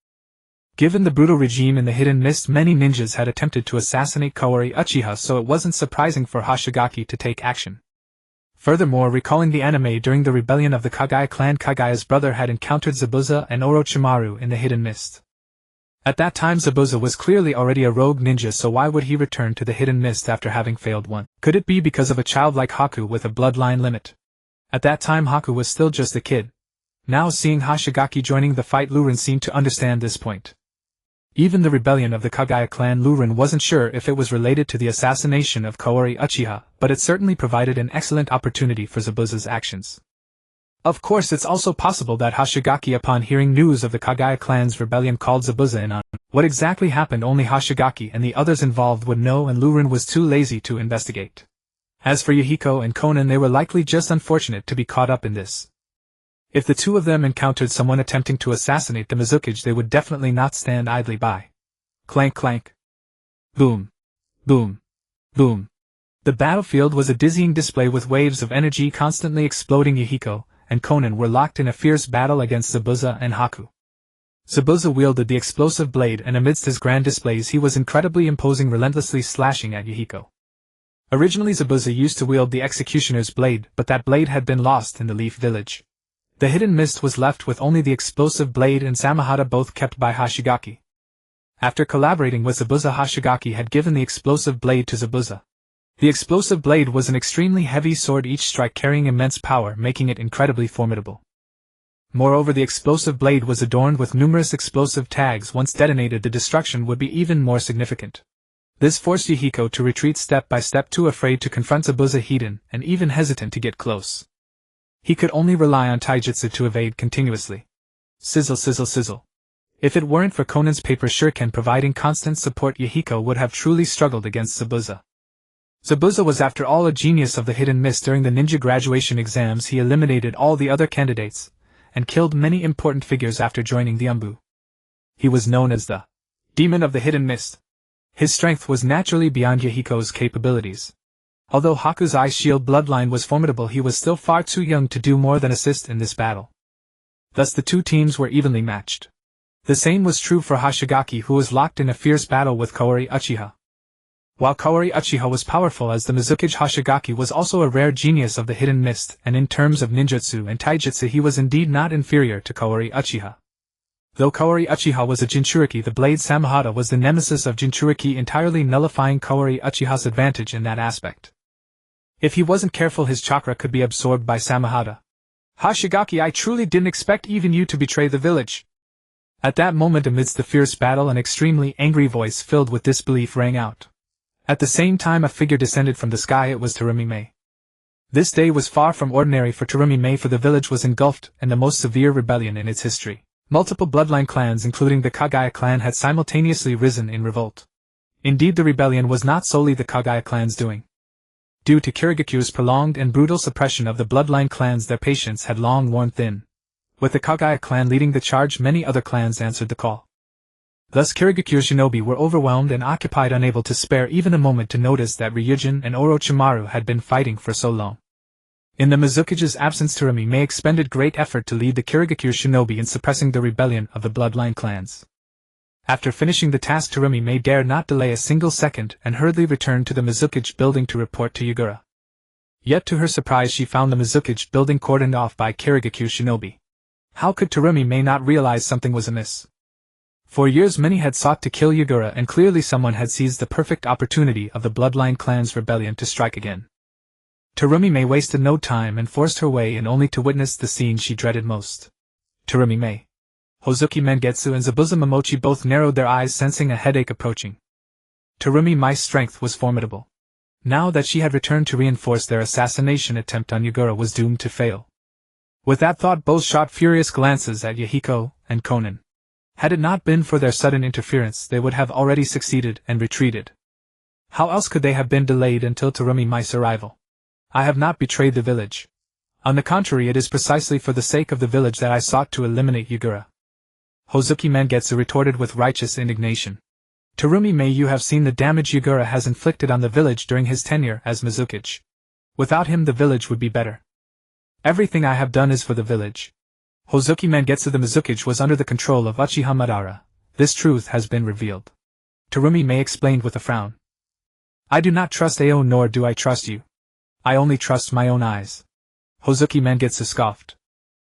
Given the brutal regime in the Hidden Mist, many ninjas had attempted to assassinate Kaori Uchiha, so it wasn't surprising for Hashigaki to take action. Furthermore, recalling the anime, during the rebellion of the Kagaya clan, Kagaya's brother had encountered Zabuza and Orochimaru in the Hidden Mist. At that time, Zabuza was clearly already a rogue ninja, so why would he return to the Hidden Mist after having failed one? Could it be because of a child like Haku with a bloodline limit? At that time, Haku was still just a kid. Now, seeing Hashigaki joining the fight, Lurin seemed to understand this point. Even the rebellion of the Kagaya clan, Lurin wasn't sure if it was related to the assassination of Kaori Uchiha, but it certainly provided an excellent opportunity for Zabuza's actions. Of course, it's also possible that Hashigaki, upon hearing news of the Kagaya clan's rebellion, called Zabuza in on what exactly happened. Only Hashigaki and the others involved would know, and Lurin was too lazy to investigate. As for Yahiko and Konan, they were likely just unfortunate to be caught up in this. If the two of them encountered someone attempting to assassinate the Mizukage, they would definitely not stand idly by. Clank clank. Boom. Boom. Boom. The battlefield was a dizzying display with waves of energy constantly exploding. Yahiko and Konan were locked in a fierce battle against Zabuza and Haku. Zabuza wielded the explosive blade, and amidst his grand displays he was incredibly imposing, relentlessly slashing at Yahiko. Originally, Zabuza used to wield the executioner's blade, but that blade had been lost in the Leaf Village. The Hidden Mist was left with only the explosive blade and Samahata, both kept by Hashigaki. After collaborating with Zabuza, Hashigaki had given the explosive blade to Zabuza. The explosive blade was an extremely heavy sword, each strike carrying immense power, making it incredibly formidable. Moreover, the explosive blade was adorned with numerous explosive tags. Once detonated, the destruction would be even more significant. This forced Yahiko to retreat step by step, too afraid to confront Zabuza hidden, and even hesitant to get close. He could only rely on taijutsu to evade continuously. Sizzle sizzle sizzle. If it weren't for Konan's paper shuriken providing constant support, Yahiko would have truly struggled against Zabuza. Zabuza was after all a genius of the Hidden Mist. During the ninja graduation exams he eliminated all the other candidates, and killed many important figures after joining the Umbu. He was known as the Demon of the Hidden Mist. His strength was naturally beyond Yahiko's capabilities. Although Haku's Ice Shield bloodline was formidable, he was still far too young to do more than assist in this battle. Thus the two teams were evenly matched. The same was true for Hashigaki, who was locked in a fierce battle with Kaori Uchiha. While Kaori Uchiha was powerful as the Mizukage, Hashigaki was also a rare genius of the Hidden Mist, and in terms of ninjutsu and taijutsu he was indeed not inferior to Kaori Uchiha. Though Kaori Uchiha was a Jinchuriki, the blade Samahata was the nemesis of Jinchuriki, entirely nullifying Kaori Uchiha's advantage in that aspect. If he wasn't careful, his chakra could be absorbed by Samahata. Hashigaki, I truly didn't expect even you to betray the village. At that moment, amidst the fierce battle, an extremely angry voice filled with disbelief rang out. At the same time, a figure descended from the sky. It was Terumi Mei. This day was far from ordinary for Terumi Mei, for the village was engulfed in the most severe rebellion in its history. Multiple bloodline clans, including the Kagaya clan, had simultaneously risen in revolt. Indeed, the rebellion was not solely the Kagaya clan's doing. Due to Kirigaku's prolonged and brutal suppression of the bloodline clans, their patience had long worn thin. With the Kagaya clan leading the charge, many other clans answered the call. Thus Kirigaku's shinobi were overwhelmed and occupied, unable to spare even a moment to notice that Ryujin and Orochimaru had been fighting for so long. In the Mizukage's absence, Terumi Mei expended great effort to lead the Kirigaku shinobi in suppressing the rebellion of the bloodline clans. After finishing the task, Terumi Mei dared not delay a single second and hurriedly returned to the Mizukage building to report to Yagura. Yet to her surprise, she found the Mizukage building cordoned off by Kirigaku shinobi. How could Terumi Mei not realize something was amiss? For years many had sought to kill Yagura, and clearly someone had seized the perfect opportunity of the Bloodline clan's rebellion to strike again. Terumi Mei wasted no time and forced her way in only to witness the scene she dreaded most. Terumi Mei, Hozuki Mengetsu and Zabuza Momochi both narrowed their eyes, sensing a headache approaching. Terumi Mei's strength was formidable. Now that she had returned to reinforce, their assassination attempt on Yagura was doomed to fail. With that thought, both shot furious glances at Yahiko and Konan. Had it not been for their sudden interference, they would have already succeeded and retreated. How else could they have been delayed until Terumi Mei's arrival? I have not betrayed the village. On the contrary, it is precisely for the sake of the village that I sought to eliminate Yagura. Hozuki Mengetsu retorted with righteous indignation. Terumi Mei, you have seen the damage Yagura has inflicted on the village during his tenure as Mizukage. Without him the village would be better. Everything I have done is for the village. Hozuki Mengetsu, the Mizukage was under the control of Uchiha Madara. This truth has been revealed. Terumi Mei explained with a frown. I do not trust Ao, nor do I trust you. I only trust my own eyes. Hozuki Mengetsu scoffed.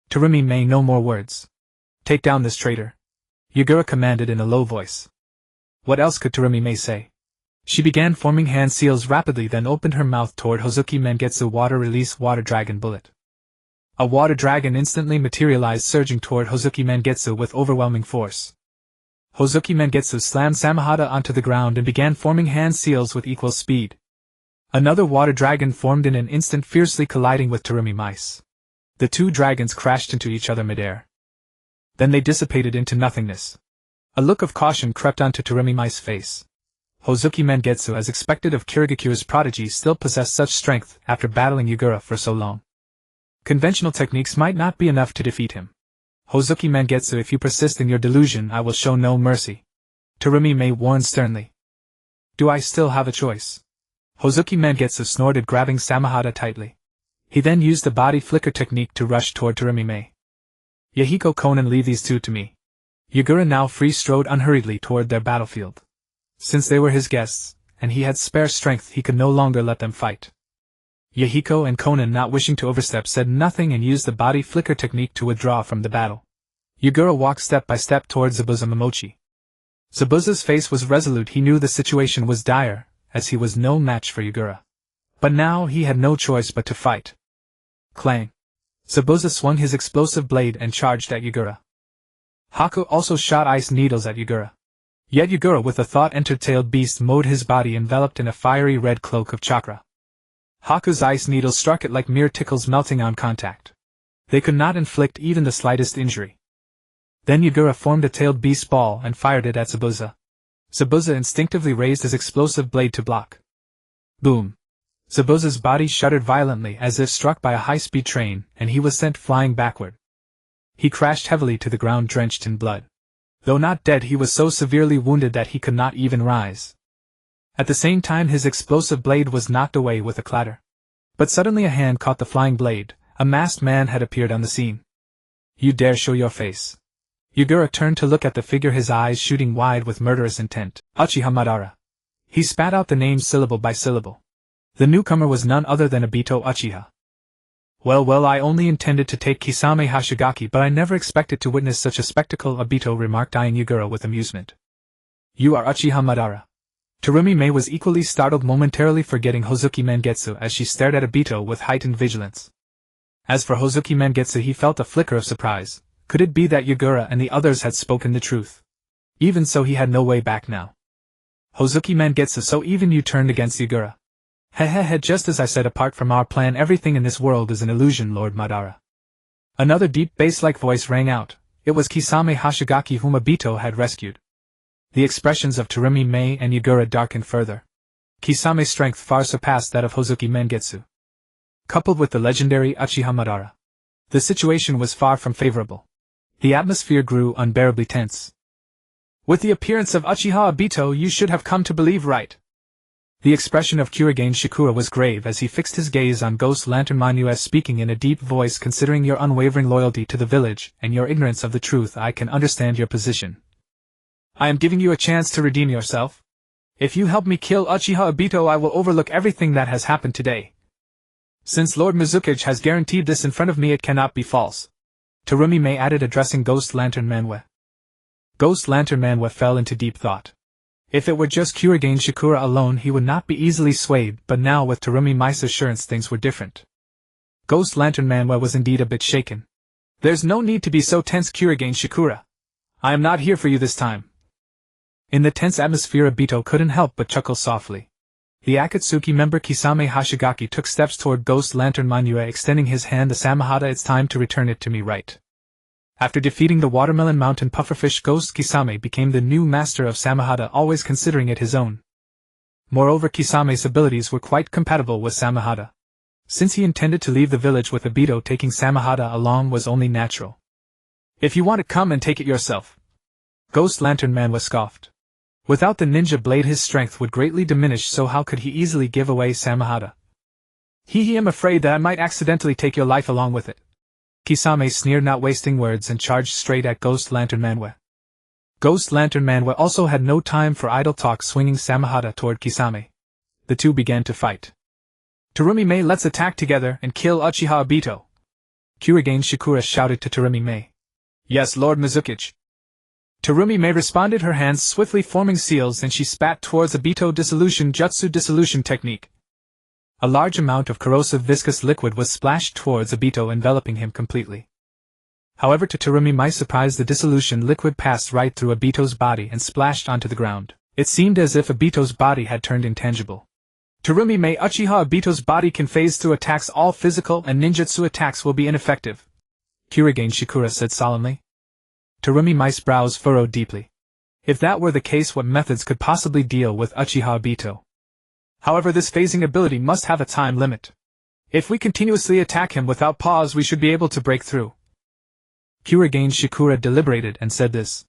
Terumi Mei, no more words. Take down this traitor. Yagura commanded in a low voice. What else could Terumi Mei say? She began forming hand seals rapidly, then opened her mouth toward Hozuki Mengetsu. Water release water dragon bullet. A water dragon instantly materialized, surging toward Hozuki Mengetsu with overwhelming force. Hozuki Mengetsu slammed Samahata onto the ground and began forming hand seals with equal speed. Another water dragon formed in an instant, fiercely colliding with Terumi Mei's. The two dragons crashed into each other midair. Then they dissipated into nothingness. A look of caution crept onto Terumi Mei's face. Hozuki Mengetsu, as expected of Kirigakura's prodigy, still possessed such strength after battling Yagura for so long. Conventional techniques might not be enough to defeat him. Hozuki Mengetsu, if you persist in your delusion, I will show no mercy. Terumi Mei warned sternly. Do I still have a choice? Hozuki Mengetsu snorted, grabbing Samahata tightly. He then used the body flicker technique to rush toward Terumi Mei. Yahiko, Konan, leave these two to me. Yagura, now free, strode unhurriedly toward their battlefield. Since they were his guests, and he had spare strength, he could no longer let them fight. Yahiko and Konan, not wishing to overstep, said nothing and used the body flicker technique to withdraw from the battle. Yagura walked step by step towards Zabuza Momochi. Zabuza's face was resolute. He knew the situation was dire, as he was no match for Yagura. But now he had no choice but to fight. Clang! Zabuza swung his explosive blade and charged at Yagura. Haku also shot ice needles at Yagura. Yet Yagura, with a thought-entered-tailed beast mode, his body enveloped in a fiery red cloak of chakra. Haku's ice needles struck it like mere tickles, melting on contact. They could not inflict even the slightest injury. Then Yagura formed a tailed beast ball and fired it at Zabuza. Zabuza instinctively raised his explosive blade to block. Boom! Zabuza's body shuddered violently as if struck by a high-speed train, and he was sent flying backward. He crashed heavily to the ground, drenched in blood. Though not dead, he was so severely wounded that he could not even rise. At the same time, his explosive blade was knocked away with a clatter. But suddenly a hand caught the flying blade. A masked man had appeared on the scene. You dare show your face? Yagura turned to look at the figure, his eyes shooting wide with murderous intent. Uchiha Madara. He spat out the name syllable by syllable. The newcomer was none other than Obito Uchiha. Well, I only intended to take Kisame Hashigaki, but I never expected to witness such a spectacle, Obito remarked, eyeing Yagura with amusement. You are Uchiha Madara. Terumi Mei was equally startled, momentarily forgetting Hozuki Mengetsu as she stared at Obito with heightened vigilance. As for Hozuki Mengetsu, he felt a flicker of surprise. Could it be that Yagura and the others had spoken the truth? Even so, he had no way back now. Hozuki Mengetsu, so even you turned against Yagura? Hehehe, just as I said, apart from our plan, everything in this world is an illusion, Lord Madara. Another deep bass-like voice rang out. It was Kisame Hashigaki, whom Obito had rescued. The expressions of Terumi Mei and Yagura darkened further. Kisame's strength far surpassed that of Hozuki Mengetsu. Coupled with the legendary Uchiha Madara, the situation was far from favorable. The atmosphere grew unbearably tense. With the appearance of Uchiha Obito, you should have come to believe right. The expression of Kurigane Shikura was grave as he fixed his gaze on Ghost Lantern Manu, speaking in a deep voice. Considering your unwavering loyalty to the village and your ignorance of the truth, I can understand your position. I am giving you a chance to redeem yourself. If you help me kill Uchiha Obito, I will overlook everything that has happened today. Since Lord Mizukage has guaranteed this in front of me, it cannot be false. Terumi Mei added, addressing Ghost Lantern Manwe. Ghost Lantern Man fell into deep thought. If it were just Kurigane Shikura alone he would not be easily swayed, but now with Terumi Mai's assurance things were different. Ghost Lantern Man was indeed a bit shaken. There's no need to be so tense, Kurigane Shikura. I am not here for you this time. In the tense atmosphere Obito couldn't help but chuckle softly. The Akatsuki member Kisame Hashigaki took steps toward Ghost Lantern Manue, extending his hand. The Samahata, it's time to return it to me, right? After defeating the Watermelon Mountain Pufferfish, Ghost Kisame became the new master of Samahata, always considering it his own. Moreover, Kisame's abilities were quite compatible with Samahata. Since he intended to leave the village with Obito, taking Samahata along was only natural. If you want to come and take it yourself. Ghost Lantern Man scoffed. Without the ninja blade his strength would greatly diminish, so how could he easily give away Samahata? He am afraid that I might accidentally take your life along with it. Kisame sneered, not wasting words, and charged straight at Ghost Lantern Man. Ghost Lantern Man also had no time for idle talk, swinging Samahata toward Kisame. The two began to fight. Terumi Mai, let's attack together and kill Uchiha Obito. Kurigane Shikura shouted to Terumi Mai. Yes, Lord Mizukage. Terumi Mai responded, her hands swiftly forming seals, and she spat towards Obito. Dissolution Jutsu Dissolution Technique. A large amount of corrosive viscous liquid was splashed towards Obito, enveloping him completely. However, to Terumi Mai's surprise, the dissolution liquid passed right through Obito's body and splashed onto the ground. It seemed as if Obito's body had turned intangible. Terumi Mai, Uchiha Obito's body can phase through attacks. All physical and ninjutsu attacks will be ineffective, Kurigane Shikura said solemnly. Terumi Mai's brows furrowed deeply. If that were the case, what methods could possibly deal with Uchiha Obito? However, this phasing ability must have a time limit. If we continuously attack him without pause, we should be able to break through. Kurigane Shikura deliberated and said this.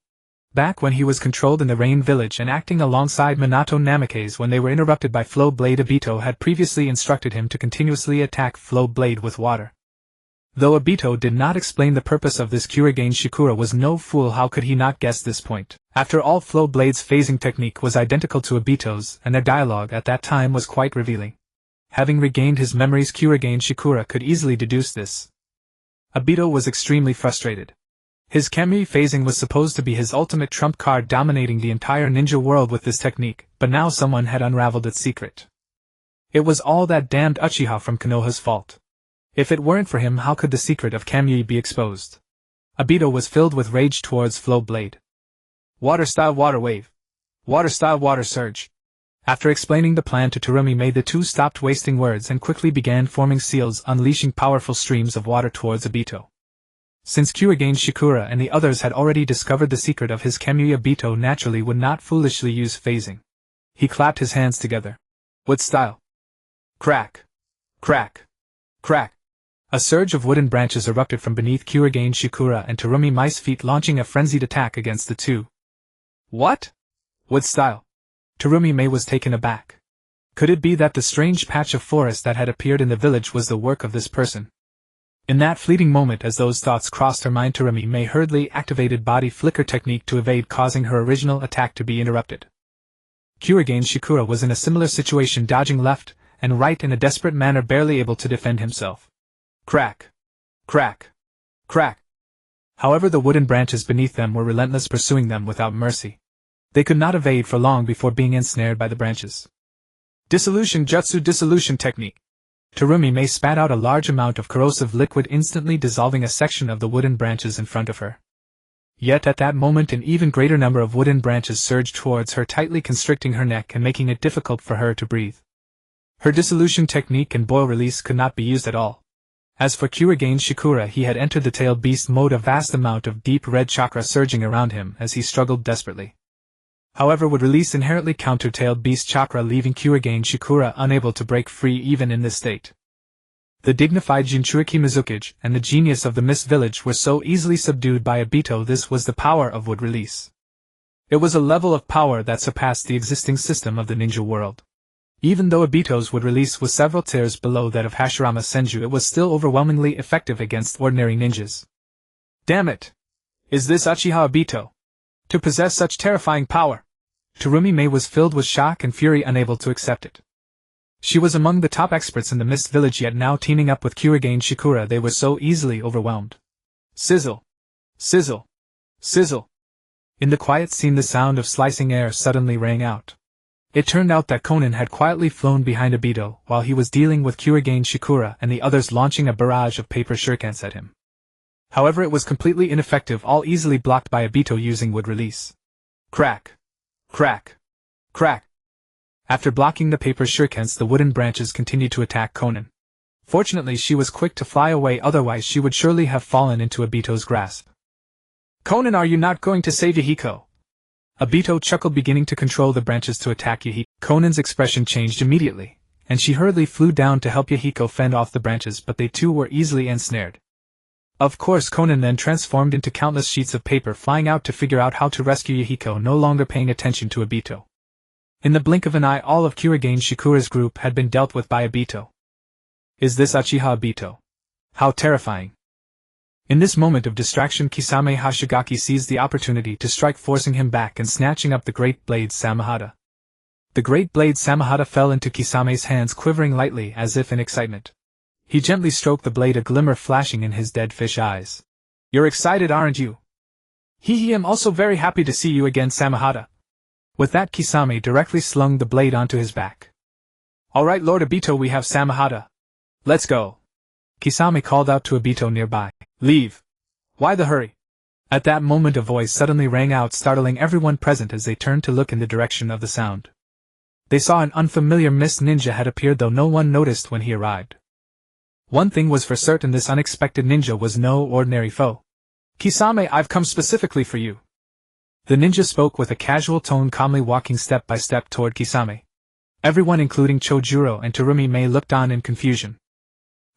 Back when he was controlled in the Rain Village and acting alongside Minato Namikaze when they were interrupted by Flow Blade, Obito had previously instructed him to continuously attack Flow Blade with water. Though Obito did not explain the purpose of this, Kurigane Shikura was no fool. How could he not guess this point? After all, Flow Blade's phasing technique was identical to Obito's, and their dialogue at that time was quite revealing. Having regained his memories, Kurigane Shikura could easily deduce this. Obito was extremely frustrated. His Kamui phasing was supposed to be his ultimate trump card, dominating the entire ninja world with this technique, but now someone had unraveled its secret. It was all that damned Uchiha from Konoha's fault. If it weren't for him, how could the secret of Kamui be exposed? Obito was filled with rage towards Flow Blade. Water-style water wave. Water-style water surge. After explaining the plan to Terumi Mai, the two stopped wasting words and quickly began forming seals, unleashing powerful streams of water towards Obito. Since Kurigane Shikura and the others had already discovered the secret of his Kamui, Obito naturally would not foolishly use phasing. He clapped his hands together. Wood style. Crack. Crack. Crack. A surge of wooden branches erupted from beneath Kurigane Shikura and Terumi Mai's feet, launching a frenzied attack against the two. What? Wood style. Terumi Mai was taken aback. Could it be that the strange patch of forest that had appeared in the village was the work of this person? In that fleeting moment, as those thoughts crossed her mind, Terumi Mai hurriedly activated body flicker technique to evade, causing her original attack to be interrupted. Kurigane Shikura was in a similar situation, dodging left and right in a desperate manner, barely able to defend himself. Crack. Crack. Crack. However, the wooden branches beneath them were relentless, pursuing them without mercy. They could not evade for long before being ensnared by the branches. Dissolution Jutsu Dissolution Technique. Terumi Mai spat out a large amount of corrosive liquid, instantly dissolving a section of the wooden branches in front of her. Yet at that moment an even greater number of wooden branches surged towards her, tightly constricting her neck and making it difficult for her to breathe. Her dissolution technique and boil release could not be used at all. As for Kurigane Shikura, he had entered the tailed beast mode, a vast amount of deep red chakra surging around him as he struggled desperately. However, would release inherently counter tailed beast chakra, leaving Kurigane Shikura unable to break free even in this state. The dignified Jinchuriki Mizukage and the genius of the Mist Village were so easily subdued by Obito. This was the power of wood release. It was a level of power that surpassed the existing system of the ninja world. Even though Obito's wood release was several tiers below that of Hashirama Senju, it was still overwhelmingly effective against ordinary ninjas. Damn it! Is this Uchiha Obito? To possess such terrifying power! Terumi Mai was filled with shock and fury, unable to accept it. She was among the top experts in the Mist Village, yet now teaming up with Kurigane Shikura they were so easily overwhelmed. Sizzle! Sizzle! Sizzle! In the quiet scene, the sound of slicing air suddenly rang out. It turned out that Konan had quietly flown behind Obito while he was dealing with Kurigane Shikura and the others, launching a barrage of paper shurikens at him. However, it was completely ineffective, all easily blocked by Obito using wood release. Crack! Crack! Crack! After blocking the paper shurikens, the wooden branches continued to attack Konan. Fortunately, she was quick to fly away, otherwise she would surely have fallen into Obito's grasp. Konan, are you not going to save Yahiko? Obito chuckled, beginning to control the branches to attack Yahiko. Konan's expression changed immediately, and she hurriedly flew down to help Yahiko fend off the branches, but they too were easily ensnared. Of course, Konan then transformed into countless sheets of paper, flying out to figure out how to rescue Yahiko, no longer paying attention to Obito. In the blink of an eye, all of Kurigane Shikura's group had been dealt with by Obito. Is this Uchiha Obito? How terrifying! In this moment of distraction, Kisame Hashigaki seized the opportunity to strike, forcing him back and snatching up the great blade Samahata. The great blade Samahata fell into Kisame's hands, quivering lightly as if in excitement. He gently stroked the blade, a glimmer flashing in his dead fish eyes. You're excited, aren't you? Hee, I'm also very happy to see you again, Samahata. With that, Kisame directly slung the blade onto his back. Alright, Lord Obito, we have Samahata. Let's go. Kisame called out to Obito nearby. Leave. Why the hurry? At that moment, a voice suddenly rang out, startling everyone present as they turned to look in the direction of the sound. They saw an unfamiliar mist ninja had appeared, though no one noticed when he arrived. One thing was for certain, this unexpected ninja was no ordinary foe. Kisame, I've come specifically for you. The ninja spoke with a casual tone, calmly walking step by step toward Kisame. Everyone, including Chojuro and Terumi Mei, looked on in confusion.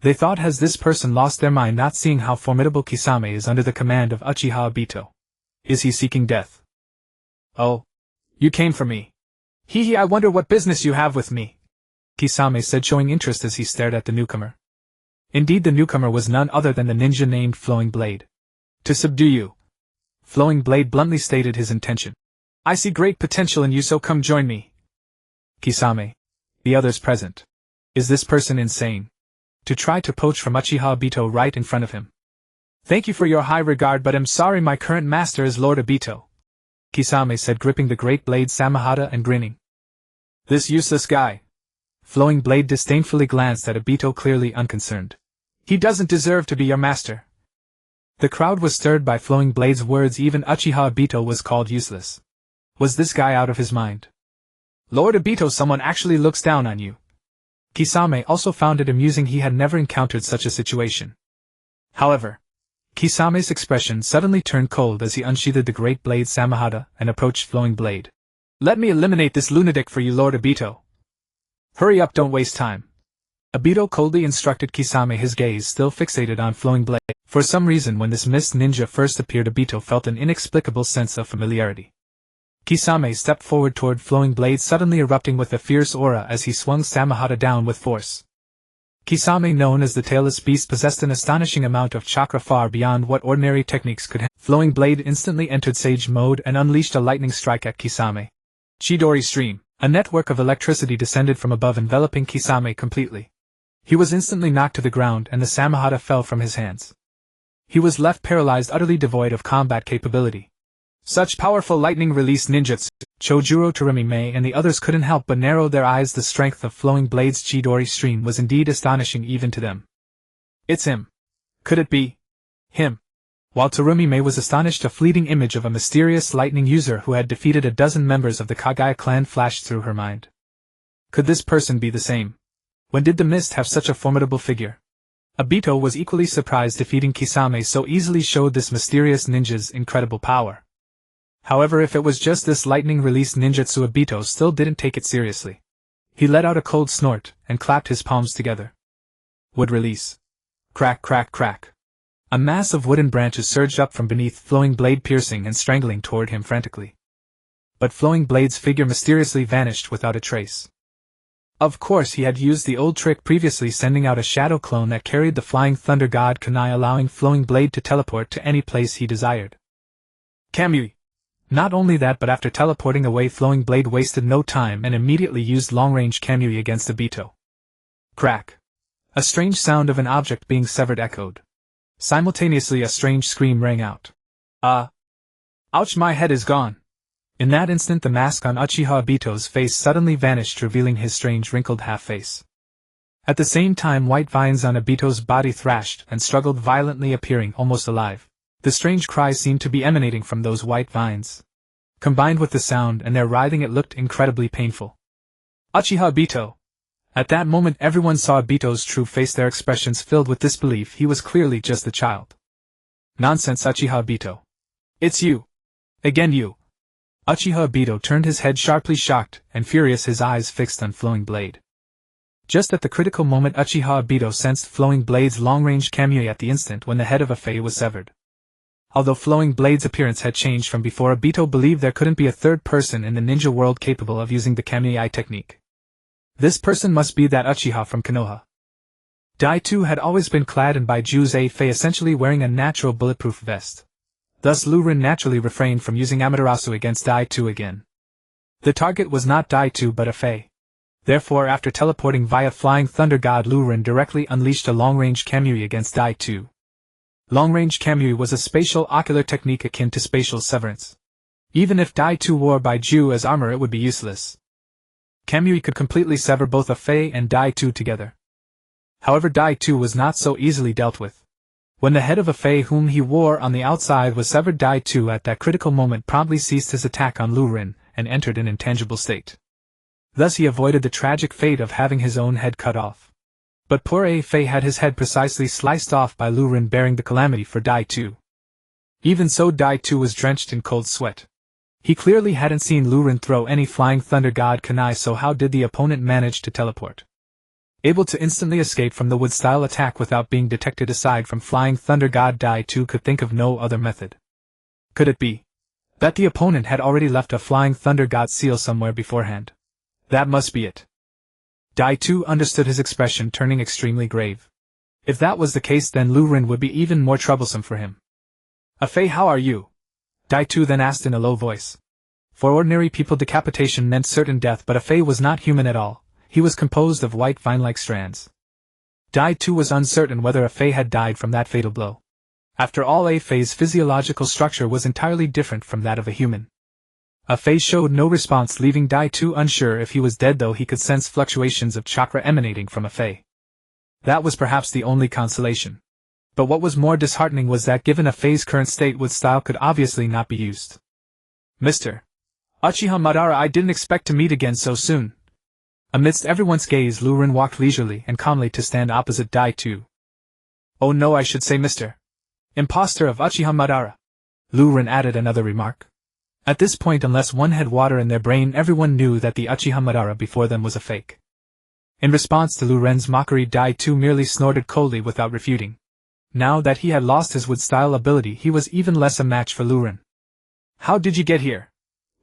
They thought, has this person lost their mind, not seeing how formidable Kisame is under the command of Uchiha Obito? Is he seeking death? Oh. You came for me. Hee, I wonder what business you have with me, Kisame said, showing interest as he stared at the newcomer. Indeed, the newcomer was none other than the ninja named Flowing Blade. To subdue you. Flowing Blade bluntly stated his intention. I see great potential in you, so come join me. Kisame. The others present. Is this person insane? To try to poach from Uchiha Obito right in front of him. Thank you for your high regard, but I'm sorry, my current master is Lord Obito, Kisame said, gripping the great blade Samahata and grinning. This useless guy. Flowing Blade disdainfully glanced at Obito, clearly unconcerned. He doesn't deserve to be your master. The crowd was stirred by Flowing Blade's words. Even Uchiha Obito was called useless. Was this guy out of his mind? Lord Obito, someone actually looks down on you. Kisame also found it amusing. He had never encountered such a situation. However, Kisame's expression suddenly turned cold as he unsheathed the great blade Samahata and approached Flowing Blade. Let me eliminate this lunatic for you, Lord Obito. Hurry up, don't waste time. Obito coldly instructed Kisame, his gaze still fixated on Flowing Blade. For some reason, when this mist ninja first appeared, Obito felt an inexplicable sense of familiarity. Kisame stepped forward toward Flowing Blade, suddenly erupting with a fierce aura as he swung Samahata down with force. Kisame, known as the Tailless Beast, possessed an astonishing amount of chakra far beyond what ordinary techniques could handle. Flowing Blade instantly entered Sage mode and unleashed a lightning strike at Kisame. Chidori Stream. A network of electricity descended from above, enveloping Kisame completely. He was instantly knocked to the ground and the Samahata fell from his hands. He was left paralyzed, utterly devoid of combat capability. Such powerful lightning release ninjutsu. Chojuro, Terumi Mei, and the others couldn't help but narrow their eyes. The strength of Flowing Blade's Chidori Stream was indeed astonishing even to them. It's him. Could it be him? While Terumi Mei was astonished, a fleeting image of a mysterious lightning user who had defeated a dozen members of the Kagaya clan flashed through her mind. Could this person be the same? When did the mist have such a formidable figure? Obito was equally surprised. Defeating Kisame so easily showed this mysterious ninja's incredible power. However, if it was just this lightning release ninjutsu, Obito still didn't take it seriously. He let out a cold snort and clapped his palms together. Wood release. Crack, crack, crack. A mass of wooden branches surged up from beneath Flowing Blade, piercing and strangling toward him frantically. But Flowing Blade's figure mysteriously vanished without a trace. Of course, he had used the old trick previously, sending out a shadow clone that carried the flying thunder god kunai, allowing Flowing Blade to teleport to any place he desired. Kamui. Not only that, but after teleporting away, Flowing Blade wasted no time and immediately used long-range Kamui against Obito. Crack. A strange sound of an object being severed echoed. Simultaneously, a strange scream rang out. Ouch, my head is gone. In that instant the mask on Uchiha Obito's face suddenly vanished, revealing his strange wrinkled half-face. At the same time white vines on Obito's body thrashed and struggled violently, appearing almost alive. The strange cries seemed to be emanating from those white vines. Combined with the sound and their writhing, it looked incredibly painful. Uchiha Obito! At that moment everyone saw Obito's true face, their expressions filled with disbelief. He was clearly just a child. Nonsense, Uchiha Obito. It's you. Again you. Uchiha Obito turned his head sharply, shocked and furious, his eyes fixed on Flowing Blade. Just at the critical moment Uchiha Obito sensed Flowing Blade's long-range kamui at the instant when the head of a Fei was severed. Although Flowing Blade's appearance had changed from before, Obito believed there couldn't be a third person in the ninja world capable of using the kamui technique. This person must be that Uchiha from Konoha. Dai-Tu had always been clad in Baiju's Fei, essentially wearing a natural bulletproof vest. Thus Lu-Rin naturally refrained from using Amaterasu against Dai-Tu again. The target was not Dai-Tu but a Fei. Therefore, after teleporting via Flying Thunder God, Lu-Rin directly unleashed a long-range kamui against Dai-Tu. Long-range kamui was a spatial ocular technique akin to spatial severance. Even if Dai-Tu wore Baiju as armor, it would be useless. Kamui could completely sever both a Fei and Dai-Tu together. However, Dai-Tu was not so easily dealt with. When the head of a Fei whom he wore on the outside was severed, Dai-Tu at that critical moment promptly ceased his attack on Lu-Rin and entered an intangible state. Thus he avoided the tragic fate of having his own head cut off. But poor Fei had his head precisely sliced off by Lu-Rin, bearing the calamity for Dai-Tu. Even so, Dai-Tu was drenched in cold sweat. He clearly hadn't seen Lu-Rin throw any Flying Thunder God kunai, so how did the opponent manage to teleport? Able to instantly escape from the wood-style attack without being detected aside from Flying Thunder God, Dai-Tu could think of no other method. Could it be that the opponent had already left a Flying Thunder God seal somewhere beforehand? That must be it. Dai-Tu understood, his expression turning extremely grave. If that was the case, then Lu-Rin would be even more troublesome for him. "A Fei, how are you?" Dai-Tu then asked in a low voice. For ordinary people decapitation meant certain death, but a Fei was not human at all. He was composed of white vine-like strands. Dai-Tu was uncertain whether a Fei had died from that fatal blow. After all, a Fei's physiological structure was entirely different from that of a human. A Fei showed no response, leaving Dai-Tu unsure if he was dead, though he could sense fluctuations of chakra emanating from a Fei. That was perhaps the only consolation. But what was more disheartening was that given a Fei's current state, wood style could obviously not be used. "Mr. Uchiha Madara, I didn't expect to meet again so soon." Amidst everyone's gaze, Lu-Rin walked leisurely and calmly to stand opposite Dai-Tu. "Oh no, I should say Mr. Imposter of Uchiha Madara." Lu-Rin added another remark. At this point, unless one had water in their brain, everyone knew that the Uchiha Madara before them was a fake. In response to Lu-Ren's mockery, Dai-Tu merely snorted coldly without refuting. Now that he had lost his wood-style ability, he was even less a match for Lu-Rin. "How did you get here?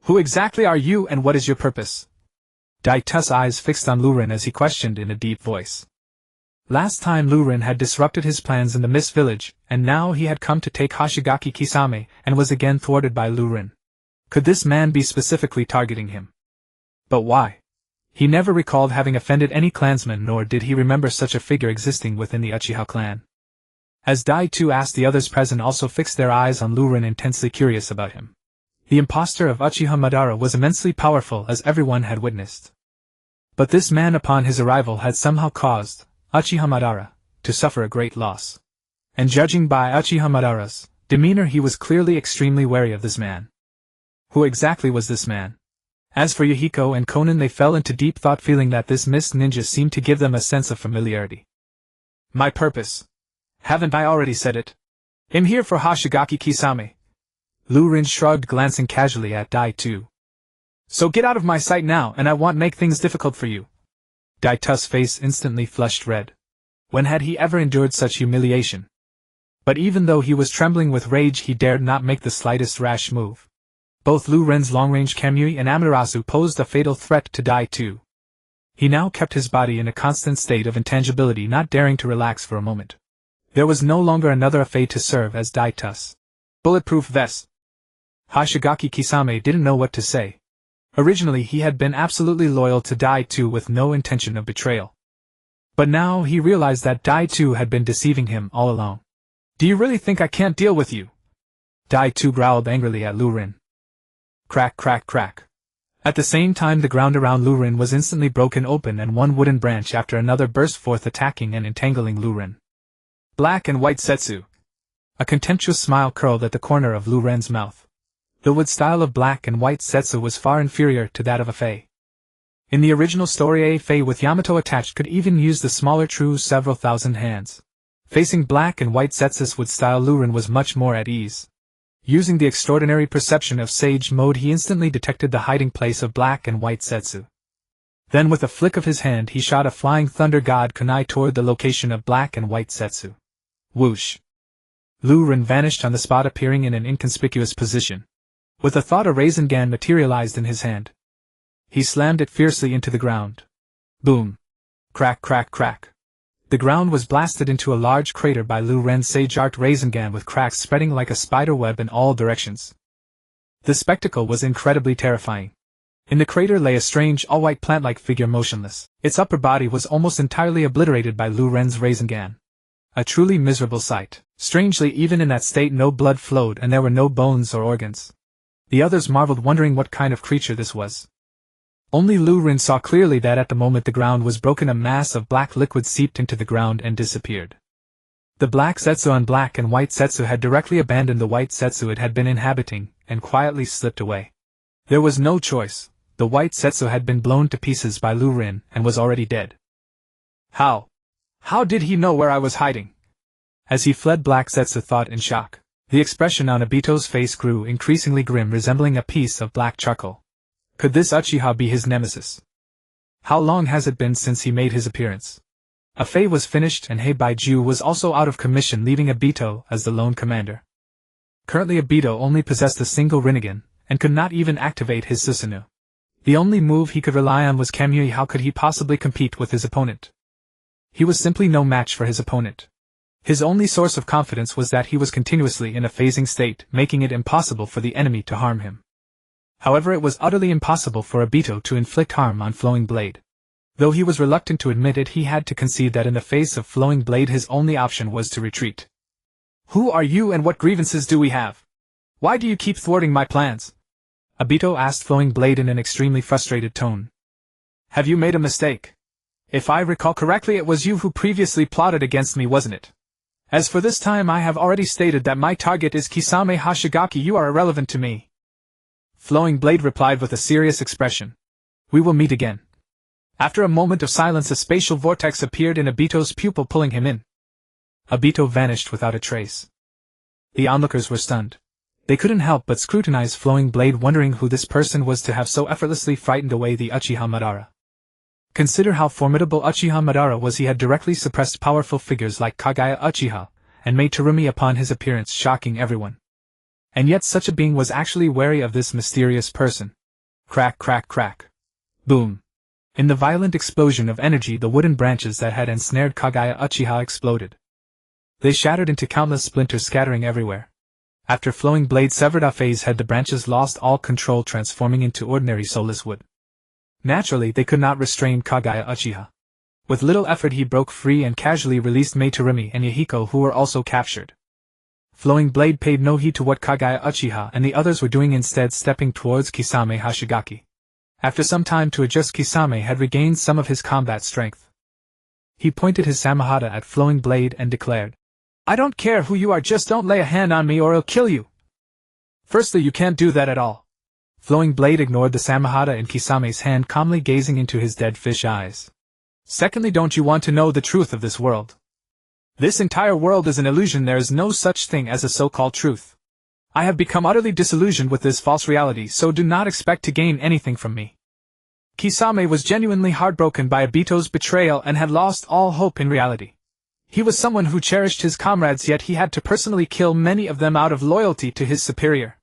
Who exactly are you and what is your purpose?" Dai-Tu's eyes fixed on Lu-Rin as he questioned in a deep voice. Last time Lu-Rin had disrupted his plans in the Mist Village, and now he had come to take Hoshigaki Kisame and was again thwarted by Lu-Rin. Could this man be specifically targeting him? But why? He never recalled having offended any clansman, nor did he remember such a figure existing within the Uchiha clan. As Dai-Tu asked, the others present also fixed their eyes on Lu-Rin, intensely curious about him. The impostor of Uchiha Madara was immensely powerful, as everyone had witnessed. But this man, upon his arrival, had somehow caused Uchiha Madara to suffer a great loss. And judging by Uchiha Madara's demeanor, he was clearly extremely wary of this man. Who exactly was this man? As for Yahiko and Konan, they fell into deep thought, feeling that this mist ninja seemed to give them a sense of familiarity. "My purpose. Haven't I already said it? I'm here for Hoshigaki Kisame." Lu-Rin shrugged, glancing casually at Dai-Tu. "So get out of my sight now, and I won't make things difficult for you." Dai-Tu's face instantly flushed red. When had he ever endured such humiliation? But even though he was trembling with rage, he dared not make the slightest rash move. Both Lu-Ren's long-range kamui and Amaterasu posed a fatal threat to Dai-Tu. He now kept his body in a constant state of intangibility, not daring to relax for a moment. There was no longer another Fei to serve as Dai-Tu's bulletproof vest. Hoshigaki Kisame didn't know what to say. Originally he had been absolutely loyal to Dai-Tu with no intention of betrayal. But now he realized that Dai-Tu had been deceiving him all along. "Do you really think I can't deal with you?" Dai Tu growled angrily at Lu Rin. Crack, crack, crack. At the same time, the ground around Lu Rin was instantly broken open and one wooden branch after another burst forth, attacking and entangling Lu Rin. Black and white setsu. A contemptuous smile curled at the corner of Lu Ren's mouth. The wood style of black and white setsu was far inferior to that of a fei. In the original story, a fei with Yamato attached could even use the smaller true several thousand hands. Facing black and white setsus wood style, Lu Rin was much more at ease. Using the extraordinary perception of Sage Mode, he instantly detected the hiding place of black and white setsu. Then with a flick of his hand he shot a flying thunder god kunai toward the location of black and white setsu. Whoosh! Lu Rin vanished on the spot, appearing in an inconspicuous position. With a thought, a Rinnegan materialized in his hand. He slammed it fiercely into the ground. Boom! Crack, crack, crack. The ground was blasted into a large crater by Lu Ren's Sage Art Rinnegan, with cracks spreading like a spider web in all directions. The spectacle was incredibly terrifying. In the crater lay a strange, all-white plant-like figure motionless. Its upper body was almost entirely obliterated by Lu Ren's Rinnegan. A truly miserable sight. Strangely, even in that state no blood flowed and there were no bones or organs. The others marveled, wondering what kind of creature this was. Only Lu Rin saw clearly that at the moment the ground was broken, a mass of black liquid seeped into the ground and disappeared. The black setsu and black and white setsu had directly abandoned the white setsu it had been inhabiting, and quietly slipped away. There was no choice. The white setsu had been blown to pieces by Lu Rin and was already dead. How did he know where I was hiding? As he fled, black setsu thought in shock. The expression on Obito's face grew increasingly grim, resembling a piece of black charcoal. Could this Uchiha be his nemesis? How long has it been since he made his appearance? A fei was finished and Heibaiju was also out of commission, leaving Obito as the lone commander. Currently Obito only possessed a single Rinnegan, and could not even activate his Susanoo. The only move he could rely on was Kamui. How could he possibly compete with his opponent? He was simply no match for his opponent. His only source of confidence was that he was continuously in a phasing state, making it impossible for the enemy to harm him. However, it was utterly impossible for Obito to inflict harm on Flowing Blade. Though he was reluctant to admit it, he had to concede that in the face of Flowing Blade his only option was to retreat. Who are you and what grievances do we have? Why do you keep thwarting my plans? Obito asked Flowing Blade in an extremely frustrated tone. Have you made a mistake? If I recall correctly, it was you who previously plotted against me, wasn't it? As for this time, I have already stated that my target is Kisame Hashigaki. You are irrelevant to me. Flowing Blade replied with a serious expression. We will meet again. After a moment of silence, a spatial vortex appeared in Obito's pupil, pulling him in. Obito vanished without a trace. The onlookers were stunned. They couldn't help but scrutinize Flowing Blade, wondering who this person was to have so effortlessly frightened away the Uchiha Madara. Consider how formidable Uchiha Madara was. He had directly suppressed powerful figures like Kagaya Uchiha, and made Terumi upon his appearance, shocking everyone. And yet such a being was actually wary of this mysterious person. Crack, crack, crack. Boom. In the violent explosion of energy, the wooden branches that had ensnared Kagaya Uchiha exploded. They shattered into countless splinters, scattering everywhere. After Flowing Blade severed Afei's head, the branches lost all control, transforming into ordinary soulless wood. Naturally, they could not restrain Kagaya Uchiha. With little effort he broke free and casually released Mei Terumi and Yahiko, who were also captured. Flowing Blade paid no heed to what Kagaya Uchiha and the others were doing, instead stepping towards Kisame Hashigaki. After some time to adjust, Kisame had regained some of his combat strength. He pointed his Samahata at Flowing Blade and declared, I don't care who you are, just don't lay a hand on me or I'll kill you. Firstly, you can't do that at all. Flowing Blade ignored the Samahata in Kisame's hand, calmly gazing into his dead fish eyes. Secondly, don't you want to know the truth of this world? This entire world is an illusion. There is no such thing as a so-called truth. I have become utterly disillusioned with this false reality, so do not expect to gain anything from me. Kisame was genuinely heartbroken by Obito's betrayal and had lost all hope in reality. He was someone who cherished his comrades, yet he had to personally kill many of them out of loyalty to his superior.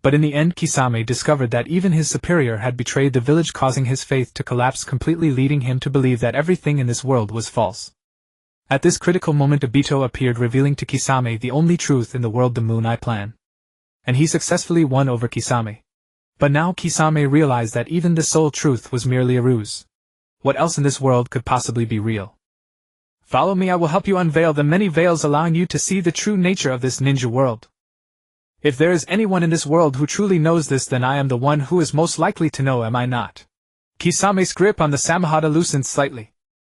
But in the end, Kisame discovered that even his superior had betrayed the village, causing his faith to collapse completely, leading him to believe that everything in this world was false. At this critical moment, Obito appeared, revealing to Kisame the only truth in the world, the Moon Eye Plan. And he successfully won over Kisame. But now Kisame realized that even the sole truth was merely a ruse. What else in this world could possibly be real? Follow me, I will help you unveil the many veils, allowing you to see the true nature of this ninja world. If there is anyone in this world who truly knows this, then I am the one who is most likely to know, am I not? Kisame's grip on the Samahata loosened slightly.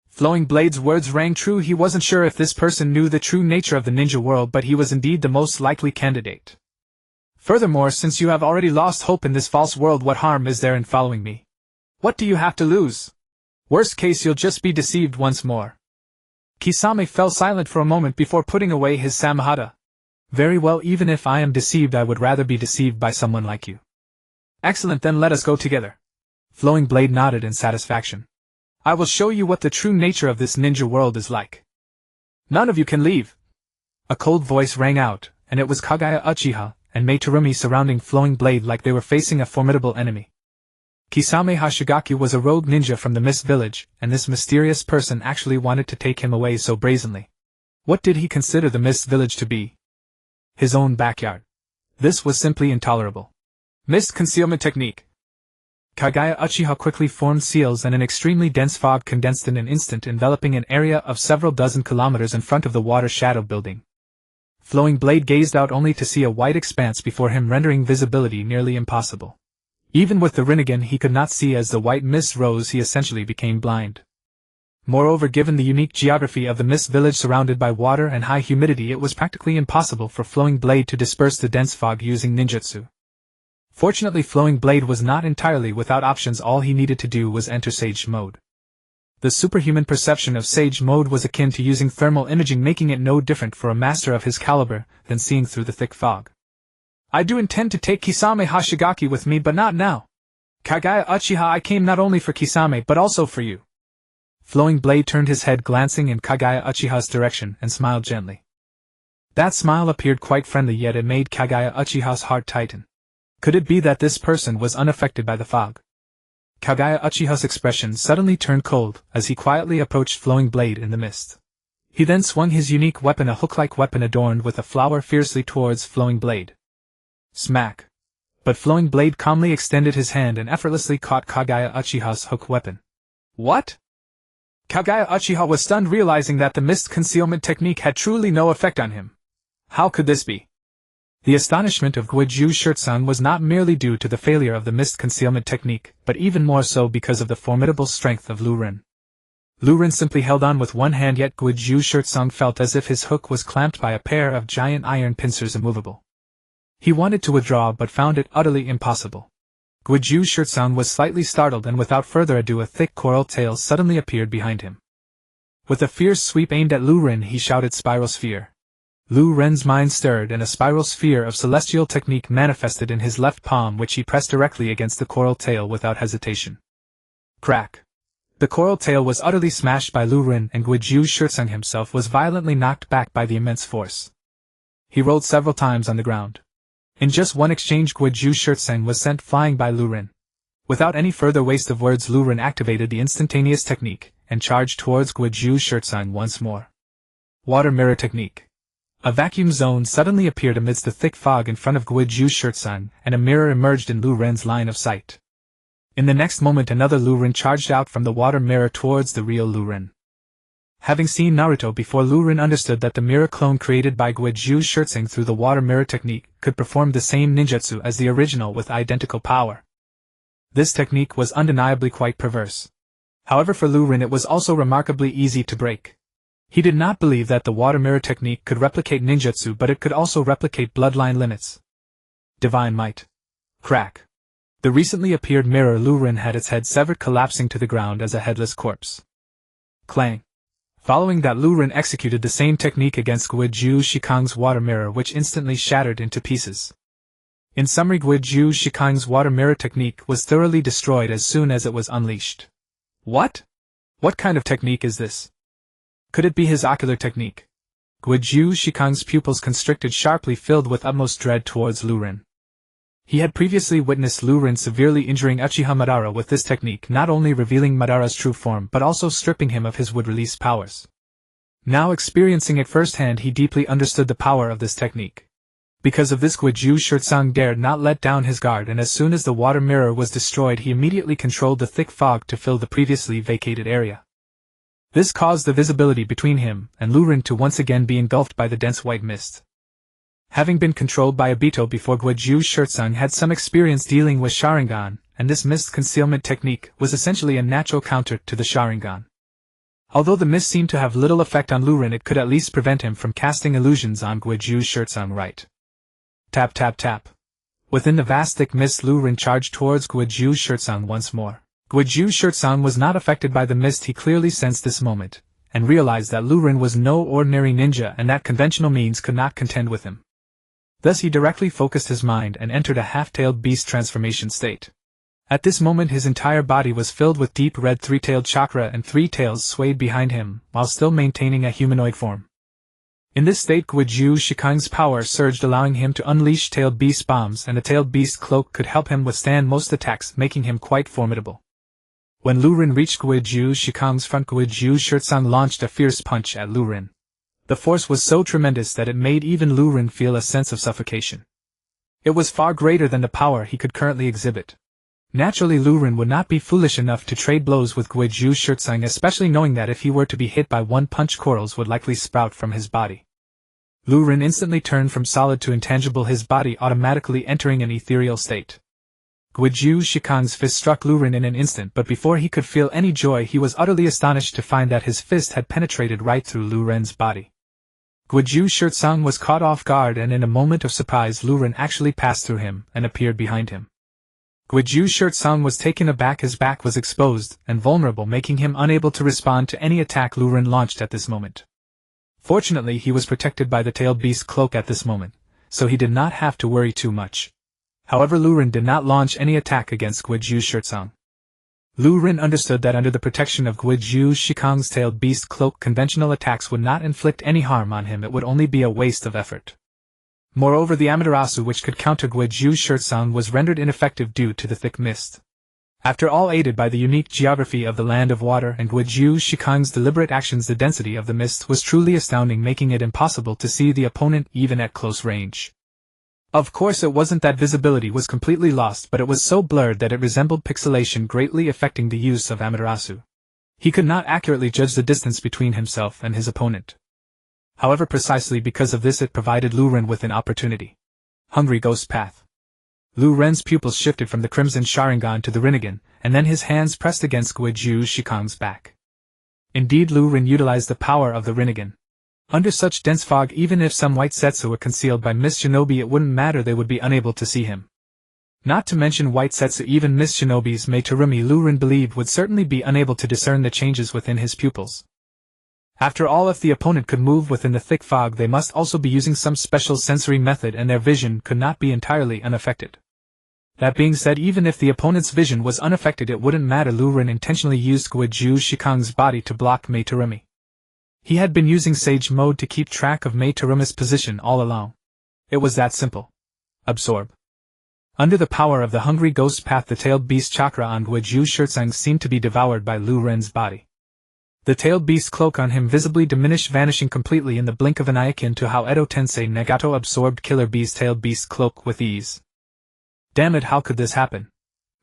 Flowing Blade's words rang true. He wasn't sure if this person knew the true nature of the ninja world, but he was indeed the most likely candidate. Furthermore, since you have already lost hope in this false world, what harm is there in following me? What do you have to lose? Worst case, you'll just be deceived once more. Kisame fell silent for a moment before putting away his Samahata. Very well, even if I am deceived, I would rather be deceived by someone like you. Excellent, then let us go together. Flowing Blade nodded in satisfaction. I will show you what the true nature of this ninja world is like. None of you can leave. A cold voice rang out, and it was Kagaya Uchiha and Mei Terumi surrounding Flowing Blade like they were facing a formidable enemy. Kisame Hashigaki was a rogue ninja from the Mist Village, and this mysterious person actually wanted to take him away so brazenly. What did he consider the Mist Village to be? His own backyard. This was simply intolerable. Mist concealment technique. Kagaya Uchiha quickly formed seals, and an extremely dense fog condensed in an instant, enveloping an area of several dozen kilometers in front of the water shadow building. Flowing Blade gazed out only to see a white expanse before him, rendering visibility nearly impossible. Even with the Rinnegan he could not see. As the white mist rose, he essentially became blind. Moreover, given the unique geography of the Mist Village surrounded by water and high humidity, it was practically impossible for Flowing Blade to disperse the dense fog using ninjutsu. Fortunately, Flowing Blade was not entirely without options. All he needed to do was enter Sage Mode. The superhuman perception of Sage Mode was akin to using thermal imaging, making it no different for a master of his caliber than seeing through the thick fog. I do intend to take Kisame Hashigaki with me, but not now. Kagaya Uchiha, I came not only for Kisame but also for you. Flowing Blade turned his head, glancing in Kagaya Uchiha's direction, and smiled gently. That smile appeared quite friendly, yet it made Kagaya Uchiha's heart tighten. Could it be that this person was unaffected by the fog? Kagaya Uchiha's expression suddenly turned cold as he quietly approached Flowing Blade in the mist. He then swung his unique weapon, a hook-like weapon adorned with a flower, fiercely towards Flowing Blade. Smack! But Flowing Blade calmly extended his hand and effortlessly caught Kagaya Uchiha's hook weapon. What? Kagaya Uchiha was stunned, realizing that the mist concealment technique had truly no effect on him. How could this be? The astonishment of Guizhu Shirtsung was not merely due to the failure of the mist concealment technique, but even more so because of the formidable strength of Lu Ren. Lu Ren simply held on with one hand, yet Guizhu Shirtsung felt as if his hook was clamped by a pair of giant iron pincers, immovable. He wanted to withdraw but found it utterly impossible. Guizhu Shirtsung was slightly startled, and without further ado a thick coral tail suddenly appeared behind him. With a fierce sweep aimed at Lu Ren, he shouted, "Spiral Sphere!" Lu Ren's mind stirred, and a spiral sphere of celestial technique manifested in his left palm, which he pressed directly against the coral tail without hesitation. Crack! The coral tail was utterly smashed by Lu Ren, and Guizhu Shirtsung himself was violently knocked back by the immense force. He rolled several times on the ground. In just one exchange, Guizhu Shirtsung was sent flying by Lu Ren. Without any further waste of words, Lu Ren activated the instantaneous technique and charged towards Guizhu Shirtsung once more. Water Mirror Technique. A vacuum zone suddenly appeared amidst the thick fog in front of Guizhu Shirtsung, and a mirror emerged in Lu Ren's line of sight. In the next moment, another Lu Ren charged out from the water mirror towards the real Lu Ren. Having seen Naruto before, Lu Ren understood that the mirror clone created by Guizhu Shirtsung through the water mirror technique could perform the same ninjutsu as the original with identical power. This technique was undeniably quite perverse. However, for Lu Ren it was also remarkably easy to break. He did not believe that the water mirror technique could replicate ninjutsu, but it could also replicate bloodline limits. Divine Might. Crack! The recently appeared mirror Lu Ren had its head severed, collapsing to the ground as a headless corpse. Clang! Following that, Lu Ren executed the same technique against Guizhu Shikang's water mirror, which instantly shattered into pieces. In summary, Guizhu Shikang's water mirror technique was thoroughly destroyed as soon as it was unleashed. What? What kind of technique is this? Could it be his ocular technique? Guizhu Shikang's pupils constricted sharply, filled with utmost dread towards Lu Ren. He had previously witnessed Lu Ren severely injuring Uchiha Madara with this technique, not only revealing Madara's true form but also stripping him of his would-release powers. Now experiencing it firsthand, he deeply understood the power of this technique. Because of this, Guizhu Shirtsung dared not let down his guard, and as soon as the water mirror was destroyed, he immediately controlled the thick fog to fill the previously vacated area. This caused the visibility between him and Lu Ren to once again be engulfed by the dense white mist. Having been controlled by Obito before Guizhou Shirtsung had some experience dealing with Sharingan, and this mist concealment technique was essentially a natural counter to the Sharingan. Although the mist seemed to have little effect on Lu Ren, it could at least prevent him from casting illusions on Guizhou Shirtsung. Right. Tap tap tap. Within the vast thick mist, Lu Ren charged towards Guizhou Shirtsung once more. Guizhou Shirtsung was not affected by the mist. He clearly sensed this moment, and realized that Lu Ren was no ordinary ninja and that conventional means could not contend with him. Thus he directly focused his mind and entered a half-tailed beast transformation state. At this moment his entire body was filled with deep red three-tailed chakra and three tails swayed behind him, while still maintaining a humanoid form. In this state Guizhou Shikang's power surged, allowing him to unleash tailed beast bombs, and the tailed beast cloak could help him withstand most attacks, making him quite formidable. When Lu Ren reached Guizhou Shikang's front, Guizhou Shirtsung launched a fierce punch at Lu Ren. The force was so tremendous that it made even Lu Ren feel a sense of suffocation. It was far greater than the power he could currently exhibit. Naturally, Lu Ren would not be foolish enough to trade blows with Guizhou Shirtsung, especially knowing that if he were to be hit by one punch, corals would likely sprout from his body. Lu Ren instantly turned from solid to intangible, his body automatically entering an ethereal state. Guizhou Shikang's fist struck Lu Ren in an instant, but before he could feel any joy he was utterly astonished to find that his fist had penetrated right through Lu Ren's body. Guizhou Shirtsung was caught off guard, and in a moment of surprise Lu Ren actually passed through him and appeared behind him. Guizhou Shirtsung was taken aback. His back was exposed and vulnerable, making him unable to respond to any attack Lu Ren launched at this moment. Fortunately, he was protected by the tailed beast cloak at this moment, so he did not have to worry too much. However, Lu Ren did not launch any attack against Guizhou Shirtsung. Lu Ren understood that under the protection of Guizhou Shikang's tailed beast cloak, conventional attacks would not inflict any harm on him. It would only be a waste of effort. Moreover, the Amaterasu which could counter Guizhou Shirtsung was rendered ineffective due to the thick mist. After all, aided by the unique geography of the land of water and Guizhou Shikang's deliberate actions, the density of the mist was truly astounding, making it impossible to see the opponent even at close range. Of course, it wasn't that visibility was completely lost, but it was so blurred that it resembled pixelation, greatly affecting the use of Amaterasu. He could not accurately judge the distance between himself and his opponent. However, precisely because of this, it provided Lu Ren with an opportunity. Hungry Ghost Path. Lu Ren's pupils shifted from the Crimson Sharingan to the Rinnegan, and then his hands pressed against Guizhou Shikang's back. Indeed, Lu Ren utilized the power of the Rinnegan. Under such dense fog, even if some white setsu were concealed by Miss Shinobi, it wouldn't matter, they would be unable to see him. Not to mention white setsu, even Miss Shinobi's Meitarumi, Lu Ren believed would certainly be unable to discern the changes within his pupils. After all, if the opponent could move within the thick fog, they must also be using some special sensory method, and their vision could not be entirely unaffected. That being said, even if the opponent's vision was unaffected, it wouldn't matter. Lu Ren intentionally used Guizhou Shikang's body to block Meitarumi. He had been using Sage Mode to keep track of Meitarumi's position all along. It was that simple. Absorb. Under the power of the Hungry Ghost Path, the tailed beast chakra on Guizhou Shirtsung seemed to be devoured by Lu Ren's body. The tailed beast cloak on him visibly diminished, vanishing completely in the blink of an eye, akin to how Edo Tensei Nagato absorbed Killer Bee's tailed beast cloak with ease. Damn it, how could this happen?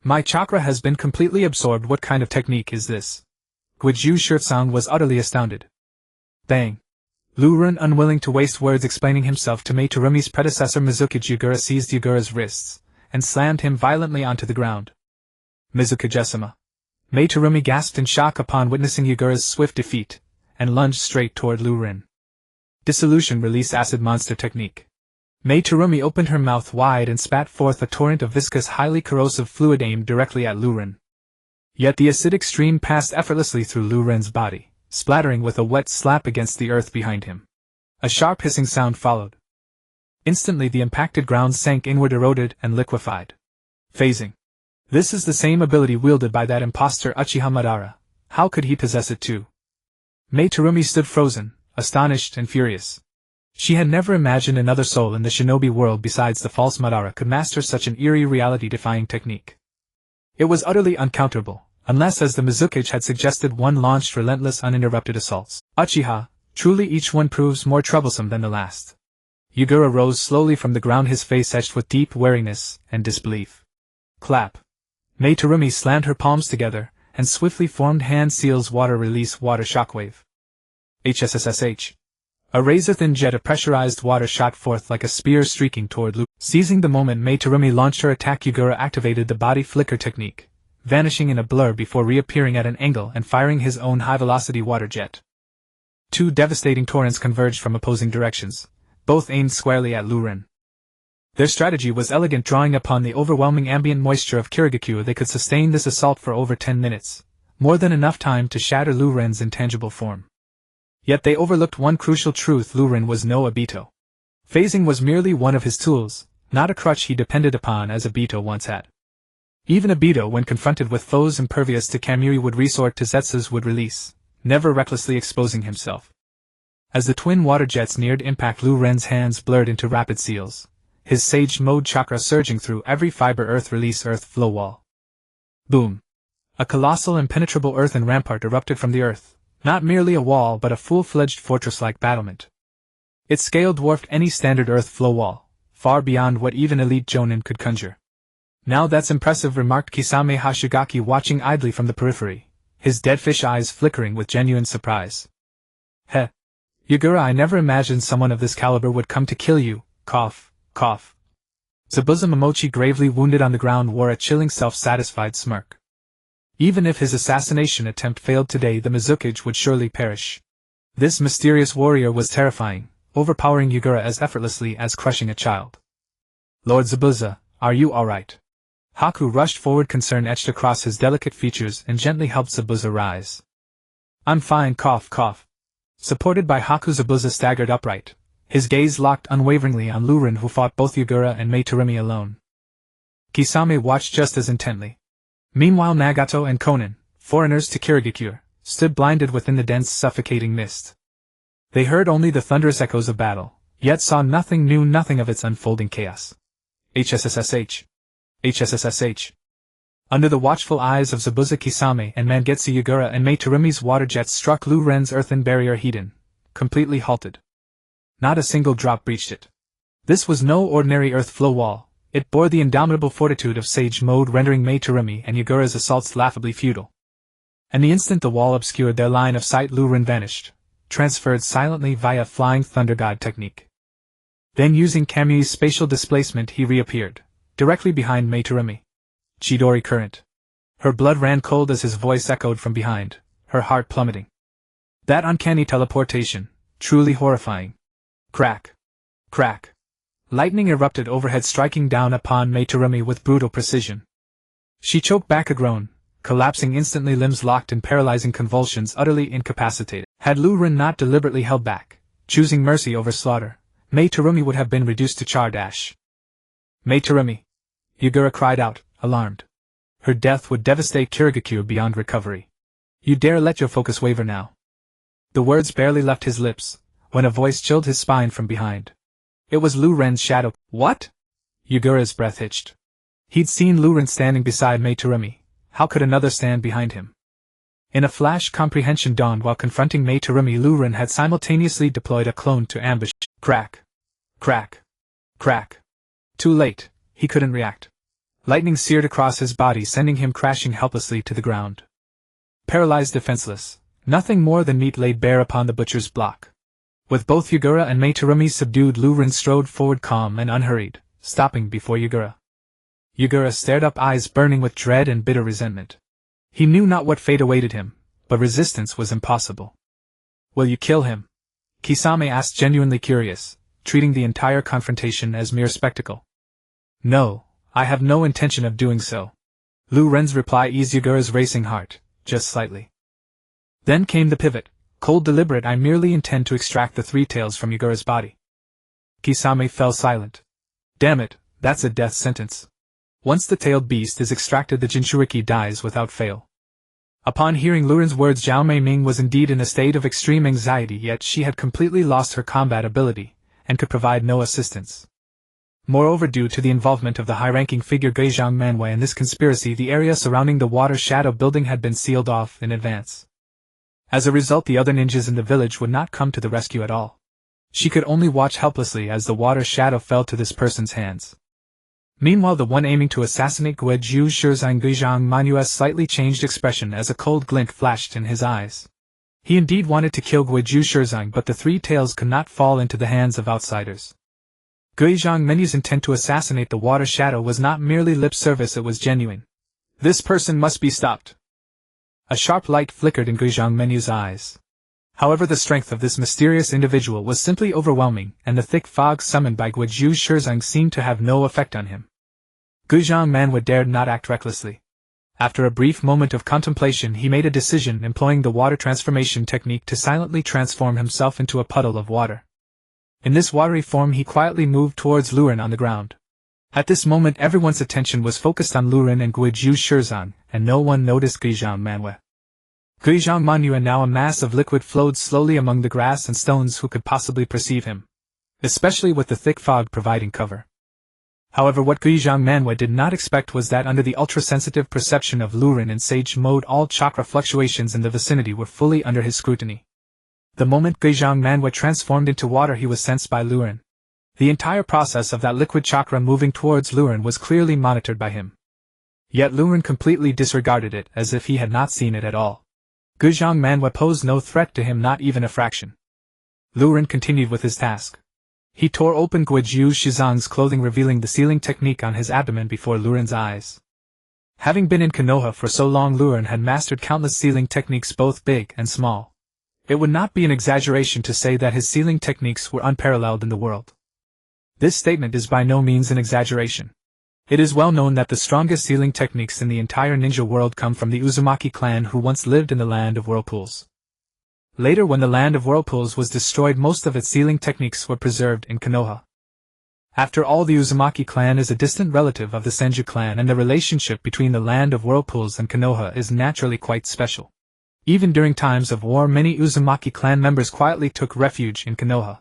My chakra has been completely absorbed. What kind of technique is this? Guizhou Shirtsung was utterly astounded. Bang! Lu Ren, unwilling to waste words explaining himself to Meitarumi's predecessor Mizuki, Yugura seized Yugura's wrists and slammed him violently onto the ground. Mizuki-sama. Meitarumi gasped in shock upon witnessing Yugura's swift defeat, and lunged straight toward Lu Ren. Dissolution Release Acid Monster Technique. Meitarumi opened her mouth wide and spat forth a torrent of viscous, highly corrosive fluid aimed directly at Lu Ren. Yet the acidic stream passed effortlessly through Lu Ren's body, splattering with a wet slap against the earth behind him. A sharp hissing sound followed. Instantly the impacted ground sank inward, eroded, and liquefied. Phasing. This is the same ability wielded by that imposter Uchiha Madara. How could he possess it too? Meitarumi stood frozen, astonished and furious. She had never imagined another soul in the shinobi world besides the false Madara could master such an eerie, reality-defying technique. It was utterly uncounterable, unless, as the Mizukage had suggested, one launched relentless, uninterrupted assaults. Uchiha, truly each one proves more troublesome than the last. Yugura rose slowly from the ground, his face etched with deep wariness and disbelief. Clap. Meitarumi slammed her palms together, and swiftly formed hand seals water release water shockwave. HSSSH. A razor-thin jet of pressurized water shot forth like a spear streaking toward Lu. Seizing the moment Mei Terumi launched her attack, Yugura activated the body flicker technique, vanishing in a blur before reappearing at an angle and firing his own high-velocity water jet. Two devastating torrents converged from opposing directions, both aimed squarely at Lu Ren. Their strategy was elegant, drawing upon the overwhelming ambient moisture of Kirigakure. They could sustain this assault for over 10 minutes, more than enough time to shatter Lu Ren's intangible form. Yet they overlooked one crucial truth: Lu Ren was no Obito. Phasing was merely one of his tools, not a crutch he depended upon as Obito once had. Even Obito, when confronted with foes impervious to Kamui, would resort to Zetsu's would release, never recklessly exposing himself. As the twin water jets neared impact, Lu Ren's hands blurred into rapid seals, his Sage Mode chakra surging through every fiber. Earth release, earth flow wall. Boom! A colossal impenetrable earthen rampart erupted from the earth, not merely a wall but a full-fledged fortress-like battlement. Its scale dwarfed any standard earth flow wall, far beyond what even elite Jonin could conjure. "Now that's impressive," remarked Kisame Hashigaki, watching idly from the periphery, his deadfish eyes flickering with genuine surprise. "Heh. Yugura, I never imagined someone of this caliber would come to kill you." Cough, cough. Zabuza Momochi, gravely wounded on the ground, wore a chilling self-satisfied smirk. Even if his assassination attempt failed today, the Mizukage would surely perish. This mysterious warrior was terrifying, overpowering Yugura as effortlessly as crushing a child. "Lord Zabuza, are you alright?" Haku rushed forward, concern etched across his delicate features, and gently helped Zabuza rise. "I'm fine." Cough, cough. Supported by Haku, Zabuza staggered upright, his gaze locked unwaveringly on Lu Ren, who fought both Yugura and Mei Terumi alone. Kisame watched just as intently. Meanwhile, Nagato and Konan, foreigners to Kirigakure, stood blinded within the dense, suffocating mist. They heard only the thunderous echoes of battle, yet saw nothing, knew nothing of its unfolding chaos. HSSSH. HSSSH. Under the watchful eyes of Zabuza, Kisame and Mangetsu, Yugura and Mei Terumi's water jets struck Lu Ren's earthen barrier, Hiden, completely halted. Not a single drop breached it. This was no ordinary earth flow wall. It bore the indomitable fortitude of Sage Mode, rendering Mei Terumi and Yugura's assaults laughably futile. And the instant the wall obscured their line of sight, Lu Ren vanished, transferred silently via Flying Thunder God technique. Then, using Kamui's spatial displacement, he reappeared, directly behind Mei Terumi. Chidori current. Her blood ran cold as his voice echoed from behind, her heart plummeting. That uncanny teleportation, truly horrifying. Crack. Crack. Lightning erupted overhead, striking down upon Mei Terumi with brutal precision. She choked back a groan, collapsing instantly, limbs locked in paralyzing convulsions, utterly incapacitated. Had Lu Ren not deliberately held back, choosing mercy over slaughter, Mei Terumi would have been reduced to charred ash. "Mei Terumi!" Yugura cried out, alarmed. Her death would devastate Kirigakure beyond recovery. "You dare let your focus waver now?" The words barely left his lips, when a voice chilled his spine from behind. It was Lu Ren's shadow. "What?" Yugura's breath hitched. He'd seen Lu Ren standing beside Mei Terumi. How could another stand behind him? In a flash, comprehension dawned. While confronting Mei Terumi, Lu Ren had simultaneously deployed a clone to ambush. Crack. Crack. Crack. Too late, he couldn't react. Lightning seared across his body, sending him crashing helplessly to the ground. Paralyzed, defenseless, nothing more than meat laid bare upon the butcher's block. With both Yugura and Mei Terumi subdued, Lu Ren strode forward calm and unhurried, stopping before Yugura. Yugura stared up, eyes burning with dread and bitter resentment. He knew not what fate awaited him, but resistance was impossible. "Will you kill him?" Kisame asked, genuinely curious, treating the entire confrontation as mere spectacle. "No, I have no intention of doing so." Lu Ren's reply eased Yugura's racing heart, just slightly. Then came the pivot. Cold, deliberate. "I merely intend to extract the three tails from Yugura's body." Kisame fell silent. "Damn it, that's a death sentence. Once the tailed beast is extracted, the Jinchuriki dies without fail." Upon hearing Lu Ren's words, Zhao Meiming was indeed in a state of extreme anxiety, yet she had completely lost her combat ability, and could provide no assistance. Moreover, due to the involvement of the high-ranking figure Geizhang Manwei in this conspiracy, the area surrounding the Water Shadow building had been sealed off in advance. As a result, the other ninjas in the village would not come to the rescue at all. She could only watch helplessly as the Water Shadow fell to this person's hands. Meanwhile, the one aiming to assassinate Guizhou Shizang Geizhang Manu's slightly changed expression as a cold glint flashed in his eyes. He indeed wanted to kill Guizhou Shirzang, but the three tails could not fall into the hands of outsiders. Guizhang Menyu's intent to assassinate the water shadow was not merely lip service, it was genuine. This person must be stopped. A sharp light flickered in Guizhang Menyu's eyes. However, the strength of this mysterious individual was simply overwhelming, and the thick fog summoned by Guizhou Shirzang seemed to have no effect on him. Guizhang Manhwa dared not act recklessly. After a brief moment of contemplation, he made a decision, employing the water transformation technique to silently transform himself into a puddle of water. In this watery form he quietly moved towards Luren on the ground. At this moment everyone's attention was focused on Luren and Guizhou Shirzang, and no one noticed Guizhang Manhwa. Guizhang Manhwa, now a mass of liquid, flowed slowly among the grass and stones. Who could possibly perceive him? Especially with the thick fog providing cover. However, what Guizhang Manhwa did not expect was that under the ultra-sensitive perception of Luren in sage mode, all chakra fluctuations in the vicinity were fully under his scrutiny. The moment Guizhang Manhwa transformed into water, he was sensed by Luren. The entire process of that liquid chakra moving towards Luren was clearly monitored by him. Yet Luren completely disregarded it, as if he had not seen it at all. Guizhang Manhwa posed no threat to him, not even a fraction. Luren continued with his task. He tore open Guizhou Shirzang's clothing, revealing the sealing technique on his abdomen before Luren's eyes. Having been in Konoha for so long, Luren had mastered countless sealing techniques, both big and small. It would not be an exaggeration to say that his sealing techniques were unparalleled in the world. This statement is by no means an exaggeration. It is well known that the strongest sealing techniques in the entire ninja world come from the Uzumaki clan, who once lived in the Land of Whirlpools. Later, when the Land of Whirlpools was destroyed, most of its sealing techniques were preserved in Konoha. After all, the Uzumaki clan is a distant relative of the Senju clan, and the relationship between the Land of Whirlpools and Konoha is naturally quite special. Even during times of war, many Uzumaki clan members quietly took refuge in Konoha.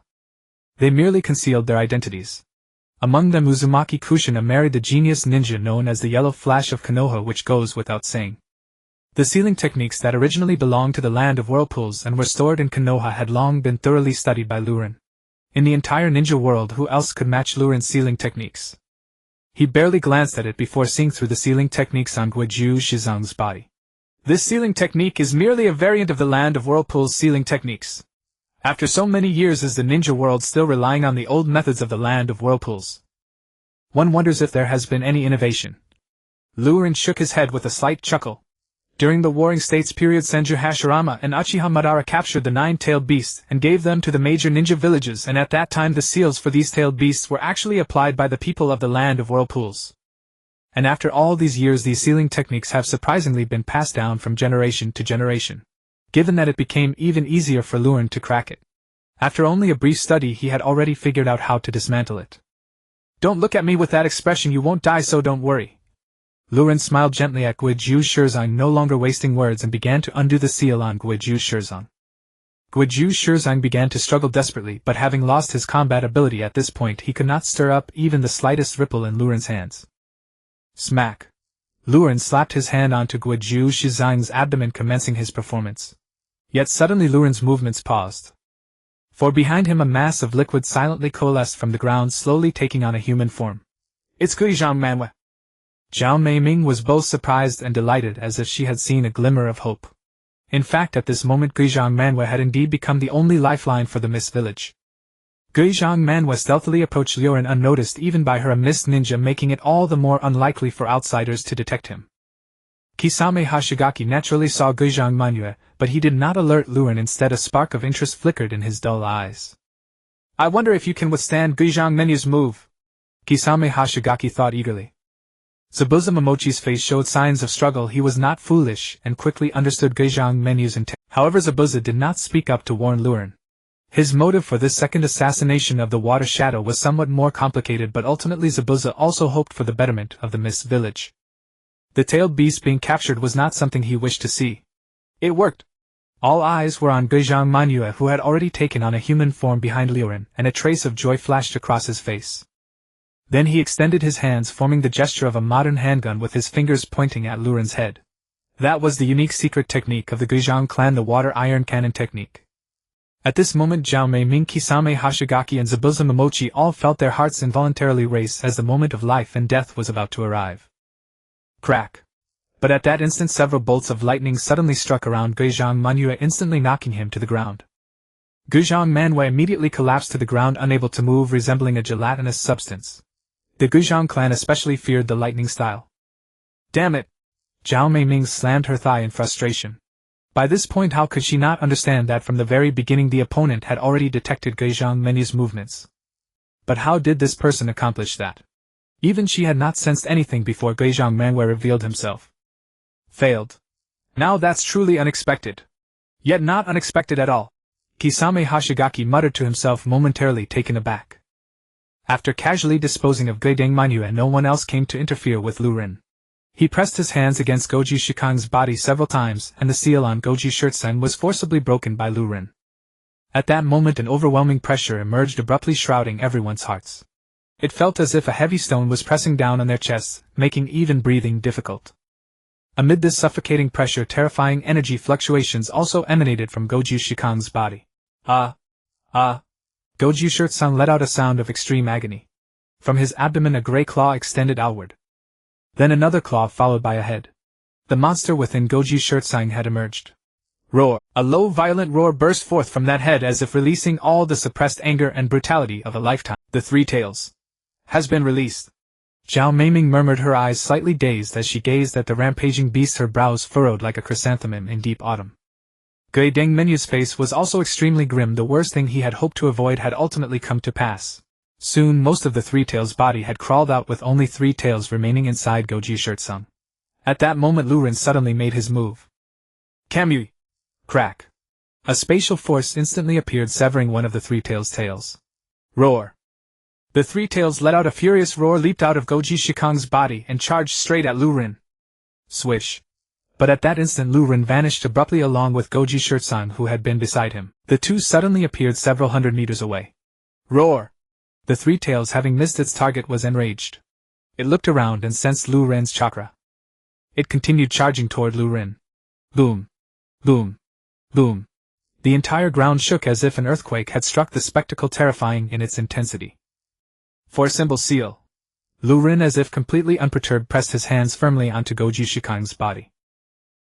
They merely concealed their identities. Among them, Uzumaki Kushina married the genius ninja known as the Yellow Flash of Konoha, which goes without saying. The sealing techniques that originally belonged to the Land of Whirlpools and were stored in Konoha had long been thoroughly studied by Luren. In the entire ninja world, who else could match Luren's sealing techniques? He barely glanced at it before seeing through the sealing techniques on Guizhou Shirzang's body. This sealing technique is merely a variant of the Land of Whirlpool's sealing techniques. After so many years, is the ninja world still relying on the old methods of the Land of Whirlpools? One wonders if there has been any innovation. Luren shook his head with a slight chuckle. During the Warring States period, Senju Hashirama and Uchiha Madara captured the 9-tailed beasts and gave them to the major ninja villages, and at that time the seals for these tailed beasts were actually applied by the people of the Land of Whirlpools. And after all these years, these sealing techniques have surprisingly been passed down from generation to generation, given that it became even easier for Luren to crack it. After only a brief study, he had already figured out how to dismantle it. "Don't look at me with that expression, you won't die, so don't worry." Luren smiled gently at Guizhou Shirzang, no longer wasting words, and began to undo the seal on Guizhou Shirzang. Guizhou Shirzang began to struggle desperately, but having lost his combat ability at this point, he could not stir up even the slightest ripple in Luren's hands. Smack! Luren slapped his hand onto Guizhou Shirzang's abdomen, commencing his performance. Yet suddenly Luren's movements paused. For behind him a mass of liquid silently coalesced from the ground, slowly taking on a human form. "It's Guizhang Manhwa." Zhao Meiming was both surprised and delighted, as if she had seen a glimmer of hope. In fact, at this moment Guizhang Manhwa had indeed become the only lifeline for the Mist Village. Guizhang Manhwa stealthily approached Luren unnoticed even by her mist ninja, making it all the more unlikely for outsiders to detect him. Kisame Hashigaki naturally saw Guizhang Manhwa, but he did not alert Luren. Instead, a spark of interest flickered in his dull eyes. "I wonder if you can withstand Guizhang Menyu's move," Kisame Hashigaki thought eagerly. Zabuza Momochi's face showed signs of struggle. He was not foolish, and quickly understood Guizhang Menyu's intent. However, Zabuza did not speak up to warn Luren. His motive for this second assassination of the Water Shadow was somewhat more complicated, but ultimately Zabuza also hoped for the betterment of the Mist Village. The tailed beast being captured was not something he wished to see. It worked. All eyes were on Guizhang Manhwa, who had already taken on a human form behind Luren, and a trace of joy flashed across his face. Then he extended his hands, forming the gesture of a modern handgun with his fingers pointing at Luren's head. That was the unique secret technique of the Guizhang clan, the water iron cannon technique. At this moment, Zhao Meiming, Kisame Hashigaki, and Zabuza Momochi all felt their hearts involuntarily race, as the moment of life and death was about to arrive. Crack! But at that instant several bolts of lightning suddenly struck around Guizhang Manhua, instantly knocking him to the ground. Guizhang Manhua immediately collapsed to the ground, unable to move, resembling a gelatinous substance. The Guizhang clan especially feared the lightning style. Damn it! Zhao Meiming slammed her thigh in frustration. By this point, how could she not understand that from the very beginning the opponent had already detected Guizhang Manhua's movements? But how did this person accomplish that? Even she had not sensed anything before Guizhang Manhua revealed himself. Failed. Now that's truly unexpected. Yet not unexpected at all. Kisame Hoshigaki muttered to himself, momentarily taken aback. After casually disposing of Guideng Manhua, no one else came to interfere with Lu Rin. He pressed his hands against Goji Shikang's body several times, and the seal on Goji Shirtsen was forcibly broken by Lu Rin. At that moment an overwhelming pressure emerged, abruptly shrouding everyone's hearts. It felt as if a heavy stone was pressing down on their chests, making even breathing difficult. Amid this suffocating pressure, terrifying energy fluctuations also emanated from Goji Shikang's body. Goji Shirtsen let out a sound of extreme agony. From his abdomen a grey claw extended outward. Then another claw followed by a head. The monster within Goji Shirtsen had emerged. Roar! A low violent roar burst forth from that head, as if releasing all the suppressed anger and brutality of a lifetime. The Three Tails has been released. Zhao Meiming murmured, her eyes slightly dazed as she gazed at the rampaging beast, her brows furrowed like a chrysanthemum in deep autumn. Guideng Manhua's face was also extremely grim. The worst thing he had hoped to avoid had ultimately come to pass. Soon most of the Three Tails' body had crawled out, with only Three Tails remaining inside Goji Shirtsen. At that moment Lu Rin suddenly made his move. Kamui! Crack! A spatial force instantly appeared, severing one of the Three Tails' tails. Roar! The Three Tails let out a furious roar, leaped out of Goji Shikang's body, and charged straight at Lu Rin. Swish! But at that instant Lu Rin vanished abruptly along with Goji Shirtsen, who had been beside him. The two suddenly appeared several hundred meters away. Roar! The Three Tails, having missed its target, was enraged. It looked around and sensed Lu Rin's chakra. It continued charging toward Lu Rin. Boom! Boom! Boom! The entire ground shook as if an earthquake had struck, the spectacle terrifying in its intensity. For symbol seal. Lu Rin, as if completely unperturbed, pressed his hands firmly onto Goji Shikang's body.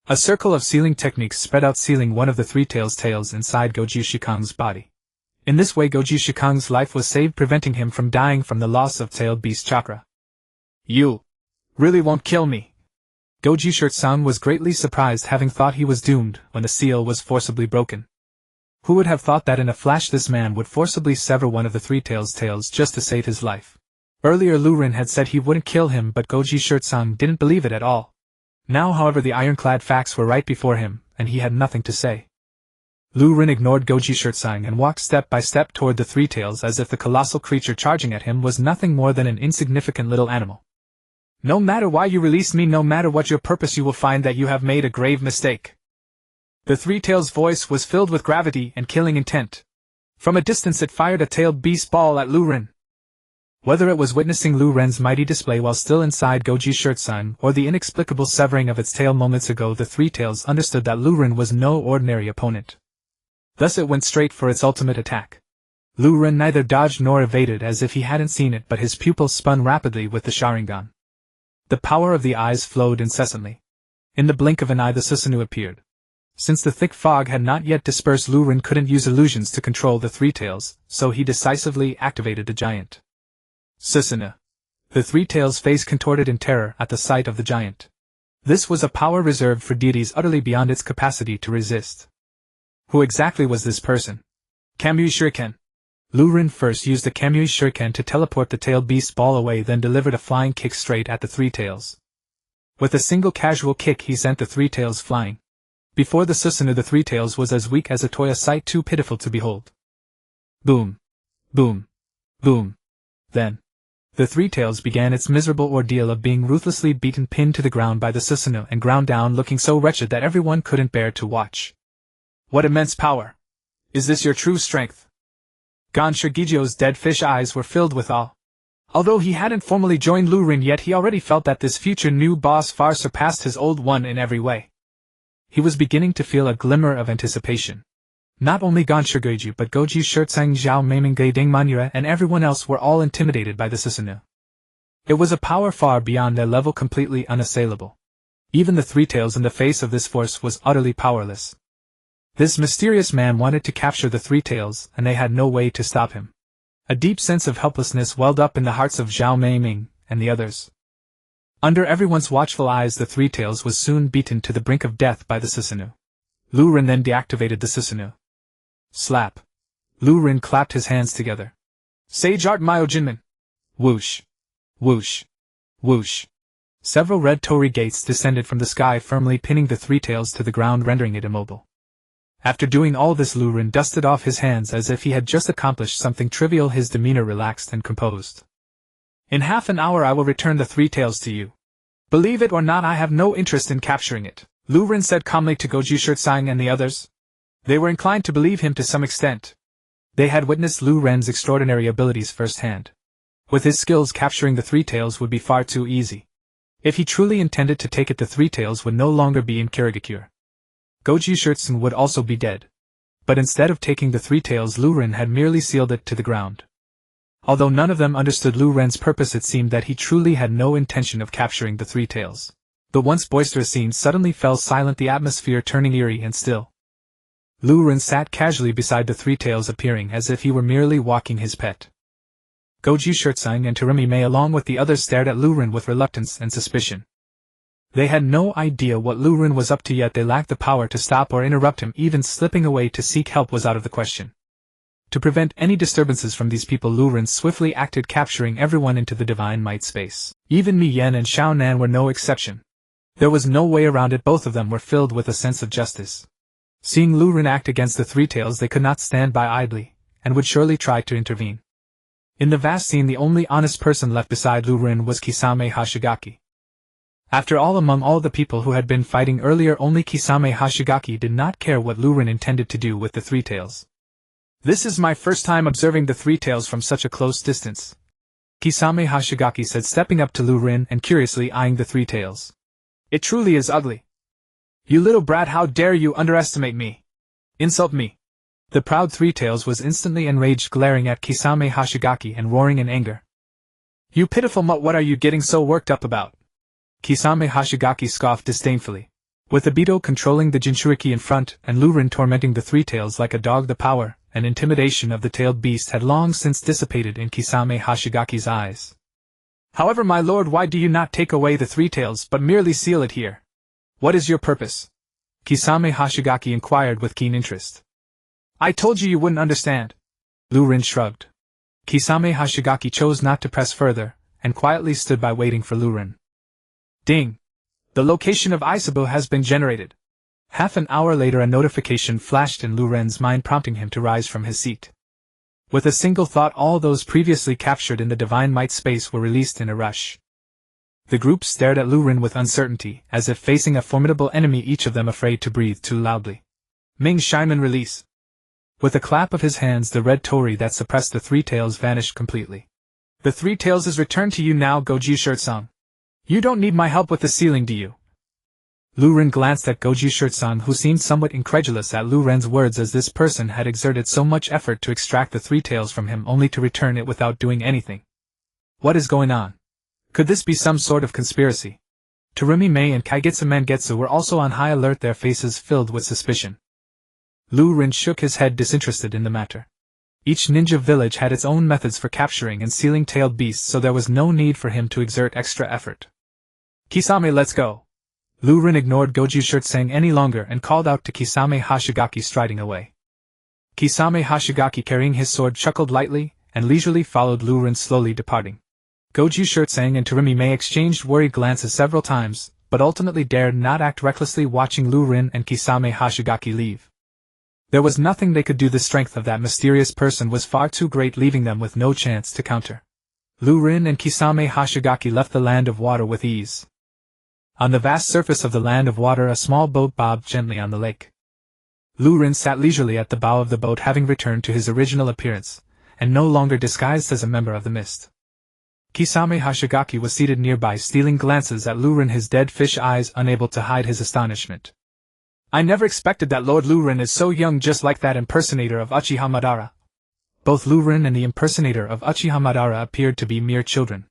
A circle of sealing techniques spread out, sealing one of the Three Tails' tails inside Goji Shikang's body. In this way Goji Shikang's life was saved, preventing him from dying from the loss of tailed beast chakra. You really won't kill me? Goji Shirtsen was greatly surprised, having thought he was doomed when the seal was forcibly broken. Who would have thought that in a flash this man would forcibly sever one of the Three Tails' tails just to save his life? Earlier Lu Rin had said he wouldn't kill him, but Goji Shirtsen didn't believe it at all. Now, however, the ironclad facts were right before him, and he had nothing to say. Lu Rin ignored Goji Shirtsen and walked step by step toward the Three Tails, as if the colossal creature charging at him was nothing more than an insignificant little animal. No matter why you released me, no matter what your purpose, you will find that you have made a grave mistake. The Three Tails' voice was filled with gravity and killing intent. From a distance it fired a tailed beast ball at Lu Rin. Whether it was witnessing Lu Rin's mighty display while still inside Goji Shirtsen, or the inexplicable severing of its tail moments ago, the Three Tails understood that Lu Rin was no ordinary opponent. Thus it went straight for its ultimate attack. Lu Rin neither dodged nor evaded as if he hadn't seen it, but his pupils spun rapidly with the Sharingan. The power of the eyes flowed incessantly. In the blink of an eye the Susanoo appeared. Since the thick fog had not yet dispersed, Lu Rin couldn't use illusions to control the Three Tails, so he decisively activated the giant. Susanoo. The Three Tails' face contorted in terror at the sight of the giant. This was a power reserved for deities utterly beyond its capacity to resist. Who exactly was this person? Kamui Shuriken. Lu Rin first used the Kamui Shuriken to teleport the tailed beast ball away, then delivered a flying kick straight at the Three Tails. With a single casual kick he sent the Three Tails flying. Before the Susanoo, the Three Tails was as weak as a toy, a sight too pitiful to behold. Boom. Boom. Boom. Then the Three Tails began its miserable ordeal of being ruthlessly beaten, pinned to the ground by the Susanoo, and ground down, looking so wretched that everyone couldn't bear to watch. What immense power! Is this your true strength? Gon Shirgijio's dead fish eyes were filled with awe. Although he hadn't formally joined Lu Rin yet, he already felt that this future new boss far surpassed his old one in every way. He was beginning to feel a glimmer of anticipation. Not only Gon Shirgijio but Goji Shirtsen, Zhao Meiming, Guideng Manhua, and everyone else were all intimidated by the Susanoo. It was a power far beyond their level, completely unassailable. Even the Three Tails in the face of this force was utterly powerless. This mysterious man wanted to capture the Three Tails, and they had no way to stop him. A deep sense of helplessness welled up in the hearts of Zhao Meiming and the others. Under everyone's watchful eyes, the Three Tails was soon beaten to the brink of death by the Susanoo. Lu Ren then deactivated the Susanoo. Slap. Lu Ren clapped his hands together. Sage Art Myojinman! Whoosh. Whoosh. Whoosh. Several red torii gates descended from the sky, firmly pinning the Three Tails to the ground, rendering it immobile. After doing all this, Lu Ren dusted off his hands as if he had just accomplished something trivial, his demeanor relaxed and composed. In half an hour I will return the Three Tails to you. Believe it or not, I have no interest in capturing it, Lu Ren said calmly to Goju Shirtsang and the others. They were inclined to believe him to some extent. They had witnessed Lu Ren's extraordinary abilities firsthand. With his skills, capturing the Three Tails would be far too easy. If he truly intended to take it, the Three Tails would no longer be in Kirigakure. Goju Shirtsen would also be dead. But instead of taking the Three Tails, Lu Ren had merely sealed it to the ground. Although none of them understood Lu Ren's purpose, it seemed that he truly had no intention of capturing the Three Tails. The once boisterous scene suddenly fell silent, the atmosphere turning eerie and still. Lu Ren sat casually beside the Three Tails, appearing as if he were merely walking his pet. Goju Shirtsang and Terumi Mei along with the others stared at Lu Ren with reluctance and suspicion. They had no idea what Lu Ren was up to, yet they lacked the power to stop or interrupt him. Even slipping away to seek help was out of the question. To prevent any disturbances from these people, Lu Ren swiftly acted, capturing everyone into the Divine Might space. Even Mi Yen and Xiao Nan were no exception. There was no way around it, both of them were filled with a sense of justice. Seeing Lu Ren act against the Three Tails, they could not stand by idly, and would surely try to intervene. In the vast scene, the only honest person left beside Lu Ren was Kisame Hashigaki. After all, among all the people who had been fighting earlier, only Kisame Hashigaki did not care what Lu Ren intended to do with the Three Tails. This is my first time observing the Three Tails from such a close distance, Kisame Hashigaki said, stepping up to Lu Ren and curiously eyeing the Three Tails. It truly is ugly. You little brat, how dare you underestimate me? Insult me. The proud Three Tails was instantly enraged, glaring at Kisame Hashigaki and roaring in anger. You pitiful mutt, what are you getting so worked up about? Kisame Hashigaki scoffed disdainfully. With Obito controlling the Jinchuriki in front and Lu Ren tormenting the Three Tails like a dog, the power and intimidation of the tailed beast had long since dissipated in Kisame Hashigaki's eyes. However, my lord, why do you not take away the Three Tails but merely seal it here? What is your purpose? Kisame Hashigaki inquired with keen interest. I told you wouldn't understand. Lu Ren shrugged. Kisame Hashigaki chose not to press further, and quietly stood by waiting for Lu Ren. Ding! The location of Isabu has been generated. Half an hour later, a notification flashed in Lu Ren's mind, prompting him to rise from his seat. With a single thought, all those previously captured in the Divine Might space were released in a rush. The group stared at Lu Ren with uncertainty, as if facing a formidable enemy, each of them afraid to breathe too loudly. Ming Shinman, release! With a clap of his hands, the red torii that suppressed the Three Tails vanished completely. The Three Tails is returned to you now, Goju Shirtsang. You don't need my help with the sealing, do you? Lu Ren glanced at Goju Shirtsang, who seemed somewhat incredulous at Lu Ren's words, as this person had exerted so much effort to extract the Three Tails from him only to return it without doing anything. What is going on? Could this be some sort of conspiracy? Terumi Mei and Kagetsu Mangetsu were also on high alert, their faces filled with suspicion. Lu Ren shook his head, disinterested in the matter. Each ninja village had its own methods for capturing and sealing tailed beasts, so there was no need for him to exert extra effort. Kisame, let's go. Lu Ren ignored Goju Shirtsang any longer and called out to Kisame Hashigaki, striding away. Kisame Hashigaki, carrying his sword, chuckled lightly and leisurely followed Lu Ren, slowly departing. Goju Shirtsang and Terumi Mei exchanged worried glances several times, but ultimately dared not act recklessly, watching Lu Ren and Kisame Hashigaki leave. There was nothing they could do. The strength of that mysterious person was far too great, leaving them with no chance to counter. Lu Ren and Kisame Hashigaki left the land of water with ease. On the vast surface of the land of water, a small boat bobbed gently on the lake. Lu Ren sat leisurely at the bow of the boat, having returned to his original appearance, and no longer disguised as a member of the mist. Kisame Hashigaki was seated nearby, stealing glances at Lu Ren, his dead fish eyes unable to hide his astonishment. I never expected that Lord Lu Ren is so young, just like that impersonator of Uchiha Madara. Both Lu Ren and the impersonator of Uchiha Madara appeared to be mere children.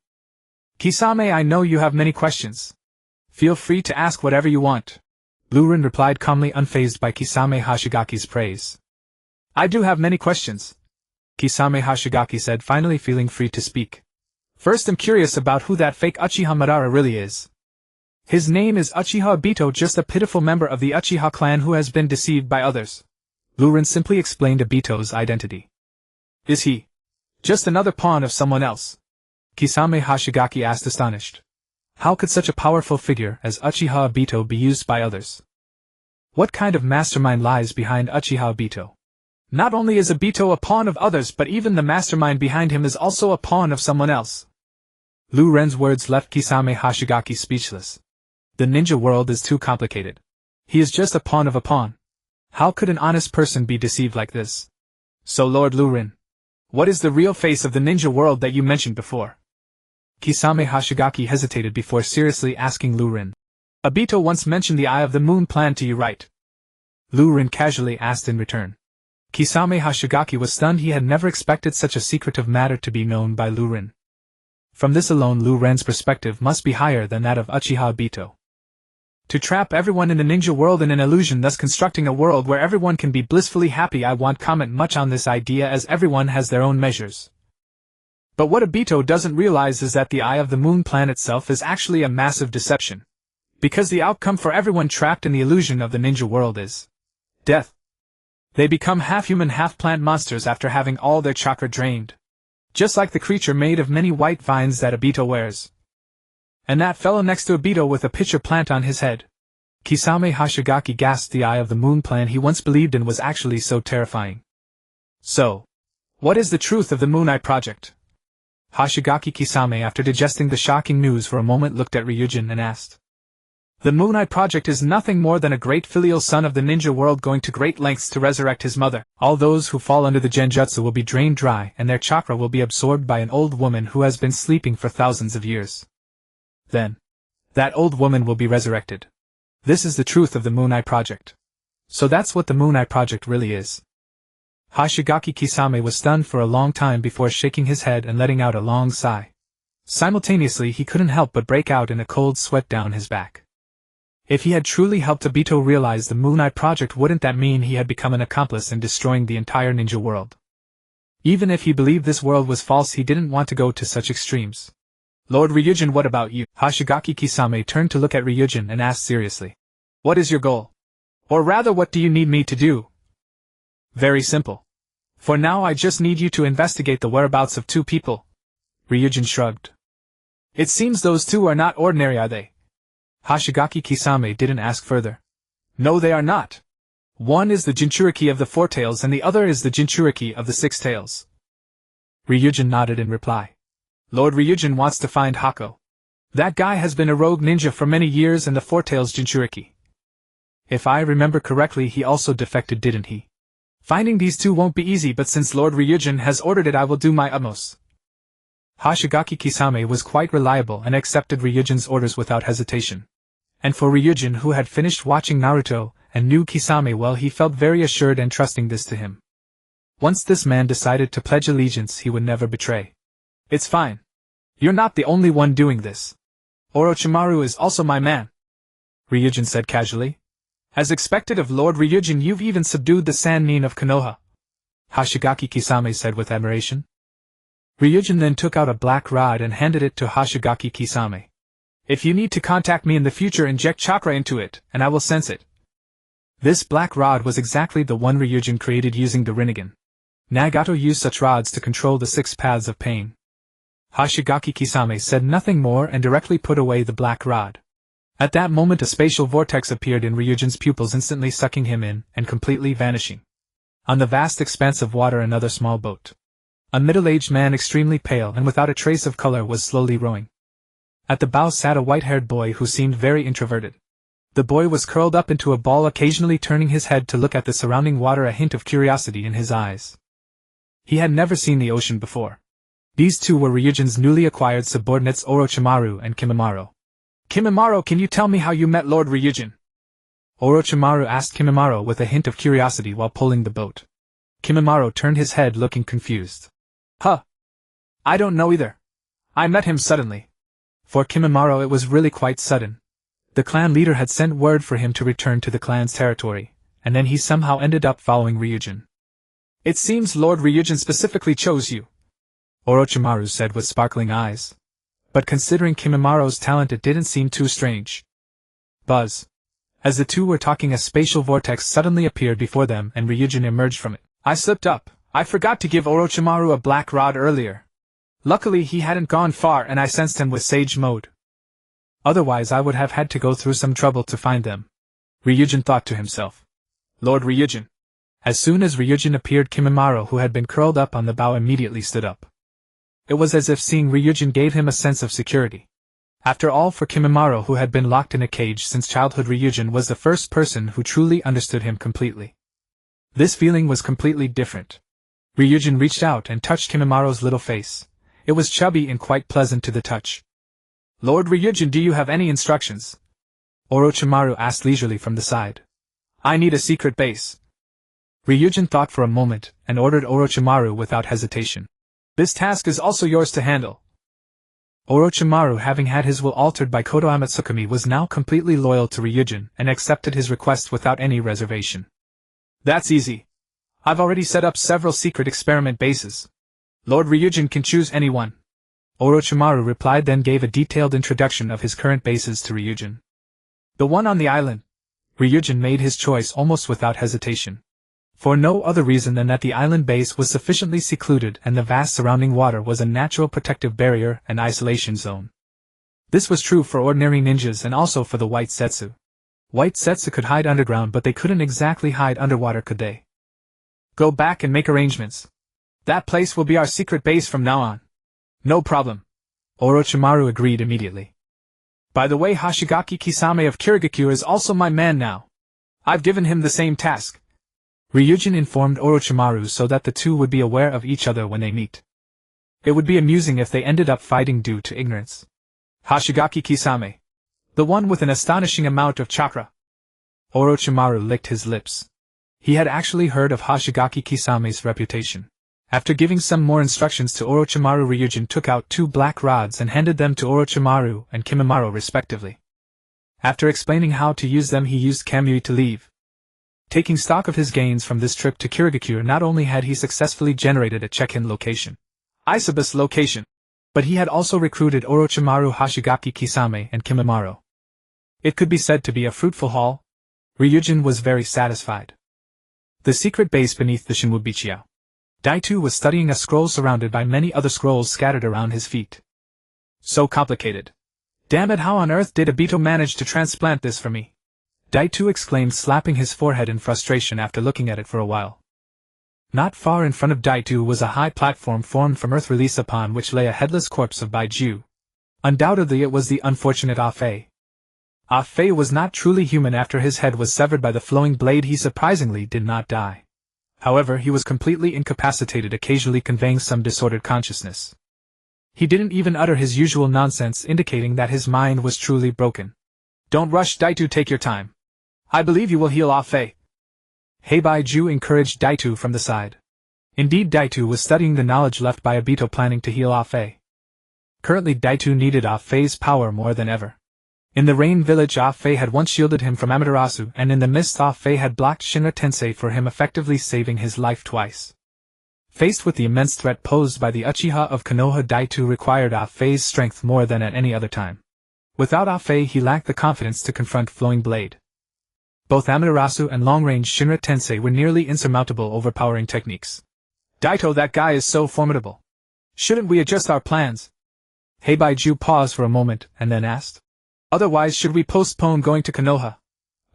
Kisame, I know you have many questions. Feel free to ask whatever you want. Lurin replied calmly, unfazed by Kisame Hashigaki's praise. I do have many questions, Kisame Hashigaki said, finally feeling free to speak. First, I'm curious about who that fake Uchiha Madara really is. His name is Uchiha Obito, just a pitiful member of the Uchiha clan who has been deceived by others. Lurin simply explained Obito's identity. Is he just another pawn of someone else? Kisame Hashigaki asked, astonished. How could such a powerful figure as Uchiha Obito be used by others? What kind of mastermind lies behind Uchiha Obito? Not only is Obito a pawn of others, but even the mastermind behind him is also a pawn of someone else. Lu Ren's words left Kisame Hashigaki speechless. The ninja world is too complicated. He is just a pawn of a pawn. How could an honest person be deceived like this? So Lord Lu Ren, what is the real face of the ninja world that you mentioned before? Kisame Hashigaki hesitated before seriously asking Lu Ren. Obito once mentioned the Eye of the Moon plan to you, right? Lu Ren casually asked in return. Kisame Hashigaki was stunned. He had never expected such a secretive matter to be known by Lu Ren. From this alone, Lu Ren's perspective must be higher than that of Uchiha Obito. To trap everyone in the ninja world in an illusion, thus constructing a world where everyone can be blissfully happy. I won't comment much on this idea as everyone has their own measures. But what Obito doesn't realize is that the Eye of the Moon plan itself is actually a massive deception. Because the outcome for everyone trapped in the illusion of the ninja world is death. They become half-human, half-plant monsters after having all their chakra drained. Just like the creature made of many white vines that Obito wears. And that fellow next to Obito with a pitcher plant on his head. Kisame Hashigaki gasped. The Eye of the Moon plan he once believed in was actually so terrifying. So, what is the truth of the Moon Eye project? Hashigaki Kisame, after digesting the shocking news for a moment, looked at Ryujin and asked. The Moon Eye project is nothing more than a great filial son of the ninja world going to great lengths to resurrect his mother. All those who fall under the genjutsu will be drained dry and their chakra will be absorbed by an old woman who has been sleeping for thousands of years. Then, that old woman will be resurrected. This is the truth of the Moon Eye project. So that's what the Moon Eye project really is. Hashigaki Kisame was stunned for a long time before shaking his head and letting out a long sigh. Simultaneously, he couldn't help but break out in a cold sweat down his back. If he had truly helped Obito realize the Moon Eye project, wouldn't that mean he had become an accomplice in destroying the entire ninja world? Even if he believed this world was false, he didn't want to go to such extremes. Lord Ryujin, what about you? Hashigaki Kisame turned to look at Ryujin and asked seriously. What is your goal? Or rather, what do you need me to do? Very simple. For now, I just need you to investigate the whereabouts of two people. Ryujin shrugged. It seems those two are not ordinary, are they? Hashigaki Kisame didn't ask further. No, they are not. One is the Jinchuriki of the Four Tails and the other is the Jinchuriki of the Six Tails. Ryujin nodded in reply. Lord Ryujin wants to find Hako. That guy has been a rogue ninja for many years and the Four Tails Jinchuriki. If I remember correctly, he also defected, didn't he? Finding these two won't be easy, but since Lord Ryujin has ordered it, I will do my utmost. Hashigaki Kisame was quite reliable and accepted Ryujin's orders without hesitation. And for Ryujin, who had finished watching Naruto and knew Kisame well, he felt very assured and trusting this to him. Once this man decided to pledge allegiance, he would never betray. It's fine. You're not the only one doing this. Orochimaru is also my man, Ryujin said casually. As expected of Lord Ryujin, you've even subdued the Sannin of Konoha, Hashigaki Kisame said with admiration. Ryujin then took out a black rod and handed it to Hashigaki Kisame. If you need to contact me in the future, inject chakra into it, and I will sense it. This black rod was exactly the one Ryujin created using the Rinnegan. Nagato used such rods to control the 6 paths of pain. Hashigaki Kisame said nothing more and directly put away the black rod. At that moment a spatial vortex appeared in Ryujin's pupils, instantly sucking him in and completely vanishing. On the vast expanse of water, another small boat. A middle-aged man, extremely pale and without a trace of color, was slowly rowing. At the bow sat a white-haired boy who seemed very introverted. The boy was curled up into a ball, occasionally turning his head to look at the surrounding water, a hint of curiosity in his eyes. He had never seen the ocean before. These two were Ryujin's newly acquired subordinates, Orochimaru and Kimimaro. Kimimaro, can you tell me how you met Lord Ryujin? Orochimaru asked Kimimaro with a hint of curiosity while pulling the boat. Kimimaro turned his head, looking confused. I don't know either. I met him suddenly. For Kimimaro it was really quite sudden. The clan leader had sent word for him to return to the clan's territory, and then he somehow ended up following Ryujin. "It seems Lord Ryujin specifically chose you," Orochimaru said with sparkling eyes. But considering Kimimara's talent, it didn't seem too strange. Buzz. As the two were talking, a spatial vortex suddenly appeared before them and Ryujin emerged from it. "I slipped up. I forgot to give Orochimaru a black rod earlier. Luckily he hadn't gone far and I sensed him with Sage Mode. Otherwise I would have had to go through some trouble to find them," Ryujin thought to himself. "Lord Ryujin." As soon as Ryujin appeared, Kimimaro, who had been curled up on the bough, immediately stood up. It was as if seeing Ryujin gave him a sense of security. After all, for Kimimaro, who had been locked in a cage since childhood, Ryujin was the first person who truly understood him completely. This feeling was completely different. Ryujin reached out and touched Kimimaro's little face. It was chubby and quite pleasant to the touch. "Lord Ryujin, do you have any instructions?" Orochimaru asked leisurely from the side. "I need a secret base." Ryujin thought for a moment, and ordered Orochimaru without hesitation. "This task is also yours to handle." Orochimaru, having had his will altered by Konoha Tsukumi, was now completely loyal to Ryujin and accepted his request without any reservation. "That's easy. I've already set up several secret experiment bases. Lord Ryujin can choose any one." Orochimaru replied, then gave a detailed introduction of his current bases to Ryujin. "The one on the island." Ryujin made his choice almost without hesitation. For no other reason than that the island base was sufficiently secluded and the vast surrounding water was a natural protective barrier and isolation zone. This was true for ordinary ninjas and also for the White Setsu. White Setsu could hide underground, but they couldn't exactly hide underwater, could they? "Go back and make arrangements. That place will be our secret base from now on." "No problem." Orochimaru agreed immediately. "By the way, Hoshigaki Kisame of Kirigakure is also my man now. I've given him the same task." Ryujin informed Orochimaru so that the two would be aware of each other when they meet. It would be amusing if they ended up fighting due to ignorance. "Hoshigaki Kisame. The one with an astonishing amount of chakra." Orochimaru licked his lips. He had actually heard of Hoshigaki Kisame's reputation. After giving some more instructions to Orochimaru, Ryujin took out 2 black rods and handed them to Orochimaru and Kimimaro respectively. After explaining how to use them, he used Kamui to leave. Taking stock of his gains from this trip to Kirigakure, not only had he successfully generated a check-in location, Isabus location, but he had also recruited Orochimaru, Hoshigaki Kisame, and Kimimaro. It could be said to be a fruitful haul. Ryujin was very satisfied. The secret base beneath the Shinwubichiao. Daitu was studying a scroll surrounded by many other scrolls scattered around his feet. "So complicated. Damn it, how on earth did Obito manage to transplant this for me?" Daitu exclaimed, slapping his forehead in frustration after looking at it for a while. Not far in front of Daitu was a high platform formed from earth release upon which lay a headless corpse of Baiju. Undoubtedly it was the unfortunate Ah-Fei. Ah-Fei was not truly human. After his head was severed by the flowing blade, he surprisingly did not die. However, he was completely incapacitated, occasionally conveying some disordered consciousness. He didn't even utter his usual nonsense, indicating that his mind was truly broken. "Don't rush, Daitu, take your time. I believe you will heal Ah-Fei." Heibaiju encouraged Daitu from the side. Indeed, Daitu was studying the knowledge left by Obito, planning to heal Ah-Fei. Currently, Daitu needed Ah-Fei's power more than ever. In the Rain Village, Ah-Fei had once shielded him from Amaterasu, and in the mist Ah-Fei had blocked Shinra Tensei for him, effectively saving his life twice. Faced with the immense threat posed by the Uchiha of Konoha, Daitu required Ah-Fei's strength more than at any other time. Without Ah-Fei, he lacked the confidence to confront Flowing Blade. Both Amaterasu and long-range Shinra Tensei were nearly insurmountable, overpowering techniques. "Daito, that guy is so formidable. Shouldn't we adjust our plans?" Heibaiju paused for a moment, and then asked. "Otherwise, should we postpone going to Konoha?"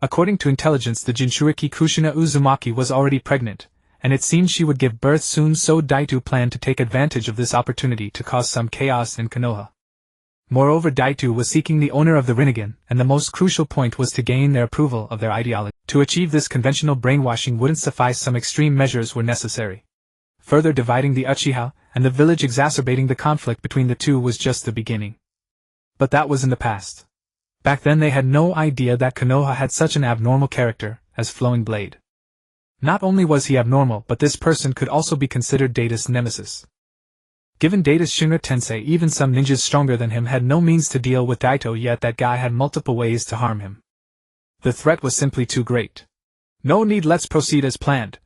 According to intelligence, the Jinchuriki Kushina Uzumaki was already pregnant, and it seemed she would give birth soon, so Daitu planned to take advantage of this opportunity to cause some chaos in Konoha. Moreover, Daitu was seeking the owner of the Rinnegan, and the most crucial point was to gain their approval of their ideology. To achieve this, conventional brainwashing wouldn't suffice, some extreme measures were necessary. Further dividing the Uchiha, and the village, exacerbating the conflict between the two, was just the beginning. But that was in the past. Back then they had no idea that Konoha had such an abnormal character as Flowing Blade. Not only was he abnormal, but this person could also be considered Data's nemesis. Given Data's Shinra Tensei, even some ninjas stronger than him had no means to deal with Daito, yet that guy had multiple ways to harm him. The threat was simply too great. No need, let's proceed as planned,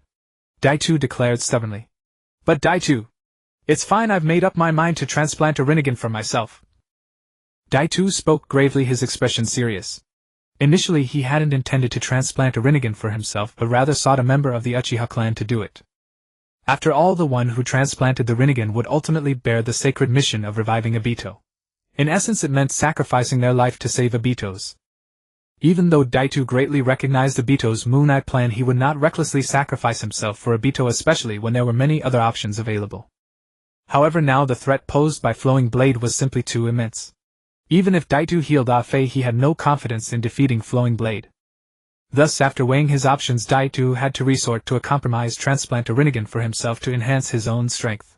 Daito declared stubbornly. But Daito, it's fine, I've made up my mind to transplant a Rinnegan for myself. Daito spoke gravely, his expression serious. Initially he hadn't intended to transplant a Rinnegan for himself, but rather sought a member of the Uchiha clan to do it. After all, the one who transplanted the Rinnegan would ultimately bear the sacred mission of reviving Obito. In essence, it meant sacrificing their life to save Obito's. Even though Daito greatly recognized Obito's Moon Eye plan, he would not recklessly sacrifice himself for Obito, especially when there were many other options available. However, now the threat posed by Flowing Blade was simply too immense. Even if Daito healed Afei, he had no confidence in defeating Flowing Blade. Thus, after weighing his options, Daito had to resort to a compromise: transplant a Rinnegan for himself to enhance his own strength.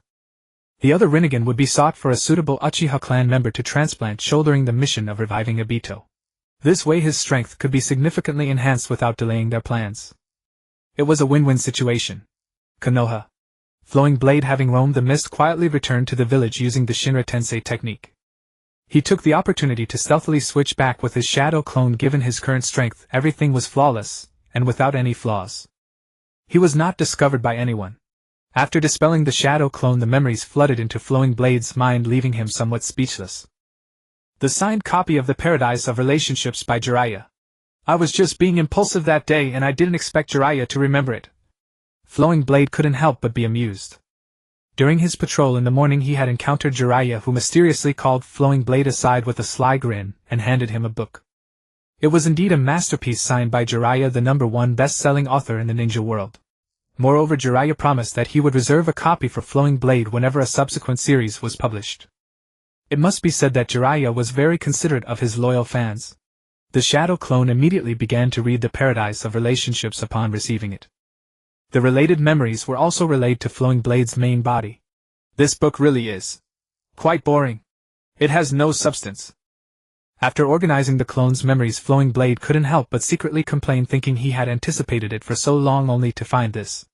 The other Rinnegan would be sought for a suitable Uchiha clan member to transplant, shouldering the mission of reviving Obito. This way his strength could be significantly enhanced without delaying their plans. It was a win-win situation. Konoha. Flowing Blade, having roamed the mist, quietly returned to the village using the Shinra Tensei technique. He took the opportunity to stealthily switch back with his shadow clone. Given his current strength, everything was flawless, and without any flaws. He was not discovered by anyone. After dispelling the shadow clone, the memories flooded into Flowing Blade's mind, leaving him somewhat speechless. The signed copy of The Paradise of Relationships by Jiraiya. I was just being impulsive that day and I didn't expect Jiraiya to remember it. Flowing Blade couldn't help but be amused. During his patrol in the morning, he had encountered Jiraiya, who mysteriously called Flowing Blade aside with a sly grin and handed him a book. It was indeed a masterpiece signed by Jiraiya, the #1 best-selling author in the ninja world. Moreover, Jiraiya promised that he would reserve a copy for Flowing Blade whenever a subsequent series was published. It must be said that Jiraiya was very considerate of his loyal fans. The shadow clone immediately began to read The Paradise of Relationships upon receiving it. The related memories were also relayed to Flowing Blade's main body. This book really is quite boring. It has no substance. After organizing the clone's memories, Flowing Blade couldn't help but secretly complain, thinking he had anticipated it for so long only to find this.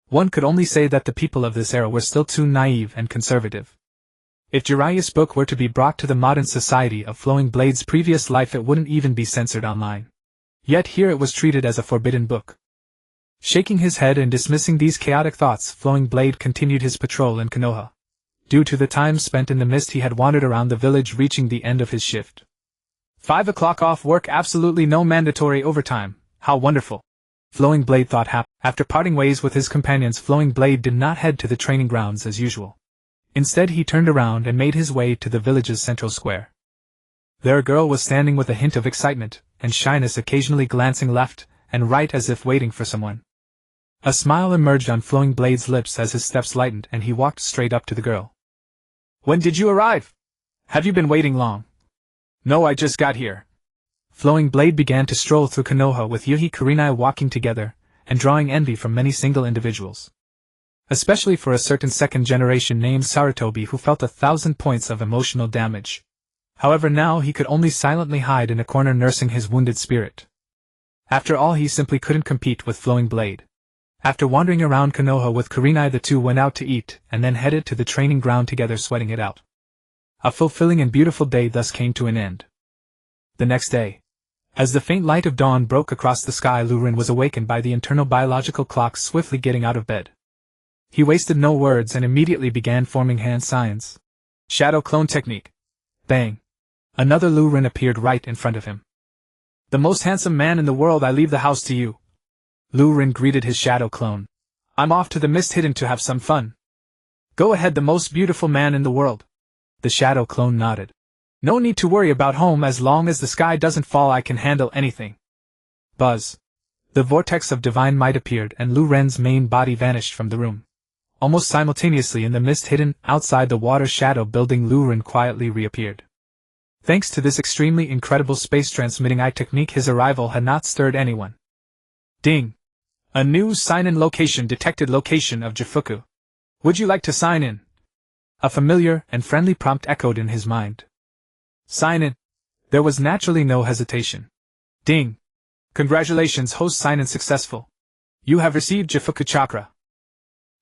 One could only say that the people of this era were still too naive and conservative. If Jiraiya's book were to be brought to the modern society of Flowing Blade's previous life, it wouldn't even be censored online. Yet here it was treated as a forbidden book. Shaking his head and dismissing these chaotic thoughts, Flowing Blade continued his patrol in Konoha. Due to the time spent in the mist, he had wandered around the village, reaching the end of his shift. 5 o'clock off work, absolutely no mandatory overtime. How wonderful! Flowing Blade thought happily. After parting ways with his companions, Flowing Blade did not head to the training grounds as usual. Instead, he turned around and made his way to the village's central square. There a girl was standing with a hint of excitement and shyness, occasionally glancing left and right as if waiting for someone. A smile emerged on Flowing Blade's lips as his steps lightened and he walked straight up to the girl. When did you arrive? Have you been waiting long? No, I just got here. Flowing Blade began to stroll through Konoha with Yuhi Kurenai walking together and drawing envy from many single individuals. Especially for a certain second generation named Sarutobi, who felt 1,000 points of emotional damage. However, now he could only silently hide in a corner nursing his wounded spirit. After all, he simply couldn't compete with Flowing Blade. After wandering around Konoha with Kurenai, the two went out to eat and then headed to the training ground together, sweating it out. A fulfilling and beautiful day thus came to an end. The next day, as the faint light of dawn broke across the sky, Lurin was awakened by the internal biological clock swiftly getting out of bed. He wasted no words and immediately began forming hand signs. Shadow clone technique. Bang. Another Lurin appeared right in front of him. The most handsome man in the world, I leave the house to you. Lurin greeted his shadow clone. I'm off to the Mist Hidden to have some fun. Go ahead, the most beautiful man in the world. The shadow clone nodded. No need to worry about home, as long as the sky doesn't fall I can handle anything. Buzz. The vortex of divine might appeared and Luren's main body vanished from the room. Almost simultaneously, in the mist hidden outside the water shadow building, Lurin quietly reappeared. Thanks to this extremely incredible space-transmitting eye technique, his arrival had not stirred anyone. Ding! A new sign-in location detected. Location of Jifuku. Would you like to sign in? A familiar and friendly prompt echoed in his mind. Sign in. There was naturally no hesitation. Ding! Congratulations, host, sign-in successful. You have received Jifuku Chakra.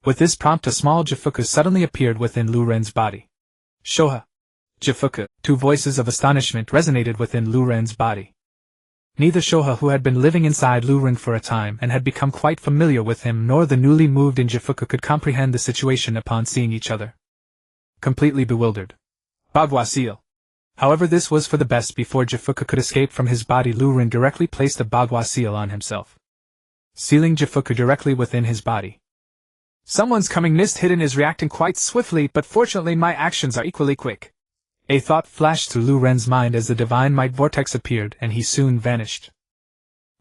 With this prompt, a small Jifuku suddenly appeared within Lu Ren's body. Shoha. Jifuku. Two voices of astonishment resonated within Lu Ren's body. Neither Shoha, who had been living inside Lu Ren for a time and had become quite familiar with him, nor the newly moved in Jifuku could comprehend the situation upon seeing each other. Completely bewildered. Bagua seal. However, this was for the best. Before Jifuku could escape from his body, Lu Ren directly placed a Bagua seal on himself, sealing Jifuku directly within his body. Someone's coming. Mist Hidden is reacting quite swiftly, but fortunately my actions are equally quick. A thought flashed through Lu Ren's mind as the Divine Might Vortex appeared, and he soon vanished.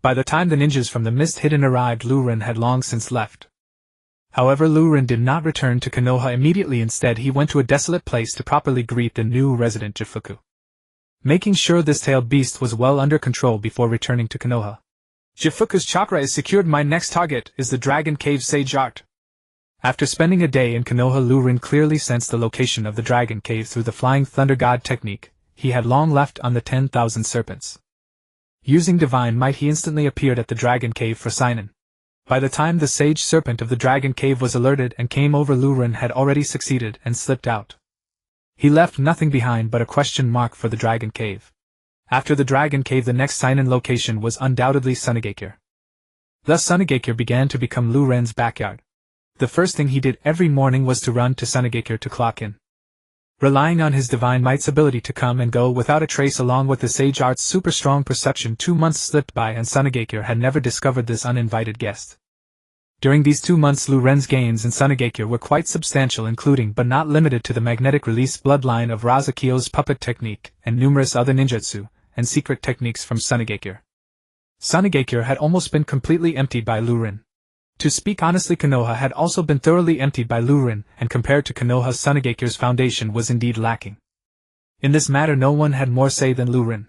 By the time the ninjas from the Mist Hidden arrived, Lu Ren had long since left. However, Lu Ren did not return to Konoha immediately. Instead, he went to a desolate place to properly greet the new resident Jifuku, making sure this tailed beast was well under control before returning to Konoha. Jifuku's chakra is secured. My next target is the Dragon Cave Sage Art. After spending a day in Konoha, Lu Ren clearly sensed the location of the Dragon Cave through the Flying Thunder God technique he had long left on the 10,000 serpents. Using divine might, he instantly appeared at the Dragon Cave for sign-in. By the time the Sage Serpent of the Dragon Cave was alerted and came over, Lu Ren had already succeeded and slipped out. He left nothing behind but a question mark for the Dragon Cave. After the Dragon Cave, the next sign-in location was undoubtedly Sunigakure. Thus Sunigakure began to become Lu Ren's backyard. The first thing he did every morning was to run to Sunigakure to clock in. Relying on his Divine Might's ability to come and go without a trace along with the Sage Art's super strong perception, 2 months slipped by and Sunigakure had never discovered this uninvited guest. During these 2 months, Lu Ren's gains in Sunigakure were quite substantial, including but not limited to the magnetic release bloodline of Razakyo's puppet technique and numerous other ninjutsu and secret techniques from Sunigakure. Sunigakure had almost been completely emptied by Lu Ren. To speak honestly, Konoha had also been thoroughly emptied by Lu Ren, and compared to Konoha, Sunigakure's foundation was indeed lacking. In this matter, no one had more say than Lu Ren.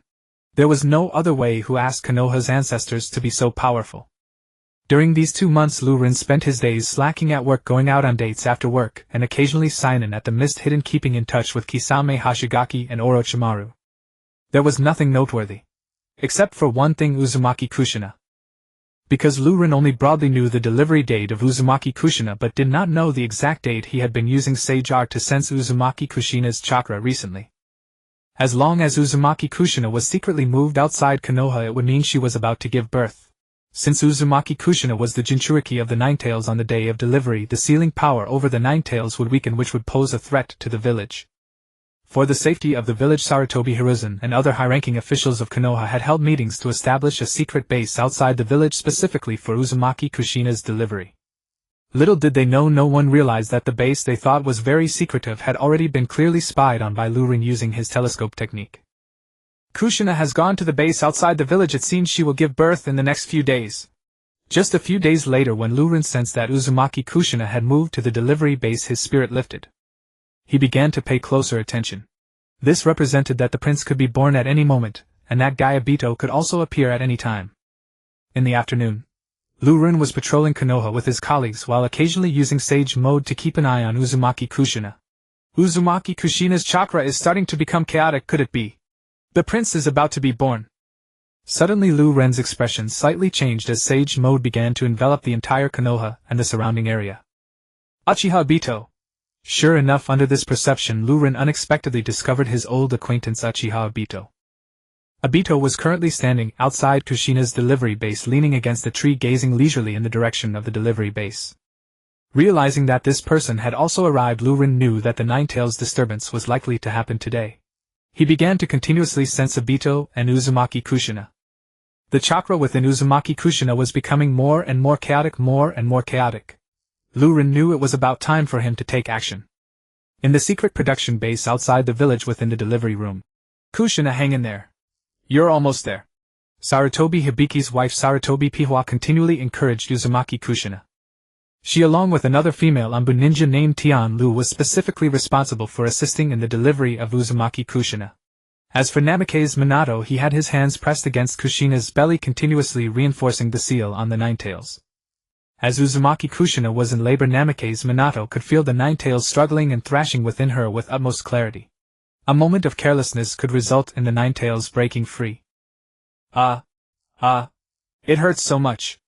There was no other way who asked Konoha's ancestors to be so powerful. During these 2 months, Lu Ren spent his days slacking at work, going out on dates after work, and occasionally sign-in at the Mist Hidden, keeping in touch with Kisame Hashigaki and Orochimaru. There was nothing noteworthy. Except for one thing: Uzumaki Kushina. Because Lu Ren only broadly knew the delivery date of Uzumaki Kushina but did not know the exact date, he had been using Sage Art to sense Uzumaki Kushina's chakra recently. As long as Uzumaki Kushina was secretly moved outside Konoha, it would mean she was about to give birth. Since Uzumaki Kushina was the Jinchuriki of the Ninetales on the day of delivery, the sealing power over the Ninetales would weaken, which would pose a threat to the village. For the safety of the village, Sarutobi Hiruzen and other high-ranking officials of Konoha had held meetings to establish a secret base outside the village specifically for Uzumaki Kushina's delivery. Little did they know, no one realized that the base they thought was very secretive had already been clearly spied on by Lu Ren using his telescope technique. Kushina has gone to the base outside the village. It seems she will give birth in the next few days. Just a few days later, when Lu Ren sensed that Uzumaki Kushina had moved to the delivery base, his spirit lifted. He began to pay closer attention. This represented that the prince could be born at any moment, and that Gyabito could also appear at any time. In the afternoon, Lu Ren was patrolling Konoha with his colleagues while occasionally using Sage Mode to keep an eye on Uzumaki Kushina. Uzumaki Kushina's chakra is starting to become chaotic. Could it be? The prince is about to be born. Suddenly Lu Ren's expression slightly changed as Sage Mode began to envelop the entire Konoha and the surrounding area. Uchiha Obito. Sure enough, under this perception, Lu Ren unexpectedly discovered his old acquaintance Uchiha Obito. Obito was currently standing outside Kushina's delivery base, leaning against a tree, gazing leisurely in the direction of the delivery base. Realizing that this person had also arrived, Lu Ren knew that the Ninetales disturbance was likely to happen today. He began to continuously sense Obito and Uzumaki Kushina. The chakra within Uzumaki Kushina was becoming more and more chaotic, Lu Ren knew it was about time for him to take action. In the secret production base outside the village within the delivery room. Kushina, hang in there. You're almost there. Sarutobi Hibiki's wife Sarutobi Pihwa continually encouraged Uzumaki Kushina. She, along with another female Anbu ninja named Tian Lu, was specifically responsible for assisting in the delivery of Uzumaki Kushina. As for Namikaze Minato, he had his hands pressed against Kushina's belly, continuously reinforcing the seal on the Ninetales. As Uzumaki Kushina was in labor, Namikaze Minato could feel the Ninetales struggling and thrashing within her with utmost clarity. A moment of carelessness could result in the Ninetales breaking free. It hurts so much.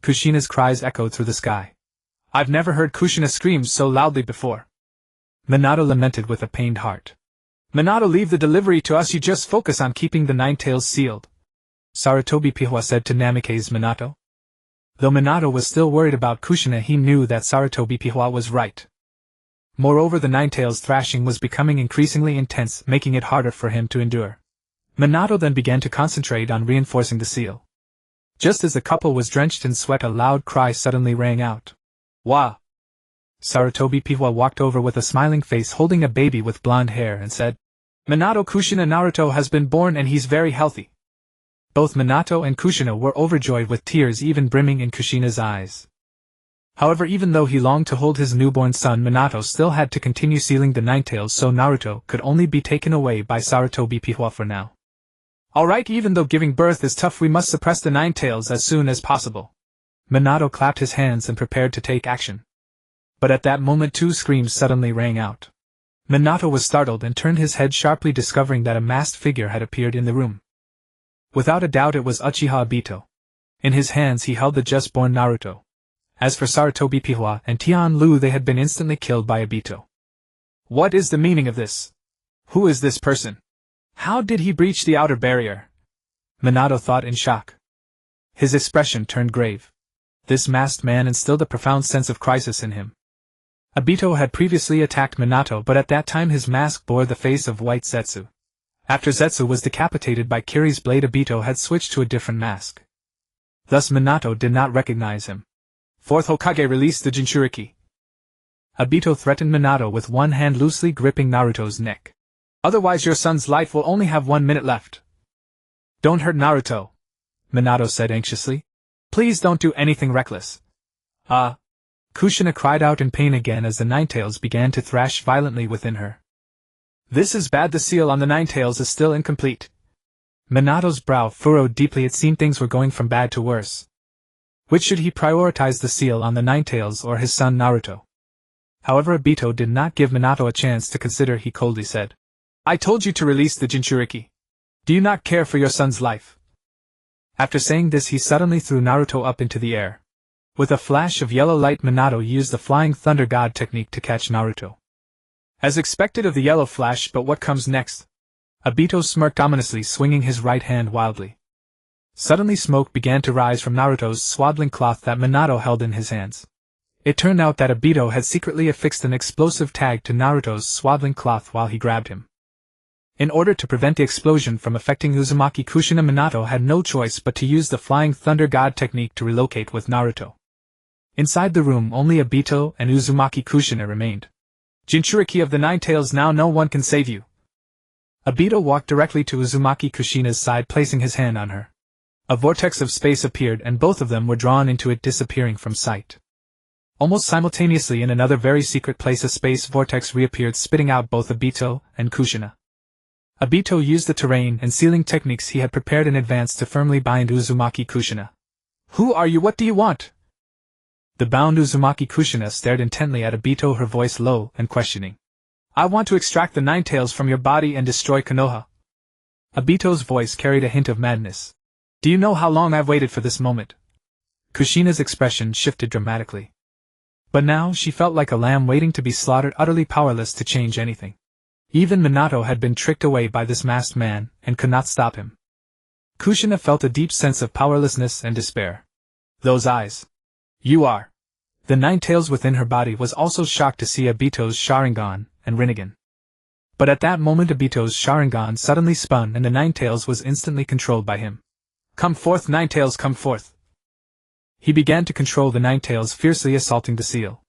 Kushina's cries echoed through the sky. I've never heard Kushina scream so loudly before. Minato lamented with a pained heart. Minato, leave the delivery to us, you just focus on keeping the Nine Tails sealed, Sarutobi Pihwa said to Namikaze Minato. Though Minato was still worried about Kushina, he knew that Sarutobi Pihwa was right. Moreover, the Nine Tails thrashing was becoming increasingly intense, making it harder for him to endure. Minato then began to concentrate on reinforcing the seal. Just as the couple was drenched in sweat, a loud cry suddenly rang out. Wah! Sarutobi Pihwa walked over with a smiling face, holding a baby with blonde hair, and said, Minato, Kushina Naruto has been born and he's very healthy. Both Minato and Kushina were overjoyed, with tears even brimming in Kushina's eyes. However, even though he longed to hold his newborn son, Minato still had to continue sealing the Nine Tails, so Naruto could only be taken away by Sarutobi Pihwa for now. Alright, even though giving birth is tough, we must suppress the Nine Tails as soon as possible. Minato clapped his hands and prepared to take action. But at that moment 2 screams suddenly rang out. Minato was startled and turned his head sharply, discovering that a masked figure had appeared in the room. Without a doubt it was Uchiha Obito. In his hands he held the just-born Naruto. As for Sarutobi Pihwa and Tianlu, they had been instantly killed by Obito. What is the meaning of this? Who is this person? How did he breach the outer barrier? Minato thought in shock. His expression turned grave. This masked man instilled a profound sense of crisis in him. Obito had previously attacked Minato, but at that time his mask bore the face of White Zetsu. After Zetsu was decapitated by Kiri's blade, Obito had switched to a different mask. Thus Minato did not recognize him. Fourth Hokage released the Jinchuriki. Obito threatened Minato with one hand loosely gripping Naruto's neck. Otherwise your son's life will only have 1 minute left. Don't hurt Naruto, Minato said anxiously. Please don't do anything reckless. Kushina cried out in pain again as the Nine Tails began to thrash violently within her. This is bad, the seal on the Nine Tails is still incomplete. Minato's brow furrowed deeply. It seemed things were going from bad to worse. Which should he prioritize, the seal on the Nine Tails or his son Naruto? However, Obito did not give Minato a chance to consider. He coldly said, I told you to release the Jinchuriki. Do you not care for your son's life? After saying this, he suddenly threw Naruto up into the air. With a flash of yellow light, Minato used the Flying Thunder God technique to catch Naruto. As expected of the yellow flash, but what comes next? Obito smirked ominously, swinging his right hand wildly. Suddenly smoke began to rise from Naruto's swaddling cloth that Minato held in his hands. It turned out that Obito had secretly affixed an explosive tag to Naruto's swaddling cloth while he grabbed him. In order to prevent the explosion from affecting Uzumaki Kushina, Minato had no choice but to use the Flying Thunder God technique to relocate with Naruto. Inside the room, only Obito and Uzumaki Kushina remained. Jinchuriki of the Nine Tails, now no one can save you. Obito walked directly to Uzumaki Kushina's side, placing his hand on her. A vortex of space appeared and both of them were drawn into it, disappearing from sight. Almost simultaneously, in another very secret place, a space vortex reappeared, spitting out both Obito and Kushina. Obito used the terrain and sealing techniques he had prepared in advance to firmly bind Uzumaki Kushina. Who are you? What do you want? The bound Uzumaki Kushina stared intently at Obito, her voice low and questioning. I want to extract the Nine Tails from your body and destroy Konoha. Obito's voice carried a hint of madness. Do you know how long I've waited for this moment? Kushina's expression shifted dramatically. But now she felt like a lamb waiting to be slaughtered, utterly powerless to change anything. Even Minato had been tricked away by this masked man and could not stop him. Kushina felt a deep sense of powerlessness and despair. Those eyes. You are. The Nine Tails within her body was also shocked to see Obito's Sharingan and Rinnegan. But at that moment Obito's Sharingan suddenly spun and the Nine Tails was instantly controlled by him. Come forth, Nine Tails, come forth. He began to control the Nine Tails, fiercely assaulting the seal.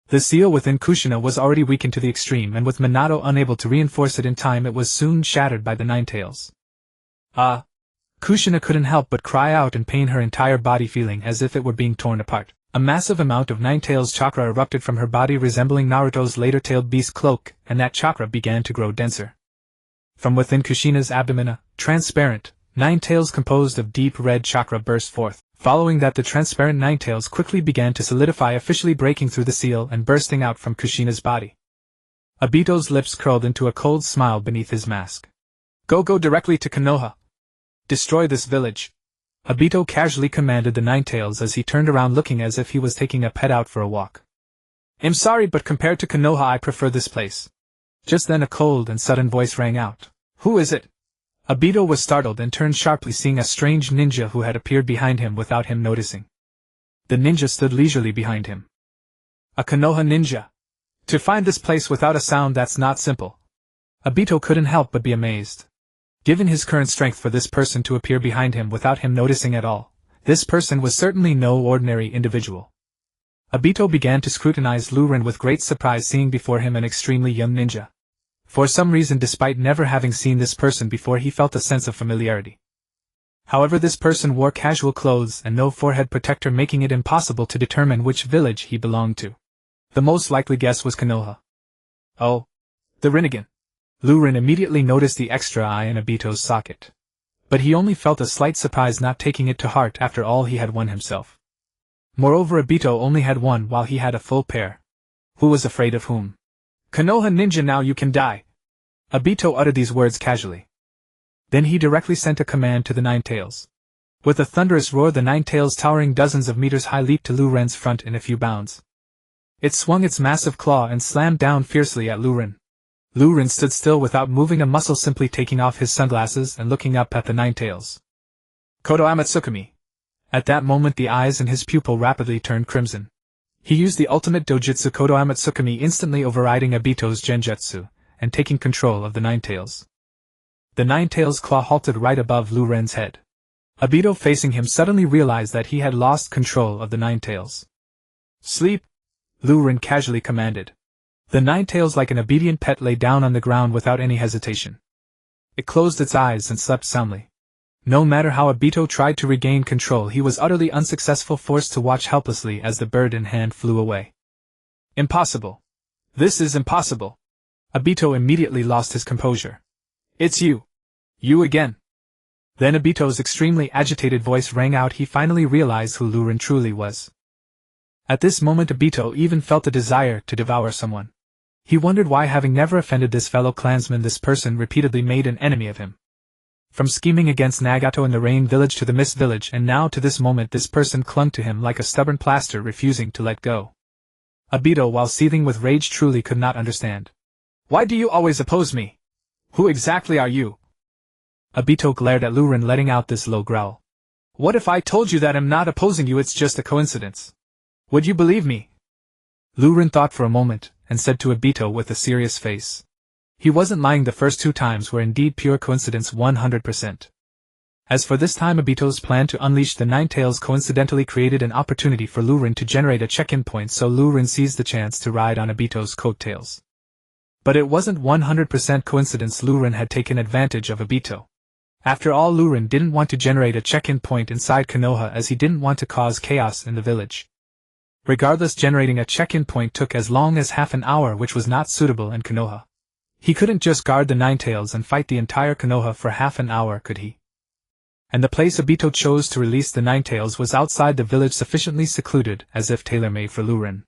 The seal within Kushina was already weakened to the extreme, and with Minato unable to reinforce it in time, it was soon shattered by the Nine Tails. Kushina couldn't help but cry out in pain, her entire body feeling as if it were being torn apart. A massive amount of Nine Tails chakra erupted from her body, resembling Naruto's later-tailed beast cloak, and that chakra began to grow denser. From within Kushina's abdomen, a transparent Nine Tails composed of deep red chakra burst forth. Following that, the transparent Nine Tails quickly began to solidify, officially breaking through the seal and bursting out from Kushina's body. Obito's lips curled into a cold smile beneath his mask. Go directly to Konoha. Destroy this village. Obito casually commanded the Nine Tails as he turned around, looking as if he was taking a pet out for a walk. I'm sorry, but compared to Konoha I prefer this place. Just then a cold and sudden voice rang out. Who is it? Obito was startled and turned sharply, seeing a strange ninja who had appeared behind him without him noticing. The ninja stood leisurely behind him. A Konoha ninja. To find this place without a sound, that's not simple. Obito couldn't help but be amazed. Given his current strength, for this person to appear behind him without him noticing at all, this person was certainly no ordinary individual. Obito began to scrutinize Rin with great surprise, seeing before him an extremely young ninja. For some reason, despite never having seen this person before, he felt a sense of familiarity. However, this person wore casual clothes and no forehead protector, making it impossible to determine which village he belonged to. The most likely guess was Konoha. Oh, the Rinnegan. Rin immediately noticed the extra eye in Obito's socket. But he only felt a slight surprise, not taking it to heart after all he had won himself. Moreover, Obito only had one while he had a full pair. Who was afraid of whom? Konoha ninja, now you can die. Obito uttered these words casually. Then he directly sent a command to the Nine Tails. With a thunderous roar, the Nine Tails, towering dozens of meters high, leaped to Rin's front in a few bounds. It swung its massive claw and slammed down fiercely at Rin. Rin stood still without moving a muscle, simply taking off his sunglasses and looking up at the Nine Tails. Kodo Amatsukami. At that moment the eyes in his pupil rapidly turned crimson. He used the ultimate dojutsu Kodo Amatsukami, instantly overriding Obito's genjutsu, and taking control of the Nine Tails. The Nine Tails' claw halted right above Rin's head. Obito, facing him, suddenly realized that he had lost control of the Nine Tails. Sleep! Rin casually commanded. The Nine Tails, like an obedient pet, lay down on the ground without any hesitation. It closed its eyes and slept soundly. No matter how Obito tried to regain control, he was utterly unsuccessful, forced to watch helplessly as the bird in hand flew away. Impossible. This is impossible. Obito immediately lost his composure. It's you. You again. Then Obito's extremely agitated voice rang out. He finally realized who Rin truly was. At this moment Obito even felt a desire to devour someone. He wondered why, having never offended this fellow clansman, this person repeatedly made an enemy of him. From scheming against Nagato in the Rain Village to the Mist Village, and now to this moment, this person clung to him like a stubborn plaster, refusing to let go. Obito, while seething with rage, truly could not understand. Why do you always oppose me? Who exactly are you? Obito glared at Rin, letting out this low growl. What if I told you that I'm not opposing you, it's just a coincidence? Would you believe me? Rin thought for a moment, and said to Obito with a serious face. He wasn't lying. The first two times were indeed pure coincidence, 100%. As for this time, Obito's plan to unleash the Nine Tails coincidentally created an opportunity for Rin to generate a check-in point, so Rin seized the chance to ride on Obito's coattails. But it wasn't 100% coincidence. Rin had taken advantage of Obito. After all, Rin didn't want to generate a check-in point inside Konoha, as he didn't want to cause chaos in the village. Regardless, generating a check-in point took as long as half an hour, which was not suitable in Konoha. He couldn't just guard the Nine Tails and fight the entire Konoha for half an hour, could he? And the place Obito chose to release the Nine Tails was outside the village, sufficiently secluded, as if tailor-made for Rin.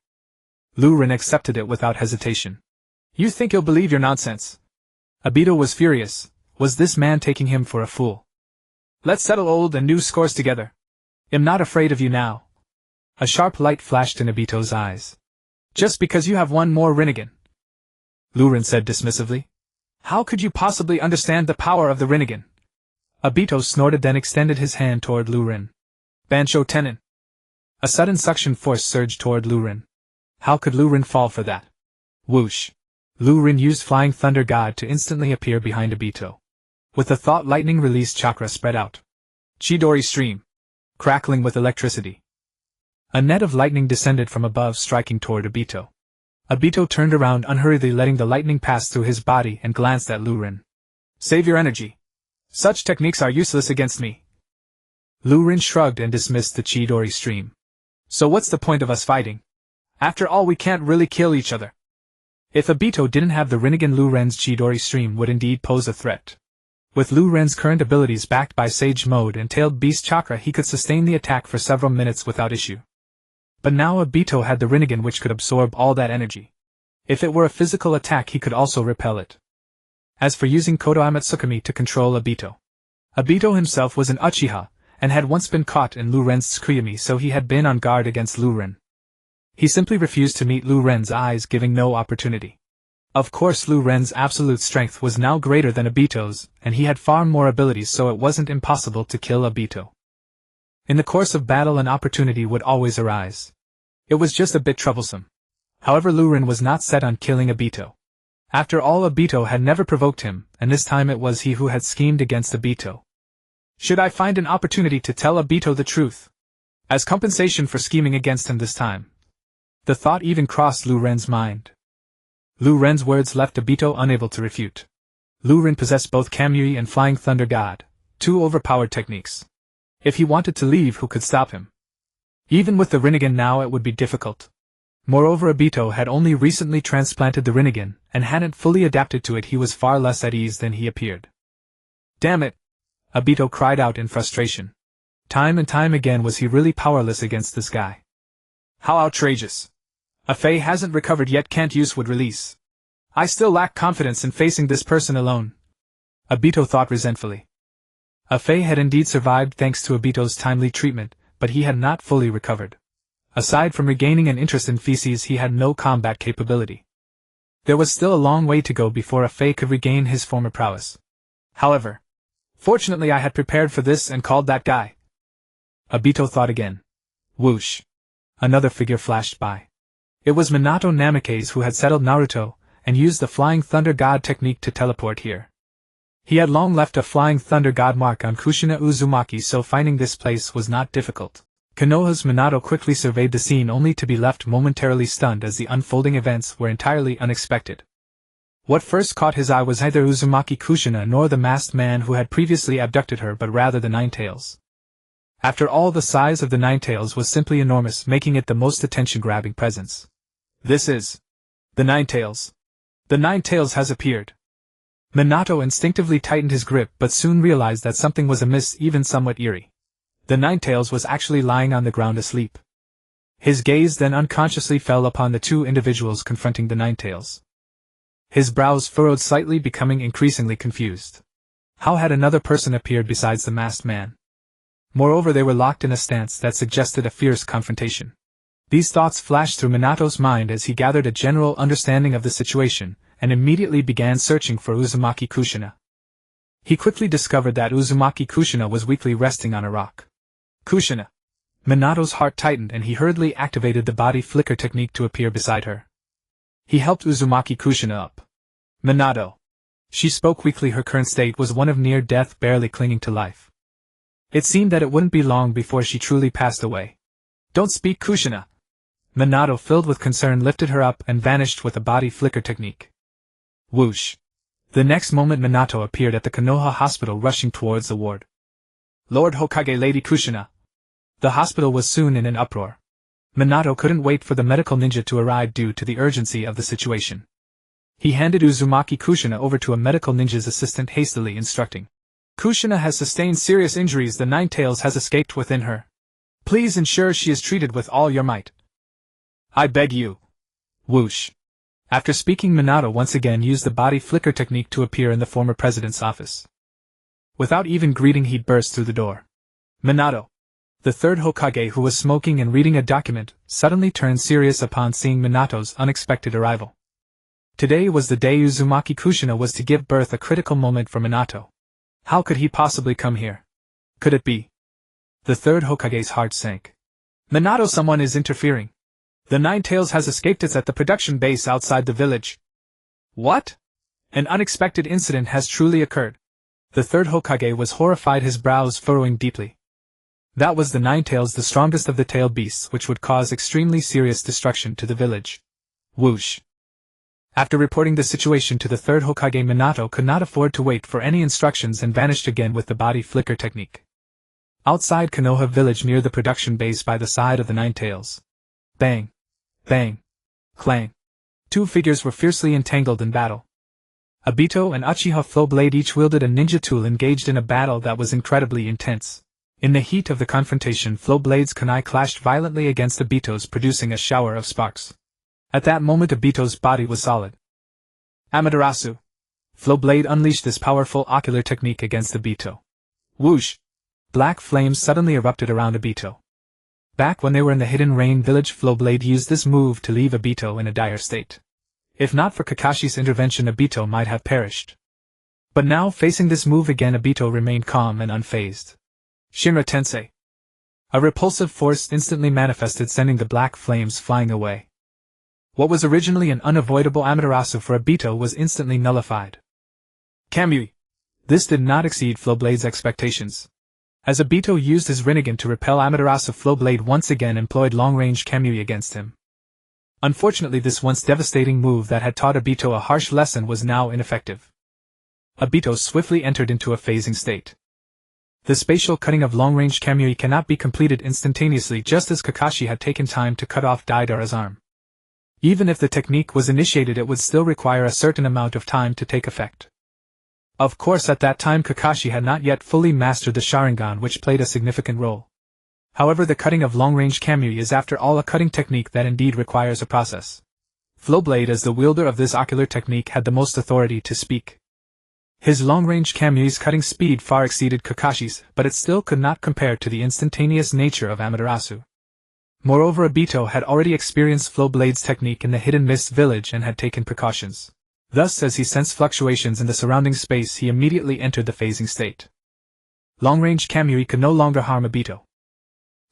Rin accepted it without hesitation. You think he'll believe your nonsense? Obito was furious. Was this man taking him for a fool? Let's settle old and new scores together. I'm not afraid of you now. A sharp light flashed in Obito's eyes. Just because you have one more Rinnegan, Rin said dismissively. How could you possibly understand the power of the Rinnegan? Obito snorted, then extended his hand toward Rin. Bansho Tenin. A sudden suction force surged toward Rin. How could Rin fall for that? Whoosh. Rin used Flying Thunder God to instantly appear behind Obito. With the thought lightning released chakra spread out. Chidori stream. Crackling with electricity. A net of lightning descended from above, striking toward Obito. Obito turned around unhurriedly, letting the lightning pass through his body, and glanced at Rin. Save your energy. Such techniques are useless against me. Rin shrugged and dismissed the Chidori stream. So what's the point of us fighting? After all, we can't really kill each other. If Obito didn't have the Rinnegan, Rin's Chidori stream would indeed pose a threat. With Rin's current abilities backed by Sage Mode and Tailed Beast Chakra, he could sustain the attack for several minutes without issue. But now Obito had the Rinnegan, which could absorb all that energy. If it were a physical attack, he could also repel it. As for using Kodo Amatsukami to control Obito, Obito himself was an Uchiha, and had once been caught in Rin's Tsukuyomi, so he had been on guard against Rin. He simply refused to meet Lu Ren's eyes, giving no opportunity. Of course, Lu Ren's absolute strength was now greater than Obito's, and he had far more abilities, so it wasn't impossible to kill Obito. In the course of battle, an opportunity would always arise. It was just a bit troublesome. However, Lu Ren was not set on killing Obito. After all, Obito had never provoked him, and this time it was he who had schemed against Obito. Should I find an opportunity to tell Obito the truth, as compensation for scheming against him this time? The thought even crossed Lu Ren's mind. Lu Ren's words left Obito unable to refute. Lu Ren possessed both Kamui and Flying Thunder God, two overpowered techniques. If he wanted to leave, who could stop him? Even with the Rinnegan now, it would be difficult. Moreover, Obito had only recently transplanted the Rinnegan, and hadn't fully adapted to it. He was far less at ease than he appeared. Damn it! Obito cried out in frustration. Time and time again was he really powerless against this guy. How outrageous! Afei hasn't recovered yet, can't use would release. I still lack confidence in facing this person alone. Obito thought resentfully. Afei had indeed survived thanks to Obito's timely treatment, but he had not fully recovered. Aside from regaining an interest in feces, he had no combat capability. There was still a long way to go before Afei could regain his former prowess. However, fortunately I had prepared for this and called that guy. Obito thought again. Whoosh! Another figure flashed by. It was Minato Namikaze, who had settled Naruto, and used the Flying Thunder God technique to teleport here. He had long left a Flying Thunder God mark on Kushina Uzumaki, so finding this place was not difficult. Konoha's Minato quickly surveyed the scene, only to be left momentarily stunned as the unfolding events were entirely unexpected. What first caught his eye was neither Uzumaki Kushina nor the masked man who had previously abducted her, but rather the Ninetales. After all, the size of the Ninetales was simply enormous, making it the most attention-grabbing presence. This is the Ninetales. The Ninetales has appeared. Minato instinctively tightened his grip, but soon realized that something was amiss, even somewhat eerie. The Ninetales was actually lying on the ground asleep. His gaze then unconsciously fell upon the two individuals confronting the Ninetales. His brows furrowed slightly, becoming increasingly confused. How had another person appeared besides the masked man? Moreover, they were locked in a stance that suggested a fierce confrontation. These thoughts flashed through Minato's mind as he gathered a general understanding of the situation, and immediately began searching for Uzumaki Kushina. He quickly discovered that Uzumaki Kushina was weakly resting on a rock. Kushina! Minato's heart tightened and he hurriedly activated the body flicker technique to appear beside her. He helped Uzumaki Kushina up. Minato! She spoke weakly. Her current state was one of near death, barely clinging to life. It seemed that it wouldn't be long before she truly passed away. Don't speak, Kushina! Minato, filled with concern, lifted her up and vanished with a body flicker technique. Whoosh! The next moment Minato appeared at the Konoha hospital, rushing towards the ward. Lord Hokage, Lady Kushina! The hospital was soon in an uproar. Minato couldn't wait for the medical ninja to arrive due to the urgency of the situation. He handed Uzumaki Kushina over to a medical ninja's assistant, hastily instructing. Kushina has sustained serious injuries. The Ninetales has escaped within her. Please ensure she is treated with all your might. I beg you. Whoosh! After speaking, Minato once again used the body flicker technique to appear in the former president's office. Without even greeting, he burst through the door. Minato! The third Hokage, who was smoking and reading a document, suddenly turned serious upon seeing Minato's unexpected arrival. Today was the day Uzumaki Kushina was to give birth, a critical moment for Minato. How could he possibly come here? Could it be? The third Hokage's heart sank. Minato, someone is interfering. The Ninetales has escaped. It's at the production base outside the village. What? An unexpected incident has truly occurred. The third Hokage was horrified, his brows furrowing deeply. That was the Ninetales, the strongest of the tailed beasts, which would cause extremely serious destruction to the village. Whoosh! After reporting the situation to the third Hokage, Minato could not afford to wait for any instructions and vanished again with the body flicker technique. Outside Konoha village, near the production base by the side of the Ninetales. Bang! Bang! Clang! Two figures were fiercely entangled in battle. Obito and Uchiha Flowblade each wielded a ninja tool, engaged in a battle that was incredibly intense. In the heat of the confrontation, Flowblade's kunai clashed violently against Obito's, producing a shower of sparks. At that moment, Obito's body was solid. Amaterasu! Flowblade unleashed this powerful ocular technique against Obito. Whoosh! Black flames suddenly erupted around Obito. Back when they were in the Hidden Rain village, Flowblade used this move to leave Obito in a dire state. If not for Kakashi's intervention, Obito might have perished. But now, facing this move again, Obito remained calm and unfazed. Shinra Tensei. A repulsive force instantly manifested, sending the black flames flying away. What was originally an unavoidable Amaterasu for Obito was instantly nullified. Kamui. This did not exceed Flowblade's expectations. As Obito used his Rinnegan to repel Amaterasu, Flowblade once again employed long-range Kamui against him. Unfortunately, this once devastating move that had taught Obito a harsh lesson was now ineffective. Obito swiftly entered into a phasing state. The spatial cutting of long-range Kamui cannot be completed instantaneously, just as Kakashi had taken time to cut off Deidara's arm. Even if the technique was initiated, it would still require a certain amount of time to take effect. Of course, at that time Kakashi had not yet fully mastered the Sharingan, which played a significant role. However, the cutting of long-range Kamui is after all a cutting technique that indeed requires a process. Flowblade, as the wielder of this ocular technique, had the most authority to speak. His long-range Kamui's cutting speed far exceeded Kakashi's, but it still could not compare to the instantaneous nature of Amaterasu. Moreover, Obito had already experienced Flowblade's technique in the Hidden Mist village and had taken precautions. Thus, as he sensed fluctuations in the surrounding space, he immediately entered the phasing state. Long-range Kamui could no longer harm Obito.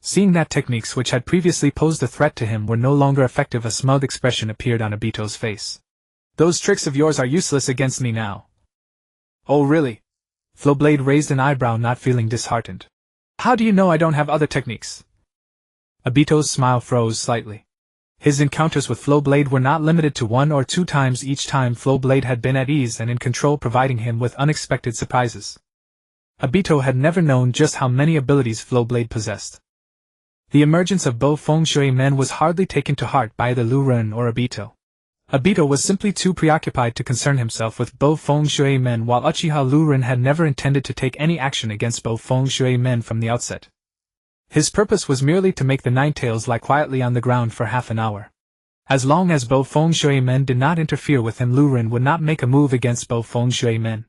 Seeing that techniques which had previously posed a threat to him were no longer effective, a smug expression appeared on Obito's face. "Those tricks of yours are useless against me now." "Oh really?" Flowblade raised an eyebrow, not feeling disheartened. "How do you know I don't have other techniques?" Obito's smile froze slightly. His encounters with Flowblade were not limited to 1 or 2 times. Each time Flowblade had been at ease and in control, providing him with unexpected surprises. Obito had never known just how many abilities Flowblade possessed. The emergence of Bo Feng Shui Men was hardly taken to heart by either Lu Ren or Obito. Obito was simply too preoccupied to concern himself with Bo Feng Shui Men, while Uchiha Lu Ren had never intended to take any action against Bo Feng Shui Men from the outset. His purpose was merely to make the Ninetales lie quietly on the ground for half an hour. As long as Bo Feng Shui Men did not interfere with him, Lu Ren would not make a move against Bo Feng Shui Men.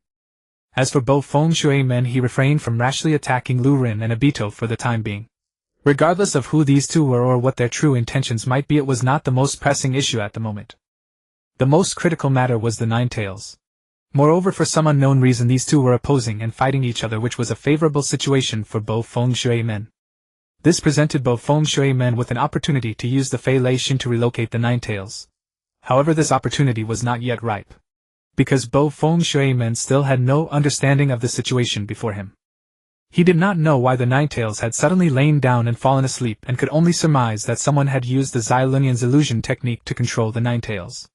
As for Bo Feng Shui Men, he refrained from rashly attacking Lu Ren and Obito for the time being. Regardless of who these two were or what their true intentions might be, it was not the most pressing issue at the moment. The most critical matter was the Ninetales. Moreover, for some unknown reason, these two were opposing and fighting each other, which was a favorable situation for Bo Feng Shui Men. This presented Bo Feng Shui Men with an opportunity to use the Fei Lei Shin to relocate the Ninetales. However, this opportunity was not yet ripe, because Bo Feng Shui Men still had no understanding of the situation before him. He did not know why the Ninetales had suddenly lain down and fallen asleep, and could only surmise that someone had used the Xylunian's illusion technique to control the Ninetales.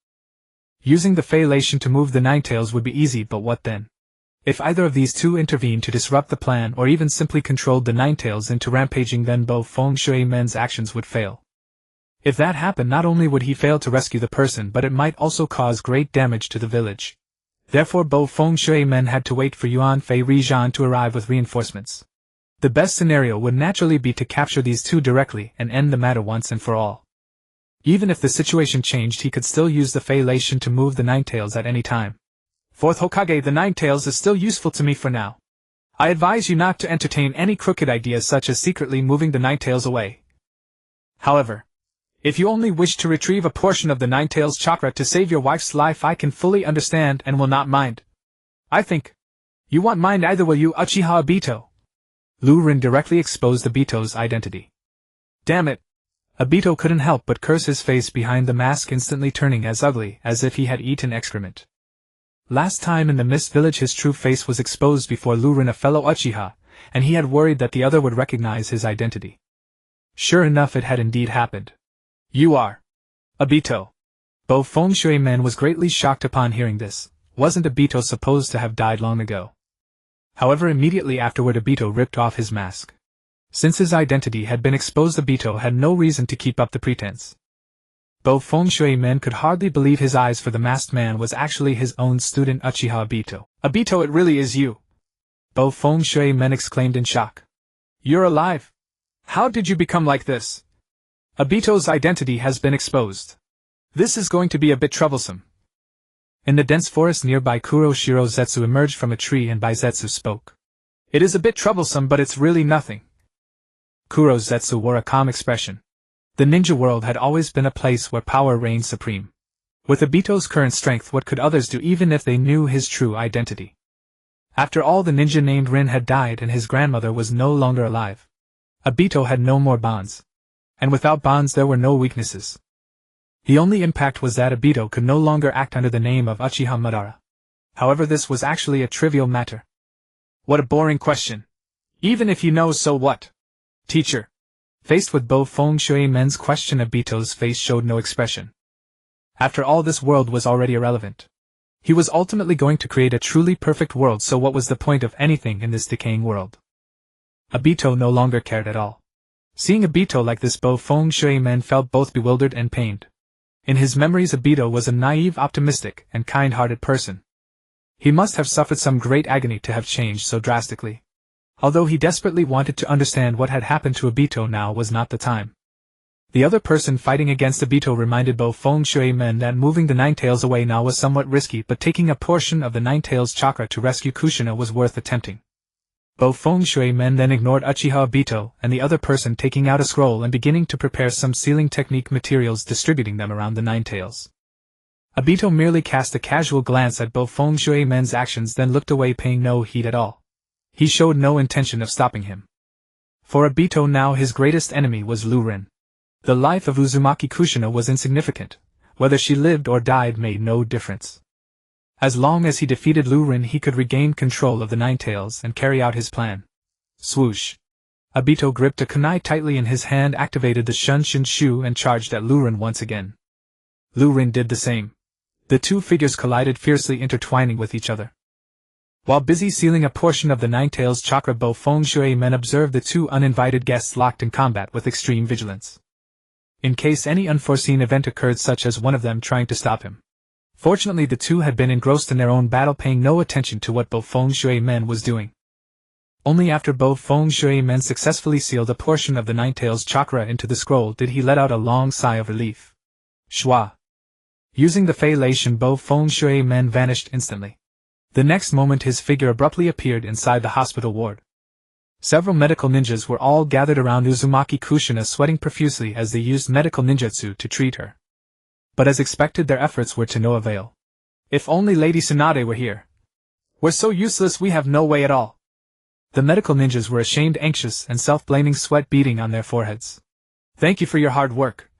Using the Fei Lei Shin to move the Ninetales would be easy, but what then? If either of these two intervened to disrupt the plan, or even simply controlled the Ninetales into rampaging, then Bo Feng Shui Men's actions would fail. If that happened, not only would he fail to rescue the person, but it might also cause great damage to the village. Therefore, Bo Feng Shui Men had to wait for Yuan Fei Rijan to arrive with reinforcements. The best scenario would naturally be to capture these two directly and end the matter once and for all. Even if the situation changed, he could still use the Fei Lei Shin to move the Ninetales at any time. "Fourth Hokage, the Ninetales is still useful to me for now. I advise you not to entertain any crooked ideas such as secretly moving the Ninetales away. However, if you only wish to retrieve a portion of the Ninetales chakra to save your wife's life, I can fully understand and will not mind. I think you won't mind either, will you, Uchiha Obito?" Lu Ren directly exposed Obito's identity. Damn it! Obito couldn't help but curse, his face behind the mask instantly turning as ugly as if he had eaten excrement. Last time in the Mist Village, his true face was exposed before Lu Ren, a fellow Uchiha, and he had worried that the other would recognize his identity. Sure enough, it had indeed happened. "You are Obito." Bo Feng Shui Men was greatly shocked upon hearing this. Wasn't Obito supposed to have died long ago? However, immediately afterward, Obito ripped off his mask. Since his identity had been exposed, Obito had no reason to keep up the pretense. Bo Feng Shui Men could hardly believe his eyes, for the masked man was actually his own student Uchiha Obito. "Obito, it really is you!" Bo Feng Shui Men exclaimed in shock. "You're alive? How did you become like this?" "Obito's identity has been exposed. This is going to be a bit troublesome." In the dense forest nearby, Kuro Shirozetsu emerged from a tree and Baizetsu spoke. "It is a bit troublesome, but it's really nothing." Kuro's Zetsu wore a calm expression. The ninja world had always been a place where power reigned supreme. With Obito's current strength, what could others do even if they knew his true identity? After all, the ninja named Rin had died and his grandmother was no longer alive. Obito had no more bonds. And without bonds there were no weaknesses. The only impact was that Obito could no longer act under the name of Uchiha Madara. However, this was actually a trivial matter. What a boring question. Even if you know, so what? Teacher. Faced with Bo Feng Shui-men's question, Obito's face showed no expression. After all, this world was already irrelevant. He was ultimately going to create a truly perfect world, so what was the point of anything in this decaying world? Obito no longer cared at all. Seeing Obito like this, Bo Feng Shui-men felt both bewildered and pained. In his memories, Obito was a naive, optimistic, and kind-hearted person. He must have suffered some great agony to have changed so drastically. Although he desperately wanted to understand what had happened to Obito, now was not the time. The other person fighting against Obito reminded Bo Feng Shui-men that moving the Nine Tails away now was somewhat risky, but taking a portion of the Nine Tails chakra to rescue Kushina was worth attempting. Bo Feng Shui-men then ignored Uchiha Obito and the other person, taking out a scroll and beginning to prepare some sealing technique materials, distributing them around the Nine Tails. Obito merely cast a casual glance at Bo Feng Shui-men's actions, then looked away, paying no heed at all. He showed no intention of stopping him. For Obito now, his greatest enemy was Lu Rin. The life of Uzumaki Kushina was insignificant. Whether she lived or died made no difference. As long as he defeated Lu Rin, he could regain control of the Nine Tails and carry out his plan. Swoosh. Obito gripped a kunai tightly in his hand, activated the Shunshin Shu, and charged at Lu Rin once again. Lu Rin did the same. The two figures collided fiercely, intertwining with each other. While busy sealing a portion of the Nine Tails chakra, Bo Feng Shui-men observed the two uninvited guests locked in combat with extreme vigilance, in case any unforeseen event occurred, such as one of them trying to stop him. Fortunately, the two had been engrossed in their own battle, paying no attention to what Bo Feng Shui-men was doing. Only after Bo Feng Shui-men successfully sealed a portion of the Nine Tails chakra into the scroll did he let out a long sigh of relief. Shwa. Using the Fei Lei Shen, Bo Feng Shui-men vanished instantly. The next moment his figure abruptly appeared inside the hospital ward. Several medical ninjas were all gathered around Uzumaki Kushina, sweating profusely as they used medical ninjutsu to treat her. But as expected, their efforts were to no avail. If only Lady Tsunade were here. We're so useless, we have no way at all. The medical ninjas were ashamed, anxious, and self-blaming, sweat beading on their foreheads. Thank you for your hard work.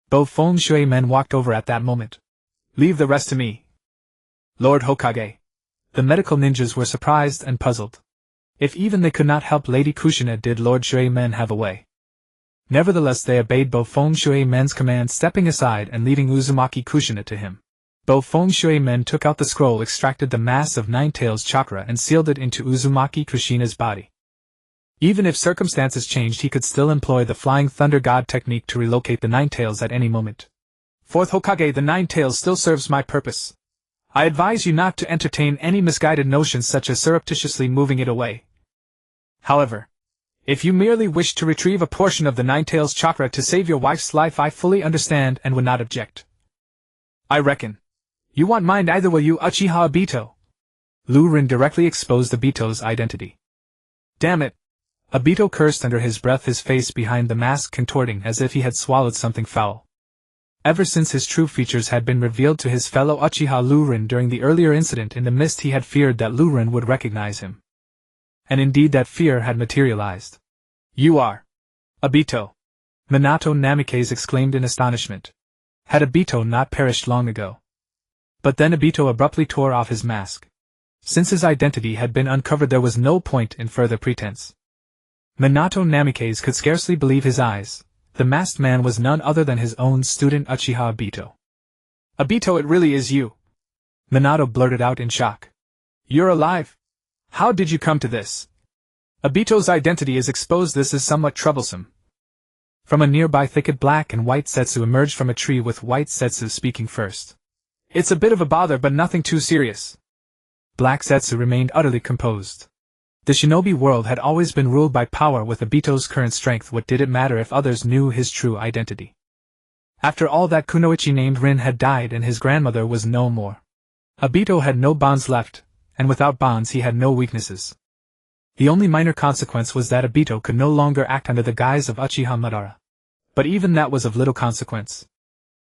Bo Feng Shui-men walked over at that moment. Leave the rest to me. Lord Hokage. The medical ninjas were surprised and puzzled. If even they could not help Lady Kushina, did Lord Shui-men have a way? Nevertheless, they obeyed Bo Feng Shui-men's command, stepping aside and leaving Uzumaki Kushina to him. Bo Feng Shui-men took out the scroll, extracted the mass of Nine Tails chakra, and sealed it into Uzumaki Kushina's body. Even if circumstances changed, he could still employ the Flying Thunder God technique to relocate the Nine Tails at any moment. Fourth Hokage, the Nine Tails still serves my purpose. I advise you not to entertain any misguided notions such as surreptitiously moving it away. However, if you merely wish to retrieve a portion of the Nine Tails chakra to save your wife's life, I fully understand and would not object. I reckon you want mine either, will you, Uchiha Obito? Lu Rin directly exposed Obito's identity. Damn it! Obito cursed under his breath, his face behind the mask contorting as if he had swallowed something foul. Ever since his true features had been revealed to his fellow Uchiha Lu Rin during the earlier incident in the mist, he had feared that Lu Rin would recognize him. And indeed that fear had materialized. You are Obito! Minato Namikaze exclaimed in astonishment. Had Obito not perished long ago? But then Obito abruptly tore off his mask. Since his identity had been uncovered, there was no point in further pretense. Minato Namikaze could scarcely believe his eyes. The masked man was none other than his own student Uchiha Obito. Obito, it really is you! Minato blurted out in shock. You're alive? How did you come to this? Obito's identity is exposed. This is somewhat troublesome. From a nearby thicket, Black and White Setsu emerged from a tree, with White Setsu speaking first. It's a bit of a bother, but nothing too serious. Black Setsu remained utterly composed. The shinobi world had always been ruled by power. With Obito's current strength, what did it matter if others knew his true identity? After all, that kunoichi named Rin had died and his grandmother was no more. Obito had no bonds left, and without bonds he had no weaknesses. The only minor consequence was that Obito could no longer act under the guise of Uchiha Madara. But even that was of little consequence.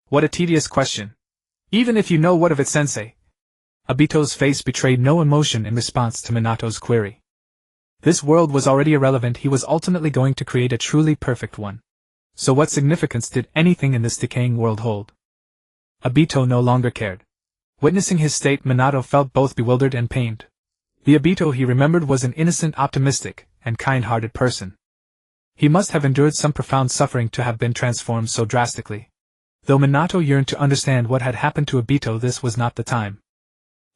What a tedious question. Even if you know what of it, sensei. Obito's face betrayed no emotion in response to Minato's query. This world was already irrelevant, he was ultimately going to create a truly perfect one. So what significance did anything in this decaying world hold? Obito no longer cared. Witnessing his state, Minato felt both bewildered and pained. The Obito he remembered was an innocent, optimistic, and kind-hearted person. He must have endured some profound suffering to have been transformed so drastically. Though Minato yearned to understand what had happened to Obito, this was not the time.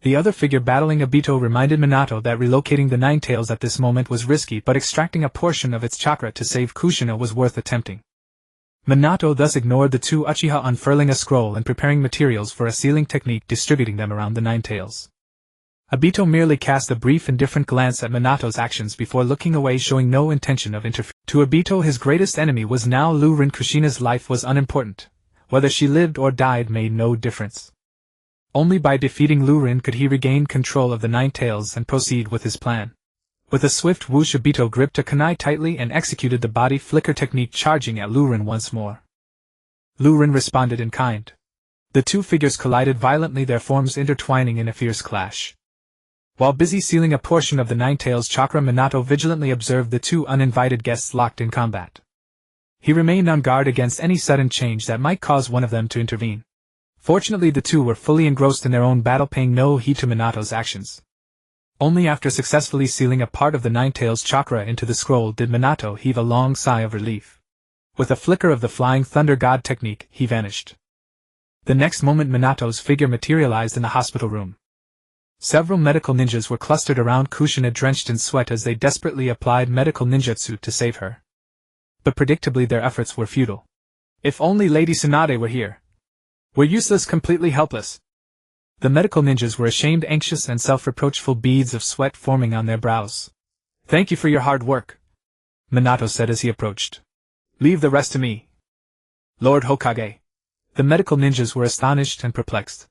The other figure battling Obito reminded Minato that relocating the Nine Tails at this moment was risky, but extracting a portion of its chakra to save Kushina was worth attempting. Minato thus ignored the two Uchiha, unfurling a scroll and preparing materials for a sealing technique, distributing them around the Nine Tails. Obito merely cast a brief indifferent glance at Minato's actions before looking away, showing no intention of interfering. To Obito, his greatest enemy was now Rin. Kushina's life was unimportant. Whether she lived or died made no difference. Only by defeating Rin could he regain control of the Nine Tails and proceed with his plan. With a swift whoosh, Obito gripped a kunai tightly and executed the body flicker technique, charging at Rin once more. Rin responded in kind. The two figures collided violently, their forms intertwining in a fierce clash. While busy sealing a portion of the Nine Tails chakra, Minato vigilantly observed the two uninvited guests locked in combat. He remained on guard against any sudden change that might cause one of them to intervene. Fortunately, the two were fully engrossed in their own battle, paying no heed to Minato's actions. Only after successfully sealing a part of the Nine Tails chakra into the scroll did Minato heave a long sigh of relief. With a flicker of the Flying Thunder God technique, he vanished. The next moment, Minato's figure materialized in the hospital room. Several medical ninjas were clustered around Kushina, drenched in sweat as they desperately applied medical ninjutsu to save her. But predictably their efforts were futile. If only Lady Tsunade were here. We're useless, completely helpless. The medical ninjas were ashamed, anxious, and self-reproachful, beads of sweat forming on their brows. Thank you for your hard work, Minato said as he approached. Leave the rest to me. Lord Hokage. The medical ninjas were astonished and perplexed.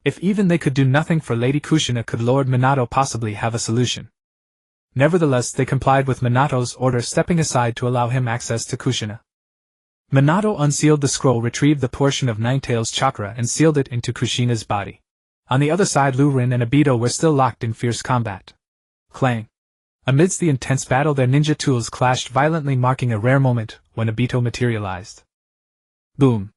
If even they could do nothing for Lady Kushina, could Lord Minato possibly have a solution? Nevertheless, they complied with Minato's order, stepping aside to allow him access to Kushina. Minato unsealed the scroll, retrieved the portion of Nine Tails chakra, and sealed it into Kushina's body. On the other side, Rin and Obito were still locked in fierce combat. Clang! Amidst the intense battle, their ninja tools clashed violently, marking a rare moment when Obito materialized. Boom!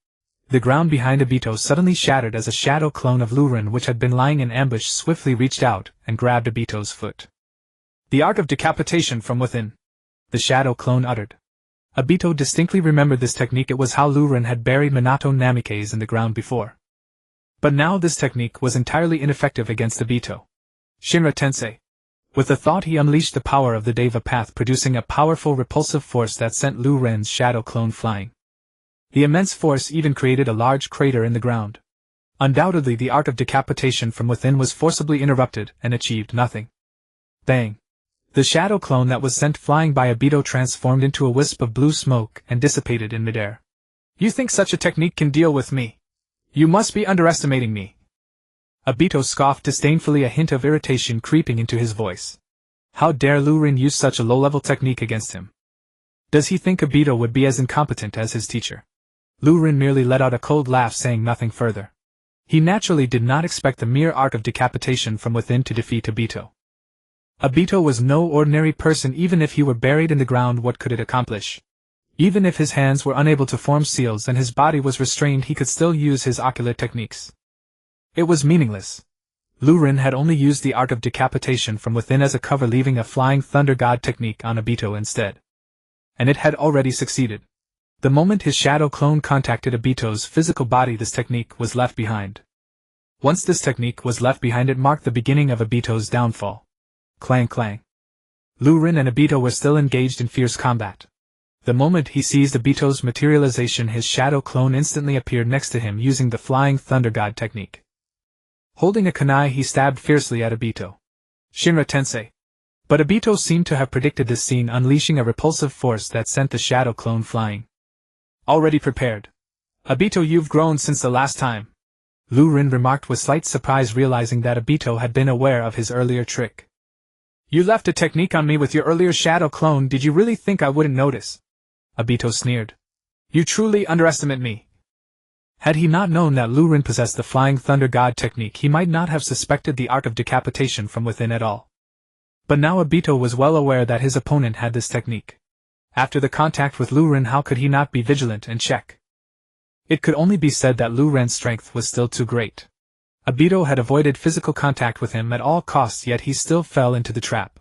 The ground behind Obito suddenly shattered as a shadow clone of Rin, which had been lying in ambush, swiftly reached out and grabbed Obito's foot. The art of decapitation from within, the shadow clone uttered. Obito distinctly remembered this technique. It was how Rin had buried Minato Namikaze in the ground before. But now this technique was entirely ineffective against Obito. Shinra Tensei. With the thought, he unleashed the power of the Deva Path, producing a powerful repulsive force that sent Rin's shadow clone flying. The immense force even created a large crater in the ground. Undoubtedly, the art of decapitation from within was forcibly interrupted and achieved nothing. Bang! The shadow clone that was sent flying by Obito transformed into a wisp of blue smoke and dissipated in midair. You think such a technique can deal with me? You must be underestimating me. Obito scoffed disdainfully, a hint of irritation creeping into his voice. How dare Rin use such a low-level technique against him? Does he think Obito would be as incompetent as his teacher? Rin merely let out a cold laugh, saying nothing further. He naturally did not expect the mere art of decapitation from within to defeat Obito. Obito was no ordinary person. Even if he were buried in the ground, what could it accomplish? Even if his hands were unable to form seals and his body was restrained, he could still use his ocular techniques. It was meaningless. Rin had only used the art of decapitation from within as a cover, leaving a Flying Thunder God technique on Obito instead. And it had already succeeded. The moment his shadow clone contacted Obito's physical body, this technique was left behind. Once this technique was left behind, it marked the beginning of Obito's downfall. Clang clang. Rin and Obito were still engaged in fierce combat. The moment he seized Obito's materialization, his shadow clone instantly appeared next to him using the Flying Thunder God technique. Holding a kunai, he stabbed fiercely at Obito. Shinra Tensei. But Obito seemed to have predicted this scene, unleashing a repulsive force that sent the shadow clone flying. Already prepared. Obito, you've grown since the last time. Rin remarked with slight surprise, realizing that Obito had been aware of his earlier trick. You left a technique on me with your earlier shadow clone, did you really think I wouldn't notice? Obito sneered. You truly underestimate me. Had he not known that Lu Ren possessed the Flying Thunder God technique, he might not have suspected the art of decapitation from within at all. But now Obito was well aware that his opponent had this technique. After the contact with Lu Ren, how could he not be vigilant and check? It could only be said that Lu Ren's strength was still too great. Obito had avoided physical contact with him at all costs, yet he still fell into the trap.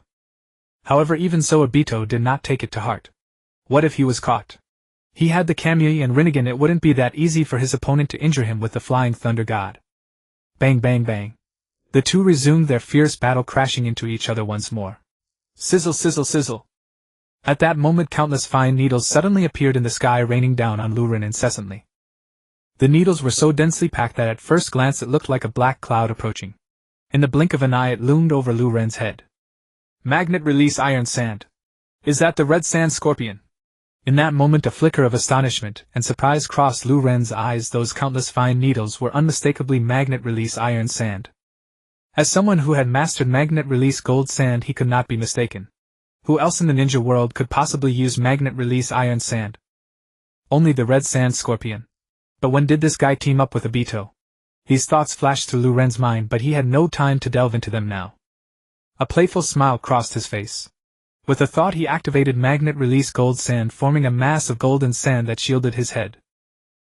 However, even so, Obito did not take it to heart. What if he was caught? He had the Kamui and Rinnegan. It wouldn't be that easy for his opponent to injure him with the Flying Thunder God. Bang bang bang. The two resumed their fierce battle, crashing into each other once more. Sizzle sizzle sizzle. At that moment, countless fine needles suddenly appeared in the sky, raining down on Lu Ren incessantly. The needles were so densely packed that at first glance it looked like a black cloud approaching. In the blink of an eye it loomed over Lu Ren's head. Magnet release iron sand. Is that the red sand scorpion? In that moment a flicker of astonishment and surprise crossed Lu Ren's eyes. Those countless fine needles were unmistakably magnet release iron sand. As someone who had mastered magnet release gold sand, he could not be mistaken. Who else in the ninja world could possibly use magnet release iron sand? Only the red sand scorpion. But when did this guy team up with Obito? These thoughts flashed through Lu Ren's mind, but he had no time to delve into them now. A playful smile crossed his face. With a thought, he activated magnet release gold sand, forming a mass of golden sand that shielded his head.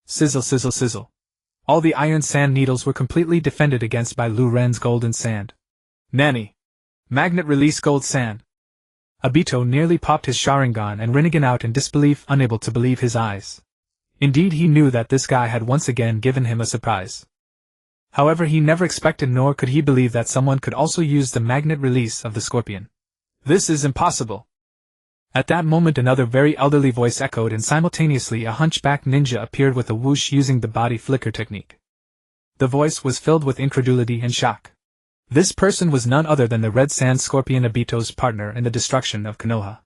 Sizzle sizzle sizzle. All the iron sand needles were completely defended against by Lu Ren's golden sand. Nani! Magnet release gold sand! Obito nearly popped his Sharingan and Rinnegan out in disbelief, unable to believe his eyes. Indeed, he knew that this guy had once again given him a surprise. However, he never expected, nor could he believe, that someone could also use the magnet release of the scorpion. This is impossible. At that moment another very elderly voice echoed, and simultaneously a hunchback ninja appeared with a whoosh, using the body flicker technique. The voice was filled with incredulity and shock. This person was none other than the Red Sand Scorpion, Obito's partner in the destruction of Konoha.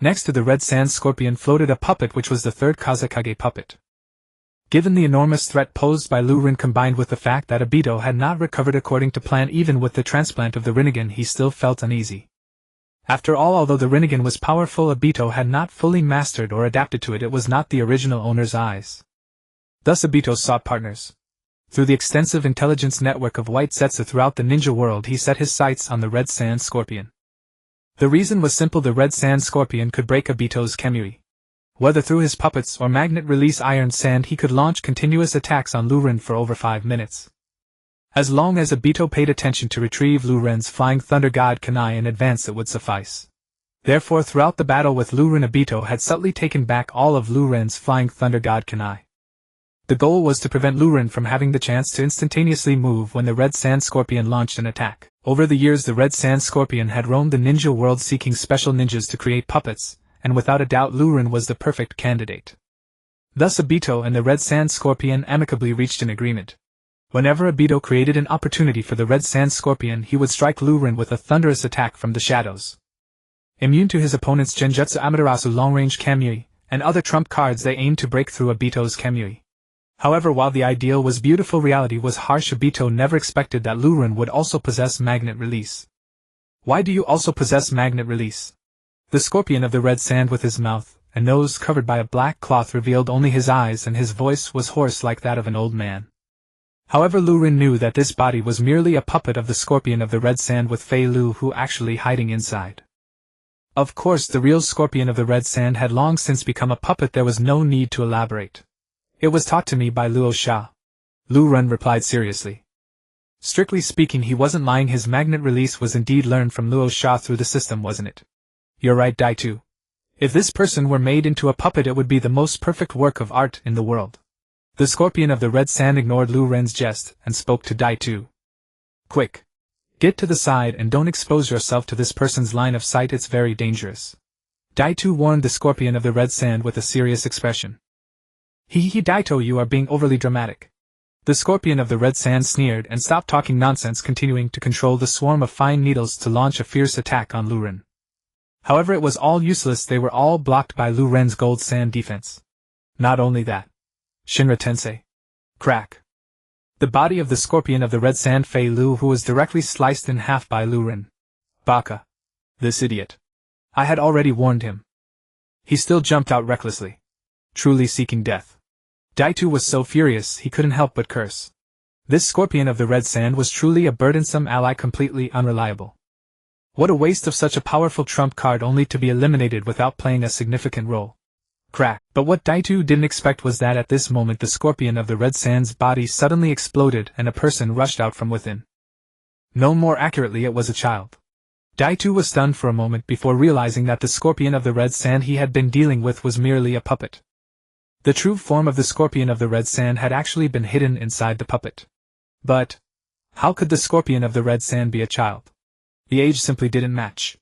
Next to the Red Sand Scorpion floated a puppet, which was the third Kazekage puppet. Given the enormous threat posed by Lu Ren, combined with the fact that Obito had not recovered according to plan even with the transplant of the Rinnegan, he still felt uneasy. After all, although the Rinnegan was powerful, Obito had not fully mastered or adapted to it. It was not the original owner's eyes. Thus Obito sought partners. Through the extensive intelligence network of white Zetsu throughout the ninja world, he set his sights on the Red Sand Scorpion. The reason was simple: the Red Sand Scorpion could break Obito's Kamui. Whether through his puppets or magnet release iron sand, he could launch continuous attacks on Lu Ren for over 5 minutes. As long as Obito paid attention to retrieve Lu Ren's Flying Thunder God Kunai in advance, it would suffice. Therefore, throughout the battle with Lu Ren, Obito had subtly taken back all of Lu Ren's Flying Thunder God Kunai. The goal was to prevent Lu Ren from having the chance to instantaneously move when the Red Sand Scorpion launched an attack. Over the years, the Red Sand Scorpion had roamed the ninja world seeking special ninjas to create puppets, and without a doubt Lu Ren was the perfect candidate. Thus Obito and the Red Sand Scorpion amicably reached an agreement. Whenever Obito created an opportunity for the Red Sand Scorpion, he would strike Lu Ren with a thunderous attack from the shadows. Immune to his opponent's Genjutsu Amaterasu long-range Kamui, and other trump cards, they aimed to break through Obito's Kamui. However, while the ideal was beautiful, reality was harsh. Obito never expected that Lu Ren would also possess magnet release. Why do you also possess magnet release? The Scorpion of the Red Sand, with his mouth and nose covered by a black cloth, revealed only his eyes, and his voice was hoarse like that of an old man. However, Lu Ren knew that this body was merely a puppet of the Scorpion of the Red Sand, with Fei Lu Hu actually hiding inside. Of course, the real Scorpion of the Red Sand had long since become a puppet. There was no need to elaborate. It was taught to me by Luo Sha. Lu Ren replied seriously. Strictly speaking, he wasn't lying. His magnet release was indeed learned from Luo Sha through the system, wasn't it? You're right, Daitu. If this person were made into a puppet, it would be the most perfect work of art in the world. The Scorpion of the Red Sand ignored Lu Ren's jest and spoke to Daitu. Quick! Get to the side and don't expose yourself to this person's line of sight, it's very dangerous. Daitu warned the Scorpion of the Red Sand with a serious expression. Daito, you are being overly dramatic. The Scorpion of the Red Sand sneered and stopped talking nonsense, continuing to control the swarm of fine needles to launch a fierce attack on Lu Ren. However, it was all useless. They were all blocked by Lu Ren's gold sand defense. Not only that. Shinra Tensei. Crack. The body of the Scorpion of the Red Sand, Fei Lu Hu, was directly sliced in half by Lu Ren. Baka. This idiot. I had already warned him. He still jumped out recklessly, truly seeking death. Daitu was so furious he couldn't help but curse. This scorpion of the red sand was truly a burdensome ally, completely unreliable. What a waste of such a powerful trump card only to be eliminated without playing a significant role. Crack. But what Daitu didn't expect was that at this moment the scorpion of the red sand's body suddenly exploded and a person rushed out from within. No, more accurately, it was a child. Daitu was stunned for a moment before realizing that the scorpion of the red sand he had been dealing with was merely a puppet. The true form of the scorpion of the red sand had actually been hidden inside the puppet. But how could the scorpion of the red sand be a child? The age simply didn't match.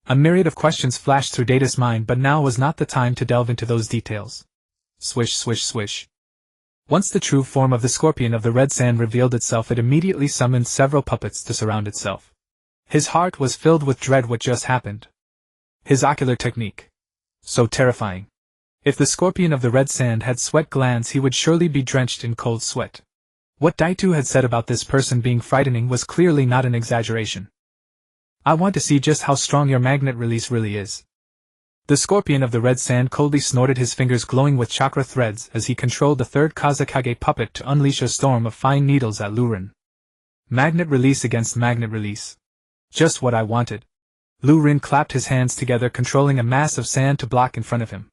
A myriad of questions flashed through Data's mind, but now was not the time to delve into those details. Swish, swish, swish. Once the true form of the scorpion of the red sand revealed itself, it immediately summoned several puppets to surround itself. His heart was filled with dread what just happened. His ocular technique. So terrifying. If the scorpion of the red sand had sweat glands, he would surely be drenched in cold sweat. What Daitu had said about this person being frightening was clearly not an exaggeration. I want to see just how strong your magnet release really is. The scorpion of the red sand coldly snorted, his fingers glowing with chakra threads as he controlled the third Kazekage puppet to unleash a storm of fine needles at Lurin. Magnet release against magnet release. Just what I wanted. Lurin clapped his hands together, controlling a mass of sand to block in front of him.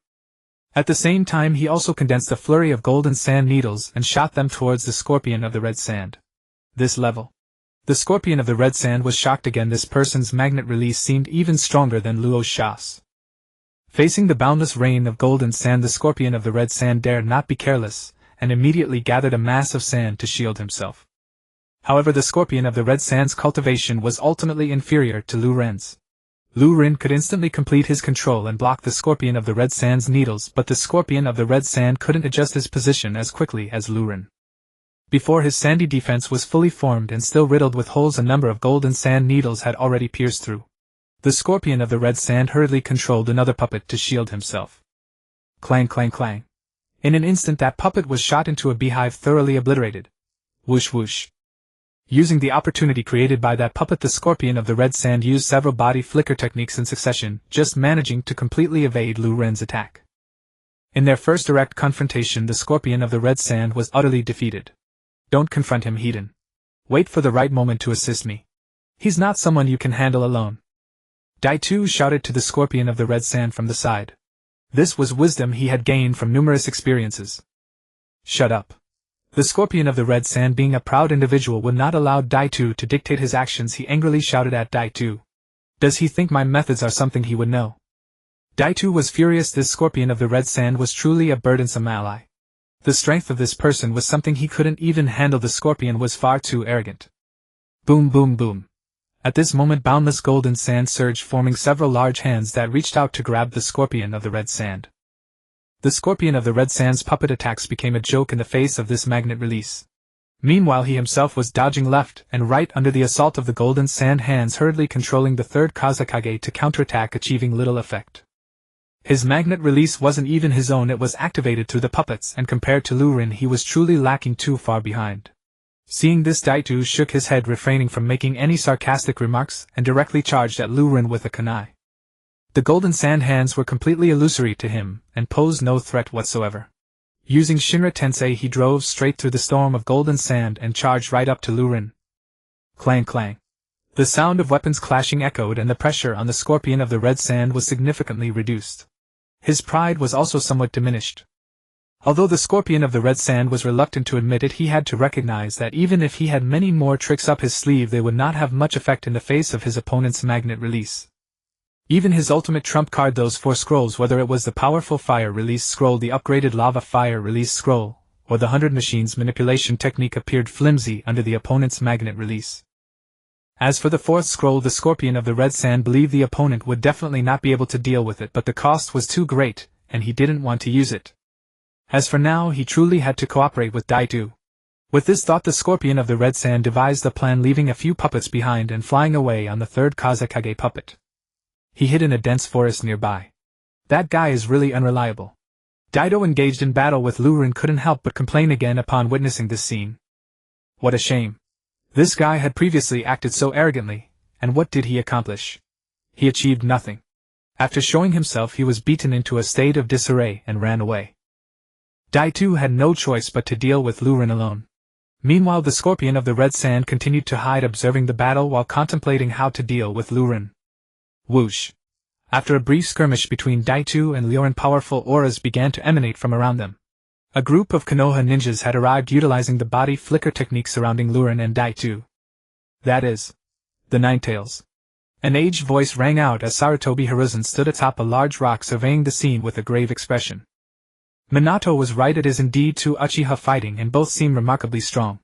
At the same time, he also condensed a flurry of golden sand needles and shot them towards the scorpion of the red sand. This level. The scorpion of the red sand was shocked again. This person's magnet release seemed even stronger than Luo's Sha's. Facing the boundless rain of golden sand, the scorpion of the red sand dared not be careless, and immediately gathered a mass of sand to shield himself. However, the scorpion of the red sand's cultivation was ultimately inferior to Lu Ren's. Lu Ren could instantly complete his control and block the scorpion of the red sand's needles, but the scorpion of the red sand couldn't adjust his position as quickly as Lu Ren. Before his sandy defense was fully formed and still riddled with holes, a number of golden sand needles had already pierced through. The scorpion of the red sand hurriedly controlled another puppet to shield himself. Clang, clang, clang. In an instant that puppet was shot into a beehive, thoroughly obliterated. Whoosh, whoosh. Using the opportunity created by that puppet, the scorpion of the red sand used several body flicker techniques in succession, just managing to completely evade Lu Ren's attack. In their first direct confrontation, the scorpion of the red sand was utterly defeated. Don't confront him, Heaton. Wait for the right moment to assist me. He's not someone you can handle alone. Daitu shouted to the scorpion of the red sand from the side. This was wisdom he had gained from numerous experiences. Shut up. The scorpion of the red sand, being a proud individual, would not allow Daitu to dictate his actions. He angrily shouted at Daitu. Does he think my methods are something he would know? Daitu was furious. This scorpion of the red sand was truly a burdensome ally. The strength of this person was something he couldn't even handle. The scorpion was far too arrogant. Boom, boom, boom. At this moment, boundless golden sand surged, forming several large hands that reached out to grab the scorpion of the red sand. The scorpion of the red sand's puppet attacks became a joke in the face of this magnet release. Meanwhile, he himself was dodging left and right under the assault of the golden sand hands, hurriedly controlling the third Kazekage to counterattack, achieving little effect. His magnet release wasn't even his own, it was activated through the puppets, and compared to Lu Ren, he was truly lacking too far behind. Seeing this, Daitu shook his head, refraining from making any sarcastic remarks, and directly charged at Lu Ren with a kunai. The golden sand hands were completely illusory to him, and posed no threat whatsoever. Using Shinra Tensei, he drove straight through the storm of golden sand and charged right up to Lu Ren. Clang, clang. The sound of weapons clashing echoed, and the pressure on the scorpion of the red sand was significantly reduced. His pride was also somewhat diminished. Although the scorpion of the red sand was reluctant to admit it, he had to recognize that even if he had many more tricks up his sleeve, they would not have much effect in the face of his opponent's magnet release. Even his ultimate trump card, those 4 scrolls, whether it was the powerful fire release scroll, the upgraded lava fire release scroll, or the 100 machines manipulation technique, appeared flimsy under the opponent's magnet release. As for the 4th scroll, the scorpion of the red sand believed the opponent would definitely not be able to deal with it, but the cost was too great, and he didn't want to use it. As for now, he truly had to cooperate with Daitu. With this thought, the scorpion of the red sand devised a plan, leaving a few puppets behind and flying away on the third Kazekage puppet. He hid in a dense forest nearby. That guy is really unreliable. Daido, engaged in battle with Lu Ren, couldn't help but complain again upon witnessing this scene. What a shame. This guy had previously acted so arrogantly, and what did he accomplish? he achieved nothing. After showing himself, he was beaten into a state of disarray and ran away. Daitu had no choice but to deal with Lu Ren alone. Meanwhile, the Scorpion of the Red Sand continued to hide, observing the battle while contemplating how to deal with Lu Ren. Whoosh! After a brief skirmish between Daitu and Lu Ren, powerful auras began to emanate from around them. A group of Konoha ninjas had arrived utilizing the body flicker technique surrounding Lu Ren and Daitu. That is, the Ninetales. An aged voice rang out as Sarutobi Hiruzen stood atop a large rock surveying the scene with a grave expression. Minato was right, it is indeed two Uchiha fighting, and both seem remarkably strong.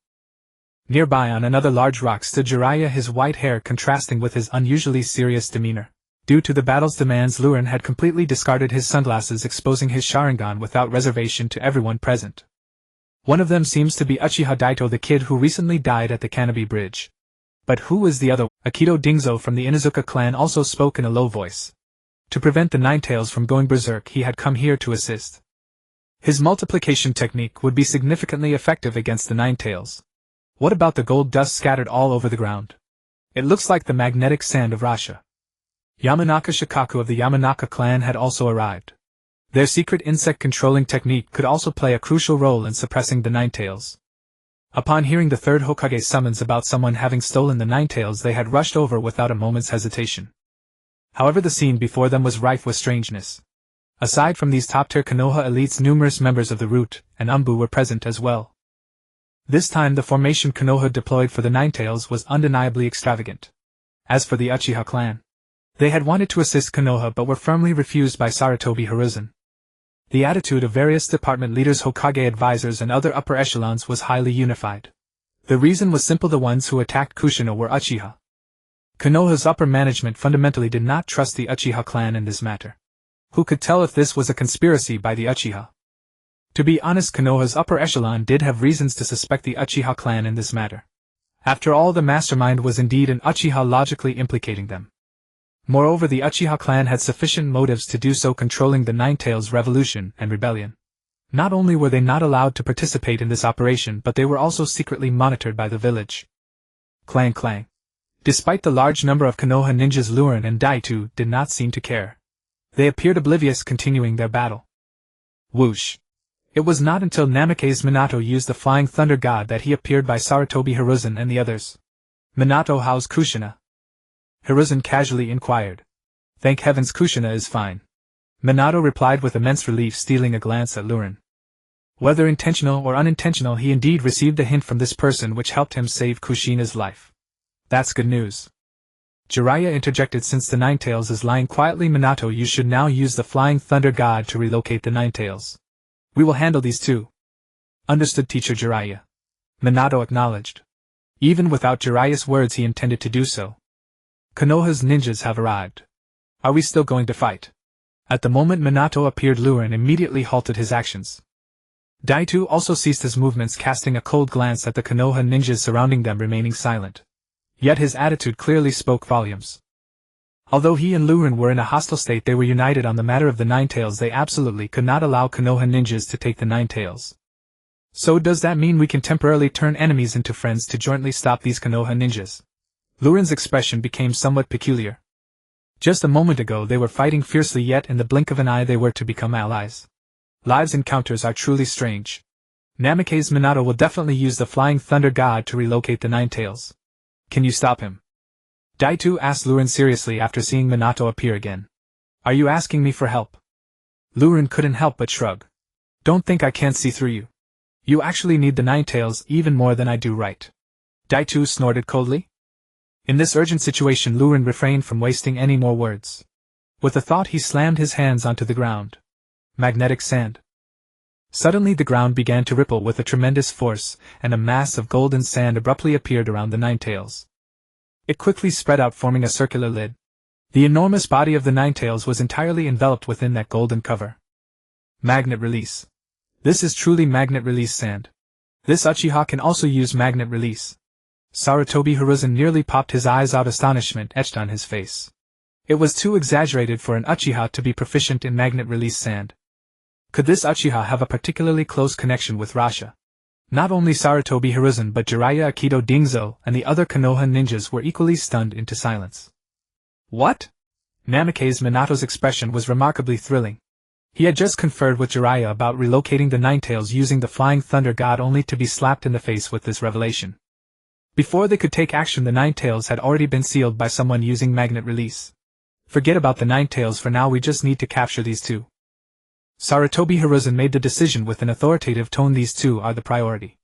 Nearby on another large rock stood Jiraiya, his white hair contrasting with his unusually serious demeanor. Due to the battle's demands, Lu Ren had completely discarded his sunglasses, exposing his Sharingan without reservation to everyone present. One of them seems to be Uchiha Daito, the kid who recently died at the Canopy Bridge. But who is the other? Akito Dingzo from the Inuzuka clan also spoke in a low voice. To prevent the Ninetales from going berserk, he had come here to assist. His multiplication technique would be significantly effective against the Ninetales. What about the gold dust scattered all over the ground? It looks like the magnetic sand of Rasha. Yamanaka Shikaku of the Yamanaka clan had also arrived. Their secret insect-controlling technique could also play a crucial role in suppressing the Ninetales. Upon hearing the third Hokage's summons about someone having stolen the Ninetales, they had rushed over without a moment's hesitation. However, the scene before them was rife with strangeness. Aside from these top-tier Konoha elites, numerous members of the Root and Umbu were present as well. This time the formation Konoha deployed for the Ninetales was undeniably extravagant. As for the Uchiha clan, they had wanted to assist Konoha but were firmly refused by Sarutobi Hiruzen. The attitude of various department leaders, Hokage advisors, and other upper echelons was highly unified. The reason was simple: the ones who attacked Kushina were Uchiha. Konoha's upper management fundamentally did not trust the Uchiha clan in this matter. Who could tell if this was a conspiracy by the Uchiha? To be honest, Konoha's upper echelon did have reasons to suspect the Uchiha clan in this matter. After all, the mastermind was indeed an Uchiha, logically implicating them. Moreover, the Uchiha clan had sufficient motives to do so, controlling the Ninetales revolution and rebellion. Not only were they not allowed to participate in this operation, but they were also secretly monitored by the village. Clang clang. Despite the large number of Konoha ninjas, Lu Ren and Daitu did not seem to care. They appeared oblivious, continuing their battle. Whoosh! It was not until Namikaze Minato used the Flying Thunder God that he appeared by Sarutobi Hiruzen and the others. "Minato, how's Kushina?" Hiruzen casually inquired. "Thank heavens, Kushina is fine," Minato replied with immense relief, stealing a glance at Lu Ren. Whether intentional or unintentional, he indeed received a hint from this person which helped him save Kushina's life. That's good news. Jiraiya interjected. "Since the Ninetales is lying quietly, Minato, you should now use the Flying Thunder God to relocate the Ninetales. We will handle these two." "Understood, teacher Jiraiya," Minato acknowledged. Even without Jiraiya's words, he intended to do so. "Konoha's ninjas have arrived. Are we still going to fight?" At the moment Minato appeared, Lu Ren immediately halted his actions. Daitu also ceased his movements, casting a cold glance at the Konoha ninjas surrounding them, remaining silent. Yet his attitude clearly spoke volumes. Although he and Lu Ren were in a hostile state, they were united on the matter of the Ninetales. They absolutely could not allow Konoha ninjas to take the Ninetales. "So does that mean we can temporarily turn enemies into friends to jointly stop these Konoha ninjas?" Lu Ren's expression became somewhat peculiar. Just a moment ago they were fighting fiercely, yet in the blink of an eye they were to become allies. Lives encounters are truly strange. Namikaze Minato will definitely use the Flying Thunder God to relocate the Ninetales. "Can you stop him?" Daitu asked Lu Ren seriously after seeing Minato appear again. "Are you asking me for help?" Lu Ren couldn't help but shrug. "Don't think I can't see through you. You actually need the Ninetales even more than I do, right?" Daitu snorted coldly. In this urgent situation, Lu Ren refrained from wasting any more words. With a thought, he slammed his hands onto the ground. Magnetic sand. Suddenly the ground began to ripple with a tremendous force, and a mass of golden sand abruptly appeared around the Ninetales. It quickly spread out, forming a circular lid. The enormous body of the Ninetales was entirely enveloped within that golden cover. Magnet release. This is truly magnet release sand. This Uchiha can also use magnet release. Sarutobi Hiruzen nearly popped his eyes out, astonishment etched on his face. It was too exaggerated for an Uchiha to be proficient in magnet release sand. Could this Uchiha have a particularly close connection with Rasha? Not only Sarutobi Hiruzen but Jiraiya, Akito Dingzo, and the other Konoha ninjas were equally stunned into silence. "What?" Namikaze Minato's expression was remarkably thrilling. He had just conferred with Jiraiya about relocating the Ninetales using the Flying Thunder God only to be slapped in the face with this revelation. Before they could take action, the Ninetales had already been sealed by someone using magnet release. Forget about the Ninetales for now, we just need to capture these two. Sarutobi Hiruzen made the decision with an authoritative tone. These two are the priority.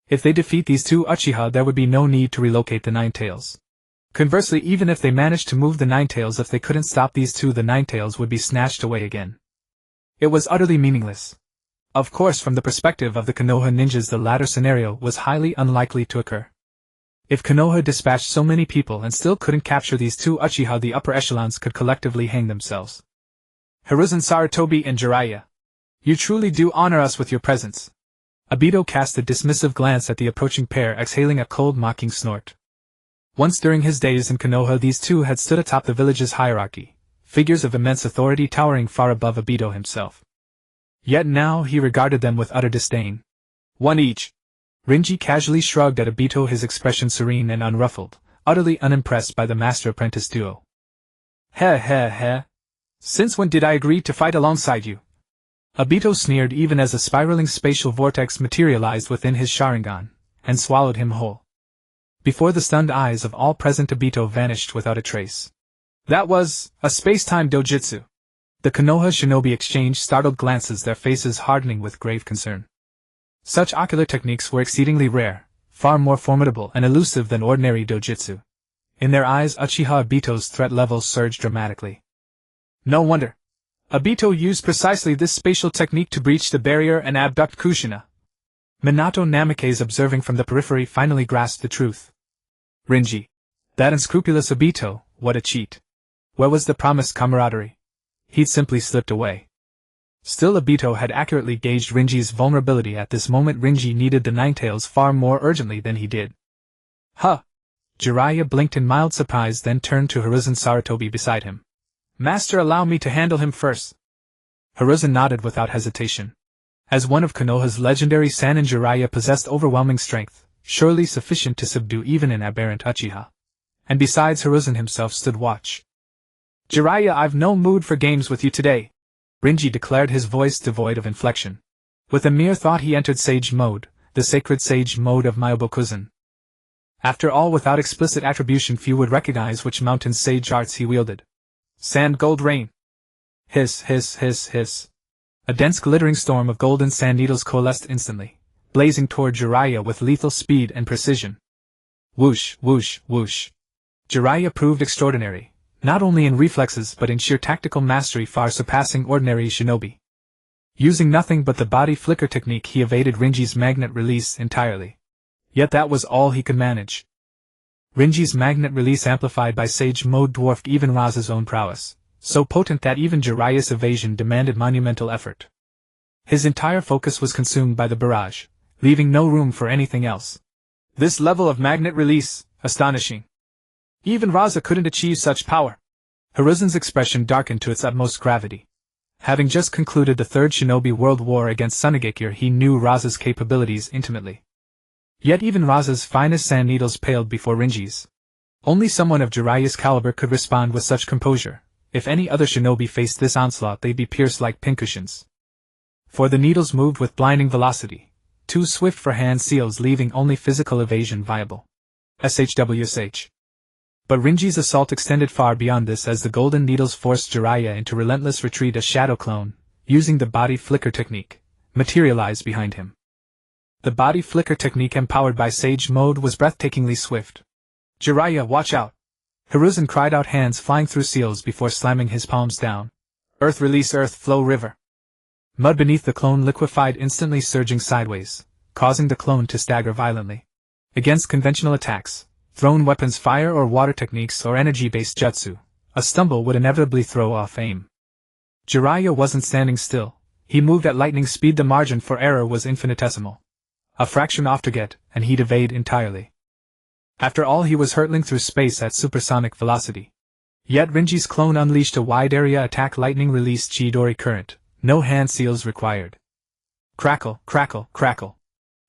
If they defeat these two Uchiha, there would be no need to relocate the Ninetales. Conversely, even if they managed to move the Ninetales, if they couldn't stop these two, the Ninetales would be snatched away again. It was utterly meaningless. Of course, from the perspective of the Konoha ninjas, the latter scenario was highly unlikely to occur. If Konoha dispatched so many people and still couldn't capture these two Uchiha, the upper echelons could collectively hang themselves. Hiruzen, Sarutobi, and Jiraiya, you truly do honor us with your presence. Obito cast a dismissive glance at the approaching pair, exhaling a cold, mocking snort. Once during his days in Konoha, these two had stood atop the village's hierarchy, figures of immense authority towering far above Obito himself. Yet now he regarded them with utter disdain. One each. Rinji casually shrugged at Obito, his expression serene and unruffled, utterly unimpressed by the master-apprentice duo. Heh. Since when did I agree to fight alongside you? Obito sneered even as a spiraling spatial vortex materialized within his Sharingan, and swallowed him whole. Before the stunned eyes of all present, Obito vanished without a trace. That was a space-time dojutsu. The Konoha shinobi exchanged startled glances, their faces hardening with grave concern. Such ocular techniques were exceedingly rare, far more formidable and elusive than ordinary dojutsu. In their eyes, Uchiha Obito's threat level surged dramatically. No wonder. Obito used precisely this spatial technique to breach the barrier and abduct Kushina. Minato Namikaze, observing from the periphery, finally grasped the truth. Rinji. That unscrupulous Obito, what a cheat. Where was the promised camaraderie? He'd simply slipped away. Still, Obito had accurately gauged Rinji's vulnerability. At this moment, Rinji needed the Ninetales far more urgently than he did. Huh! Jiraiya blinked in mild surprise, then turned to Hiruzen Sarutobi beside him. Master, allow me to handle him first. Hiruzen nodded without hesitation. As one of Konoha's legendary Sannin, Jiraiya possessed overwhelming strength, surely sufficient to subdue even an aberrant Uchiha. And besides, Hiruzen himself stood watch. Jiraiya, I've no mood for games with you today, Rinji declared, his voice devoid of inflection. With a mere thought he entered Sage Mode, the sacred Sage Mode of Myobokuzen. After all, without explicit attribution, few would recognize which mountain sage arts he wielded. Sand Gold Rain. Hiss. A dense glittering storm of golden sand needles coalesced instantly, blazing toward Jiraiya with lethal speed and precision. Whoosh. Jiraiya proved extraordinary, not only in reflexes but in sheer tactical mastery, far surpassing ordinary shinobi. Using nothing but the body flicker technique, he evaded Rinji's magnet release entirely. Yet that was all he could manage. Rinji's magnet release, amplified by Sage Mode, dwarfed even Raza's own prowess, so potent that even Jiraiya's evasion demanded monumental effort. His entire focus was consumed by the barrage, leaving no room for anything else. This level of magnet release, astonishing. Even Raza couldn't achieve such power. Hiruzen's expression darkened to its utmost gravity. Having just concluded the Third Shinobi World War against Sunigakure, he knew Raza's capabilities intimately. Yet even Raza's finest sand needles paled before Rinji's. Only someone of Jiraiya's caliber could respond with such composure. If any other shinobi faced this onslaught, they'd be pierced like pincushions. For the needles moved with blinding velocity, too swift for hand seals, leaving only physical evasion viable. SHWSH. But Rinji's assault extended far beyond this, as the golden needles forced Jiraiya into relentless retreat. A shadow clone, using the body flicker technique, materialized behind him. The body flicker technique, empowered by Sage Mode, was breathtakingly swift. Jiraiya, watch out! Hiruzen cried out, hands flying through seals before slamming his palms down. Earth release, earth flow river. Mud beneath the clone liquefied, instantly surging sideways, causing the clone to stagger violently. Against conventional attacks, thrown weapons, fire or water techniques, or energy-based jutsu, a stumble would inevitably throw off aim. Jiraiya wasn't standing still. He moved at lightning speed. The margin for error was infinitesimal. A fraction off target, and he'd evade entirely. After all, he was hurtling through space at supersonic velocity. Yet Rinji's clone unleashed a wide-area attack, lightning released Chidori current, no hand seals required. Crackle.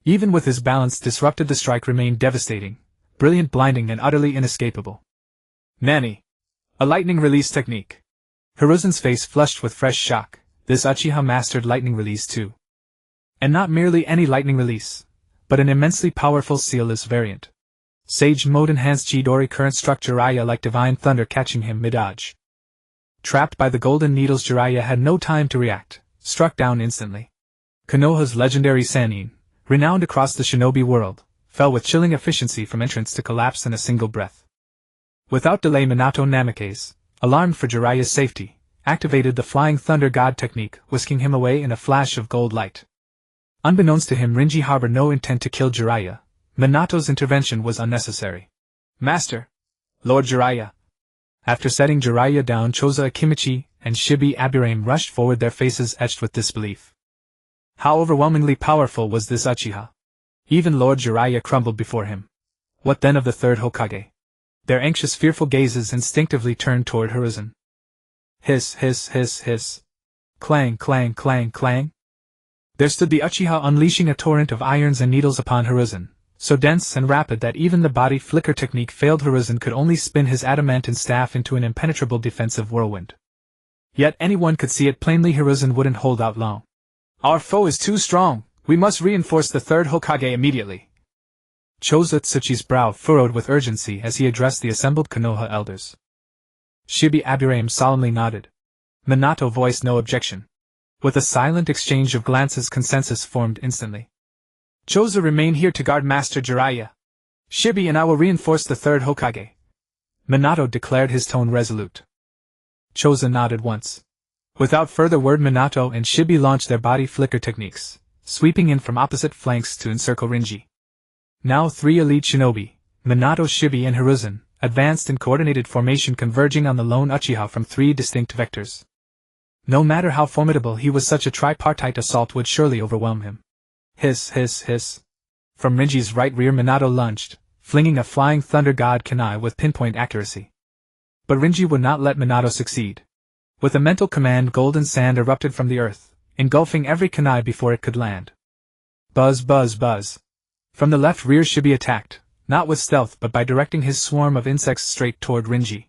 Even with his balance disrupted, the strike remained devastating, brilliant, blinding, and utterly inescapable. Nanny! A lightning release technique. Hiruzen's face flushed with fresh shock. This Uchiha mastered lightning release too. And not merely any lightning release, but an immensely powerful sealless variant. Sage Mode enhanced Chidori current struck Jiraiya like divine thunder, catching him mid-dodge. Trapped by the golden needles, Jiraiya had no time to react, struck down instantly. Konoha's legendary Sannin, renowned across the shinobi world, fell with chilling efficiency from entrance to collapse in a single breath. Without delay, Minato Namikaze, alarmed for Jiraiya's safety, activated the Flying Thunder God technique, whisking him away in a flash of gold light. Unbeknownst to him, Rinnegan harbored no intent to kill Jiraiya. Minato's intervention was unnecessary. Master! Lord Jiraiya! After setting Jiraiya down, Choza Akimichi and Shibi Aburame rushed forward, their faces etched with disbelief. How overwhelmingly powerful was this Uchiha? Even Lord Jiraiya crumbled before him. What then of the third Hokage? Their anxious, fearful gazes instinctively turned toward Hiruzen. Hiss, hiss, hiss, hiss. Clang, clang, clang, clang. There stood the Uchiha, unleashing a torrent of irons and needles upon Hiruzen, so dense and rapid that even the body flicker technique failed. Hiruzen could only spin his adamantine staff into an impenetrable defensive whirlwind. Yet anyone could see it plainly, Hiruzen wouldn't hold out long. Our foe is too strong, we must reinforce the third Hokage immediately. Choza Tsuchi's brow furrowed with urgency as he addressed the assembled Konoha elders. Shibi Aburame solemnly nodded. Minato voiced no objection. With a silent exchange of glances, consensus formed instantly. Choza, remain here to guard Master Jiraiya. Shibi and I will reinforce the third Hokage. Minato declared, his tone resolute. Choza nodded once. Without further word, Minato and Shibi launched their body flicker techniques, sweeping in from opposite flanks to encircle Rinnegan. Now 3 elite shinobi, Minato, Shibi and Hiruzen, advanced in coordinated formation, converging on the lone Uchiha from 3 distinct vectors. No matter how formidable he was, such a tripartite assault would surely overwhelm him. Hiss, hiss, hiss. From Rinnegan's right rear, Minato lunged, flinging a Flying Thunder God kunai with pinpoint accuracy. But Rinnegan would not let Minato succeed. With a mental command, golden sand erupted from the earth, engulfing every kunai before it could land. Buzz, buzz, buzz. From the left rear, Shibi attacked, not with stealth but by directing his swarm of insects straight toward Rinnegan.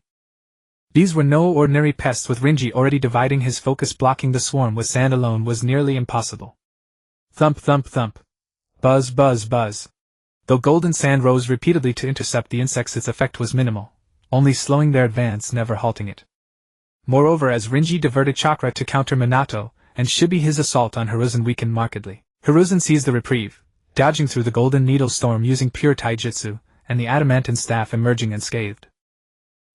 These were no ordinary pests, with Rinnegan already dividing his focus. Blocking the swarm with sand alone was nearly impossible. Thump, thump, thump. Buzz, buzz, buzz. Though golden sand rose repeatedly to intercept the insects, its effect was minimal, only slowing their advance, never halting it. Moreover, as Rinnegan diverted chakra to counter Minato, and Shibi his assault on Hiruzen weakened markedly. Hiruzen seized the reprieve, dodging through the golden needle storm using pure taijutsu, and the adamantine staff emerging unscathed.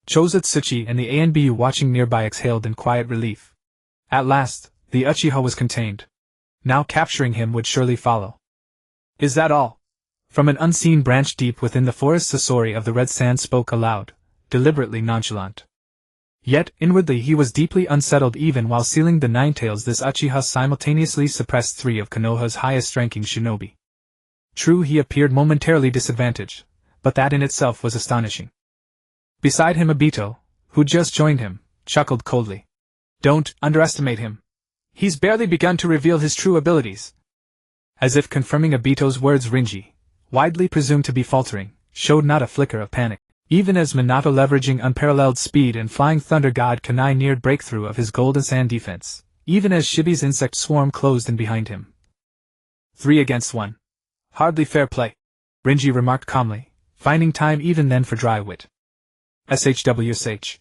Choza Tsuchi and the ANBU watching nearby exhaled in quiet relief. At last, the Uchiha was contained. Now capturing him would surely follow. Is that all? From an unseen branch deep within the forest, Sasori of the Red Sand spoke aloud, deliberately nonchalant. Yet, inwardly he was deeply unsettled. Even while sealing the Nine Tails, this Uchiha simultaneously suppressed 3 of Konoha's highest-ranking shinobi. True, he appeared momentarily disadvantaged, but that in itself was astonishing. Beside him, Obito, who just joined him, chuckled coldly. Don't underestimate him. He's barely begun to reveal his true abilities. As if confirming Obito's words, Rinnegan, widely presumed to be faltering, showed not a flicker of panic. Even as Minato, leveraging unparalleled speed and Flying Thunder God kunai, neared breakthrough of his golden sand defense, even as Shibi's insect swarm closed in behind him. 3 against 1. Hardly fair play, Rinnegan remarked calmly, finding time even then for dry wit. SHWSH.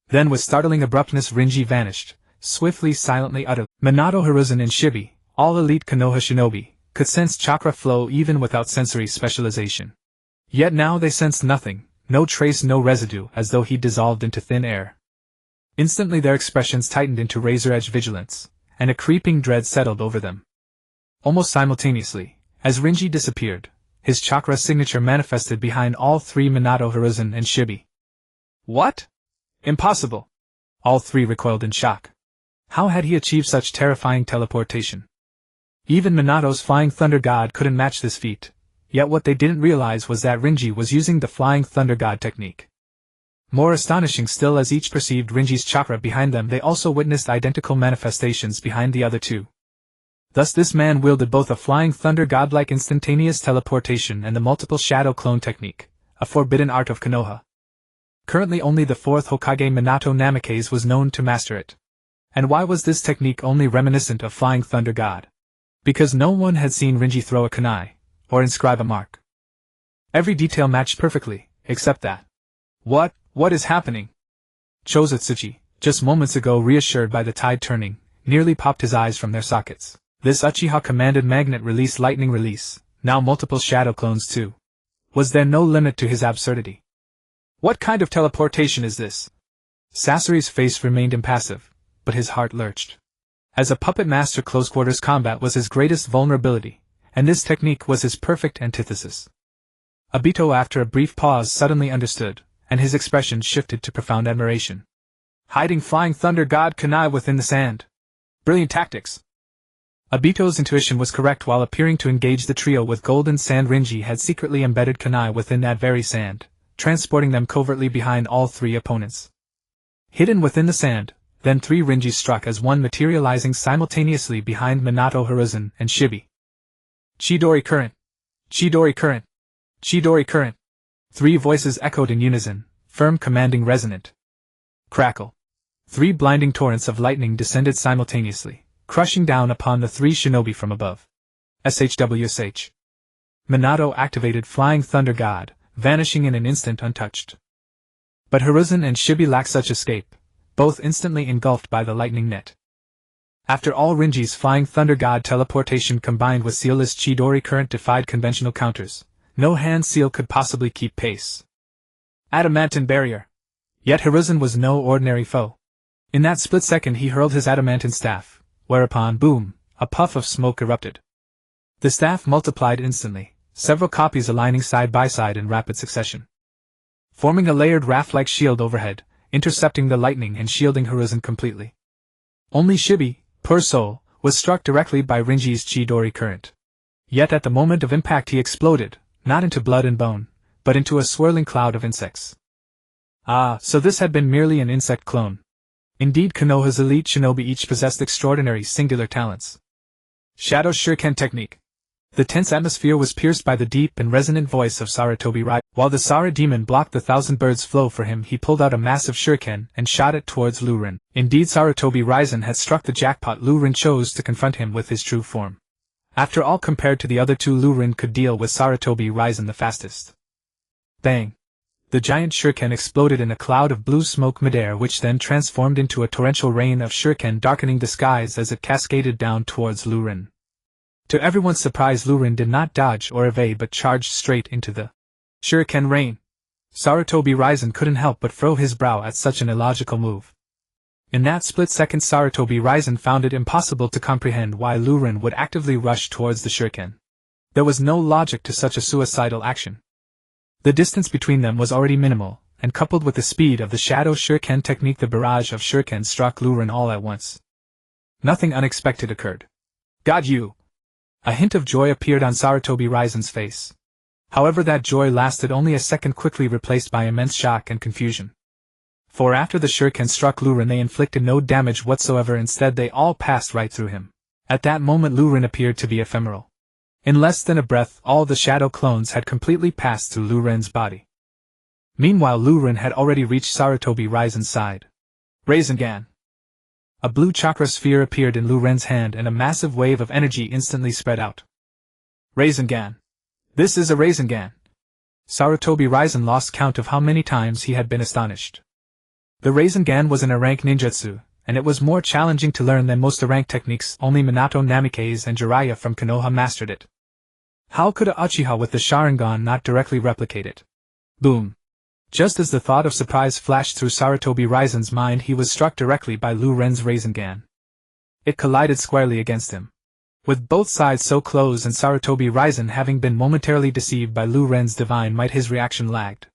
Then with startling abruptness Rinnegan vanished, swiftly, silently uttered. Minato, Hiruzen and Shibi, all elite Konoha shinobi, could sense chakra flow even without sensory specialization. Yet now they sensed nothing, no trace, no residue, as though he'd dissolved into thin air. Instantly their expressions tightened into razor-edge vigilance, and a creeping dread settled over them. Almost simultaneously, as Rinnegan disappeared, his chakra signature manifested behind all 3, Minato, Hiruzen and Shibi. What? Impossible! All 3 recoiled in shock. How had he achieved such terrifying teleportation? Even Minato's Flying Thunder God couldn't match this feat, yet what they didn't realize was that Rinnegan was using the Flying Thunder God technique. More astonishing still, as each perceived Rinnegan's chakra behind them, they also witnessed identical manifestations behind the other 2. Thus this man wielded both a Flying Thunder God-like instantaneous teleportation and the multiple shadow clone technique, a forbidden art of Konoha. Currently only the fourth Hokage Minato Namikaze was known to master it. And why was this technique only reminiscent of Flying Thunder God? Because no one had seen Rinnegan throw a kunai, or inscribe a mark. Every detail matched perfectly, except that. What is happening? Chosatsuchi, just moments ago reassured by the tide turning, nearly popped his eyes from their sockets. This Uchiha commanded magnet release lightning release, now multiple shadow clones too. Was there no limit to his absurdity? What kind of teleportation is this? Sasori's face remained impassive, but his heart lurched. As a puppet master, close quarters combat was his greatest vulnerability, and this technique was his perfect antithesis. Obito, after a brief pause, suddenly understood, and his expression shifted to profound admiration. Hiding Flying Thunder God kunai within the sand. Brilliant tactics. Obito's intuition was correct. While appearing to engage the trio with golden sand, Rinnegan had secretly embedded kunai within that very sand, transporting them covertly behind all three opponents. Hidden within the sand, then three Rinnegan struck as one, materializing simultaneously behind Minato, Hiruzen, and Shinobi. Chidori current! Chidori current! Chidori current! Three voices echoed in unison, firm, commanding, resonant. Crackle! Three blinding torrents of lightning descended simultaneously, crushing down upon the three shinobi from above. SHWSH. Minato activated Flying Thunder God, vanishing in an instant untouched. But Hiruzen and Shinobi lacked such escape, both instantly engulfed by the lightning net. After all, Rinnegan's Flying Thunder God teleportation combined with sealless Chidori current defied conventional counters. No hand seal could possibly keep pace. Adamantine barrier. Yet Hiruzen was no ordinary foe. In that split second he hurled his adamantine staff, whereupon, boom, a puff of smoke erupted. The staff multiplied instantly, several copies aligning side by side in rapid succession, forming a layered raft-like shield overhead, intercepting the lightning and shielding Hiruzen completely. Only Shinobi, poor soul, was struck directly by Rinnegan's Chidori current. Yet at the moment of impact he exploded, not into blood and bone, but into a swirling cloud of insects. Ah, so this had been merely an insect clone. Indeed, Konoha's elite shinobi each possessed extraordinary singular talents. Shadow Shuriken technique. The tense atmosphere was pierced by the deep and resonant voice of Sarutobi Raisen. While the Sara demon blocked the thousand birds' flow for him, he pulled out a massive shuriken and shot it towards Rinnegan. Indeed, Sarutobi Raisen had struck the jackpot. Rinnegan chose to confront him with his true form. After all, compared to the other two, Rinnegan could deal with Sarutobi Raisen the fastest. Bang! The giant shuriken exploded in a cloud of blue smoke midair, which then transformed into a torrential rain of shuriken, darkening the skies as it cascaded down towards Rinnegan. To everyone's surprise, Rinnegan did not dodge or evade but charged straight into the shuriken rain. Sarutobi Raisen couldn't help but furrow his brow at such an illogical move. In that split second, Sarutobi Raisen found it impossible to comprehend why Rinnegan would actively rush towards the shuriken. There was no logic to such a suicidal action. The distance between them was already minimal, and coupled with the speed of the Shadow Shuriken technique, the barrage of shurikens struck Rinnegan all at once. Nothing unexpected occurred. "Got you!" A hint of joy appeared on Sarutobi Raisen's face. However, that joy lasted only a second, quickly replaced by immense shock and confusion. For after the shuriken struck Rinnegan, they inflicted no damage whatsoever. Instead, they all passed right through him. At that moment, Rinnegan appeared to be ephemeral. In less than a breath, all the shadow clones had completely passed through Rinnegan's body. Meanwhile, Rinnegan had already reached Sarutobi Raisen's side. Rinnegan! A blue chakra sphere appeared in Rinnegan's hand, and a massive wave of energy instantly spread out. Rinnegan! This is a Rinnegan! Sarutobi Raisen lost count of how many times he had been astonished. The Rinnegan was an A-rank ninjutsu, and it was more challenging to learn than most A-rank techniques. Only Minato Namikaze and Jiraiya from Konoha mastered it. How could a Uchiha with the Sharingan not directly replicate it? Boom! Just as the thought of surprise flashed through Sarutobi Raisen's mind, he was struck directly by Rinnegan's Rinnegan. It collided squarely against him. With both sides so close and Sarutobi Raisen having been momentarily deceived by Rinnegan's divine might, his reaction lagged.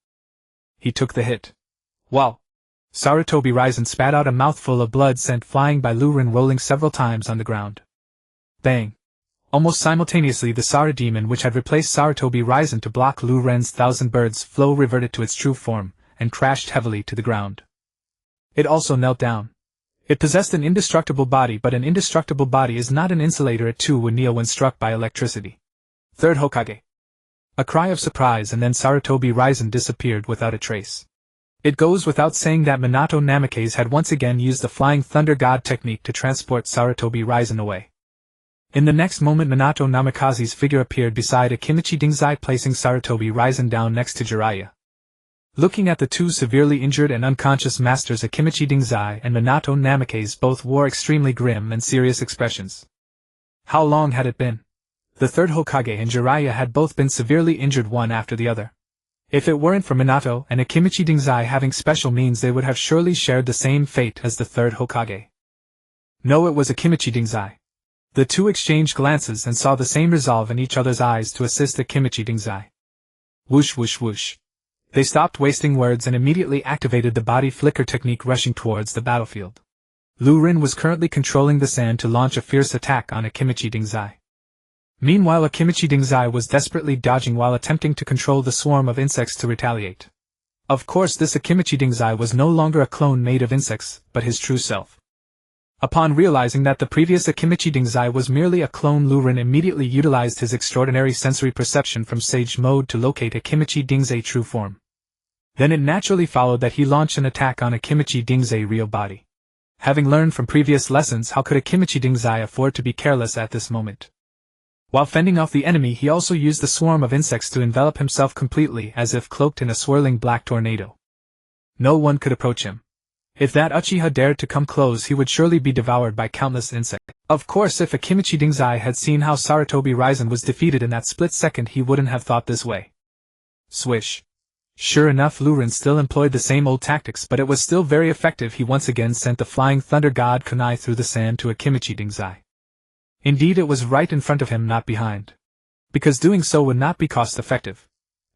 He took the hit. Wow! Sarutobi Raisen spat out a mouthful of blood sent flying by Rinnegan, rolling several times on the ground. Bang! Almost simultaneously, the Sara demon, which had replaced Sarutobi Raisen to block Rinnegan's thousand birds' flow, reverted to its true form, and crashed heavily to the ground. It also knelt down. It possessed an indestructible body, but an indestructible body is not an insulator. It too would kneel when struck by electricity. Third Hokage! A cry of surprise, and then Sarutobi Raisen disappeared without a trace. It goes without saying that Minato Namikaze had once again used the Flying Thunder God technique to transport Sarutobi Raizen away. In the next moment, Minato Namikaze's figure appeared beside Akimichi Dingzai, placing Sarutobi Raizen down next to Jiraiya. Looking at the two severely injured and unconscious masters, Akimichi Dingzai and Minato Namikaze both wore extremely grim and serious expressions. How long had it been? The third Hokage and Jiraiya had both been severely injured, one after the other. If it weren't for Minato and Akimichi Dingzai having special means, they would have surely shared the same fate as the third Hokage. No, it was Akimichi Dingzai. The two exchanged glances and saw the same resolve in each other's eyes to assist Akimichi Dingzai. Whoosh whoosh whoosh. They stopped wasting words and immediately activated the body flicker technique, rushing towards the battlefield. Lu Rin was currently controlling the sand to launch a fierce attack on Akimichi Dingzai. Meanwhile, Akimichi Dingzai was desperately dodging while attempting to control the swarm of insects to retaliate. Of course, this Akimichi Dingzai was no longer a clone made of insects, but his true self. Upon realizing that the previous Akimichi Dingzai was merely a clone, Lu Rin immediately utilized his extraordinary sensory perception from Sage Mode to locate Akimichi Dingzai's true form. Then it naturally followed that he launched an attack on Akimichi Dingzai's real body. Having learned from previous lessons, how could Akimichi Dingzai afford to be careless at this moment? While fending off the enemy, he also used the swarm of insects to envelop himself completely, as if cloaked in a swirling black tornado. No one could approach him. If that Uchiha dared to come close, he would surely be devoured by countless insects. Of course, if Akimichi Dingzai had seen how Sarutobi Raizen was defeated in that split second, he wouldn't have thought this way. Swish. Sure enough, Lu Rin still employed the same old tactics, but it was still very effective. He once again sent the Flying Thunder God Kunai through the sand to Akimichi Dingzai. Indeed, it was right in front of him, not behind. Because doing so would not be cost-effective.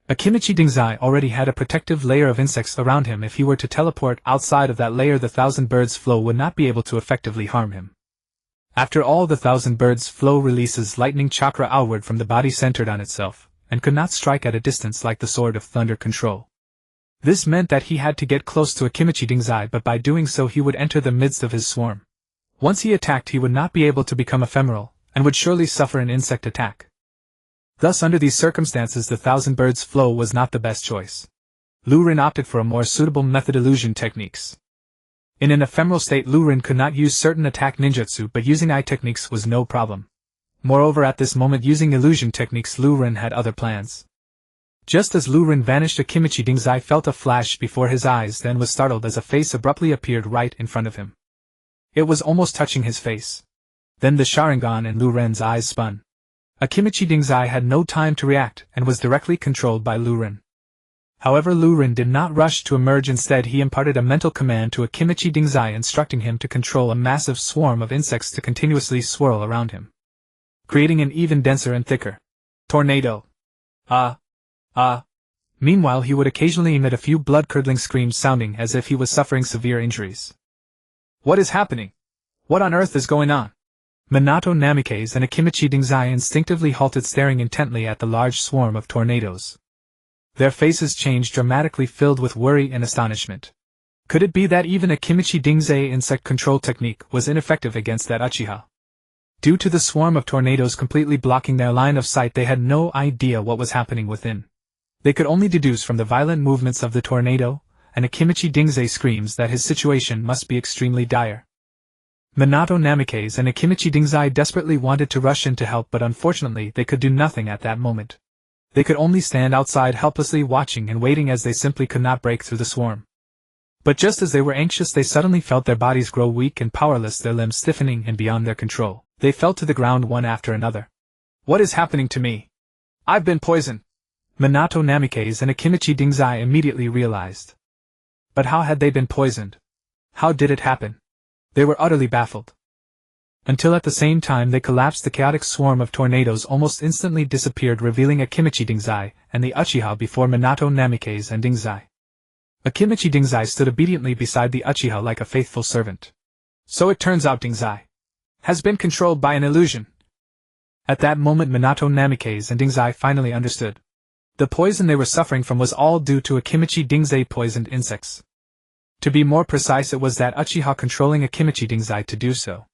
Akimichi Dingzai already had a protective layer of insects around him. If he were to teleport outside of that layer, the Thousand Birds Flow would not be able to effectively harm him. After all, the Thousand Birds Flow releases lightning chakra outward from the body centered on itself, and could not strike at a distance like the Sword of Thunder control. This meant that he had to get close to Akimichi Dingzai, but by doing so he would enter the midst of his swarm. Once he attacked, he would not be able to become ephemeral, and would surely suffer an insect attack. Thus, under these circumstances, the Thousand Birds Flow was not the best choice. Lu Rin opted for a more suitable method: illusion techniques. In an ephemeral state, Lu Rin could not use certain attack ninjutsu, but using eye techniques was no problem. Moreover, at this moment, using illusion techniques, Lu Rin had other plans. Just as Lu Rin vanished, Akimichi Dingzai felt a flash before his eyes, then was startled as a face abruptly appeared right in front of him. It was almost touching his face. Then the Sharingan in Lu Rin's eyes spun. Akimichi Dingzai had no time to react and was directly controlled by Lu Rin. However, Lu Rin did not rush to emerge. Instead, he imparted a mental command to Akimichi Dingzai, instructing him to control a massive swarm of insects to continuously swirl around him, creating an even denser and thicker tornado. Meanwhile, he would occasionally emit a few blood-curdling screams, sounding as if he was suffering severe injuries. What is happening? What on earth is going on? Minato Namikaze and Akimichi Dingzai instinctively halted, staring intently at the large swarm of tornadoes. Their faces changed dramatically, filled with worry and astonishment. Could it be that even Akimichi Dingzai's insect control technique was ineffective against that Uchiha? Due to the swarm of tornadoes completely blocking their line of sight, they had no idea what was happening within. They could only deduce from the violent movements of the tornado, and Akimichi Dingzai's screams, that his situation must be extremely dire. Minato Namikaze and Akimichi Dingzai desperately wanted to rush in to help, but unfortunately they could do nothing at that moment. They could only stand outside helplessly watching and waiting, as they simply could not break through the swarm. But just as they were anxious, they suddenly felt their bodies grow weak and powerless, their limbs stiffening and beyond their control. They fell to the ground one after another. What is happening to me? I've been poisoned! Minato Namikaze and Akimichi Dingzai immediately realized. But how had they been poisoned? How did it happen? They were utterly baffled. Until at the same time they collapsed, the chaotic swarm of tornadoes almost instantly disappeared, revealing Akimichi Dingzai and the Uchiha before Minato Namikaze and Dingzai. Akimichi Dingzai stood obediently beside the Uchiha like a faithful servant. So it turns out Dingzai has been controlled by an illusion. At that moment, Minato Namikaze and Dingzai finally understood. The poison they were suffering from was all due to Akimichi Dingzai poisoned insects. To be more precise, it was that Uchiha controlling Akimichi Dingzai to do so.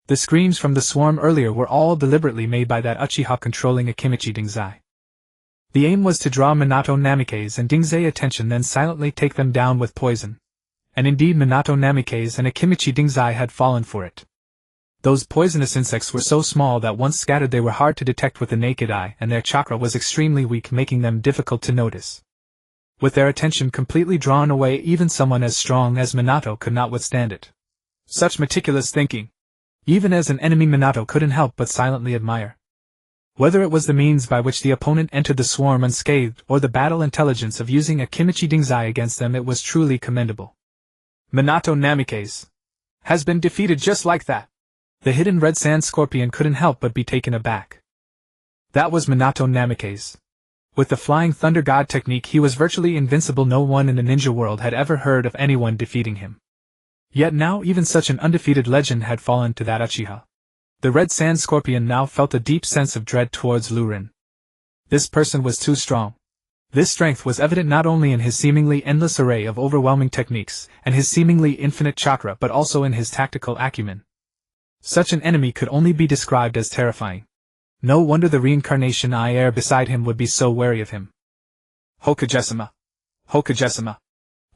The screams from the swarm earlier were all deliberately made by that Uchiha controlling Akimichi Dingzai. The aim was to draw Minato Namikaze and Dingzei attention, then silently take them down with poison. And indeed Minato Namikaze and Akimichi Dingzai had fallen for it. Those poisonous insects were so small that once scattered they were hard to detect with the naked eye, and their chakra was extremely weak, making them difficult to notice. With their attention completely drawn away, even someone as strong as Minato could not withstand it. Such meticulous thinking! Even as an enemy, Minato couldn't help but silently admire. Whether it was the means by which the opponent entered the swarm unscathed, or the battle intelligence of using Akimichi Dingzai against them, it was truly commendable. Minato Namikaze has been defeated just like that. The hidden red sand scorpion couldn't help but be taken aback. That was Minato Namikaze. With the flying thunder god technique, he was virtually invincible. No one in the ninja world had ever heard of anyone defeating him. Yet now even such an undefeated legend had fallen to that Uchiha. The red sand scorpion now felt a deep sense of dread towards Lurin. This person was too strong. This strength was evident not only in his seemingly endless array of overwhelming techniques and his seemingly infinite chakra, but also in his tactical acumen. Such an enemy could only be described as terrifying. No wonder the reincarnation heir beside him would be so wary of him. Hokage-sama! Hokage-sama!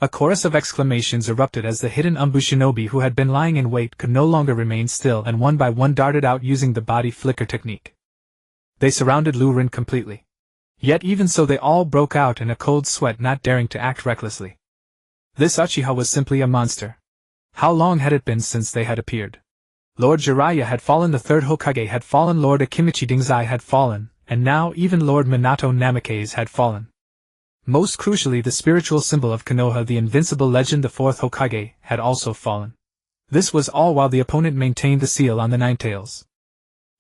A chorus of exclamations erupted as the hidden Umbu shinobi who had been lying in wait could no longer remain still, and one by one darted out using the body flicker technique. They surrounded Lurin completely. Yet even so they all broke out in a cold sweat, not daring to act recklessly. This Uchiha was simply a monster. How long had it been since they had appeared? Lord Jiraiya had fallen, the third Hokage had fallen, Lord Akimichi Dingzai had fallen, and now even Lord Minato Namikaze had fallen. Most crucially, the spiritual symbol of Konoha, the Invincible legend, the fourth Hokage, had also fallen. This was all while the opponent maintained the seal on the Ninetales.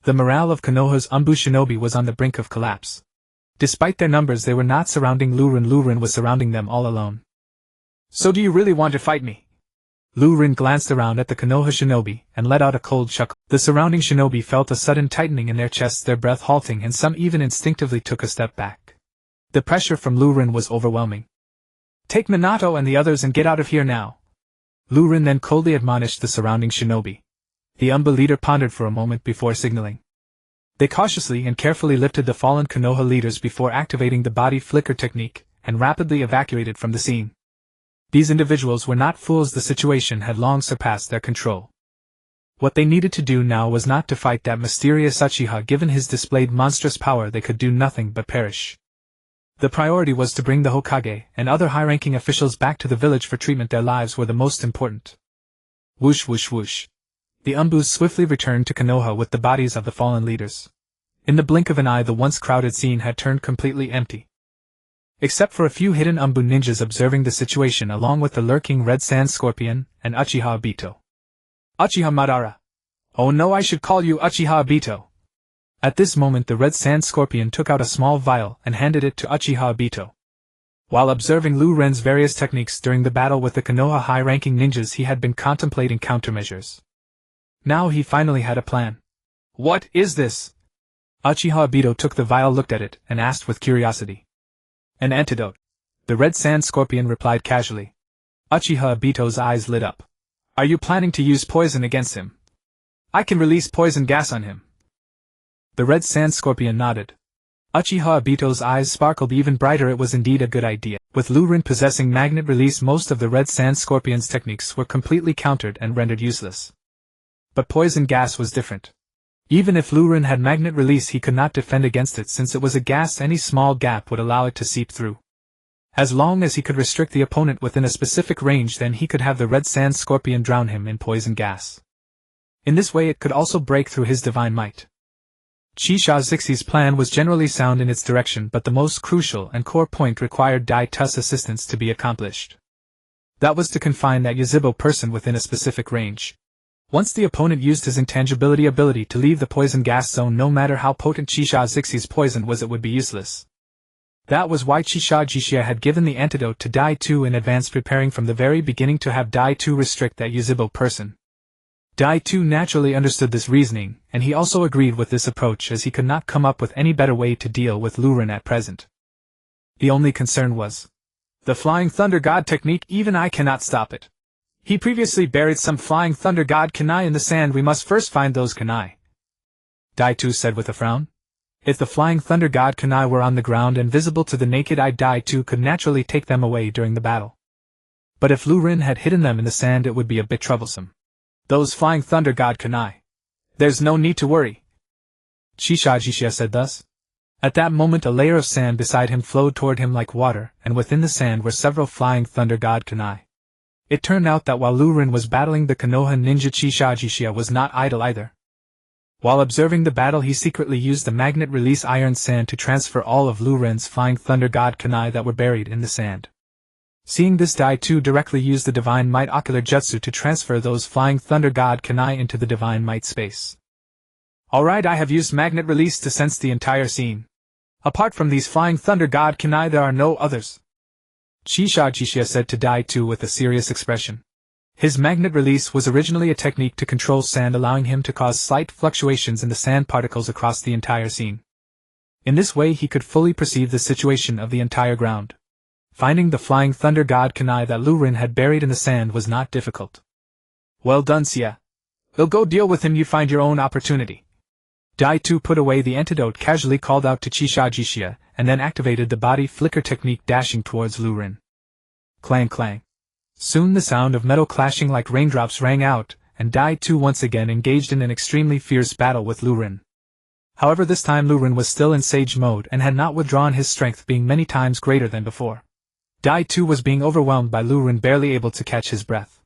The morale of Konoha's Umbu shinobi was on the brink of collapse. Despite their numbers, they were not surrounding Lurin. Lurin was surrounding them all alone. So do you really want to fight me? Lurin glanced around at the Konoha shinobi and let out a cold chuckle. The surrounding shinobi felt a sudden tightening in their chests, their breath halting, and some even instinctively took a step back. The pressure from Lurin was overwhelming. Take Minato and the others and get out of here now. Lurin then coldly admonished the surrounding shinobi. The Umbu leader pondered for a moment before signaling. They cautiously and carefully lifted the fallen Konoha leaders before activating the body flicker technique, and rapidly evacuated from the scene. These individuals were not fools. The situation had long surpassed their control. What they needed to do now was not to fight that mysterious Uchiha. Given his displayed monstrous power, they could do nothing but perish. The priority was to bring the Hokage and other high-ranking officials back to the village for treatment. Their lives were the most important. Whoosh whoosh whoosh. The Umbus swiftly returned to Konoha with the bodies of the fallen leaders. In the blink of an eye, the once crowded scene had turned completely empty. Except for a few hidden Umbu ninjas observing the situation, along with the lurking red sand scorpion and Uchiha Obito. Uchiha Madara! Oh no, I should call you Uchiha Obito! At this moment the red sand scorpion took out a small vial and handed it to Uchiha Obito. While observing Lurin's various techniques during the battle with the Konoha high-ranking ninjas, he had been contemplating countermeasures. Now he finally had a plan. What is this? Uchiha Obito took the vial, looked at it, and asked with curiosity. An antidote. The red sand scorpion replied casually. Uchiha Obito's eyes lit up. Are you planning to use poison against him? I can release poison gas on him. The red sand scorpion nodded. Uchiha Obito's eyes sparkled even brighter. It was indeed a good idea. With Lurin possessing magnet release, most of the red sand scorpion's techniques were completely countered and rendered useless. But poison gas was different. Even if Lurin had magnet release, he could not defend against it, since it was a gas. Any small gap would allow it to seep through. As long as he could restrict the opponent within a specific range, then he could have the red sand scorpion drown him in poison gas. In this way it could also break through his divine might. Chisha Zixi's plan was generally sound in its direction, but the most crucial and core point required Dai-Tu's assistance to be accomplished. That was to confine that Yuzhibo person within a specific range. Once the opponent used his intangibility ability to leave the poison gas zone, no matter how potent Chisha Zixi's poison was, it would be useless. That was why Chisha Jishia had given the antidote to Dai-Tu in advance, preparing from the very beginning to have Dai-Tu restrict that Yuzhibo person. Dai-Tu naturally understood this reasoning, and he also agreed with this approach, as he could not come up with any better way to deal with Lurin at present. The only concern was the Flying Thunder God technique. Even I cannot stop it. He previously buried some Flying Thunder God kunai in the sand. We must first find those kunai. Dai-Tu said with a frown. If the flying thunder god kunai were on the ground and visible to the naked eye, Dai-Tu could naturally take them away during the battle. But if Lu Rin had hidden them in the sand, it would be a bit troublesome. Those flying thunder god kunai. There's no need to worry, Shisha said thus. At that moment a layer of sand beside him flowed toward him like water, and within the sand were several flying thunder god kunai. It turned out that while Lu Rin was battling the Konoha ninja, Shisha was not idle either. While observing the battle, he secretly used the magnet release iron sand to transfer all of Lu Rin's flying thunder god kunai that were buried in the sand. Seeing this, Dai-Tu directly used the divine might ocular jutsu to transfer those flying thunder god kunai into the divine might space. Alright, I have used magnet release to sense the entire scene. Apart from these flying thunder god kunai, there are no others, Shisha said to Dai-Tu with a serious expression. His magnet release was originally a technique to control sand, allowing him to cause slight fluctuations in the sand particles across the entire scene. In this way he could fully perceive the situation of the entire ground. Finding the flying thunder god kunai that Lu Rin had buried in the sand was not difficult. Well done, Xia. We'll go deal with him, you find your own opportunity. Dai-Tu put away the antidote, casually called out to Shisha, and then activated the body flicker technique, dashing towards Lu Rin. Clang clang. Soon the sound of metal clashing like raindrops rang out, and Dai-Tu once again engaged in an extremely fierce battle with Lu Rin. However, this time Lu Rin was still in sage mode and had not withdrawn, his strength being many times greater than before. Dai-Tu was being overwhelmed by Lu Rin, barely able to catch his breath.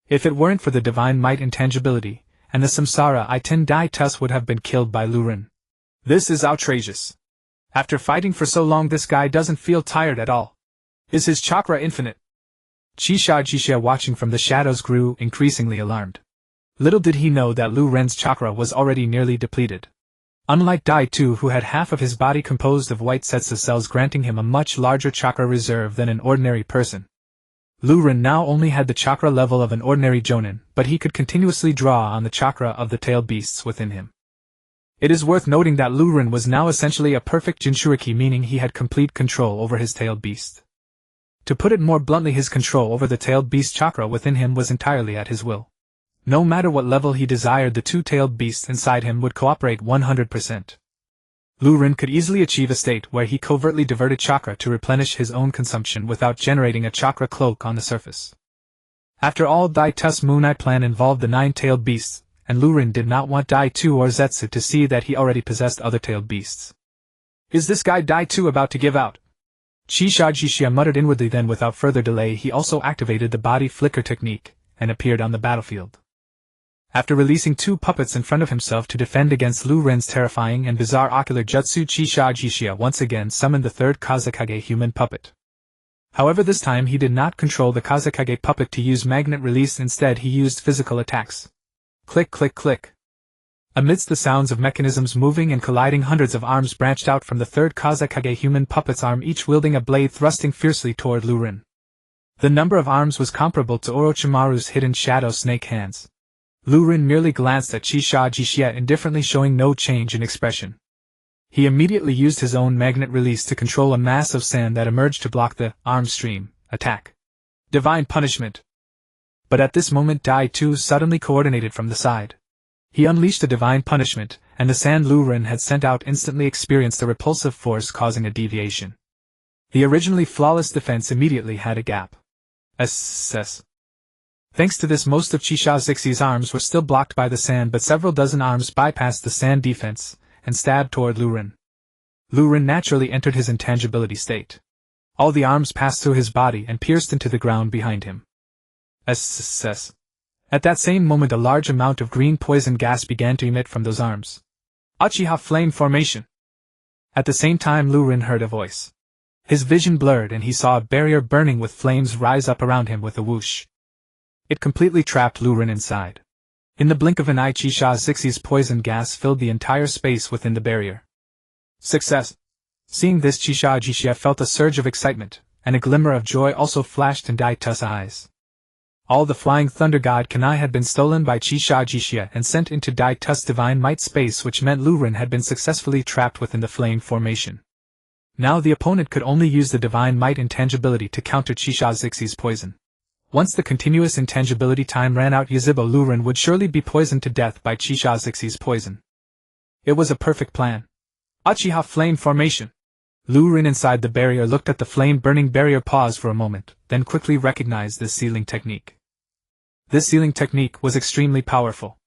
If it weren't for the divine might intangibility and the Samsara I-10, Dai-Tu would have been killed by Lu Rin. This is outrageous. After fighting for so long, this guy doesn't feel tired at all. Is his chakra infinite? Shisha, watching from the shadows, grew increasingly alarmed. Little did he know that Lu Ren's chakra was already nearly depleted. Unlike Dai-Tu, who had half of his body composed of white setsa cells, granting him a much larger chakra reserve than an ordinary person, Lu Ren now only had the chakra level of an ordinary jonin, but he could continuously draw on the chakra of the tailed beasts within him. It is worth noting that Lu Ren was now essentially a perfect Jinchuriki, meaning he had complete control over his tailed beast. To put it more bluntly, his control over the tailed beast chakra within him was entirely at his will. No matter what level he desired, the two tailed beasts inside him would cooperate 100%. Lu Ren could easily achieve a state where he covertly diverted chakra to replenish his own consumption without generating a chakra cloak on the surface. After all, Dai-Tu's Moon Eye plan involved the 9 tailed beasts, and Lu Ren did not want Dai-Tu or Zetsu to see that he already possessed other tailed beasts. Is this guy Dai-Tu about to give out? Shisha muttered inwardly. Then without further delay he also activated the body flicker technique, and appeared on the battlefield. After releasing 2 puppets in front of himself to defend against Lu Ren's terrifying and bizarre ocular jutsu, Shisha once again summoned the 3rd Kazekage human puppet. However, this time he did not control the Kazekage puppet to use magnet release, instead he used physical attacks. Click click click. Amidst the sounds of mechanisms moving and colliding, hundreds of arms branched out from the 3rd Kazekage human puppet's arm, each wielding a blade thrusting fiercely toward Lu Ren. The number of arms was comparable to Orochimaru's hidden shadow snake hands. Lu Ren merely glanced at Shisha, indifferently, showing no change in expression. He immediately used his own magnet release to control a mass of sand that emerged to block the arm stream attack. Divine punishment. But at this moment Dai-Tu suddenly coordinated from the side. He unleashed a divine punishment, and the sand Lu Ren had sent out instantly experienced a repulsive force, causing a deviation. The originally flawless defense immediately had a gap. Thanks to this, most of Shisha Zixi's arms were still blocked by the sand, but several dozen arms bypassed the sand defense and stabbed toward Lu Ren. Lu Ren naturally entered his intangibility state. All the arms passed through his body and pierced into the ground behind him. At that same moment a large amount of green poison gas began to emit from those arms. Uchiha flame formation. At the same time Lu Ren heard a voice. His vision blurred and he saw a barrier burning with flames rise up around him with a whoosh. It completely trapped Lu Ren inside. In the blink of an eye, Shisha Zixi's poison gas filled the entire space within the barrier. Success! Seeing this, Shisha felt a surge of excitement, and a glimmer of joy also flashed in Dai-Tu's eyes. All the flying thunder god kunai had been stolen by Shisha and sent into Dai-Tu's divine might space, which meant Lu Ren had been successfully trapped within the flame formation. Now the opponent could only use the divine might intangibility to counter Shisha Zixi's poison. Once the continuous intangibility time ran out, Yuzhibo, Lu Ren would surely be poisoned to death by Shisha Zixi's poison. It was a perfect plan. Uchiha Flame Formation. Lu Rin inside the barrier looked at the flame-burning barrier, paused for a moment, then quickly recognized this sealing technique. This sealing technique was extremely powerful.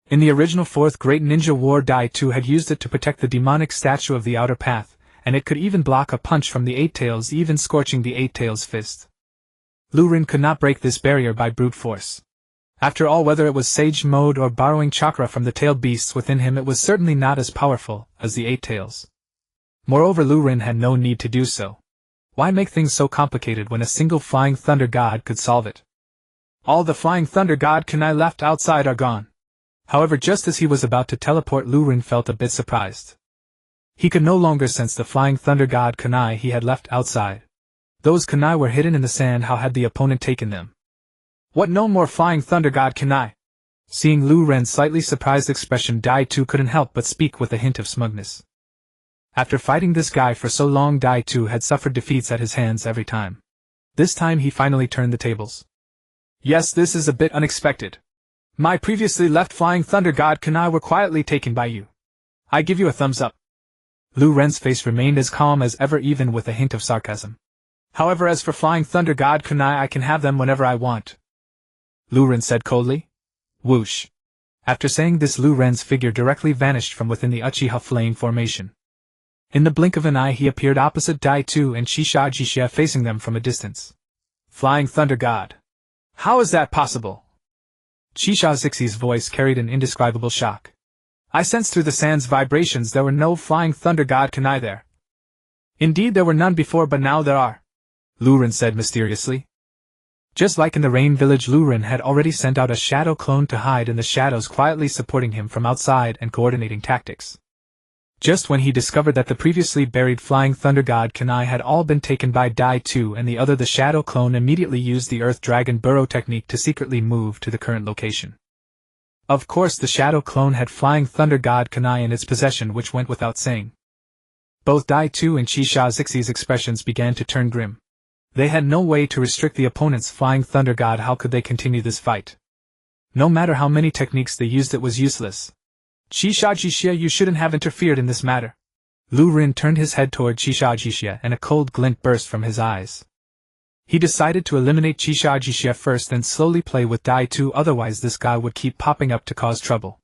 In the original Fourth Great Ninja War, Dai 2 had used it to protect the demonic statue of the Outer Path, and it could even block a punch from the Eight Tails, even scorching the Eight Tails' fist. Lu Rin could not break this barrier by brute force. After all, whether it was Sage Mode or borrowing chakra from the tailed beasts within him, it was certainly not as powerful as the Eight Tails. Moreover, Lu Rin had no need to do so. Why make things so complicated when a single Flying Thunder God could solve it? All the Flying Thunder God kunai left outside are gone. However, just as he was about to teleport, Lu Rin felt a bit surprised. He could no longer sense the Flying Thunder God kunai he had left outside. Those kunai were hidden in the sand. How had the opponent taken them? What, no more Flying Thunder God kunai? Seeing Lu Ren's slightly surprised expression, Dai 2 couldn't help but speak with a hint of smugness. After fighting this guy for so long, Dai 2 had suffered defeats at his hands every time. This time he finally turned the tables. Yes, this is a bit unexpected. My previously left Flying Thunder God kunai were quietly taken by you. I give you a thumbs up. Lu Ren's face remained as calm as ever, even with a hint of sarcasm. However, as for Flying Thunder God kunai, I can have them whenever I want. Lu Ren said coldly. Whoosh. After saying this, Lu Ren's figure directly vanished from within the Uchiha Flame Formation. In the blink of an eye he appeared opposite Dai 2 and Shisha, facing them from a distance. Flying Thunder God. How is that possible? Shisha's voice carried an indescribable shock. I sensed through the sand's vibrations there were no Flying Thunder God kunai there. Indeed, there were none before, but now there are, Lu Ren said mysteriously. Just like in the Rain Village, Lu Ren had already sent out a shadow clone to hide in the shadows, quietly supporting him from outside and coordinating tactics. Just when he discovered that the previously buried Flying Thunder God kunai had all been taken by Dai 2 and the other, the shadow clone immediately used the Earth Dragon Burrow technique to secretly move to the current location. Of course, the shadow clone had Flying Thunder God kunai in its possession, which went without saying. Both Dai 2 and Shisha's expressions began to turn grim. They had no way to restrict the opponent's Flying Thunder God. How could they continue this fight? No matter how many techniques they used, it was useless. Shisha, you shouldn't have interfered in this matter. Lu Rin turned his head toward Shisha and a cold glint burst from his eyes. He decided to eliminate Shisha first, then slowly play with Dai 2, otherwise this guy would keep popping up to cause trouble.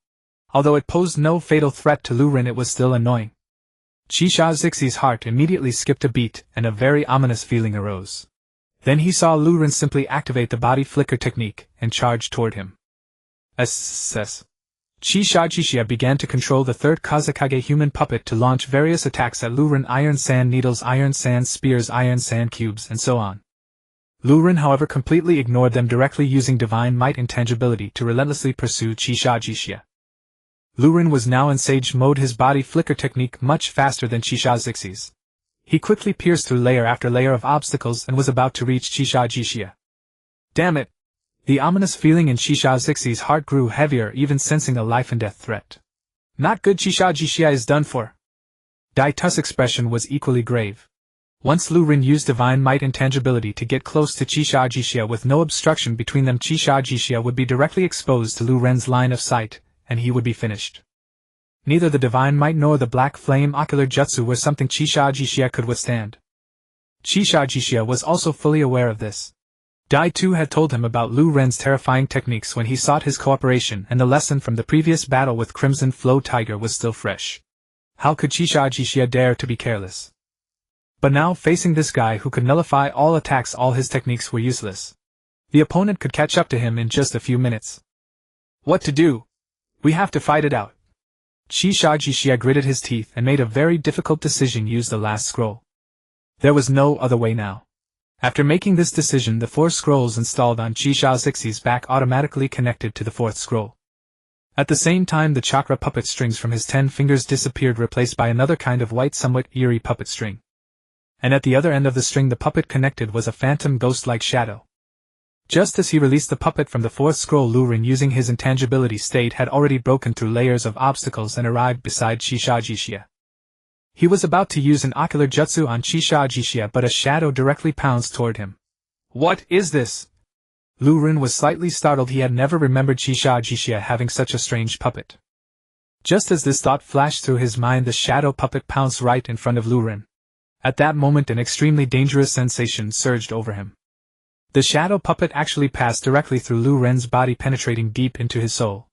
Although it posed no fatal threat to Lu Rin, it was still annoying. Shisha's heart immediately skipped a beat, and a very ominous feeling arose. Then he saw Lu Rin simply activate the body flicker technique and charge toward him. Shisha began to control the third Kazekage human puppet to launch various attacks at Lu Rin: iron sand needles, iron sand spears, iron sand cubes, and so on. Lu Rin, however, completely ignored them, directly using divine might intangibility to relentlessly pursue Shisha. Lu Rin was now in Sage Mode, his body flicker technique much faster than Shisha's. He quickly pierced through layer after layer of obstacles and was about to reach Shisha. Damn it! The ominous feeling in Shisha's heart grew heavier, even sensing a life-and-death threat. Not good, Shisha is done for. Dai 2's expression was equally grave. Once Lu Rin used divine might intangibility to get close to Shisha with no obstruction between them, Shisha would be directly exposed to Lu Ren's line of sight, and he would be finished. Neither the divine might nor the black flame ocular jutsu were something Shisha could withstand. Shisha was also fully aware of this. Dai 2 had told him about Lu Ren's terrifying techniques when he sought his cooperation, and the lesson from the previous battle with Crimson Flow Tiger was still fresh. How could Shisha dare to be careless? But now, facing this guy who could nullify all attacks, all his techniques were useless. The opponent could catch up to him in just a few minutes. What to do? We have to fight it out. Shisha gritted his teeth and made a very difficult decision: use the last scroll. There was no other way now. After making this decision, the 4 scrolls installed on Shisha's back automatically connected to the 4th scroll. At the same time, the chakra puppet strings from his 10 fingers disappeared, replaced by another kind of white, somewhat eerie puppet string. And at the other end of the string the puppet connected was a phantom ghost-like shadow. Just as he released the puppet from the 4th scroll, Lu Rin, using his intangibility state, had already broken through layers of obstacles and arrived beside Shisha. He was about to use an ocular jutsu on Shisha, but a shadow directly pounced toward him. What is this? Lu Rin was slightly startled. He had never remembered Shisha having such a strange puppet. Just as this thought flashed through his mind, the shadow puppet pounced right in front of Lu Ren. At that moment, an extremely dangerous sensation surged over him. The shadow puppet actually passed directly through Lu Ren's body, penetrating deep into his soul.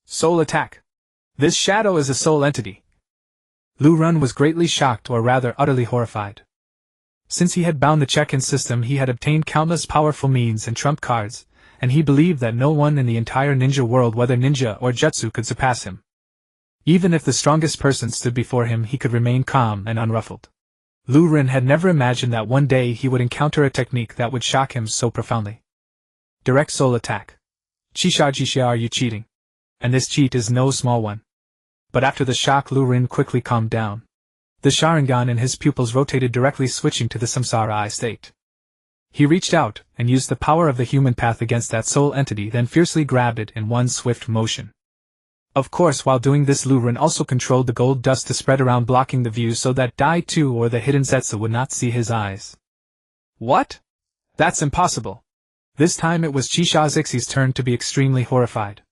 Soul attack! This shadow is a soul entity. Lu Ren was greatly shocked, or rather utterly horrified. Since he had bound the check-in system, he had obtained countless powerful means and trump cards, and he believed that no one in the entire ninja world, whether ninja or jutsu, could surpass him. Even if the strongest person stood before him, he could remain calm and unruffled. Lu Ren had never imagined that one day he would encounter a technique that would shock him so profoundly. Direct soul attack. Chisha, are you cheating? And this cheat is no small one. But after the shock, Lu Ren quickly calmed down. The Sharingan in his pupils rotated directly, switching to the Samsara eye state. He reached out and used the power of the human path against that soul entity, then fiercely grabbed it in one swift motion. Of course, while doing this, Lu Ren also controlled the gold dust to spread around, blocking the view so that Dai 2 or the hidden Zetsu would not see his eyes. What? That's impossible. This time it was Chisha Xixi's turn to be extremely horrified.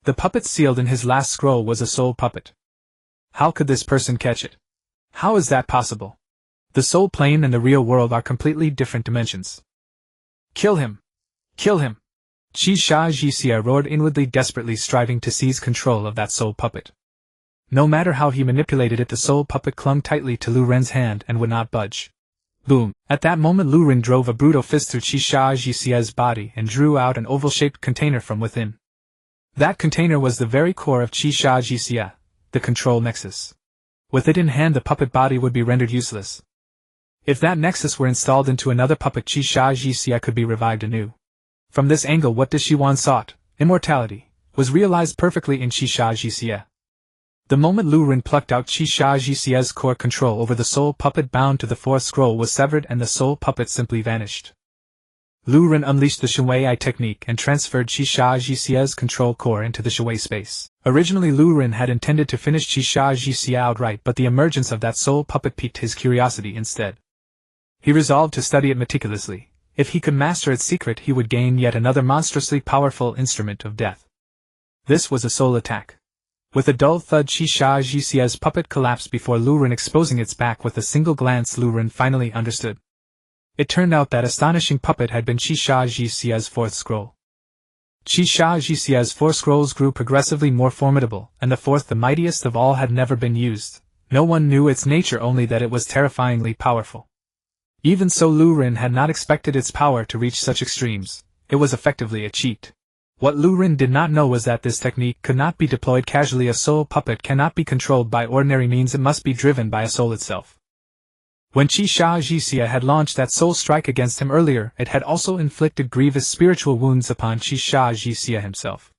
The puppet sealed in his last scroll was a soul puppet. How could this person catch it? How is that possible? The soul plane and the real world are completely different dimensions. Kill him! Kill him! Chisha Xixia roared inwardly, desperately striving to seize control of that soul puppet. No matter how he manipulated it, the soul puppet clung tightly to Lu Ren's hand and would not budge. Boom! At that moment, Lu Ren drove a brutal fist through Chisha Xixia's body and drew out an oval-shaped container from within. That container was the very core of Chisha Xixia, the control nexus. With it in hand, the puppet body would be rendered useless. If that nexus were installed into another puppet, Chisha Xixia could be revived anew. From this angle, what Deshiwan sought, immortality, was realized perfectly in Chisha Xixia. The moment Lu Ren plucked out Chisha Xixia's core, control over the soul puppet bound to the fourth scroll was severed and the soul puppet simply vanished. Lu Ren unleashed the Shui Eye technique and transferred Chisha Xixia's control core into the Shui space. Originally, Lu Ren had intended to finish Chisha Xixia outright, but the emergence of that soul puppet piqued his curiosity instead. He resolved to study it meticulously. If he could master its secret, he would gain yet another monstrously powerful instrument of death. This was a soul attack. With a dull thud, Chisha Xixia's puppet collapsed before Lu Ren, exposing its back. With a single glance, Lu Ren finally understood. It turned out that astonishing puppet had been Chisha Xixia's fourth scroll. Chisha Xixia's 4 scrolls grew progressively more formidable, and the fourth, the mightiest of all, had never been used. No one knew its nature, only that it was terrifyingly powerful. Even so, Lu Ren had not expected its power to reach such extremes. It was effectively a cheat. What Lu Ren did not know was that this technique could not be deployed casually. A soul puppet cannot be controlled by ordinary means, it must be driven by a soul itself. When Chisha Xixia had launched that soul strike against him earlier, it had also inflicted grievous spiritual wounds upon Chisha Xixia himself.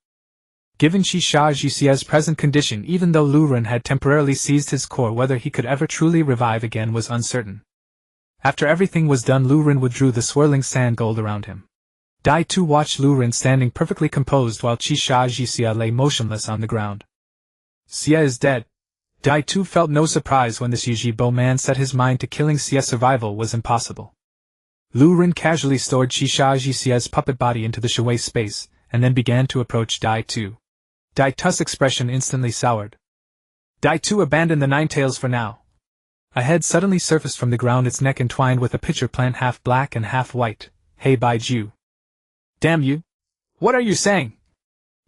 Given Chisha Xixia's present condition, even though Lu Ren had temporarily seized his core, whether he could ever truly revive again was uncertain. After everything was done, Lu Ren withdrew the swirling sand gold around him. Dai 2 watched Lu Ren standing perfectly composed while Chisha Xixia lay motionless on the ground. Xia is dead. Dai 2 felt no surprise when this Yuji-Bo man set his mind to killing Xia. Survival was impossible. Lu Ren casually stored Chisha Xixia's puppet body into the Shui space, and then began to approach Dai 2. Dai 2's expression instantly soured. Dai 2 abandoned the Nine Tails for now. A head suddenly surfaced from the ground, its neck entwined with a pitcher plant, half black and half white. Hey Baiju! Damn you! What are you saying?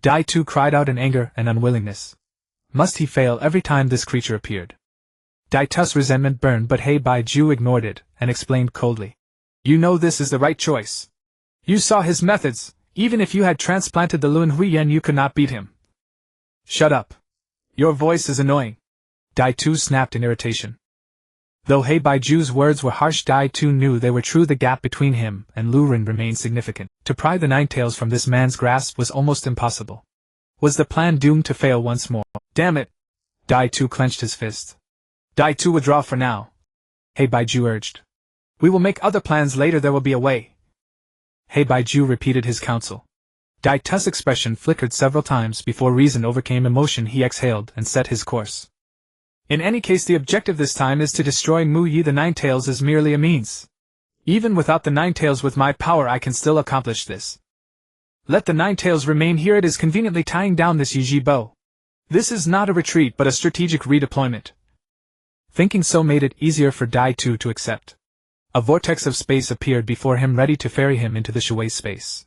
Dai 2 cried out in anger and unwillingness. Must he fail every time this creature appeared? Dai 2's resentment burned, but Hei Baiju ignored it and explained coldly. You know this is the right choice. You saw his methods. Even if you had transplanted the Lun Huiyan, you could not beat him. Shut up. Your voice is annoying. Dai 2 snapped in irritation. Though Hei Baiju's words were harsh, Dai 2 knew they were true. The gap between him and Lu Ren remained significant. To pry the Nine Tails from this man's grasp was almost impossible. Was the plan doomed to fail once more? Damn it! Dai 2 clenched his fist. Dai 2, withdraw for now. Hei Baiju urged. We will make other plans later, there will be a way. Hei Baiju repeated his counsel. Dai 2's expression flickered several times before reason overcame emotion. He exhaled and set his course. In any case, the objective this time is to destroy Mu Yi. The Nine Tails is merely a means. Even without the Nine Tails, with my power I can still accomplish this. Let the Nine Tails remain here, it is conveniently tying down this Yuji-Bo. This is not a retreat but a strategic redeployment. Thinking so made it easier for Dai Tu to accept. A vortex of space appeared before him ready to ferry him into the Shui space.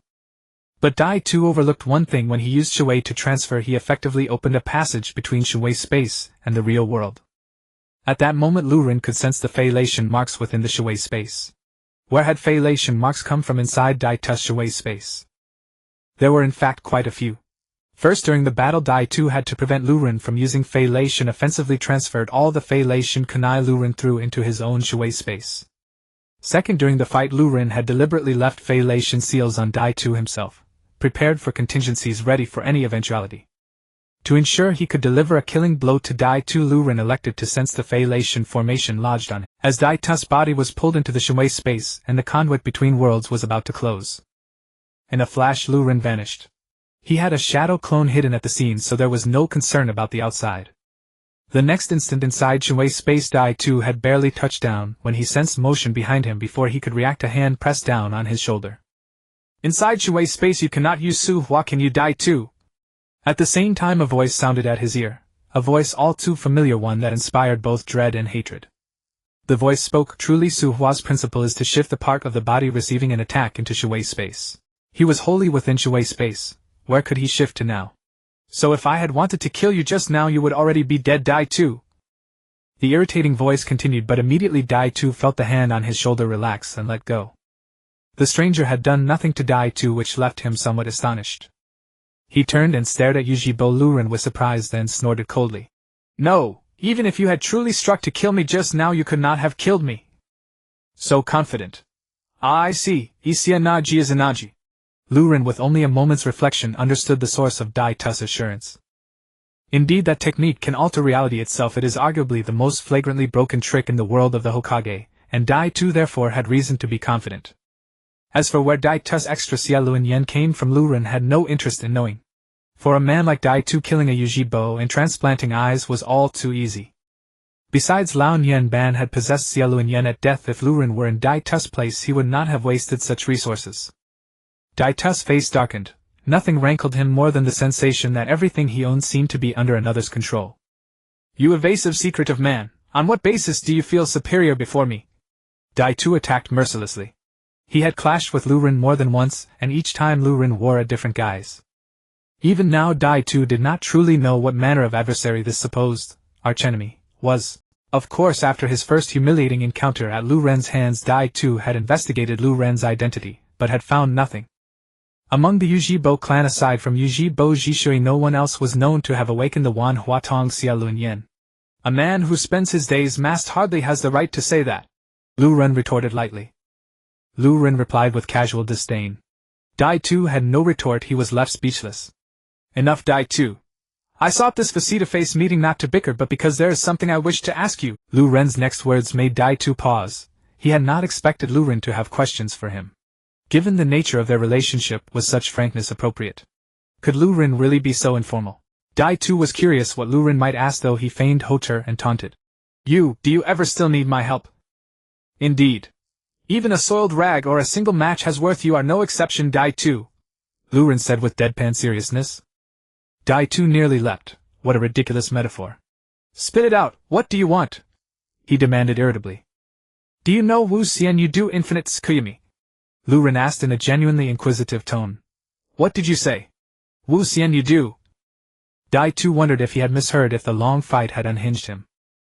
But Dai Tu overlooked one thing. When he used Shui to transfer, he effectively opened a passage between Shui space and the real world. At that moment Lu Ren could sense the Fei-Lation marks within the Shui space. Where had Fei-Lation marks come from inside Dai Tu's Shui space? There were in fact quite a few. First, during the battle, Dai Tu had to prevent Lu Ren from using Fei-Lation, offensively transferred all the Fei-Lation kunai Lu Ren threw into his own Shui space. Second, during the fight, Lu Ren had deliberately left Fei-Lation seals on Dai Tu himself, prepared for contingencies, ready for any eventuality. To ensure he could deliver a killing blow to Dai Tu, Lu Ren elected to sense the Fei-Lation formation lodged on him, as Dai Tu's body was pulled into the Shui space and the conduit between worlds was about to close. In a flash, Lu Ren vanished. He had a shadow clone hidden at the scene, so there was no concern about the outside. The next instant, inside Shui space, Dai Tu had barely touched down when he sensed motion behind him. Before he could react, a hand pressed down on his shoulder. Inside Shui space you cannot use Su Hua, can you, Dai Tu? At the same time a voice sounded at his ear, a voice all too familiar, one that inspired both dread and hatred. The voice spoke, truly Su Hua's principle is to shift the part of the body receiving an attack into Shui space. He was wholly within Shui space, where could he shift to now? So if I had wanted to kill you just now you would already be dead, Dai Tu. The irritating voice continued, but immediately Dai Tu felt the hand on his shoulder relax and let go. The stranger had done nothing to Dai Tu, which left him somewhat astonished. He turned and stared at Yujibo. Lu Ren was surprised, then snorted coldly. No, even if you had truly struck to kill me just now you could not have killed me. So confident. Ah, I see, Isianaji is Anaji. Lu Ren, with only a moment's reflection, understood the source of Dai Tu's assurance. Indeed, that technique can alter reality itself. It is arguably the most flagrantly broken trick in the world of the Hokage, and Dai Tu therefore had reason to be confident. As for where Dai Tu's extra Xia Luan Yen came from, Lu Ren had no interest in knowing. For a man like Dai Tu, killing a Yujibo and transplanting eyes was all too easy. Besides, Laon Yen Ban had possessed Xia Luan Yen at death. If Lu Ren were in Dai Tu's place he would not have wasted such resources. Dai Tu's face darkened. Nothing rankled him more than the sensation that everything he owned seemed to be under another's control. You evasive, secretive man, on what basis do you feel superior before me? Dai Tu attacked mercilessly. He had clashed with Lu Ren more than once, and each time Lu Ren wore a different guise. Even now Dai Tu did not truly know what manner of adversary this supposed archenemy was. Of course, after his first humiliating encounter at Lu Ren's hands, Dai Tu had investigated Lu Ren's identity, but had found nothing. Among the Yujibo clan, aside from Yujibo Jishui, no one else was known to have awakened the Wan Huatong Xia Luan Yen. A man who spends his days masked hardly has the right to say that, Lu Ren retorted lightly. Lu Ren replied with casual disdain. Dai Tu had no retort. He was left speechless. Enough, Dai Tu. I sought this face-to-face meeting not to bicker, but because there is something I wish to ask you. Lu Ren's next words made Dai Tu pause. He had not expected Lu Ren to have questions for him. Given the nature of their relationship, was such frankness appropriate? Could Lu Ren really be so informal? Dai Tu was curious what Lu Ren might ask, though he feigned hauteur and taunted. Do you ever still need my help? Indeed. Even a soiled rag or a single match has worth. You are no exception, Dai Tu, Lu Ren said with deadpan seriousness. Dai Tu nearly leapt. What a ridiculous metaphor. Spit it out, what do you want? He demanded irritably. Do you know Wu Xian you do infinite Tsukuyami? Lu Ren asked in a genuinely inquisitive tone. What did you say? Wu Xian you do? Dai Tu wondered if he had misheard, if the long fight had unhinged him.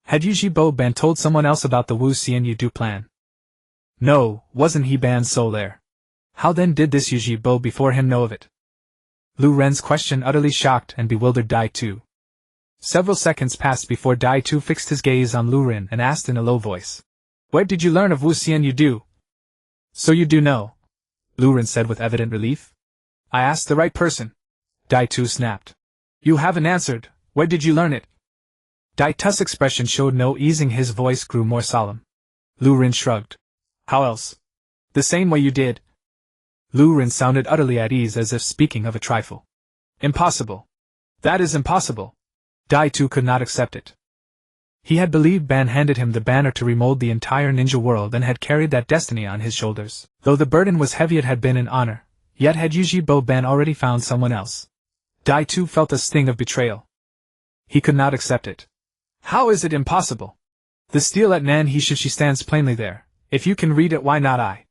Had Yujibo Ban told someone else about the Wu Xian you do plan? No, wasn't he Ban's sole heir? How then did this Yujibo before him know of it? Lu Ren's question utterly shocked and bewildered Dai Tu. Several seconds passed before Dai Tu fixed his gaze on Lu Ren and asked in a low voice. Where did you learn of Wu Xian you do? So you do know, Lu Ren said with evident relief. I asked the right person, Dai Tu snapped. You haven't answered. Where did you learn it? Dai Tu's expression showed no easing. His voice grew more solemn. Lu Ren shrugged. How else? The same way you did. Lu Ren sounded utterly at ease, as if speaking of a trifle. Impossible. That is impossible. Dai Tu could not accept it. He had believed Ban handed him the banner to remold the entire ninja world and had carried that destiny on his shoulders. Though the burden was heavy, it had been in honor. Yet had Yujibo Ban already found someone else? Dai Tu felt a sting of betrayal. He could not accept it. How is it impossible? The stele at Nan He Shishi stands plainly there. If you can read it, why not I?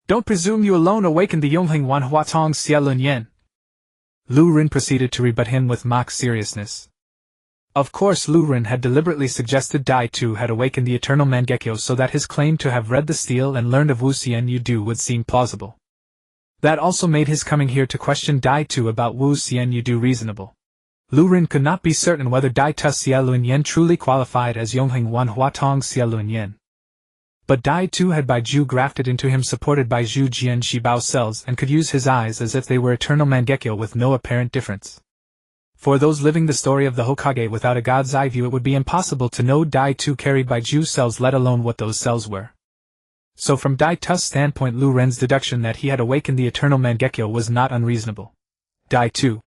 Don't presume you alone awakened the Yongheng Wan Huatong Xia Lun Yen. Lu Rin proceeded to rebut him with mock seriousness. Of course, Lu Rin had deliberately suggested Dai Tu had awakened the eternal Mangekyo so that his claim to have read the stele and learned of Wu Xian Yu Du would seem plausible. That also made his coming here to question Dai Tu about Wu Xian Yu Du reasonable. Lu Rin could not be certain whether Dai Tu Xia Lun Yen truly qualified as Yongheng Wan Huatong Xia Lun Yen. But Dai Tu had Baiju grafted into him, supported by Zhu Jian Shibao cells, and could use his eyes as if they were eternal Mangekyo with no apparent difference. For those living the story of the Hokage without a god's eye view, it would be impossible to know Dai Tu carried Baiju cells, let alone what those cells were. So from Dai Tu's standpoint, Lu Ren's deduction that he had awakened the eternal Mangekyo was not unreasonable. Dai Tu.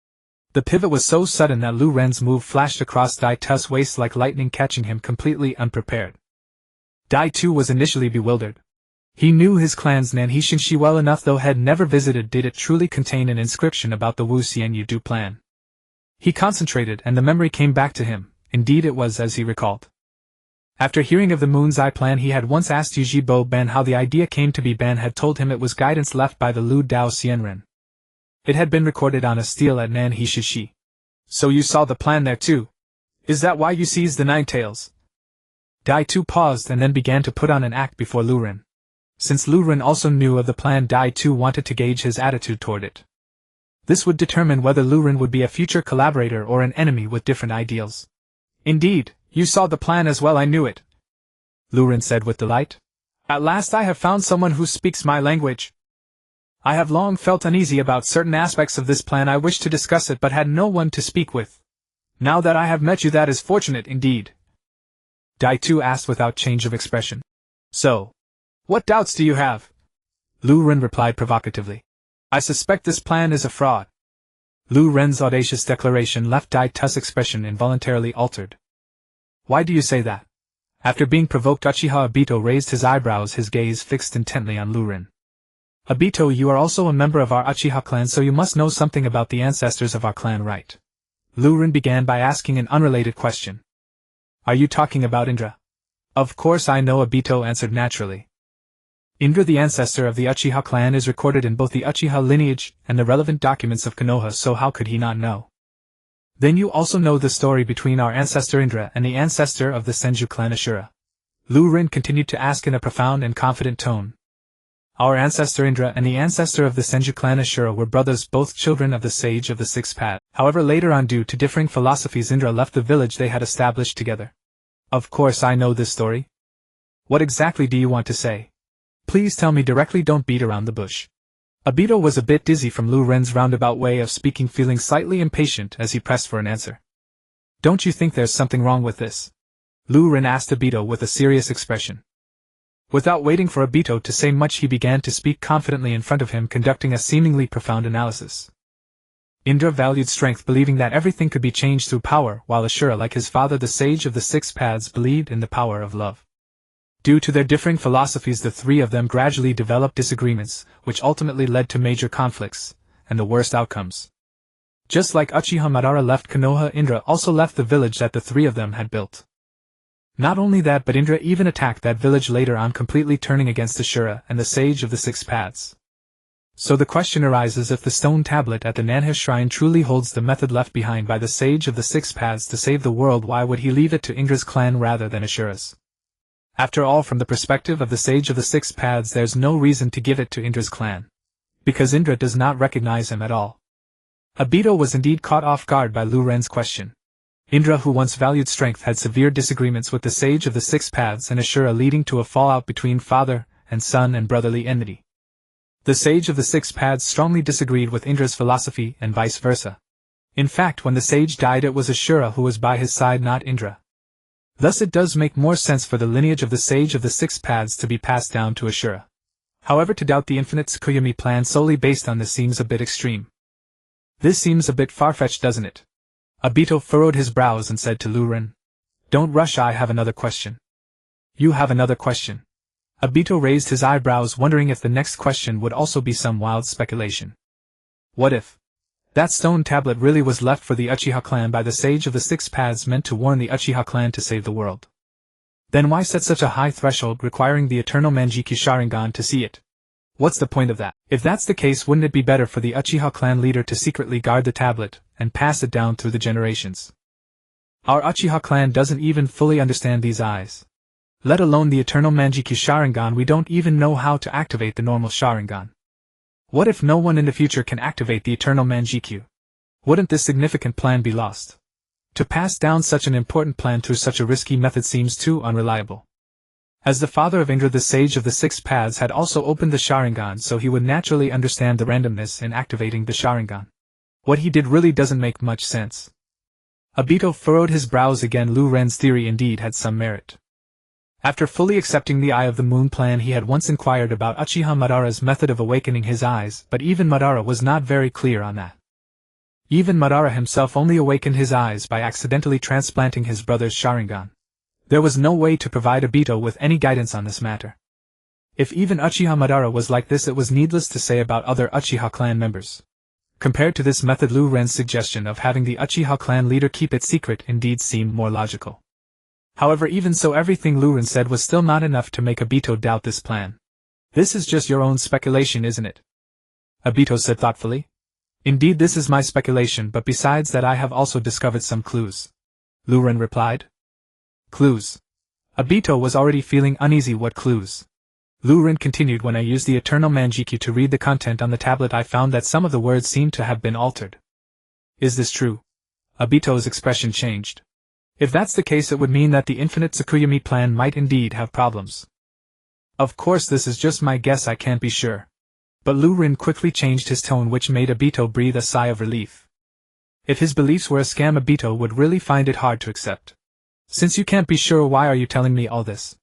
The pivot was so sudden that Lu Ren's move flashed across Dai Tu's waist like lightning, catching him completely unprepared. Dai Tu was initially bewildered. He knew his clan's Nan He Xingxi well enough, though had never visited. Did it truly contain an inscription about the Wu Xian Yu Du plan? He concentrated, and the memory came back to him. Indeed, it was as he recalled. After hearing of the Moon's Eye plan, he had once asked Yuji Bo Ban how the idea came to be. Ban had told him it was guidance left by the Lu Dao Xianren. It had been recorded on a stele at Nan He Shishi. So you saw the plan there too? Is that why you seized the Nine Tails? Dai Tu paused and then began to put on an act before Lu Rin. Since Lu Rin also knew of the plan, Dai Tu wanted to gauge his attitude toward it. This would determine whether Lu Rin would be a future collaborator or an enemy with different ideals. Indeed, you saw the plan as well. I knew it, Lu Rin said with delight. At last I have found someone who speaks my language. I have long felt uneasy about certain aspects of this plan. I wished to discuss it but had no one to speak with. Now that I have met you, that is fortunate indeed. Dai Tu asked without change of expression. So, what doubts do you have? Lu Rin replied provocatively. I suspect this plan is a fraud. Lu Ren's audacious declaration left Dai Tu's expression involuntarily altered. Why do you say that? After being provoked, Uchiha Obito raised his eyebrows, his gaze fixed intently on Lu Rin. Obito, you are also a member of our Uchiha clan, so you must know something about the ancestors of our clan, right? Lu Rin began by asking an unrelated question. Are you talking about Indra? Of course I know, Obito answered naturally. Indra, the ancestor of the Uchiha clan, is recorded in both the Uchiha lineage and the relevant documents of Konoha, so how could he not know? Then you also know the story between our ancestor Indra and the ancestor of the Senju clan Ashura. Lu Rin continued to ask in a profound and confident tone. Our ancestor Indra and the ancestor of the Senju clan Ashura were brothers, both children of the sage of the Sixth Path. However, later on, due to differing philosophies, Indra left the village they had established together. Of course I know this story. What exactly do you want to say? Please tell me directly, don't beat around the bush. Obito was a bit dizzy from Lu Ren's roundabout way of speaking, feeling slightly impatient as he pressed for an answer. Don't you think there's something wrong with this? Lu Ren asked Obito with a serious expression. Without waiting for Obito to say much, he began to speak confidently in front of him, conducting a seemingly profound analysis. Indra valued strength, believing that everything could be changed through power, while Ashura, like his father the sage of the Six Paths, believed in the power of love. Due to their differing philosophies, the three of them gradually developed disagreements, which ultimately led to major conflicts, and the worst outcomes. Just like Uchiha Madara left Konoha, Indra also left the village that the three of them had built. Not only that, but Indra even attacked that village later on, completely turning against Ashura and the sage of the Six Paths. So the question arises, if the stone tablet at the Nanha Shrine truly holds the method left behind by the sage of the Six Paths to save the world, why would he leave it to Indra's clan rather than Ashura's? After all, from the perspective of the Sage of the Six Paths, there's no reason to give it to Indra's clan. Because Indra does not recognize him at all. Obito was indeed caught off guard by Lu Ren's question. Indra, who once valued strength, had severe disagreements with the Sage of the Six Paths and Ashura, leading to a fallout between father and son and brotherly enmity. The Sage of the Six Paths strongly disagreed with Indra's philosophy and vice versa. In fact, when the sage died, it was Ashura who was by his side, not Indra. Thus it does make more sense for the lineage of the Sage of the Six Paths to be passed down to Ashura. However, to doubt the infinite Tsukuyomi plan solely based on this seems a bit extreme. This seems a bit far-fetched, doesn't it? Obito furrowed his brows and said to Lu Ren. Don't rush, I have another question. You have another question? Obito raised his eyebrows, wondering if the next question would also be some wild speculation. What if? That stone tablet really was left for the Uchiha clan by the Sage of the Six Paths, meant to warn the Uchiha clan to save the world. Then why set such a high threshold requiring the eternal Manjikyu Sharingan to see it? What's the point of that? If that's the case, wouldn't it be better for the Uchiha clan leader to secretly guard the tablet, and pass it down through the generations? Our Uchiha clan doesn't even fully understand these eyes. Let alone the eternal Manjikyu Sharingan, we don't even know how to activate the normal Sharingan. What if no one in the future can activate the eternal Manjikyu? Wouldn't this significant plan be lost? To pass down such an important plan through such a risky method seems too unreliable. As the father of Indra, the Sage of the Six Paths, had also opened the Sharingan, so he would naturally understand the randomness in activating the Sharingan. What he did really doesn't make much sense. Obito furrowed his brows again. Lu Ren's theory indeed had some merit. After fully accepting the Eye of the Moon plan, he had once inquired about Uchiha Madara's method of awakening his eyes, but even Madara was not very clear on that. Even Madara himself only awakened his eyes by accidentally transplanting his brother's Sharingan. There was no way to provide Obito with any guidance on this matter. If even Uchiha Madara was like this, it was needless to say about other Uchiha clan members. Compared to this method, Lu Ren's suggestion of having the Uchiha clan leader keep it secret indeed seemed more logical. However, even so, everything Lu Ren said was still not enough to make Obito doubt this plan. This is just your own speculation, isn't it? Obito said thoughtfully. Indeed, this is my speculation, but besides that I have also discovered some clues. Lu Ren replied. Clues? Obito was already feeling uneasy. What clues? Lu Ren continued. When I used the eternal Manjikyu to read the content on the tablet, I found that some of the words seemed to have been altered. Is this true? Obito's expression changed. If that's the case, it would mean that the infinite Tsukuyomi plan might indeed have problems. Of course, this is just my guess, I can't be sure. But Lu Ren quickly changed his tone, which made Obito breathe a sigh of relief. If his beliefs were a scam, Obito would really find it hard to accept. Since you can't be sure, why are you telling me all this?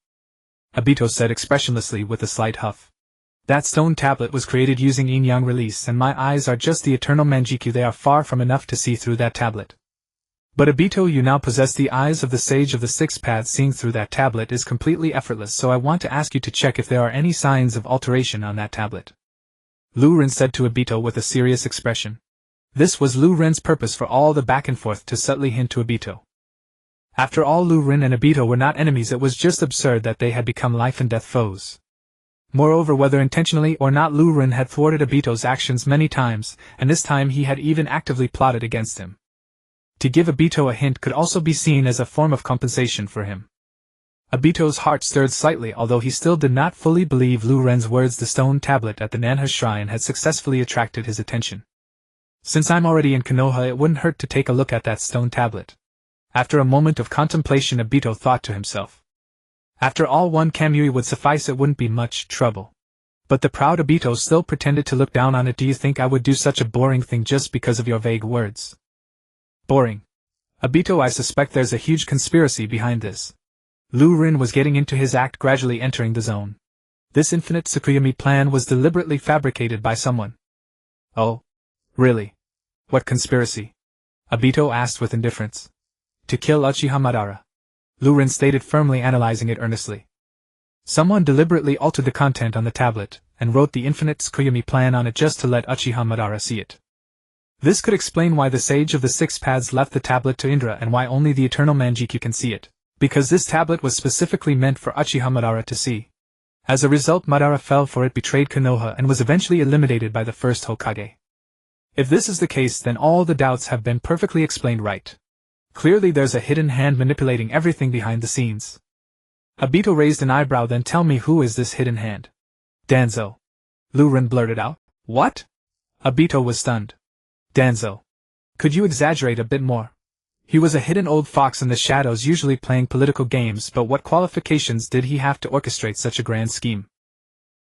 Obito said expressionlessly with a slight huff. That stone tablet was created using yin-yang release, and my eyes are just the eternal Manjikyu. They are far from enough to see through that tablet. But Obito, you now possess the eyes of the Sage of the Six Paths. Seeing through that tablet is completely effortless, so I want to ask you to check if there are any signs of alteration on that tablet. Lu Ren said to Obito with a serious expression. This was Lu Ren's purpose for all the back and forth, to subtly hint to Obito. After all, Lu Ren and Obito were not enemies. It was just absurd that they had become life and death foes. Moreover, whether intentionally or not, Lu Ren had thwarted Obito's actions many times, and this time he had even actively plotted against him. To give Obito a hint could also be seen as a form of compensation for him. Obito's heart stirred slightly, although he still did not fully believe Lu Ren's words. The stone tablet at the Nanha Shrine had successfully attracted his attention. Since I'm already in Konoha, it wouldn't hurt to take a look at that stone tablet. After a moment of contemplation, Obito thought to himself. After all, one Kamui would suffice, it wouldn't be much trouble. But the proud Obito still pretended to look down on it. Do you think I would do such a boring thing just because of your vague words? Boring. Obito, I suspect there's a huge conspiracy behind this. Lu Ren was getting into his act, gradually entering the zone. This infinite Tsukuyomi plan was deliberately fabricated by someone. Oh? Really? What conspiracy? Obito asked with indifference. To kill Uchiha Madara. Lu Ren stated firmly, analyzing it earnestly. Someone deliberately altered the content on the tablet, and wrote the infinite Tsukuyomi plan on it just to let Uchiha Madara see it. This could explain why the Sage of the Six Paths left the tablet to Indra and why only the eternal Manjikyu can see it, because this tablet was specifically meant for Uchiha Madara to see. As a result, Madara fell for it, betrayed Konoha, and was eventually eliminated by the First Hokage. If this is the case, then all the doubts have been perfectly explained right. Clearly there's a hidden hand manipulating everything behind the scenes. Obito raised an eyebrow. Then tell me, who is this hidden hand? Danzo. Lu Ren blurted out. What? Obito was stunned. Danzo. Could you exaggerate a bit more? He was a hidden old fox in the shadows, usually playing political games, but what qualifications did he have to orchestrate such a grand scheme?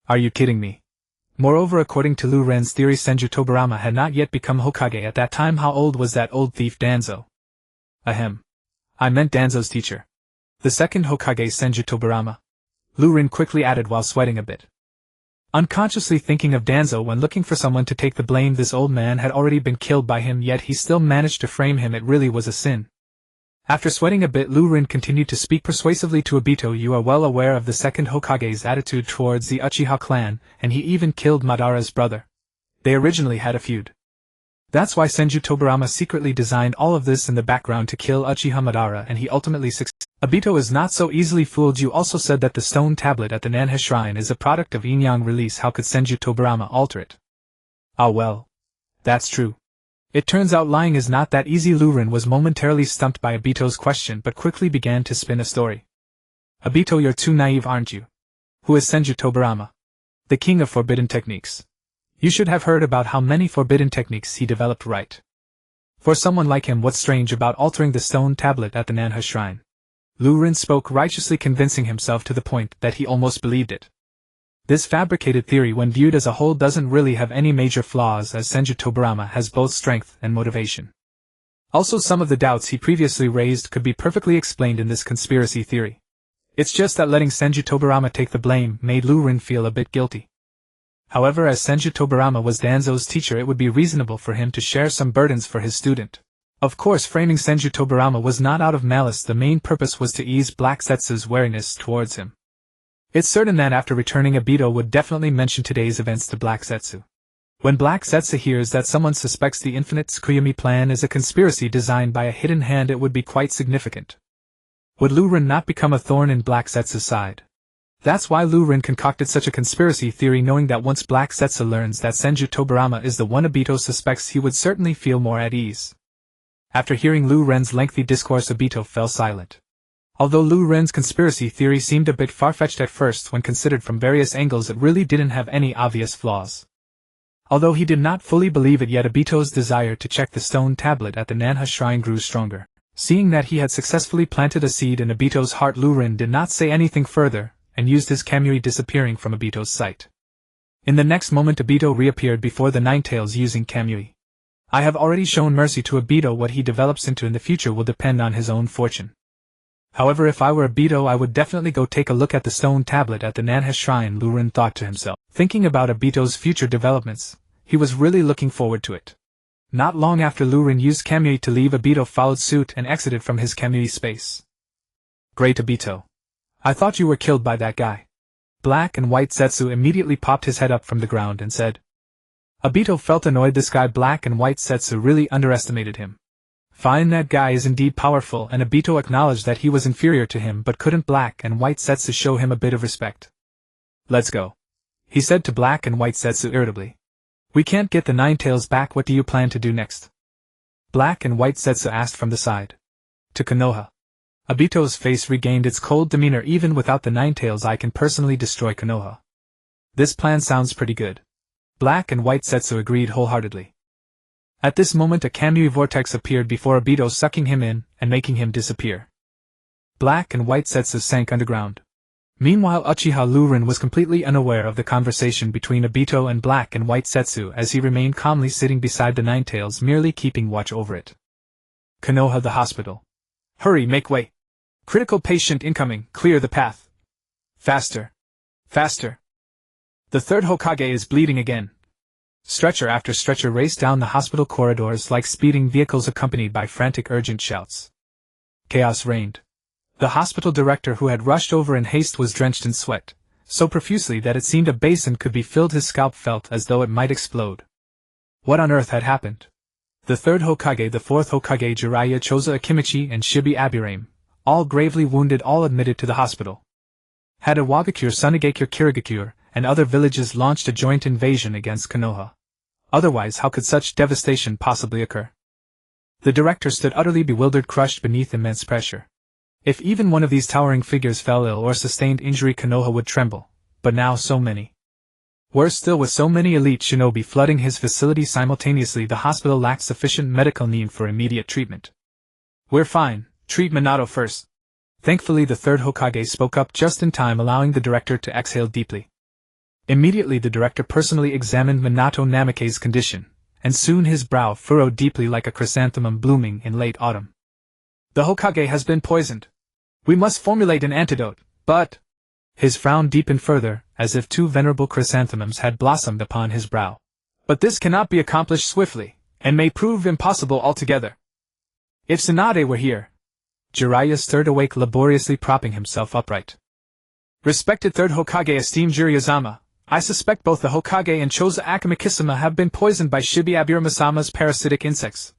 Are you kidding me? Moreover, according to Lu Ren's theory, Senju Tobirama had not yet become Hokage at that time. How old was that old thief Danzo? Ahem. I meant Danzo's teacher. The second Hokage, Senju Tobirama. Lu Ren quickly added while sweating a bit. Unconsciously thinking of Danzo when looking for someone to take the blame. This old man had already been killed by him, yet he still managed to frame him. It really was a sin. After sweating a bit, Lu Ren continued to speak persuasively to Obito. You are well aware of the second Hokage's attitude towards the Uchiha clan, and he even killed Madara's brother. They originally had a feud. That's why Senju Tobirama secretly designed all of this in the background to kill Uchiha Madara, and he ultimately succeeded. Obito is not so easily fooled. You also said that the stone tablet at the Nanha Shrine is a product of yin-yang release. How could Senju Tobirama alter it? Ah well. That's true. It turns out lying is not that easy. Lurin was momentarily stumped by Obito's question but quickly began to spin a story. Obito, you're too naive, aren't you? Who is Senju Tobirama? The king of forbidden techniques. You should have heard about how many forbidden techniques he developed, right? For someone like him, what's strange about altering the stone tablet at the Nanha Shrine? Lurin spoke, righteously convincing himself to the point that he almost believed it. This fabricated theory, when viewed as a whole, doesn't really have any major flaws, as Senju Tobirama has both strength and motivation. Also, some of the doubts he previously raised could be perfectly explained in this conspiracy theory. It's just that letting Senju Tobirama take the blame made Lurin feel a bit guilty. However, as Senju Tobirama was Danzo's teacher, it would be reasonable for him to share some burdens for his student. Of course, framing Senju Tobirama was not out of malice. The main purpose was to ease Black Setsu's wariness towards him. It's certain that after returning, Obito would definitely mention today's events to Black Setsu. When Black Setsu hears that someone suspects the Infinite Tsukuyomi plan is a conspiracy designed by a hidden hand, it would be quite significant. Would Lurin not become a thorn in Black Setsu's side? That's why Lurin concocted such a conspiracy theory, knowing that once Black Setsu learns that Senju Tobirama is the one Obito suspects, he would certainly feel more at ease. After hearing Lu Ren's lengthy discourse, Obito fell silent. Although Lu Ren's conspiracy theory seemed a bit far-fetched at first, when considered from various angles it really didn't have any obvious flaws. Although he did not fully believe it yet, Obito's desire to check the stone tablet at the Nanha Shrine grew stronger. Seeing that he had successfully planted a seed in Obito's heart, Lu Ren did not say anything further, and used his Kamui, disappearing from Obito's sight. In the next moment, Obito reappeared before the Ninetales using Kamui. I have already shown mercy to Obito. What he develops into in the future will depend on his own fortune. However, if I were Obito, I would definitely go take a look at the stone tablet at the Nanha Shrine, Lu Ren thought to himself. Thinking about Obito's future developments, he was really looking forward to it. Not long after Lu Ren used Kamui to leave, Obito followed suit and exited from his Kamui space. Great, Obito. I thought you were killed by that guy. Black and White Setsu immediately popped his head up from the ground and said. Obito felt annoyed. This guy Black and White Setsu really underestimated him. Fine, that guy is indeed powerful, and Obito acknowledged that he was inferior to him, but couldn't Black and White Setsu show him a bit of respect? Let's go, he said to Black and White Setsu irritably. We can't get the Ninetales back. What do you plan to do next? Black and White Setsu asked from the side. To Konoha. Obito's face regained its cold demeanor. Even without the Ninetales, I can personally destroy Konoha. This plan sounds pretty good. Black and White Setsu agreed wholeheartedly. At this moment, a Kamui vortex appeared before Obito, sucking him in and making him disappear. Black and White Setsu sank underground. Meanwhile, Uchiha Lu Ren was completely unaware of the conversation between Obito and Black and White Setsu, as he remained calmly sitting beside the Ninetales, merely keeping watch over it. Konoha, the hospital. Hurry, make way. Critical patient incoming, clear the path. Faster. Faster. The third Hokage is bleeding again. Stretcher after stretcher raced down the hospital corridors like speeding vehicles, accompanied by frantic, urgent shouts. Chaos reigned. The hospital director, who had rushed over in haste, was drenched in sweat, so profusely that it seemed a basin could be filled. His scalp felt as though it might explode. What on earth had happened? The third Hokage, the fourth Hokage, Jiraiya, Choza Akimichi, and Shibi Abirame, all gravely wounded, all admitted to the hospital. Had Iwagakure, Sunigakure, Kirigakure, and other villages launched a joint invasion against Konoha? Otherwise, how could such devastation possibly occur? The director stood utterly bewildered, crushed beneath immense pressure. If even one of these towering figures fell ill or sustained injury, Konoha would tremble. But now so many. Worse still, with so many elite shinobi flooding his facility simultaneously, the hospital lacked sufficient medical need for immediate treatment. We're fine, treat Minato first. Thankfully, the third Hokage spoke up just in time, allowing the director to exhale deeply. Immediately the director personally examined Minato Namikaze's condition, and soon his brow furrowed deeply like a chrysanthemum blooming in late autumn. The Hokage has been poisoned. We must formulate an antidote, but... His frown deepened further, as if two venerable chrysanthemums had blossomed upon his brow. But this cannot be accomplished swiftly, and may prove impossible altogether. If Tsunade were here... Jiraiya stirred awake, laboriously propping himself upright. Respected third Hokage, esteemed Jiraiya-sama, I suspect both the Hokage and Choza Akamikisama have been poisoned by Shibi Aburamisama's parasitic insects.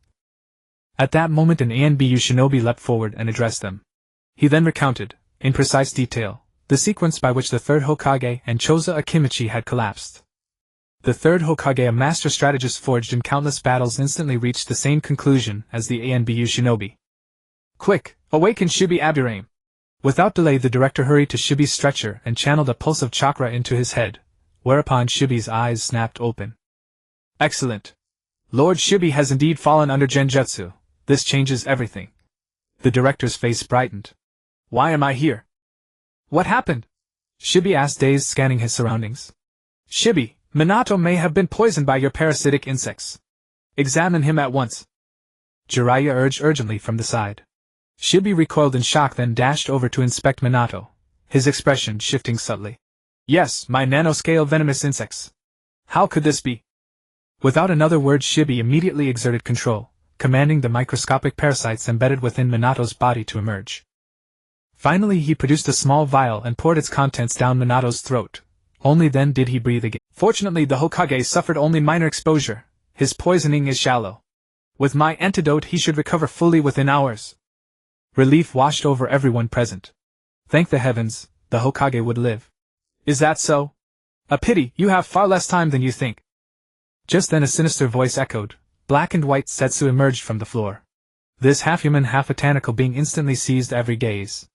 At that moment an ANBU shinobi leapt forward and addressed them. He then recounted, in precise detail, the sequence by which the third Hokage and Choza Akimichi had collapsed. The third Hokage, a master strategist forged in countless battles, instantly reached the same conclusion as the ANBU shinobi. Quick, awaken Shibi Aburame! Without delay the director hurried to Shibi's stretcher and channeled a pulse of chakra into his head, whereupon Shibi's eyes snapped open. Excellent! Lord Shibi has indeed fallen under Genjutsu. This changes everything. The director's face brightened. Why am I here? What happened? Shibi asked, dazed, scanning his surroundings. Shibi, Minato may have been poisoned by your parasitic insects. Examine him at once. Jiraiya urged urgently from the side. Shibi recoiled in shock, then dashed over to inspect Minato, his expression shifting subtly. Yes, my nanoscale venomous insects. How could this be? Without another word Shibi immediately exerted control, commanding the microscopic parasites embedded within Minato's body to emerge. Finally he produced a small vial and poured its contents down Minato's throat. Only then did he breathe again. Fortunately the Hokage suffered only minor exposure. His poisoning is shallow. With my antidote he should recover fully within hours. Relief washed over everyone present. Thank the heavens, the Hokage would live. Is that so? A pity, you have far less time than you think. Just then a sinister voice echoed. Black and white Setsu emerged from the floor. This half-human, half-botanical being instantly seized every gaze.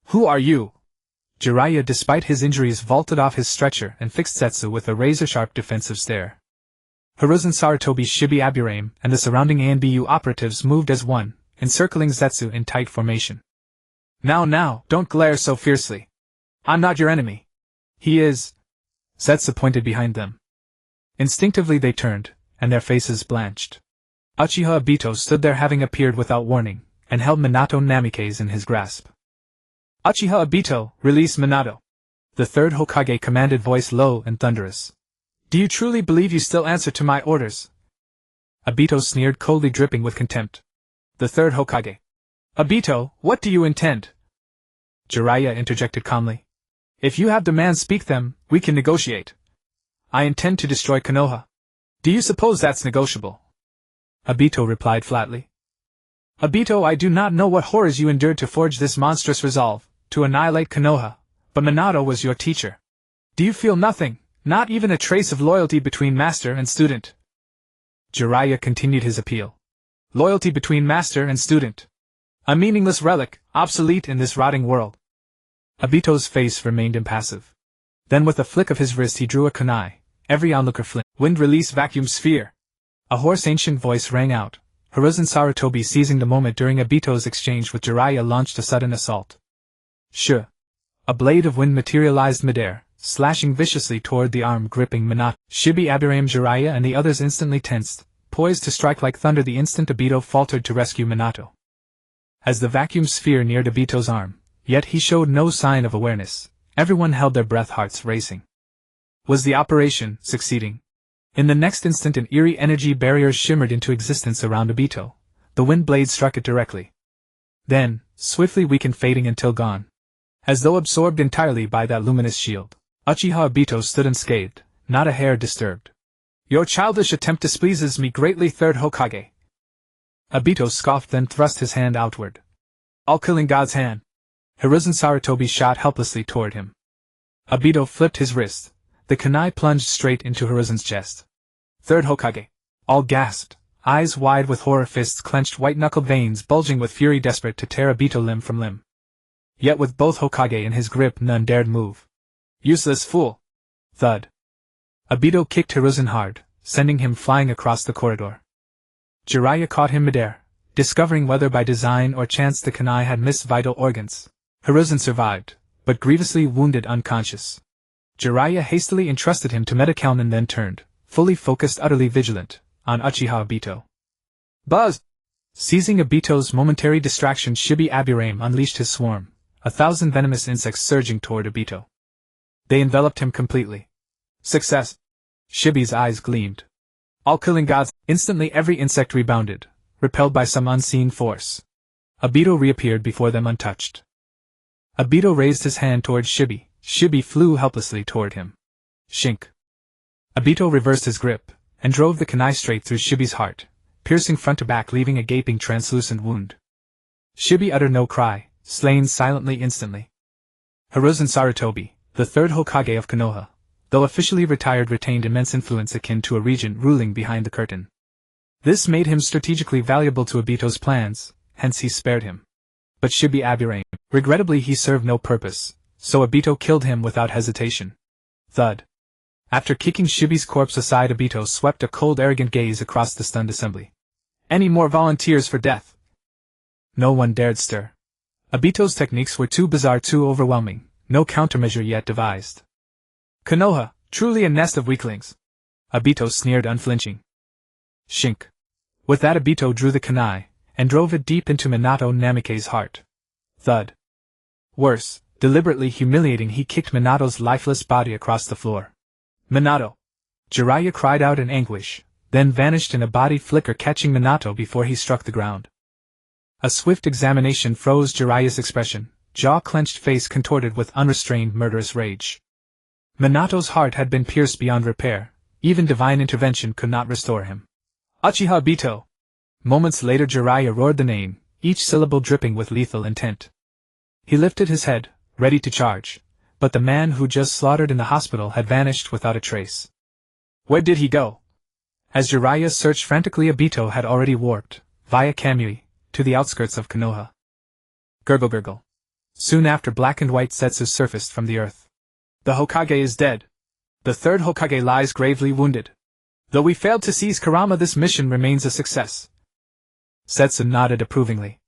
Who are you? Jiraiya, despite his injuries, vaulted off his stretcher and fixed Setsu with a razor-sharp defensive stare. Hiruzen Sarutobi, Shibi Aburame, and the surrounding ANBU operatives moved as one, encircling Zetsu in tight formation. Now, don't glare so fiercely. I'm not your enemy. He is. Zetsu pointed behind them. Instinctively they turned, and their faces blanched. Uchiha Obito stood there, having appeared without warning, and held Minato Namikaze in his grasp. Uchiha Obito, release Minato. The third Hokage commanded, voice low and thunderous. Do you truly believe you still answer to my orders? Obito sneered coldly, dripping with contempt. The third Hokage. Obito, what do you intend? Jiraiya interjected calmly. If you have demands, speak them, we can negotiate. I intend to destroy Konoha. Do you suppose that's negotiable? Obito replied flatly. Obito, I do not know what horrors you endured to forge this monstrous resolve, to annihilate Konoha, but Minato was your teacher. Do you feel nothing, not even a trace of loyalty between master and student? Jiraiya continued his appeal. Loyalty between master and student. A meaningless relic, obsolete in this rotting world. Obito's face remained impassive. Then with a flick of his wrist he drew a kunai. Every onlooker flinched. Wind release vacuum sphere. A hoarse ancient voice rang out. Hiruzen Sarutobi, seizing the moment during Obito's exchange with Jiraiya, launched a sudden assault. Shh! A blade of wind materialized midair, slashing viciously toward the arm gripping Minato. Shibi Aburame, Jiraiya and the others instantly tensed, poised to strike like thunder the instant Obito faltered to rescue Minato. As the vacuum sphere neared Obito's arm, yet he showed no sign of awareness, everyone held their breath, hearts racing. Was the operation succeeding? In the next instant an eerie energy barrier shimmered into existence around Obito. The wind blade struck it directly. Then, swiftly weakened, fading until gone. As though absorbed entirely by that luminous shield, Uchiha Obito stood unscathed, not a hair disturbed. Your childish attempt displeases me greatly, third Hokage. Obito scoffed, then thrust his hand outward. All-killing God's hand. Hiruzen Sarutobi shot helplessly toward him. Obito flipped his wrist. The kunai plunged straight into Hiruzen's chest. Third Hokage. All gasped, eyes wide with horror, fists clenched, white-knuckled veins bulging with fury, desperate to tear Obito limb from limb. Yet with both Hokage in his grip none dared move. Useless fool! Thud. Obito kicked Hiruzen hard, sending him flying across the corridor. Jiraiya caught him midair, discovering whether by design or chance the kunai had missed vital organs. Hiruzen survived, but grievously wounded, unconscious. Jiraiya hastily entrusted him to Metacalm and then turned, fully focused, utterly vigilant, on Uchiha Obito. Buzz! Seizing Obito's momentary distraction, Shibi Aburame unleashed his swarm, 1,000 venomous insects surging toward Obito. They enveloped him completely. Success! Shibi's eyes gleamed. All-killing gods! Instantly every insect rebounded, repelled by some unseen force. Obito reappeared before them untouched. Obito raised his hand toward Shibi. Shibi flew helplessly toward him. Shink. Obito reversed his grip, and drove the kunai straight through Shibi's heart, piercing front to back, leaving a gaping translucent wound. Shibi uttered no cry, slain silently instantly. Hiruzen Sarutobi, the third Hokage of Konoha, though officially retired, retained immense influence akin to a regent ruling behind the curtain. This made him strategically valuable to Obito's plans, hence he spared him. But Shibi Aburame, regrettably he served no purpose, so Obito killed him without hesitation. Thud. After kicking Shibi's corpse aside, Obito swept a cold, arrogant gaze across the stunned assembly. Any more volunteers for death? No one dared stir. Obito's techniques were too bizarre, too overwhelming, no countermeasure yet devised. Konoha, truly a nest of weaklings. Obito sneered, unflinching. Shink. With that, Obito drew the kunai, and drove it deep into Minato Namikaze's heart. Thud. Worse, deliberately humiliating, he kicked Minato's lifeless body across the floor. Minato! Jiraiya cried out in anguish, then vanished in a body flicker, catching Minato before he struck the ground. A swift examination froze Jiraiya's expression, jaw-clenched, face contorted with unrestrained murderous rage. Minato's heart had been pierced beyond repair, even divine intervention could not restore him. Uchiha Obito! Moments later Jiraiya roared the name, each syllable dripping with lethal intent. He lifted his head, ready to charge, but the man who just slaughtered in the hospital had vanished without a trace. Where did he go? As Jiraiya searched frantically, Obito had already warped, via Kamui, to the outskirts of Konoha. Gurgle gurgle. Soon after, black and white Setsu surfaced from the earth. The Hokage is dead. The third Hokage lies gravely wounded. Though we failed to seize Kurama, this mission remains a success. Setsu nodded approvingly.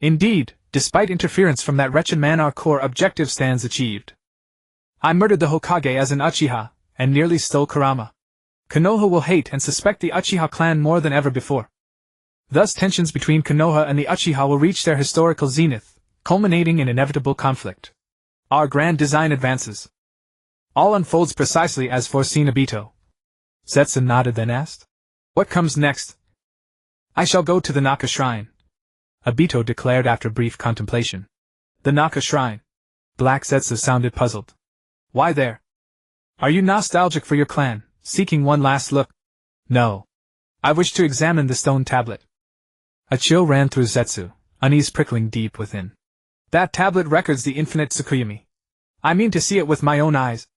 Indeed, despite interference from that wretched man, our core objective stands achieved. I murdered the Hokage as an Uchiha, and nearly stole Kurama. Konoha will hate and suspect the Uchiha clan more than ever before. Thus tensions between Konoha and the Uchiha will reach their historical zenith, culminating in inevitable conflict. Our grand design advances. All unfolds precisely as foreseen, Obito. Setsu nodded, then asked, what comes next? I shall go to the Naka Shrine, Obito declared after brief contemplation. The Naka Shrine? Black Setsu sounded puzzled. Why there? Are you nostalgic for your clan, seeking one last look? No. I wish to examine the stone tablet. A chill ran through Setsu, unease prickling deep within. That tablet records the infinite Tsukuyomi. I mean to see it with my own eyes.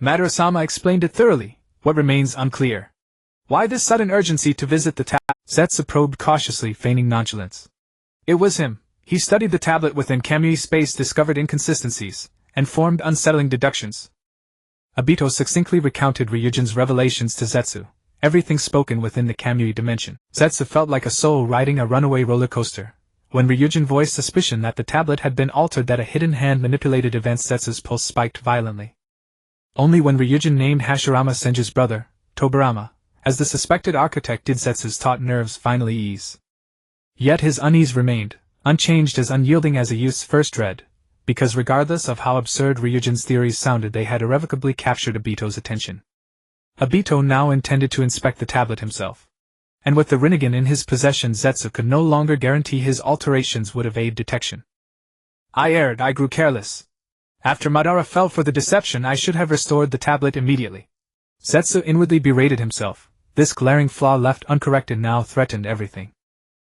Madara-sama explained it thoroughly. What remains unclear? Why this sudden urgency to visit the tablet? Setsu probed cautiously, feigning nonchalance. It was him. He studied the tablet within Kamui space, discovered inconsistencies, and formed unsettling deductions. Obito succinctly recounted Ryujin's revelations to Setsu, everything spoken within the Kamui dimension. Setsu felt like a soul riding a runaway roller coaster. When Ryujin voiced suspicion that the tablet had been altered, that a hidden hand manipulated events, Setsu's pulse spiked violently. Only when Ryujin named Hashirama Senju's brother, Tobirama, as the suspected architect did Setsu's taut nerves finally ease. Yet his unease remained, unchanged, as unyielding as a youth's first dread, because regardless of how absurd Ryujin's theories sounded, they had irrevocably captured Obito's attention. Obito now intended to inspect the tablet himself. And with the Rinnegan in his possession, Setsu could no longer guarantee his alterations would evade detection. I erred, I grew careless. After Madara fell for the deception, I should have restored the tablet immediately. Setsu inwardly berated himself. This glaring flaw left uncorrected now threatened everything.